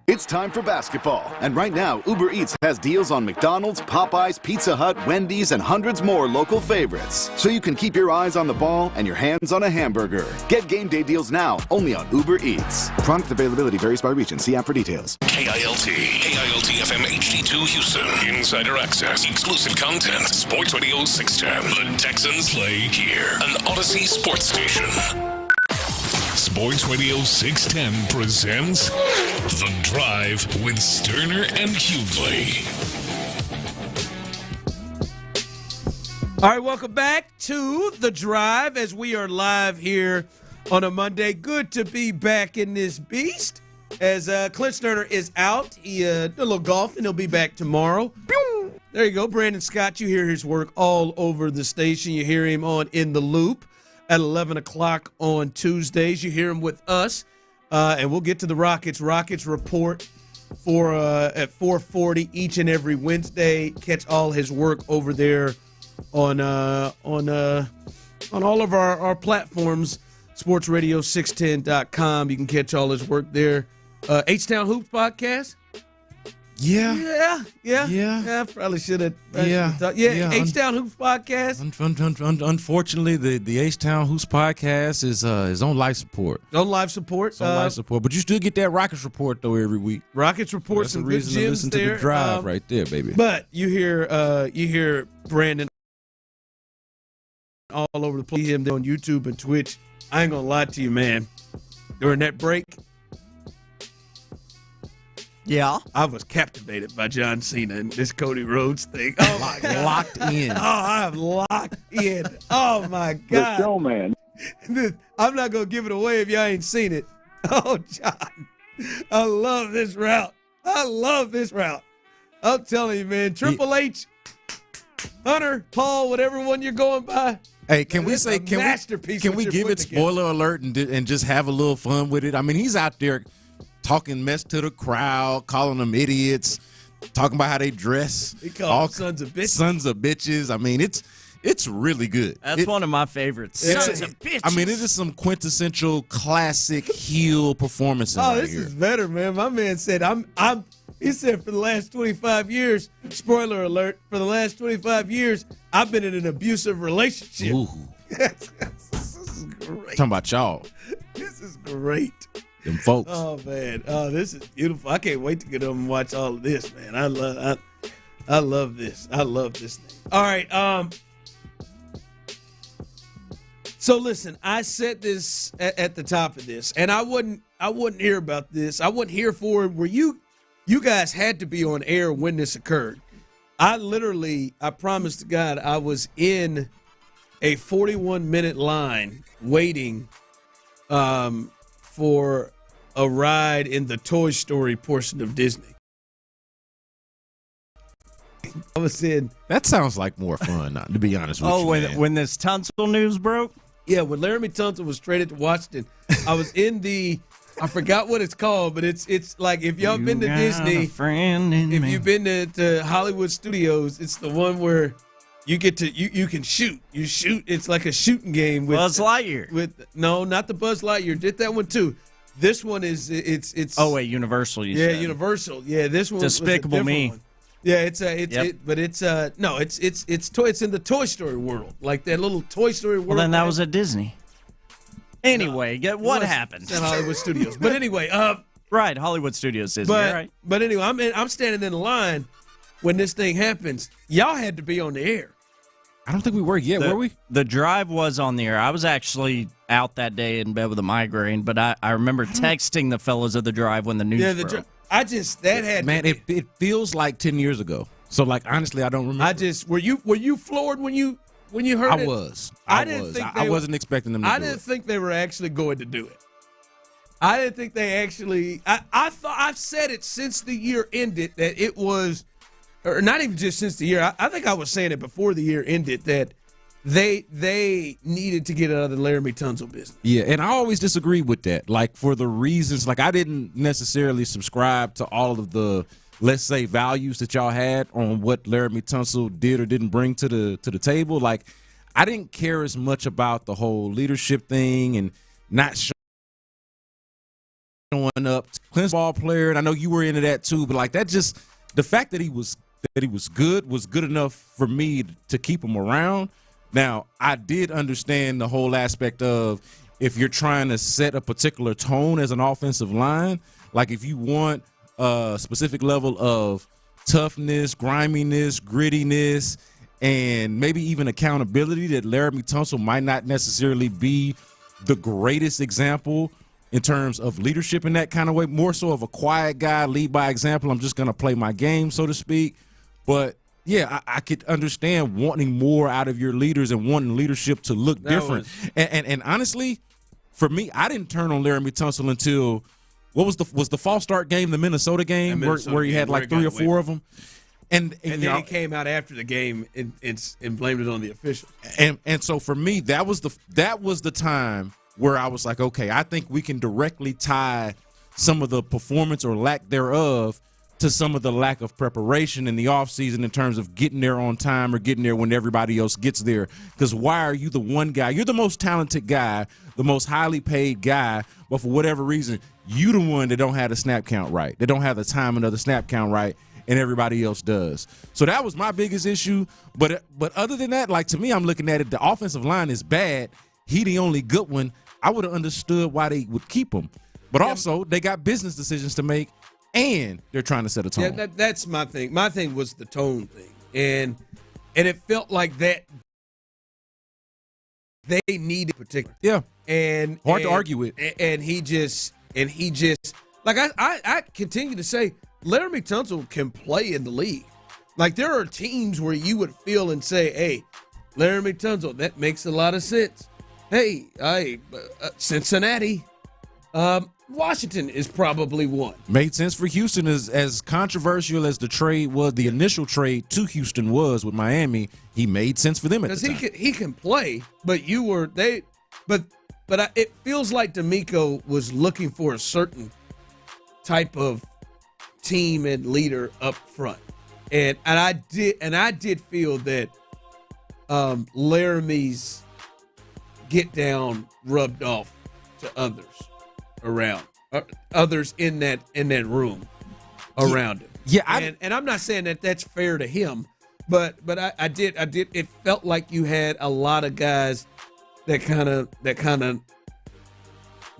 It's time for basketball, and right now, Uber Eats has deals on McDonald's, Popeyes, Pizza Hut, Wendy's, and hundreds more local favorites. So you can keep your eyes on the ball and your hands on a hamburger. Get game day deals now, only on Uber Eats. Product availability varies by region. See app for details. KILT FM HD2 Houston. Insider access, exclusive content. Sports Radio 610. The Texans play here. An Odyssey sports station. Sports Radio 610 presents The Drive with Stoerner and Hughley. All right, welcome back to The Drive as we are live here on a Monday. Good to be back in this beast as Clint Stoerner is out. He did a little golf and he'll be back tomorrow. There you go. Brandon Scott, you hear his work all over the station. You hear him on In the Loop at 11 o'clock on Tuesdays. You hear him with us, and we'll get to the Rockets. Rockets report for at 4:40 each and every Wednesday. Catch all his work over there on all of our platforms, SportsRadio610.com. You can catch all his work there. H-Town Hoops podcast. Yeah. Probably should have. H-Town Hoops podcast. Unfortunately, the H-Town Hoops podcast is on life support. On life support. It's on life support, but you still get that Rockets report though every week. Rockets report, That's some a good reason to gems listen there. to the drive right there, baby. But you hear Brandon all over the place. Him on YouTube and Twitch. I ain't gonna lie to you, man. During that break. Yeah. I was captivated by John Cena and this Cody Rhodes thing. Oh, my God. Locked in. Oh, I'm locked in. Oh, my God. The showman. I'm not going to give it away if y'all ain't seen it. Oh, John. I love this route. I'm telling you, man. Triple H, Hunter, Paul, whatever one you're going by. Hey, can we give it spoiler alert and just have a little fun with it? I mean, he's out there talking mess to the crowd, calling them idiots, talking about how they dress. He called them sons of bitches. Sons of bitches. I mean, it's really good. That's one of my favorites. Sons of bitches. I mean, it is some quintessential classic heel performance. This is better, man. My man said, he said for the last 25 years, spoiler alert, for the last 25 years, I've been in an abusive relationship. Ooh. This is great. Talking about y'all. This is great. Them folks. Oh, man. Oh, this is beautiful. I can't wait to get up and watch all of this, man. I love this. I love this thing. All right. So listen, I said this at the top of this, and I wouldn't hear about this. I wasn't here for it. Where you guys had to be on air when this occurred. I promise to God, I was in a 41-minute line waiting for a ride in the Toy Story portion of Disney. I was in. That sounds like more fun, to be honest with you. Oh, when this Tunsil news broke? Yeah, when Laramie Tunsil was traded to Washington, I was in I forgot what it's called, but it's like if y'all been to Disney, if you've been to Hollywood Studios, it's the one where you get to you can shoot. You shoot. It's like a shooting game with Buzz Lightyear. No, not the Buzz Lightyear. Did that one too. This one is it's. Oh wait, Universal. You said. Universal. Yeah, this one. Despicable Me. One. Yeah, it's in the Toy Story world, like that little Toy Story world. Well, then that was at Disney. Anyway, what happened? It's at Hollywood Studios. But anyway, right, Hollywood Studios Disney. Right. But anyway, I'm standing in the line when this thing happens. Y'all had to be on the air. I don't think we were yet, were we? The drive was on the air. I was actually out that day in bed with a migraine, but I remember texting the fellas of the drive when the news broke. It feels like 10 years ago. So like honestly, I don't remember. Were you floored when you heard it? I was. I wasn't expecting them to do it. I didn't think they were actually going to do it. I didn't think they actually I thought I've said it since the year ended that it was, or not even just since the year. I think I was saying it before the year ended that they needed to get out of the Laramie Tunsil business. Yeah, and I always disagree with that. Like for the reasons, like I didn't necessarily subscribe to all of the, let's say, values that y'all had on what Laramie Tunsil did or didn't bring to the table. Like I didn't care as much about the whole leadership thing and not showing up, cleanse ball player, and I know you were into that too, but like that just the fact that he was good was good enough for me to keep him around. Now, I did understand the whole aspect of if you're trying to set a particular tone as an offensive line, like if you want a specific level of toughness, griminess, grittiness, and maybe even accountability, that Laramie Tunsil might not necessarily be the greatest example in terms of leadership in that kind of way, more so of a quiet guy, lead by example. I'm just going to play my game, so to speak. But, yeah, I could understand wanting more out of your leaders and wanting leadership to look different. And honestly, for me, I didn't turn on Laramie Tunsil until what was the false start game, the Minnesota game, where he had like 3 or 4 of them. And then he came out after the game and blamed it on the officials. And so for me, that was the time where I was like, okay, I think we can directly tie some of the performance or lack thereof to some of the lack of preparation in the offseason in terms of getting there on time or getting there when everybody else gets there. Because why are you the one guy? You're the most talented guy, the most highly paid guy, but for whatever reason, you the one that don't have the snap count right. They don't have the timing of the snap count right, and everybody else does. So that was my biggest issue. But other than that, like to me, I'm looking at it, the offensive line is bad. He the only good one. I would have understood why they would keep him. But also, they got business decisions to make, and they're trying to set a tone. Yeah, that's my thing. My thing was the tone thing. And it felt like that they needed particular. Yeah. And hard to argue with. And he just like I continue to say Laramie Tunsil can play in the league. Like there are teams where you would feel and say, hey, Laramie Tunsil, that makes a lot of sense. Hey, Cincinnati, Washington is probably one. Made sense for Houston. As controversial as the trade was, the initial trade to Houston was with Miami, he made sense for them at the time. Because he can play, but it feels like D'Amico was looking for a certain type of team and leader up front, and I did feel that Laramie's get down rubbed off to others around, others in that room around him. Yeah, and I'm not saying that that's fair to him, but I did. It felt like you had a lot of guys that kind of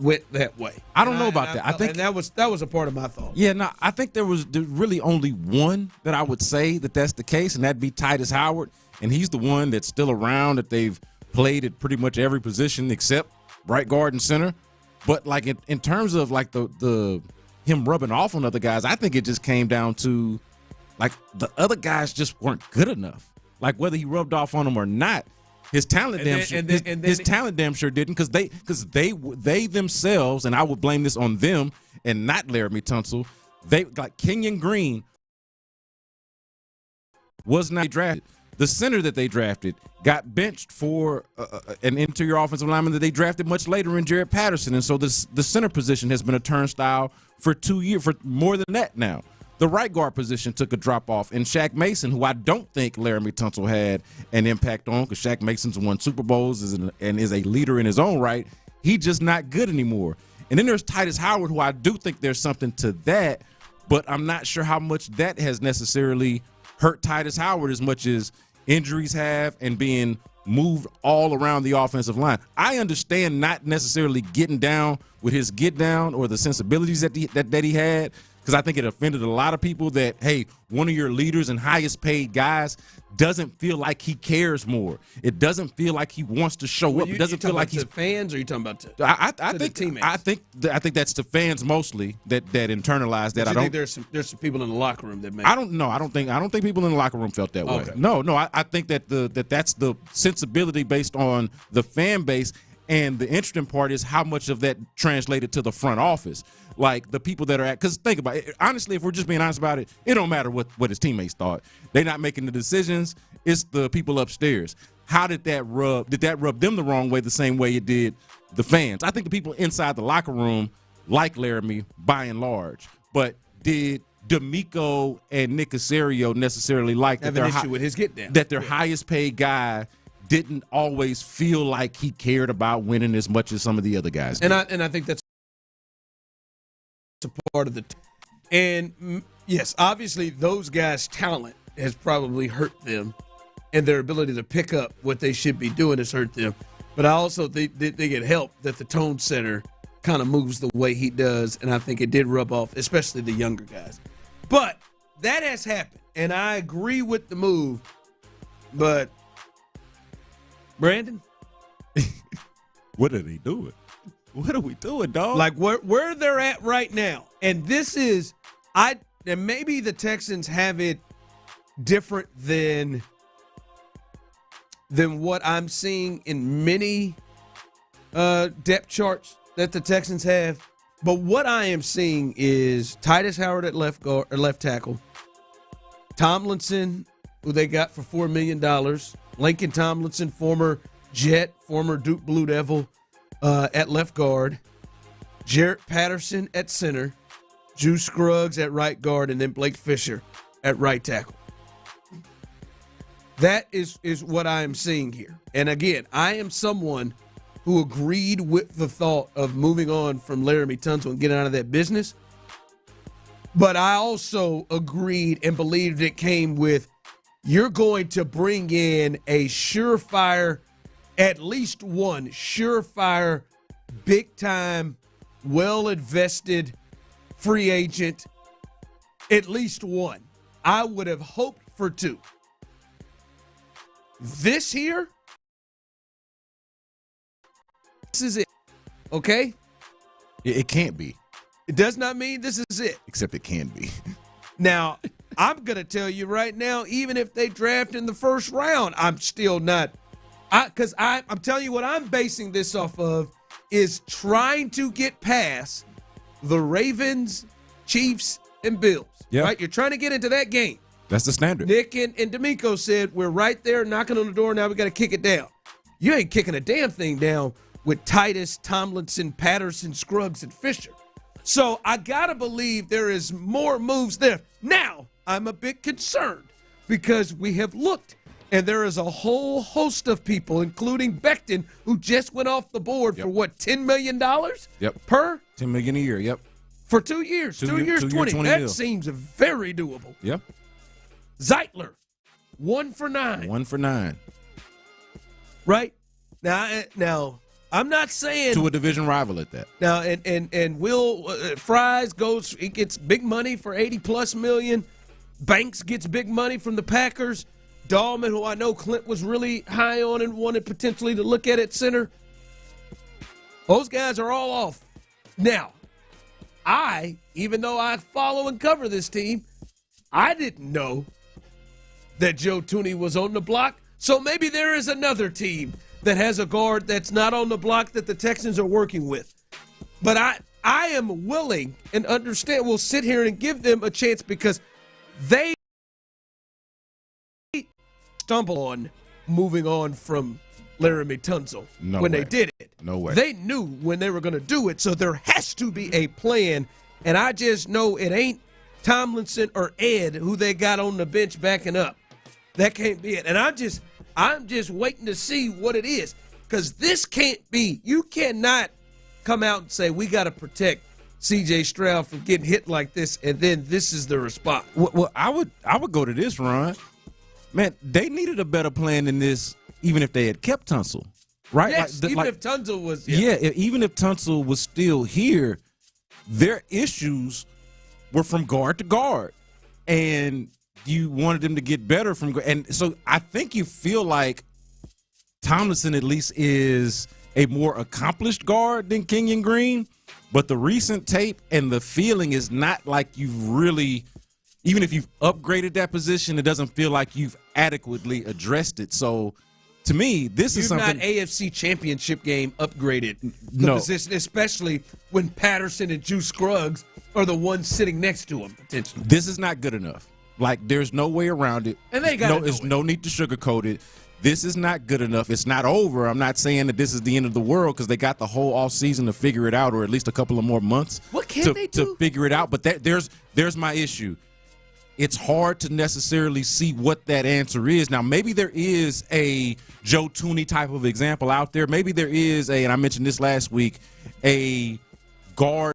went that way. I don't know about that. I think that was a part of my thought. Yeah, no, I think there was really only one that I would say that's the case, and that'd be Titus Howard, and he's the one that's still around, that they've played at pretty much every position except right guard and center. But like in terms of like the him rubbing off on other guys, I think it just came down to like the other guys just weren't good enough. Like whether he rubbed off on them or not, his talent his talent damn sure didn't, because they themselves, and I would blame this on them and not Laramie Tunsil. They like Kenyon Green was not drafted. The center that they drafted got benched for an interior offensive lineman that they drafted much later in Jared Patterson. And so the center position has been a turnstile for 2 years, for more than that now. The right guard position took a drop-off in Shaq Mason, who I don't think Laramie Tunsil had an impact on, because Shaq Mason's won Super Bowls and is a leader in his own right. He's just not good anymore. And then there's Titus Howard, who I do think there's something to that, but I'm not sure how much that has necessarily hurt Titus Howard as much as injuries have and being moved all around the offensive line. I understand not necessarily getting down with his get down or the sensibilities that he had, because I think it offended a lot of people that, hey, one of your leaders and highest paid guys doesn't feel like he cares more. It doesn't feel like he wants to show up. It doesn't feel like he's fans, or you talking about the teammates? I think that's the fans mostly that internalize that. I think there's some people in the locker room that I don't know. I don't think people in the locker room felt that way. No. I think that that's the sensibility based on the fan base. And the interesting part is how much of that translated to the front office. Like the people that are at, because think about it, honestly, if we're just being honest about it, it don't matter what his teammates thought. They're not making the decisions. It's the people upstairs. How did that rub them the wrong way, the same way it did the fans? I think the people inside the locker room like Laramie by and large. But did D'Amico and Nick Caserio necessarily like have an issue with his get down? That their highest paid guy didn't always feel like he cared about winning as much as some of the other guys did. And I think that's a part of the team. And yes, obviously those guys' talent has probably hurt them, and their ability to pick up what they should be doing has hurt them. But I also think they get help that the tone setter kind of moves the way he does, and I think it did rub off, especially the younger guys. But that has happened, and I agree with the move. But Brandon, what are they doing? What are we doing, dog? Like where they're at right now, and this is and maybe the Texans have it different than what I'm seeing in many depth charts that the Texans have. But what I am seeing is Titus Howard at left guard or left tackle, Tomlinson, who they got for $4 million, Lincoln Tomlinson, former Jet, former Duke Blue Devil, at left guard, Jarrett Patterson at center, Juice Scruggs at right guard, and then Blake Fisher at right tackle. That is what I am seeing here. And again, I am someone who agreed with the thought of moving on from Laramie Tunsil and getting out of that business. But I also agreed and believed it came with, you're going to bring in a surefire, at least one surefire, big-time, well-invested free agent, at least one. I would have hoped for two. This here, this is it, okay? It can't be. It does not mean this is it. Except it can be. Now, I'm going to tell you right now, even if they draft in the first round, I'm still not. Because I'm telling you what I'm basing this off of is trying to get past the Ravens, Chiefs, and Bills. Yep. Right? You're trying to get into that game. That's the standard. Nick and D'Amico said, we're right there knocking on the door. Now we got to kick it down. You ain't kicking a damn thing down with Titus, Tomlinson, Patterson, Scruggs, and Fisher. So I got to believe there is more moves there. Now, I'm a bit concerned because we have looked, and there is a whole host of people, including Becton, who just went off the board for what, $10 million? Yep. Per? $10 million a year, yep. For 2 years. 2 years, 20. That seems very doable. Yep. Zeitler, 1 for 9. 1 for 9. Right? Now, I'm not saying to a division rival at that. Now, and Will Fries he gets big money for $80+ million. Banks gets big money from the Packers. Dahlman, who I know Clint was really high on and wanted potentially to look at center. Those guys are all off. Now, even though I follow and cover this team, I didn't know that Joe Thuney was on the block. So maybe there is another team that has a guard that's not on the block that the Texans are working with. But I am willing and understand, we'll sit here and give them a chance because they stumble on moving on from Laramie Tunsil when they did it. No way. They knew when they were going to do it, so there has to be a plan. And I just know it ain't Tomlinson or Ed who they got on the bench backing up. That can't be it. And I'm just waiting to see what it is, because this can't be. You cannot come out and say we got to protect C.J. Stroud from getting hit like this, and then this is the response. Well, I would go to this, Ron. Man, they needed a better plan than this, even if they had kept Tunsil, right? Yes, even if Tunsil was. Even if Tunsil was still here, their issues were from guard to guard, and you wanted them to get better from. And so I think you feel like Tomlinson at least is a more accomplished guard than Kenyon Green, but the recent tape and the feeling is not like you've really, even if you've upgraded that position, it doesn't feel like you've adequately addressed it. So to me, this is something. You've not AFC Championship game upgraded the position, especially when Patterson and Juice Scruggs are the ones sitting next to him potentially. This is not good enough. Like, there's no way around it. And they got there's no need to sugarcoat it. This is not good enough. It's not over. I'm not saying that this is the end of the world, because they got the whole offseason to figure it out, or at least a couple of more months to figure it out. But there's my issue. It's hard to necessarily see what that answer is. Now, maybe there is a Joe Thuney type of example out there. Maybe there is and I mentioned this last week, a guard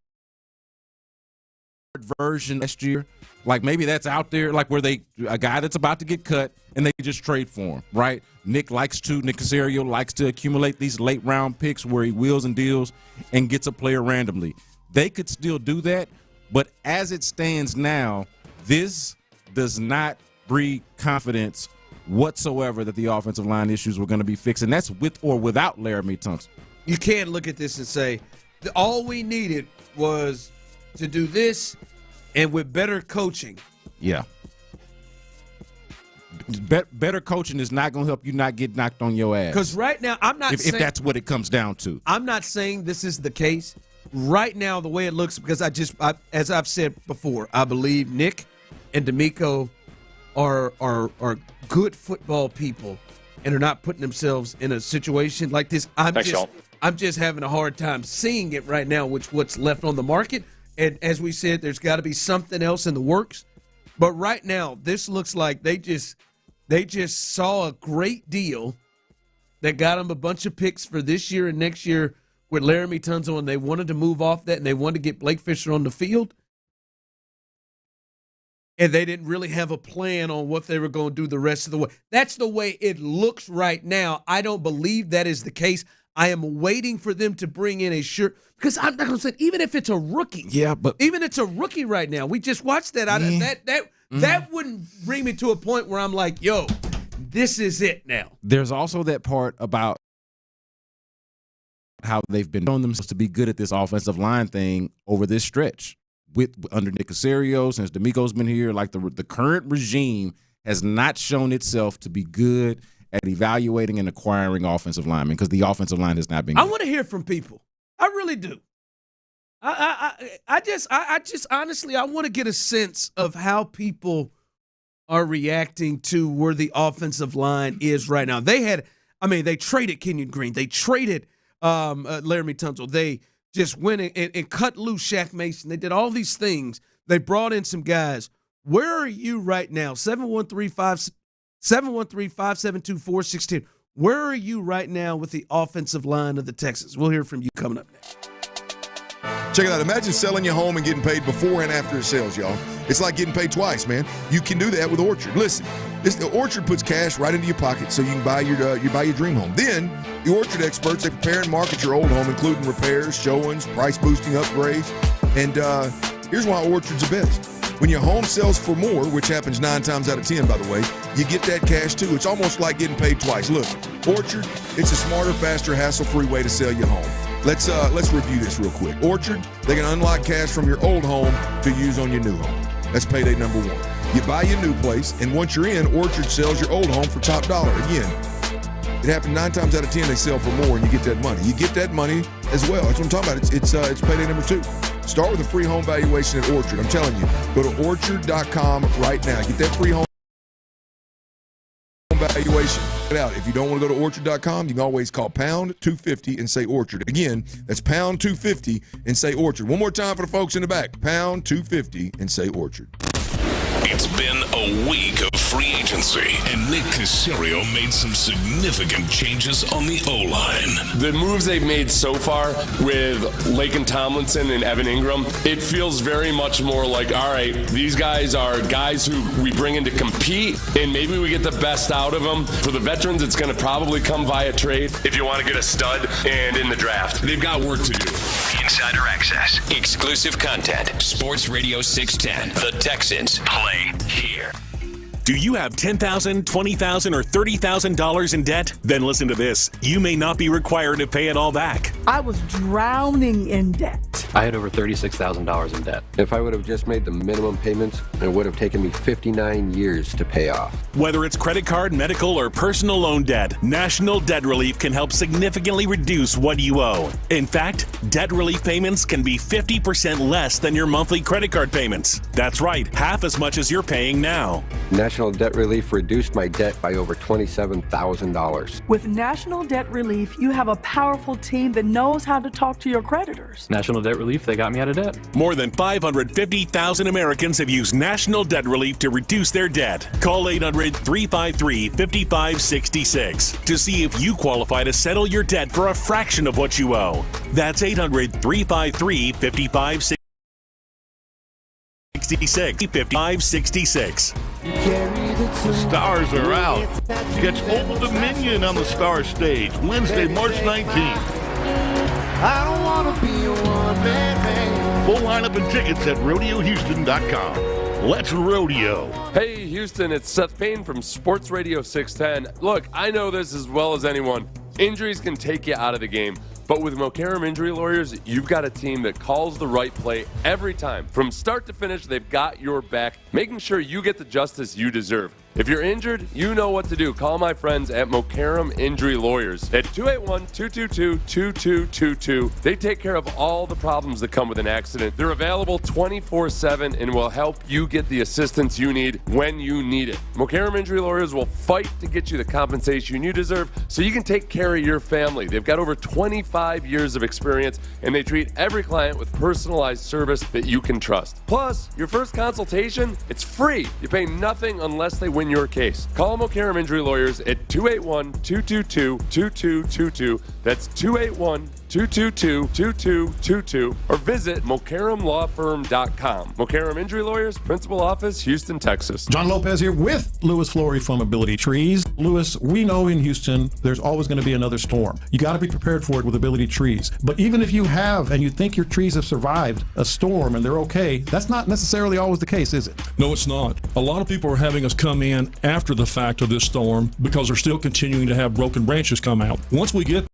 version last year. Like maybe that's out there, like where a guy that's about to get cut and they just trade for him, right? Nick Caserio likes to accumulate these late round picks where he wheels and deals and gets a player randomly. They could still do that, but as it stands now, this does not breed confidence whatsoever that the offensive line issues were going to be fixed, and that's with or without Laramie Tunsil. You can't look at this and say all we needed was to do this, and with better coaching. Yeah. Better coaching is not going to help you not get knocked on your ass. Because right now, I'm not saying – if that's what it comes down to. I'm not saying this is the case. Right now, the way it looks, because as I've said before, I believe Nick and D'Amico are good football people and are not putting themselves in a situation like this. I'm just having a hard time seeing it right now, what's left on the market. And as we said, there's got to be something else in the works. But right now, this looks like they just saw a great deal that got them a bunch of picks for this year and next year with Laramie Tunsil, and they wanted to move off that, and they wanted to get Blake Fisher on the field. And they didn't really have a plan on what they were going to do the rest of the way. That's the way it looks right now. I don't believe that is the case. I am waiting for them to bring in because I'm not going to say, even if it's a rookie. Yeah, but even if it's a rookie right now, we just watched that. That wouldn't bring me to a point where I'm like, yo, this is it now. There's also that part about how they've been showing themselves to be good at this offensive line thing over this stretch. Under Nick Caserio, since D'Amico's been here, like the current regime has not shown itself to be good at evaluating and acquiring offensive linemen because the offensive line has not been good. I want to hear from people. I really do. I just honestly, I want to get a sense of how people are reacting to where the offensive line is right now. They traded Kenyon Green. They traded Laramie Tunsil. They just went and cut loose Shaq Mason. They did all these things. They brought in some guys. Where are you right now? 713-572-4610. Where are you right now with the offensive line of the Texans? We'll hear from you coming up next. Check it out. Imagine selling your home and getting paid before and after it sells, y'all. It's like getting paid twice, man. You can do that with Orchard. Listen, the Orchard puts cash right into your pocket so you can buy your dream home. Then the Orchard experts, they prepare and market your old home, including repairs, showings, price-boosting upgrades. And here's why Orchard's the best. When your home sells for more, which happens 9 times out of 10, by the way, you get that cash too. It's almost like getting paid twice. Look, Orchard, it's a smarter, faster, hassle-free way to sell your home. Let's review this real quick. Orchard, they can unlock cash from your old home to use on your new home. That's payday number 1. You buy your new place, and once you're in, Orchard sells your old home for top dollar. Again, it happens 9 times out of 10 they sell for more, and you get that money. You get that money as well. That's what I'm talking about. It's payday number 2. Start with a free home valuation at Orchard. I'm telling you, go to orchard.com right now. Get that free home valuation. Check it out. If you don't want to go to orchard.com, you can always call pound 250 and say Orchard. Again, that's pound 250 and say Orchard. One more time for the folks in the back. Pound 250 and say Orchard. It's been a week of free agency, and Nick Caserio made some significant changes on the O-line. The moves they've made so far with Laken Tomlinson and Evan Ingram, it feels very much more like, all right, these guys are guys who we bring in to compete, and maybe we get the best out of them. For the veterans, it's going to probably come via trade if you want to get a stud and in the draft. They've got work to do. Insider access, exclusive content, Sports Radio 610. The Texans play here. Do you have $10,000, $20,000, or $30,000 in debt? Then listen to this. You may not be required to pay it all back. I was drowning in debt. I had over $36,000 in debt. If I would have just made the minimum payments, it would have taken me 59 years to pay off. Whether it's credit card, medical, or personal loan debt, National Debt Relief can help significantly reduce what you owe. In fact, debt relief payments can be 50% less than your monthly credit card payments. That's right, half as much as you're paying now. National Debt Relief reduced my debt by over $27,000. With National Debt Relief, you have a powerful team that knows how to talk to your creditors. National Debt Relief, they got me out of debt. More than 550,000 Americans have used National Debt Relief to reduce their debt. Call 800-353-5566 to see if you qualify to settle your debt for a fraction of what you owe. That's 800-353-5566. 5566. 5566. The Stars are out. Catch Old Dominion on the Star Stage Wednesday, March 19th. I don't want to be a one-man band. Full lineup and tickets at rodeohouston.com. Let's rodeo. Hey, Houston, it's Seth Payne from Sports Radio 610. Look, I know this as well as anyone. Injuries can take you out of the game. But with Mokaram Injury Lawyers, you've got a team that calls the right play every time. From start to finish, they've got your back, making sure you get the justice you deserve. If you're injured, you know what to do. Call my friends at Mokaram Injury Lawyers at 281-222-2222. They take care of all the problems that come with an accident. They're available 24/7 and will help you get the assistance you need when you need it. Mokaram Injury Lawyers will fight to get you the compensation you deserve so you can take care of your family. They've got over 25 years of experience, and they treat every client with personalized service that you can trust. Plus, your first consultation, it's free. You pay nothing unless they win your case. Call Mokaram Injury Lawyers at 281-222-2222. That's 281-222-2222. Or visit MokaramLawFirm.com. Mokaram Injury Lawyers, Principal Office, Houston, Texas. John Lopez here with Louis Flory from Ability Trees. Louis, we know in Houston there's always going to be another storm. You got to be prepared for it with Ability Trees. But even if you have and you think your trees have survived a storm and they're okay, that's not necessarily always the case, is it? No, it's not. A lot of people are having us come in after the fact of this storm because they're still continuing to have broken branches come out. Once we get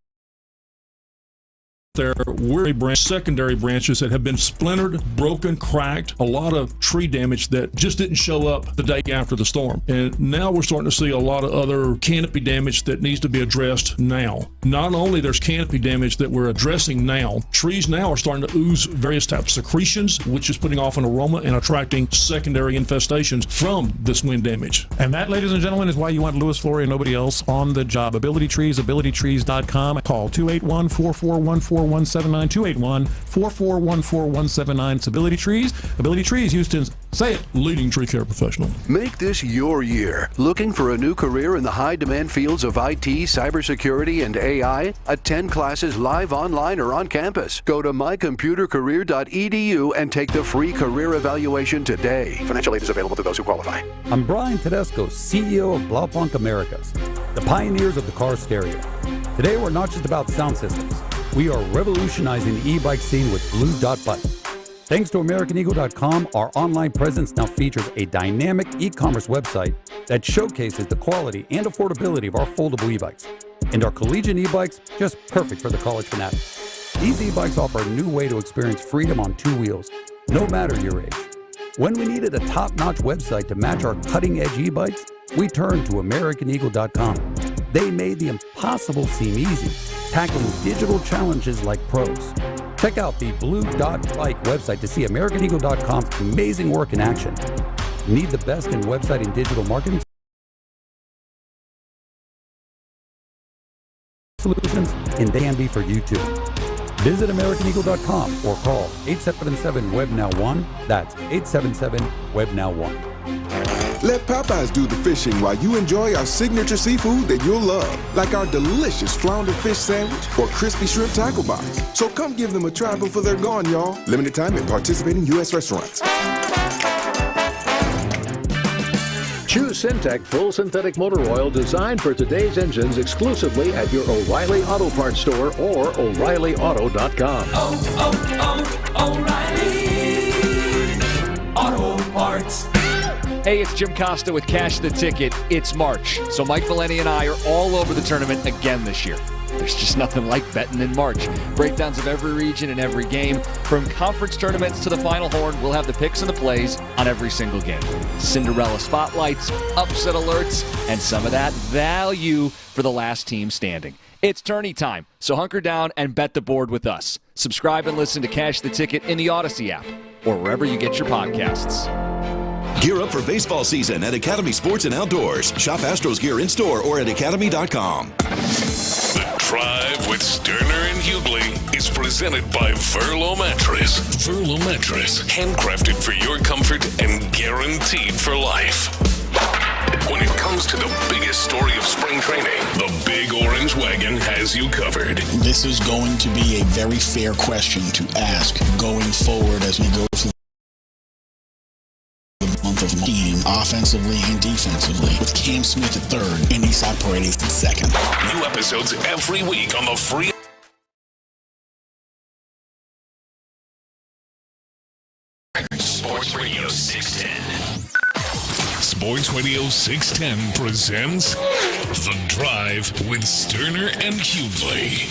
there were secondary branches that have been splintered, broken, cracked, a lot of tree damage that just didn't show up the day after the storm. And now we're starting to see a lot of other canopy damage that needs to be addressed now. Not only there's canopy damage that we're addressing now, trees now are starting to ooze various types of secretions, which is putting off an aroma and attracting secondary infestations from this wind damage. And that, ladies and gentlemen, is why you want Louis Flory and nobody else on the job. Ability Trees, abilitytrees.com. Call 281-441-4179, 281-441-4179. It's Ability Trees. Ability Trees, Houston's, say it, leading tree care professional. Make this your year. Looking for a new career in the high-demand fields of IT, cybersecurity, and AI? Attend classes live, online, or on campus. Go to mycomputercareer.edu and take the free career evaluation today. Financial aid is available to those who qualify. I'm Brian Tedesco, CEO of Blaupunkt Americas, the pioneers of the car stereo. Today, we're not just about sound systems. We are revolutionizing the e-bike scene with Blue Dot Button. Thanks to AmericanEagle.com, our online presence now features a dynamic e-commerce website that showcases the quality and affordability of our foldable e-bikes. And our collegiate e-bikes, just perfect for the college fanatic. These e-bikes offer a new way to experience freedom on two wheels, no matter your age. When we needed a top-notch website to match our cutting-edge e-bikes, we turned to AmericanEagle.com. They made the impossible seem easy, tackling digital challenges like pros. Check out the Blue Dot Bike website to see AmericanEagle.com's amazing work in action. Need the best in website and digital marketing solutions? And they can be for you too. Visit AmericanEagle.com or call 877-WEB-NOW-1. That's 877-WEB-NOW-1. Let Popeyes do the fishing while you enjoy our signature seafood that you'll love, like our delicious flounder fish sandwich or crispy shrimp tackle box. So come give them a try before they're gone, y'all. Limited time at participating U.S. restaurants. Choose Syntec Full Synthetic Motor Oil designed for today's engines exclusively at your O'Reilly Auto Parts store or O'ReillyAuto.com. O'Reilly Auto Parts. Hey, it's Jim Costa with Cash the Ticket. It's March, so Mike Valeni and I are all over the tournament again this year. There's just nothing like betting in March. Breakdowns of every region and every game. From conference tournaments to the Final Horn, we'll have the picks and the plays on every single game. Cinderella spotlights, upset alerts, and some of that value for the last team standing. It's tourney time, so hunker down and bet the board with us. Subscribe and listen to Cash the Ticket in the Odyssey app or wherever you get your podcasts. Gear up for baseball season at Academy Sports and Outdoors. Shop Astros gear in-store or at academy.com. The Drive with Stoerner and Hughley is presented by Verlo Mattress. Verlo Mattress, handcrafted for your comfort and guaranteed for life. When it comes to the biggest story of spring training, the Big Orange Wagon has you covered. This is going to be a very fair question to ask going forward as we go through offensively and defensively, with Cam Smith at third and Esau Paredes at second. New episodes every week on the free Sports Radio 610. Sports Radio 610 presents The Drive with Stoerner and Hughley.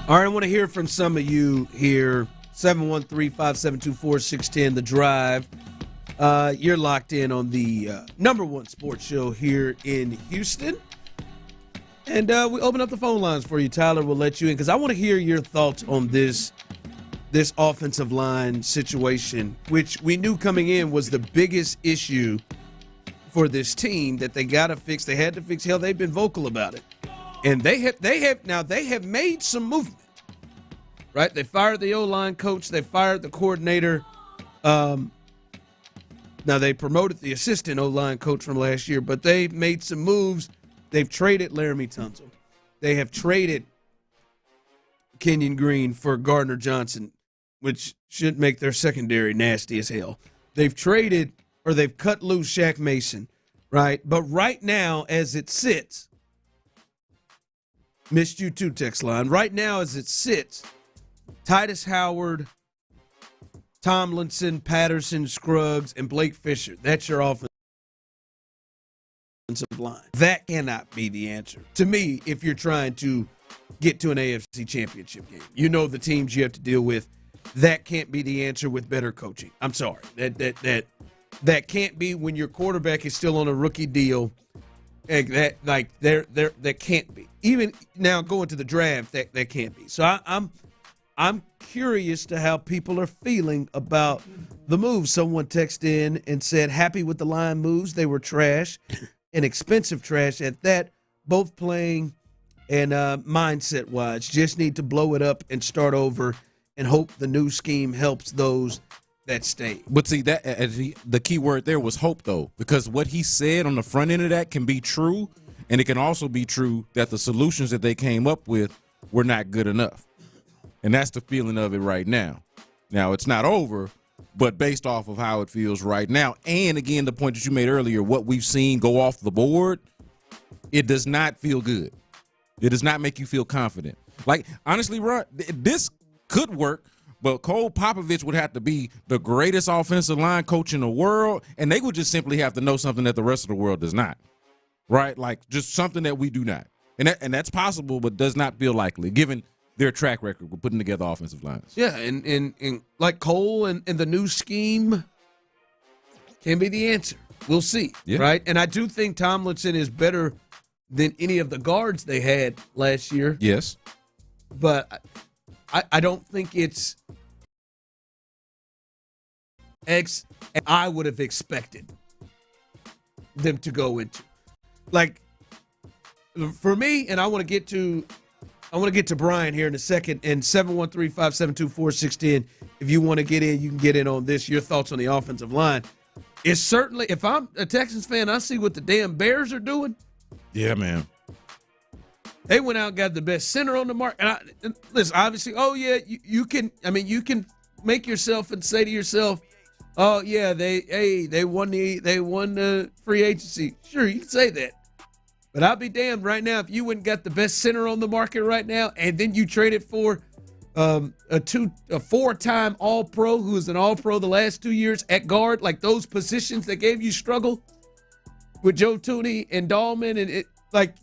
All right, I want to hear from some of you here. 713-572-4610, The Drive. You're locked in on the number one sports show here in Houston. And we open up the phone lines for you. Tyler will let you in because I want to hear your thoughts on this offensive line situation, which we knew coming in was the biggest issue for this team that they got to fix. They had to fix. Hell, they've been vocal about it. And they have made some movement. Right? They fired the O-line coach. They fired the coordinator. Now, they promoted the assistant O-line coach from last year, but they made some moves. They've traded Laramie Tunsil. They have traded Kenyon Green for Gardner Johnson, which should make their secondary nasty as hell. They've traded or they've cut loose Shaq Mason, right? But right now, as it sits, missed you too, text line. Right now, as it sits, Titus Howard, Tomlinson, Patterson, Scruggs, and Blake Fisher. That's your offensive line. That cannot be the answer. To me, if you're trying to get to an AFC championship game, you know the teams you have to deal with. That can't be the answer with better coaching. I'm sorry. That can't be when your quarterback is still on a rookie deal. That can't be. Even now going to the draft, that can't be. So I'm curious to how people are feeling about the move. Someone texted in and said, happy with the line moves. They were trash and expensive trash at that, both playing and mindset-wise. Just need to blow it up and start over and hope the new scheme helps those that stay. But see, that the key word there was hope, though, because what he said on the front end of that can be true, and it can also be true that the solutions that they came up with were not good enough. And that's the feeling of it right now. Now, it's not over, but based off of how it feels right now, and again, the point that you made earlier, what we've seen go off the board, it does not feel good. It does not make you feel confident. Like, honestly, Rod, this could work, but Cole Papovich would have to be the greatest offensive line coach in the world, and they would just simply have to know something that the rest of the world does not, right? Like, just something that we do not. And that's possible, but does not feel likely, given their track record with putting together offensive lines. Yeah, and like Cole and the new scheme can be the answer. We'll see, right? And I do think Tomlinson is better than any of the guards they had last year. Yes. But I don't think it's I would have expected them to go into. Like, for me, and I want to get to Brian here in a second, and 713-572-4610. If you want to get in, you can get in on this. Your thoughts on the offensive line. It's certainly, if I'm a Texans fan, I see what the damn Bears are doing. Yeah, man. They went out and got the best center on the market. And listen, obviously, you can make yourself and say to yourself, oh yeah, they won the free agency. Sure, you can say that. But I'll be damned right now if you went and got the best center on the market right now, and then you traded for a four-time All-Pro who was an All-Pro the last 2 years at guard, like those positions that gave you struggle with Joe Tooney and Dahlman, and it like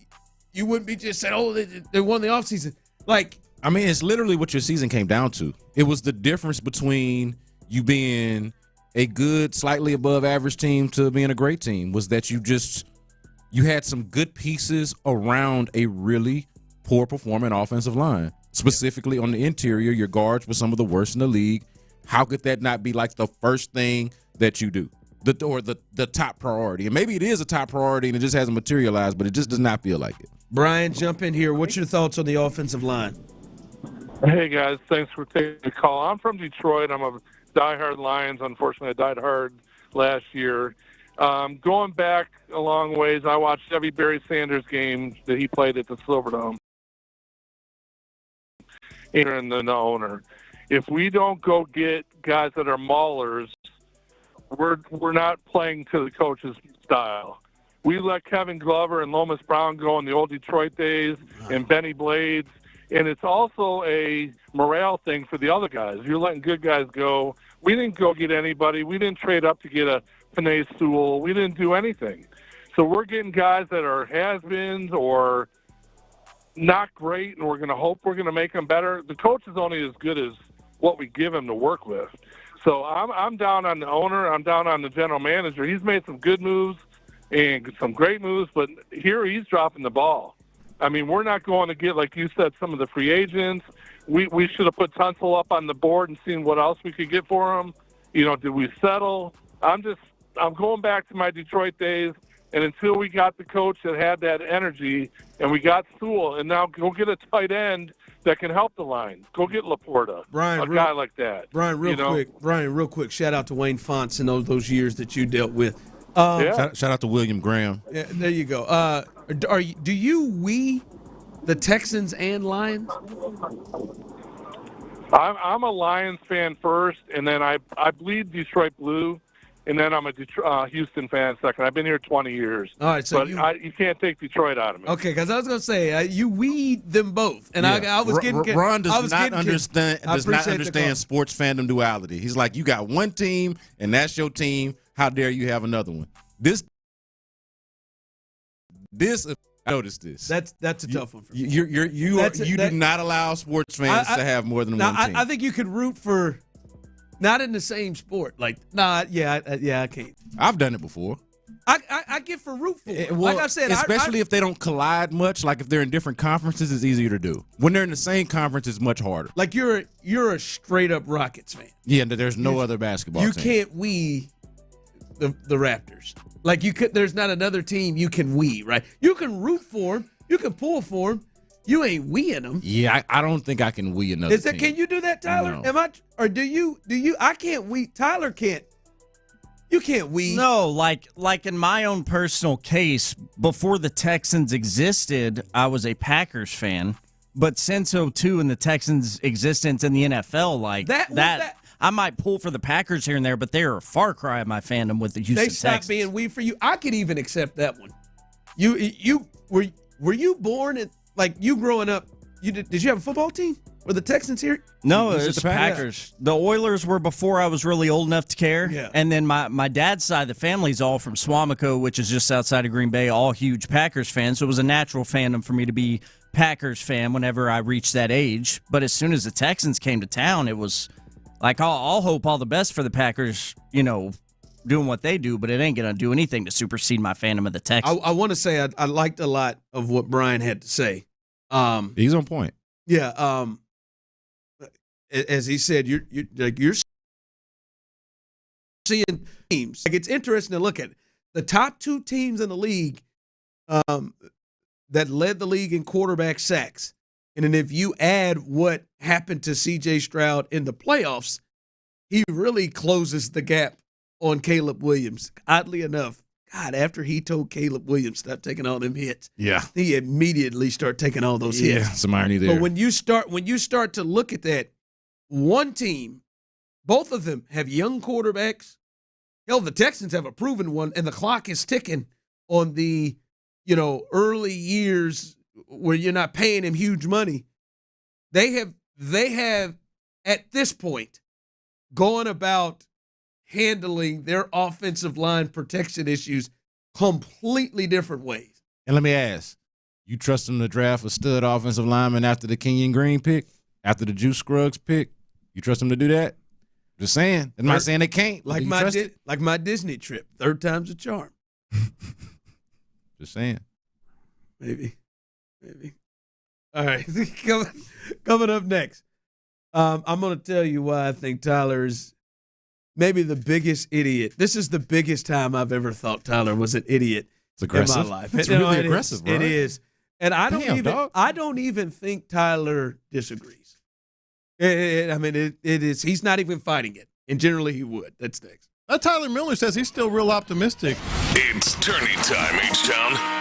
you wouldn't be just saying, oh, they won the offseason. Like, I mean, it's literally what your season came down to. It was the difference between you being a good, slightly above average team to being a great team was that you had some good pieces around a really poor performing offensive line. Specifically on the interior, your guards were some of the worst in the league. How could that not be like the first thing that you do? The top priority. And maybe it is a top priority and it just hasn't materialized, but it just does not feel like it. Brian, jump in here. What's your thoughts on the offensive line? Hey, guys. Thanks for taking the call. I'm from Detroit. I'm a diehard Lions. Unfortunately, I died hard last year. Going back a long ways, I watched every Barry Sanders game that he played at the Silverdome. and the owner. If we don't go get guys that are maulers, we're not playing to the coach's style. We let Kevin Glover and Lomas Brown go in the old Detroit days and Benny Blades, and it's also a morale thing for the other guys. You're letting good guys go. We didn't go get anybody. We didn't trade up to get a Panay Sewell. We didn't do anything. So we're getting guys that are has-beens or not great, and we're going to hope we're going to make them better. The coach is only as good as what we give him to work with. So I'm down on the owner. I'm down on the general manager. He's made some good moves and some great moves, but here he's dropping the ball. I mean, we're not going to get, like you said, some of the free agents. We should have put Tunsil up on the board and seen what else we could get for him. You know, did we settle? I'm going back to my Detroit days, and until we got the coach that had that energy, and we got Sewell, and now go get a tight end that can help the line. Go get Laporta, a guy like that. Brian, real quick, shout out to Wayne Fonts and those years that you dealt with. Shout out to William Graham. Yeah, there you go. Do you the Texans and Lions? I'm a Lions fan first, and then I bleed Detroit blue, and then I'm a Houston fan second. I've been here 20 years. All right, so but you can't take Detroit out of me. Okay, because I was going to say you weed them both, and I was getting. Ron does not understand sports fandom duality. He's like, you got one team, and that's your team. How dare you have another one? This. I noticed this. That's a tough one for me. You do not allow sports fans to have more than one team. I think you could root for, not in the same sport. Like, I can't. I've done it before. I get for root for. Well, like I said, especially if they don't collide much. Like if they're in different conferences, it's easier to do. When they're in the same conference, it's much harder. Like you're a straight up Rockets fan. Yeah, there's no other basketball team. You can't the Raptors. Like there's not another team you can right? You can root for them. You can pull for them. You ain't weeing them. Yeah, I don't think I can wee another team. Can you do that, Tyler? No. Or do you? I can't wee. Tyler can't. You can't wee. No, like in my own personal case, before the Texans existed, I was a Packers fan. But since 2002 and the Texans' existence in the NFL, I might pull for the Packers here and there, but they're a far cry of my fandom with the Houston Texans. They stopped being wee for you. I could even accept that one. Were you born at, like, you growing up? Did you have a football team? Were the Texans here? No, it's the Packers. The Oilers were before I was really old enough to care. Yeah. And then my dad's side of the family's all from Swamico, which is just outside of Green Bay, all huge Packers fans. So it was a natural fandom for me to be Packers fan whenever I reached that age. But as soon as the Texans came to town, it was like, I'll hope all the best for the Packers, doing what they do, but it ain't going to do anything to supersede my fandom of the Texans. I want to say I liked a lot of what Brian had to say. He's on point. Yeah. As he said, you're seeing teams. Like, it's interesting to look at the top two teams in the league that led the league in quarterback sacks. And then if you add what happened to C.J. Stroud in the playoffs, he really closes the gap on Caleb Williams. Oddly enough, God, after he told Caleb Williams stop taking all them hits, he immediately started taking all those hits. Yeah, some irony there. But when you start to look at that, one team, both of them have young quarterbacks. Hell, the Texans have a proven one, and the clock is ticking on the early years where you're not paying him huge money. They have at this point gone about handling their offensive line protection issues completely different ways. And let me ask, you trust them to draft a stud offensive lineman after the Kenyon Green pick, after the Juice Scruggs pick? You trust them to do that? Just saying. I'm not saying they can't. Like my Disney trip, third time's a charm. Just saying. Maybe. All right, coming up next, I'm going to tell you why I think Tyler is maybe the biggest idiot. This is the biggest time I've ever thought Tyler was an idiot in my life. It's really aggressive, bro. It is, and I don't even think Tyler disagrees. It is. He's not even fighting it, and generally he would. That's next. Tyler Miller says he's still real optimistic. It's tourney time, H-Town.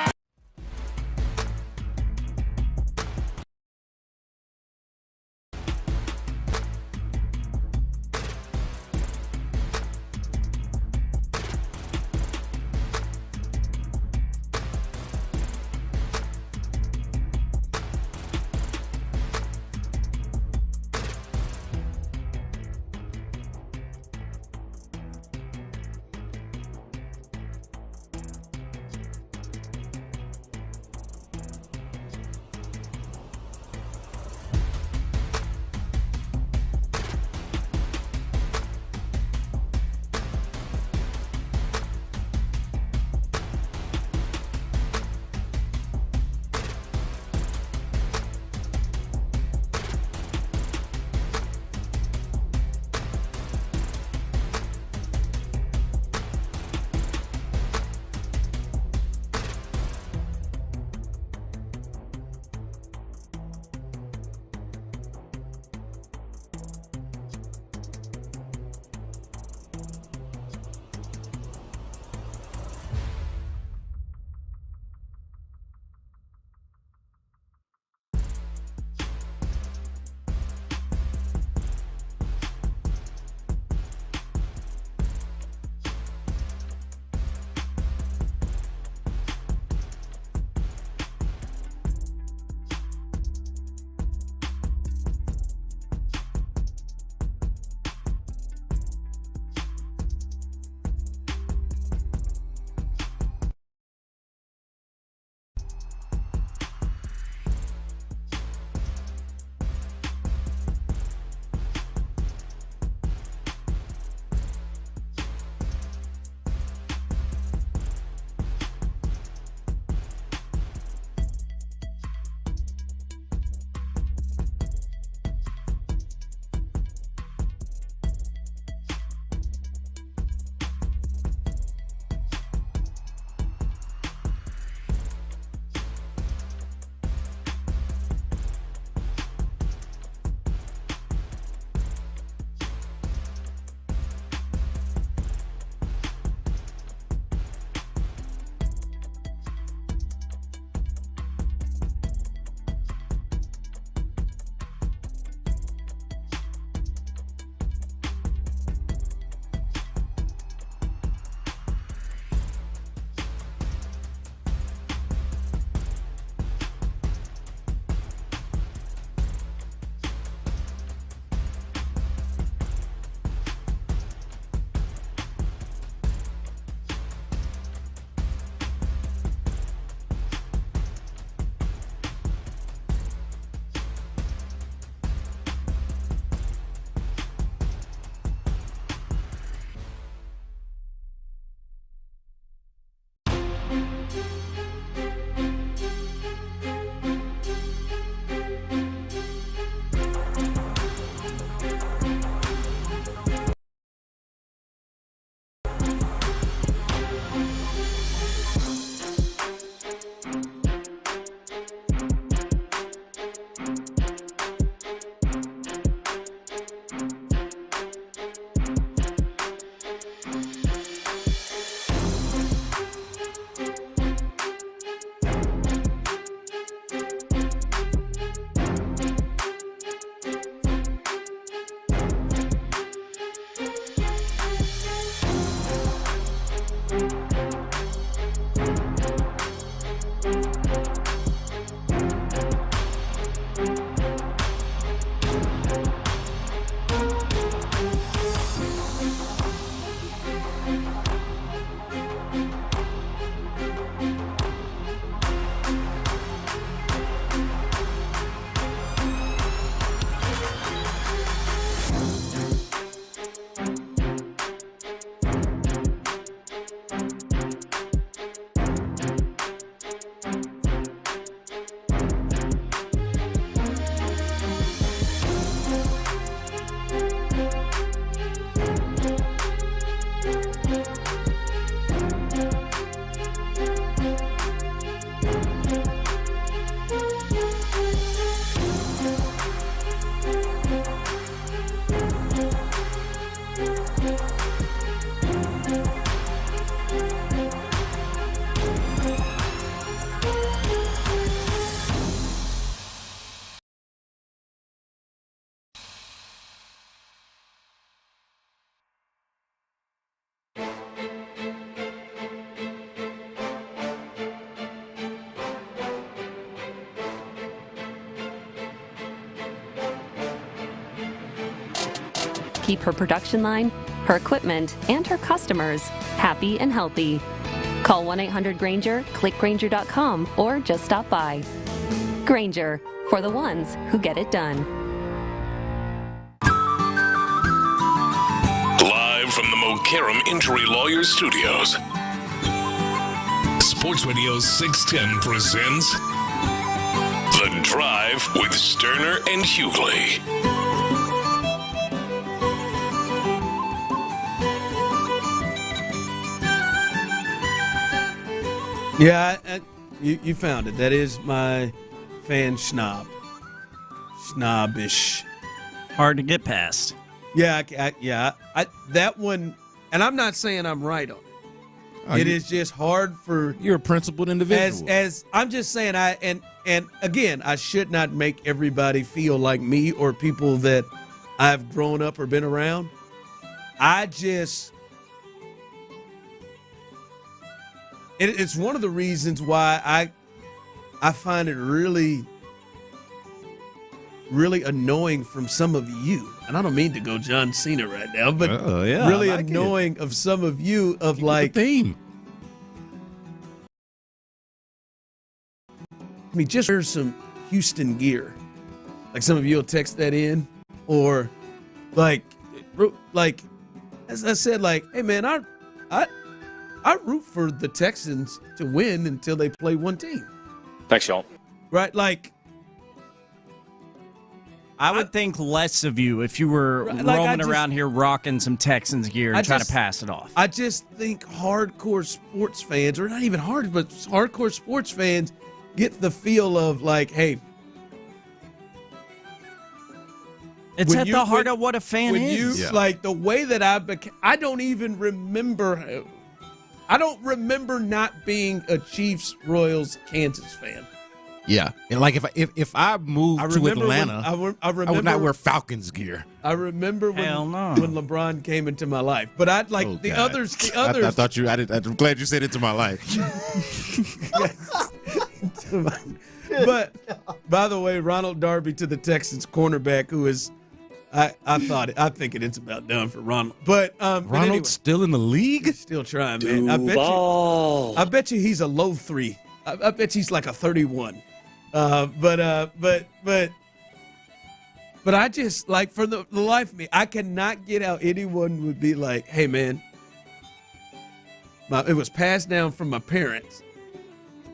Keep her production line, her equipment, and her customers happy and healthy. Call 1-800-GRANGER, click Grainger.com, or just stop by. Grainger, for the ones who get it done. Live from the Mokaram Injury Lawyers Studios, Sports Radio 610 presents The Drive with Stoerner and Hughley. Yeah, you found it. That is my fan snobbish. Hard to get past. Yeah, that one, and I'm not saying I'm right on it. It is just hard for you're a principled individual. As I'm just saying, and again, I should not make everybody feel like me or people that I've grown up or been around. It's one of the reasons why I find it really, really annoying from some of you. And I don't mean to go John Cena right now, but really like annoying of some of you of like the theme. I mean, just here's some Houston gear. Like some of you will text that in, or like as I said, like, hey man, I root for the Texans to win until they play one team. Thanks, y'all. Right? Like, I would think less of you if you were roaming around here rocking some Texans gear and trying to pass it off. I just think hardcore sports fans, or not even hard, but hardcore sports fans get the feel of like, hey, it's at the heart of what a fan is. Like the way that I don't even remember. I don't remember not being a Chiefs Royals Kansas fan. Yeah, and like if I moved to Atlanta, I would not wear Falcons gear. I remember when LeBron came into my life, but I'd like the others. I thought you. I'm glad you said into my life. But by the way, Ronald Darby to the Texans cornerback, who is. I think it's about done for Ronald. But Ronald's anyway, still in the league? Still trying, man. I bet you he's a low 3. I bet he's like a 31. But I just like for the life of me, I cannot get how anyone would be like, hey man, it was passed down from my parents,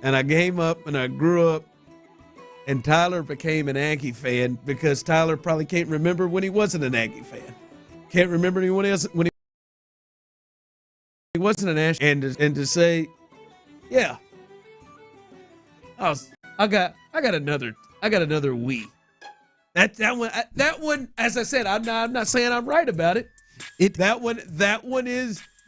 and I came up and I grew up. And Tyler became an Aggie fan because Tyler probably can't remember when he wasn't an Aggie fan. Can't remember anyone else when he wasn't an Ash. And to say, yeah, I got another Wii. That one. As I said, I'm not saying I'm right about it.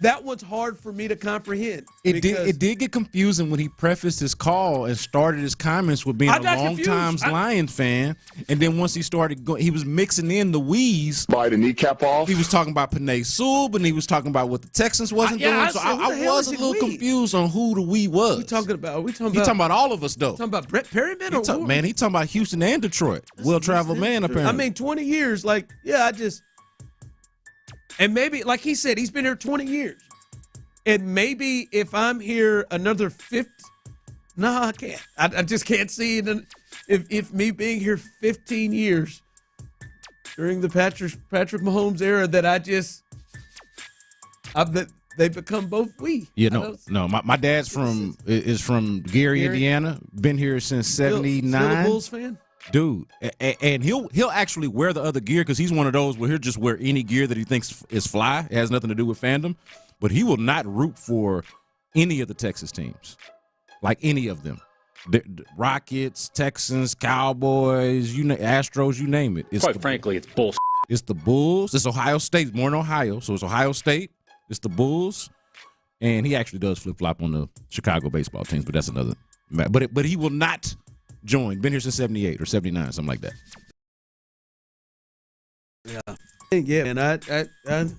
That one's hard for me to comprehend. It did get confusing when he prefaced his call and started his comments with being a long-time Lions fan. And then once he started going, he was mixing in the Wees. Bite the kneecap off. He was talking about Panay Sub, and he was talking about what the Texans wasn't doing. So I was a little confused on who the We was. We talking about? He talking about all of us, though. Talking about Brett Perryman? He talking about Houston and Detroit. Well-traveled man, apparently. I mean, 20 years. Like, yeah, and maybe, like he said, he's been here 20 years. And maybe if I'm here another 50, no, I can't. I just can't see it. If me being here 15 years during the Patrick Mahomes era, that they become both we. You know, no. My dad's is from Gary, Indiana. Been here since '79. Still a Bulls fan? Dude, and he'll actually wear the other gear because he's one of those where he'll just wear any gear that he thinks is fly. It has nothing to do with fandom, but he will not root for any of the Texas teams, like any of them. The Rockets, Texans, Cowboys, Astros, you name it. Quite frankly, it's bullshit. It's the Bulls. It's Ohio State. More in Ohio. So it's Ohio State. It's the Bulls. And he actually does flip-flop on the Chicago baseball teams, but that's another matter. But he will not join. Been here since 78 or 79, something like that. Yeah, and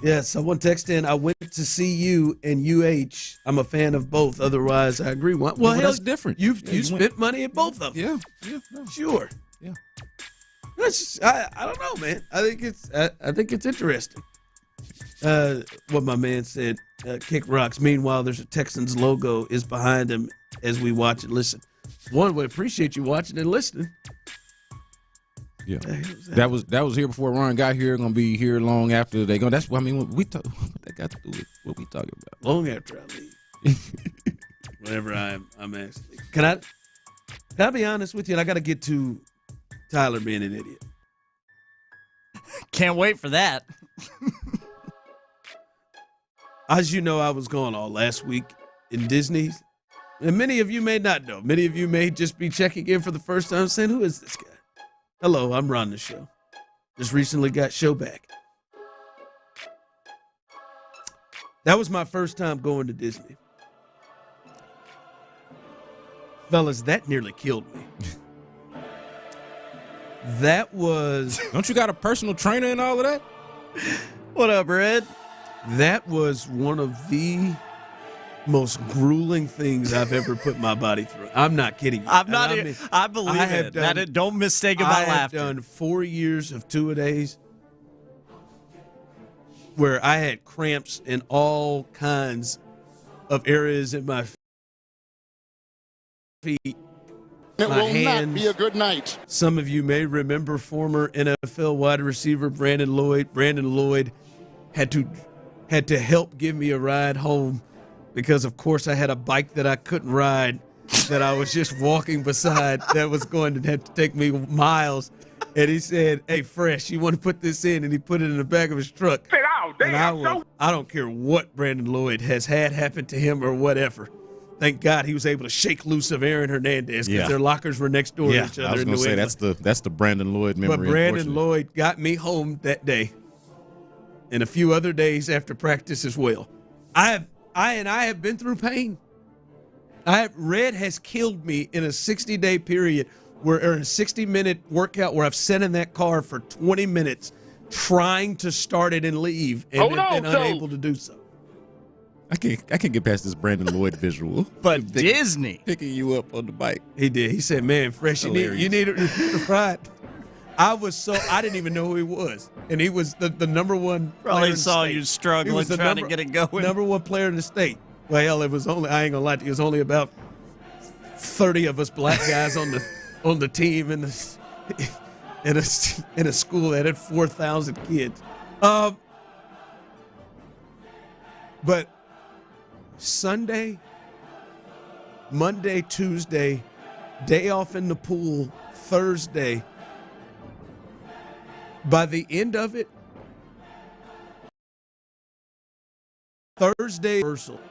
yeah, someone texted in, I went to see you and UH. I'm a fan of both. Otherwise, I agree. Well, hell, that's different. You spent money at both of them. Yeah. No. Sure. Yeah. I don't know, man. I think it's interesting. What my man said, kick rocks. Meanwhile, there's a Texans logo is behind him as we watch and listen. One would appreciate you watching and listening. Yeah, that was here before Ron got here. Going to be here long after they go. That's what I mean. What that got to do with what we talking about? Long after I leave. Whenever I'm actually. Can I be honest with you? And I got to get to Tyler being an idiot. Can't wait for that. As you know, I was gone all last week in Disney. And many of you may not know. Many of you may just be checking in for the first time saying, who is this guy? Hello, I'm Ron the Show. Just recently got show back. That was my first time going to Disney. Fellas, that nearly killed me. That was... Don't you got a personal trainer and all of that? What up, Red? That was one of the most grueling things I've ever put my body through. I'm not kidding you. I believe it. Don't mistake my laughter. I have done 4 years of two-a-days where I had cramps in all kinds of areas in my feet. It will not be a good night. Some of you may remember former NFL wide receiver Brandon Lloyd. Brandon Lloyd had to help give me a ride home because, of course, I had a bike that I couldn't ride that I was just walking beside that was going to have to take me miles. And he said, hey, Fresh, you want to put this in? And he put it in the back of his truck. And I don't care what Brandon Lloyd has had happen to him or whatever. Thank God he was able to shake loose of Aaron Hernandez because their lockers were next door to each other. I was going to say that's the Brandon Lloyd memory. But Brandon Lloyd got me home that day and a few other days after practice as well. I have been through pain. Red has killed me in a 60-day period or a 60-minute workout where I've sat in that car for 20 minutes trying to start it and leave and been unable to do so. I can't get past this Brandon Lloyd visual. But Disney picking you up on the bike. He did. He said, "Man, Fresh, you need a ride." I didn't even know who he was, and he was the number one. Probably saw you struggling trying to get it going. Number one player in the state. Well, it was only. I ain't gonna lie to you. It was only about 30 of us black guys on the team in a school that had 4,000 kids. But Sunday, Monday, Tuesday, day off in the pool, Thursday. By the end of it, Thursday, Universal,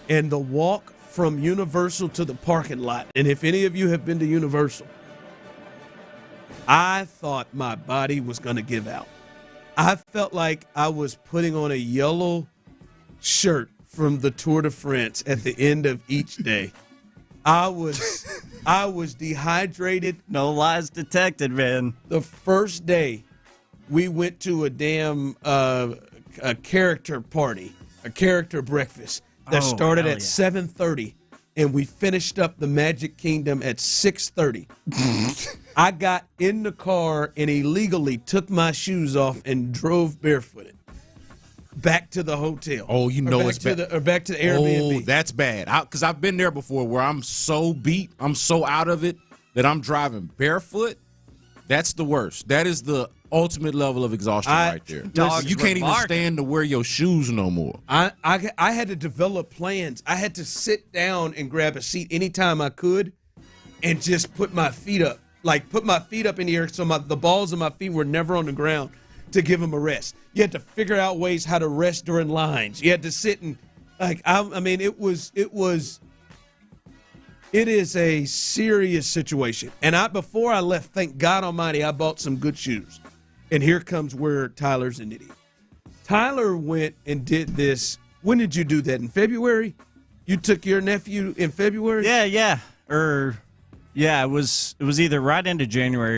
and the walk from Universal to the parking lot. And if any of you have been to Universal, I thought my body was going to give out. I felt like I was putting on a yellow shirt from the Tour de France at the end of each day. I was dehydrated. No lies detected, man. The first day, we went to a damn a character party, a character breakfast that started at 7:30, and we finished up the Magic Kingdom at 6:30. I got in the car and illegally took my shoes off and drove barefooted back to the hotel. Oh, you know it's bad. Or back to the Airbnb. Oh, that's bad. Because I've been there before where I'm so beat, I'm so out of it that I'm driving barefoot. That's the worst. That is the ultimate level of exhaustion right there. You can't even stand to wear your shoes no more. I had to develop plans. I had to sit down and grab a seat anytime I could and just put my feet up. Like put my feet up in the air so the balls of my feet were never on the ground to give them a rest. You had to figure out ways how to rest during lines. You had to sit and it was It is a serious situation. And before I left, thank God Almighty, I bought some good shoes. And here comes where Tyler's an idiot. Tyler went and did this. When did you do that? In February? You took your nephew in February? Yeah. It was either right into January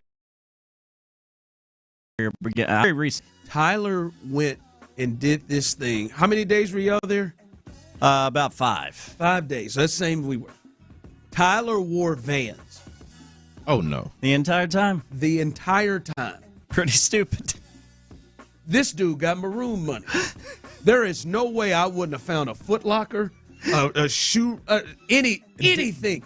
or very recent. Tyler went and did this thing. How many days were y'all there? About 5. 5 days. That's the same we were. Tyler wore Vans. Oh, no. The entire time? The entire time. Pretty stupid. This dude got maroon money. There is no way I wouldn't have found a Foot Locker, a shoe, anything.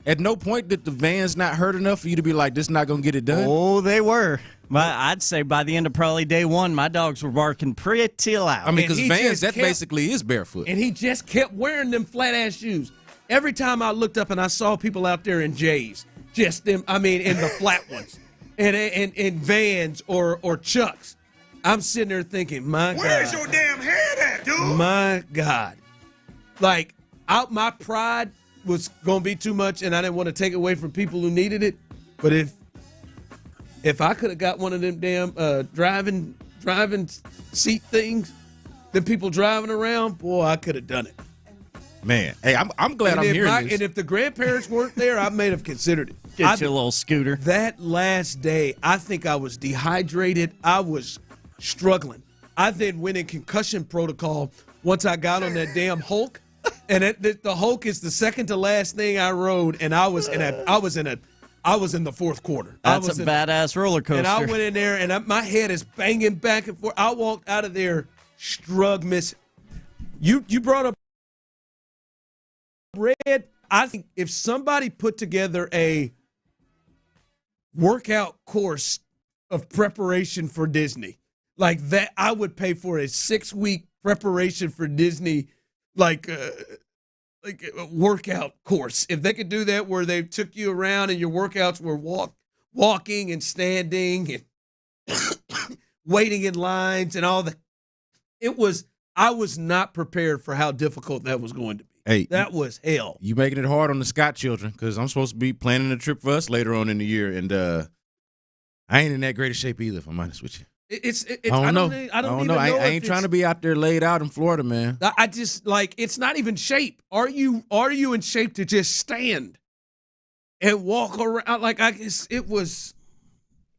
At no point did the Vans not hurt enough for you to be like, this not going to get it done? Oh, they were. I'd say by the end of probably day one, my dogs were barking pretty loud. I mean, because Vans, that basically is barefoot. And he just kept wearing them flat-ass shoes. Every time I looked up and I saw people out there in J's, just them, in the flat ones, and Vans or Chucks, I'm sitting there thinking, my God. Where's your damn head at, dude? My God. Like, my pride was going to be too much, and I didn't want to take away from people who needed it. But if I could have got one of them damn driving seat things, the people driving around, boy, I could have done it. Man, hey, I'm glad I'm hearing this. And if the grandparents weren't there, I may have considered it. Get your little scooter. That last day, I think I was dehydrated. I was struggling. I then went in concussion protocol once I got on that damn Hulk. And the Hulk is the second to last thing I rode, and I was in the fourth quarter. That's a badass roller coaster. And I went in there, and my head is banging back and forth. I walked out of there, missing. You brought up Red. I think if somebody put together a workout course of preparation for Disney like that, I would pay for a 6-week preparation for Disney, like a workout course. If they could do that where they took you around and your workouts were walking and standing and waiting in lines and all that. I was not prepared for how difficult that was going to be. Hey, that was hell. You making it hard on the Scott children, because I'm supposed to be planning a trip for us later on in the year, and I ain't in that great a shape either, if I'm honest with you. I don't know. I ain't trying to be out there laid out in Florida, man. I just it's not even shape. Are you in shape to just stand and walk around? It was.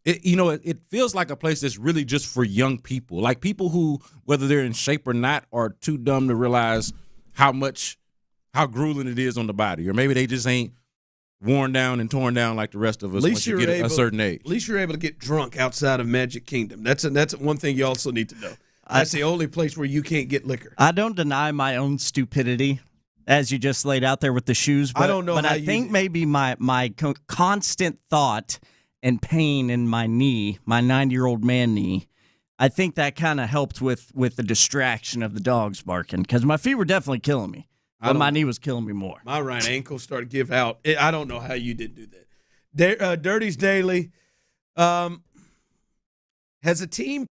It feels like a place that's really just for young people, like people who, whether they're in shape or not, are too dumb to realize how grueling it is on the body, or maybe they just ain't worn down and torn down like the rest of us once you get a certain age. At least you're able to get drunk outside of Magic Kingdom. That's one thing you also need to know. That's the only place where you can't get liquor. I don't deny my own stupidity, as you just laid out there with the shoes. But, I don't know but how I you think did. maybe my constant thought and pain in my knee, my 90-year-old man knee, I think that kind of helped with the distraction of the dogs barking, because my feet were definitely killing me. But my knee was killing me more. My right ankle started to give out. I don't know how you didn't do that. Dirty's Daily. Has a team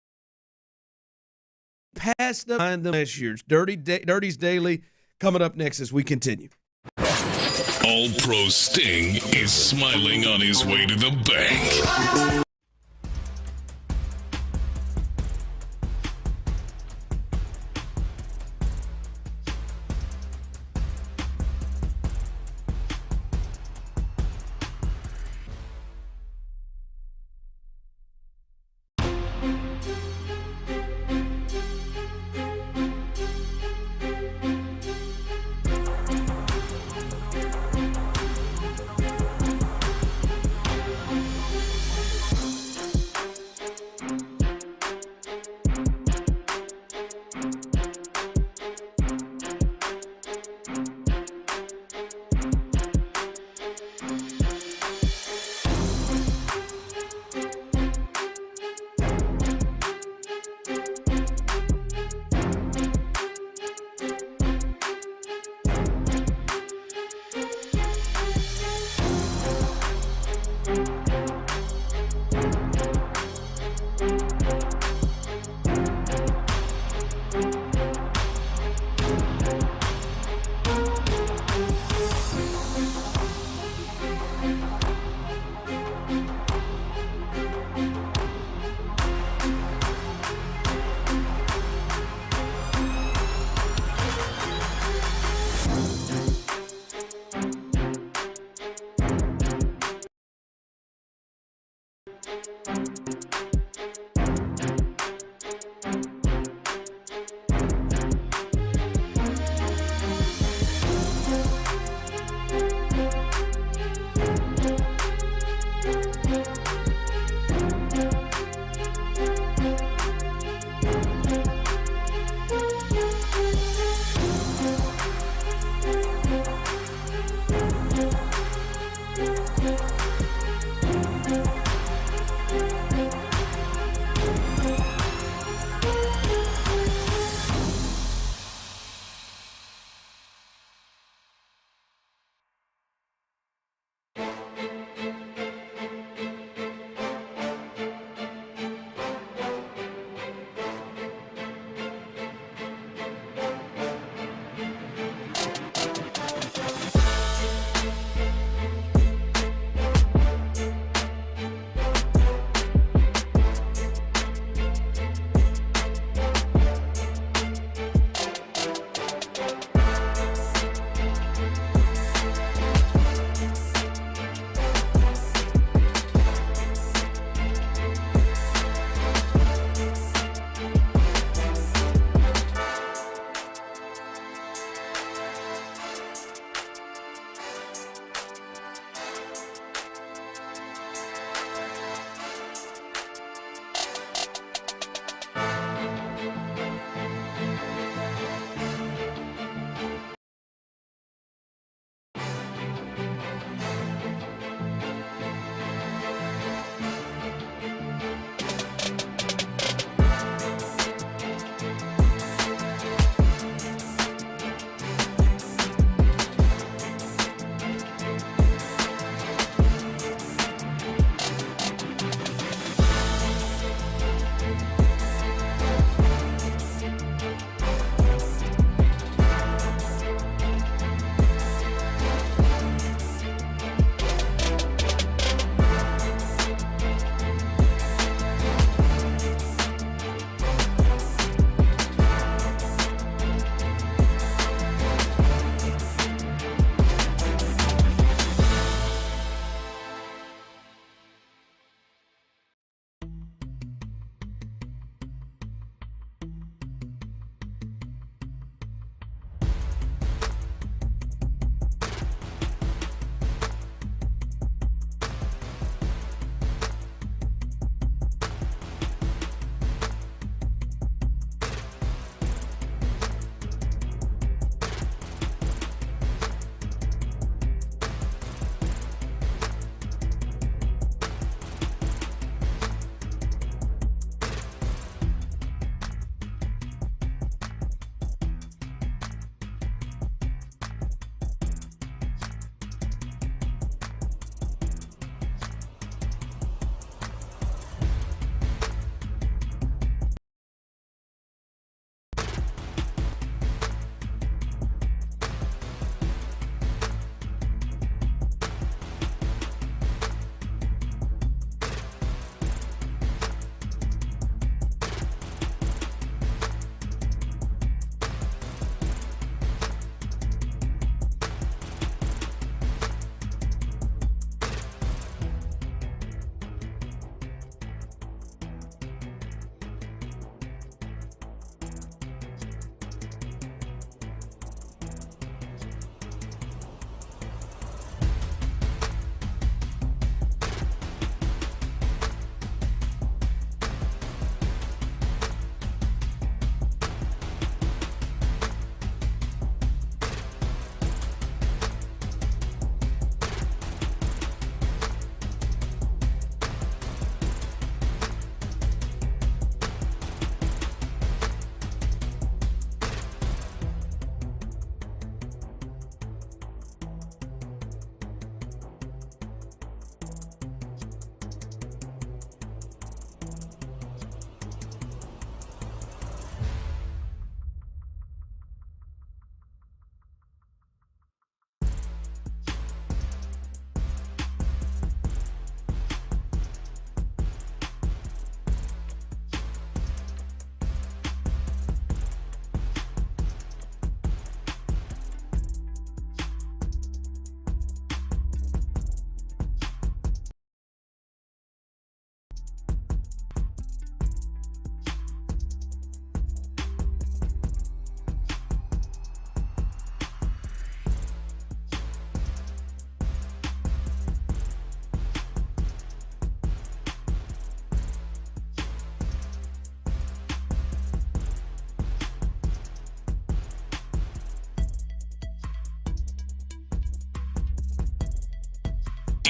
passed up behind them last year's? Dirty's Daily coming up next as we continue. All-Pro Sting is smiling on his way to the bank.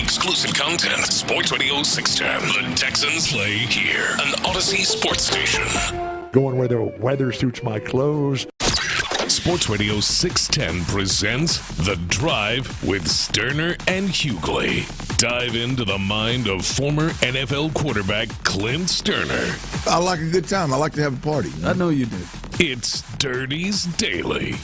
Exclusive content. Sports Radio 610. The Texans play here. An Odyssey sports station. Going where the weather suits my clothes. Sports Radio 610 presents The Drive with Stoerner and Hughley. Dive into the mind of former NFL quarterback Clint Stoerner. I like a good time. I like to have a party. I know you do. It's Dirty's Daily.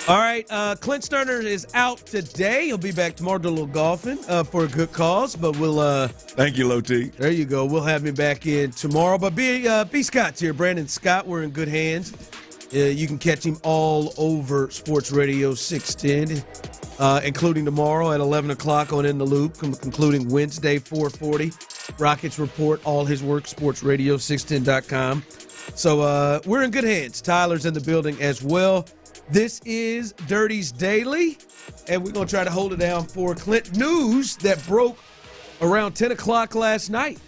All right, Clint Stoerner is out today. He'll be back tomorrow to a little golfing for a good cause, but we'll thank you, Low T. There you go. We'll have him back in tomorrow. But B. Scott's here. Brandon Scott, we're in good hands. You can catch him all over Sports Radio 610, including tomorrow at 11 o'clock on In the Loop, concluding Wednesday, 4:40. Rockets Report, all his work, sportsradio610.com. So we're in good hands. Tyler's in the building as well. This is Dirty's Daily, and we're going to try to hold it down for Clint. News that broke around 10 o'clock last night.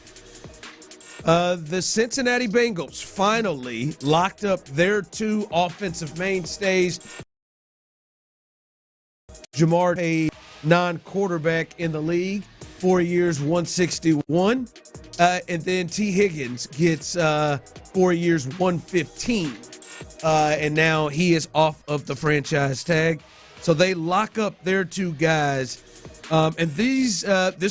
The Cincinnati Bengals finally locked up their two offensive mainstays. Jamar, a non-quarterback in the league, 4 years, $161. And then T. Higgins gets 4 years, $115. And now he is off of the franchise tag. So they lock up their two guys. And this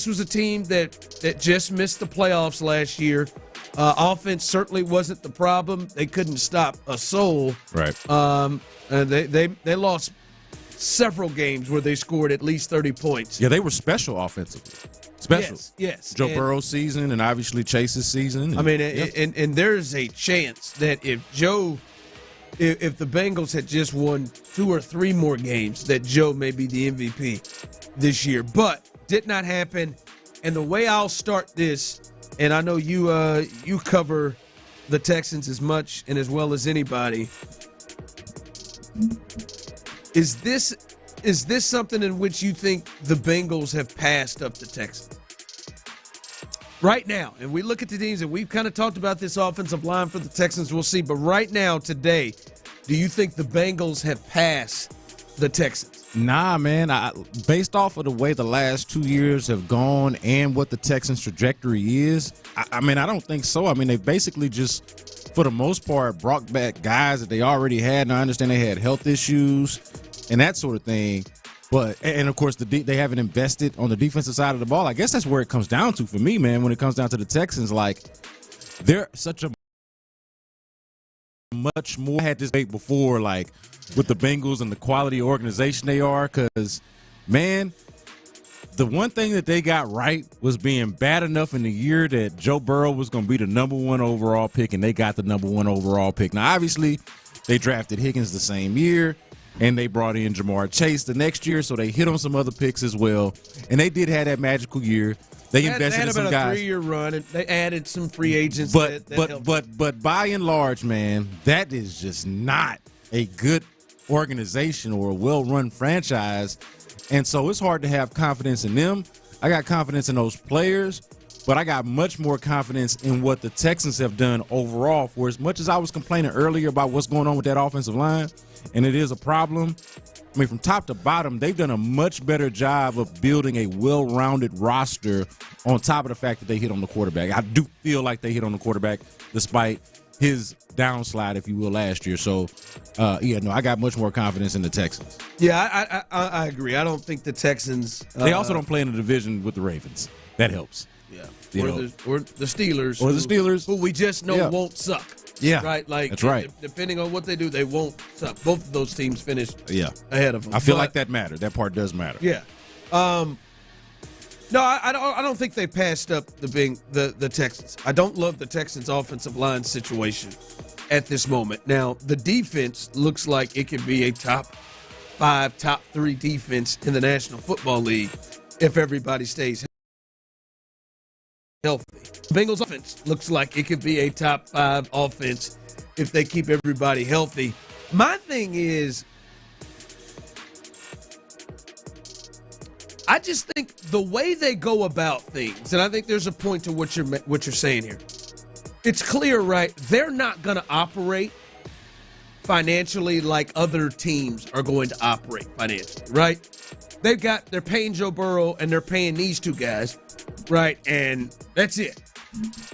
was a team that just missed the playoffs last year. Offense certainly wasn't the problem. They couldn't stop a soul. Right. They lost several games where they scored at least 30 points. Yeah, they were special offensively. Special. Yes. Joe Burrow's season and obviously Chase's season. And there's a chance that if the Bengals had just won 2 or 3 more games, that Joe may be the MVP this year. But did not happen. And the way I'll start this, and I know you cover the Texans as much and as well as anybody, is this something in which you think the Bengals have passed up the Texans? Right now, and we look at the teams, and we've kind of talked about this offensive line for the Texans, we'll see. But right now, today, do you think the Bengals have passed the Texans? Nah, man. Based off of the way the last 2 years have gone and what the Texans' trajectory is, I don't think so. I mean, they basically just, for the most part, brought back guys that they already had. And I understand they had health issues and that sort of thing. And of course, they haven't invested on the defensive side of the ball. I guess that's where it comes down to for me, man, when it comes down to the Texans. Like, they're such a much more. I had this debate before, like, with the Bengals and the quality of organization they are, because, man, the one thing that they got right was being bad enough in the year that Joe Burrow was going to be the number 1 overall pick, and they got the number 1 overall pick. Now, obviously, they drafted Higgins the same year, and they brought in Jamar Chase the next year, so they hit on some other picks as well. And they did have that magical year. They invested in some guys. They had about a 3-year run, and they added some free agents. But by and large, man, that is just not a good organization or a well-run franchise. And so it's hard to have confidence in them. I got confidence in those players, but I got much more confidence in what the Texans have done overall. For as much as I was complaining earlier about what's going on with that offensive line, and it is a problem, I mean, from top to bottom, they've done a much better job of building a well-rounded roster on top of the fact that they hit on the quarterback. I do feel like they hit on the quarterback despite his downslide, if you will, last year. So, I got much more confidence in the Texans. Yeah, I agree. I don't think the Texans they also don't play in a division with the Ravens. That helps. Yeah. Or the Steelers. Or the Steelers. Who we just know won't suck. Yeah. Right? Like, that's right. Depending on what they do, they won't suck. Both of those teams finished ahead of them. I feel like that matters. That part does matter. Yeah. No, I don't think they passed up the Texans. I don't love the Texans' offensive line situation at this moment. Now, the defense looks like it could be a top 5, top 3 defense in the National Football League if everybody stays healthy. Bengals offense looks like it could be a top 5 offense if they keep everybody healthy. My thing is, I just think the way they go about things, and I think there's a point to what you're saying here. It's clear, right? They're not going to operate financially like other teams are going to operate financially, right? they're paying Joe Burrow and they're paying these two guys, right? And that's it,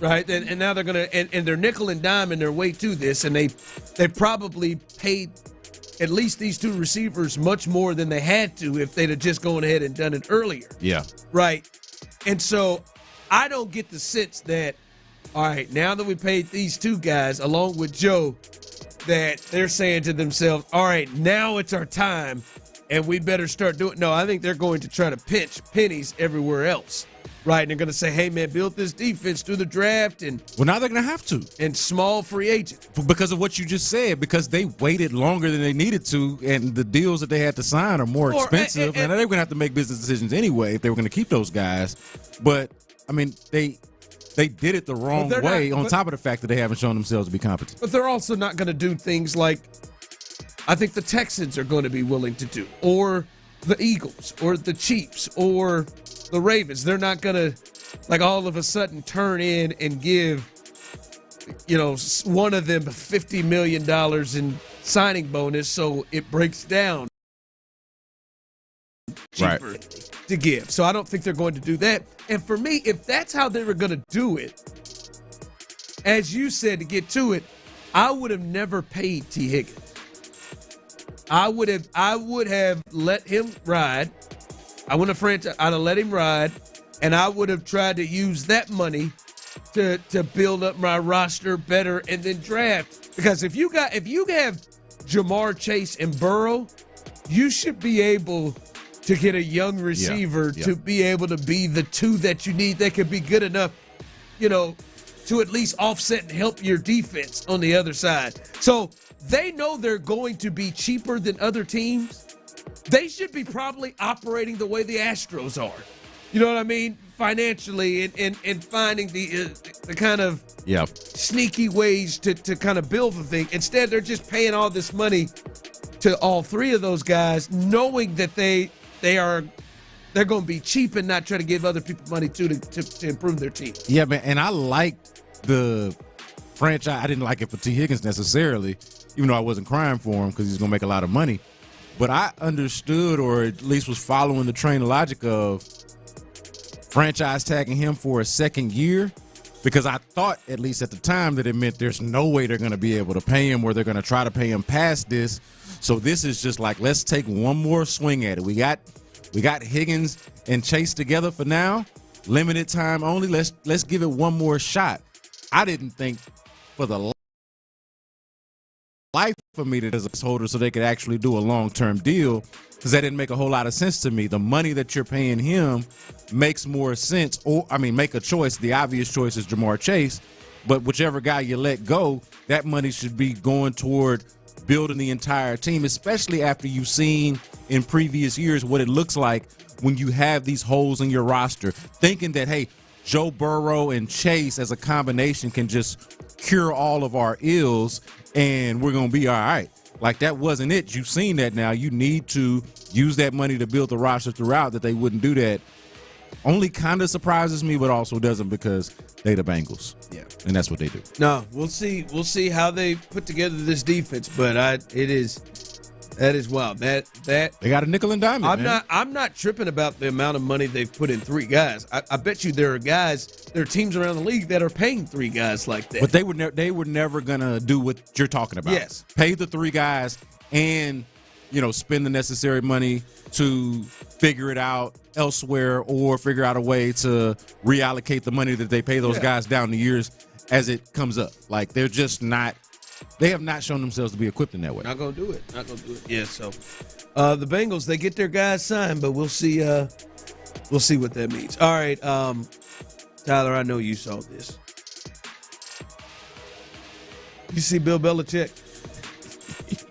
right? And now they're gonna and they're nickel and diming their way to this, and they probably paid at least these two receivers much more than they had to if they'd have just gone ahead and done it earlier. Yeah. Right. And so I don't get the sense that, all right, now that we paid these two guys along with Joe, that they're saying to themselves, all right, now it's our time and we better start doing. No, I think they're going to try to pinch pennies everywhere else. Right, and they're going to say, hey, man, build this defense through the draft. And well, now they're going to have to. And small free agent. Because of what you just said, because they waited longer than they needed to, and the deals that they had to sign are more expensive. And they're going to have to make business decisions anyway if they were going to keep those guys. But, I mean, they did it the wrong way on top of the fact that they haven't shown themselves to be competent. But they're also not going to do things like I think the Texans are going to be willing to do, or the Eagles, or the Chiefs, or the Ravens. They're not going to, like, all of a sudden turn in and give, one of them $50 million in signing bonus so it breaks down cheaper to give. So I don't think they're going to do that. And for me, if that's how they were going to do it, as you said, to get to it, I would have never paid T. Higgins. I would have let him ride. I wouldn't have franchise. I'd have let him ride, and I would have tried to use that money to build up my roster better and then draft. Because if you have Jamar Chase and Burrow, you should be able to get a young receiver to be able to be the two that you need that could be good enough, to at least offset and help your defense on the other side. So they know they're going to be cheaper than other teams. They should be probably operating the way the Astros are. You know what I mean? Financially and finding the kind of sneaky ways to kind of build the thing. Instead, they're just paying all this money to all three of those guys, knowing that they're going to be cheap and not try to give other people money too to improve their team. Yeah, man, and I liked the franchise. I didn't like it for T. Higgins necessarily, even though I wasn't crying for him because he's going to make a lot of money. But I understood, or at least was following the train of logic of franchise tagging him for a second year, because I thought, at least at the time, that it meant there's no way they're going to be able to pay him, or they're going to try to pay him past this. So this is just like, let's take one more swing at it. We got Higgins and Chase together for now, limited time only. Let's give it one more shot. I didn't think for the life for me that as a holder so they could actually do a long-term deal, because that didn't make a whole lot of sense to me. The money that you're paying him makes more sense, make a choice. The obvious choice is Jamar Chase, but whichever guy you let go, that money should be going toward building the entire team, especially after you've seen in previous years what it looks like when you have these holes in your roster, thinking that, hey, Joe Burrow and Chase as a combination can just cure all of our ills and we're going to be all right. Like, that wasn't it. You've seen that now. You need to use that money to build the roster throughout. That they wouldn't do that only kind of surprises me, but also doesn't, because they the Bengals. Yeah. And that's what they do. No, we'll see. We'll see how they put together this defense, but that is wild. That they got a nickel and dime. I'm not tripping about the amount of money they've put in three guys. I bet you there are teams around the league that are paying three guys like that. But they were never gonna do what you're talking about. Yes. Pay the three guys and spend the necessary money to figure it out elsewhere, or figure out a way to reallocate the money that they pay those guys down the years as it comes up. Like, they're just not. They have not shown themselves to be equipped in that way. Not gonna do it. Yeah. So, the Bengals, they get their guys signed, but we'll see. We'll see what that means. All right, Tyler, I know you saw this. You see Bill Belichick?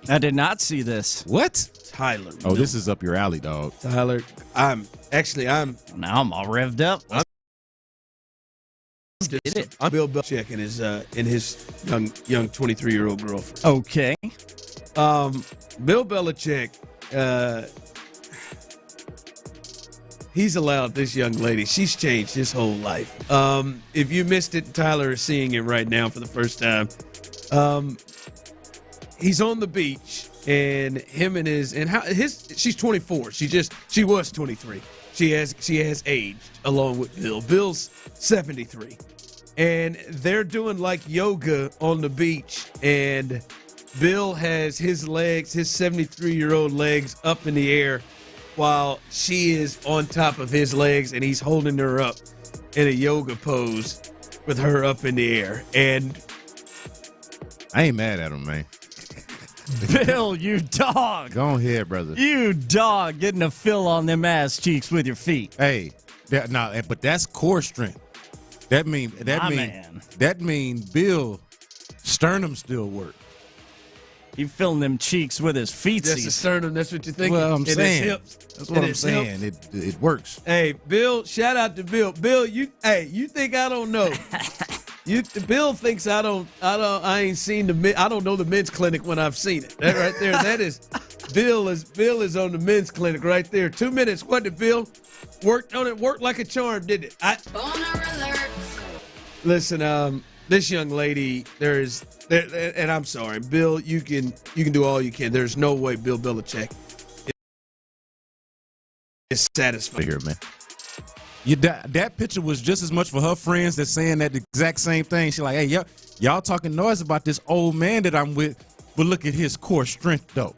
I did not see this. What? Tyler. Oh, this is up your alley, dog. Tyler, I'm now I'm all revved up. I'm Bill Belichick and his young 23-year-old girlfriend. Okay. Bill Belichick, he's allowed this young lady. She's changed his whole life. If you missed it, Tyler is seeing it right now for the first time. He's on the beach and him and she's 24. She was 23. She has aged along with Bill. Bill's 73. And they're doing like yoga on the beach, and Bill has his 73-year-old legs up in the air while she is on top of his legs, and he's holding her up in a yoga pose with her up in the air. And I ain't mad at him, man. Bill, you dog. Go ahead, brother. You dog, getting a fill on them ass cheeks with your feet. Hey, but that's core strength. That mean Bill sternum still work. He filling them cheeks with his feet. That's the sternum. That's what you think. Well, I'm saying. Hips. That's what I'm saying. It works. Hey, Bill. Shout out to Bill. Bill, you think I don't know? Bill thinks I ain't seen I don't know the men's clinic when I've seen it. That right there. That is Bill is on the men's clinic right there. 2 minutes. What did Bill work on it? Worked like a charm, didn't it? Listen, this young lady, and I'm sorry, Bill, you can do all you can. There's no way Bill Belichick is satisfied here, man. That picture was just as much for her friends that's saying that exact same thing. She's like, hey, y'all talking noise about this old man that I'm with, but look at his core strength, though.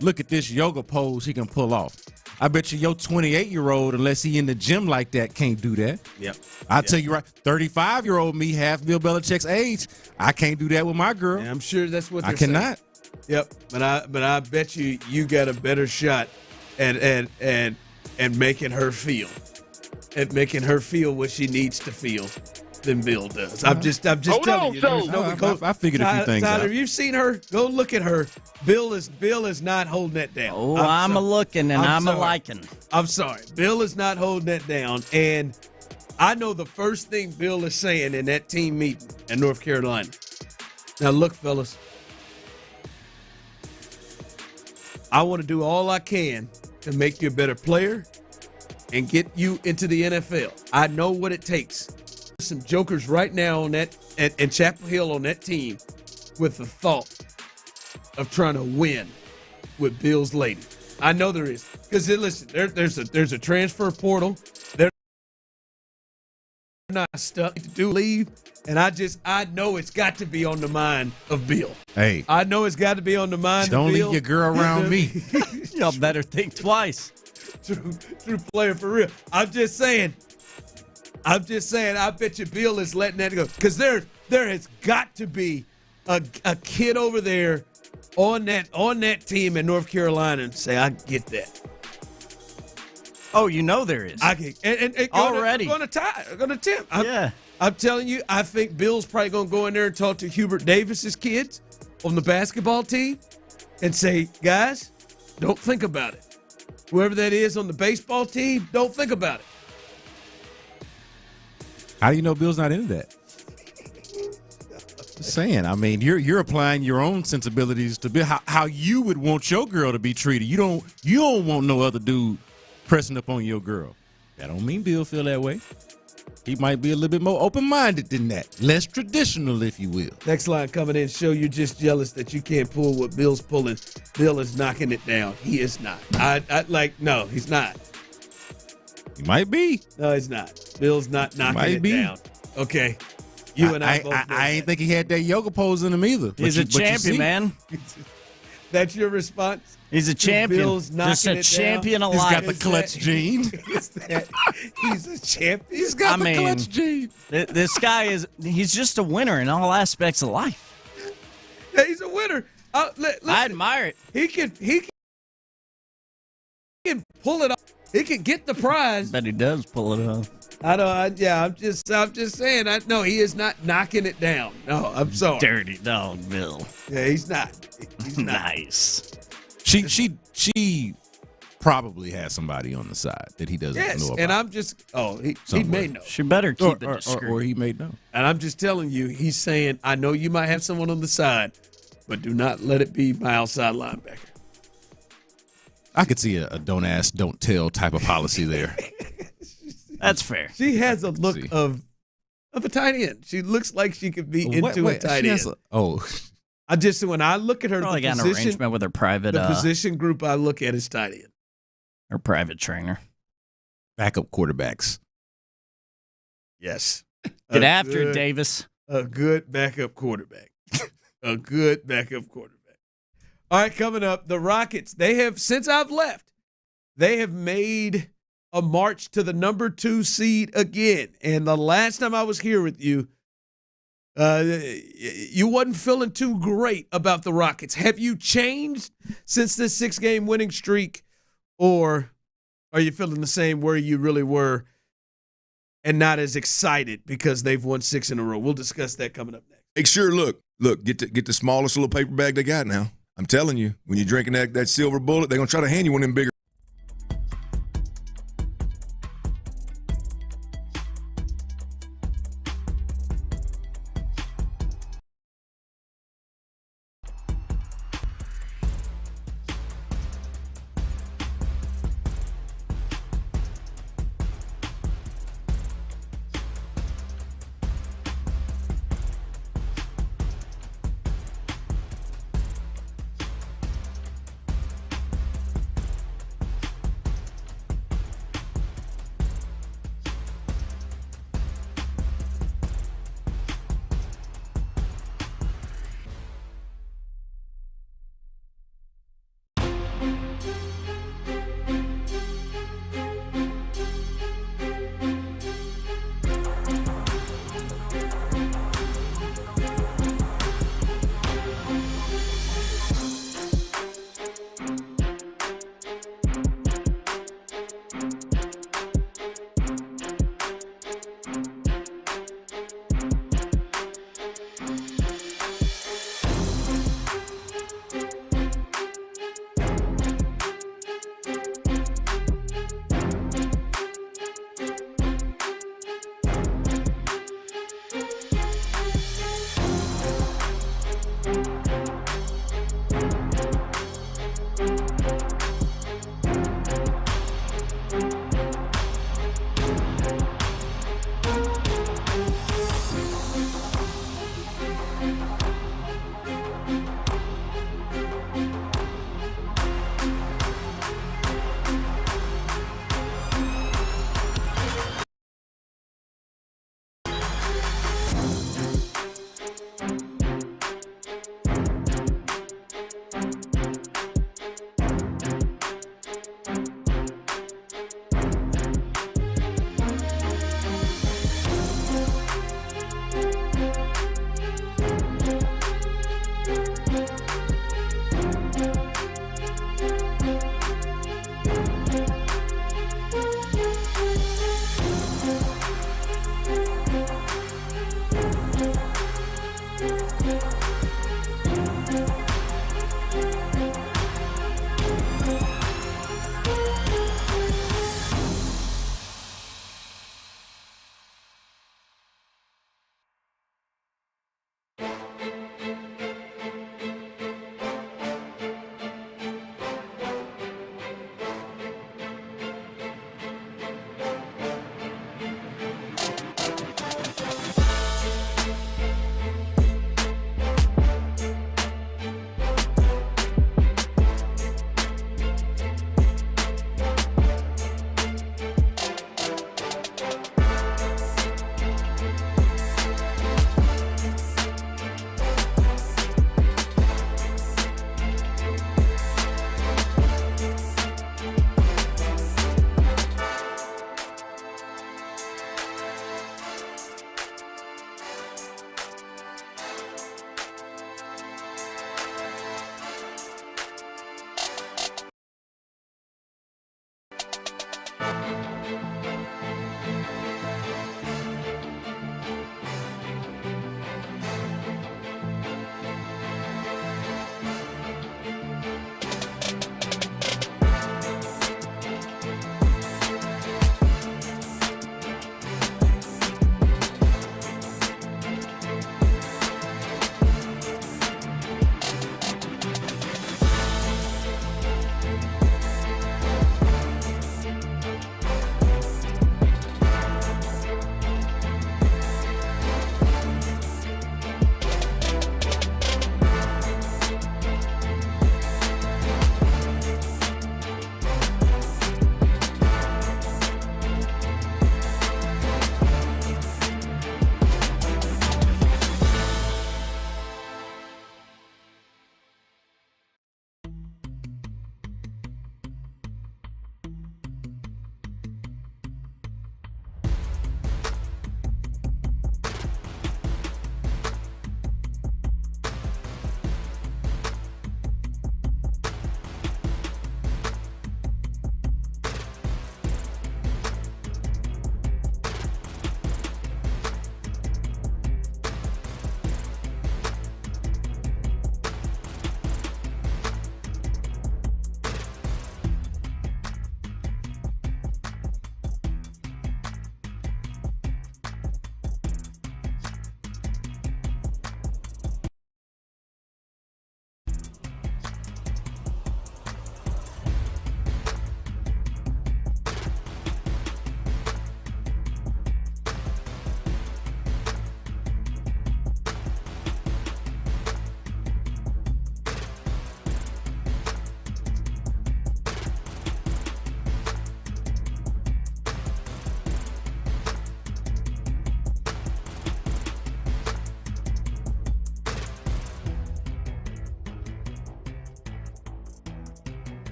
Look at this yoga pose he can pull off. I bet you your 28-year-old, unless he in the gym like that, can't do that. Yep. I'll tell you right, 35-year-old me, half Bill Belichick's age, I can't do that with my girl. Yeah, I'm sure that's what they're I cannot. Saying. Yep. But I bet you got a better shot at making her feel. At making her feel what she needs to feel than Bill does. I'm just telling you. I figured a few things out. Tyler, you've seen her. Go look at her. Bill is not holding that down. Oh, I'm a looking and I'm a liking. I'm sorry. Bill is not holding that down. And I know the first thing Bill is saying in that team meeting in North Carolina. Now, look, fellas. I want to do all I can to make you a better player and get you into the NFL. I know what it takes. Some jokers right now on that and Chapel Hill on that team with the thought of trying to win with Bill's lady. I know there is. Because listen, there's a transfer portal. They're not stuck to leave. And I know it's got to be on the mind of Bill. Hey. I know it's got to be on the mind of Bill. Don't leave your girl around me. Y'all better think twice. True player for real. I'm just saying, I bet you Bill is letting that go. Because there has got to be a kid over there on that team in North Carolina and say, I get that. Oh, you know there is. I can, and already. Going to tip. I'm telling you, I think Bill's probably going to go in there and talk to Hubert Davis's kids on the basketball team and say, guys, don't think about it. Whoever that is on the baseball team, don't think about it. How do you know Bill's not into that? Just saying. I mean, you're applying your own sensibilities to how you would want your girl to be treated. You don't want no other dude pressing up on your girl. That don't mean Bill feel that way. He might be a little bit more open-minded than that. Less traditional, if you will. Next line coming in, show you're just jealous that you can't pull what Bill's pulling. Bill is knocking it down. He is not. No, he's not. He might be. No, he's not. Bill's not knocking it down. Okay. You and I both know I ain't think he had that yoga pose in him either. He's a champion, man. That's your response? He's a champion. Bill's knocking just a champion down. alive. He's got the clutch gene. He's a champion. He's got the clutch gene. This guy he's just a winner in all aspects of life. Yeah, he's a winner. Listen, I admire it. He can pull it off. He can get the prize. But he does pull it off. I'm just saying. No, he is not knocking it down. No, I'm sorry. Dirty dog, Bill. Yeah, he's not. He's not. Nice. She probably has somebody on the side that he doesn't know about. And I'm just he may know. She better keep it discreet. Or he may know. And I'm just telling you, he's saying, I know you might have someone on the side, but do not let it be my outside linebacker. I could see a don't ask, don't tell type of policy there. That's fair. She has a look of a tight end. She looks like she could be into a tight end. When I look at her, probably got an arrangement with her private. The position group I look at is tight end. Her private trainer. Backup quarterbacks. Yes. Get after it, Davis. A good backup quarterback. A good backup quarterback. All right, coming up, the Rockets. They have, since I've left, they have made a march to the number 2 seed again. And the last time I was here with you, you wasn't feeling too great about the Rockets. Have you changed since this 6-game winning streak, or are you feeling the same where you really were and not as excited because they've won 6 in a row? We'll discuss that coming up next. Hey, sure, look, get the smallest little paper bag they got now. I'm telling you, when you're drinking that silver bullet, they're going to try to hand you one of them bigger.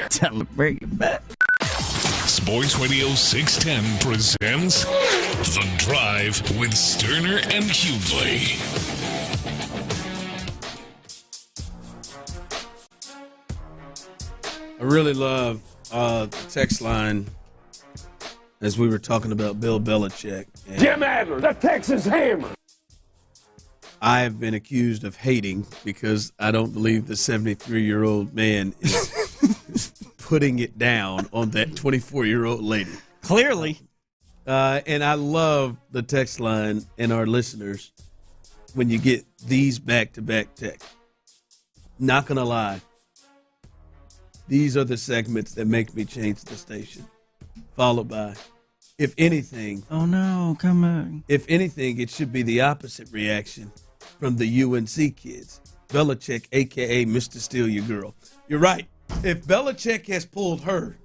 Tell him to bring it back. Sports Radio 610 presents The Drive with Stoerner and Hughley. I really love the text line as we were talking about Bill Belichick. Jim Adler, the Texas Hammer. I have been accused of hating because I don't believe the 73-year-old man is putting it down on that 24-year-old lady. Clearly. And I love the text line and our listeners when you get these back-to-back texts. Not going to lie. These are the segments that make me change the station. Followed by, if anything. Oh, no, come on. If anything, it should be the opposite reaction from the UNC kids. Belichick, a.k.a. Mr. Steal Your Girl. You're right. If Belichick has pulled her.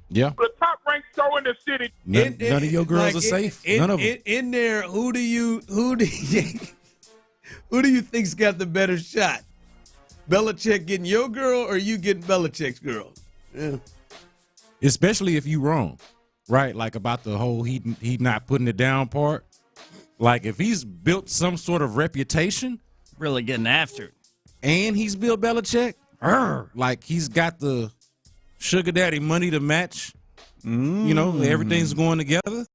Yeah. The top-ranked show in the city. None of your girls are safe. None of them. In there, who do you think's got the better shot? Belichick getting your girl or you getting Belichick's girl? Yeah. Especially if you wrong, right? Like about the whole he not putting it down part. Like if he's built some sort of reputation, really getting after it, and he's Bill Belichick, like he's got the sugar daddy money to match. You know, everything's going together.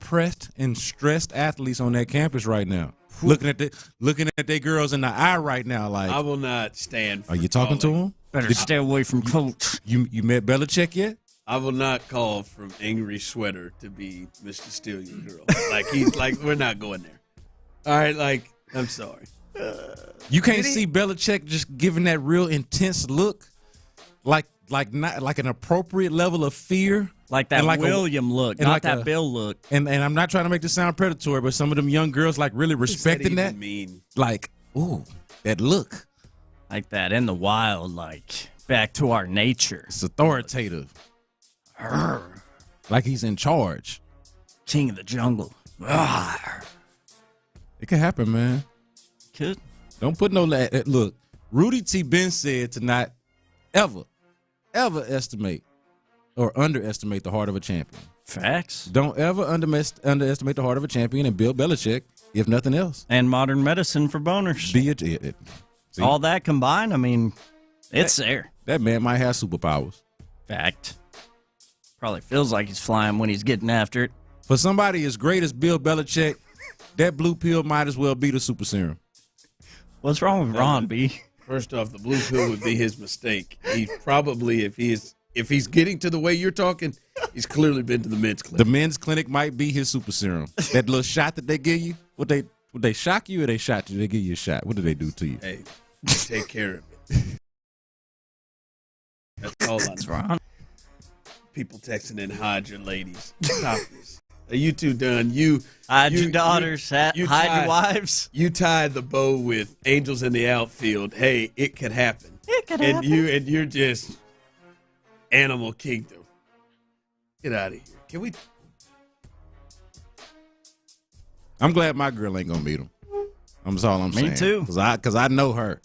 Pressed and stressed athletes on that campus right now. Looking at their girls in the eye right now, like I will not stand for are you talking to him? Better stay away from Coach. You met Belichick yet? I will not call from Angry Sweater to be Mr. Steal Your Girl. Like we're not going there. All right, like I'm sorry. You can't see Belichick just giving that real intense look, like not like an appropriate level of fear. Like that William look, not like that Bill look. And I'm not trying to make this sound predatory, but some of them young girls like really respecting that. Mean? Like, ooh, that look. Like that in the wild, like back to our nature. It's authoritative. Like he's in charge. King of the jungle. It could happen, man. Could. Don't put no look. Rudy T. Ben said to not ever estimate or underestimate the heart of a champion. Facts. Don't ever underestimate the heart of a champion, and Bill Belichick, if nothing else. And modern medicine for boners. See? All that combined, I mean, it's there. That man might have superpowers. Fact. Probably feels like he's flying when he's getting after it. For somebody as great as Bill Belichick, that blue pill might as well be the super serum. What's wrong with Ron, B? First off, the blue pill would be his mistake. He probably, if he's getting to the way you're talking, he's clearly been to the men's clinic. The men's clinic might be his super serum. That little shot that they give you, would they shock you or they shot you? They give you a shot. What do they do to you? Hey, take care of it. That's all that's wrong. People texting in, hide your ladies. Stop this. Are you two done? Hide your daughters. Hide your wives. You tied the bow with angels in the outfield. Hey, it could happen. It could happen. You're just animal kingdom. Get out of here. Can we? I'm glad my girl ain't gonna meet him. That's all I'm saying. Me too. Because I know her.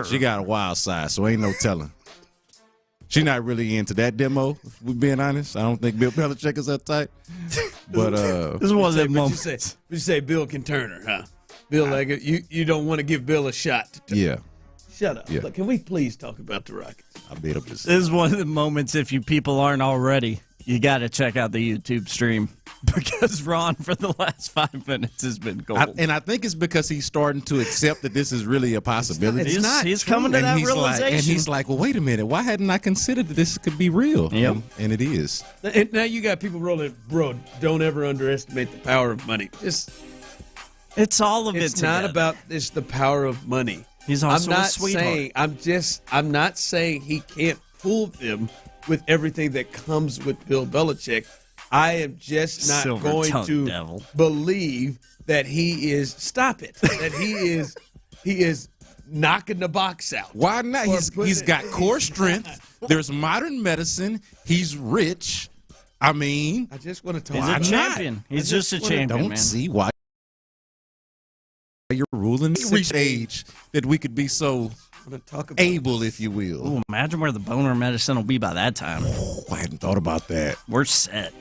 She got a wild side, so ain't no telling. She not really into that demo, if we're being honest. I don't think Bill Belichick is that type. But this was that moment. You say Bill can turn her, huh? Bill, like you don't want to give Bill a shot. Yeah. Shut up. Yeah. Look, can we please talk about the Rockets? I beat up this. This is one of the moments, if you people aren't already, you got to check out the YouTube stream because Ron, for the last 5 minutes, has been gold. I think it's because he's starting to accept that this is really a possibility. He's coming to that realization. And he's like, well, wait a minute. Why hadn't I considered that this could be real? Yep. And it is. And now you got people rolling, bro, don't ever underestimate the power of money. It's all of it. It's not about this, the power of money. He's also a sweetheart. I'm not saying he can't fool them with everything that comes with Bill Belichick. I am just not going to believe that he is that he is knocking the box out. Why not? He's got core strength. There's modern medicine. He's rich. I mean, I just want to talk. He's a champion. He's just a champion. Don't see why You're ruling reach age that we could be so able, if you will. Ooh, imagine where the boner medicine will be by that time. Oh, I hadn't thought about that. We're set.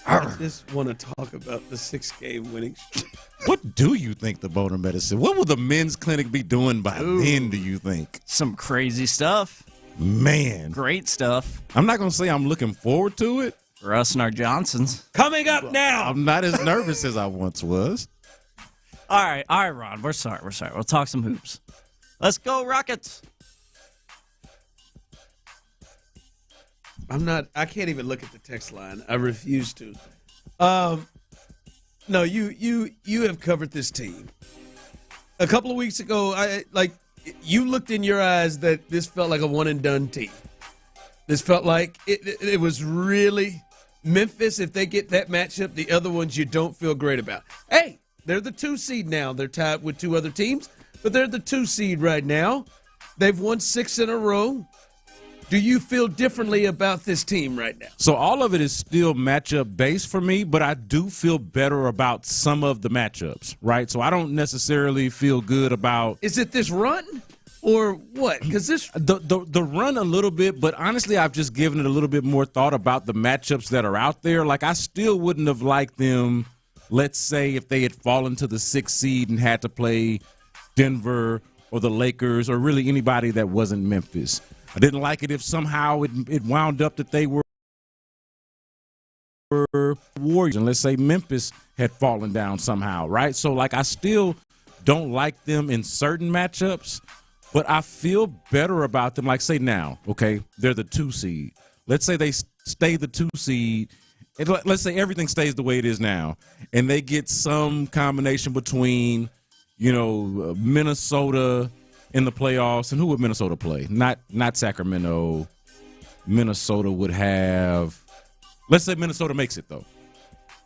I just want to talk about the 6-game winning streak. What do you think the boner medicine? What will the men's clinic be doing by then, do you think? Some crazy stuff. Man. Great stuff. I'm not going to say I'm looking forward to it. For us and our Johnsons. Coming up now. I'm not as nervous as I once was. All right, Ron. We're sorry. We'll talk some hoops. Let's go, Rockets. I can't even look at the text line. I refuse to. No, you have covered this team. A couple of weeks ago, you looked in your eyes that this felt like a one and done team. This felt like it was really Memphis. If they get that matchup, the other ones you don't feel great about. Hey, they're the 2 seed now. They're tied with 2 other teams, but they're the 2 seed right now. They've won 6 in a row. Do you feel differently about this team right now? So all of it is still matchup based for me, but I do feel better about some of the matchups, right? So I don't necessarily feel good about. Is it this run or what? Because this the run a little bit, but honestly, I've just given it a little bit more thought about the matchups that are out there. Like I still wouldn't have liked them. Let's say if they had fallen to the 6th seed and had to play Denver or the Lakers or really anybody that wasn't Memphis. I didn't like it if somehow it wound up that they were Warriors, and let's say Memphis had fallen down somehow, right? So, like, I still don't like them in certain matchups, but I feel better about them. Like, say now, okay, they're the 2 seed. Let's say they stay the 2 seed. And let's say everything stays the way it is now, and they get some combination between, Minnesota in the playoffs. And who would Minnesota play? Not Sacramento. Minnesota would have – let's say Minnesota makes it, though.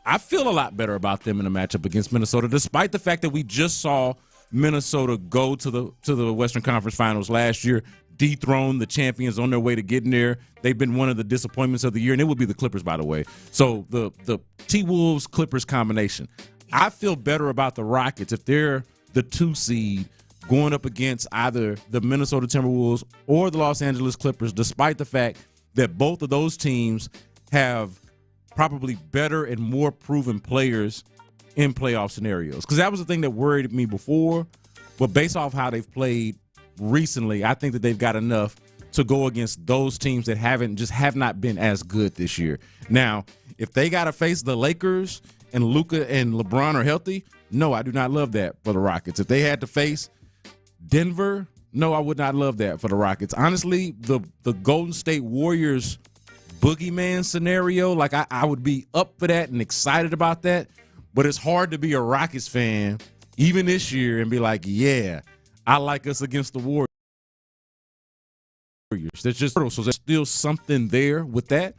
I feel a lot better about them in a matchup against Minnesota, despite the fact that we just saw Minnesota go to the Western Conference Finals last year, dethrone the champions on their way to getting there. They've been one of the disappointments of the year, and it would be the Clippers, by the way. So the T-Wolves-Clippers combination. I feel better about the Rockets if they're the 2 seed going up against either the Minnesota Timberwolves or the Los Angeles Clippers, despite the fact that both of those teams have probably better and more proven players in playoff scenarios. Because that was the thing that worried me before, but based off how they've played recently, I think that they've got enough to go against those teams that have not been as good this year. Now, if they got to face the Lakers and Luka and LeBron are healthy, no, I do not love that for the Rockets. If they had to face Denver, no, I would not love that for the Rockets. Honestly, the Golden State Warriors boogeyman scenario, like I would be up for that and excited about that, but it's hard to be a Rockets fan even this year and be like, yeah, I like us against the Warriors. There's still something there with that.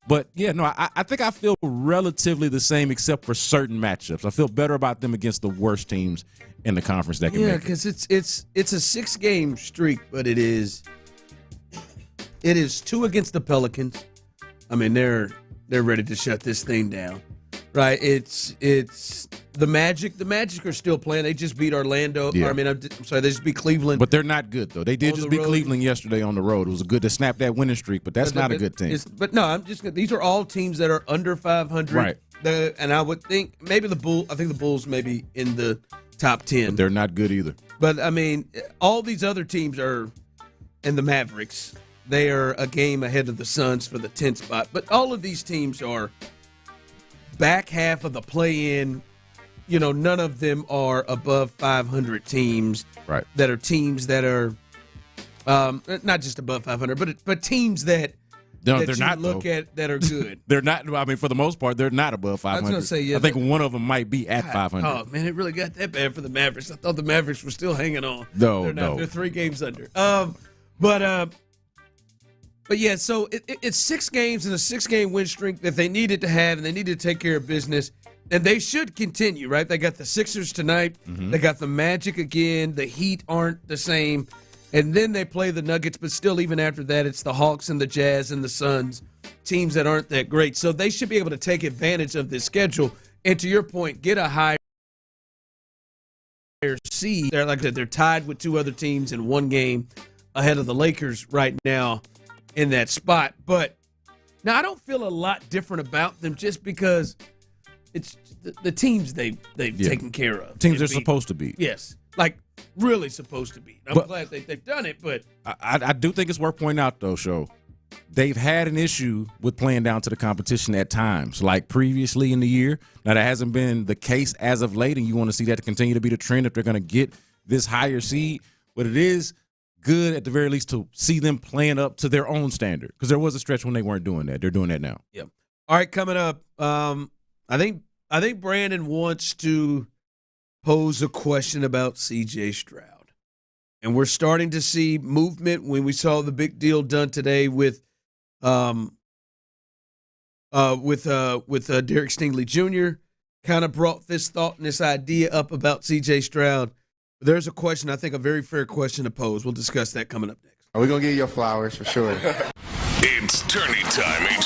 But, yeah, no, I think I feel relatively the same except for certain matchups. I feel better about them against the worst teams in the conference that can make it. Yeah, because it's a 6-game streak, but it is 2 against the Pelicans. I mean, they're ready to shut this thing down, right? It's the Magic. The Magic are still playing. They just beat Orlando. Yeah. I'm sorry, they just beat Cleveland. But they're not good, though. They did just beat Cleveland yesterday on the road. It was good to snap that winning streak, but that's not a good team. But no, these are all teams that are under 500. Right. And I would think maybe the Bulls may be in the top 10. But they're not good either. But, I mean, all these other teams are, and the Mavericks, they are a game ahead of the Suns for the 10th spot. But all of these teams are back half of the play-in. None of them are above 500 teams. Right. That are teams that are not just above 500, but teams that No, that they're you not, look though. at that are good. They're not. I mean, for the most part, they're not above 500. I was going to say, yeah. I think one of them might be at 500. Oh, man, it really got that bad for the Mavericks. I thought the Mavericks were still hanging on. No, they're not. no. They're 3 games under. But yeah, so it's 6 games and a 6-game win streak that they needed to have, and they needed to take care of business. And they should continue, right? They got the Sixers tonight. Mm-hmm. They got the Magic again. The Heat aren't the same. And then they play the Nuggets, but still, even after that, it's the Hawks and the Jazz and the Suns, teams that aren't that great. So they should be able to take advantage of this schedule. And to your point, get a high seed. They're like that. They're tied with two other teams in one game ahead of the Lakers right now in that spot. But now I don't feel a lot different about them just because it's the teams they've taken care of. Teams they're supposed to beat. Yes, like really supposed to beat. I'm glad they've done it, but I do think it's worth pointing out, though, Show. They've had an issue with playing down to the competition at times, like previously in the year. Now, that hasn't been the case as of late, and you want to see that to continue to be the trend if they're going to get this higher seed. But it is good, at the very least, to see them playing up to their own standard, because there was a stretch when they weren't doing that. They're doing that now. Yep. All right, coming up, I think Brandon wants to pose a question about C.J. Stroud. And we're starting to see movement when we saw the big deal done today with Derek Stingley Jr. Kind of brought this thought and this idea up about C.J. Stroud. There's a question, I think a very fair question to pose. We'll discuss that coming up next. We're going to give you your flowers for sure. It's tourney time.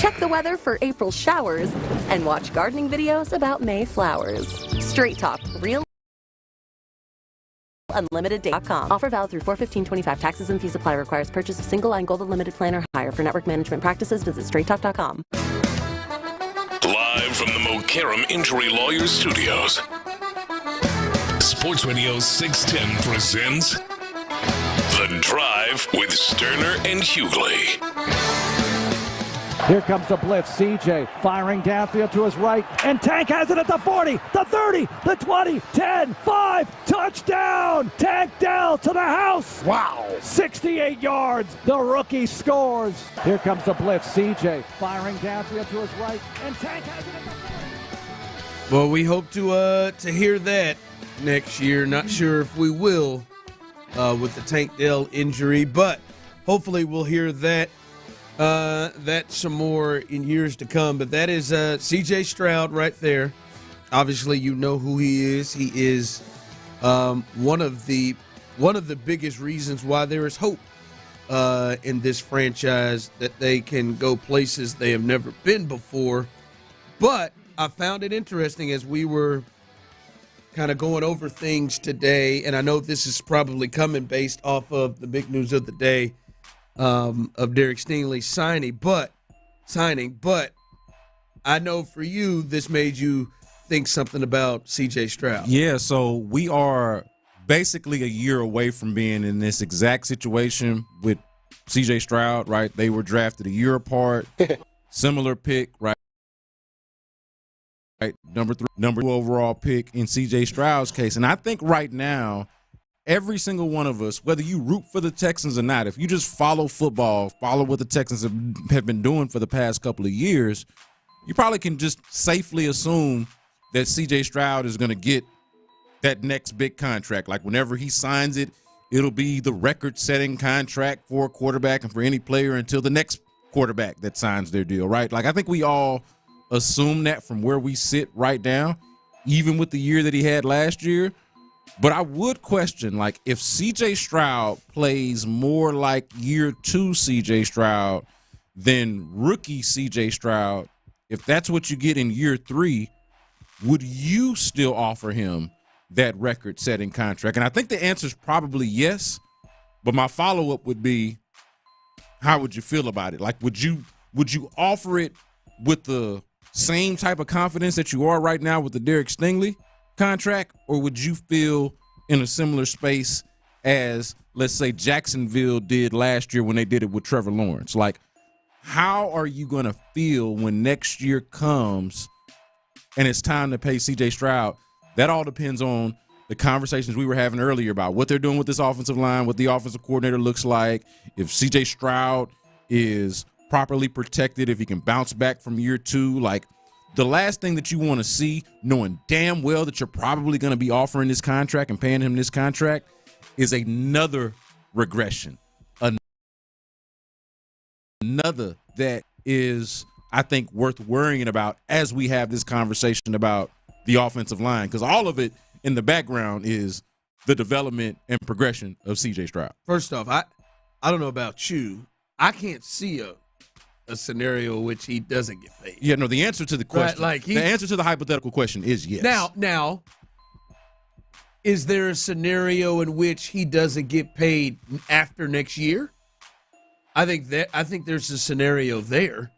check the weather for April showers, and watch gardening videos about May flowers. Straight Talk, real unlimited.com. Offer valid through 4/15/25. Taxes and fees apply. Requires purchase of single line Gold Unlimited plan or higher. For network management practices, visit straighttalk.com. Live from the Mokaram Injury Lawyers Studios, Sports Radio 610 presents The Drive with Stoerner and Hughley. Here comes the blitz. CJ firing downfield to his right. And Tank has it at the 40, the 30, the 20, 10, 5. Touchdown! Tank Dell to the house. Wow. 68 yards. The rookie scores. Here comes the blitz. CJ firing downfield to his right. And Tank has it at the 40. Well, we hope to hear that next year. Not sure if we will with the Tank Dell injury, but hopefully we'll hear that some more in years to come. But that is C.J. Stroud right there. Obviously, you know who he is. He is one of the biggest reasons why there is hope in this franchise, that they can go places they have never been before. But I found it interesting as we were kind of going over things today, and I know this is probably coming based off of the big news of the day, of Derek Stingley signing, but I know for you this made you think something about C.J. Stroud. Yeah, so we are basically a year away from being in this exact situation with C.J. Stroud, right? They were drafted a year apart, similar pick, right? Number 2 overall pick in C.J. Stroud's case. And I think right now, every single one of us, whether you root for the Texans or not, if you just follow football, follow what the Texans have been doing for the past couple of years, you probably can just safely assume that C.J. Stroud is going to get that next big contract. Like whenever he signs it, it'll be the record-setting contract for a quarterback and for any player until the next quarterback that signs their deal, right? Like I think we all assume that from where we sit right now, even with the year that he had last year. But I would question, like, if C.J. Stroud plays more like year 2 C.J. Stroud than rookie C.J. Stroud, if that's what you get in year 3, would you still offer him that record-setting contract? And I think the answer is probably yes, but my follow-up would be, how would you feel about it? Like, would you offer it with the same type of confidence that you are right now with the Derek Stingley contract, or would you feel in a similar space as, let's say, Jacksonville did last year when they did it with Trevor Lawrence? Like, how are you going to feel when next year comes and it's time to pay C.J. Stroud? That all depends on the conversations we were having earlier about what they're doing with this offensive line, what the offensive coordinator looks like, if C.J. Stroud is properly protected, if he can bounce back from year 2. Like, the last thing that you want to see, knowing damn well that you're probably going to be offering this contract and paying him this contract, is another regression. Another that is, I think, worth worrying about as we have this conversation about the offensive line, because all of it in the background is the development and progression of C.J. Stroud. First off, I don't know about you. I can't see a scenario in which he doesn't get paid. Yeah, no, the answer to the question, the answer to the hypothetical question is yes. Now, is there a scenario in which he doesn't get paid after next year? I think there's a scenario there.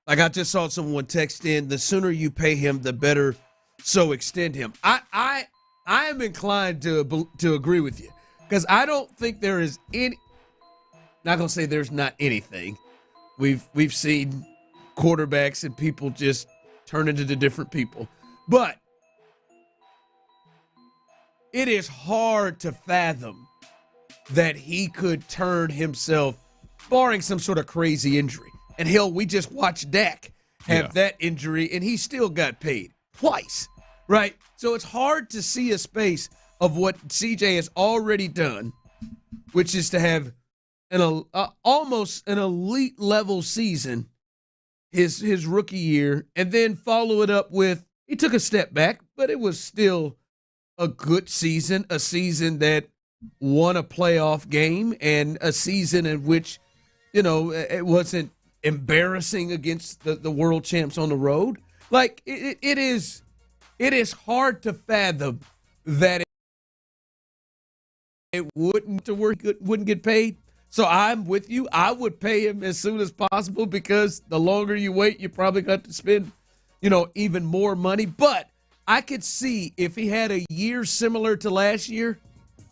Like, I just saw someone text in, the sooner you pay him, the better, so extend him. I am inclined to agree with you, because I don't think there is any, not going to say there's not anything. We've seen quarterbacks and people just turn into different people. But it is hard to fathom that he could turn himself, barring some sort of crazy injury. And hell, we just watched Dak have that injury, and he still got paid twice, right? So it's hard to see a space of what CJ has already done, which is to have almost an elite level season his rookie year, and then follow it up with, he took a step back, but it was still a good season, a season that won a playoff game, and a season in which, it wasn't embarrassing against the world champs on the road. Like it is hard to fathom that it wouldn't get paid. So I'm with you. I would pay him as soon as possible because the longer you wait, you probably got to spend, even more money. But I could see if he had a year similar to last year,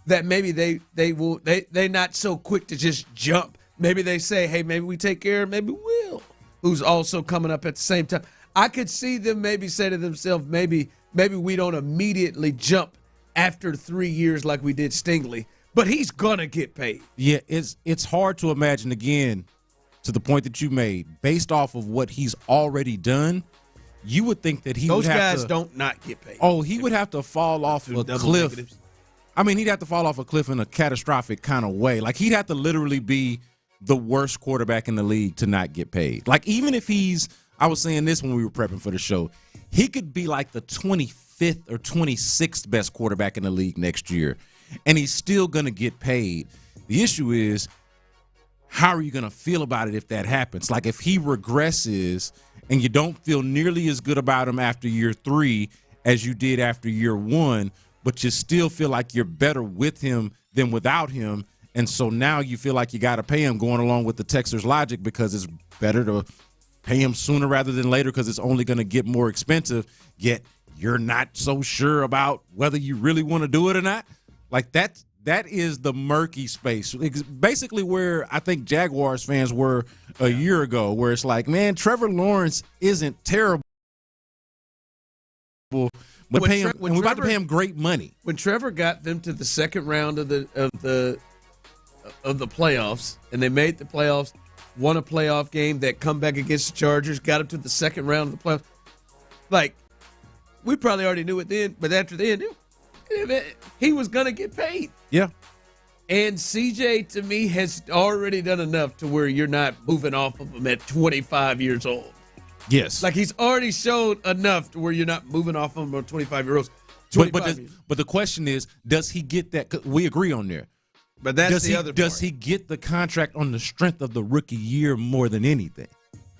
that maybe they're not so quick to just jump. Maybe they say, hey, maybe we take care of maybe Will, who's also coming up at the same time. I could see them maybe say to themselves, maybe we don't immediately jump after 3 years like we did Stingley. But he's going to get paid. Yeah, it's hard to imagine, again, to the point that you made, based off of what he's already done, you would think that he would have to. Those guys don't not get paid. Oh, he would have to fall off a cliff. Negatives. I mean, he'd have to fall off a cliff in a catastrophic kind of way. Like, he'd have to literally be the worst quarterback in the league to not get paid. Like, even if I was saying this when we were prepping for the show, he could be like the 25th or 26th best quarterback in the league next year, and he's still going to get paid. The issue is, how are you going to feel about it if that happens? Like, if he regresses and you don't feel nearly as good about him after year 3 as you did after year 1, but you still feel like you're better with him than without him, and so now you feel like you got to pay him, going along with the Texers' logic, because it's better to pay him sooner rather than later because it's only going to get more expensive, yet you're not so sure about whether you really want to do it or not. Like, that is the murky space. It's basically where I think Jaguars fans were a year ago, where it's like, man, Trevor Lawrence isn't terrible, but we're about to pay him great money. When Trevor got them to the second round of the playoffs, and they made the playoffs, won a playoff game, that comeback against the Chargers, got up to the second round of the playoffs. Like, we probably already knew it then, but after the end, he was going to get paid. Yeah. And CJ, to me, has already done enough to where you're not moving off of him at 25 years old. Yes. Like, he's already shown enough to where you're not moving off of him at 25 years old. But the question is, does he get that? We agree on there. But that's the other part. Does he get the contract on the strength of the rookie year more than anything?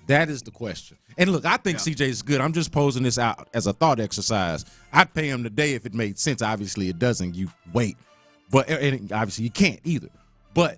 That is the question. And look, I think CJ is good. I'm just posing this out as a thought exercise. I'd pay him today if it made sense. Obviously, it doesn't. You wait. And obviously, you can't either. But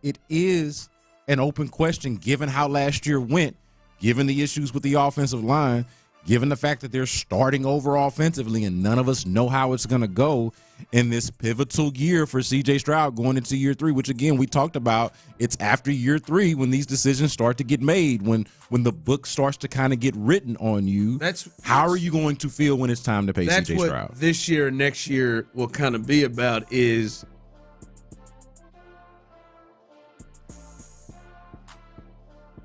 it is an open question, given how last year went, given the issues with the offensive line, given the fact that they're starting over offensively and none of us know how it's going to go in this pivotal year for C.J. Stroud going into year 3, which, again, we talked about. It's after year 3 when these decisions start to get made, when the book starts to kind of get written on you. How are you going to feel when it's time to pay C.J. Stroud? That's what this year and next year will kind of be about, is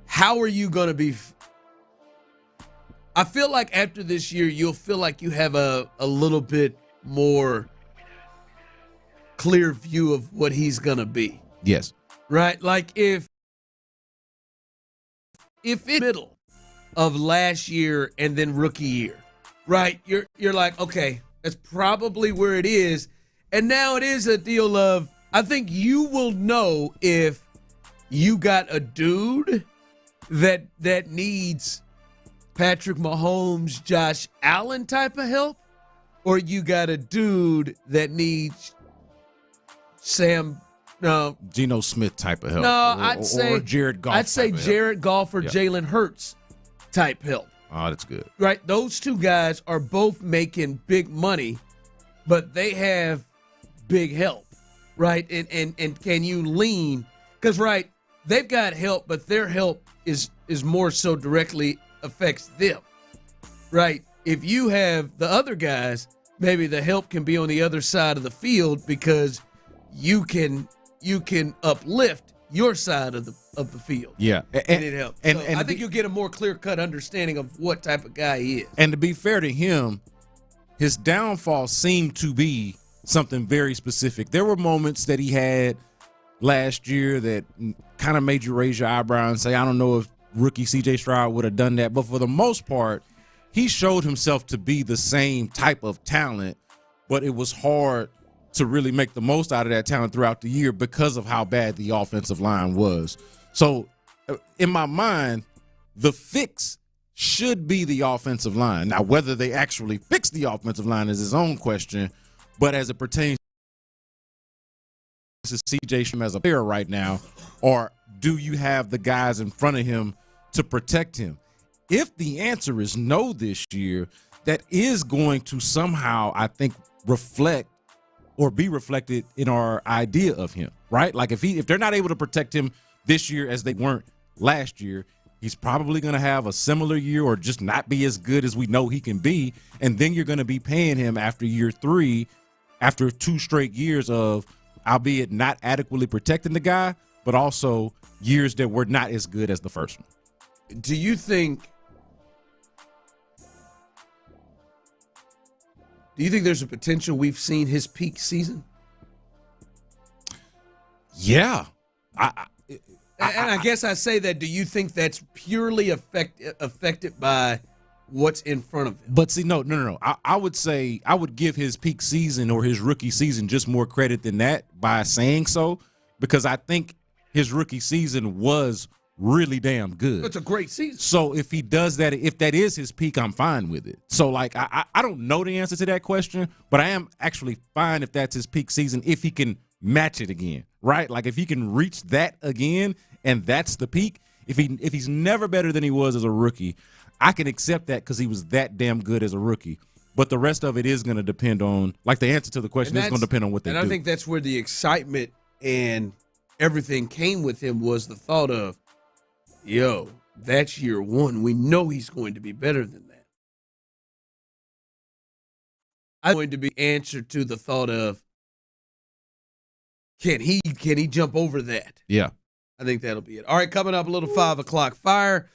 how are you going to be – I feel like after this year, you'll feel like you have a little bit more clear view of what he's going to be. Yes. Right? Like if in the middle of last year and then rookie year, right? You're like, okay, that's probably where it is. And now it is a deal of, I think you will know if you got a dude that needs Patrick Mahomes, Josh Allen type of help, or you got a dude that needs Geno Smith type of help. No, I'd say Jared Goff. I'd say Jared Goff or Jalen Hurts type help. Oh, that's good. Right? Those two guys are both making big money, but they have big help. Right? And can you lean? Because, right, they've got help, but their help is more so directly affects them, right? If you have the other guys, maybe the help can be on the other side of the field because you can uplift your side of the field. Yeah, and it helps. And I think you'll get a more clear-cut understanding of what type of guy he is. And to be fair to him, his downfall seemed to be something very specific. There were moments that he had last year that kind of made you raise your eyebrow and say, I don't know if rookie C.J. Stroud would have done that. But for the most part, he showed himself to be the same type of talent, but it was hard to really make the most out of that talent throughout the year because of how bad the offensive line was. So in my mind, the fix should be the offensive line. Now, whether they actually fix the offensive line is his own question, but as it pertains to C.J. Stroud as a player right now, or do you have the guys in front of him to protect him? If the answer is no this year, that is going to somehow, I think, reflect or be reflected in our idea of him, right? Like if they're not able to protect him this year as they weren't last year, he's probably going to have a similar year or just not be as good as we know he can be. And then you're going to be paying him after year 3, after 2 straight years of, albeit not adequately protecting the guy, but also years that were not as good as the first one. Do you think there's a potential we've seen his peak season? Yeah. I guess I say that. Do you think that's purely affected by what's in front of him? But see, no. I would say I would give his peak season or his rookie season just more credit than that by saying so, because I think his rookie season was really damn good. It's a great season. So if he does that, if that is his peak, I'm fine with it. So like I don't know the answer to that question, but I am actually fine if that's his peak season, if he can match it again, right? Like if he can reach that again and that's the peak, if he's never better than he was as a rookie, I can accept that because he was that damn good as a rookie. But the rest of it is going to depend on, like the answer to the question is going to depend on what they do. And I think that's where the excitement and everything came with him, was the thought of, yo, that's year 1. We know he's going to be better than that. I'm going to be answer to the thought of, can he jump over that? Yeah. I think that'll be it. All right, coming up a little 5 o'clock fire.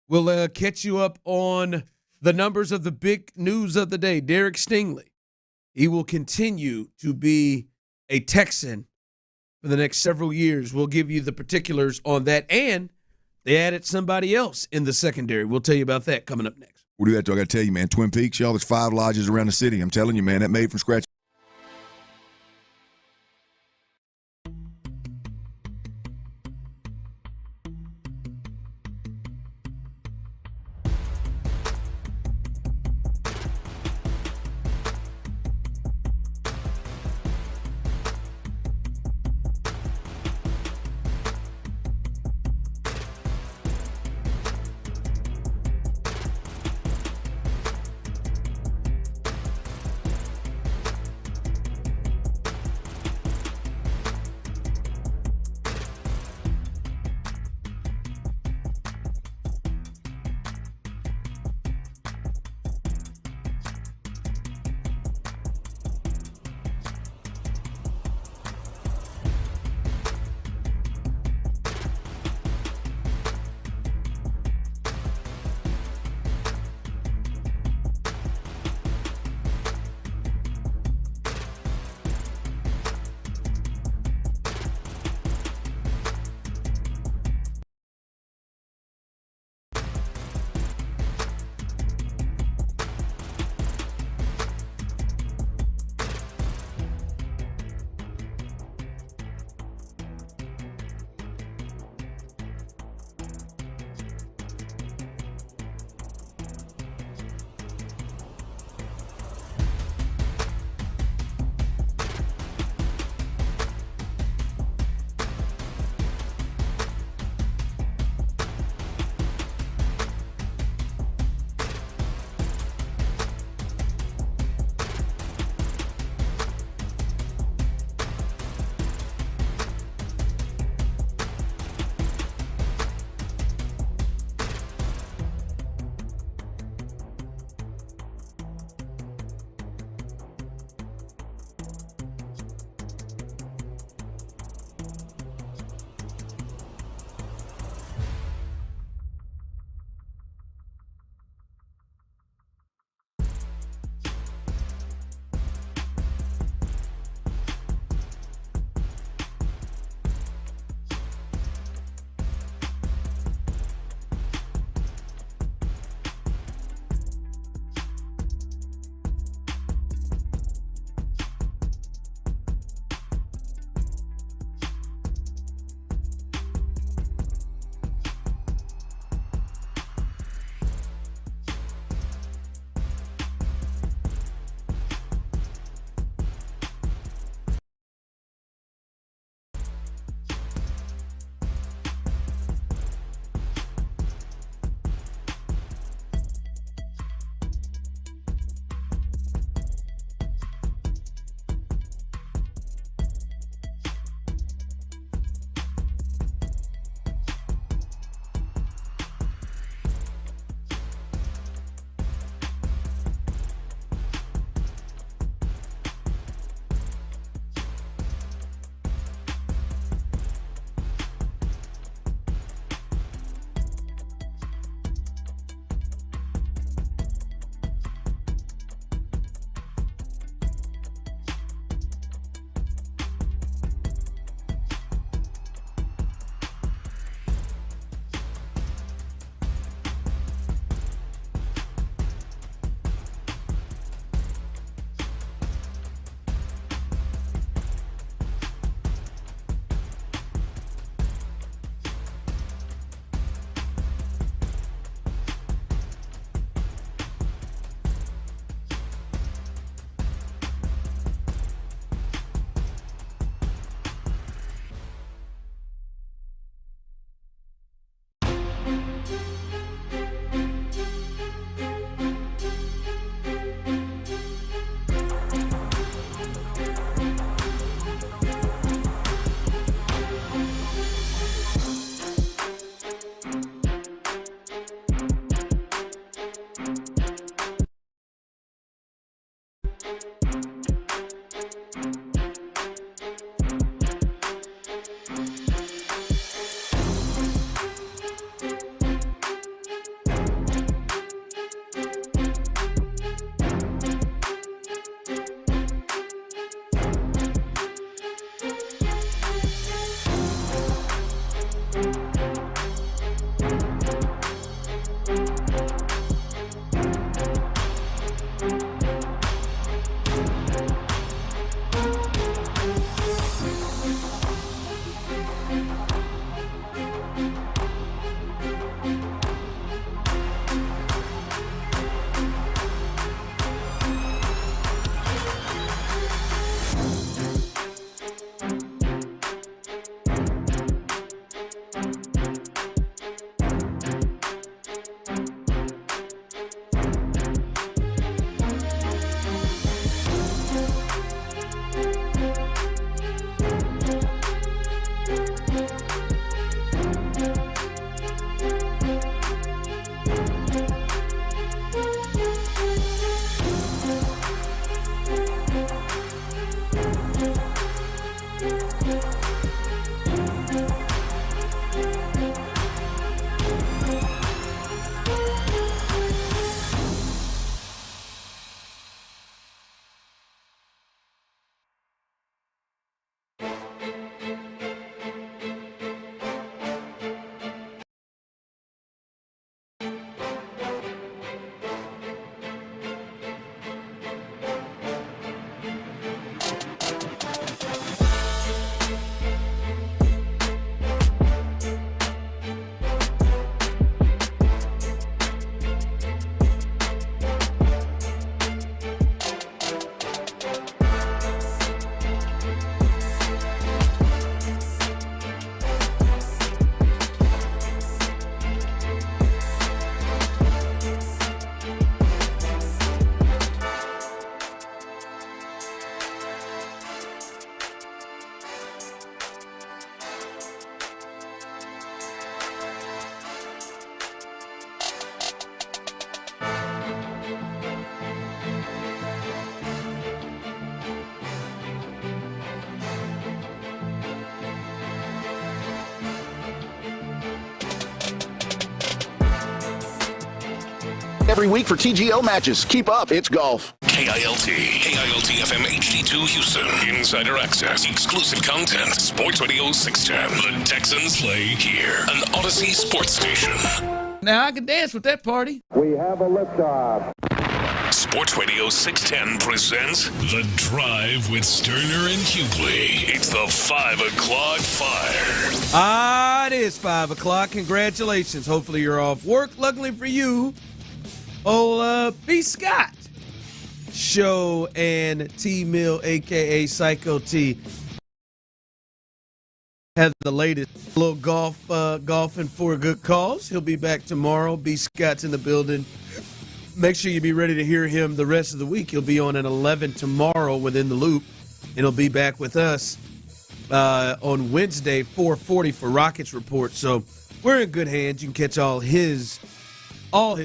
We'll catch you up on the numbers of the big news of the day. Derek Stingley, he will continue to be a Texan for the next several years. We'll give you the particulars on that, and they added somebody else in the secondary. We'll tell you about that coming up next. We'll do that, though. I got to tell you, man, Twin Peaks, y'all, there's 5 lodges around the city. I'm telling you, man, that made from scratch. every week for TGO matches. Keep up. It's golf. KILT FM HD2 Houston. Insider access, exclusive content. Sports Radio 610. The Texans play here. An Odyssey sports station. Now I can dance with that party. We have a liftoff. Sports Radio 610 presents The Drive with Stoerner and Hughley. It's the 5 o'clock fire. It is 5 o'clock. Congratulations. Hopefully you're off work. Luckily for you, B. Scott Show and T-Mill, a.k.a. Psycho T, have the latest little golfing for a good cause. He'll be back tomorrow. B. Scott's in the building. Make sure you be ready to hear him the rest of the week. He'll be on at 11 tomorrow within the loop, and he'll be back with us on Wednesday, 4:40 for Rockets Report. So we're in good hands. You can catch all his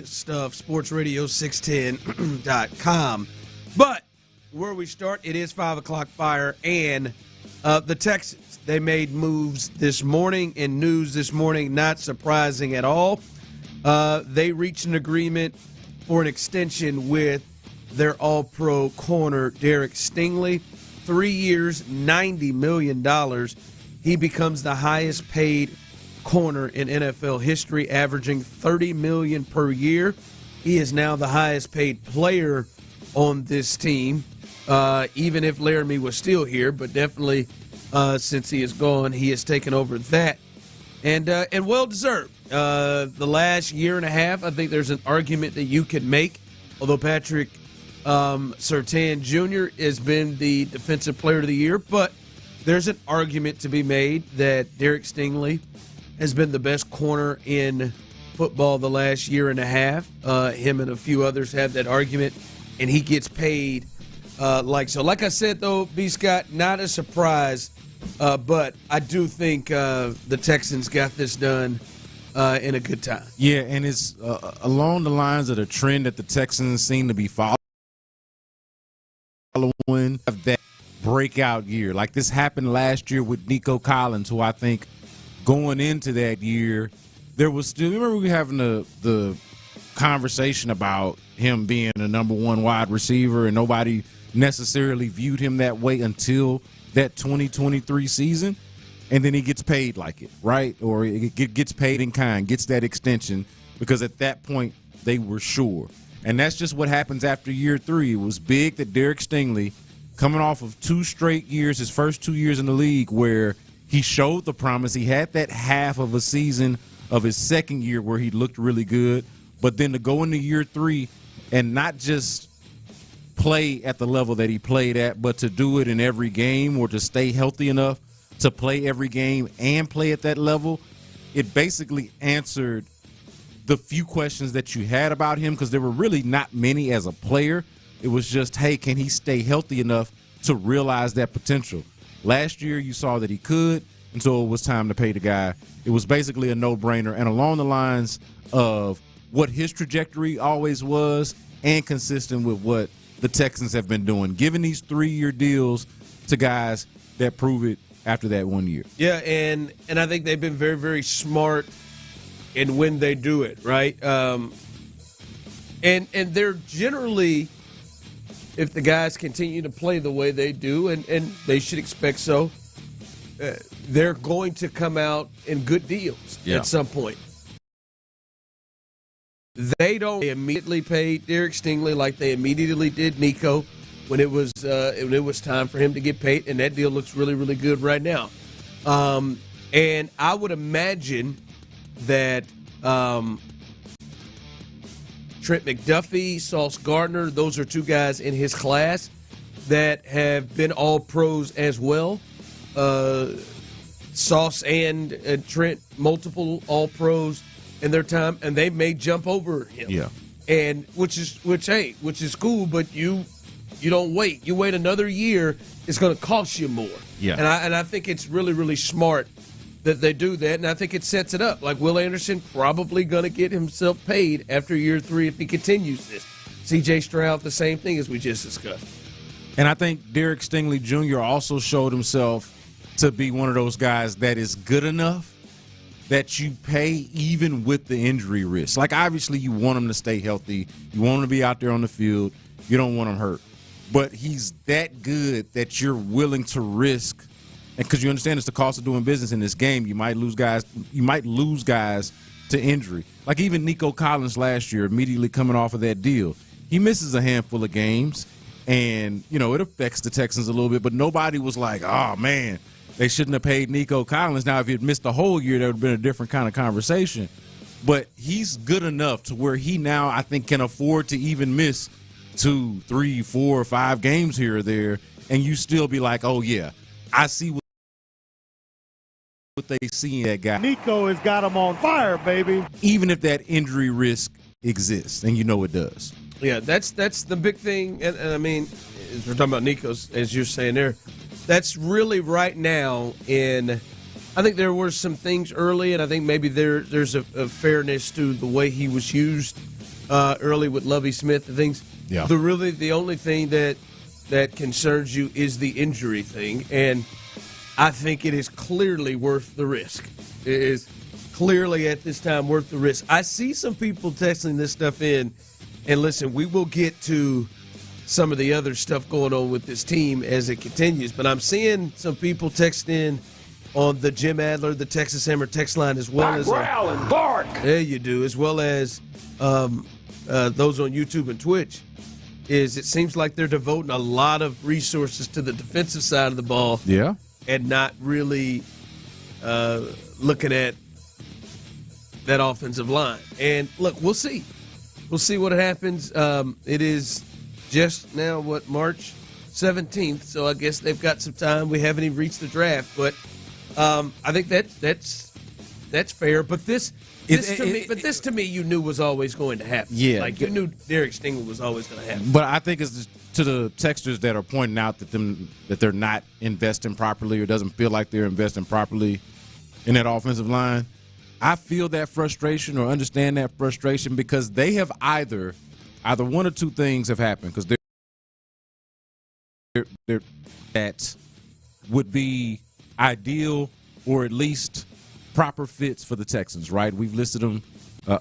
stuff, sportsradio610.com. But where we start, it is 5 o'clock fire, and the Texans, they made moves this morning, and news this morning, not surprising at all. They reached an agreement for an extension with their all-pro corner, Derek Stingley. 3 years, $90 million. He becomes the highest-paid corner in NFL history, averaging $30 million per year. He is now the highest-paid player on this team, even if Laramie was still here, but definitely since he is gone, he has taken over that, and well-deserved. The last year and a half, I think there's an argument that you could make, although Patrick Surtain Jr. has been the Defensive Player of the Year, but there's an argument to be made that Derek Stingley has been the best corner in football the last year and a half. Him and a few others have that argument, and he gets paid like so. Like I said, though, B. Scott, not a surprise, but I do think the Texans got this done in a good time. Yeah, and it's along the lines of the trend that the Texans seem to be following of that breakout year. Like this happened last year with Nico Collins, who I think going into that year, there was still, remember we were having the conversation about him being a number one wide receiver, and nobody necessarily viewed him that way until that 2023 season. And then he gets paid like it, right? Or it gets paid in kind, gets that extension, because at that point they were sure. And that's just what happens after year 3. It was big that Derek Stingley, coming off of 2 straight years, his first 2 years in the league, where he showed the promise. He had that half of a season of his second year where he looked really good. But then to go into year 3 and not just play at the level that he played at, but to do it in every game, or to stay healthy enough to play every game and play at that level, it basically answered the few questions that you had about him, because there were really not many as a player. It was just, hey, can he stay healthy enough to realize that potential? Last year you saw that he could, and so it was time to pay the guy. It was basically a no-brainer, and along the lines of what his trajectory always was, and consistent with what the Texans have been doing, giving these 3-year deals to guys that prove it after that 1 year. Yeah, and I think they've been very, very smart in when they do it, right? And they're generally, if the guys continue to play the way they do, and they should expect so, they're going to come out in good deals at some point. They don't immediately pay Derek Stingley like they immediately did Nico when it was time for him to get paid, and that deal looks really, really good right now. And I would imagine that Trent McDuffie, Sauce Gardner, those are 2 guys in his class that have been all pros as well. Sauce and Trent, multiple all pros in their time, and they may jump over him. Yeah. And which is cool, but you don't wait. You wait another year, it's going to cost you more. Yeah. And I think it's really, really smart that they do that, and I think it sets it up. Like Will Anderson probably going to get himself paid after year 3 if he continues this. C.J. Stroud, the same thing as we just discussed. And I think Derek Stingley Jr. also showed himself to be one of those guys that is good enough that you pay even with the injury risk. Like, obviously, you want him to stay healthy. You want him to be out there on the field. You don't want him hurt. But he's that good that you're willing to risk, and because you understand it's the cost of doing business in this game. You might lose guys. You might lose guys to injury. Like even Nico Collins last year, immediately coming off of that deal, he misses a handful of games, and it affects the Texans a little bit. But nobody was like, "Oh man, they shouldn't have paid Nico Collins." Now, if he had missed the whole year, there would have been a different kind of conversation. But he's good enough to where he now, I think, can afford to even miss 2, 3, 4, 5 games here or there, and you still be like, "Oh yeah, I see what they see in that guy." Nico has got him on fire, baby. Even if that injury risk exists, and it does. Yeah, that's the big thing. And I mean, as we're talking about Nico's, as you're saying there, that's really right now in – I think there were some things early, and I think maybe there's a fairness to the way he was used early with Lovie Smith and things. Yeah. The only thing that concerns you is the injury thing, and I think it is clearly worth the risk. It is clearly at this time worth the risk. I see some people texting this stuff in, and listen, we will get to some of the other stuff going on with this team as it continues, but I'm seeing some people text in on the Jim Adler, the Texas Hammer text line, as well as growl and bark. There you do, as well as those on YouTube and Twitch. Is it seems like they're devoting a lot of resources to the defensive side of the ball, yeah, and not really looking at that offensive line. And look, we'll see what happens. It is just now March 17th, so I guess they've got some time. We haven't even reached the draft, but I think that's fair. But this to me, you knew was always going to happen. Yeah, like you knew Derek Stingley was always going to happen. But I think it's to the texters that are pointing out that they're not investing properly or doesn't feel like they're investing properly in that offensive line. I feel that frustration or understand that frustration because they have either one or two things have happened because they're that would be ideal or at least proper fits for the Texans, right? We've listed them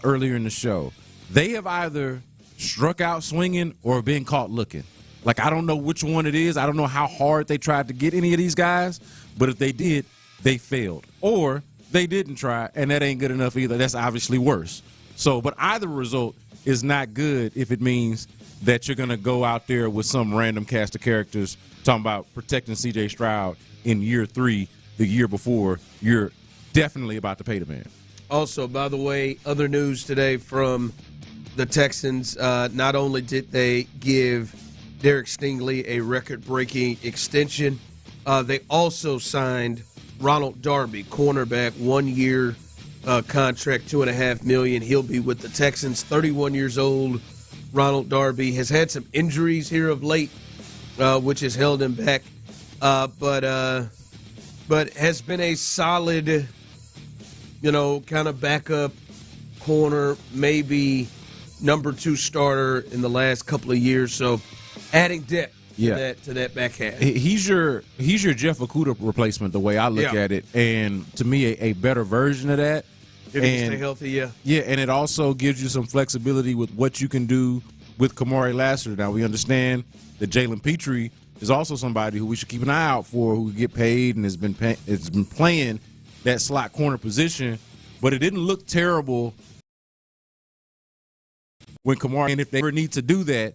earlier in the show. They have either struck out swinging or been caught looking. Like, I don't know which one it is. I don't know how hard they tried to get any of these guys, but if they did, they failed. Or they didn't try, and that ain't good enough either. That's obviously worse. So, but either result is not good if it means that you're going to go out there with some random cast of characters talking about protecting C.J. Stroud in year 3, the year before. You're definitely about to pay the man. Also, by the way, other news today from the Texans. Not only did they give Derek Stingley a record-breaking extension, they also signed Ronald Darby, cornerback, 1-year contract, $2.5 million. He'll be with the Texans. 31 years old. Ronald Darby has had some injuries here of late, which has held him back, but has been a solid, kind of backup corner, maybe number 2 starter in the last couple of years. So, adding depth to that back half. He's your Jeff Okudah replacement, the way I look at it, and to me, a better version of that. If he stay healthy, Yeah, and it also gives you some flexibility with what you can do with Kamari Lassiter. Now, we understand that Jalen Petrie is also somebody who we should keep an eye out for, who get paid and has been playing that slot corner position, but it didn't look terrible when Kamari, and if they ever need to do that,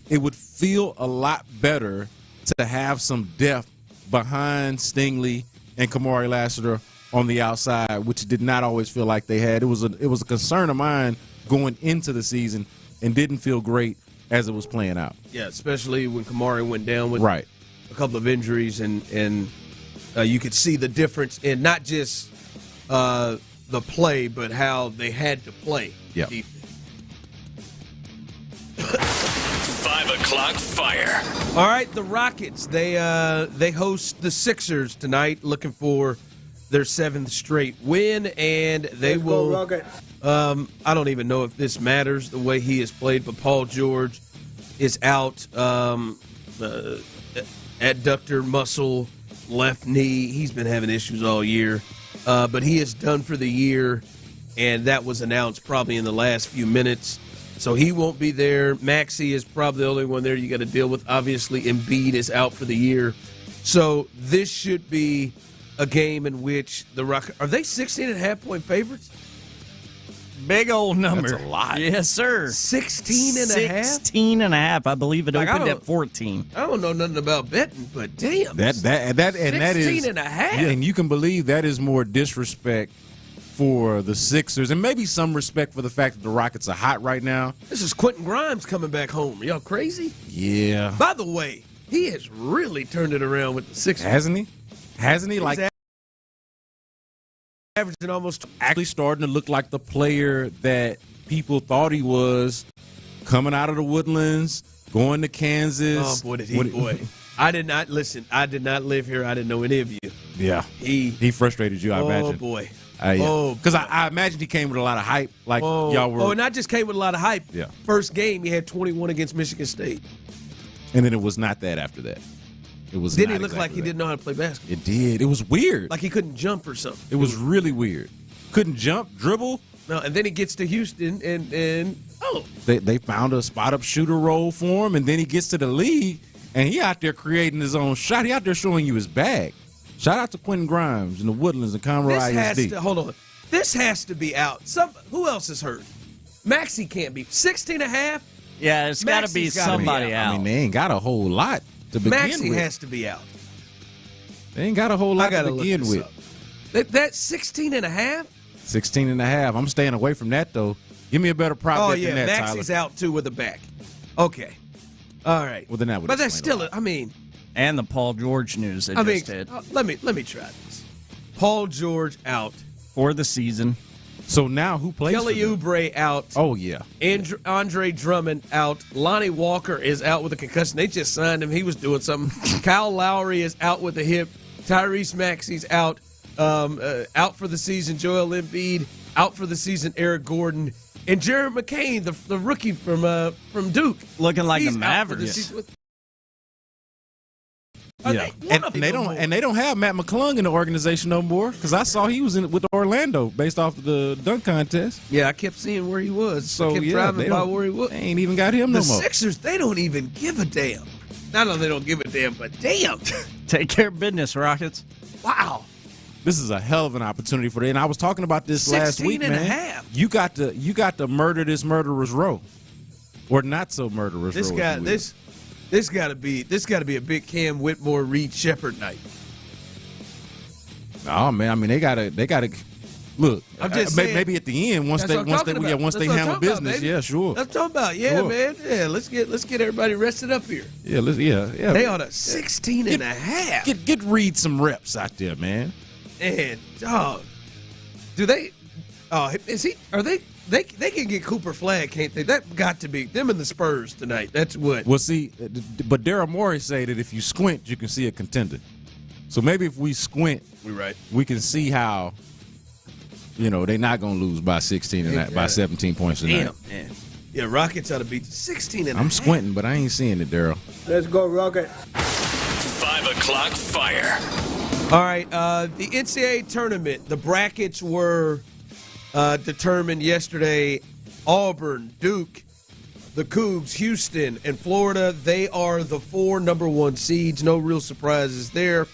it would feel a lot better to have some depth behind Stingley and Kamari Lassiter on the outside, which did not always feel like they had. It was a concern of mine going into the season and didn't feel great as it was playing out. Yeah, especially when Kamari went down with a couple of injuries, and you could see the difference in not just the play, but how they had to play. Yeah. 5 o'clock fire. All right, the Rockets, they host the Sixers tonight, looking for their 7th straight win, and they will. I don't even know if this matters the way he has played, but Paul George is out, adductor muscle, left knee. He's been having issues all year. but he is done for the year, and that was announced probably in the last few minutes. So he won't be there. Maxey is probably the only one there you got to deal with. Obviously, Embiid is out for the year. So this should be a game in which the Rockets, are they 16.5-point favorites? Big old number. That's a lot. Yes, sir. 16.5? 16.5. I believe it opened at 14. I don't know nothing about betting, but damn. That is 16.5. Yeah, and you can believe that is more disrespect for the Sixers, and maybe some respect for the fact that the Rockets are hot right now. This is Quentin Grimes coming back home. Are y'all crazy? Yeah. By the way, he has really turned it around with the Sixers. Hasn't he? Hasn't he? He's Like averaging almost actually starting to look like the player that people thought he was, coming out of the Woodlands, going to Kansas. Oh boy, boy. I did not listen. I did not live here. I didn't know any of you. Yeah. He frustrated you, I imagine. Oh boy. Because I imagined he came with a lot of hype, like y'all were. Oh, and not just came with a lot of hype. Yeah. First game, he had 21 against Michigan State. And then it was not that after that. It was. Didn't he look like he didn't know how to play basketball? It did. It was weird. Like he couldn't jump or something. It was really weird. Couldn't jump, dribble. No, and then he gets to Houston and they found a spot up shooter role for him, and then he gets to the league and he out there creating his own shot. He out there showing you his bag. Shout out to Quentin Grimes in the Woodlands and Conroe ISD. Hold on. This has to be out. Who else is hurt? Maxey can't be. 16.5? Yeah, it's got to be somebody out. I mean, they ain't got a whole lot to begin Maxey with. has to be out. They ain't got a whole lot to begin with. That's 16.5? 16.5. I'm staying away from that, though. Give me a better prop bet than that, Maxey's Tyler. out, too, with a back. Okay. All right. Well, then that would But that's still, I mean. And the Paul George news that just hit. Let me try this. Paul George out. For the season. So now who plays Kelly Oubre out. Oh, yeah. Andre Drummond out. Lonnie Walker is out with a concussion. They just signed him. He was doing something. Kyle Lowry is out with a hip. Tyrese Maxey's out. Out for the season. Joel Embiid out for the season. Eric Gordon. And Jared McCain, the rookie from Duke. Looking like He's the Mavericks. Yeah, and they don't have Matt McClung in the organization no more because I saw he was with Orlando based off of the dunk contest. Yeah, I kept seeing where he was. So I kept driving by where he was. They ain't even got him no more. The Sixers, they don't even give a damn. Not only they don't give a damn, but damn. Take care of business, Rockets. Wow. This is a hell of an opportunity for them. And I was talking about this last week, man. 16.5. You got to murder this murderous row, or not so murderous row. This got to be a big Cam Whitmore, Reed Shepherd night. Oh man, I mean they gotta look. I'm just saying, maybe at the end once they handle business. About, yeah, sure. That's what I'm talking about. Yeah, sure. Man. Yeah, let's get everybody rested up here. Yeah, yeah. They ought to 16.5. Get Reed some reps out there, man. And dog, do they? Oh, is he? Are they? They can get Cooper Flagg, can't they? That got to be them and the Spurs tonight. That's what. Well, see, but Daryl Morey say that if you squint, you can see a contender. So maybe if we squint, we can see how, they're not going to lose by 16 and by 17 points tonight. Damn, man. Yeah, Rockets ought to beat 16 and I'm squinting, but I ain't seeing it, Daryl. Let's go, Rockets. 5 o'clock fire. All right, the NCAA tournament, the brackets were determined yesterday. Auburn, Duke, the Cougs, Houston, and Florida, they are the 4 number 1 seeds. No real surprises there.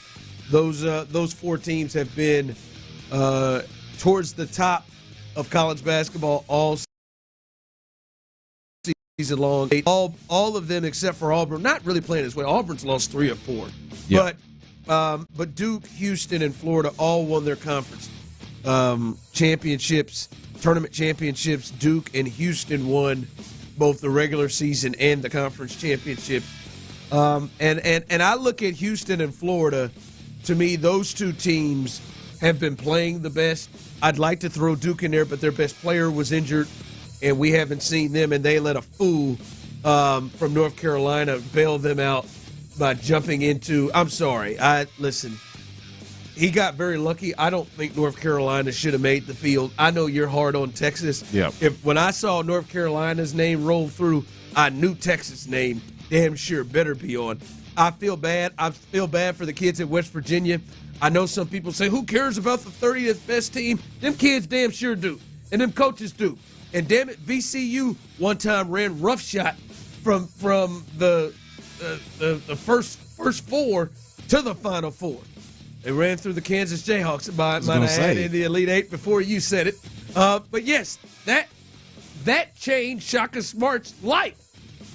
Those 4 teams have been towards the top of college basketball all season long. All of them except for Auburn, not really playing as well. Auburn's lost 3 or 4. Yeah. But Duke, Houston, and Florida all won their conference championships, tournament championships. Duke and Houston won both the regular season and the conference championship. And I look at Houston and Florida. To me, those 2 teams have been playing the best. I'd like to throw Duke in there, but their best player was injured, and we haven't seen them. And they let a fool from North Carolina bail them out by jumping into. I'm sorry. Listen. He got very lucky. I don't think North Carolina should have made the field. I know you're hard on Texas. Yeah. When I saw North Carolina's name roll through, I knew Texas' name damn sure better be on. I feel bad. I feel bad for the kids at West Virginia. I know some people say, who cares about the 30th best team? Them kids damn sure do. And them coaches do. And damn it, VCU one time ran roughshod from the first four to the Final Four. They ran through the Kansas Jayhawks, might I add, in the Elite Eight before you said it. But yes, that changed Shaka Smart's life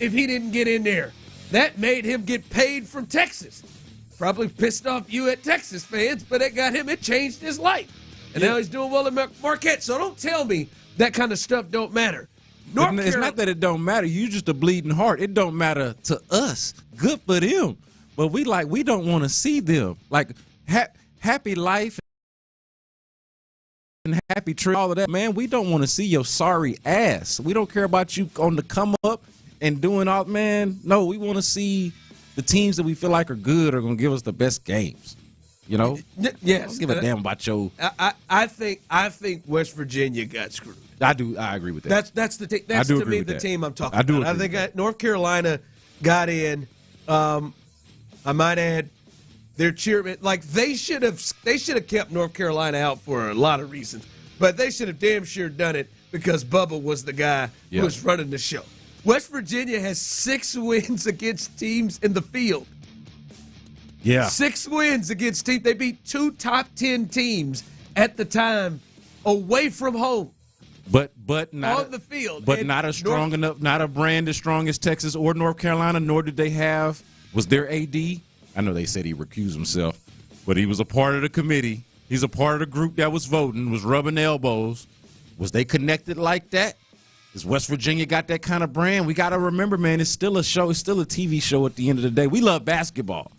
if he didn't get in there. That made him get paid from Texas. Probably pissed off you at Texas fans, but it changed his life. And now he's doing well in Marquette. So don't tell me that kind of stuff don't matter. It's not that it don't matter. You just a bleeding heart. It don't matter to us. Good for them. But we don't want to see them. Like happy life and happy trip, all of that, man. We don't want to see your sorry ass. We don't care about you on the come up and doing all, man. No, we want to see the teams that we feel like are good are going to give us the best games. You know? Yes. I don't give a damn about your. I think West Virginia got screwed. I do. I agree with that. That's the team. That's to me the team I'm talking about. I think North Carolina got in. I might add, their cheermen, like they should have kept North Carolina out for a lot of reasons, but they should have damn sure done it because Bubba was the guy who was running the show. West Virginia has 6 wins against teams in the field. Yeah. 6 wins against teams. They beat 2 top 10 teams at the time away from home. But not on the field. But not a strong enough, not a brand as strong as Texas or North Carolina, nor did they have. Was their AD? I know they said he recused himself, but he was a part of the committee. He's a part of the group that was voting, was rubbing elbows. Was they connected like that? Is West Virginia got that kind of brand? We got to remember, man, it's still a show. It's still a TV show at the end of the day. We love basketball,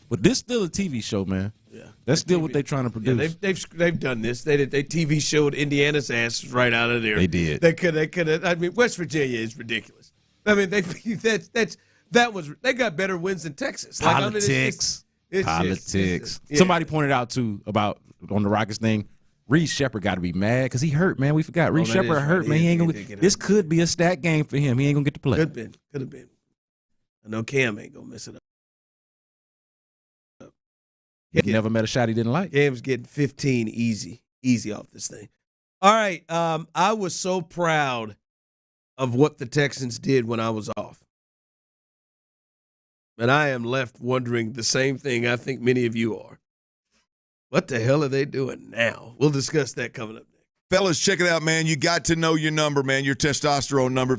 but this still a TV show, man. Yeah, that's still what they're trying to produce. Yeah, they've done this. They TV showed Indiana's ass right out of there. They did. They could have. I mean, West Virginia is ridiculous. I mean, they got better wins than Texas. Politics. Politics. Somebody pointed out too about on the Rockets thing. Reed Shepherd got to be mad because he hurt, man. We forgot. Reed Shepherd hurt, man. He ain't gonna. This could be a stat game for him. He ain't gonna get to play. Could have been. I know Cam ain't gonna mess it up. He never met a shot he didn't like. Cam's getting 15 easy off this thing. All right, I was so proud of what the Texans did when I was off. And I am left wondering the same thing I think many of you are. What the hell are they doing now? We'll discuss that coming up next. Fellas, check it out, man. You got to know your number, man, your testosterone number.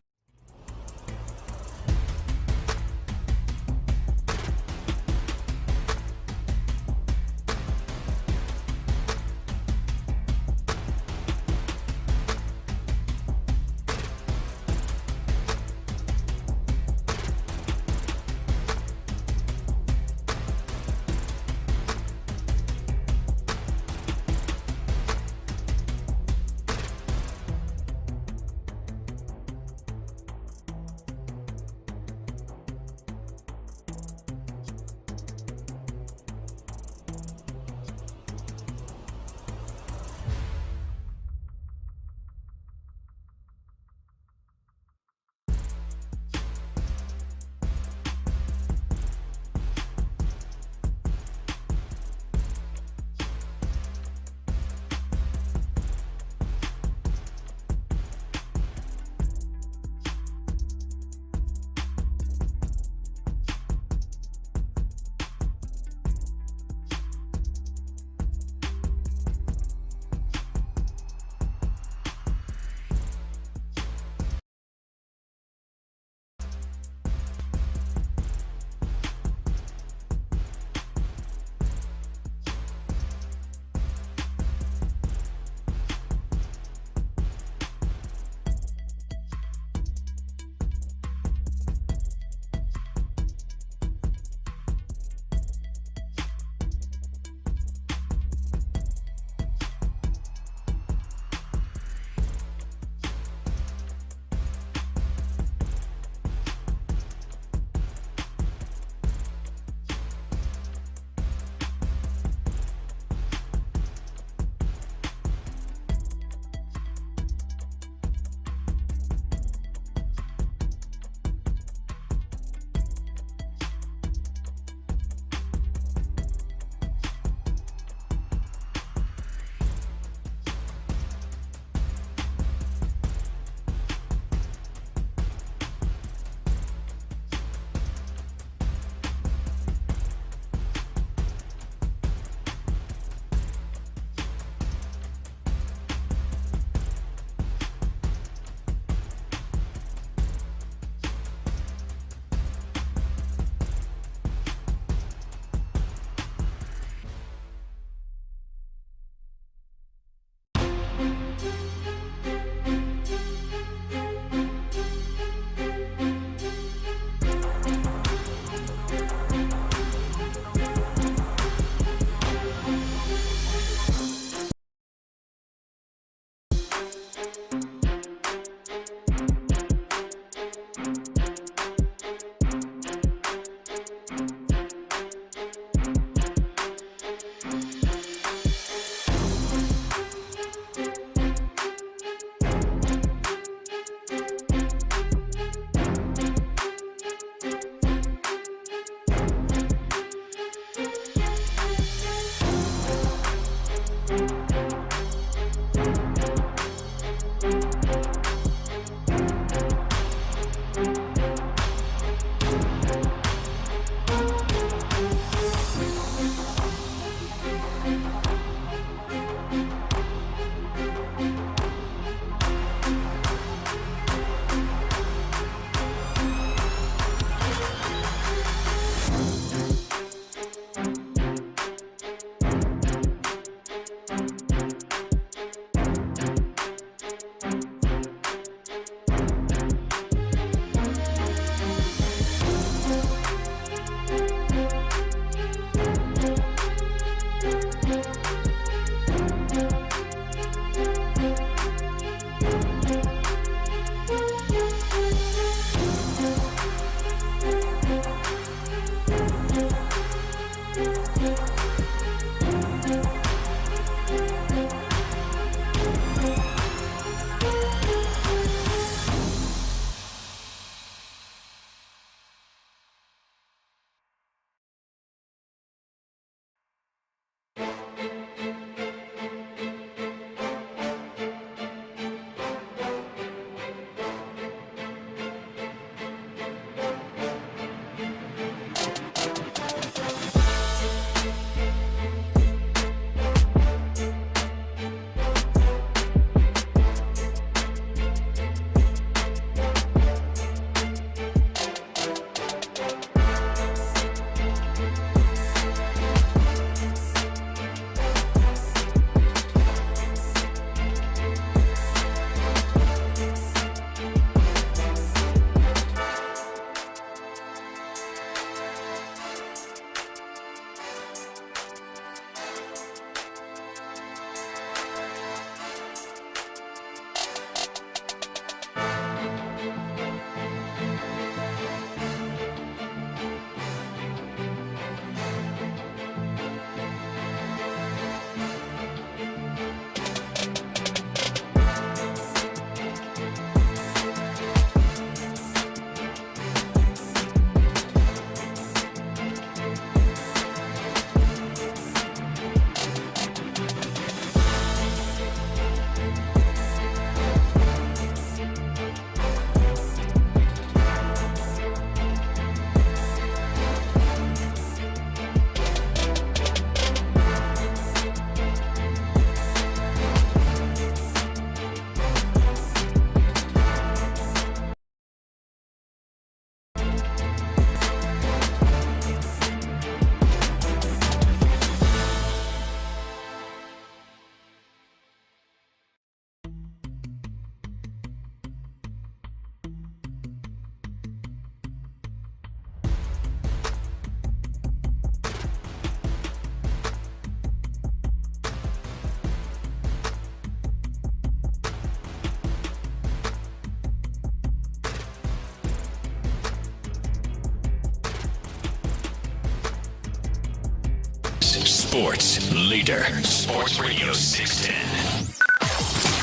Sports leader. Sports Radio 610.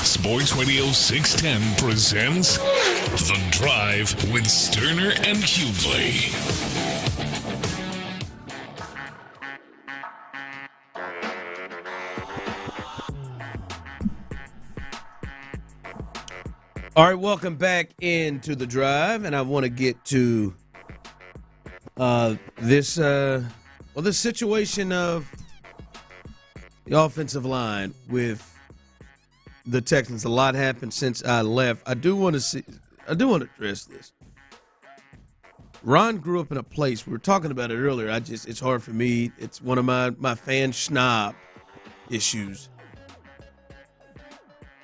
Sports Radio 610 presents The Drive with Stoerner and Hughley. All right, welcome back into The Drive, and I want to get to this situation of the offensive line with the Texans. A lot happened since I left. I do want to address this. Ron grew up in a place, we were talking about it earlier. It's hard for me. It's one of my fan snob issues.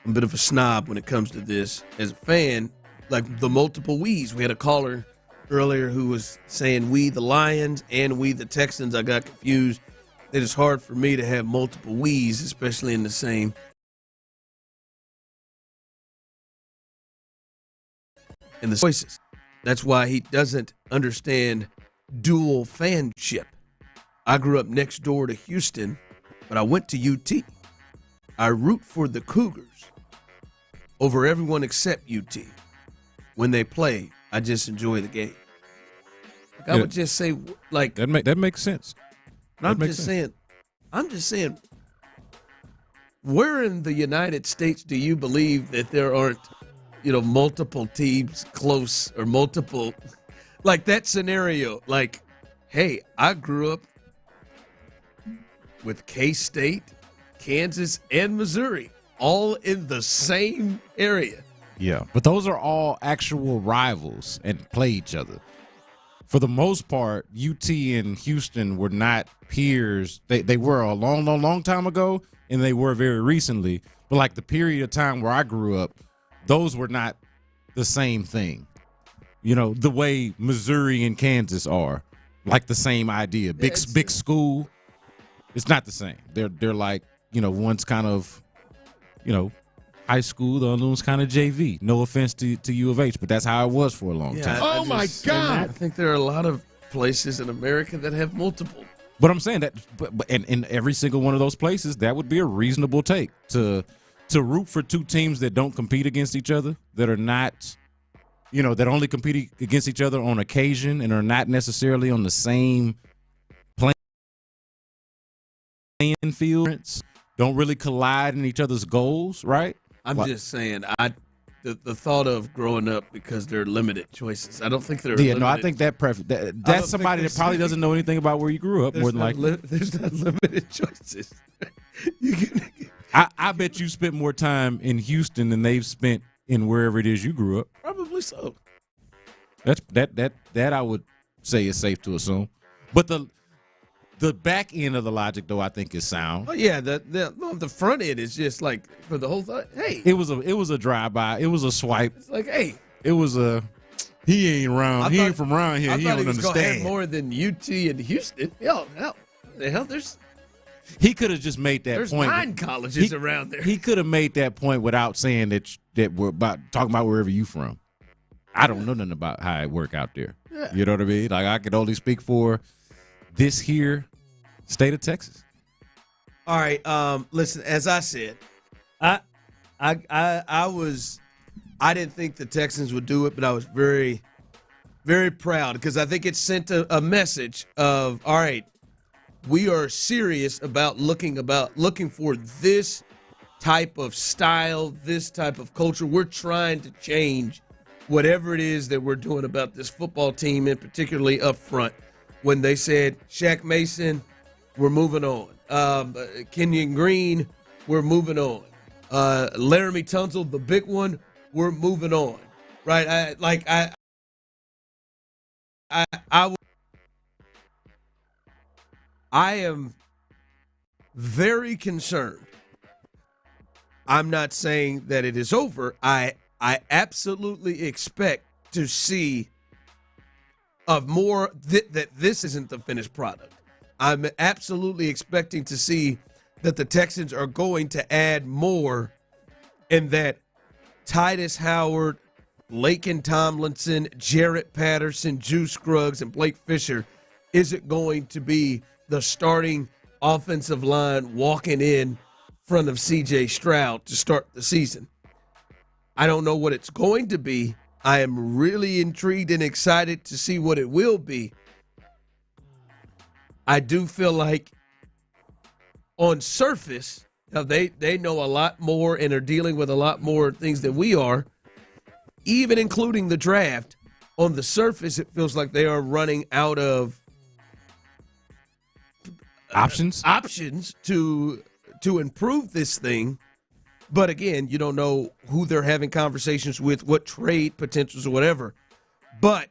I'm a bit of a snob when it comes to this. As a fan, like the multiple we's. We had a caller earlier who was saying we the Lions and we the Texans. I got confused. It is hard for me to have multiple we's, especially in the same choices. That's why he doesn't understand dual fanship. I grew up next door to Houston, but I went to UT. I root for the Cougars over everyone except UT. When they play, I just enjoy the game. Like I would just say, like that makes sense. I'm just saying, where in the United States do you believe that there aren't, multiple teams close or multiple, like that scenario? Like, hey, I grew up with K-State, Kansas, and Missouri, all in the same area. Yeah, but those are all actual rivals and play each other. For the most part, UT and Houston were not peers. They were a long, long, long time ago, and they were very recently. But like the period of time where I grew up, those were not the same thing. The way Missouri and Kansas are, like the same idea. Big school. It's not the same. They're like, one's kind of, high school, the other one's kind of JV. No offense to U of H, but that's how it was for a long time. Oh my God! I think there are a lot of places in America that have multiple. But I'm saying that, but in every single one of those places, that would be a reasonable take to root for two teams that don't compete against each other, that are not, that only compete against each other on occasion and are not necessarily on the same playing field, don't really collide in each other's goals, right? I'm just saying, the thought of growing up because there are limited choices. I don't think there are. Yeah, no, I think that's somebody that probably doesn't know anything about where you grew up. More than likely, there's not limited choices. I bet you spent more time in Houston than they've spent in wherever it is you grew up. Probably so. That I would say is safe to assume, but the back end of the logic, though, I think is sound. Oh yeah, the front end is just like for the whole thing. Hey, it was a drive-by. It was a swipe. It's like, hey, it was he ain't around. He ain't from around here. He don't understand. More than UT and Houston. Hell, there's. He could have just made that There's point. There's 9 colleges around there. He could have made that point without saying that we're talking about wherever you from. I don't know nothing about how it work out there. Yeah. You know what I mean? Like I could only speak for this here state of Texas. All right. Listen, as I said, I didn't think the Texans would do it, but I was very, very proud because I think it sent a message of, all right, we are serious about looking for this type of style, this type of culture. We're trying to change whatever it is that we're doing about this football team, and particularly up front. When they said Shaq Mason, we're moving on. Kenyon Green, we're moving on. Laramie Tunsil, the big one, we're moving on. Right? I am very concerned. I'm not saying that it is over. I absolutely expect to see of more that this isn't the finished product. I'm absolutely expecting to see that the Texans are going to add more, and that Titus Howard, Laken Tomlinson, Jarrett Patterson, Juice Scruggs, and Blake Fisher isn't going to be the starting offensive line walking in front of C.J. Stroud to start the season. I don't know what it's going to be. I am really intrigued and excited to see what it will be. I do feel like on surface, now they know a lot more and are dealing with a lot more things than we are, even including the draft. On the surface, it feels like they are running out of options to improve this thing. But again, you don't know who they're having conversations with, what trade potentials or whatever. But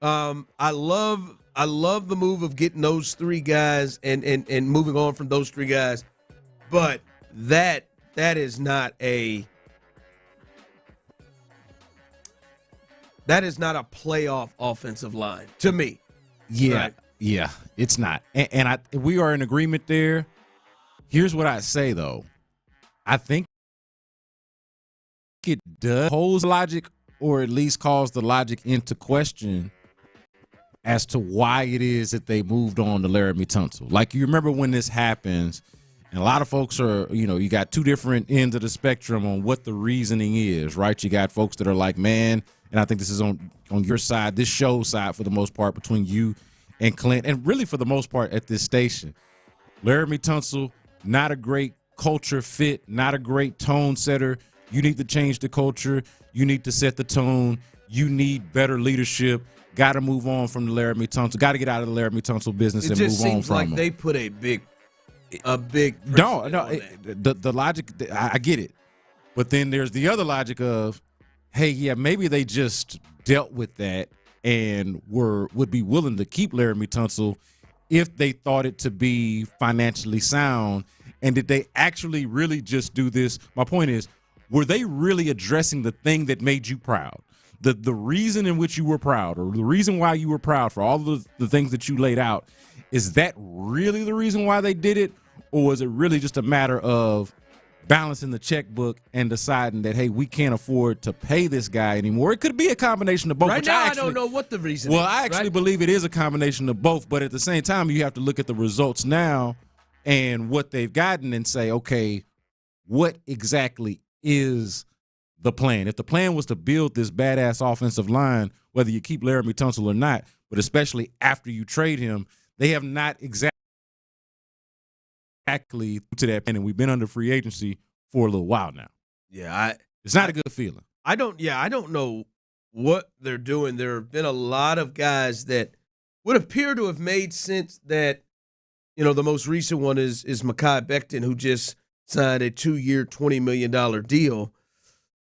I love the move of getting those 3 guys and moving on from those 3 guys. But that is not a playoff offensive line to me. Yeah. Right? Yeah, it's not. And we are in agreement there. Here's what I say, though. I think it does hold logic or at least calls the logic into question as to why it is that they moved on to Laramie Tunsil. Like, you remember when this happens, and a lot of folks are, you got two different ends of the spectrum on what the reasoning is, right? You got folks that are like, man, and I think this is on your side, this show's side for the most part, between you and Clint, and really for the most part at this station. Laramie Tunsil, not a great culture fit, not a great tone setter. You need to change the culture. You need to set the tone. You need better leadership. Got to move on from the Laramie Tunsil. Got to get out of the Laramie Tunsil business and move on from them. It just seems like they put a big no. The logic, I get it, but then there's the other logic of, hey, yeah, maybe they just dealt with that and would be willing to keep Laramie Tunsil if they thought it to be financially sound. And did they actually really just do this? My point is, were they really addressing the thing that made you proud? The reason in which you were proud, or the reason why you were proud for all the things that you laid out, is that really the reason why they did it? Or is it really just a matter of balancing the checkbook and deciding that, hey, we can't afford to pay this guy anymore? It could be a combination of both. Right now, I don't know what the reason is. Well, I actually believe it is a combination of both, but at the same time, you have to look at the results now and what they've gotten and say, okay, what exactly is the plan? If the plan was to build this badass offensive line, whether you keep Laramie Tunsil or not, but especially after you trade him, they have not exactly to that plan, and we've been under free agency for a little while now. Yeah, it's not a good feeling. I don't know what they're doing. There have been a lot of guys that would appear to have made sense. That, the most recent one is Mekhi Becton, who just signed a 2-year, $20 million deal,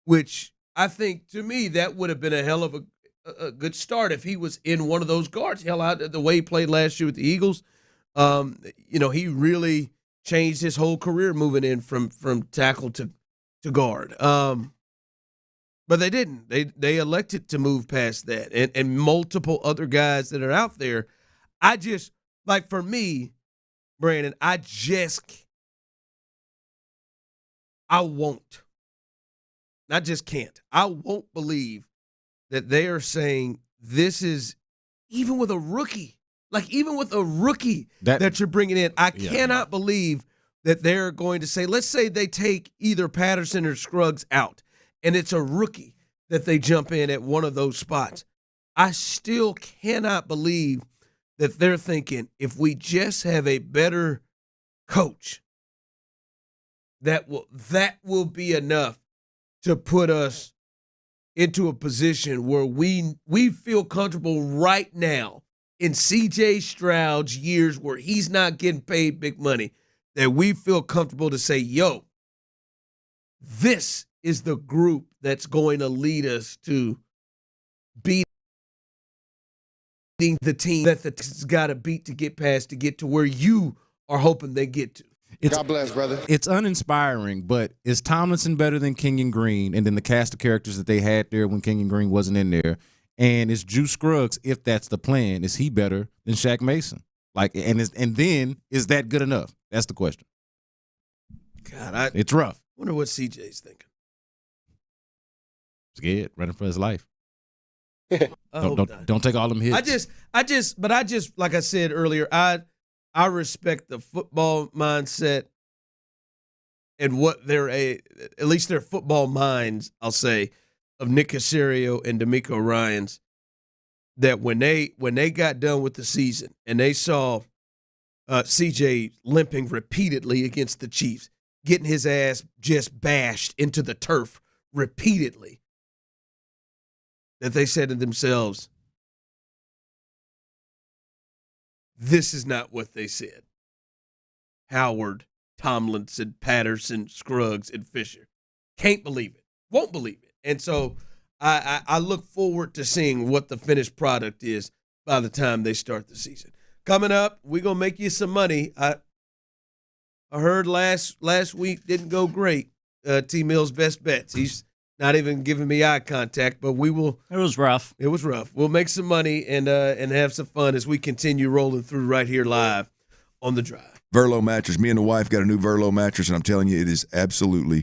which I think, to me, that would have been a hell of a good start if he was in one of those guards. Hell, out the way he played last year with the Eagles, he really changed his whole career moving in from tackle to guard. But they didn't. They elected to move past that, and multiple other guys that are out there. I just, like, for me, Brandon, I won't. I just can't. I won't believe that they are saying this is, even with a rookie, that you're bringing in. I cannot believe that they're going to say, let's say they take either Patterson or Scruggs out, and it's a rookie that they jump in at one of those spots. I still cannot believe that they're thinking, if we just have a better coach, that will be enough to put us into a position where we feel comfortable right now in C.J. Stroud's years where he's not getting paid big money, that we feel comfortable to say, yo, this is the group that's going to lead us to beating the team that the Texans got to beat to get past, to get to where you are hoping they get to. God bless, brother. It's uninspiring, but is Tomlinson better than Kenyon Green and then the cast of characters that they had there when Kenyon Green wasn't in there? And is Juice Scruggs, if that's the plan, is he better than Shaq Mason? And then is that good enough? That's the question. God, it's rough. Wonder what CJ's thinking. Scared, running for his life. Don't take all them hits. I just, like I said earlier, I respect the football mindset and what at least their football minds, I'll say, of Nick Caserio and DeMeco Ryans, that when they got done with the season and they saw CJ limping repeatedly against the Chiefs, getting his ass just bashed into the turf repeatedly, that they said to themselves, this is not what they said. Howard, Tomlinson, Patterson, Scruggs, and Fisher. Can't believe it. Won't believe it. And so I look forward to seeing what the finished product is by the time they start the season. Coming up, we're going to make you some money. I heard last week didn't go great. T-Mill's best bets. He's not even giving me eye contact, but we will. It was rough. It was rough. We'll make some money and have some fun as we continue rolling through right here live on The Drive. Verlo mattress. Me and the wife got a new Verlo mattress, and I'm telling you, it is absolutely.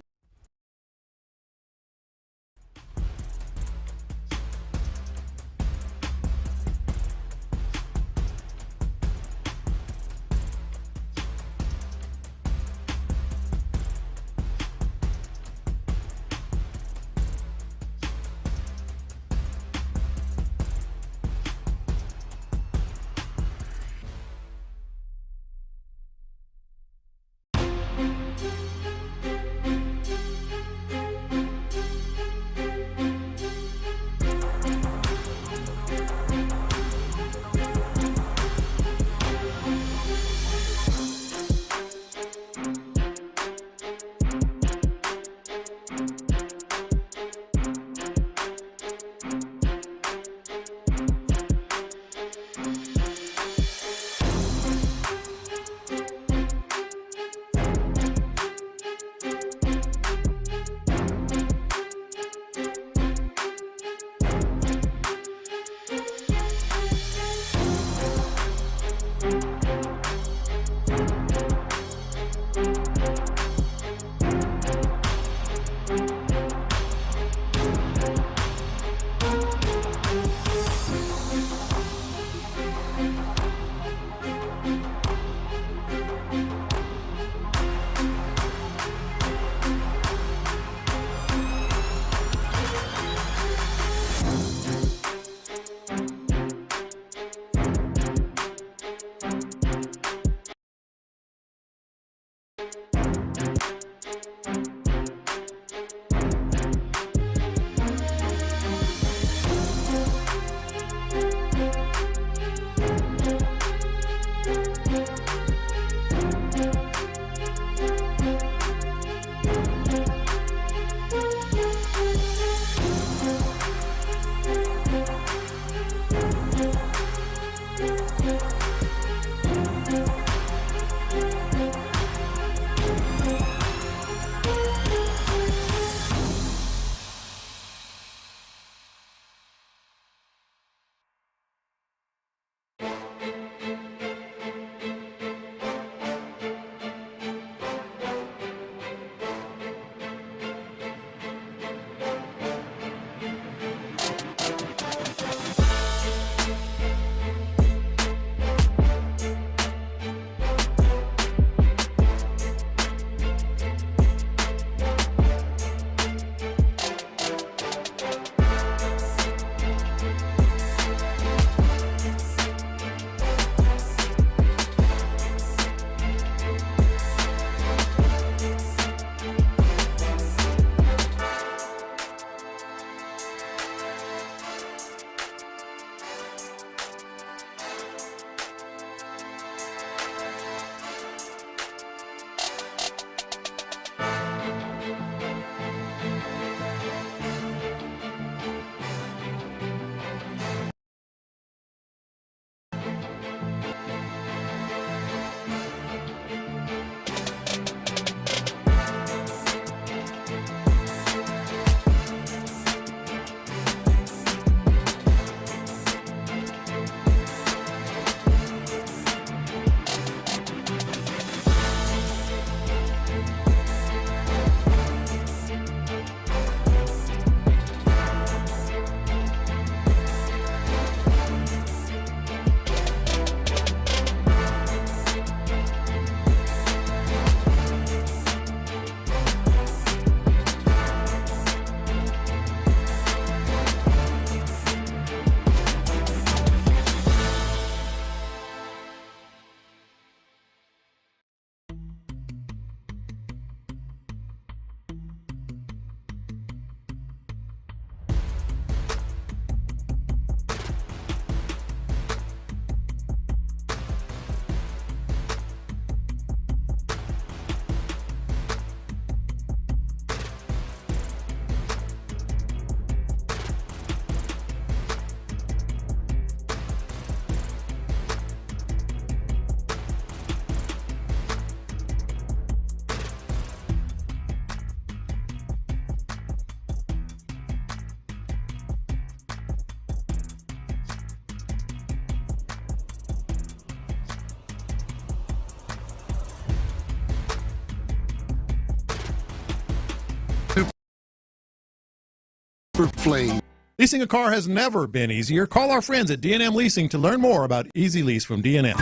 super flame. Leasing a car has never been easier. Call our friends at D&M Leasing to learn more about Easy Lease from D&M. Live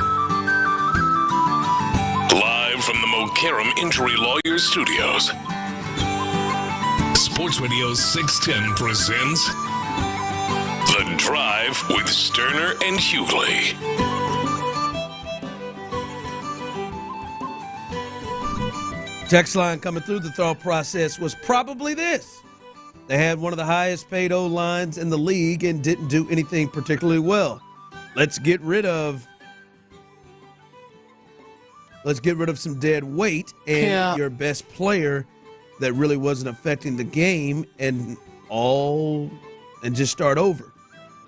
from the Mokaram Injury Lawyers Studios, Sports Radio 610 presents The Drive with Stoerner and Hughley. Text line coming through. The thought process was probably this. They had one of the highest paid O-lines in the league and didn't do anything particularly well. Let's get rid of some dead weight and your best player that really wasn't affecting the game and just start over.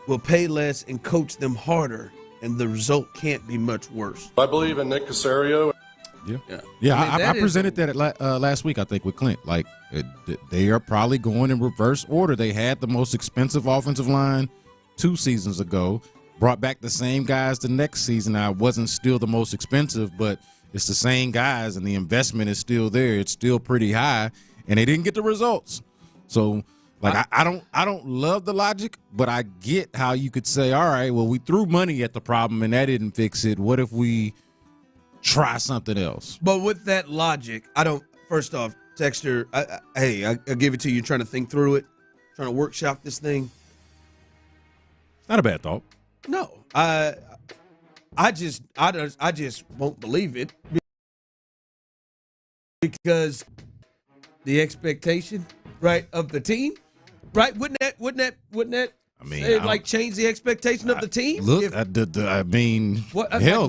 We'll pay less and coach them harder, and the result can't be much worse. I believe in Nick Caserio. Yeah. I presented that last week, I think, with Clint. Like, they are probably going in reverse order. They had the most expensive offensive line 2 seasons ago, brought back the same guys the next season. Now, it wasn't still the most expensive, but it's the same guys, and the investment is still there. It's still pretty high, and they didn't get the results. So, like, I don't love the logic, but I get how you could say, all right, well, we threw money at the problem, and that didn't fix it. What if we try something else? But with that logic, first off, Texter, I'll give it to you, trying to think through it, trying to workshop this thing. It's not a bad thought. No, I just won't believe it because the expectation, right, of the team, right? Wouldn't that I mean, change the expectation of the team? Look,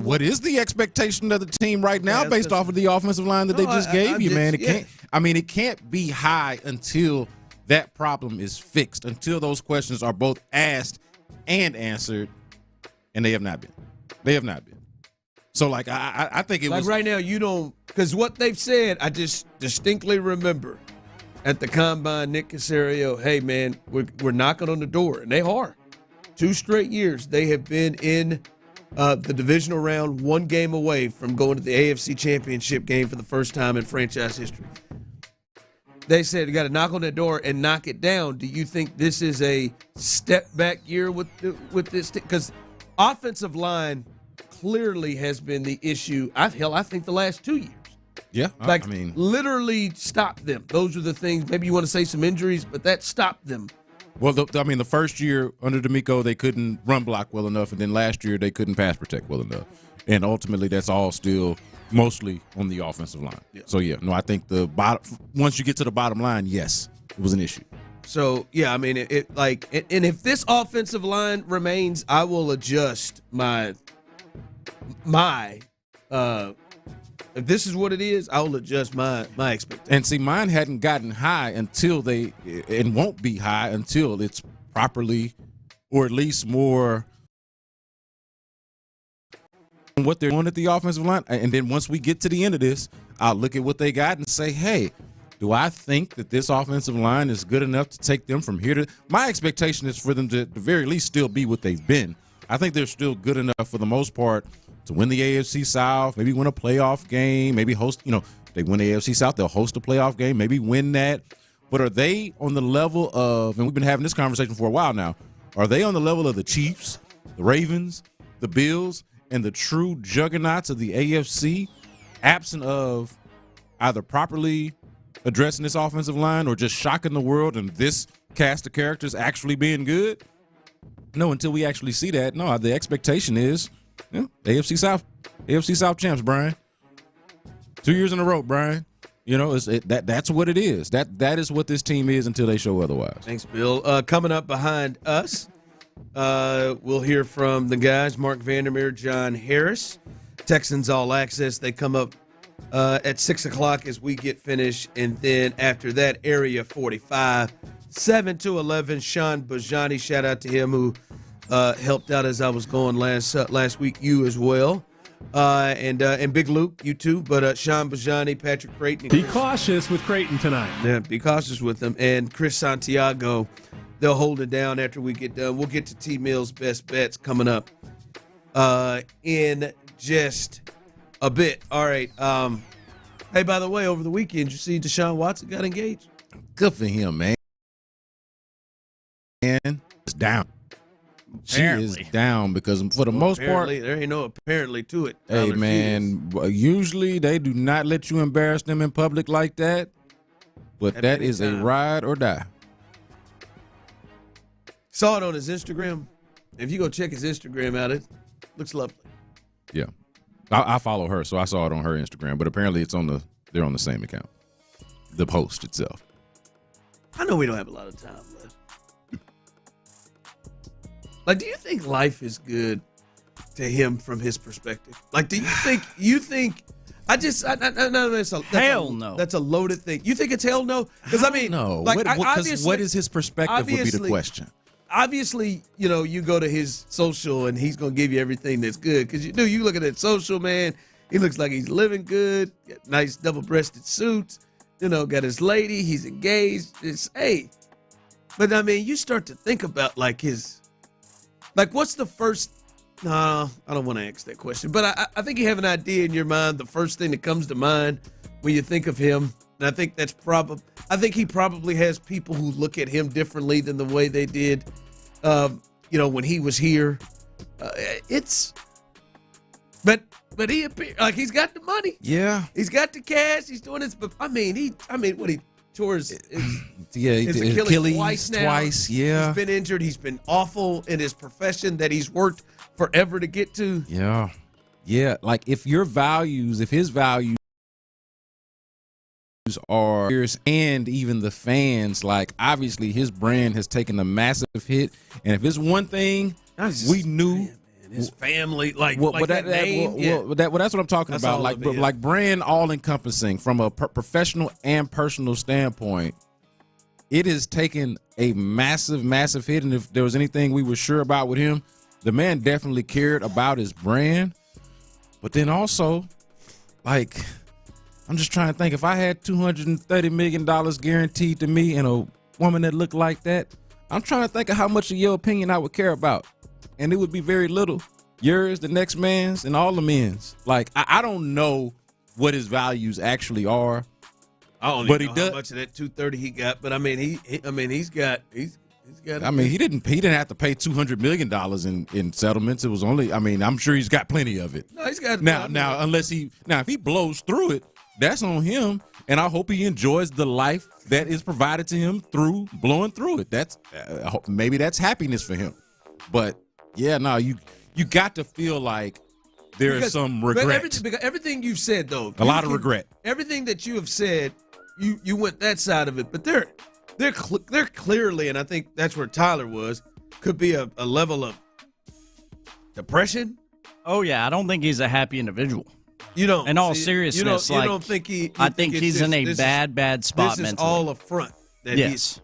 what is the expectation of the team right now based off of the offensive line that they just gave you, man? It can't be high until that problem is fixed, until those questions are both asked and answered, and they have not been. They have not been. So, like, I think it was right now. You don't, because what they've said, I just distinctly remember. At the combine, Nick Caserio, hey, man, we're knocking on the door. And they are. 2 straight years, they have been in the divisional round, 1 game away from going to the AFC Championship game for the first time in franchise history. They said you got to knock on that door and knock it down. Do you think this is a step-back year with this? Because offensive line clearly has been the issue, I think, the last 2 years. Yeah, literally stopped them. Those are the things. Maybe you want to say some injuries, but that stopped them. Well, the first year under D'Amico, they couldn't run block well enough, and then last year they couldn't pass protect well enough. And ultimately, that's all still mostly on the offensive line. Yeah. So, I think once you get to the bottom line, yes, it was an issue. So, and if this offensive line remains, I will adjust my if this is what it is, I will adjust my expectations. And see, mine hadn't gotten high and won't be high until it's properly, or at least more, what they're doing at the offensive line. And then once we get to the end of this, I'll look at what they got and say, hey, do I think that this offensive line is good enough to take them from here to – my expectation is for them to at the very least still be what they've been. I think they're still good enough for the most part to win the AFC South, maybe win a playoff game, maybe host, they win the AFC South, they'll host a playoff game, maybe win that. But are they on the level of, and we've been having this conversation for a while now, are they on the level of the Chiefs, the Ravens, the Bills, and the true juggernauts of the AFC, absent of either properly addressing this offensive line or just shocking the world and this cast of characters actually being good? No, until we actually see that, no, the expectation is AFC South champs, Brian. 2 years in a row, Brian. That's what it is. That is what this team is until they show otherwise. Thanks, Bill. Coming up behind us, we'll hear from the guys, Mark Vandermeer, John Harris. Texans All Access. They come up at 6 o'clock as we get finished. And then after that, Area 45, 7 to 11, Sean Bijani. Shout out to him who helped out as I was going last week. You as well. And Big Luke, you too. But Sean Bijani, Patrick Creighton. Be cautious with Creighton tonight. Yeah, be cautious with them. And Chris Santiago, they'll hold it down after we get done. We'll get to T. Mill's best bets coming up in just a bit. All right. Hey, by the way, over the weekend, you see Deshaun Watson got engaged? Good for him, man. down. Apparently. She is down because for the most part, there ain't no apparently to it. Hey, man, usually they do not let you embarrass them in public like that. But that is a ride or die. Saw it on his Instagram. If you go check his Instagram out, it looks lovely. Yeah. I follow her, so I saw it on her Instagram. But apparently they're on the same account. The post itself. I know we don't have a lot of time left. Like, do you think life is good to him from his perspective? Like, do you think no, hell no. That's a loaded thing. You think it's hell no? Because I mean, no. Like, What is his perspective would be the question. Obviously, you go to his social and he's gonna give you everything that's good. Because you look at that social, man. He looks like he's living good. Got nice double-breasted suits. Got his lady. He's engaged. But I mean, you start to think about what's the first? No, I don't want to ask that question. But I think you have an idea in your mind. The first thing that comes to mind when you think of him, and I think that's I think he probably has people who look at him differently than the way they did, when he was here. But he appeared like he's got the money. Yeah, he's got the cash. He's doing this. But I mean, he tore his Achilles twice now. Twice, yeah. He's been injured. He's been awful in his profession that he's worked forever to get to. Yeah. Yeah. Like if his values are yours and even the fans, like obviously his brand has taken a massive hit. And if it's one thing we knew. His family, that's what I'm talking about. Like brand all encompassing from a professional and personal standpoint. It has taken a massive, massive hit. And if there was anything we were sure about with him, the man definitely cared about his brand. But then also, like, I'm just trying to think, if I had $230 million guaranteed to me and a woman that looked like that, I'm trying to think of how much of your opinion I would care about. And it would be very little. Yours, the next man's, and all the men's. Like, I don't know what his values actually are. I don't know how much of that 230 he got, but I mean, he's got. I mean, he didn't have to pay $200 million in settlements. It was only. I mean, I'm sure he's got plenty of it. No, he's got now. If he blows through it, that's on him. And I hope he enjoys the life that is provided to him through blowing through it. That's maybe that's happiness for him. But yeah, no, you got to feel like there is some regret. Everything you've said, though, a lot of regret. Everything that you have said, you went that side of it, but they're clearly, and I think that's where Tyler was, could be a level of depression. Oh yeah, I don't think he's a happy individual. You don't. In all seriousness, you don't think he? I think he's in a bad spot mentally. This is all a front. Yes.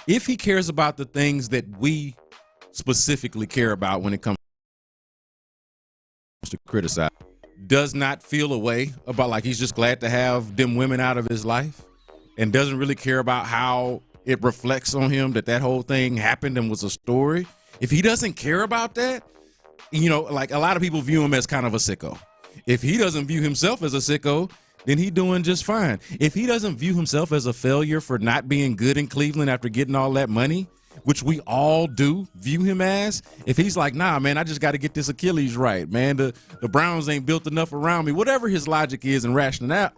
If he cares about the things that we specifically care about when it comes to criticize, does not feel a way about, like, he's just glad to have them women out of his life and doesn't really care about how it reflects on him that whole thing happened and was a story. If he doesn't care about that, like a lot of people view him as kind of a sicko. If he doesn't view himself as a sicko, then he's doing just fine. If he doesn't view himself as a failure for not being good in Cleveland after getting all that money, which we all do view him as, if he's like, nah, man, I just got to get this Achilles right, man. The Browns ain't built enough around me. Whatever his logic is and rationale,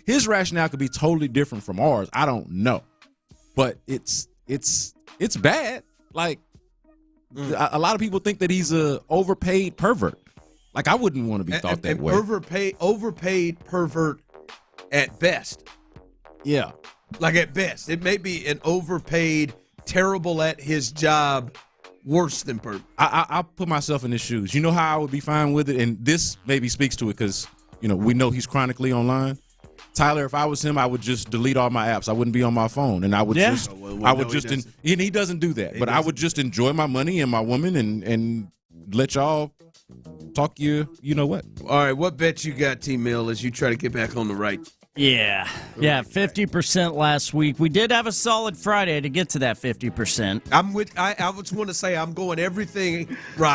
his rationale could be totally different from ours. I don't know, but it's bad. Like a lot of people think that he's a overpaid pervert. Like, I wouldn't want to be thought that way. Overpaid pervert at best. Yeah. Like, at best. It may be an overpaid, terrible at his job, worse than pervert. I'll put myself in his shoes. You know how I would be fine with it? And this maybe speaks to it because, we know he's chronically online. Tyler, if I was him, I would just delete all my apps. I wouldn't be on my phone. And I would and he doesn't do that. I would just enjoy my money and my woman and let y'all talk you know what. All right, what bet you got, T-Mill, as you try to get back on the right? Yeah, 50% last week. We did have a solid Friday to get to that 50%. I just want to say I'm going everything right.